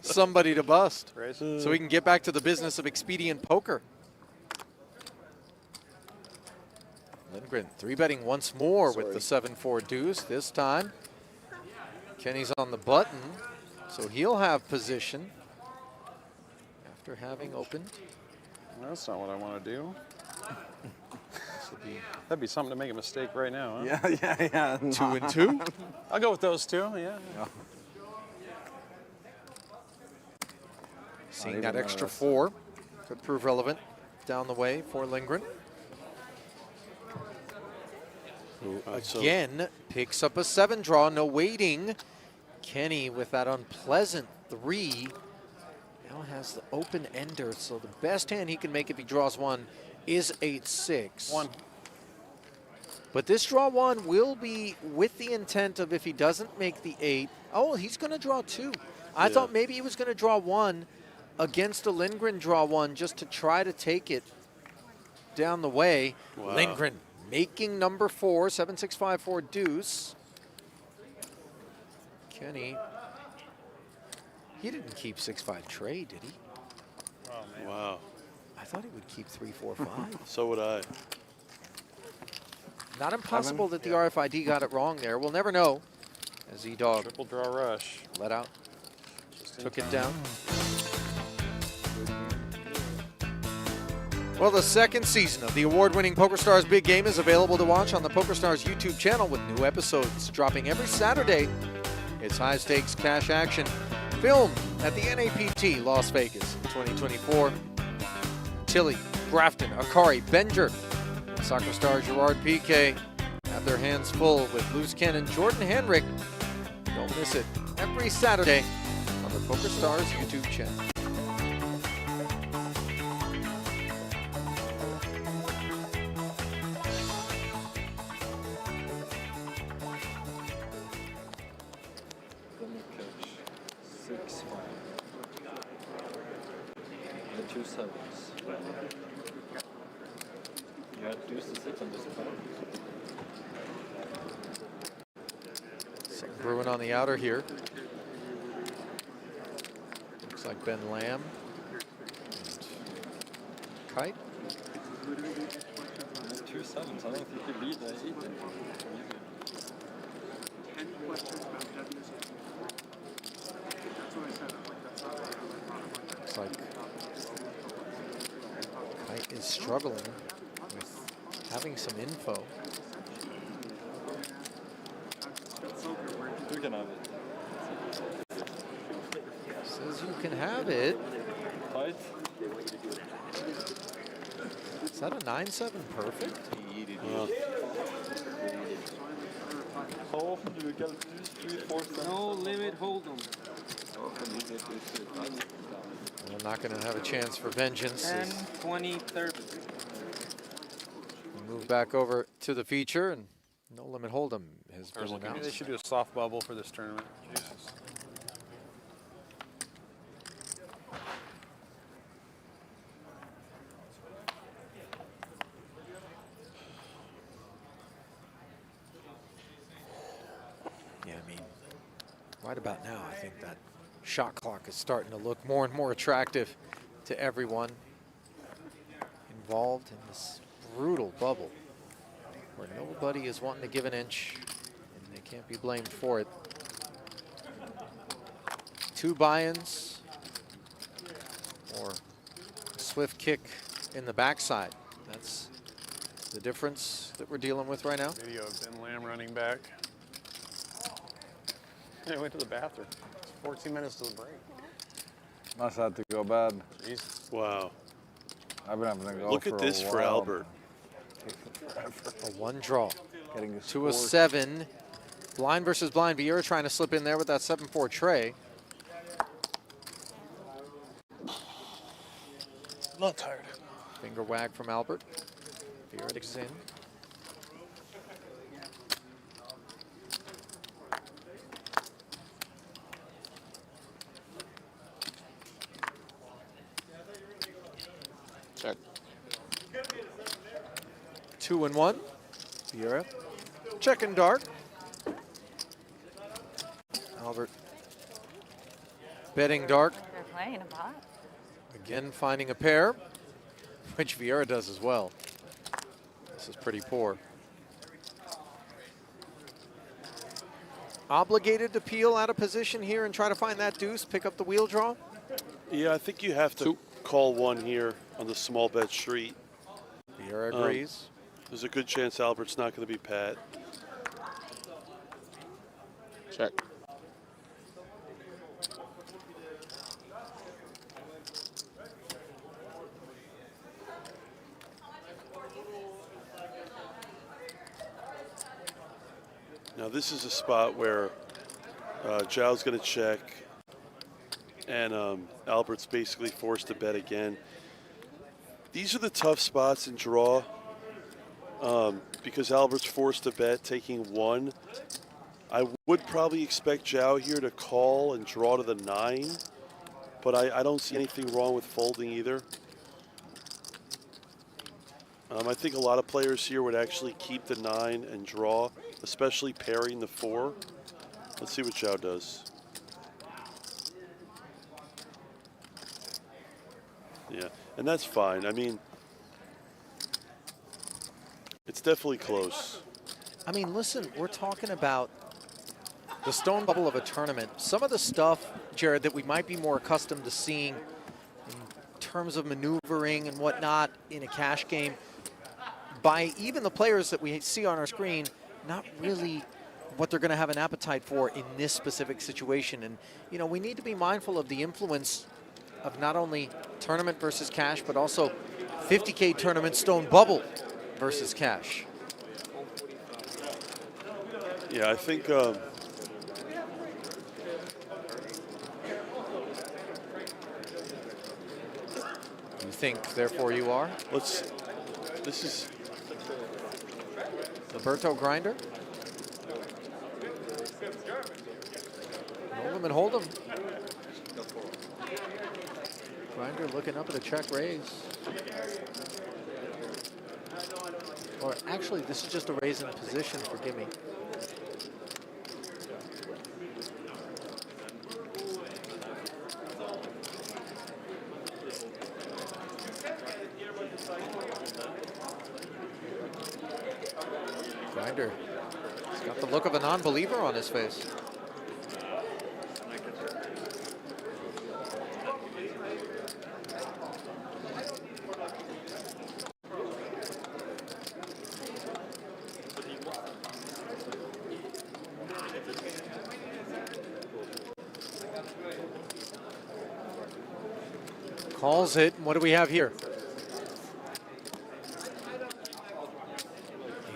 somebody to bust so we can get back to the business of expedient poker. Lindgren 3-betting once more with the 7-4 deuce. This time, Kenny's on the button, so he'll have position after having opened. Well, that's not what I want to do. That'd be something to make a mistake right now, huh? Yeah. 2 and 2. I'll go with those 2, yeah. Seeing that extra 4 could prove relevant down the way for Lindgren. Who again picks up a 7 draw, no waiting. Kenny with that unpleasant 3 now has the open ender, so the best hand he can make if he draws 1 is 8-6. 1. But this draw 1 will be with the intent of, if he doesn't make the 8, oh, he's going to draw 2. I thought maybe he was going to draw 1 against a Lindgren draw 1 just to try to take it down the way. Wow. Lindgren making number 4, 7-6-5-4 deuce. Kenny, he didn't keep 6-5 trade, did he? Oh, man. Wow. I thought he would keep 3-4-5. So would I. Not impossible that the RFID got it wrong there. We'll never know. As E-Dog Triple draw rush. let out, took it down. Well, the second season of the award-winning PokerStars Big Game is available to watch on the PokerStars YouTube channel with new episodes dropping every Saturday. It's high-stakes cash action filmed at the NAPT Las Vegas 2024. Tilly, Grafton, Akari, Benger, soccer star Gerard Piqué have their hands full with loose cannon Jordan Henrik. Don't miss it every Saturday on the PokerStars YouTube channel. Six, 5. And 2 sevens. You had deuce to 6 on this one. Bruin on the outer here. Looks like Ben Lamb. And Kite. That's 2 sevens. I don't think you beat that 8. Looks like Kite is struggling with having some info. You can have it. Says you can have it. Tight. Is that a 9-7 perfect? How often do you get deuce 3, 4, 7? No limit hold'em. We're not going to have a chance for vengeance. 10, 20, 30. We move back over to the feature, and no limit hold'em has been Maybe they announced. should do a soft bubble for this tournament. Jesus. Yeah, I mean, right about now, I think that shot clock is starting to look more and more attractive to everyone involved in this brutal bubble where nobody is wanting to give an inch and they can't be blamed for it. 2 buy-ins or a swift kick in the backside. That's the difference that we're dealing with right now. Video of Ben Lamb running back. I went to the bathroom. It's 14 minutes to the break. Must have to go bad. Jesus. Wow. I've been having to go Look for at this a for while. Albert. A 1 draw. Getting To a 7. Blind versus blind. Vieira trying to slip in there with that 7-4 tray. Not tired. Finger wag from Albert. Vieira takes in. Check. 2-1. Vieira. Checking dark. Albert betting dark. They're playing a pot. Again finding a pair, which Vieira does as well. This is pretty poor. Obligated to peel out of position here and try to find that deuce, pick up the wheel draw? Yeah, I think you have to call 1 here on the small bet street. Vieira agrees. There's a good chance Albert's not going to be pat. Check. Now this is a spot where Zhao's going to check, and Albert's basically forced to bet again. These are the tough spots in draw because Albert's forced to bet, taking 1. I would probably expect Zhao here to call and draw to the 9, but I don't see anything wrong with folding either. I think a lot of players here would actually keep the 9 and draw, especially pairing the 4. Let's see what Zhao does. Yeah, and that's fine. I mean, it's definitely close. I mean, listen, we're talking about the stone bubble of a tournament. Some of the stuff, Jared, that we might be more accustomed to seeing in terms of maneuvering and whatnot in a cash game, by even the players that we see on our screen, not really what they're going to have an appetite for in this specific situation. And, you know, we need to be mindful of the influence of not only tournament versus cash, but also 50K tournament stone bubble versus cash. Yeah, I think you think, therefore you are? This is Liberto grinder. Hold him and hold him. Grinder looking up at a check raise. Or actually, this is just a raise in position, forgive me. Grinder. He's got the look of a non-believer on his face. Calls it. What do we have here?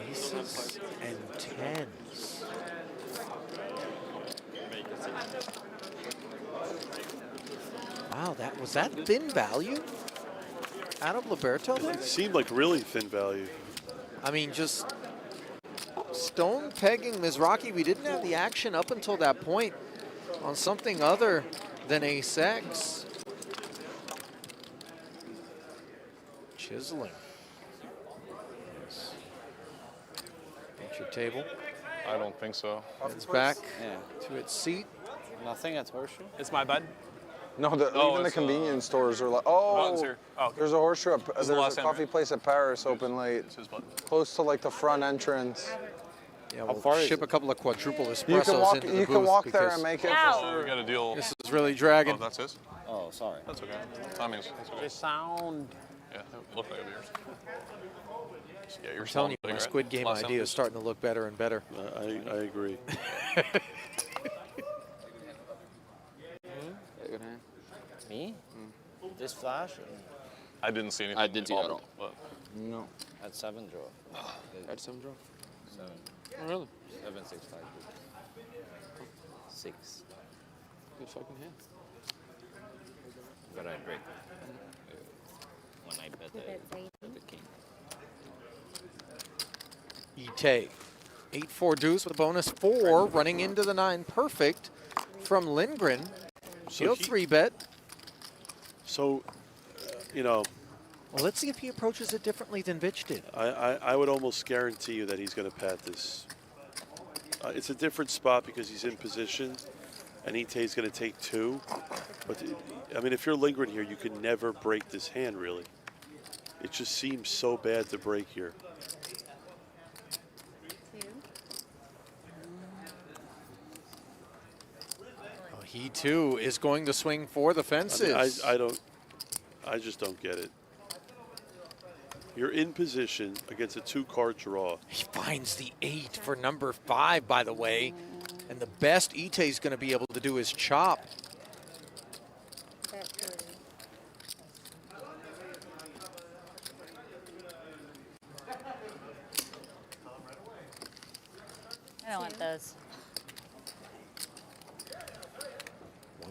Aces and tens. Wow, was that thin value out of Liberto? It seemed like really thin value. I mean, just stone pegging Mizrachi. We didn't have the action up until that point on something other than ace-X. Chiseling. At your table. I don't think so. It's back to its seat. Nothing at Horseshoe? It's my bud. No, even the convenience stores are like, Button's here. There's a horseshoe. There's a last coffee place at Paris open late. Close to like the front entrance. Yeah, we'll ship a couple of quadruple espressos You can walk, into the you booth can walk there because and make it. Oh, we got a deal. This is really dragging. Oh, that's his? Oh, sorry. That's okay. Timing's that's okay. The sound. Yeah, it looked like it was yours. Yeah, you're I'm telling you, smelling my big, Squid right? Game Last idea time. is starting to look better and better. I agree. Good hand. Me? This flash? I didn't see anything. I didn't see it at all. But No. At 7 draw. At 7 draw? 7. Oh, really? 7, 6, 5. 6. Good fucking hand. But I break. When I bet the king. Ite. 8-4 deuce with a bonus 4 running into the 9. Perfect from Lindgren. He'll 3-bet. So, you know. Well, let's see if he approaches it differently than Vitch did. I would almost guarantee you that he's going to pat this. It's a different spot because he's in position, and Ite's going to take 2. But, I mean, if you're Lindgren here, you can never break this hand, really. It just seems so bad to break here. Oh, he, too, is going to swing for the fences. I mean, I just don't get it. You're in position against a 2-card draw. He finds the 8 for number 5, by the way. And the best Ite's going to be able to do is chop. I don't want those.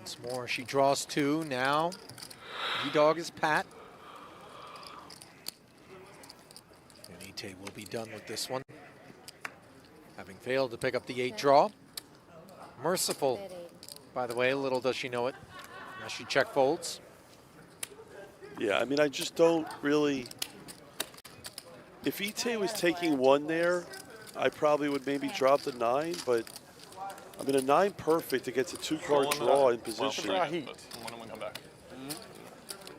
Once more, she draws 2 now. E-Dog is Pat. And Ite will be done with this one, having failed to pick up the 8 draw. Merciful, by the way, little does she know it. Now she check folds. Yeah, I mean, I just don't really. If Ite was taking 1 there, I probably would maybe drop the 9, but I mean, a 9 perfect against a 2-card draw in position.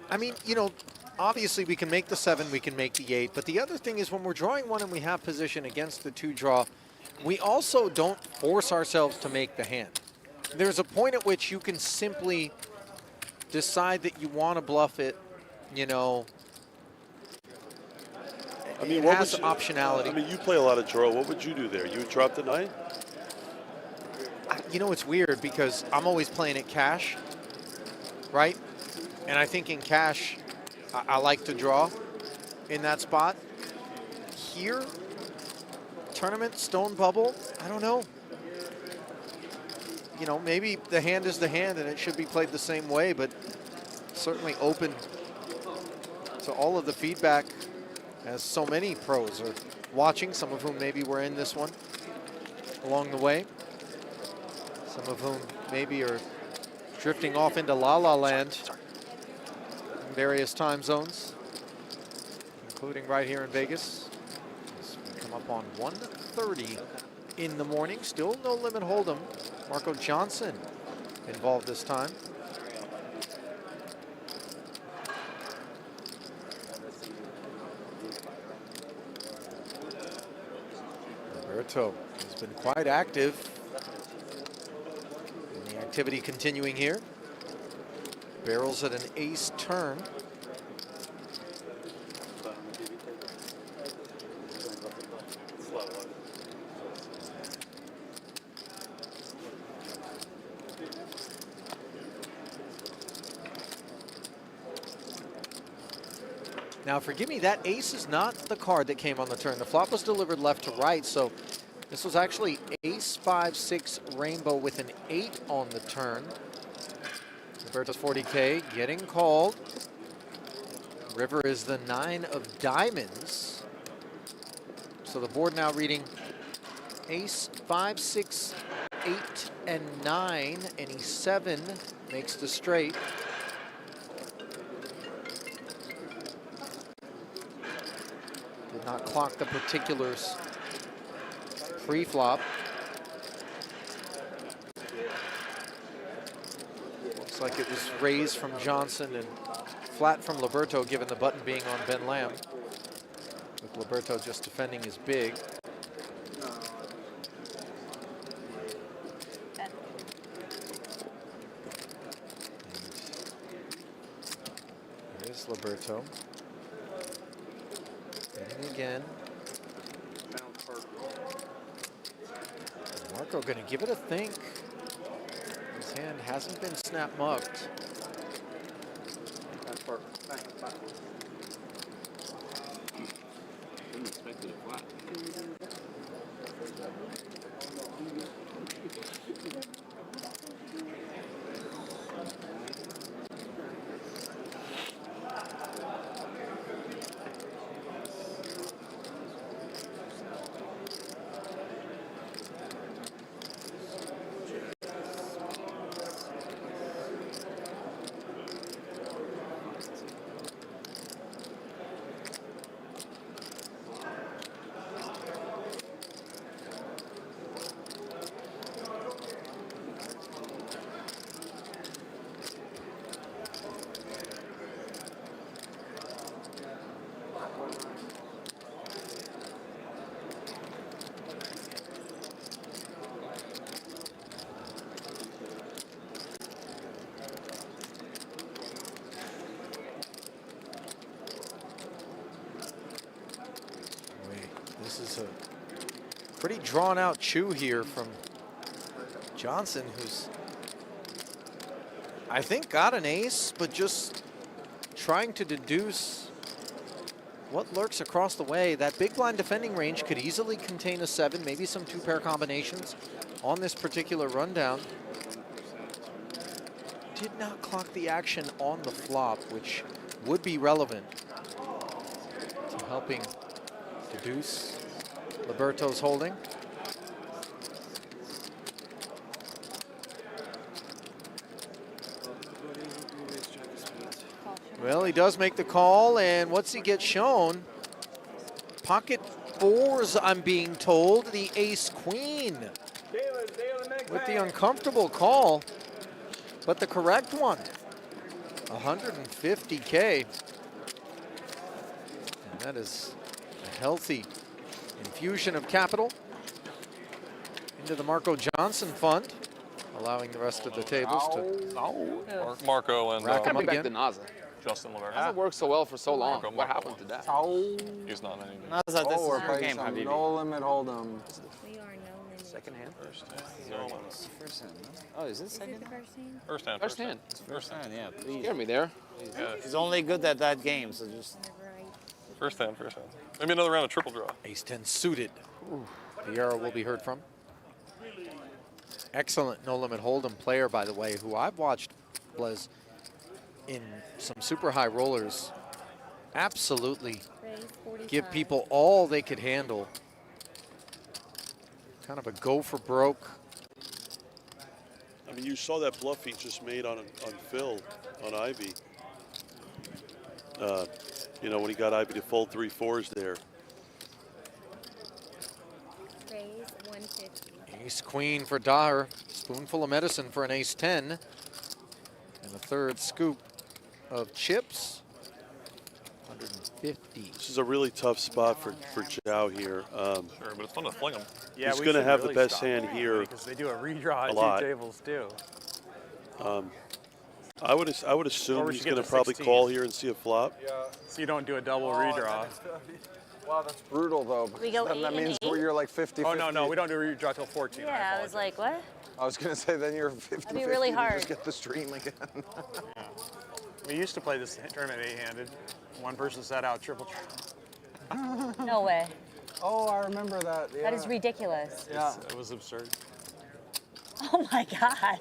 I mean, you know, obviously we can make the 7, we can make the 8, but the other thing is when we're drawing 1 and we have position against the 2 draw, we also don't force ourselves to make the hand. There's a point at which you can simply decide that you want to bluff it, you know. I mean, it what has would you, optionality. I mean, you play a lot of draw. What would you do there? You would drop the 9? You know, it's weird because I'm always playing it cash, right? And I think in cash, I like to draw in that spot. Here, tournament, stone bubble, I don't know. You know, maybe the hand is the hand and it should be played the same way, but certainly open to all of the feedback as so many pros are watching, some of whom maybe were in this one along the way. Some of whom maybe are drifting off into La La Land in various time zones, including right here in Vegas. We come up on 1:30 in the morning. Still no limit hold'em. Marco Johnson involved this time. Liberto has been quite active. And the activity continuing here. Barrels at an ace turn. Now, forgive me, that ace is not the card that came on the turn. The flop was delivered left to right, so this was actually ace 5-6 rainbow with an 8 on the turn. Liberto's 40K getting called. River is the 9 of diamonds. So the board now reading ace 5, 6, 8, and 9. Any 7 makes the straight. Did not clock the particulars pre-flop. Looks like it was raised from Johnson and flat from Liberto, given the button being on Ben Lamb, with Liberto just defending his big. Here's Liberto. Betting again. Marco going to give it a think. His hand hasn't been snap mugged. Didn't expect it to flat. This is a pretty drawn out chew here from Johnson, who's, I think, got an ace, but just trying to deduce what lurks across the way. That big blind defending range could easily contain a 7, maybe some 2-pair combinations on this particular rundown. did not clock the action on the flop, which would be relevant to helping deduce. Liberto's holding. Well, he does make the call, and what's he get shown? Pocket fours, I'm being told. The ace-queen with the uncomfortable call, but the correct one. 150K. And that is a healthy infusion of capital into the Marco Johnson fund, allowing the rest of the tables to Marco and rack 'em up back again. to Naza. Justin Liberto. Hasn't worked so well for so long. Marco, What Marco. happened to that? He's not any good. Naza, this is we're your playing game, some Habibi. no limit hold'em. We are no limit. Second hand. First First hand. No? Oh, is it Is second it the hand? first hand? First hand. First hand. First hand, yeah, please. Scared me there. Yeah. He's only good at that game, so just... First hand. First hand. Maybe another round of triple draw. Ace-10 suited. Vieira will be heard from. Excellent no-limit hold'em player, by the way, who I've watched Blaze in some super high rollers absolutely give people all they could handle. Kind of a go for broke. I mean, you saw that bluff he just made on Phil, on Ivy. You know, when he got Ivy to fold 3 4s there. Raise 150. Ace-queen for Daher. Spoonful of medicine for an ace-10. And a third scoop of chips. 150. This is a really tough spot for Zhao here. Sure, but it's fun to fling him. Yeah, he's we going to should have really the best stop hand that, here. because they do a redraw a at lot. 2 tables too. I would Or assume we he's should get going to the probably 16. call here and see a flop. Yeah. So you don't do a double redraw. Wow, that's brutal though. We go Then that 8 and means 8? you're like 50. Oh no, we don't do a redraw till 14. Yeah, I was like, what? I was gonna say then you're 50. That'd be really hard. Just get the stream again. We used to play this tournament 8-handed. One person sat out triple triple. No way. Oh, I remember that. Yeah. That is ridiculous. Yeah. It was absurd. Oh my God.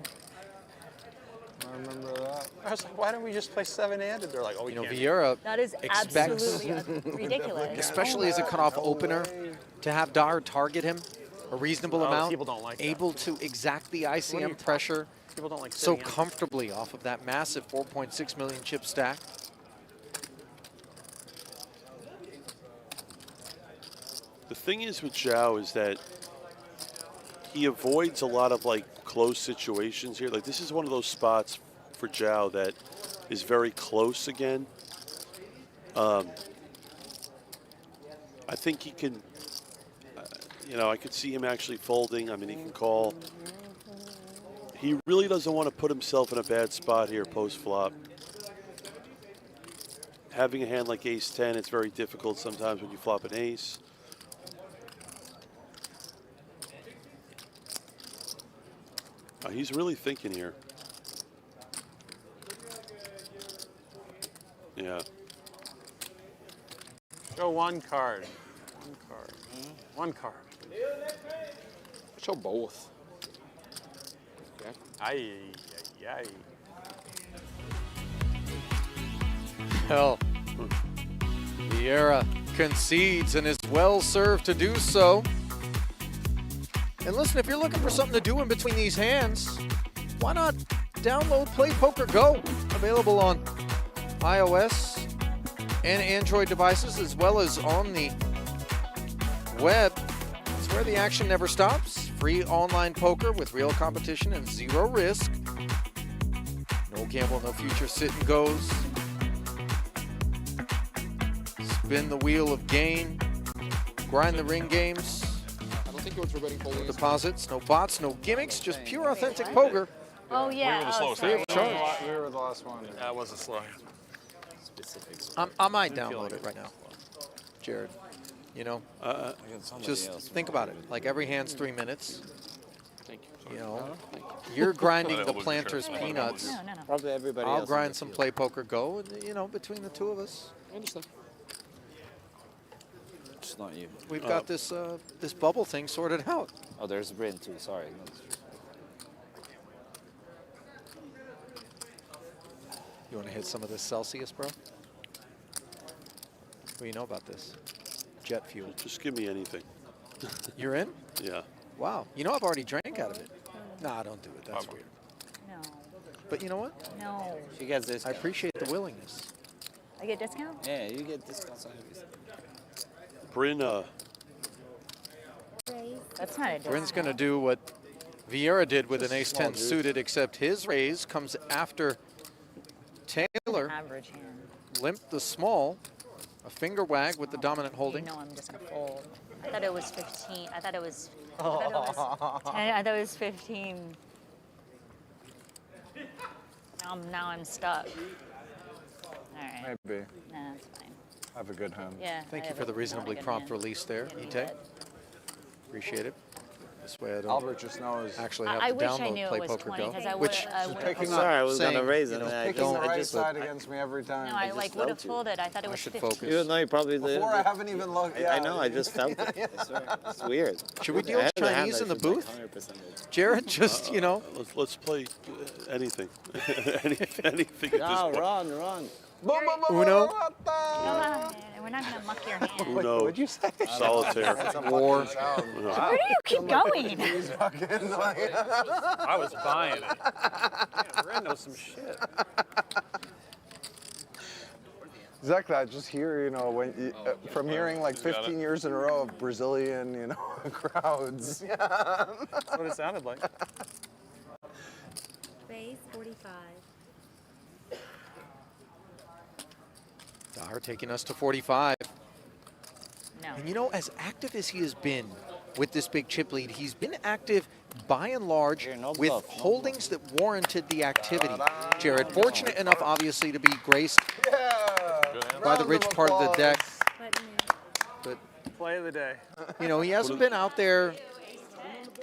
I remember that. I was like, why don't we just play 7-handed? They're like, oh, we You know, can't. Vieira That is expects, absolutely ridiculous. especially as a cutoff opener, to have Daher target him a reasonable Oh, amount, people don't like that. able to exact the What are you ICM talking- pressure People don't like so sitting in. comfortably off of that massive 4.6 million chip stack. The thing is with Zhao is that he avoids a lot of like close situations here. Like this is one of those spots for Zhao that is very close again. I think he can, you know, I could see him actually folding. I mean, he can call. He really doesn't want to put himself in a bad spot here post-flop. Having a hand like ace-10, it's very difficult sometimes when you flop an ace. He's really thinking here. Yeah. Show one card. One card. One card. Show both. Okay. Aye, aye, aye. Hell, Vieira concedes and is well served to do so. And listen, if you're looking for something to do in between these hands, why not download Play Poker Go? Available on iOS and Android devices, as well as on the web. It's where the action never stops. Free online poker with real competition and zero risk. No gamble, no future sit and goes. Spin the wheel of gain. Grind the ring games. I don't think it was regretting folding. No deposits, no bots, no gimmicks, just pure authentic poker. Oh yeah. We were the Oh, slowest sorry. hand. Charge. We were the last one. That was a slow. I might download it right now, Jared. You know, just think about it. Like every hand's 3 minutes. Thank you. You know, you're grinding the planter's peanuts. No, no, no. Probably everybody I'll else. grind some Play Poker Go, and, you know, between the two of us, I understand. It's not you. we've got this this bubble thing sorted out. Oh, there's Bryn too. Sorry. You want to hit some of this Celsius, bro? What do you know about this? Jet fuel. Just give me anything. You're in? Yeah. Wow. You know I've already drank out of it. Nah, don't do it. That's weird. No. But you know what? No. She gets this. I appreciate the willingness. I get discount? Yeah, you get discounts on everything. Bryn, That's not a discount. Bryn's going to do what Vieira did with an Just a small ace-10 juice. suited, except his raise comes after Taylor. Average hand. Limp the small. A finger wag with the dominant holding. No, I'm just gonna fold. I thought it was 15. I thought it was 10. I thought it was 15. Now I'm stuck. All right. Maybe. Nah, that's fine. Have a good hand. Yeah. Thank I you have for the not reasonably a good prompt hand. release there, Can't Ite. do Appreciate it. This way I don't Albert just knows. actually have I to wish download I knew Play it was Poker 20 Go, because I would. which I would. picking Sorry, I was saying, gonna raise you it. know, and I Picking the just, I right just side against me every time. No, I like would have folded. I thought it I was should 15. focus. You know, you probably did. Before I haven't even looked. Yeah. I know, I just felt it. I swear. It's weird. Should we deal I had the hand Chinese in the that she's booth? like 100%. Jared, just, you know. let's play anything. anything at this point. Run. Uno. We're not gonna muck your hand. Uno. What'd you say? Solitaire. War. Where do you keep going? He's fucking like. I was buying it. Yeah, Bryn knows some shit. Exactly. I just hear, you know, when you, from hearing like 15 years in a row of Brazilian, you know, crowds. Yeah. That's what it sounded like. Raise 45. Daher taking us to 45. No. And you know, as active as he has been with this big chip lead, he's been active by and large Here, no with bluff, no holdings that warranted the activity. Jared, fortunate enough, obviously, to be graced by the rich part of the deck. But, Play of the day. you know, he hasn't been out there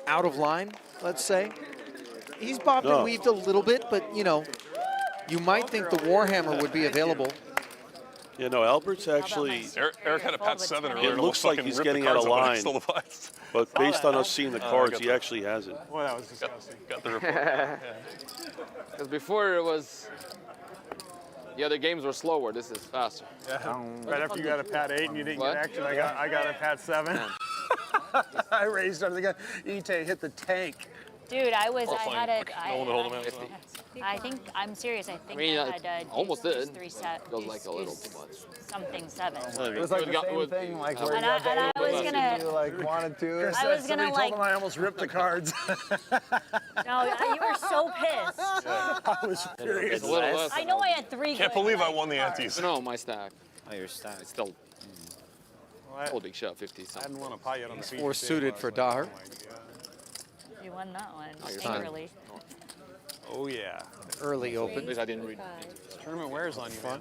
out of line, let's say. He's bobbed and weaved a little bit, but, you know, you might think the Warhammer would be available. Yeah, no, Albert's actually. Eric had a pat 7 earlier. It looks like he's getting out of line. But based on us seeing the cards, he actually has it. Boy, that was disgusting. Got the report. Because before it was, the other games were slower. This is faster. Yeah. Right after you got a pat 8 and you didn't What? get action, I got a pat 7. I raised under the gun. Ite hit the tank. Dude, I had a. No one to hold him out. I think I'm serious. I think I mean, I had almost did. 3 set. Feels like a little too much. Something 7. It was like the same thing, like where And I was gonna. you like wanted to. I was gonna Somebody like. told him I almost ripped the cards. No, you were so pissed. I was furious. It's a little less. I know I had 3. Can't believe I won the antes. No, my stack. Oh, your stack. It's still I holding shot 50 hadn't something. won a pot yet on the He's feature four table. suited I was for like, Daher. oh my God. You won that one. you're fine. Angrily. Oh yeah. Early At open. least I didn't read. Tournament wears on you, man.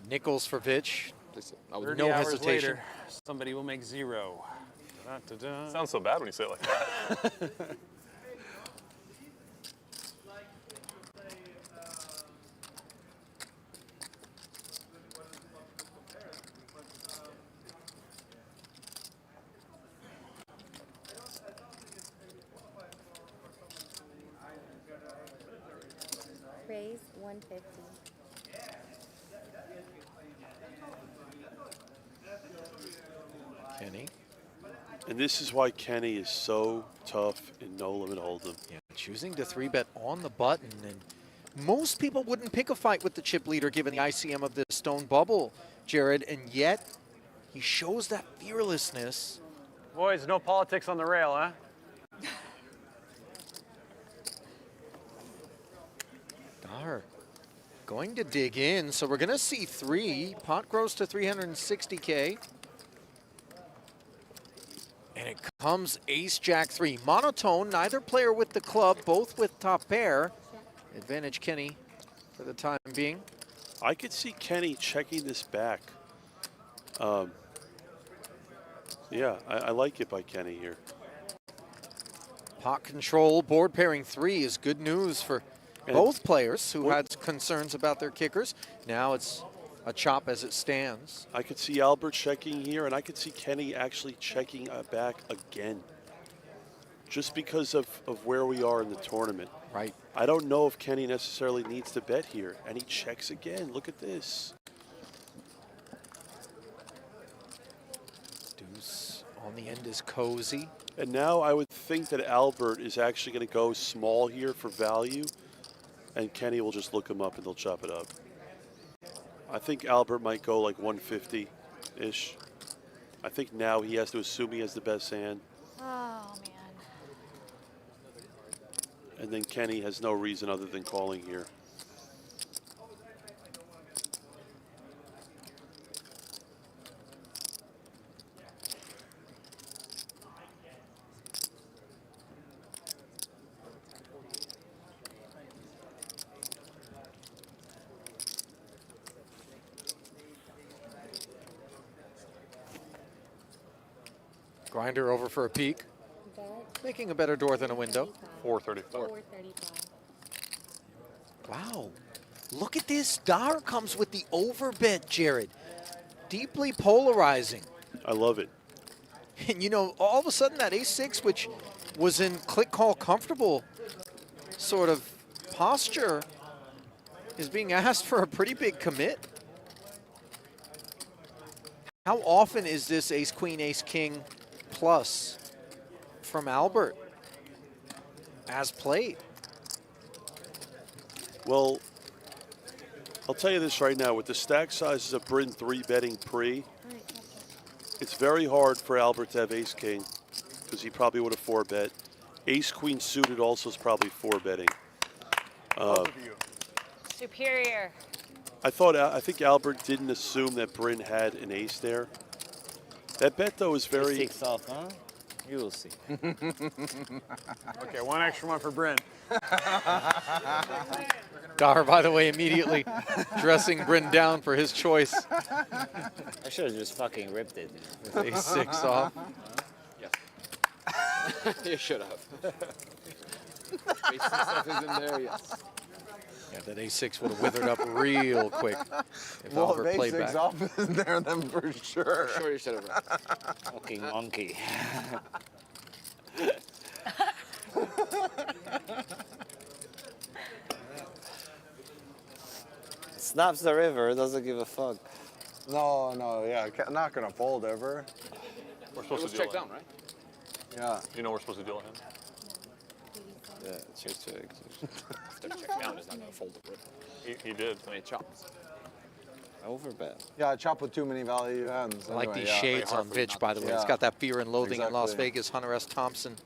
Nickels for Vitch. I was 30 No hours hesitation. later, somebody will make 0. Da-da-da. Sounds so bad when you say it like that. Raise 150. Kenny. And this is why Kenny is so tough in no limit hold'em. Yeah, choosing to 3-bet on the button. And most people wouldn't pick a fight with the chip leader given the ICM of this stone bubble, Jared. And yet, he shows that fearlessness. Boys, no politics on the rail, huh? Daher going to dig in. So we're going to see 3. Pot grows to 360K. And it comes ace-jack 3. Monotone, neither player with the club, both with top pair. Advantage Kenny for the time being. I could see Kenny checking this back. Yeah, I like it by Kenny here. Pot control, board pairing 3 is good news for both players who had concerns about their kickers. Now it's a chop as it stands. I could see Albert checking here, and I could see Kenny actually checking back again. Just because of where we are in the tournament. Right. I don't know if Kenny necessarily needs to bet here. And he checks again. Look at this. Deuce on the end is cozy. And now I would think that Albert is actually going to go small here for value. And Kenny will just look him up and they'll chop it up. I think Albert might go like 150-ish. I think now he has to assume he has the best hand. Oh, man. And then Kenny has no reason other than calling here. Grinder over for a peek. Making a better door than a window. 434. 435. Wow. Look at this. Dar comes with the overbet, Jared. Deeply polarizing. I love it. And, you know, all of a sudden that ace-6, which was in click call comfortable sort of posture, is being asked for a pretty big commit. How often is this ace-queen, ace-king plus from Albert as played? Well, I'll tell you this right now. With the stack sizes of Bryn 3-betting pre, it's very hard for Albert to have ace-king because he probably would have 4-bet. Ace-queen suited also is probably 4-betting. Superior. I think Albert didn't assume that Bryn had an ace there. That bet, though, is very... Takes off, huh? You will see. Okay, one extra one for Bryn. Dar, by the way, immediately dressing Bryn down for his choice. I should have just fucking ripped it. With ace-6 off. Yes. You should have. Basic stuff is in there, yes. Yeah, that ace-6 would have withered up real quick if Albert played back. Ace-6 off is there then for sure. For sure you should have. Fucking monkey. Snaps the river, doesn't give a fuck. No, yeah, not gonna fold ever. We're supposed to check deal down, right? Yeah. You know we're supposed to deal with him? Yeah, check. After check down is not going to fold the river. He did. I mean, chops. Overbet. Yeah, chop with too many value hands. I like Anyway, these yeah. shades on Vitch, by the way. It's got that Fear and Loathing in Las Exactly. Vegas, Hunter S. Thompson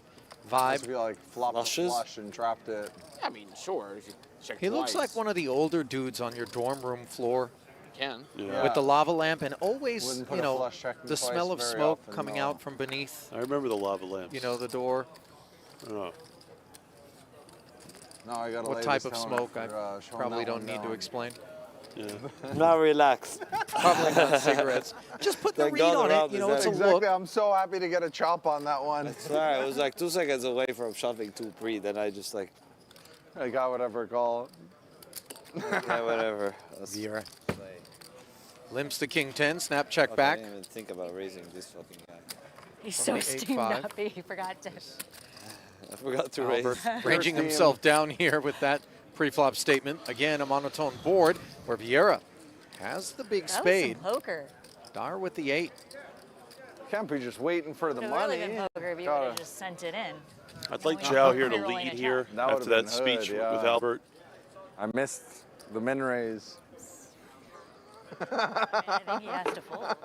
Must vibe. be like flopped a Flushes? flush and trapped it. I mean, sure. If you check He looks twice, like one of the older dudes on your dorm room floor you can. Yeah. with the lava lamp and always, Wouldn't put you a know, flush check in the twice smell of very smoke often, coming no. out from beneath, I remember the lava lamps. you know, the door. Oh. No, I gotta What lay type this of toner smoke, I for, showing probably that don't one need to down. explain. Yeah. Now relax. Probably not cigarettes. Just put the Thank read God on around it. You is know, that it's a Exactly. look. I'm so happy to get a chop on that one. Sorry, I was like 2 seconds away from shoving 2 pre, then I just like, I got whatever call. yeah, whatever. Vieira limps the king 10, snap check Fuck, back. I didn't even think about raising this fucking guy. He's From so the steamed 8-5. up, he forgot to. I forgot to Albert raise. ranging himself down here with that pre-flop statement. Again, a monotone board where Vieira has the big That was some spade. poker. Dar with the 8. Can't be just waiting for the Would have money. really been poker if you would Gotta- have just sent it in. I'd like Well, Zhao you're here to rolling lead a here That after would've that been speech hood, with yeah. Albert. I missed the min raise. I think he has to fold.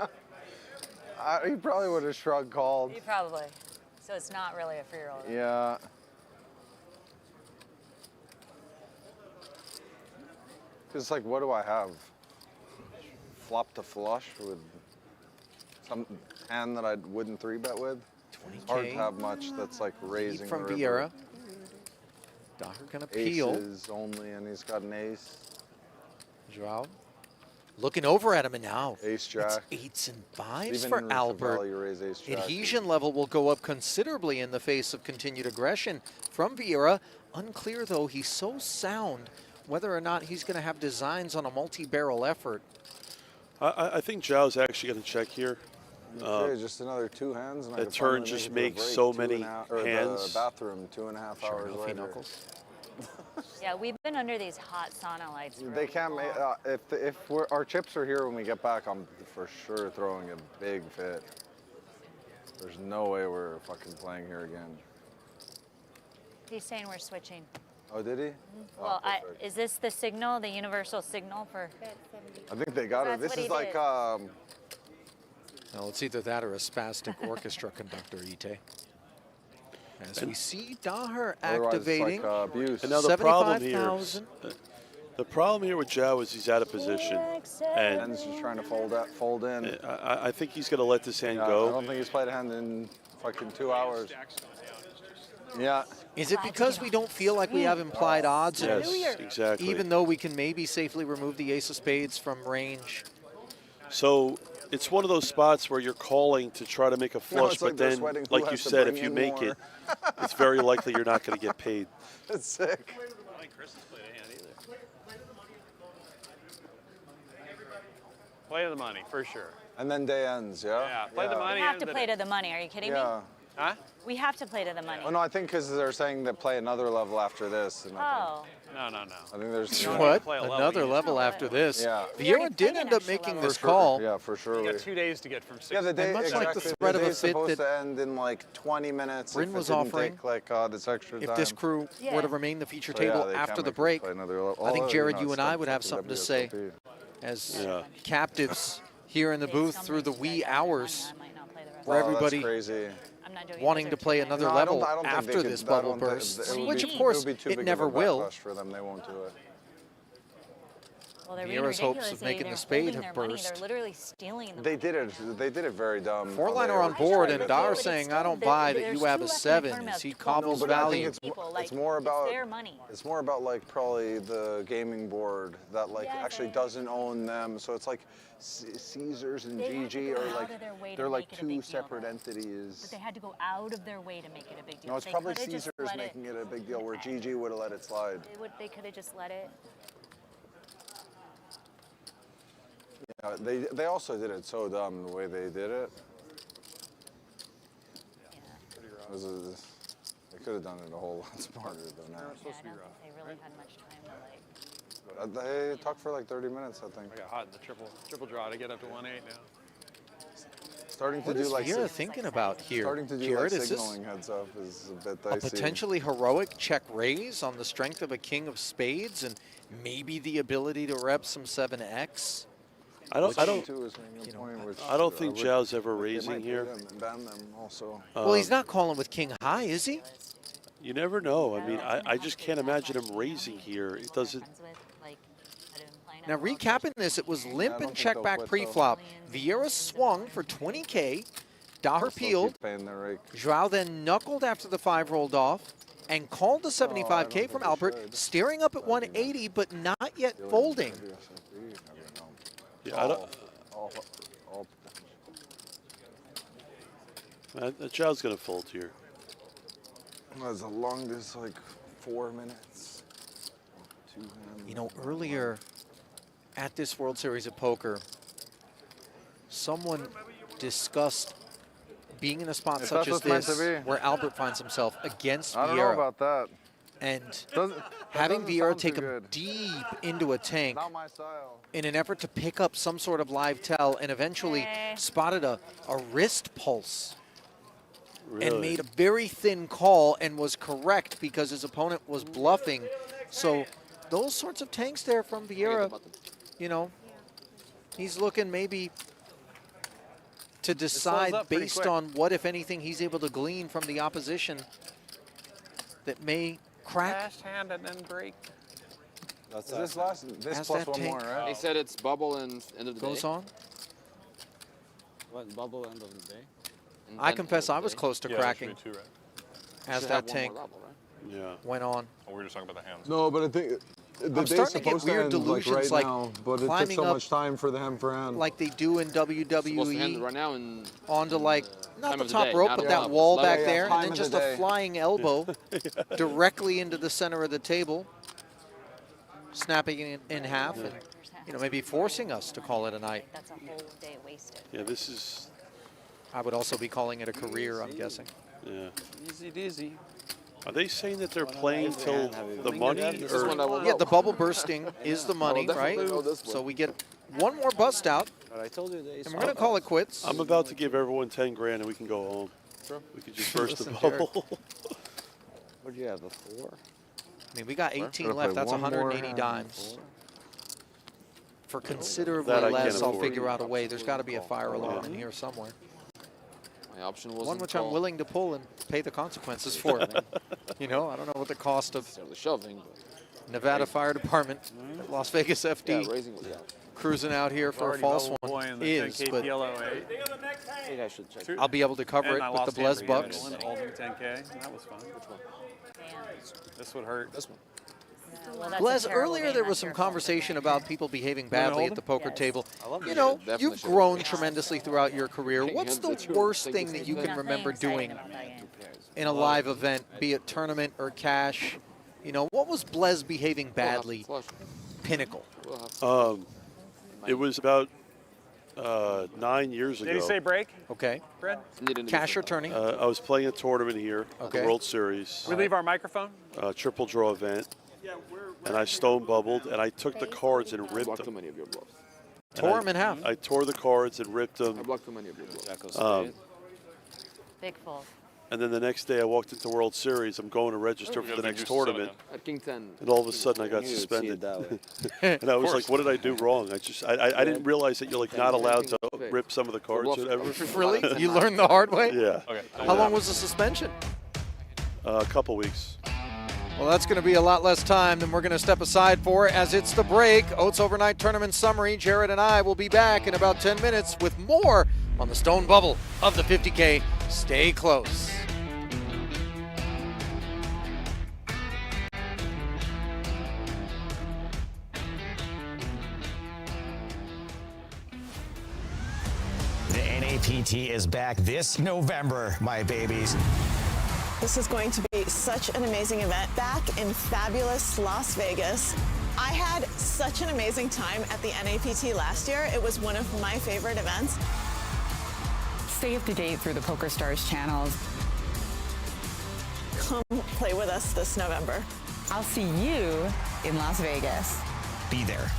He probably would have shrugged called. He probably. So it's not really a free roll. Yeah. Because, like, what do I have? Flop to flush with some hand that I wouldn't 3-bet with? Hard to have much that's, like, raising from the Vieira. river. Dar gonna peel. Aces only, and he's got an ace. Joao looking over at him, and now Ace jack. it's 8s and 5s Even for in Albert. value, raise ace jack. Adhesion level will go up considerably in the face of continued aggression from Vieira. Unclear, though, he's so sound whether or not he's going to have designs on a multi-barrel effort. I think Zhao's actually going to check here. Okay, just another 2 hands. And I That could turn finally just make it to a makes break, so 2.5 many or hands. the bathroom 2.5 hours Sure, later. knuckles. Yeah, we've been under these hot sauna lights. For They can't make. If our chips are here when we get back, I'm for sure throwing a big fit. There's no way we're fucking playing here again. He's saying we're switching. Oh, did he? Well, is this the signal, the universal signal for? I think they got it. That's This what is he like. did. No, it's either that or a spastic orchestra conductor, Ite. As we see Daher Otherwise, it's like, activating. abuse. And now the problem here, 75,000. the problem here with Zhao is he's out of position, and Ben's just trying to fold in. I think he's going to let this hand Yeah, go. I don't think he's played a hand in fucking 2 hours. Yeah. Is it because we don't feel like we have implied odds? Yes, exactly. Even though we can maybe safely remove the ace of spades from range. So it's one of those spots where you're calling to try to make a flush, it's like but they're then, sweating who like you has to said, bring if you in make more. it, it's very likely you're not going to get paid. That's sick. I don't think Chris has played a hand either. Play the money, for sure. And then day ends, yeah? Yeah, play the money. We have to play to the money. Are you kidding me? Huh? We have to play to the money. Oh, no, I think because they're saying that play another level after this. And Oh. No. I think there's What? Another level after this. Yeah. Vieira did end up making this For sure. call. Yeah, for sure. You got 2 days to get from 6. Yeah, the day, And much like the exactly, threat of a day's fit supposed that to end in like 20 minutes. Bryn if was it didn't offering, take like this extra If time. this crew were to remain the feature So, yeah, table they can't after the make us break, play another level. I think, Oh, Jared, no, you it's and I not would have fucking something to say WSOP. as captives here in the booth through the wee hours for Oh, that's everybody crazy. wanting to play another No, level I don't think after they could- this I bubble don't think- burst, it would which be- of course it would be too it big never of a will. backlash for them. They won't do it. Well, they're being Vieira's hopes of ridiculous. making They're the spade holding have their money. burst. They're literally stealing the They did it. They did it very dumb. Four liner They on were- board, and But Dar it's saying, still- I don't buy that there's you have two a left in the 7 tournament as he of 12 cobbles but I think value. it's Like, more about it's their money. It's more about like probably the gaming board that like actually doesn't own them. So it's like Caesars and They have to GG go are out like of their way to they're like make it a big two deal, separate though. entities. But they had to go out of their way to make it a big deal. No, it's They probably coulda just Caesars let making it a big deal where GG would have let it slide. They could have just let it. Yeah, they also did it so dumb the way they did it. It was they could have done it a whole lot smarter than that. Yeah, I don't think they really had much time to like. They talked for like 30 minutes, I think. I got hot in the triple draw to get up to 1-8 now. Starting to What do is like Vieira thinking about here? Starting to do Jared, like is this signaling heads up is a bit a dicey. potentially heroic check raise on the strength of a king of spades and maybe the ability to rep some 7x? I don't think would- Zhao's ever they raising might here. pay them and ban them also. Well, he's not calling with king high, is he? You never know. I mean, I just can't imagine him raising here. It doesn't. Now, recapping this, it was limp and think check they'll back quit, pre-flop. Vieira swung for 20K. Daher peeled. Joao then knuckled after the 5 rolled off and called the 75K from Albert, staring up at 180, but not yet folding. Yeah, I don't. Zhao's going to fold here. As long as like 4 minutes. You know, earlier at this World Series of Poker, someone discussed being in a spot If such that's as what's meant to this, be. where Albert finds himself against I don't know Vieira. about that. And Doesn't- having doesn't Vieira sound take too him good. deep into a tank Not my style. in an effort to pick up some sort of live tell, and eventually spotted a wrist pulse and Really? made a very thin call and was correct because his opponent was bluffing. So those sorts of tanks there from Vieira, you know, he's looking maybe to decide up pretty based quick. on what, if anything, he's able to glean from the opposition that may crack. Fast hand and then break. Is this last? This As plus that one tank more, right? They said it's bubble and end of the Goes day. on. What, bubble end of the day? And I then confess end I of the was day. close to Yeah, there should cracking be 2, right? as Should that have one tank more bubble, right? Yeah. went on. Oh, we were just talking about the hands. No, but I think the I'm day's starting to get supposed weird end, delusions, like, right like now, but it took climbing so up much time for the hand for hand. like they do in Supposed to end WWE right now and onto like, not time the of the top day, rope, not but a that level. wall Level. back Yeah, there, and time then of just the a day. flying elbow directly into the center of the table, snapping it in half, and you know, maybe forcing us to call it a night. That's a whole day wasted. Yeah, this is. I would also be calling it a career, I'm guessing. Yeah. Easy, dizzy. Are they saying that they're playing till the money? Or? Yeah, the bubble bursting is the money, right? So we get one more bust out. But I told you and we're going to call it quits. I'm about to give everyone 10 grand and we can go home. We could just burst the bubble. What do you have, a 4? I mean, we got 18 left. That's 180 dimes. For considerably less, I'll figure out a way. There's got to be a fire alarm in here somewhere. My option was one which I'm willing to pull and pay the consequences for. You know, I don't know what the cost of shoving. Nevada Fire Department, Las Vegas FD, cruising out here for a false one is, but I should check. I'll be able to cover it with the Blez Bucks. 10K. That was fun. Which one? This would hurt. This one. Well, Blez, earlier there was some conversation about people behaving badly at the poker table. You know, you've grown tremendously throughout your career. What's the worst thing that you can remember doing in a live event, be it tournament or cash? You know, what was Blez behaving badly? Pinnacle. It was about 9 years ago. Did he say break? Okay. Fred? Cash or tourney? I was playing a tournament here, the World Series. We leave our microphone? Triple draw event. And I stone bubbled, and I took the cards and ripped them. Tore them in half. I tore the cards and ripped them. I blocked too many of your bluffs. Big fold. And then the next day I walked into World Series. I'm going to register for the next tournament. At King 10. And all of a sudden I got suspended. And I was like, what did I do wrong? I didn't realize that you're like not allowed to rip some of the cards or whatever. Really? You learned the hard way? Yeah. How long was the suspension? A couple weeks. Well, that's going to be a lot less time than we're going to step aside for as it's the break. Oats Overnight Tournament Summary. Jared and I will be back in about 10 minutes with more on the Stone Bubble of the 50K. Stay close. The NAPT is back this November, my babies. This is going to be such an amazing event back in fabulous Las Vegas. I had such an amazing time at the NAPT last year. It was one of my favorite events. Stay up to date through the PokerStars channels. Come play with us this November. I'll see you in Las Vegas. Be there.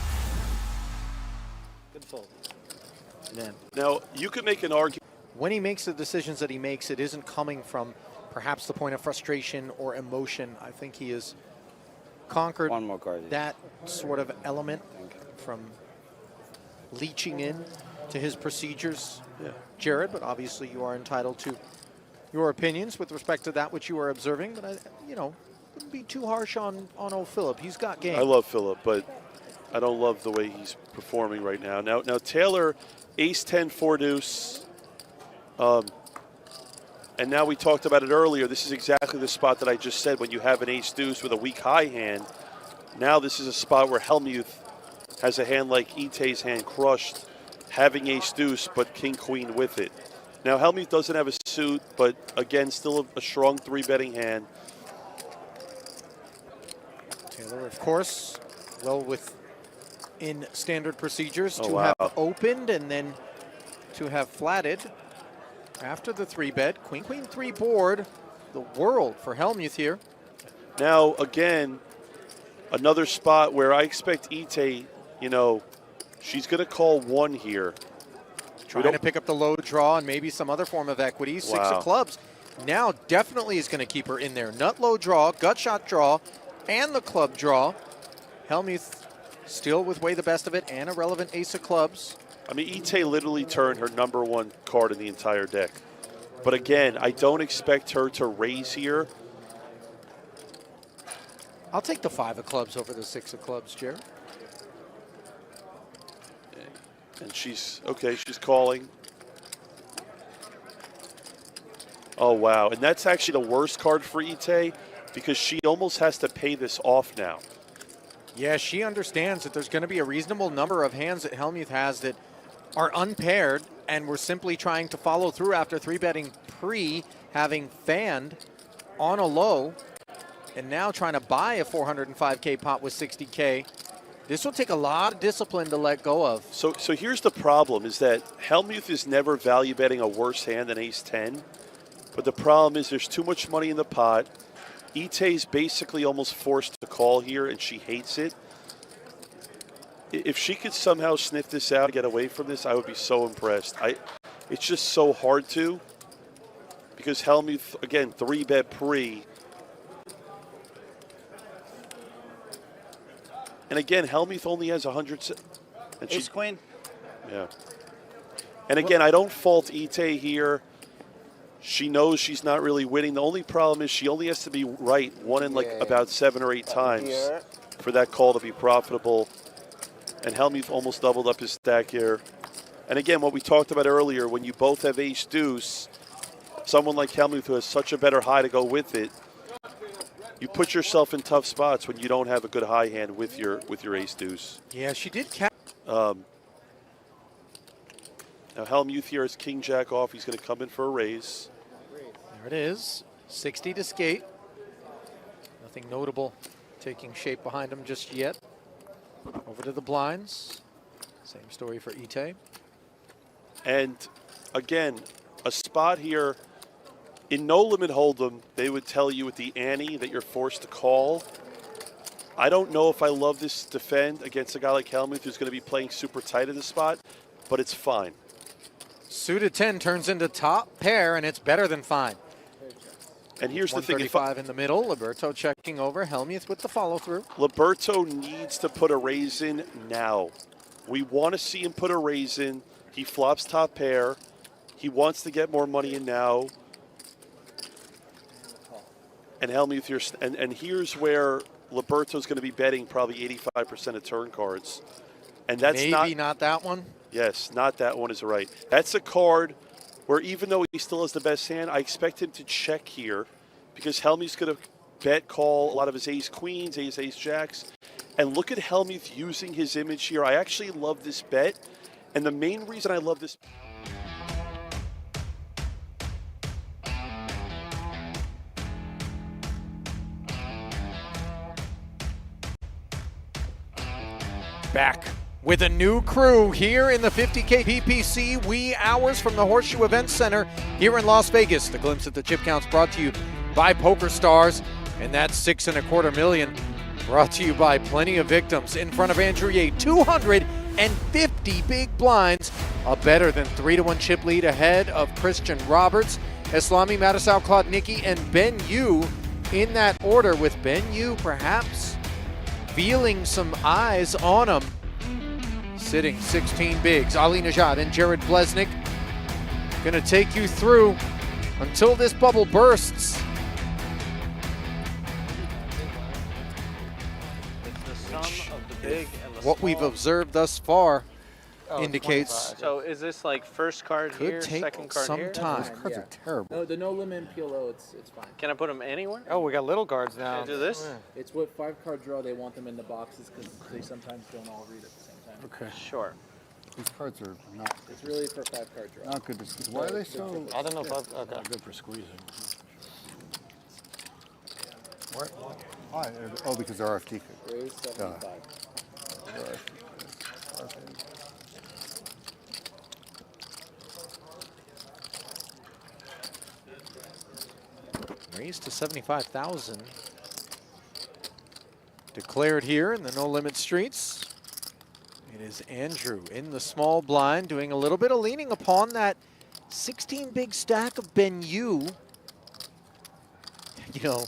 Good fold. Now, you could make an argument. When he makes the decisions that he makes, it isn't coming from perhaps the point of frustration or emotion. I think he has conquered that sort of element from leeching in to his procedures, Jared, but obviously you are entitled to your opinions with respect to that which you are observing, but wouldn't be too harsh on old Philip. He's got game. I love Philip, but I don't love the way he's performing right now. Now Taylor, ace-10, 4-deuce. And now we talked about it earlier. This is exactly the spot that I just said when you have an ace-deuce with a weak high hand. Now this is a spot where Hellmuth has a hand like Ite's hand crushed, having ace-deuce, but king-queen with it. Now Hellmuth doesn't have a suit, but again, still a strong 3-betting hand. Taylor, of course, well within standard procedures to wow. have opened and then to have flatted. After the 3-bet, queen, 3 board, the world for Hellmuth here. Now, again, another spot where I expect Ite, she's going to call 1 here. Trying to pick up the low draw and maybe some other form of equity. 6 of clubs now definitely is going to keep her in there. Nut low draw, gut shot draw, and the club draw. Hellmuth still with way the best of it and a relevant ace of clubs. I mean, Ite literally turned her #1 card in the entire deck. But again, I don't expect her to raise here. I'll take the 5 of clubs over the 6 of clubs, Jared. And she's calling. Oh, wow. And that's actually the worst card for Ite because she almost has to pay this off now. Yeah, she understands that there's going to be a reasonable number of hands that Hellmuth has that are unpaired, and we're simply trying to follow through after 3-betting pre, having fanned on a low, and now trying to buy a 405K pot with 60K. This will take a lot of discipline to let go of. So here's the problem, is that Hellmuth is never value betting a worse hand than ace-10, but the problem is there's too much money in the pot. Ite's basically almost forced to call here, and she hates it. If she could somehow sniff this out and get away from this, I would be so impressed. It's just so hard to, because Hellmuth, again, 3-bet pre. And again, Hellmuth only has 100. And Ace queen. Yeah. And again, I don't fault Ite here. She knows she's not really winning. The only problem is she only has to be right one in about 7 or 8 times for that call to be profitable. And Hellmuth almost doubled up his stack here. And again, what we talked about earlier, when you both have ace deuce, someone like Hellmuth who has such a better high to go with it, you put yourself in tough spots when you don't have a good high hand with your ace deuce. Yeah, she did. Now Hellmuth here is king jack off. He's going to come in for a raise. There it is, 60 to skate. Nothing notable taking shape behind him just yet. Over to the blinds. Same story for Ite. And again, a spot here in no limit hold'em, they would tell you with the ante that you're forced to call. I don't know if I love this defend against a guy like Hellmuth who's going to be playing super tight in the spot, but it's fine. Suited 10 turns into top pair, and it's better than fine. And here's the thing. 135 in the middle. Liberto checking over. Hellmuth with the follow-through. Liberto needs to put a raise in now. We want to see him put a raise in. He flops top pair. He wants to get more money in now. And Hellmuth here, and here's where Liberto's going to be betting probably 85% of turn cards. And that's maybe not that one. Yes, not that one is right. That's a card where even though he still has the best hand, I expect him to check here because Hellmuth's going to bet call a lot of his ace queens, ace jacks. And look at Hellmuth using his image here. I actually love this bet. And the main reason I love this. Back with a new crew here in the 50K PPC wee hours from the Horseshoe Events Center here in Las Vegas. The glimpse at the chip counts brought to you by PokerStars, and that's $6.25 million brought to you by Plenty of Victims in front of Andrew Ye. 250 big blinds, a better than 3-1 chip lead ahead of Christian Roberts, Islami Madisau, Klodnicki, and Ben Yu in that order, with Ben Yu perhaps feeling some eyes on him. Sitting 16 bigs. Ali Najad and Jared Blesnick going to take you through until this bubble bursts. It's the sum of the big and the what small. we've observed thus far indicates So is this like first card could here, take second card some here? time. Those cards are terrible. No, the no limit and PLO, it's fine. Can I put them anywhere? Oh, we got little cards now. Can I do this? Yeah. It's with 5-card draw. They want them in the boxes because they sometimes don't all read at the same time. Okay. Sure. These cards are not. It's really for 5-card draw. Not good to squeeze. Why are they so? I don't know if okay. Good for squeezing. Why? Oh, because they're RFD. Raise 75. Raised to 75,000. Declared here in the no limit streets. It is Andrew in the small blind doing a little bit of leaning upon that 16 big stack of Ben Yu. You know,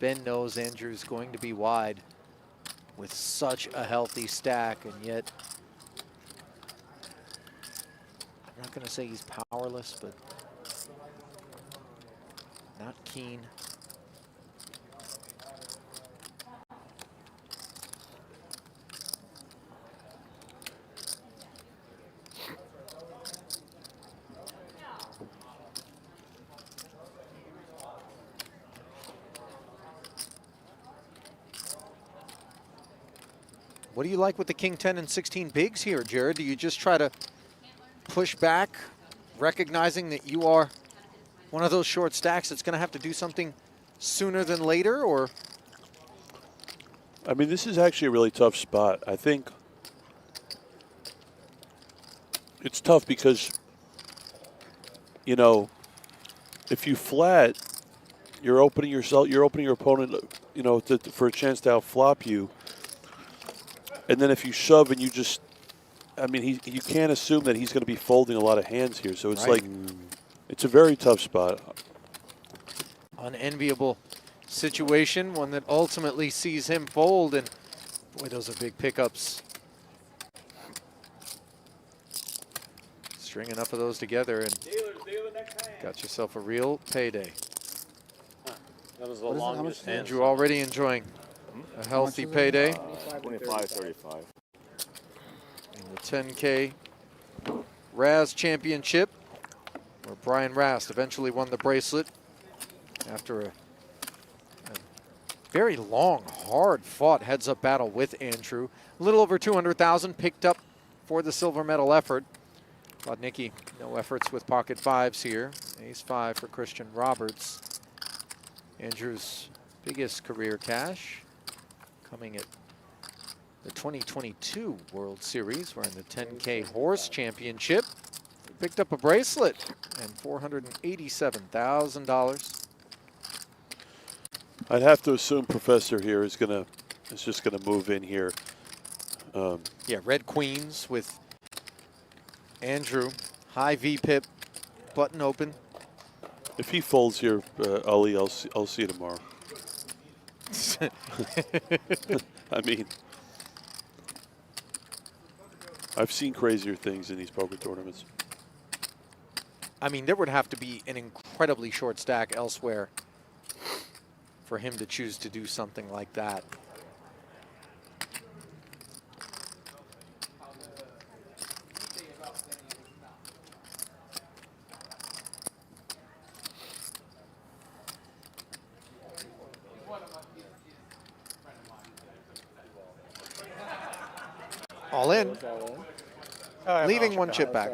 Ben knows Andrew's going to be wide with such a healthy stack, and yet I'm not going to say he's powerless, but not keen. What do you like with the King 10 and 16 bigs here, Jared? Do you just try to push back, recognizing that you are one of those short stacks that's going to have to do something sooner than later, or? I mean, this is actually a really tough spot. I think it's tough because, you know, if you flat, you're opening yourself. You're opening your opponent, you know, for a chance to outflop you. And then if you shove and you just, I mean, you can't assume that he's going to be folding a lot of hands here. So it's like, it's a very tough spot. Unenviable situation, one that ultimately sees him fold, and boy, those are big pickups. String enough of those together and got yourself a real payday. That was the longest hand. Andrew already enjoying a healthy payday. 25-35. In the 10K Raz Championship, where Brian Rast eventually won the bracelet after a very long, hard-fought heads-up battle with Andrew. A little over 200,000 picked up for the silver medal effort. Nicky, no efforts with pocket fives here. Ace-5 for Christian Roberts. Andrew's biggest career cash coming at the 2022 World Series. We're in the 10K Horse Championship. Picked up a bracelet and $487,000. I'd have to assume Professor here is just gonna move in here. Yeah, red queens with Andrew, high V-pip, button open. If he folds here, Ali, I'll see you tomorrow. I mean, I've seen crazier things in these poker tournaments. I mean, there would have to be an incredibly short stack elsewhere for him to choose to do something like that. All in. Leaving one chip back.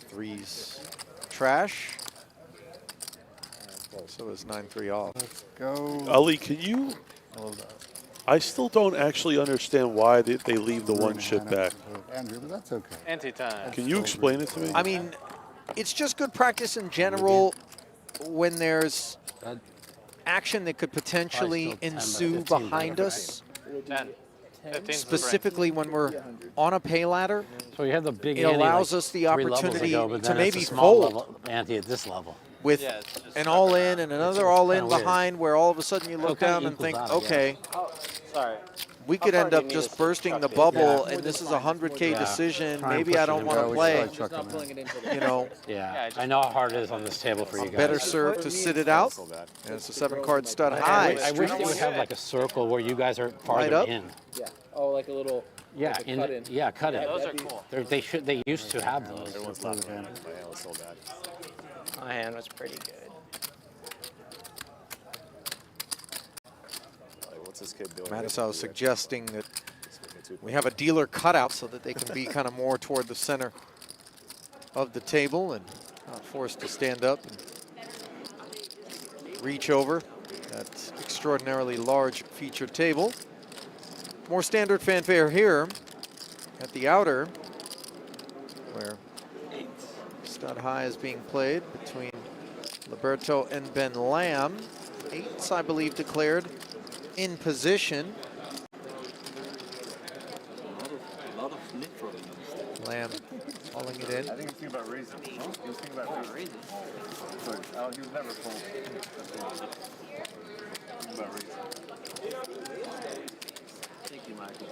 Threes trash. So is 9-3 off. Let's go. Ali, can you? I still don't actually understand why they leave the one chip back. Andrew, but that's okay. Anti-time. Can you explain it to me? I mean, it's just good practice in general when there's action that could potentially ensue behind us. 10. 15 Specifically when we're on a pay ladder, So you have the big it ante, allows like us the 3 levels opportunity ago, but to then it's maybe a small fold level ante at this level. with Yeah, it's just an all-in and another all-in kinda weird. behind, where all of a sudden you look kinda down and equals think, out, I guess. okay, sorry. we How could far end do you up need just us to bursting chuck the it? bubble, and this is a 100K Yeah. decision. Try and Maybe push I it don't in. want Yeah, to we play. should Chuck him in. You know, Yeah, I know how hard it is on this table for you guys. better serve to sit it out. And it's a 7-card stud high. I wish they would have like a circle where you guys are Light farther up. in. Yeah. Oh, like a little. Yeah, like a cut in. yeah, cut in. Those are cool. They used to have those. Everyone's laughing at me. My hand was so bad. My hand was pretty good. Like, what's this kid doing? Mattisau is suggesting that we have a dealer cutout so that they can be kind of more toward the center of the table and not forced to stand up and reach over that extraordinarily large feature table. More standard fanfare here at the outer, where stud high is being played between Liberto and Ben Lamb. 8s, I believe, declared in position. A lot of nip throwing. Lamb calling it in. I think he's thinking about raising. He was thinking about raising. Sorry, he was never fold. Thinking about raising. Thank you, Michael.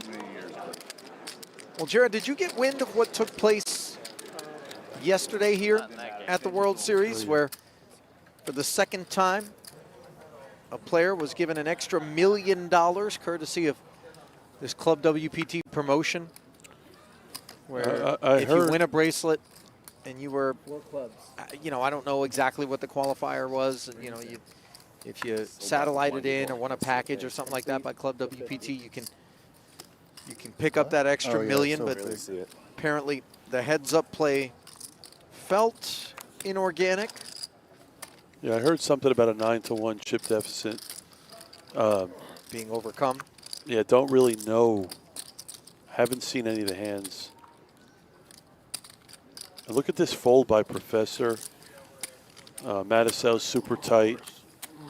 Too many years. Well, Jared, did you get wind of what took place yesterday here at the World Series, where for the second time a player was given an extra $1 million courtesy of this Club WPT promotion, where I if heard you win a bracelet and you were, 4 clubs. you know, I don't know exactly what the qualifier was, and, you know, if you satellited in or won a package or something like that by Club WPT, you can pick up that extra $1 million, so but really apparently the heads-up play felt inorganic. Yeah, I heard something about a 9-1 chip deficit. Being overcome. Yeah, don't really know. Haven't seen any of the hands. And look at this fold by Professor. Matisau's super tight.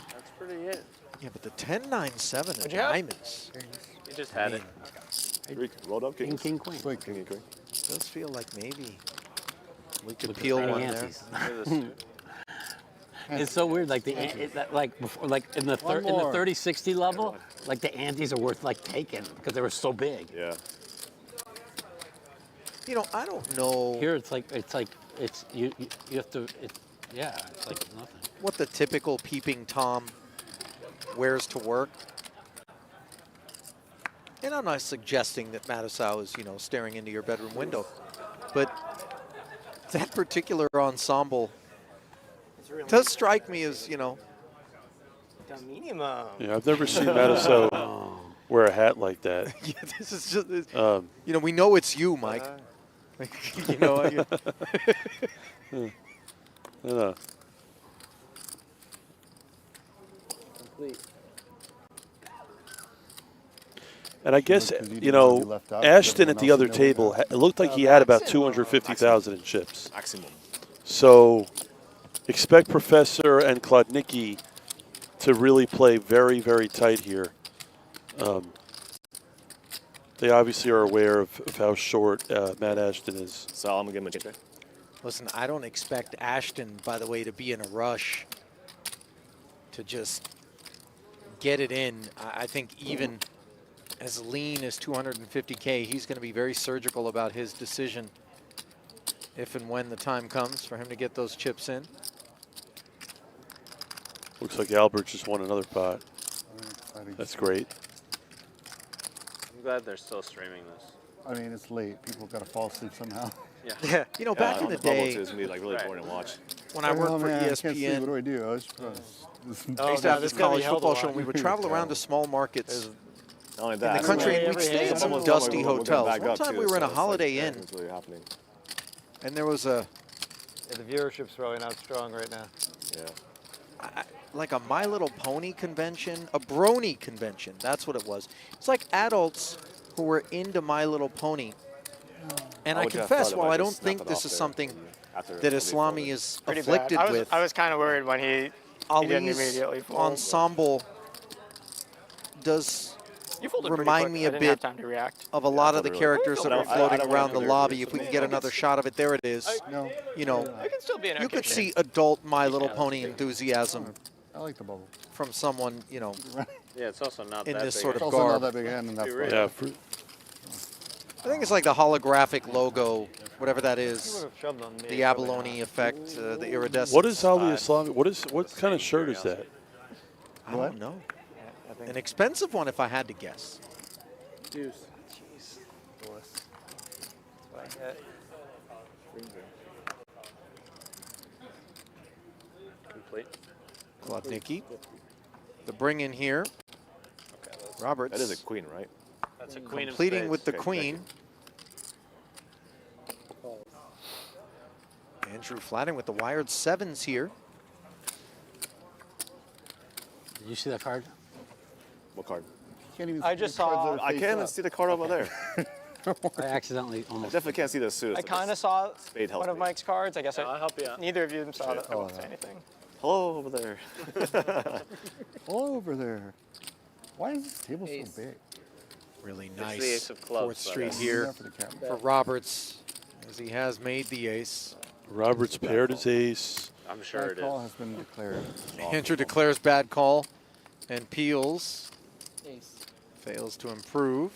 That's pretty it. Yeah, but the 10-9-7 of What'd you have? diamonds. You just had it. Rolled up kings. King, queen. King and queen. Does feel like maybe we could Look at peel the one antes. there. It's so weird, like like before, like in the 30-60 level, like the antes are worth like taking because they were so big. Yeah. You know, I don't know. Here it's you have to yeah, it's like nothing. What the typical peeping Tom wears to work. And I'm not suggesting that Matisau is, staring into your bedroom window, but that particular ensemble does strike me as, The minimum. Yeah, I've never seen Matisau wear a hat like that. Yeah, this is just, we know it's you, Mike. Complete. And I guess, Ashton at the other table, it looked like he had about 250,000 in chips. Maximum. So expect Professor and Klodnicki to really play very, very tight here. They obviously are aware of how short Matt Ashton is. So I'm going to give him a check. Listen, I don't expect Ashton, by the way, to be in a rush to just get it in. I think even as lean as 250K, he's going to be very surgical about his decision if and when the time comes for him to get those chips in. Looks like Albert just won another pot. That's great. I'm glad they're still streaming this. I mean, it's late. People got to fall asleep somehow. Yeah. Yeah. Back in the day, It's going to be like really boring to watch. when I worked for I can't sleep. ESPN, What do I do? I was I used to have this college football show, and we would travel around to small markets Not only in that, the country, and we'd stay in some Almost dusty we're hotels. back One up, time too, we were in so a it's Holiday like, Inn, That's really happening. and there was a The viewership's really not strong right now. Yeah. like a My Little Pony convention, a brony convention. That's what it was. It's like adults who were into My Little Pony. And I confess, while I don't think this is something that Islami is afflicted with, I was kind of worried when he didn't immediately Ali's fold. ensemble does You folded pretty remind quick. me I a didn't have bit time to react. of a lot of the characters that were floating around the do lobby. it. If we can get another shot of it, there it is. You know, It can still be an you okay could shape. see adult My Little Pony enthusiasm I like the bubble. from someone, Yeah, it's also not in that this big. sort It's of also garb. not that big hand in that front. Yeah, I think it's like the holographic logo, whatever that You would is. have shoved on me. The abalone effect, the iridescent. What is Ali Islami? What kind of shirt is that? I don't know. An expensive one, if I had to guess. Deuce. Jeez. That's what I get. Complete. Klodnicki. The bring in here. Roberts. That is a queen, right? That's a queen of Completing spades. with the Okay, queen. Andrew flatting with the wired sevens here. Did you see that card? What card? Can't even I see just the cards saw- that are I face can't even up. see the card over there. I accidentally I almost. definitely can't see the suit. I kind of saw Spade helps one of me. Mike's cards. I guess I'll help you out. Neither of you saw it. I won't say anything. Hello over there. All over there. Why is this table so big? Really the nice ace of clubs, 4th but Street that's- here Yeah, for the camera. for Roberts, as he has made the ace. Roberts paired his ace. I'm sure Bad it call is. has been declared. Andrew declares bad call and peels. Fails to improve.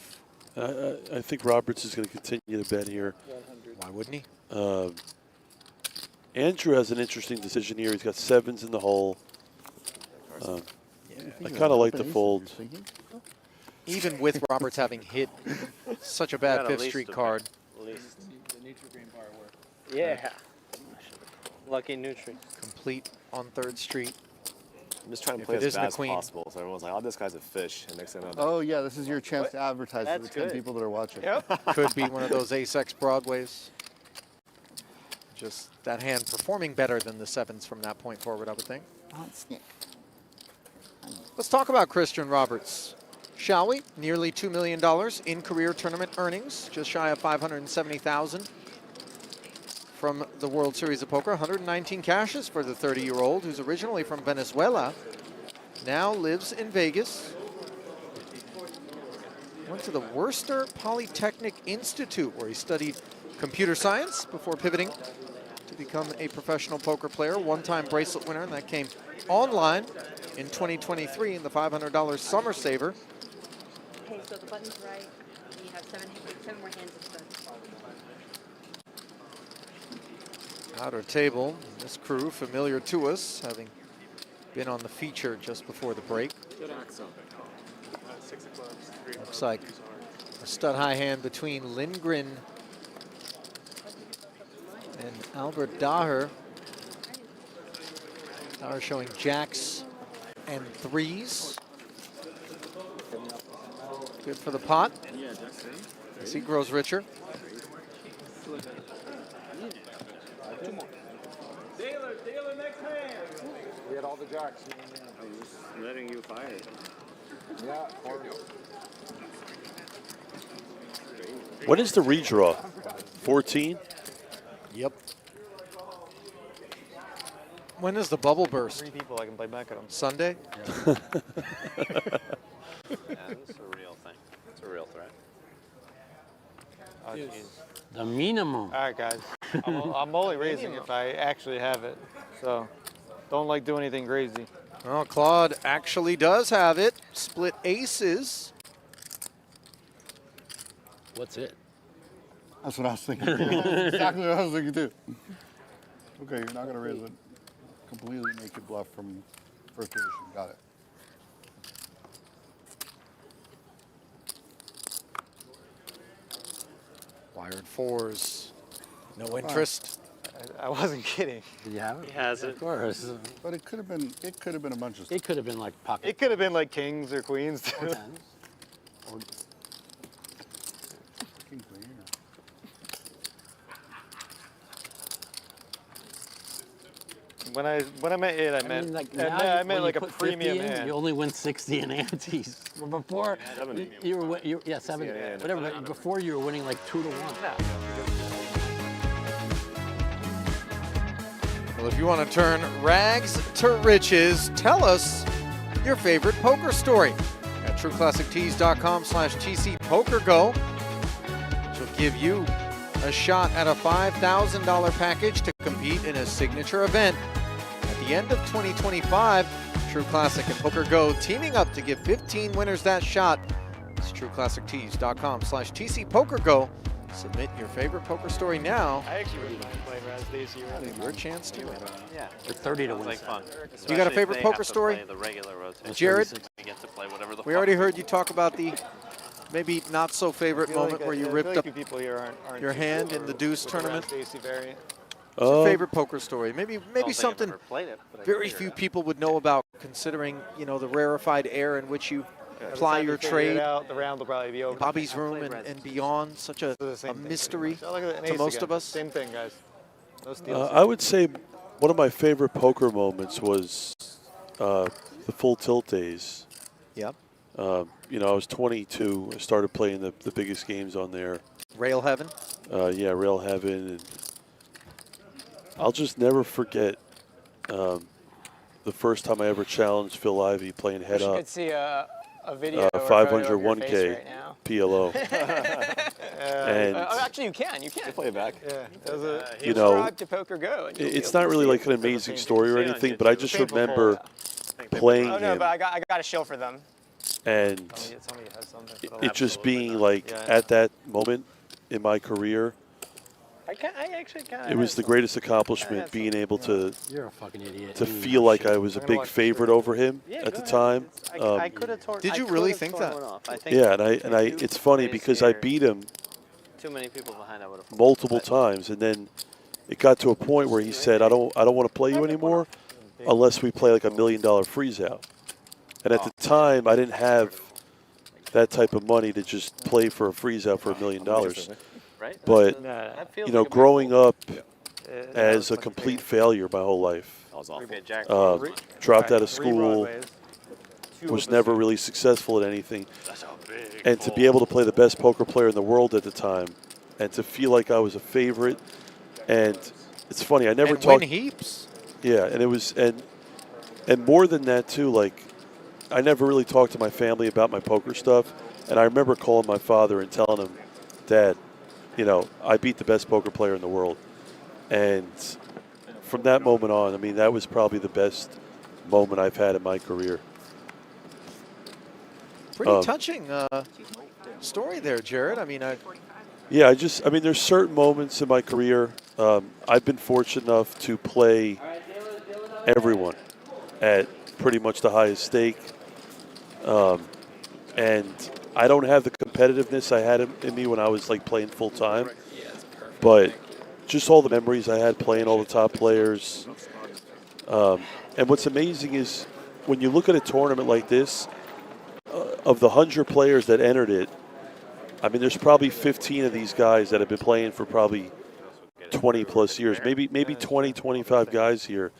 I think Roberts is going to continue to bet here. Why wouldn't he? Andrew has an interesting decision here. He's got sevens in the hole. I kind of like the fold. Even with Roberts having hit such a bad Got at 5th least Street a card. At least. Yeah. Lucky Nutri. Complete on 3rd Street. I'm just trying to If play it as isn't bad a as queen. possible. So everyone's like, oh, this guy's a fish. And next thing I know, Oh yeah, this is your chance to advertise to the That's 10 good. people that are watching. Yep. Could be one of those ace-X Broadways. Just that hand performing better than the sevens from that point forward, I would think. Let's talk about Christian Roberts, shall we? Nearly $2 million in career tournament earnings, just shy of $570,000 from the World Series of Poker. 119 cashes for the 30-year-old who's originally from Venezuela, now lives in Vegas. Went to the Worcester Polytechnic Institute where he studied computer science before pivoting to become a professional poker player. One-time bracelet winner, and that came online in 2023 in the $500 Summer Saver. Okay, so the button's right. You have seven more hands instead. Outer table, this crew familiar to us, having been on the feature just before the break. Looks like a stud high hand between Lindgren and Albert Daher. Daher showing jacks and threes. Good for the pot as he grows richer. Taylor, next hand. We had all the jacks. I'm just letting you fire it. Yeah. What is the redraw? 14? Yep. When is the bubble burst? 3 people I can play back at them. Sunday? Yeah, this is a real thing. It's a real threat. Oh, jeez. The minimum. All right, guys. I'm only raising if I actually have it. So don't like do anything crazy. Well, Claude actually does have it. Split aces. What's it? That's what I was thinking. Exactly what I was thinking too. Okay, you're not going to raise a completely naked bluff from first position. Got it. Wired fours. No interest. I wasn't kidding. Did you have it? He has it. Of course. But it could have been a bunch of stuff. It could have been like pocket. It could have been like kings or queens too. Or tens. Or King, queen, When I meant it, I meant I meant like a premium hand. You only win 60 in antes. Before you were yeah 70, whatever. But before you were winning like 2 to 1. Well, if you want to turn rags to riches, tell us your favorite poker story at trueclassictees.com/TCPokerGo, which will give you a shot at a $5,000 package to compete in a signature event. At the end of 2025, True Classic and PokerGo teaming up to give 15 winners that shot. It's trueclassictees.com/TCPokerGo. Submit your favorite poker story now. I actually really played Raz this year. Your chance to win. Yeah. For 30 to win. Like fun. You got a favorite poker story? The regular rotation. Jared, Get to play whatever the we already heard you talk about the maybe not so favorite moment where you ripped up people here aren't your hand in the deuce tournament. Variant. What's your favorite poker story? Maybe something played it, but I very figured few out. people would know about, considering the rarefied air in which you ply your trade. The round will probably be over. Bobby's room and beyond, such a mystery to most of us. Same thing, guys. No steals. I would say one of my favorite poker moments was the full tilt days. Yep. I was 22. I started playing the biggest games on there. Rail Heaven? Yeah, Rail Heaven. And I'll just never forget the first time I ever challenged Phil Ivey playing head You up. could see a video. 500 of your 1K face right now. PLO. And actually, you can. play it back. Yeah. Subscribe to PokerGo. it's not really like an amazing story or anything, but I just remember playing Oh no, him but I got a shill for them. and Somebody has something. it just being like at that moment in my career, I actually kind of. it was the greatest accomplishment being able to You're a fucking idiot. to feel like I was a big favorite over him at the time. I could have torn. Did you really think that? Yeah, and I it's funny because I beat him Too many people behind. I would have. multiple times, and then it got to a point where he said, "I don't want to play you anymore unless we play like $1 million freeze out." And at the time, I didn't have that type of money to just play for a freeze out for $1 million. But growing up as a complete failure my whole life, dropped out of school, was never really successful at anything, and to be able to play the best poker player in the world at the time, and to feel like I was a favorite And it's funny, I never and talked. win heaps. Yeah, and it was and more than that too. Like, I never really talked to my family about my poker stuff, and I remember calling my father and telling him, "Dad, you know, I beat the best poker player in the world." And from that moment on, I mean, that was probably the best moment I've had in my career. Pretty touching story there, Jared. I mean, Yeah, I mean, there's certain moments in my career. I've been fortunate enough to play everyone at pretty much the highest stake. And I don't have the competitiveness I had in me when I was like playing full time. But just all the memories I had playing all the top players. And what's amazing is when you look at a tournament like this, of the 100 players that entered it, I mean, there's probably 15 of these guys that have been playing for probably 20 plus years, maybe 20, 25 guys here.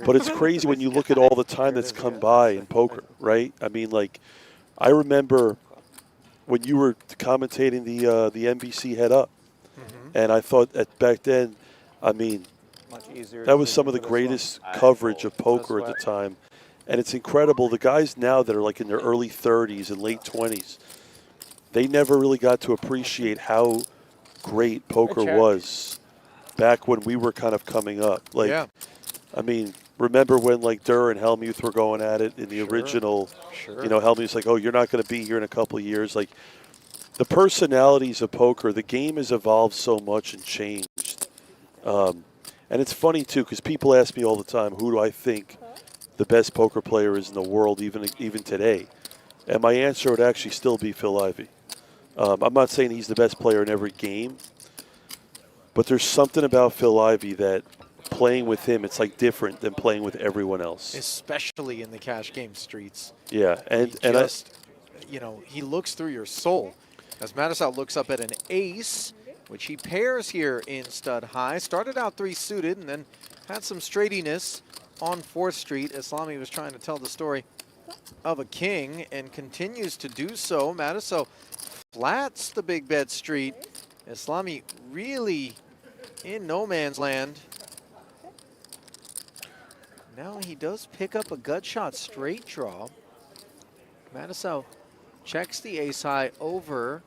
But it's crazy when you look at all the time that's come by in poker, right? I mean, like, I remember when you were commentating the NBC Head Up, and I thought back then, I mean, that was some of the greatest coverage of poker at the time. And it's incredible. The guys now that are like in their early 30s and late 20s, they never really got to appreciate how great poker was back when we were kind of coming up. Like, yeah. I mean, remember when like Durr and Hellmuth were going at it in the original, you know, Hellmuth's like, oh, you're not going to be here in a couple of years. Like, the personalities of poker, the game has evolved so much and changed. And it's funny, too, because people ask me all the time, who do I think the best poker player is in the world, even today? And my answer would actually still be Phil Ivey. I'm not saying he's the best player in every game, but there's something about Phil Ivey that playing with him, it's like different than playing with everyone else. especially in the cash game streets. Yeah, and you know, he looks through your soul. As Mattisau looks up at an ace, which he pairs here in stud high. Started out 3 suited and then had some straightiness on 4th Street. Islami was trying to tell the story of a king and continues to do so. Mattisau flats the big bet street. Islami really in no man's land. Now he does pick up a gut shot straight draw. Mattisau checks the ace high over.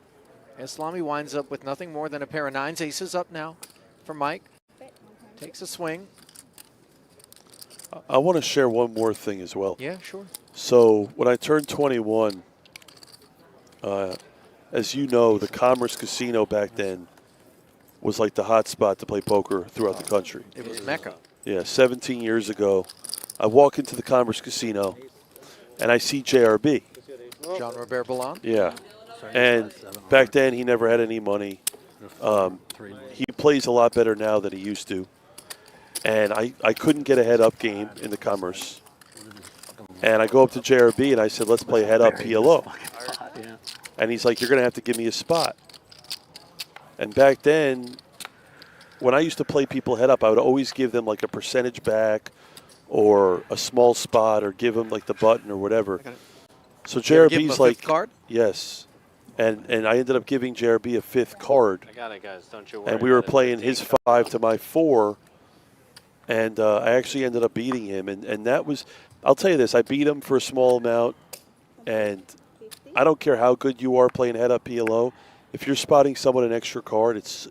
Islami winds up with nothing more than a pair of 9s. Aces up now for Mike. Takes a swing. I want to share one more thing as well. Yeah, sure. So when I turned 21, as you know, the Commerce Casino back then was like the hot spot to play poker throughout the country. It was Mecca. Yeah, 17 years ago, I walk into the Commerce Casino, and I see JRB. John Robert Ballon. Yeah, and back then he never had any money. He plays a lot better now than he used to. And I couldn't get a head-up game in the Commerce. And I go up to JRB and I said, let's play head-up PLO. And he's like, you're going to have to give me a spot. And back then, when I used to play people head-up, I would always give them like a percentage back or a small spot or give them like the button or whatever. So JRB's like, card? Yes. And I ended up giving JRB a 5th card. I got it, guys. Don't you worry. And we were playing his 5 to my 4. And I actually ended up beating him. And that was, I'll tell you this, I beat him for a small amount. And I don't care how good you are playing head-up PLO. If you're spotting someone an extra card, it's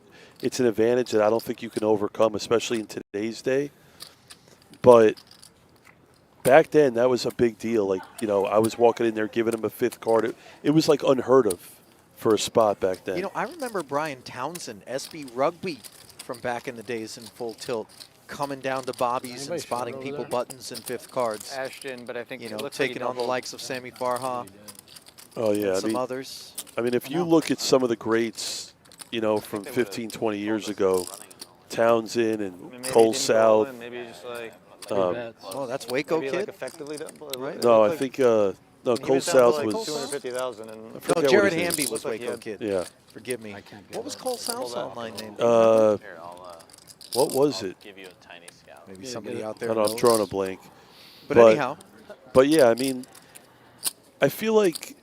an advantage that I don't think you can overcome, especially in today's day. But back then, that was a big deal. Like, you know, I was walking in there giving him a 5th card. It was like unheard of for a spot back then. You know, I remember Brian Townsend, SB Rugby from back in the days in Full Tilt, coming down to Bobby's and spotting people buttons and 5th cards. Ashton, but I think you know, it looks like taking he on the doubled. likes of Sammy Farha. Oh, yeah. And I some mean, others. I mean, if you look at some of the greats, you know, from 15, 20 years ago, Townsend and Cole South. Maybe just like oh, that's Waco maybe kid? like effectively double, right? No, I think no. Cole South like was 250,000. No, Jared Hamby was Waco kid. Yeah. Forgive me. What was Cole South's online name? What was it? Give you a tiny scout. Maybe somebody out there. I don't know, I'm drawing a blank. But anyhow. But yeah, I mean, I feel like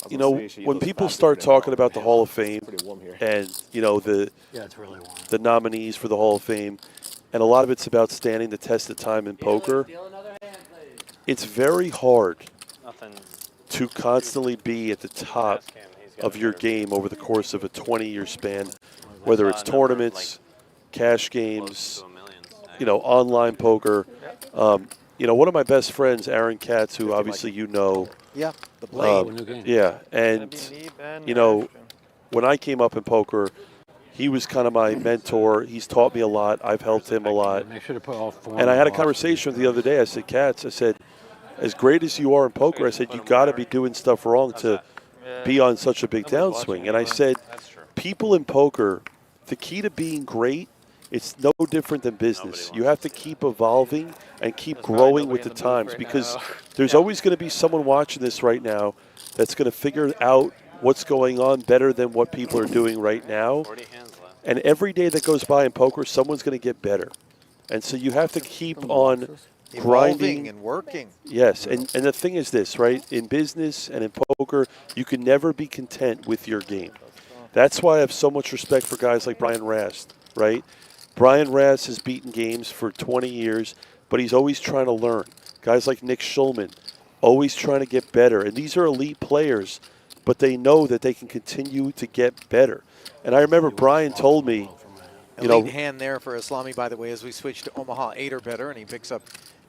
you know, when people start talking about the Hall of Fame and, you know, it's really warm. the nominees for the Hall of Fame, and a lot of it's about standing the test of time in poker, it's very hard to constantly be at the top of your game over the course of a 20-year span, whether it's tournaments, cash games, you know, online poker. You know, one of my best friends, Aaron Katz, who obviously you know. Yeah, the Blade. Yeah, and, you know, when I came up in poker, he was kind of my mentor. He's taught me a lot. I've helped him a lot. And I had a conversation the other day. I said, Katz, I said, as great as you are in poker, I said, you got to be doing stuff wrong to be on such a big downswing. And I said, people in poker, the key to being great, it's no different than business. You have to keep evolving and keep growing with the times, because there's always going to be someone watching this right now that's going to figure out what's going on better than what people are doing right now. And every day that goes by in poker, someone's going to get better. And so you have to keep on grinding and working. Yes, and the thing is this, right? In business and in poker, you can never be content with your game. That's why I have so much respect for guys like Brian Rast, right? Brian Rast has beaten games for 20 years, but he's always trying to learn. Guys like Nick Schulman, always trying to get better. And these are elite players, but they know that they can continue to get better. And I remember Brian told me, you know, elite hand there for Islami, by the way, as we switch to Omaha 8 or better, and he picks up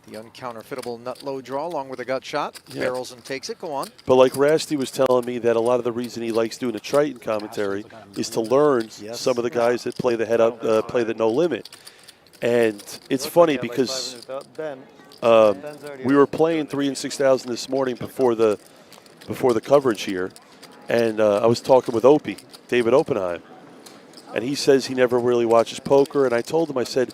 the uncounterfeitable nut low draw along with a gut shot. Yeah. Barrels and takes it. Go on. But like Rasty was telling me that a lot of the reason he likes doing a Triton commentary is to learn some of the guys that play the head up, play the no limit. And it's funny because we were playing 3 and 6,000 this morning before the coverage here, and I was talking with Opie, David Oppenheim, and he says he never really watches poker. And I told him, I said,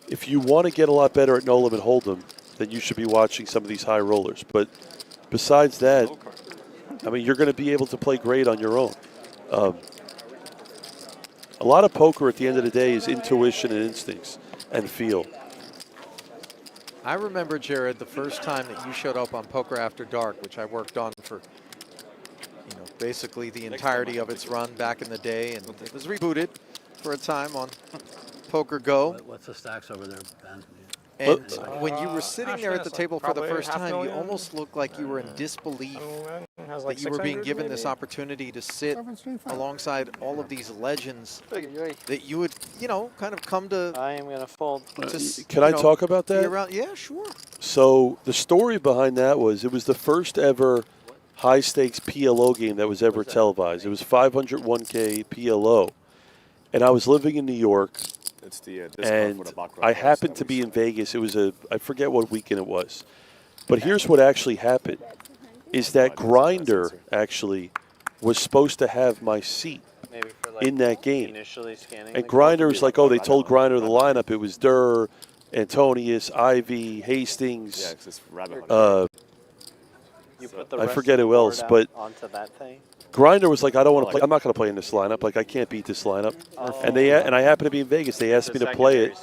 if you want to get a lot better at no limit hold'em, then you should be watching some of these high rollers. But besides that, I mean, you're going to be able to play great on your own. A lot of poker at the end of the day is intuition and instincts and feel. I remember, Jared, the first time that you showed up on Poker After Dark, which I worked on for, you know, basically the entirety of its run back in the day, and it was rebooted for a time on PokerGo. What's the stacks over there, Ben? And when you were sitting there at the table for the first time, you almost looked like you were in disbelief that you were being given this opportunity to sit alongside all of these legends that you would, you know, kind of come to. I am going to fold. Can I talk about that? Yeah, sure. So the story behind that was, it was the first ever high stakes PLO game that was ever televised. It was 501K PLO. And I was living in New York. It's the and I happened to be in Vegas. It was I forget what weekend it was. But here's what actually happened, is that Grinder actually was supposed to have my seat in that game. And Grinder was like, oh, they told Grinder the lineup. It was Durr, Antonius, Ivy, Hastings. I forget who else, but onto that thing. Grinder was like, I don't want to play. I'm not going to play in this lineup. Like, I can't beat this lineup. And I happened to be in Vegas. They asked me to play it.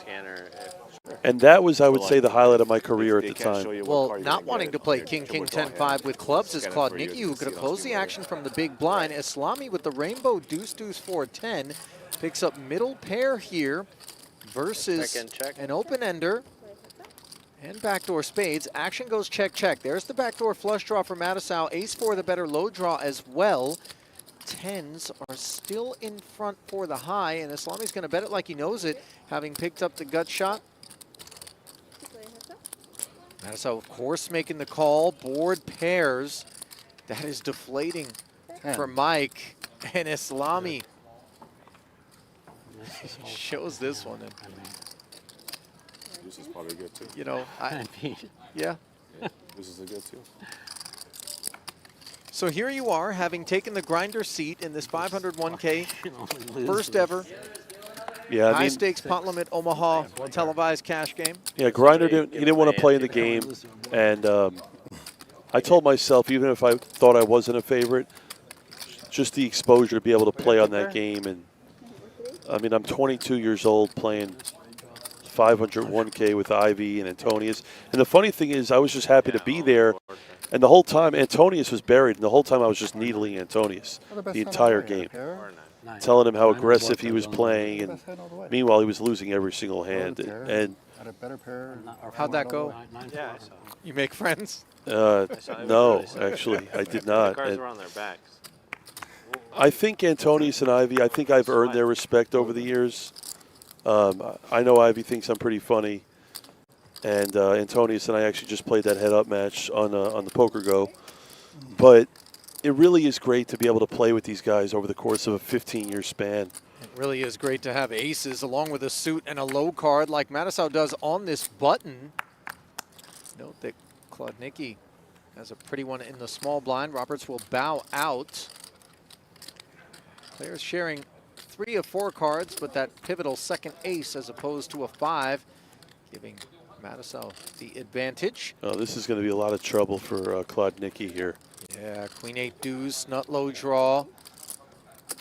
And that was, I would say, the highlight of my career at the time. Well, not wanting to play King, 10-5 with clubs is Claude Nicky, who could have closed the action from the big blind. Islami with the rainbow deuce, 4-10. Picks up middle pair here versus an open-ender. And backdoor spades. Action goes check, check. There's the backdoor flush draw for Mattisau. Ace-4, the better low draw as well. Tens are still in front for the high, and Islami's going to bet it like he knows it, having picked up the gut shot. Mattisau, of course, making the call. Board pairs. That is deflating for Mike. And Islami shows this one. This is probably good too. You know, yeah. This is a good too. So here you are, having taken the Grinder seat in this 501K first ever high stakes pot limit Omaha televised cash game. Yeah, Grinder didn't want to play in the game, and I told myself, even if I thought I wasn't a favorite, just the exposure to be able to play on that game. And I mean, I'm 22 years old playing 501K with Ivy and Antonius. And the funny thing is, I was just happy to be there And the whole time, Antonius was buried, and the whole time I was just needling Antonius Well, the best the hand entire of the way, game, pair. telling him how Nine is aggressive what he they're was doing. playing, and Best hand all the way. meanwhile he was losing every single hand. Pair. And Had a better pair. How'd that go? Yeah, I saw. You make friends? No, actually, I did not. The cards And were on their backs. I think Antonius and Ivy, I think I've earned their respect over the years. I know Ivy thinks I'm pretty funny, and Antonius and I actually just played that head-up match on the PokerGo. But it really is great to be able to play with these guys over the course of a 15-year span. It really is great to have aces along with a suit and a low card like Matusow does on this button. Note that Klodnicki has a pretty one in the small blind. Roberts will bow out. Players sharing 3 of 4 cards, but that pivotal second ace as opposed to a 5, giving Matusow the advantage. Oh, this is going to be a lot of trouble for Klodnicki here. Yeah, Queen 8 deuce, nut low draw.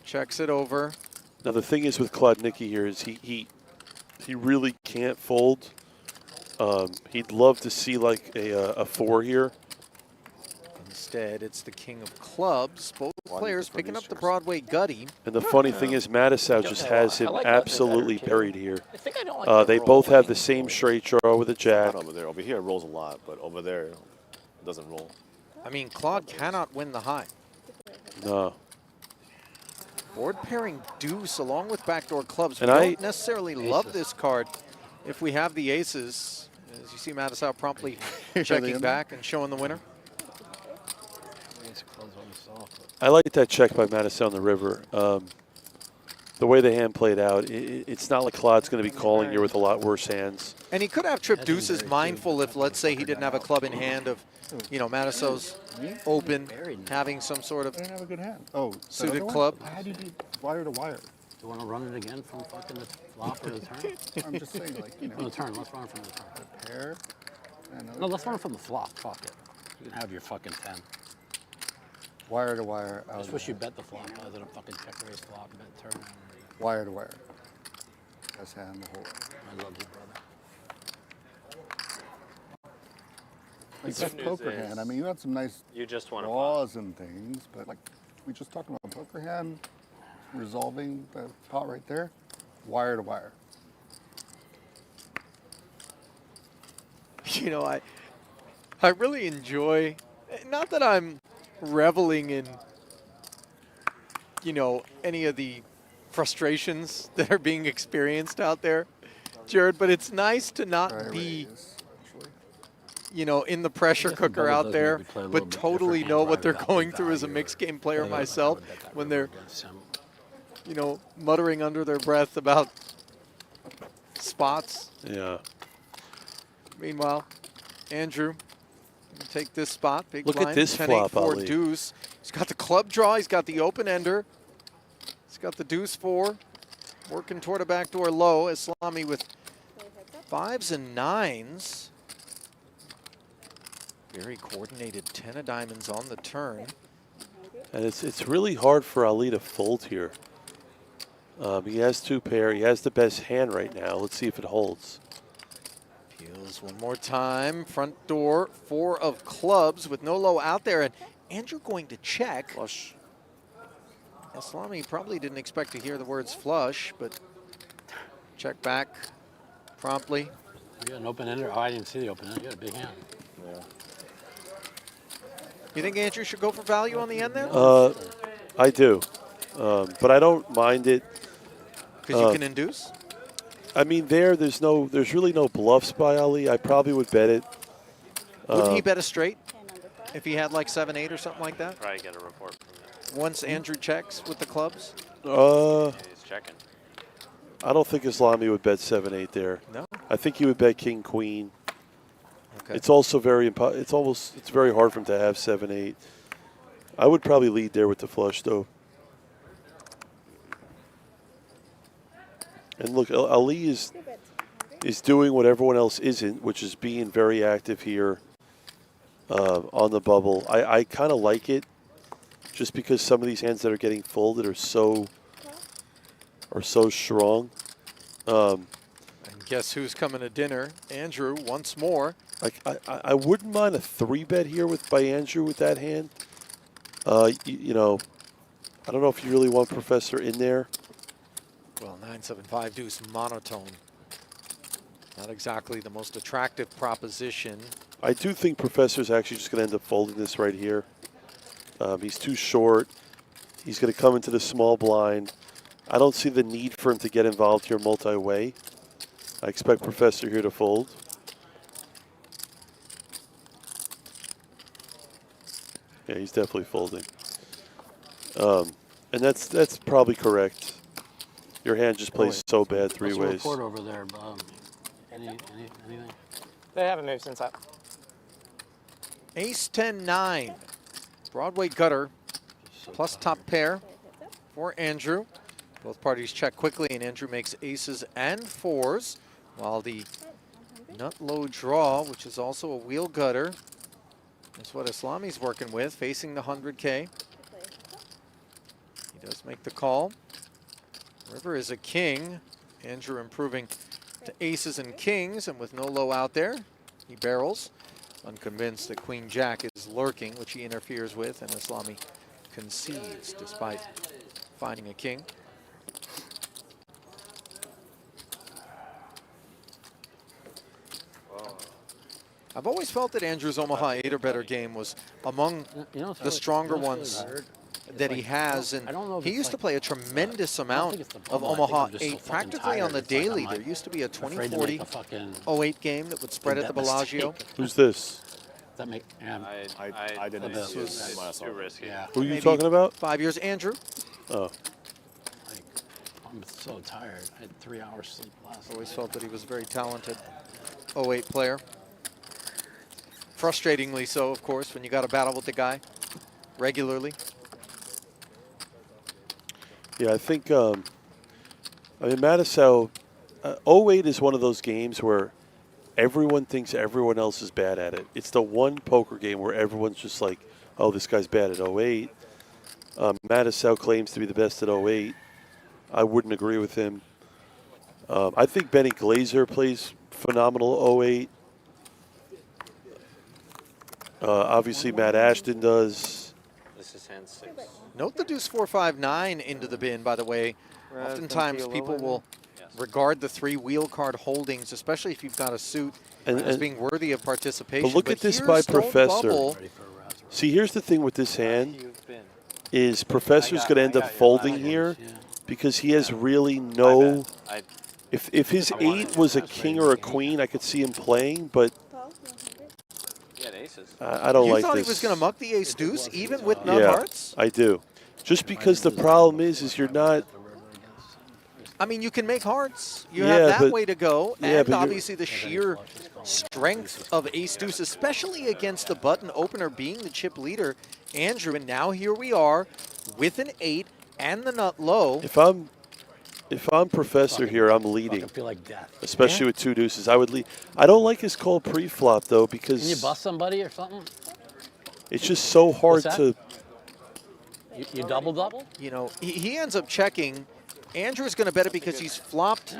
Checks it over. Now the thing is with Klodnicki here is he really can't fold. He'd love to see like a 4 here. Instead, it's the king of clubs. Both players picking up the Broadway gutty. And the funny thing is Matusow just has him absolutely buried here. I think I don't like They both have the same straight draw with a jack. Over there. Over here it rolls a lot, but over there it doesn't roll. I mean, Claude cannot win the high. No. Board pairing deuce along with backdoor clubs. And We I- don't necessarily love this card if we have the aces. As you see Matusow promptly checking back and showing the winner. I like that check by Matusow on the river. The way the hand played out, it's not like Claude's going to be calling here with a lot worse hands. And he could have tripped deuces mindful if, let's say, he didn't have a club in hand of, you know, Matusow's open, having some sort of I didn't have a good hand. Oh, suited one? club. How do you do wire to wire? Do you want to run it again from fucking the flop or the turn? I'm just saying, like, you know. From the turn. Let's run it from the turn. Pair. No, let's run it from the flop. Fuck it. You can have your fucking 10. Wire to wire. I just wish you bet the flop rather than a fucking check raise flop, bet turn. Wire to wire. Best hand the whole way. I love you, brother. Like this poker hand. I mean, you had some nice You just want to draws and things, but like we just talked about poker hand, resolving the pot right there, wire to wire. You know, I really enjoy, not that I'm reveling in, you know, any of the frustrations that are being experienced out there, Jared, but it's nice to not be, you know, in the pressure cooker out there, but totally know what they're going through as a mixed game player myself when they're, you know, muttering under their breath about spots. Yeah. Meanwhile, Andrew, take this spot. Big Look at blind, this 10, flop, 8, 4 Ali. deuce. He's got the club draw. He's got the open ender. He's got the deuce 4. Working toward a backdoor low. Islami with 5s and 9s. Very coordinated 10 of diamonds on the turn. And it's really hard for Ali to fold here. He has 2 pair. He has the best hand right now. Let's see if it holds. Peels one more time. Front door, 4 of clubs with no low out there. And Andrew going to check. Flush. Islami probably didn't expect to hear the words flush, but check back promptly. You got an open ender? Oh, I didn't see the open ender. You got a big hand. Yeah. You think Andrew should go for value on the end there? I do. But I don't mind it. Because you can induce? I mean, there's really no bluffs by Ali. I probably would bet it. Wouldn't he bet a straight if he had like 7-8 or something like that? Probably get a report from that. Once Andrew checks with the clubs? He's checking. I don't think Islami would bet 7-8 there. No? I think he would bet king queen. Okay. It's also very it's very hard for him to have 7-8. I would probably lead there with the flush though. And look, Ali is doing what everyone else isn't, which is being very active here on the bubble. I kind of like it, just because some of these hands that are getting folded are so strong. And Guess who's coming to dinner? Andrew once more. Like I wouldn't mind a 3-bet here by Andrew with that hand. You know, I don't know if you really want Professor in there. Well, 9-7-5 deuce monotone. Not exactly the most attractive proposition. I do think Professor's actually just going to end up folding this right here. He's too short. He's going to come into the small blind. I don't see the need for him to get involved here multi-way. I expect Professor here to fold. Yeah, he's definitely folding. And that's probably correct. Your hand just plays so bad 3 ways. What's the report over there, Bob? Anything? They haven't moved since that. Ace 10-9. Broadway gutter plus top pair for Andrew. Both parties check quickly, and Andrew makes aces and 4s, while the nut low draw, which is also a wheel gutter, is what Islami's working with, facing the 100K. He does make the call. River is a king. Andrew improving to aces and kings, and with no low out there, he barrels. Unconvinced that Queen Jack is lurking, which he interferes with, and Islami concedes despite finding a king. I've always felt that Andrew's Omaha 8 or better game was among the stronger ones that he has, and he used to play a tremendous amount of Omaha 8 practically on the daily. There used to be a 20-40 08 game that would spread at the Bellagio. Who's this? That make? I didn't. This was too risky. Yeah. Who are you talking about? 5 years, Andrew. Oh. I'm so tired. I had 3 hours sleep last night. Always felt that he was a very talented 08 player. Frustratingly so, of course, when you got to battle with the guy regularly. Yeah, I think, I mean, Mattisau, 08 is one of those games where everyone thinks everyone else is bad at it. It's the one poker game where everyone's just like, oh, this guy's bad at 08. Mattisau claims to be the best at 08. I wouldn't agree with him. I think Benny Glazer plays phenomenal 08. Obviously, Matt Ashton does. This is hand 6. Note the deuce 4-5-9 into the bin, by the way. Oftentimes people will regard the 3 wheel card holdings, especially if you've got a suit, as being worthy of participation. But look at this by Professor. See, here's the thing with this hand is Professor's going to end up folding here because he has really no. If his 8 was a king or a queen, I could see him playing, but I don't like this. You thought he was going to muck the ace deuce even with nut hearts? I do. Just because the problem is you're not. I mean, you can make hearts. You have that way to go, and obviously the sheer strength of ace deuce, especially against the button opener being the chip leader, Andrew. And now here we are with an 8 and the nut low. If I'm Professor here, I'm leading. I feel like death. Especially with 2 deuces. I would lead. I don't like his call pre-flop, though, because... Can you bust somebody or something? It's just so hard to... You double-double? You know, he ends up checking. Andrew's going to bet it because he's flopped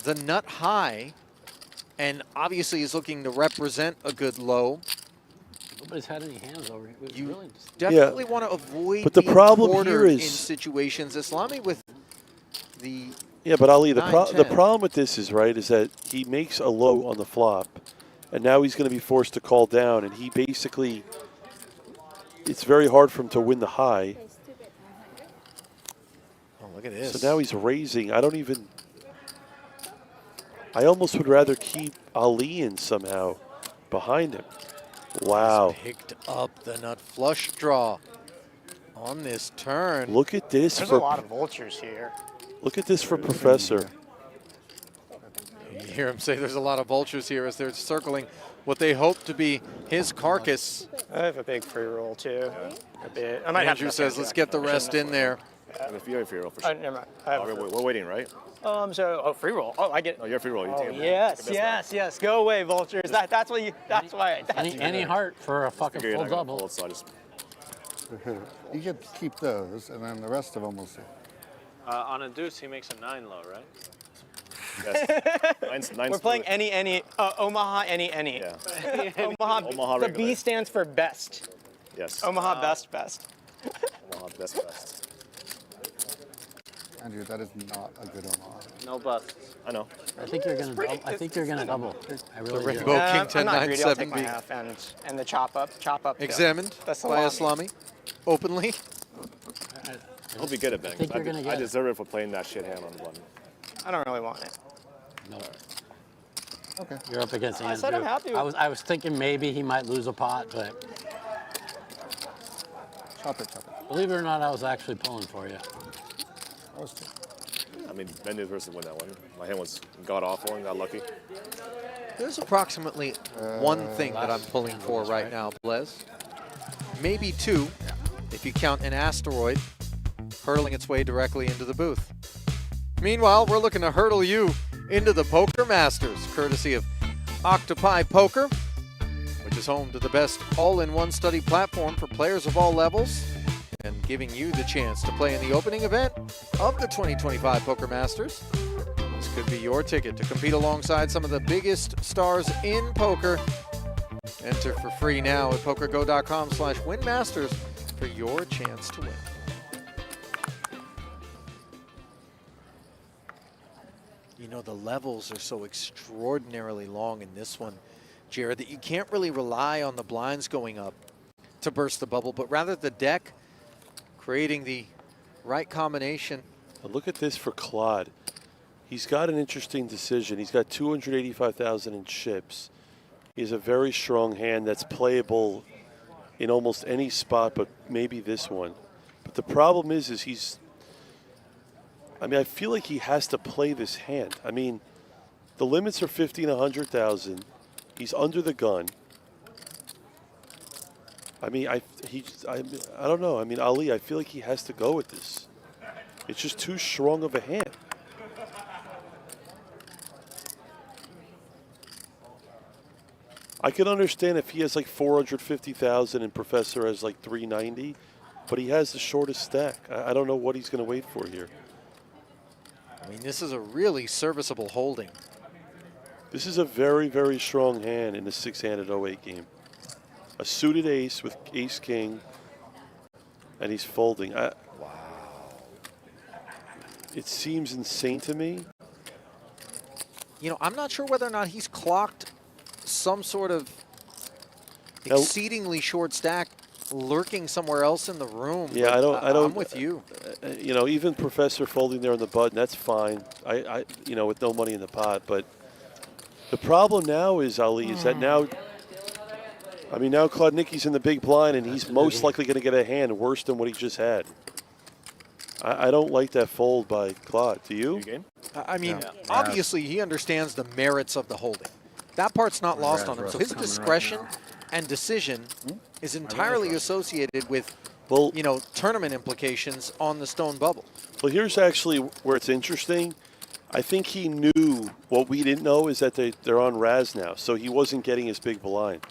the nut high, and obviously is looking to represent a good low. Nobody's had any hands over here. You really definitely want to avoid but the being problem quartered here is in situations. Islami with the but Ali, the 9-10. problem with this is that he makes a low on the flop, and now he's going to be forced to call down, and he basically, it's very hard for him to win the high. Oh, look at this. So now he's raising. I almost would rather keep Ali in somehow behind him. Wow. He's picked up the nut flush draw on this turn. Look at this. There's a lot of vultures here. Look at this for Professor. You hear him say there's a lot of vultures here as they're circling what they hope to be his carcass. I have a big free roll too. A bit. I might have Andrew says, let's get the rest in there. If you have a free roll for sure. Never mind. We're waiting, right? Free roll. Oh, I get. No, you're free roll. You Oh, take it. yes. Go away, vultures. That's what you. That's why. Any heart for a fucking full double. So I just... You get to keep those, and then the rest of them we'll see. On a deuce, he makes a 9 low, right? Nine's We're playing Omaha any. Yeah. Omaha. Omaha The regular. B stands for best. Yes. Omaha best. Omaha best. Andrew, that is not a good Omaha. No busts. I know. I think you're gonna double. I really do. Rainbow King 10 I'm not 9 greedy. I'll take 7 my B. half and the chop up. Examined The by salami. a salami openly. I hope you get it, Ben. think you're gonna get I it. deserve it for playing that shit hand on the button. I don't really want it. No. Okay. You're up against Andrew. I said I'm happy with I was thinking maybe he might lose a pot, but Chop it. believe it or not, I was actually pulling for you. I was too. I mean, Ben knew first to win that one. My hand was god awful and got lucky. There's approximately one thing that I'm pulling for right now, Blez. Maybe two, if you count an asteroid hurtling its way directly into the booth. Meanwhile, we're looking to hurtle you into the Poker Masters, courtesy of Octopi Poker, which is home to the best all-in-one study platform for players of all levels, and giving you the chance to play in the opening event of the 2025 Poker Masters. This could be your ticket to compete alongside some of the biggest stars in poker. Enter for free now at PokerGo.com/WinMasters for your chance to win. You know, the levels are so extraordinarily long in this one, Jared, that you can't really rely on the blinds going up to burst the bubble, but rather the deck creating the right combination. But look at this for Claude. He's got an interesting decision. He's got 285,000 in chips. He has a very strong hand that's playable in almost any spot, but maybe this one. But the problem is he's, I mean, I feel like he has to play this hand. I mean, the limits are 50 and 100,000. He's under the gun. I mean, I don't know. I mean, Ali, I feel like he has to go with this. It's just too strong of a hand. I can understand if he has like 450,000 and Professor has like 390, but he has the shortest stack. I don't know what he's going to wait for here. I mean, this is a really serviceable holding. This is a very, very strong hand in the six-handed 08 game. A suited ace with ace-king, and he's folding. Wow. It seems insane to me. You know, I'm not sure whether or not he's clocked some sort of exceedingly short stack lurking somewhere else in the room. Yeah, I don't. I'm with you. You know, even Professor folding there on the button, that's fine. You know, with no money in the pot. But the problem now is, Ali, is that now, I mean, now Claude Nicky's in the big blind, and he's most likely going to get a hand worse than what he just had. I don't like that fold by Claude. Do you? I mean, obviously he understands the merits of the holding. That part's not lost on him. So his discretion and decision is entirely associated with, you know, tournament implications on the stone bubble. Well, here's actually where it's interesting. I think he knew what we didn't know is that they're on Raz now, so he wasn't getting his big blind.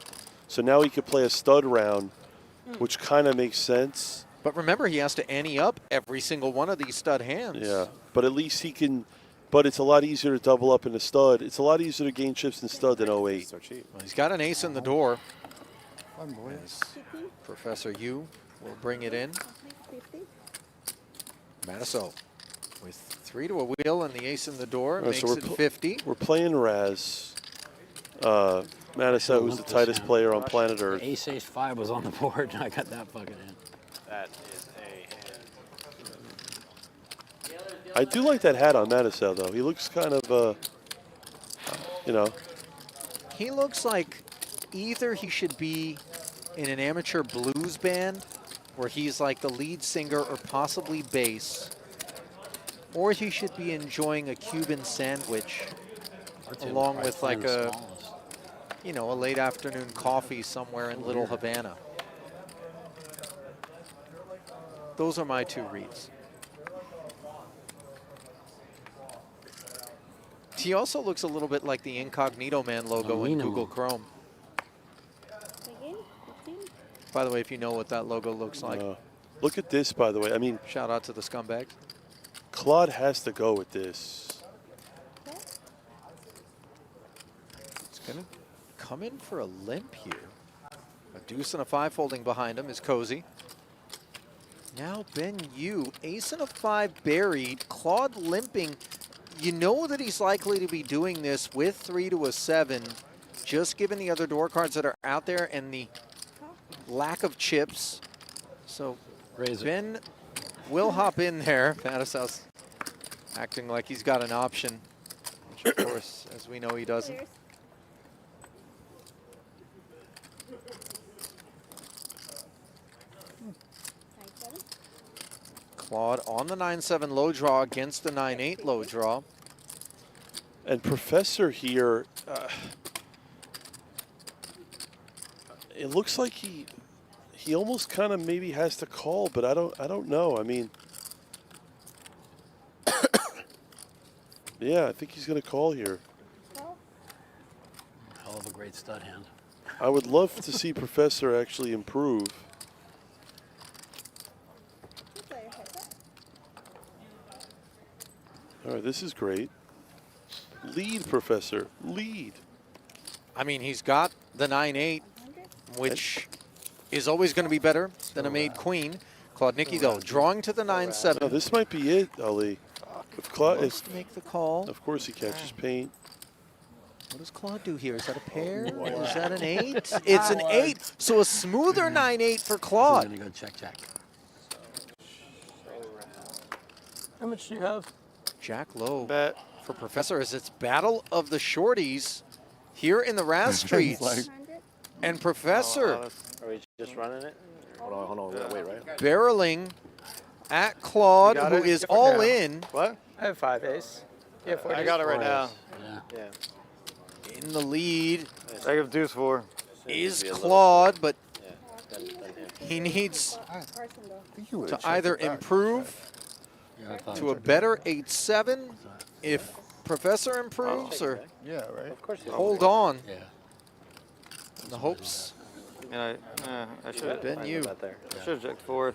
So now he could play a stud round, which kind of makes sense. But remember, he has to ante up every single one of these stud hands. Yeah, but at least he can. But it's a lot easier to double up in the stud. It's a lot easier to gain chips in stud than 08. Well, he's got an ace in the door. As Professor Yu will bring it in. Matiso with 3 to a wheel and the ace in the door makes so it 50. We're playing Raz. Matiso, who's the tightest player on planet Earth. Ace, ace, 5 was on the board, and I got that fucking in. That is a I do like that hat on Matiso, though. He looks kind of, you know. He looks like either he should be in an amateur blues band where he's like the lead singer or possibly bass, or he should be enjoying a Cuban sandwich along with like a, you know, a late afternoon coffee somewhere in Little Havana. Those are my two reads. He also looks a little bit like the Incognito Man logo in Google Chrome. By the way, if you know what that logo looks like. Look at this, by the way. I mean, shout out to the scumbags. Claude has to go with this. come in for a limp here. A deuce and a 5 folding behind him is Cozy. Now Ben Yu, ace and a 5 buried, Claude limping. You know that he's likely to be doing this with 3 to a 7, just given the other door cards that are out there and the lack of chips. So Ben will hop in there. Mattisau's acting like he's got an option, which of course, as we know, he doesn't. Claude on the 9-7 low draw against the 9-8 low draw. And Professor here, it looks like he almost kind of maybe has to call, but I don't know. I mean, yeah, I think he's going to call here. Hell of a great stud hand. I would love to see Professor actually improve. All right, this is great. Lead, Professor, lead. I mean, he's got the 9-8, which is always going to be better than a made queen. Claude Nicky, though, drawing to the 9-7. Oh, this might be it, Ali. If Claude Wants to make the call. Of course he catches paint. What does Claude do here? Is that a pair? Is that an 8? It's an 8. So a smoother 9-8 for Claude. So I'm gonna go check. How much do you have? Jack low for Professor as it's battle of the shorties here in the Raz Streets. And Professor Are we just running it? Hold on, wait, right? barreling at Claude, who is all in. What? I have 5 ace. Yeah, 4 I got it right now. Yeah. In the lead I have deuce 4. is Claude, but he needs to either improve to a better 8-7 if Professor improves, or hold on in the hopes. And I should have been you. I should have checked 4.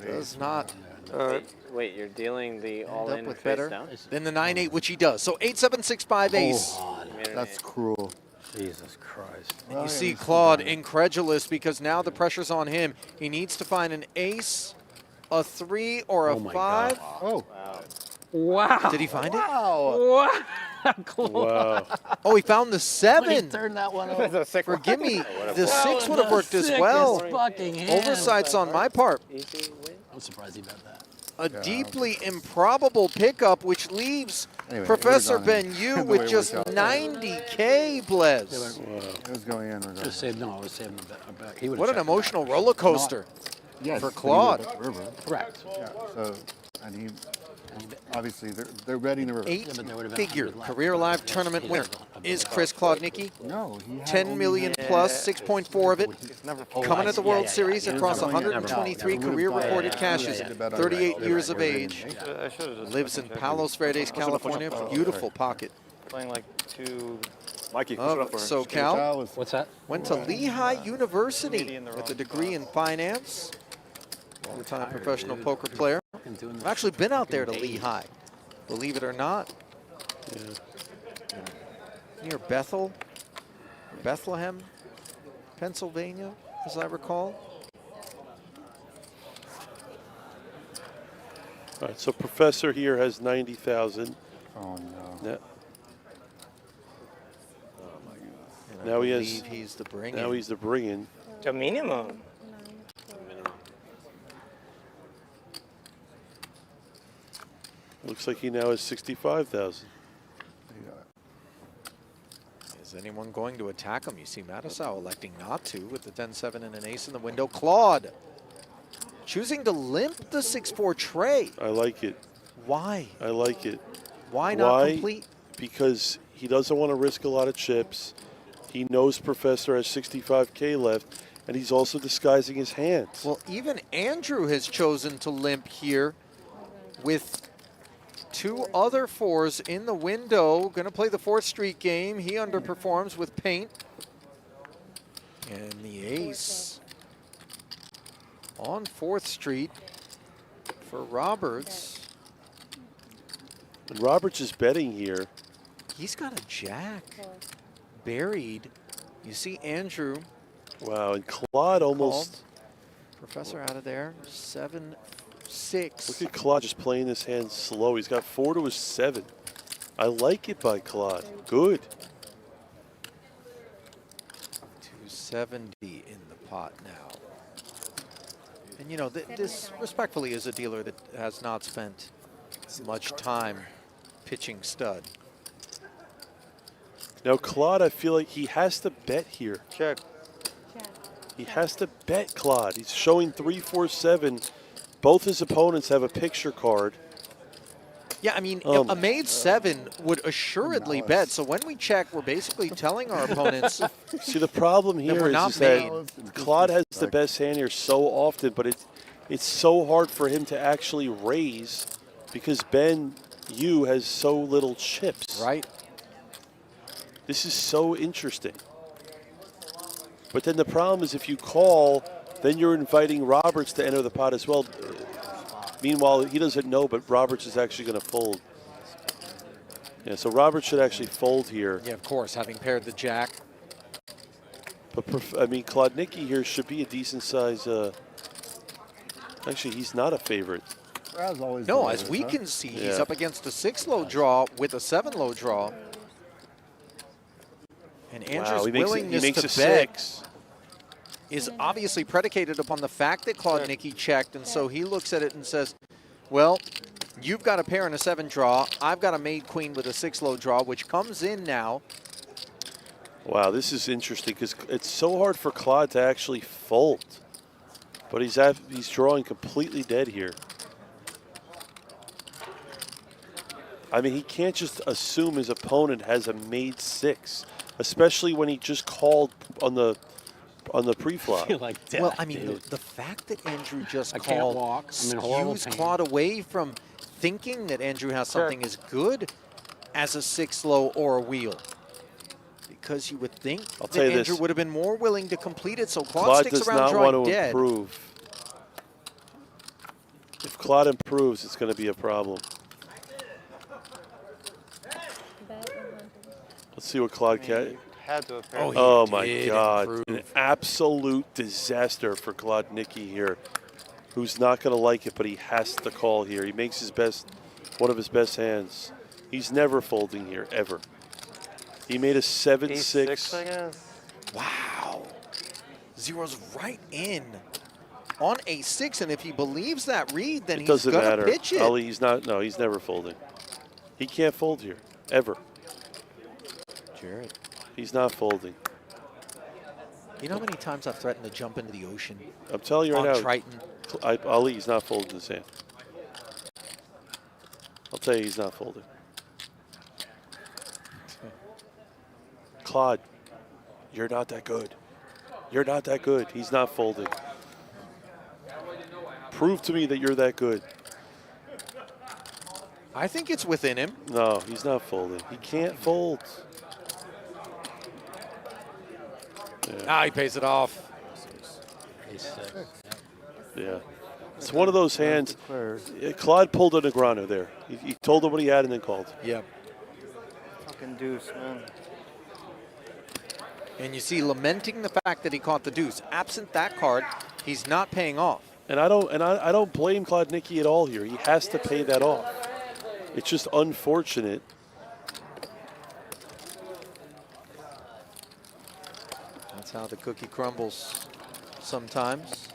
Does not Wait, you're dealing the end all up in with face better down? than the 9-8, which he does. So 8-7, 6-5 ace. That's cruel. Jesus Christ. And you see Claude incredulous because now the pressure's on him. He needs to find an ace, a 3, or a 5. Oh. Wow. Did he find it? Wow. Wow. Oh, he found the 7. Turn that one over. Forgive me, the 6 would have worked as well. Oversights on my part. I'm surprised he bet that. A deeply improbable pickup, which leaves Professor Ben Yu with just 90K, Blez. It was going in. Just saved, no, I was saving a bet. He What an emotional roller coaster for Claude. Correct. Yeah, so, and he, obviously, they're betting the river. 8-figure career live tournament winner is Chris Claude Nicky. No, he had 10 million plus, 6.4 of it coming at the World Series across 123 career recorded cashes. 38 years of age. Lives in Palos Verdes, California. Beautiful pocket. Playing like 2. Mikey, Of SoCal. What's that? Went to Lehigh University with a degree in finance. Full-time professional poker player. I've actually been out there to Lehigh, believe it or not. Near Bethlehem, Pennsylvania, as I recall. All right, so Professor here has 90,000. Oh, no. Yeah. Now he has. He's the bring-in. Now he's the bring-in. The minimum. Looks like he now has 65,000. Is anyone going to attack him? You see Mattisau electing not to with the 10-7 and an ace in the window. Claude choosing to limp the 6-4 tray. I like it. Why? I like it. Why not complete? Because he doesn't want to risk a lot of chips. He knows Professor has 65K left, and he's also disguising his hands. Well, even Andrew has chosen to limp here with 2 other 4s in the window. Going to play the 4th Street game. He underperforms with paint. And the ace on 4th Street for Roberts. And Roberts is betting here. He's got a jack buried You see Andrew. Wow, and Claude almost. Professor out of there, 7-6. Look at Claude just playing this hand slow. He's got 4 to his 7. I like it by Claude. Good. 270 in the pot now. And you know, this respectfully is a dealer that has not spent much time pitching stud. Now Claude, I feel like he has to bet here. Check. He has to bet Claude. He's showing 3-4-7. Both his opponents have a picture card. Yeah, I mean, a made 7 would assuredly bet. So when we check, we're basically telling our opponents. See, the problem here is that Claude has the best hand here so often, but it's so hard for him to actually raise because Ben Yu has so little chips. Right. This is so interesting. But then the problem is if you call, then you're inviting Roberts to enter the pot as well. Meanwhile, he doesn't know, but Roberts is actually going to fold. Yeah, so Roberts should actually fold here. Yeah, of course, having paired the jack. But, I mean, Klodnicki here should be a decent size. Actually, he's not a favorite. No, as we can see, he's up against a 6-low draw with a 7-low draw. And Andrew's willingness to bet 6. is obviously predicated upon the fact that Klodnicki checked, and so he looks at it and says, well, you've got a pair and a 7 draw. I've got a made queen with a 6-low draw, which comes in now. Wow, this is interesting because it's so hard for Claude to actually fold. But he's drawing completely dead here. I mean, he can't just assume his opponent has a made 6, especially when he just called on the pre-flop. Like well, I mean, the fact that Andrew just called skews Claude away from thinking that Andrew has something as good as a 6-low or a wheel. Because you would think that Andrew would have been more willing to complete it, so Claude sticks around drawing dead. Improve. If Claude improves, it's going to be a problem. Let's see what Claude can. Oh my God. An absolute disaster for Klodnicki here, who's not going to like it, but he has to call here. He makes his one of his best hands. He's never folding here, ever. He made a 7-6. Wow. Zeroes right in on a 6, and if he believes that read, then he's going to pitch it. Ali, he's never folding. He can't fold here, ever. Jared. He's not folding. You know how many times I've threatened to jump into the ocean? I'm telling you right now. Triton. Ali, he's not folding this hand. I'll tell you, he's not folding. Claude, you're not that good. You're not that good. He's not folding. Prove to me that you're that good. I think it's within him. No, he's not folding. He can't fold. Yeah. He pays it off. Yeah. It's one of those hands. Claude pulled a Negrano there. He told him what he had and then called. Yeah. Fucking deuce, man. And you see, lamenting the fact that he caught the deuce. Absent that card, he's not paying off. And I don't blame Klodnicki at all here. He has to pay that off. It's just unfortunate. That's how the cookie crumbles sometimes.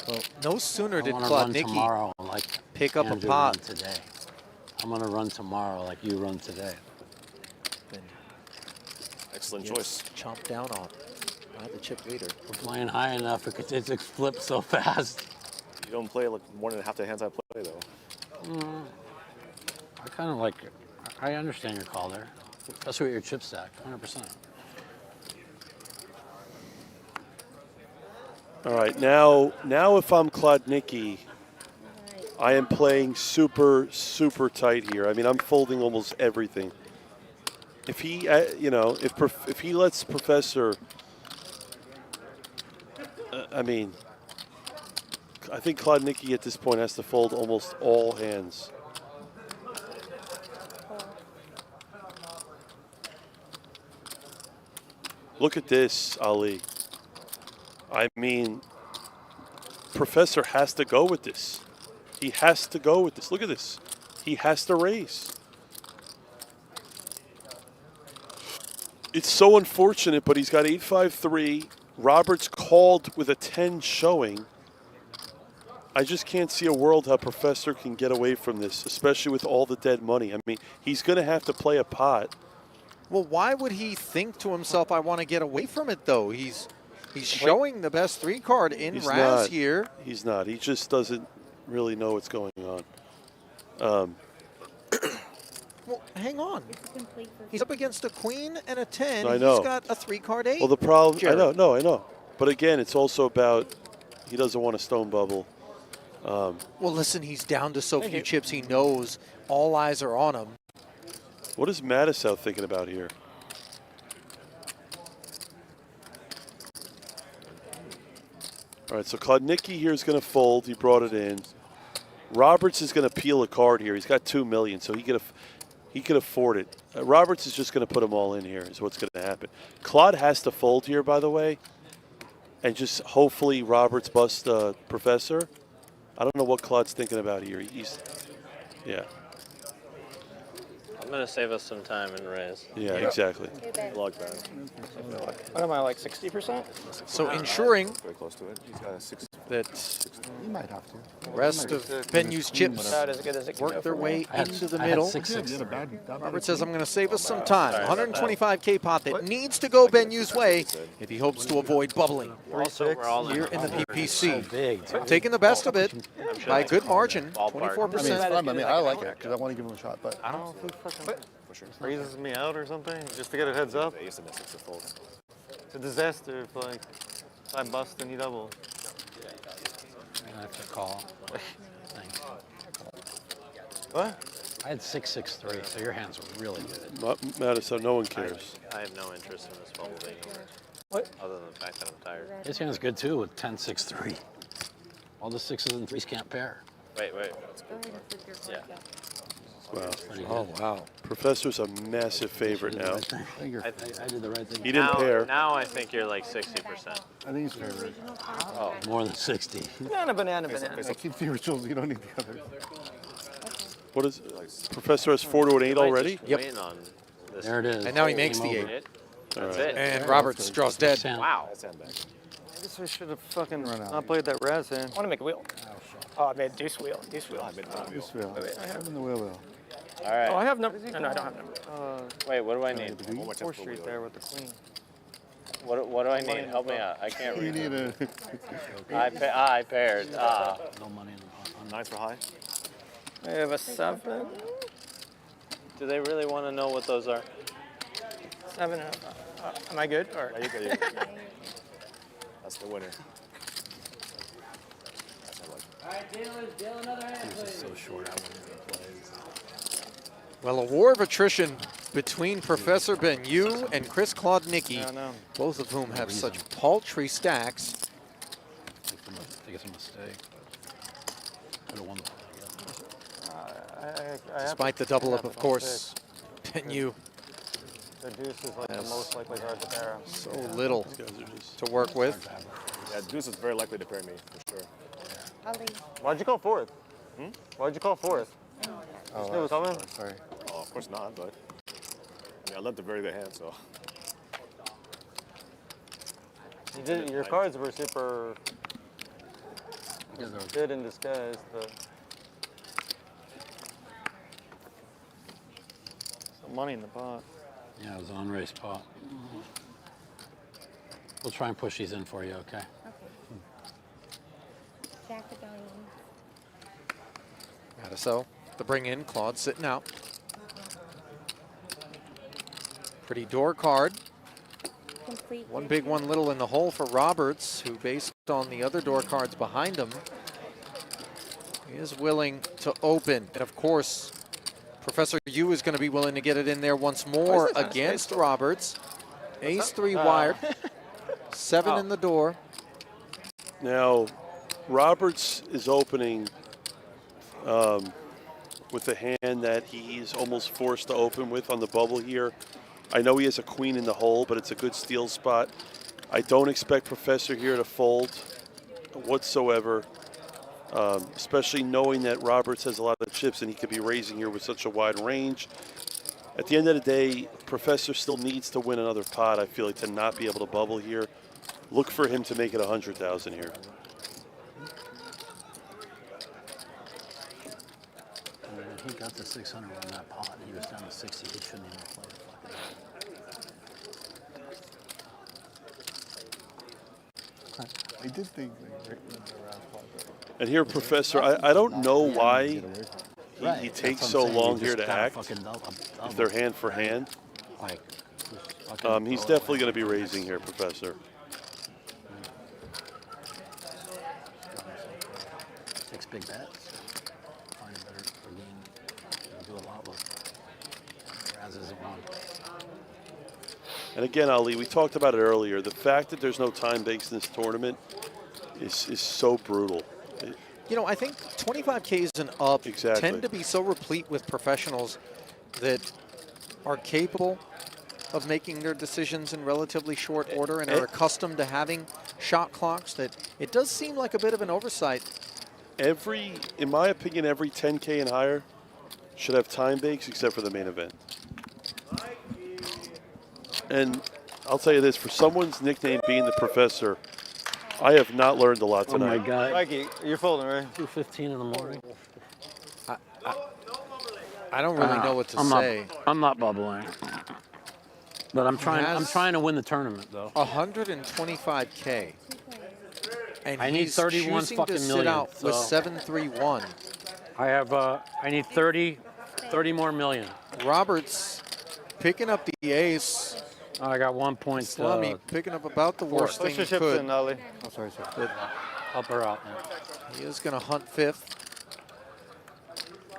Well, no sooner did Klodnicki pick up a pot today. I'm going to run tomorrow like you run today. Excellent choice. Chomp down on by the chip leader. We're playing high enough because it's flipped so fast. You don't play like more than half the hands I play, though. I kind of like it. I understand your call there, especially with your chip stack, 100%. All right, now if I'm Klodnicki, I am playing super, super tight here. I mean, I'm folding almost everything. If he, if he lets Professor, I mean, I think Klodnicki at this point has to fold almost all hands. Look at this, Ali. I mean, Professor has to go with this. He has to go with this. Look at this. He has to raise. It's so unfortunate, but he's got 8-5-3. Roberts called with a 10 showing. I just can't see a world how Professor can get away from this, especially with all the dead money. I mean, he's going to have to play a pot. Well, why would he think to himself, I want to get away from it, though? He's showing the best 3 card in He's Raz not. here. He's not. He just doesn't really know what's going on. Well, hang on. He's up against a queen and a 10. I know. He's got a 3-card 8. Well, the problem, Jared. I know. But again, it's also about he doesn't want a stone bubble. Well, listen, he's down to so few chips. He knows all eyes are on him. What is Matisow thinking about here? All right, so Klodnicki here is going to fold. He brought it in. Roberts is going to peel a card here. He's got $2 million, so he could afford it. Roberts is just going to put them all in here is what's going to happen. Claude has to fold here, by the way, and just hopefully Roberts busts Professor. I don't know what Claude's thinking about here. Yeah. I'm going to save us some time and raise. Yeah, exactly. Log back. What am I, like 60%? So ensuring Very close to it. He's got a 6. that You might have to. the rest of Benyu's chips About as good as it can work go their for way me. into the I had middle. 6-6. Robert says, I'm going to save us some time. 125K pot that needs to go Benyu's way if he hopes to avoid bubbling. We're all Here in the PPC. Big. Taking the best of it by a good margin, Ballpark. 24%. I mean, it's fun. I mean, I like it because I want to give him a shot. But I don't know if he fucking raises me out or something, just to get a heads up. It's a disaster if, like, if I bust and he double. I have to call. Thanks. What? I had 6-6-3, so your hands were really good. Matisow, no one cares. I have no interest in this bubble being over. What? Other than the fact that I'm tired. His hand's good too with 10-6-3. All the 6s and 3s can't pair. Wait. Yeah. Wow. Oh, wow. Professor's a massive favorite now. I did the right thing. He didn't pair. Now I think you're like 60%. I think he's favorite. Oh. More than 60. Banana. I keep the originals. You don't need the others. What is Professor has 4 to an 8 already? Waiting on this. There it is. And now he makes the Game 8. That's it. And Roberts draws dead. Wow. I guess I should have fucking not played that Raz hand. I want to make a wheel. Oh, I made deuce wheel. This wheel. I have in the wheel. All right. Oh, I have number. No, I don't have number. Wait, what do I need? 4 street there with the queen. What do I need? Help me out. I can't You read. need a. I paired. No money on 9s for high. I have a 7. Do they really want to know what those are? 7. Am I good? Or? Yeah, you're good. That's the winner. so short. Well, a war of attrition between Professor Benyu and Chris Klodnicki, both of whom have such paltry stacks. I think it's a mistake. Could have won the Despite the double up, of course, Benyu The deuce is like the most likely card to pair. so little to work with. Yeah, deuce is very likely to pair me, for sure. Why'd you call 4th? Why'd you call 4th? Oh, It was coming? sorry. Oh, of course not, but I mean, I left a very good hand, so. You did. Your cards were super good in disguise. Some money in the pot. Yeah, it was on race pot. We'll try and push these in for you, okay? Jack of diamonds. So the bring in, Claude sitting out. Pretty door card. Complete. One big, one little in the hole for Roberts, who based on the other door cards behind him, is willing to open. And of course, Professor Yu is going to be willing to get it in there once more against Roberts. Ace 3 wired, 7 in the door. Now, Roberts is opening with a hand that he's almost forced to open with on the bubble here. I know he has a queen in the hole, but it's a good steal spot. I don't expect Professor here to fold whatsoever, especially knowing that Roberts has a lot of chips and he could be raising here with such a wide range. At the end of the day, Professor still needs to win another pot, I feel like, to not be able to bubble here. Look for him to make it 100,000 here. He got to 600 on that pot. He was down to 60. He shouldn't even play the fucking. I did think And here, Professor, I don't know why he takes so long here to act, if they're hand for hand. He's definitely going to be raising here, Professor. 6 big bets. Find a better game. Do a lot with Raz's at one. And again, Ali, we talked about it earlier. The fact that there's no time based in this tournament is so brutal. You know, I think 25Ks and up tend to be so replete with professionals that are capable of making their decisions in relatively short order and are accustomed to having shot clocks that it does seem like a bit of an oversight. In my opinion, every 10K and higher should have time bakes except for the main event. And I'll tell you this, for someone's nickname being the Professor, I have not learned a lot tonight. Oh my God. Mikey, you're folding, right? 2:15 in the morning. I don't really know what to say. I'm not bubbling. But I'm trying to win the tournament though. 125K. And I need he's 31 choosing fucking to sit million, out with so- 731. I need 30 more million. Roberts picking up the ace. Oh, I got 1 point. Slummy picking up about the worst thing he could. Oh, sorry. But help her out. He is going to hunt fifth.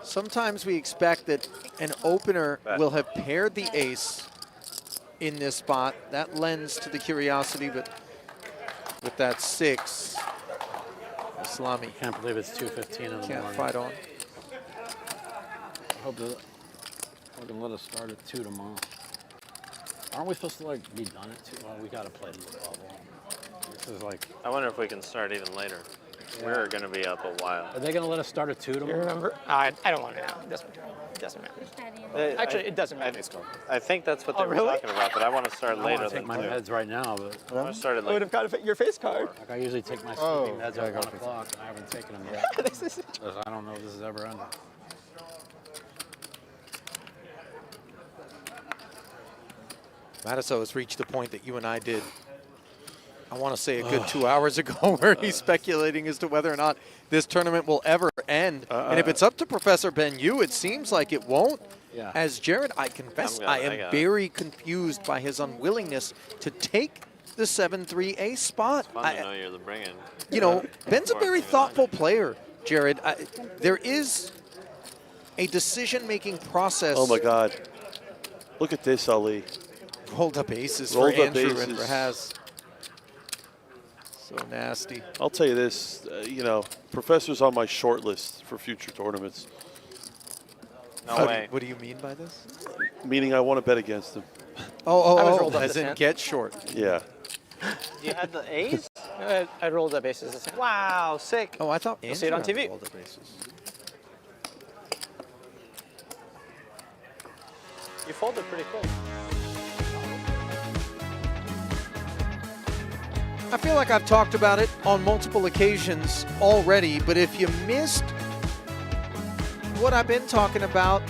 Sometimes we expect that an opener will have paired the ace in this spot. That lends to the curiosity, but with that 6, Slummy. Can't believe it's 2:15 in the morning. Can't fight on. I hope that I can let us start at 2 tomorrow. Aren't we supposed to like be done at 2? Well, we got to play the bubble. This is like. I wonder if we can start even later. We're going to be up a while. Are they going to let us start at 2 tomorrow? You remember? I don't want to know. It doesn't matter. Actually, it doesn't matter. I think that's what they were really? talking about, but I want to start I later want to than take my 2. meds right now, but I want to start at I would like have got your face card. like I usually take my sleeping meds at 1 o'clock, and I haven't taken them yet. Because I don't know if this is ever ending. Matiso has reached the point that you and I did, I want to say a good 2 hours ago, where he's speculating as to whether or not this tournament will ever end. And if it's up to Professor Ben Yu, it seems like it won't. Yeah. As Jared, I confess, I am very confused by his unwillingness to take the 7-3 ace spot. fun to know you're the bring-in. You know, Ben's a very thoughtful player, Jared. There is a decision-making process. Oh my God. Look at this, Ali. Rolled up aces Rolled for up Andrew aces. and for Haz. So nasty. I'll tell you this, you know, Professor's on my short list for future tournaments. No way. What do you mean by this? Meaning I want to bet against him. As in get short. Yeah. You had the ace? I rolled up aces. Wow, sick. Oh, I thought You'll see it on Andrew TV. had rolled up aces. You folded pretty quick. I feel like I've talked about it on multiple occasions already, but if you missed what I've been talking about,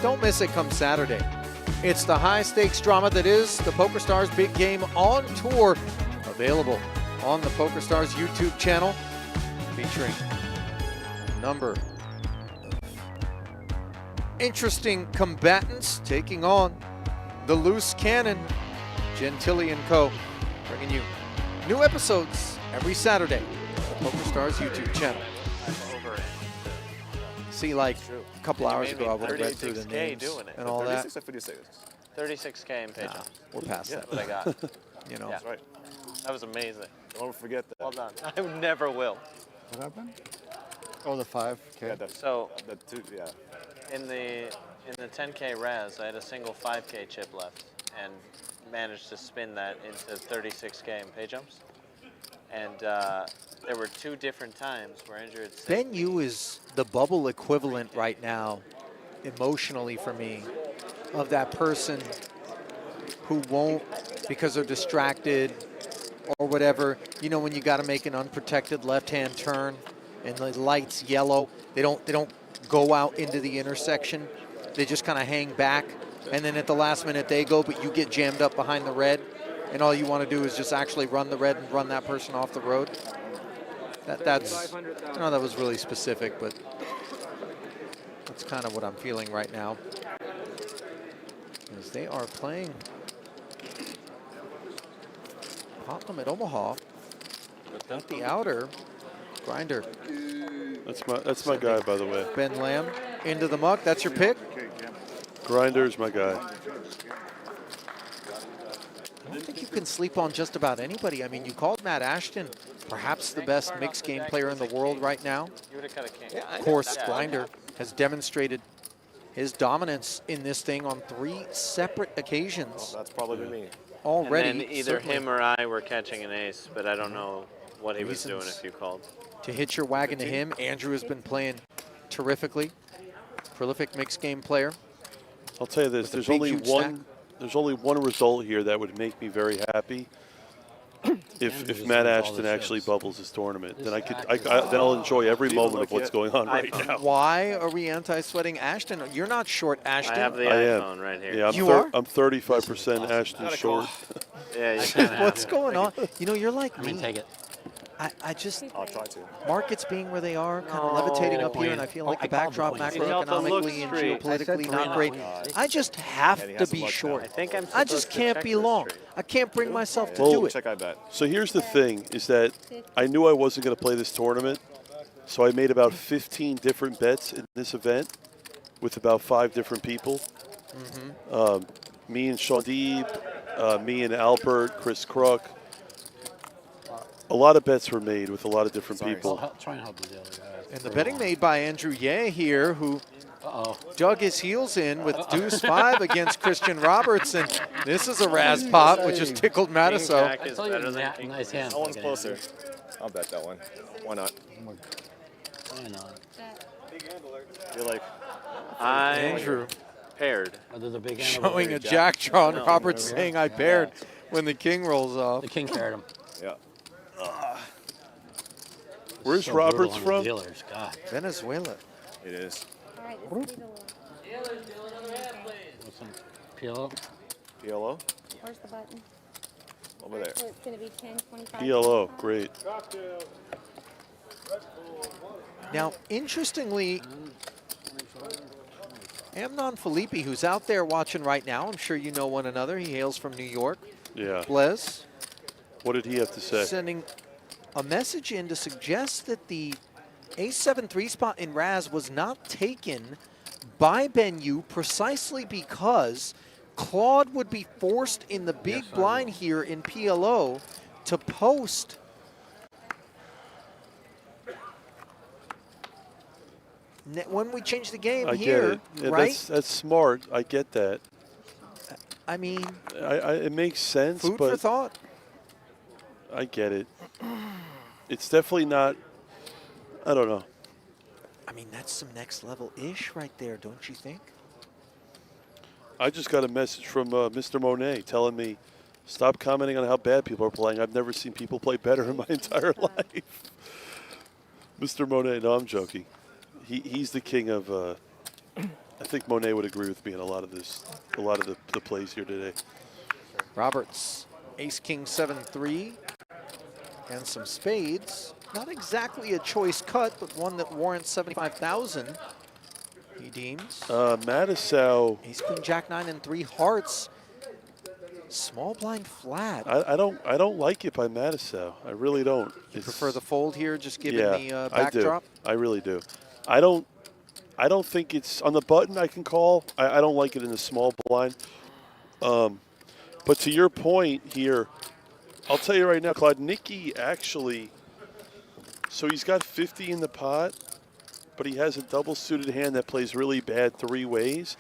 don't miss it come Saturday. It's the high-stakes drama that is the PokerStars Big Game on Tour, available on the PokerStars YouTube channel, featuring a number of interesting combatants taking on the loose cannon, Gentili & Co., bringing you new episodes every Saturday on the PokerStars YouTube channel. See, like a couple hours ago, I would have read through the names and all that. 36K in page off. We're past That's that. what I got. You know. That's right. That was amazing. Don't forget that. Well done. I never will. What happened? Oh, the 5K. Yeah, so in the 10K Raz, I had a single 5K chip left and managed to spin that into 36K in pay jumps. And there were 2 different times where Andrew had saved Ben Yu is the bubble equivalent right now, emotionally for me, of that person who won't, because they're distracted or whatever. You know, when you got to make an unprotected left-hand turn and the light's yellow, they don't go out into the intersection. They just kind of hang back, and then at the last minute they go, but you get jammed up behind the red, and all you want to do is just actually run the red and run that person off the road. That's, I know that was really specific, but that's kind of what I'm feeling right now. As they are playing Pot Limit Omaha at the outer. Grinder. That's my guy, by the way. Ben Lamb into the muck. That's your pick? Grinder's my guy. I don't think you can sleep on just about anybody. I mean, you called Matt Ashton perhaps the best mixed game player in the world right now. Of course, Grinder has demonstrated his dominance in this thing on 3 separate occasions. That's probably me. Already. And then either him or I were catching an ace, but I don't know what he was doing if you called. To hitch your wagon to him, Andrew has been playing terrifically. Prolific mixed game player. I'll tell you this: there's only one result here that would make me very happy. If Matt Ashton actually bubbles his tournament, then then I'll enjoy every moment of what's going on right now. Why are we anti-sweating Ashton? You're not short Ashton. I have the iPhone right here. Yeah, you are? I'm 35% Ashton short. Yeah, what's going on? You know, you're like me. Take it. I just, I'll try to. Markets being where they are, kind of levitating up here, and I feel like the backdrop macroeconomically and geopolitically not great. I just have to be short. I just can't be long. I can't bring myself to do it. Check I bet. So here's the thing, is that I knew I wasn't going to play this tournament, so I made about 15 different bets in this event with about 5 different people. Me and Sean Deeb, me and Albert, Chris Kruk. A lot of bets were made with a lot of different people. I'll try and help the other guys. And the betting made by Andrew Ye here, who dug his heels in with deuce 5 against Christian Robertson. This is a Raz pot, which has tickled Matiso. Nice hand. That one's closer. I'll bet that one. Why not? Why not? You're like, Andrew paired. Showing a jack draw, and Roberts saying I paired when the king rolls off. The king paired him. Yeah. Where's Roberts from? Dealers, God. Venezuela. It is. All right, this is What's some PLO? PLO? Where's the button? Over there. So it's going to be 10, 25. PLO, great. Now, interestingly, Amnon Filippi, who's out there watching right now, I'm sure you know one another. He hails from New York. Yeah. Blaise. What did he have to say? Sending a message in to suggest that the Ace-7 3-spot in Raz was not taken by Ben Yu precisely because Claude would be forced in the big blind here in PLO to post when we change the game I here, get it. Yeah, right? That's smart. I get that. I mean, it makes sense. Food but for thought. I get it. It's definitely not, I don't know. I mean, that's some next level-ish right there, don't you think? I just got a message from Mr. Monet telling me, stop commenting on how bad people are playing. I've never seen people play better in my entire life. Mr. Monet, no, I'm joking. He's the king of, I think Monet would agree with me on a lot of the plays here today. Roberts, ace, king, 7-3, and some spades. Not exactly a choice cut, but one that warrants 75,000. He deems. Matisow. Ace, queen, jack, 9, and 3 hearts. Small blind flat. I don't like it by Matisow. I really don't. You prefer the fold here, just given the backdrop? I really do. I don't think it's on the button. I can call. I don't like it in the small blind. But to your point here, I'll tell you right now, Claude, Nicky actually So he's got 50 in the pot, but he has a double-suited hand that plays really bad 3 ways.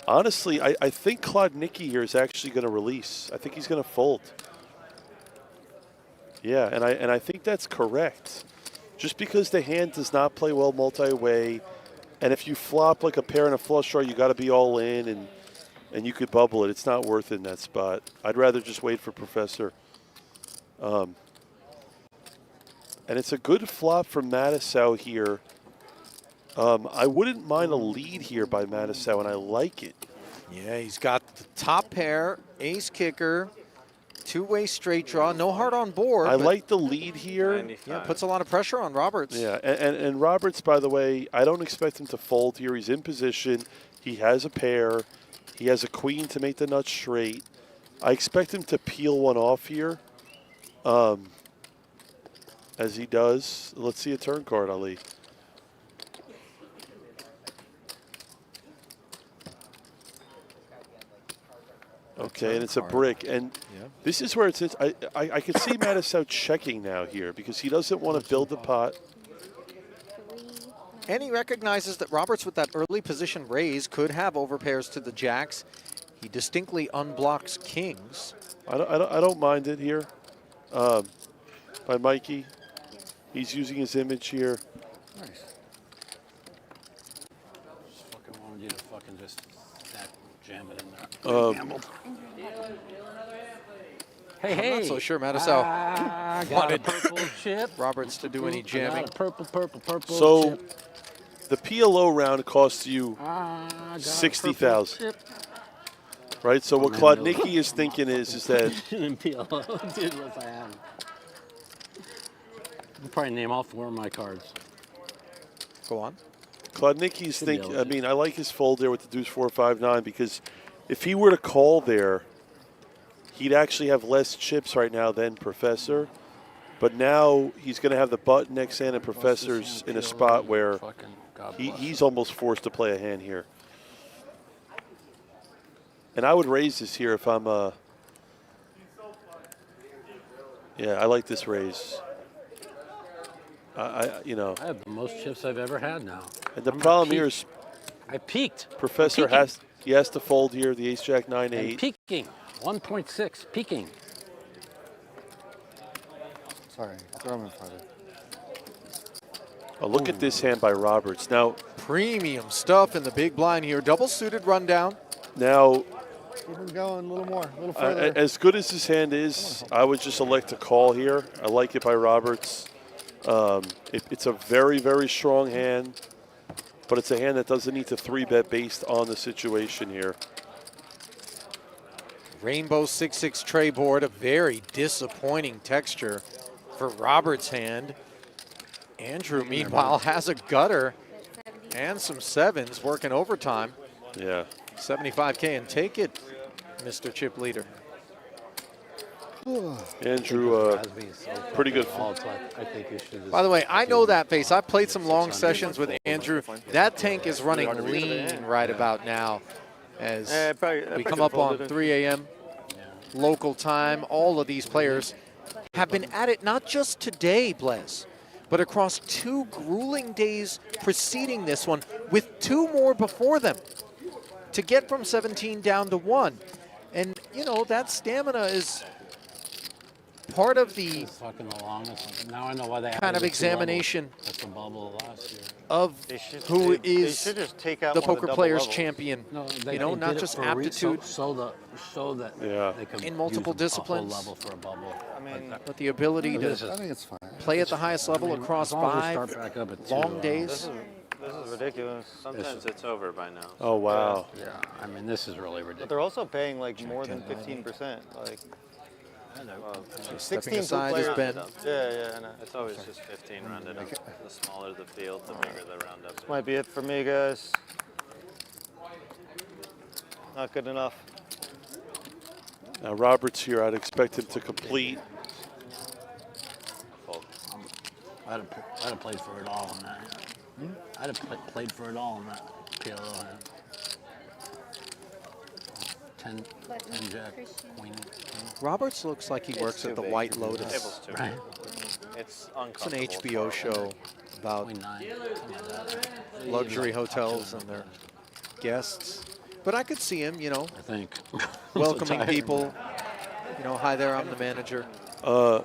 Honestly, I think Klodnicki here is actually going to release. I think he's going to fold. Yeah, and I think that's correct. Just because the hand does not play well multi-way, and if you flop like a pair and a flush draw, you got to be all in, and you could bubble it. It's not worth it in that spot. I'd rather just wait for Professor. And it's a good flop from Mattisau here. I wouldn't mind a lead here by Mattisau, and I like it. Yeah, he's got the top pair, ace kicker, 2-way straight draw, no heart on board. I like the lead here. 95. Yeah, puts a lot of pressure on Roberts. Yeah, and Roberts, by the way, I don't expect him to fold here. He's in position. He has a pair. He has a queen to make the nuts straight. I expect him to peel one off here, as he does. Let's see a turn card, Ali. Okay, and it's a brick. And this is where it's I can see Mattisau checking now here because he doesn't want to build the pot. And he recognizes that Roberts with that early position raise could have overpairs to the jacks. He distinctly unblocks kings. I don't mind it here by Mikey. He's using his image here. Nice. Just fucking wanted you to fucking just jam it in there. Gambled. Hey, I'm not so sure Mattisau wanted purple chip. Roberts to do any jamming. Purple So chip. the PLO round costs you 60,000. Right? So what Klodnicki is thinking is that PLO, dude, what's I have? I'll probably name all 4 of my cards. Go on. Klodnicki's thinking, I mean, I like his fold there with the deuce 4, 5, 9 because if he were to call there, he'd actually have less chips right now than Professor. But now he's going to have the button next hand, and Professor's in a spot where he's almost forced to play a hand here. And I would raise this here if I'm yeah, I like this raise. You know. I have the most chips I've ever had now. And the problem here is I peaked. Professor has to fold here, the ace jack 9 8. Peaking. 1.6 peaking. Sorry, throw him in front of it. Oh, look at this hand by Roberts. Now, premium stuff in the big blind here. Double suited rundown. Now, keep him going a little more, a little further. As good as this hand is, I would just elect to call here. I like it by Roberts. It's a very, very strong hand, but it's a hand that doesn't need to 3-bet based on the situation here. Rainbow 6-6 tray board, a very disappointing texture for Roberts' hand. Andrew, meanwhile, has a gutter and some 7s working overtime. Yeah. 75K and take it, Mr. Chip Leader. Andrew, pretty good. By the way, I know that face. I've played some long sessions with Andrew. That tank is running lean right about now as we come up on 3 a.m. local time. All of these players have been at it not just today, Blez, but across 2 grueling days preceding this one with 2 more before them to get from 17 down to 1. And, you know, that stamina is part of the fucking the longest. Now I know why they kind of examination That's the bubble last year. of who is they should just take out the one of poker the players double champion. No, You know, not just aptitude so that they can in multiple use disciplines. a whole level for a bubble. I mean, But the ability to I think it's fine. play at the highest level across as long as we 5 start back up at 2, long days. this is ridiculous. Sometimes it's over by now. Oh, wow. Yeah, I mean, this is really ridiculous. But they're also paying like more than 15%. Like, Well, 16 aside players. has been- Yeah, I know. it's always just 15 rounded up. The smaller the field, the bigger the roundup. This might be it for me, guys. Not good enough. Now, Roberts here, I'd expect him to complete. I'd have played for it all on that. I'd have played for it all on that PLO hand. 10 jack, queen. Roberts looks like he works at the White Lotus. Table's too Right. big. It's an HBO show about luxury hotels and their guests. But I could see him, you know, I think. welcoming people. You know, hi there, I'm the manager. I'll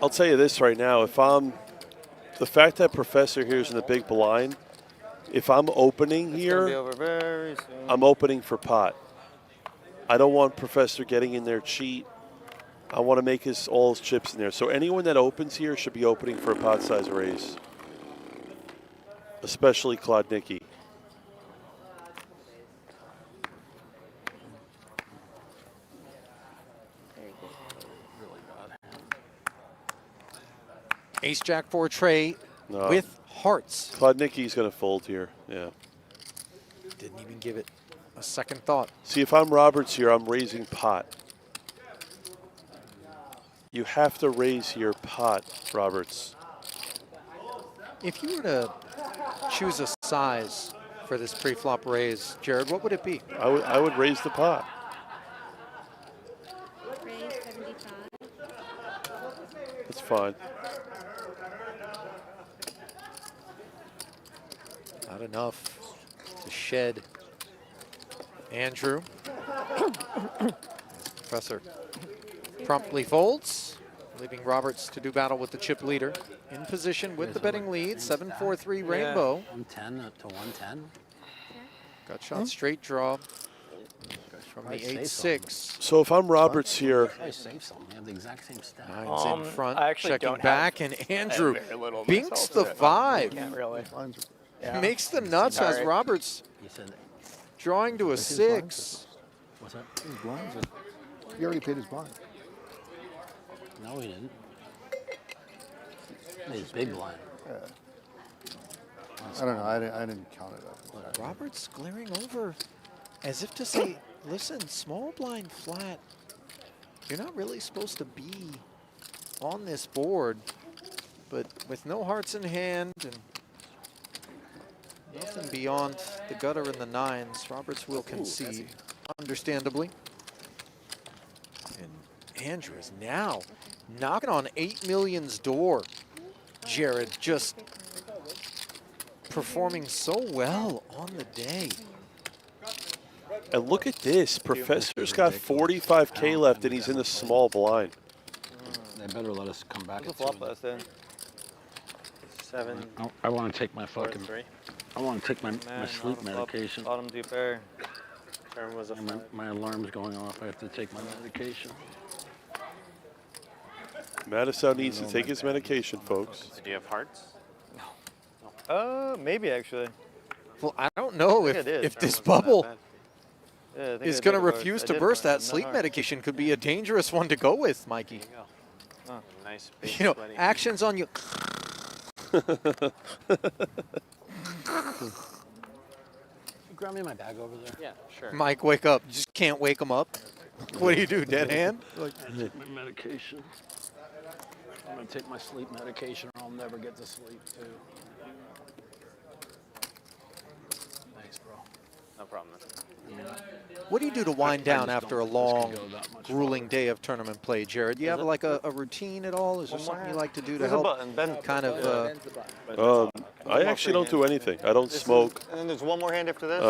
tell you this right now. If I'm the fact that Professor here is in the big blind, if I'm opening here, Be over very soon. I'm opening for pot. I don't want Professor getting in there cheat. I want to make all his chips in there. So anyone that opens here should be opening for a pot size raise, especially Klodnicki. Ace Jack 4 tray with hearts. Klodnicki's going to fold here. Yeah. Didn't even give it a second thought. See, if I'm Roberts here, I'm raising pot. You have to raise here pot, Roberts. If you were to choose a size for this pre-flop raise, Jared, what would it be? I would raise the pot. Raise 75. That's fine. Not enough to shed Andrew. Professor promptly folds, leaving Roberts to do battle with the chip leader. In position with the betting lead, 7-4-3 Rainbow. 110 up to 110. Got shot straight draw from the 8-6. So if I'm Roberts here, I save something. You have the exact same stat. Nines in front, I actually checking don't back, have and Andrew very little binks myself, the so I 5. can't really. Makes the nuts as Sorry. Roberts drawing to a 6. What's that? His blinds are, he already paid his blind. No, he didn't. He's big blind. Yeah. I don't know. I didn't count it up. Roberts glaring over as if to say, listen, small blind flat, you're not really supposed to be on this board. But with no hearts in hand and nothing beyond the gutter and the 9s, Roberts will concede, understandably. And Andrew is now knocking on 8 million's door. Jared just performing so well on the day. and look at this. Professor's got 45K left, and he's in the small blind. They better let us come back. What's the flop last then? 7. I want to take my Four, fucking. 3. I want to take my sleep medication. Bottom 2 pair. Turn was a And my alarm's going off. I have to take my medication. Matisow needs to take his medication, folks. Do you have hearts? No. Maybe actually. Well, I don't know I think if I did. this bubble Yeah, I think is I going to did. refuse I to did burst. have That sleep hearts. medication could be a dangerous one to go with, Mikey. Oh. Nice. You know, actions on you. Grab me my bag over there. Yeah, sure. Mike, wake up. You just can't wake him up. What do you do, dead hand? I take my medication. I'm going to take my sleep medication or I'll never get to sleep, too. Thanks, bro. No problem. What do you do to wind down after a long, grueling day of tournament play, Jared? Do you have like a routine at all? Is there something you like to do to There's a help button. Ben, kind of... I actually don't do anything. I don't smoke. And then there's one more hand after this.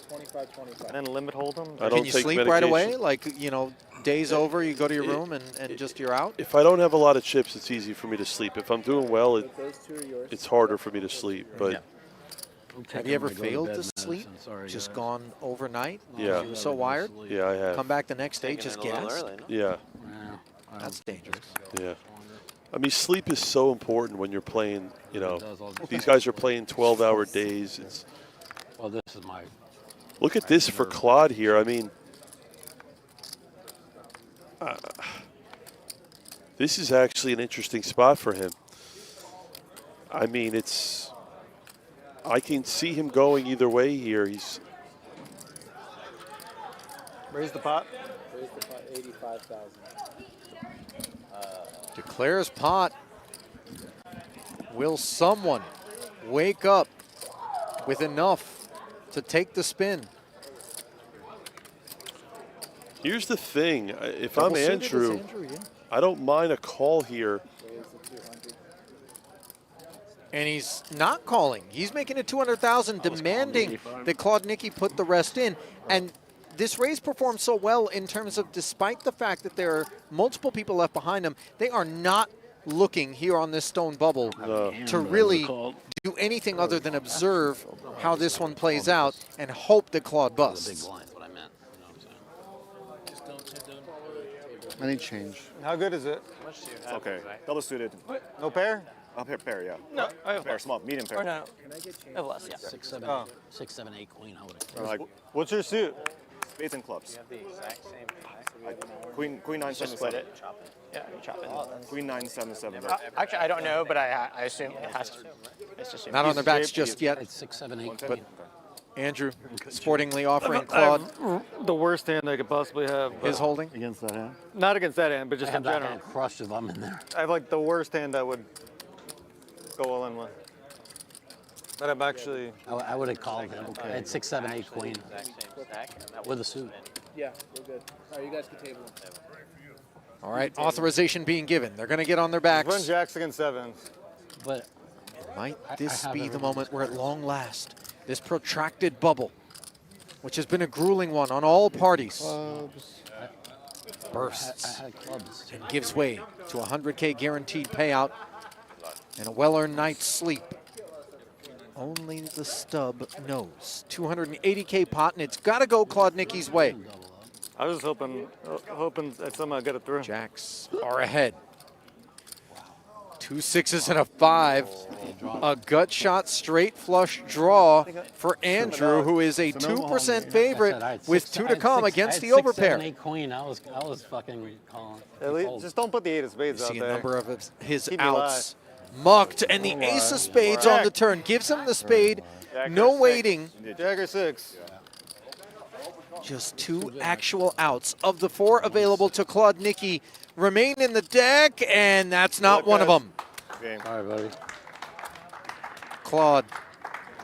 25, 25. And then limit hold them. I don't Can you take sleep medication. right away? Like, you know, day's over, you go to your room and just you're out? If I don't have a lot of chips, it's easy for me to sleep. If I'm doing well, it's harder for me to sleep. But Have you ever failed to sleep? Just gone overnight? Yeah. You were so wired? Yeah, I have. Come back the next day just gassed? Yeah. That's dangerous. Yeah. I mean, sleep is so important when you're playing, you know. These guys are playing 12-hour days. It's. Well, this is my... Look at this for Claude here. I mean, this is actually an interesting spot for him. I mean, it's... I can see him going either way here. He's... Raise the pot. Raise the pot, 85,000. Declares pot. Will someone wake up with enough to take the spin? Here's the thing. If Double I'm suited Andrew, is Andrew, yeah. I don't mind a call here. And he's not calling. He's making it 200,000, demanding that Claude Nicky put the rest in. And this raise performed so well in terms of, despite the fact that there are multiple people left behind him, they are not looking here on this stone bubble to really do anything other than observe how this one plays out and hope that Claude busts. Any change? How good is it? It's okay. Double suited. No pair? Pair, yeah. No, I have pair, less. small, medium pair. Or no, I have less, yeah. 6, 7, Oh. 6, 7, 8 queen. I would Or like What's your suit? spades and clubs. the exact same thing. Like queen 977. Yeah, you chop it. Queen 977. Actually, I don't know, but I assume it has to. It's just Not on their backs just yet. It's 6, 7, 8 But queen. Andrew sportingly offering I Claude have the worst hand I could possibly have. his holding. Against that hand? Not against that hand, but I just have in that general. hand crushed if I'm in there. I have like the worst hand I would go all in with. That I'm actually. I would have called him. I had 6, 7, 8 queen Exact same stack. with a suit. Yeah, we're good. All right, you guys can table them. All right, authorization being given. They're going to get on their backs. Run jacks against sevens. But might this have be the everything. moment where at long last, this protracted bubble, which has been a grueling one on all parties, bursts I had clubs. and gives way to a 100K guaranteed payout and a well-earned night's sleep. Only the stub knows. 280K pot, and it's got to go Claude Nicky's way. I was hoping that somehow get it through. Jacks are ahead. 2 6s and a 5. A gut shot straight flush draw for Andrew, who is a 2% favorite with 2 to come against the overpair. 6, 7, 8 queen. I was fucking calling. At least, just don't put the 8 of spades You out see there. a number of his Keep me outs mucked, and the ace of spades on the turn gives him the spade. No waiting. Jagger 6. Just 2 actual outs of the 4 available to Claude Nicky remain in the deck, and that's not one of them. All right, buddy. Claude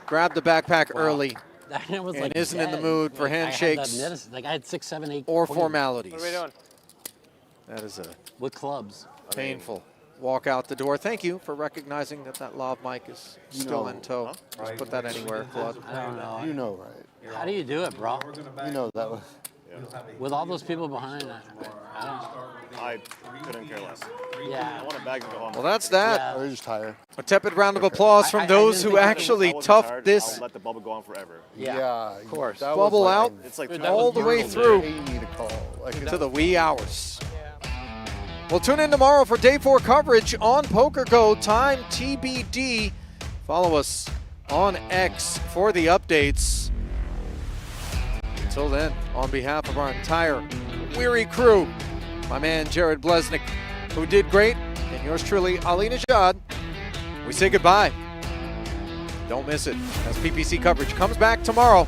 grabbed the backpack early That hand was and like isn't in the dead. mood for Like, I had that handshakes medicine. Like I had 6, 7, 8 or queen formalities. What are we doing? That is a with clubs. painful walk out the door. Thank you for recognizing that that lav mic is still in tow. Just put that anywhere, Claude. I don't know. You know, right? How do you do it, bro? You know that was. With all those people behind, I couldn't care less. Yeah. I want a bag and go home. Well, that's that. Or just tired. A tepid round of applause from those who actually toughed this I'll let the bubble go on forever. Yeah, of course. that was Bubble like out It's like all the way through to call. Like, to the wee hours. We'll tune in tomorrow for day 4 coverage on PokerGo. Time TBD. Follow us on X for the updates. Until then, on behalf of our entire weary crew, my man Jared Blesnick, who did great, and yours truly, Ali Najad, we say goodbye. Don't miss it as PPC coverage comes back tomorrow.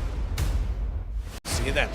See you then.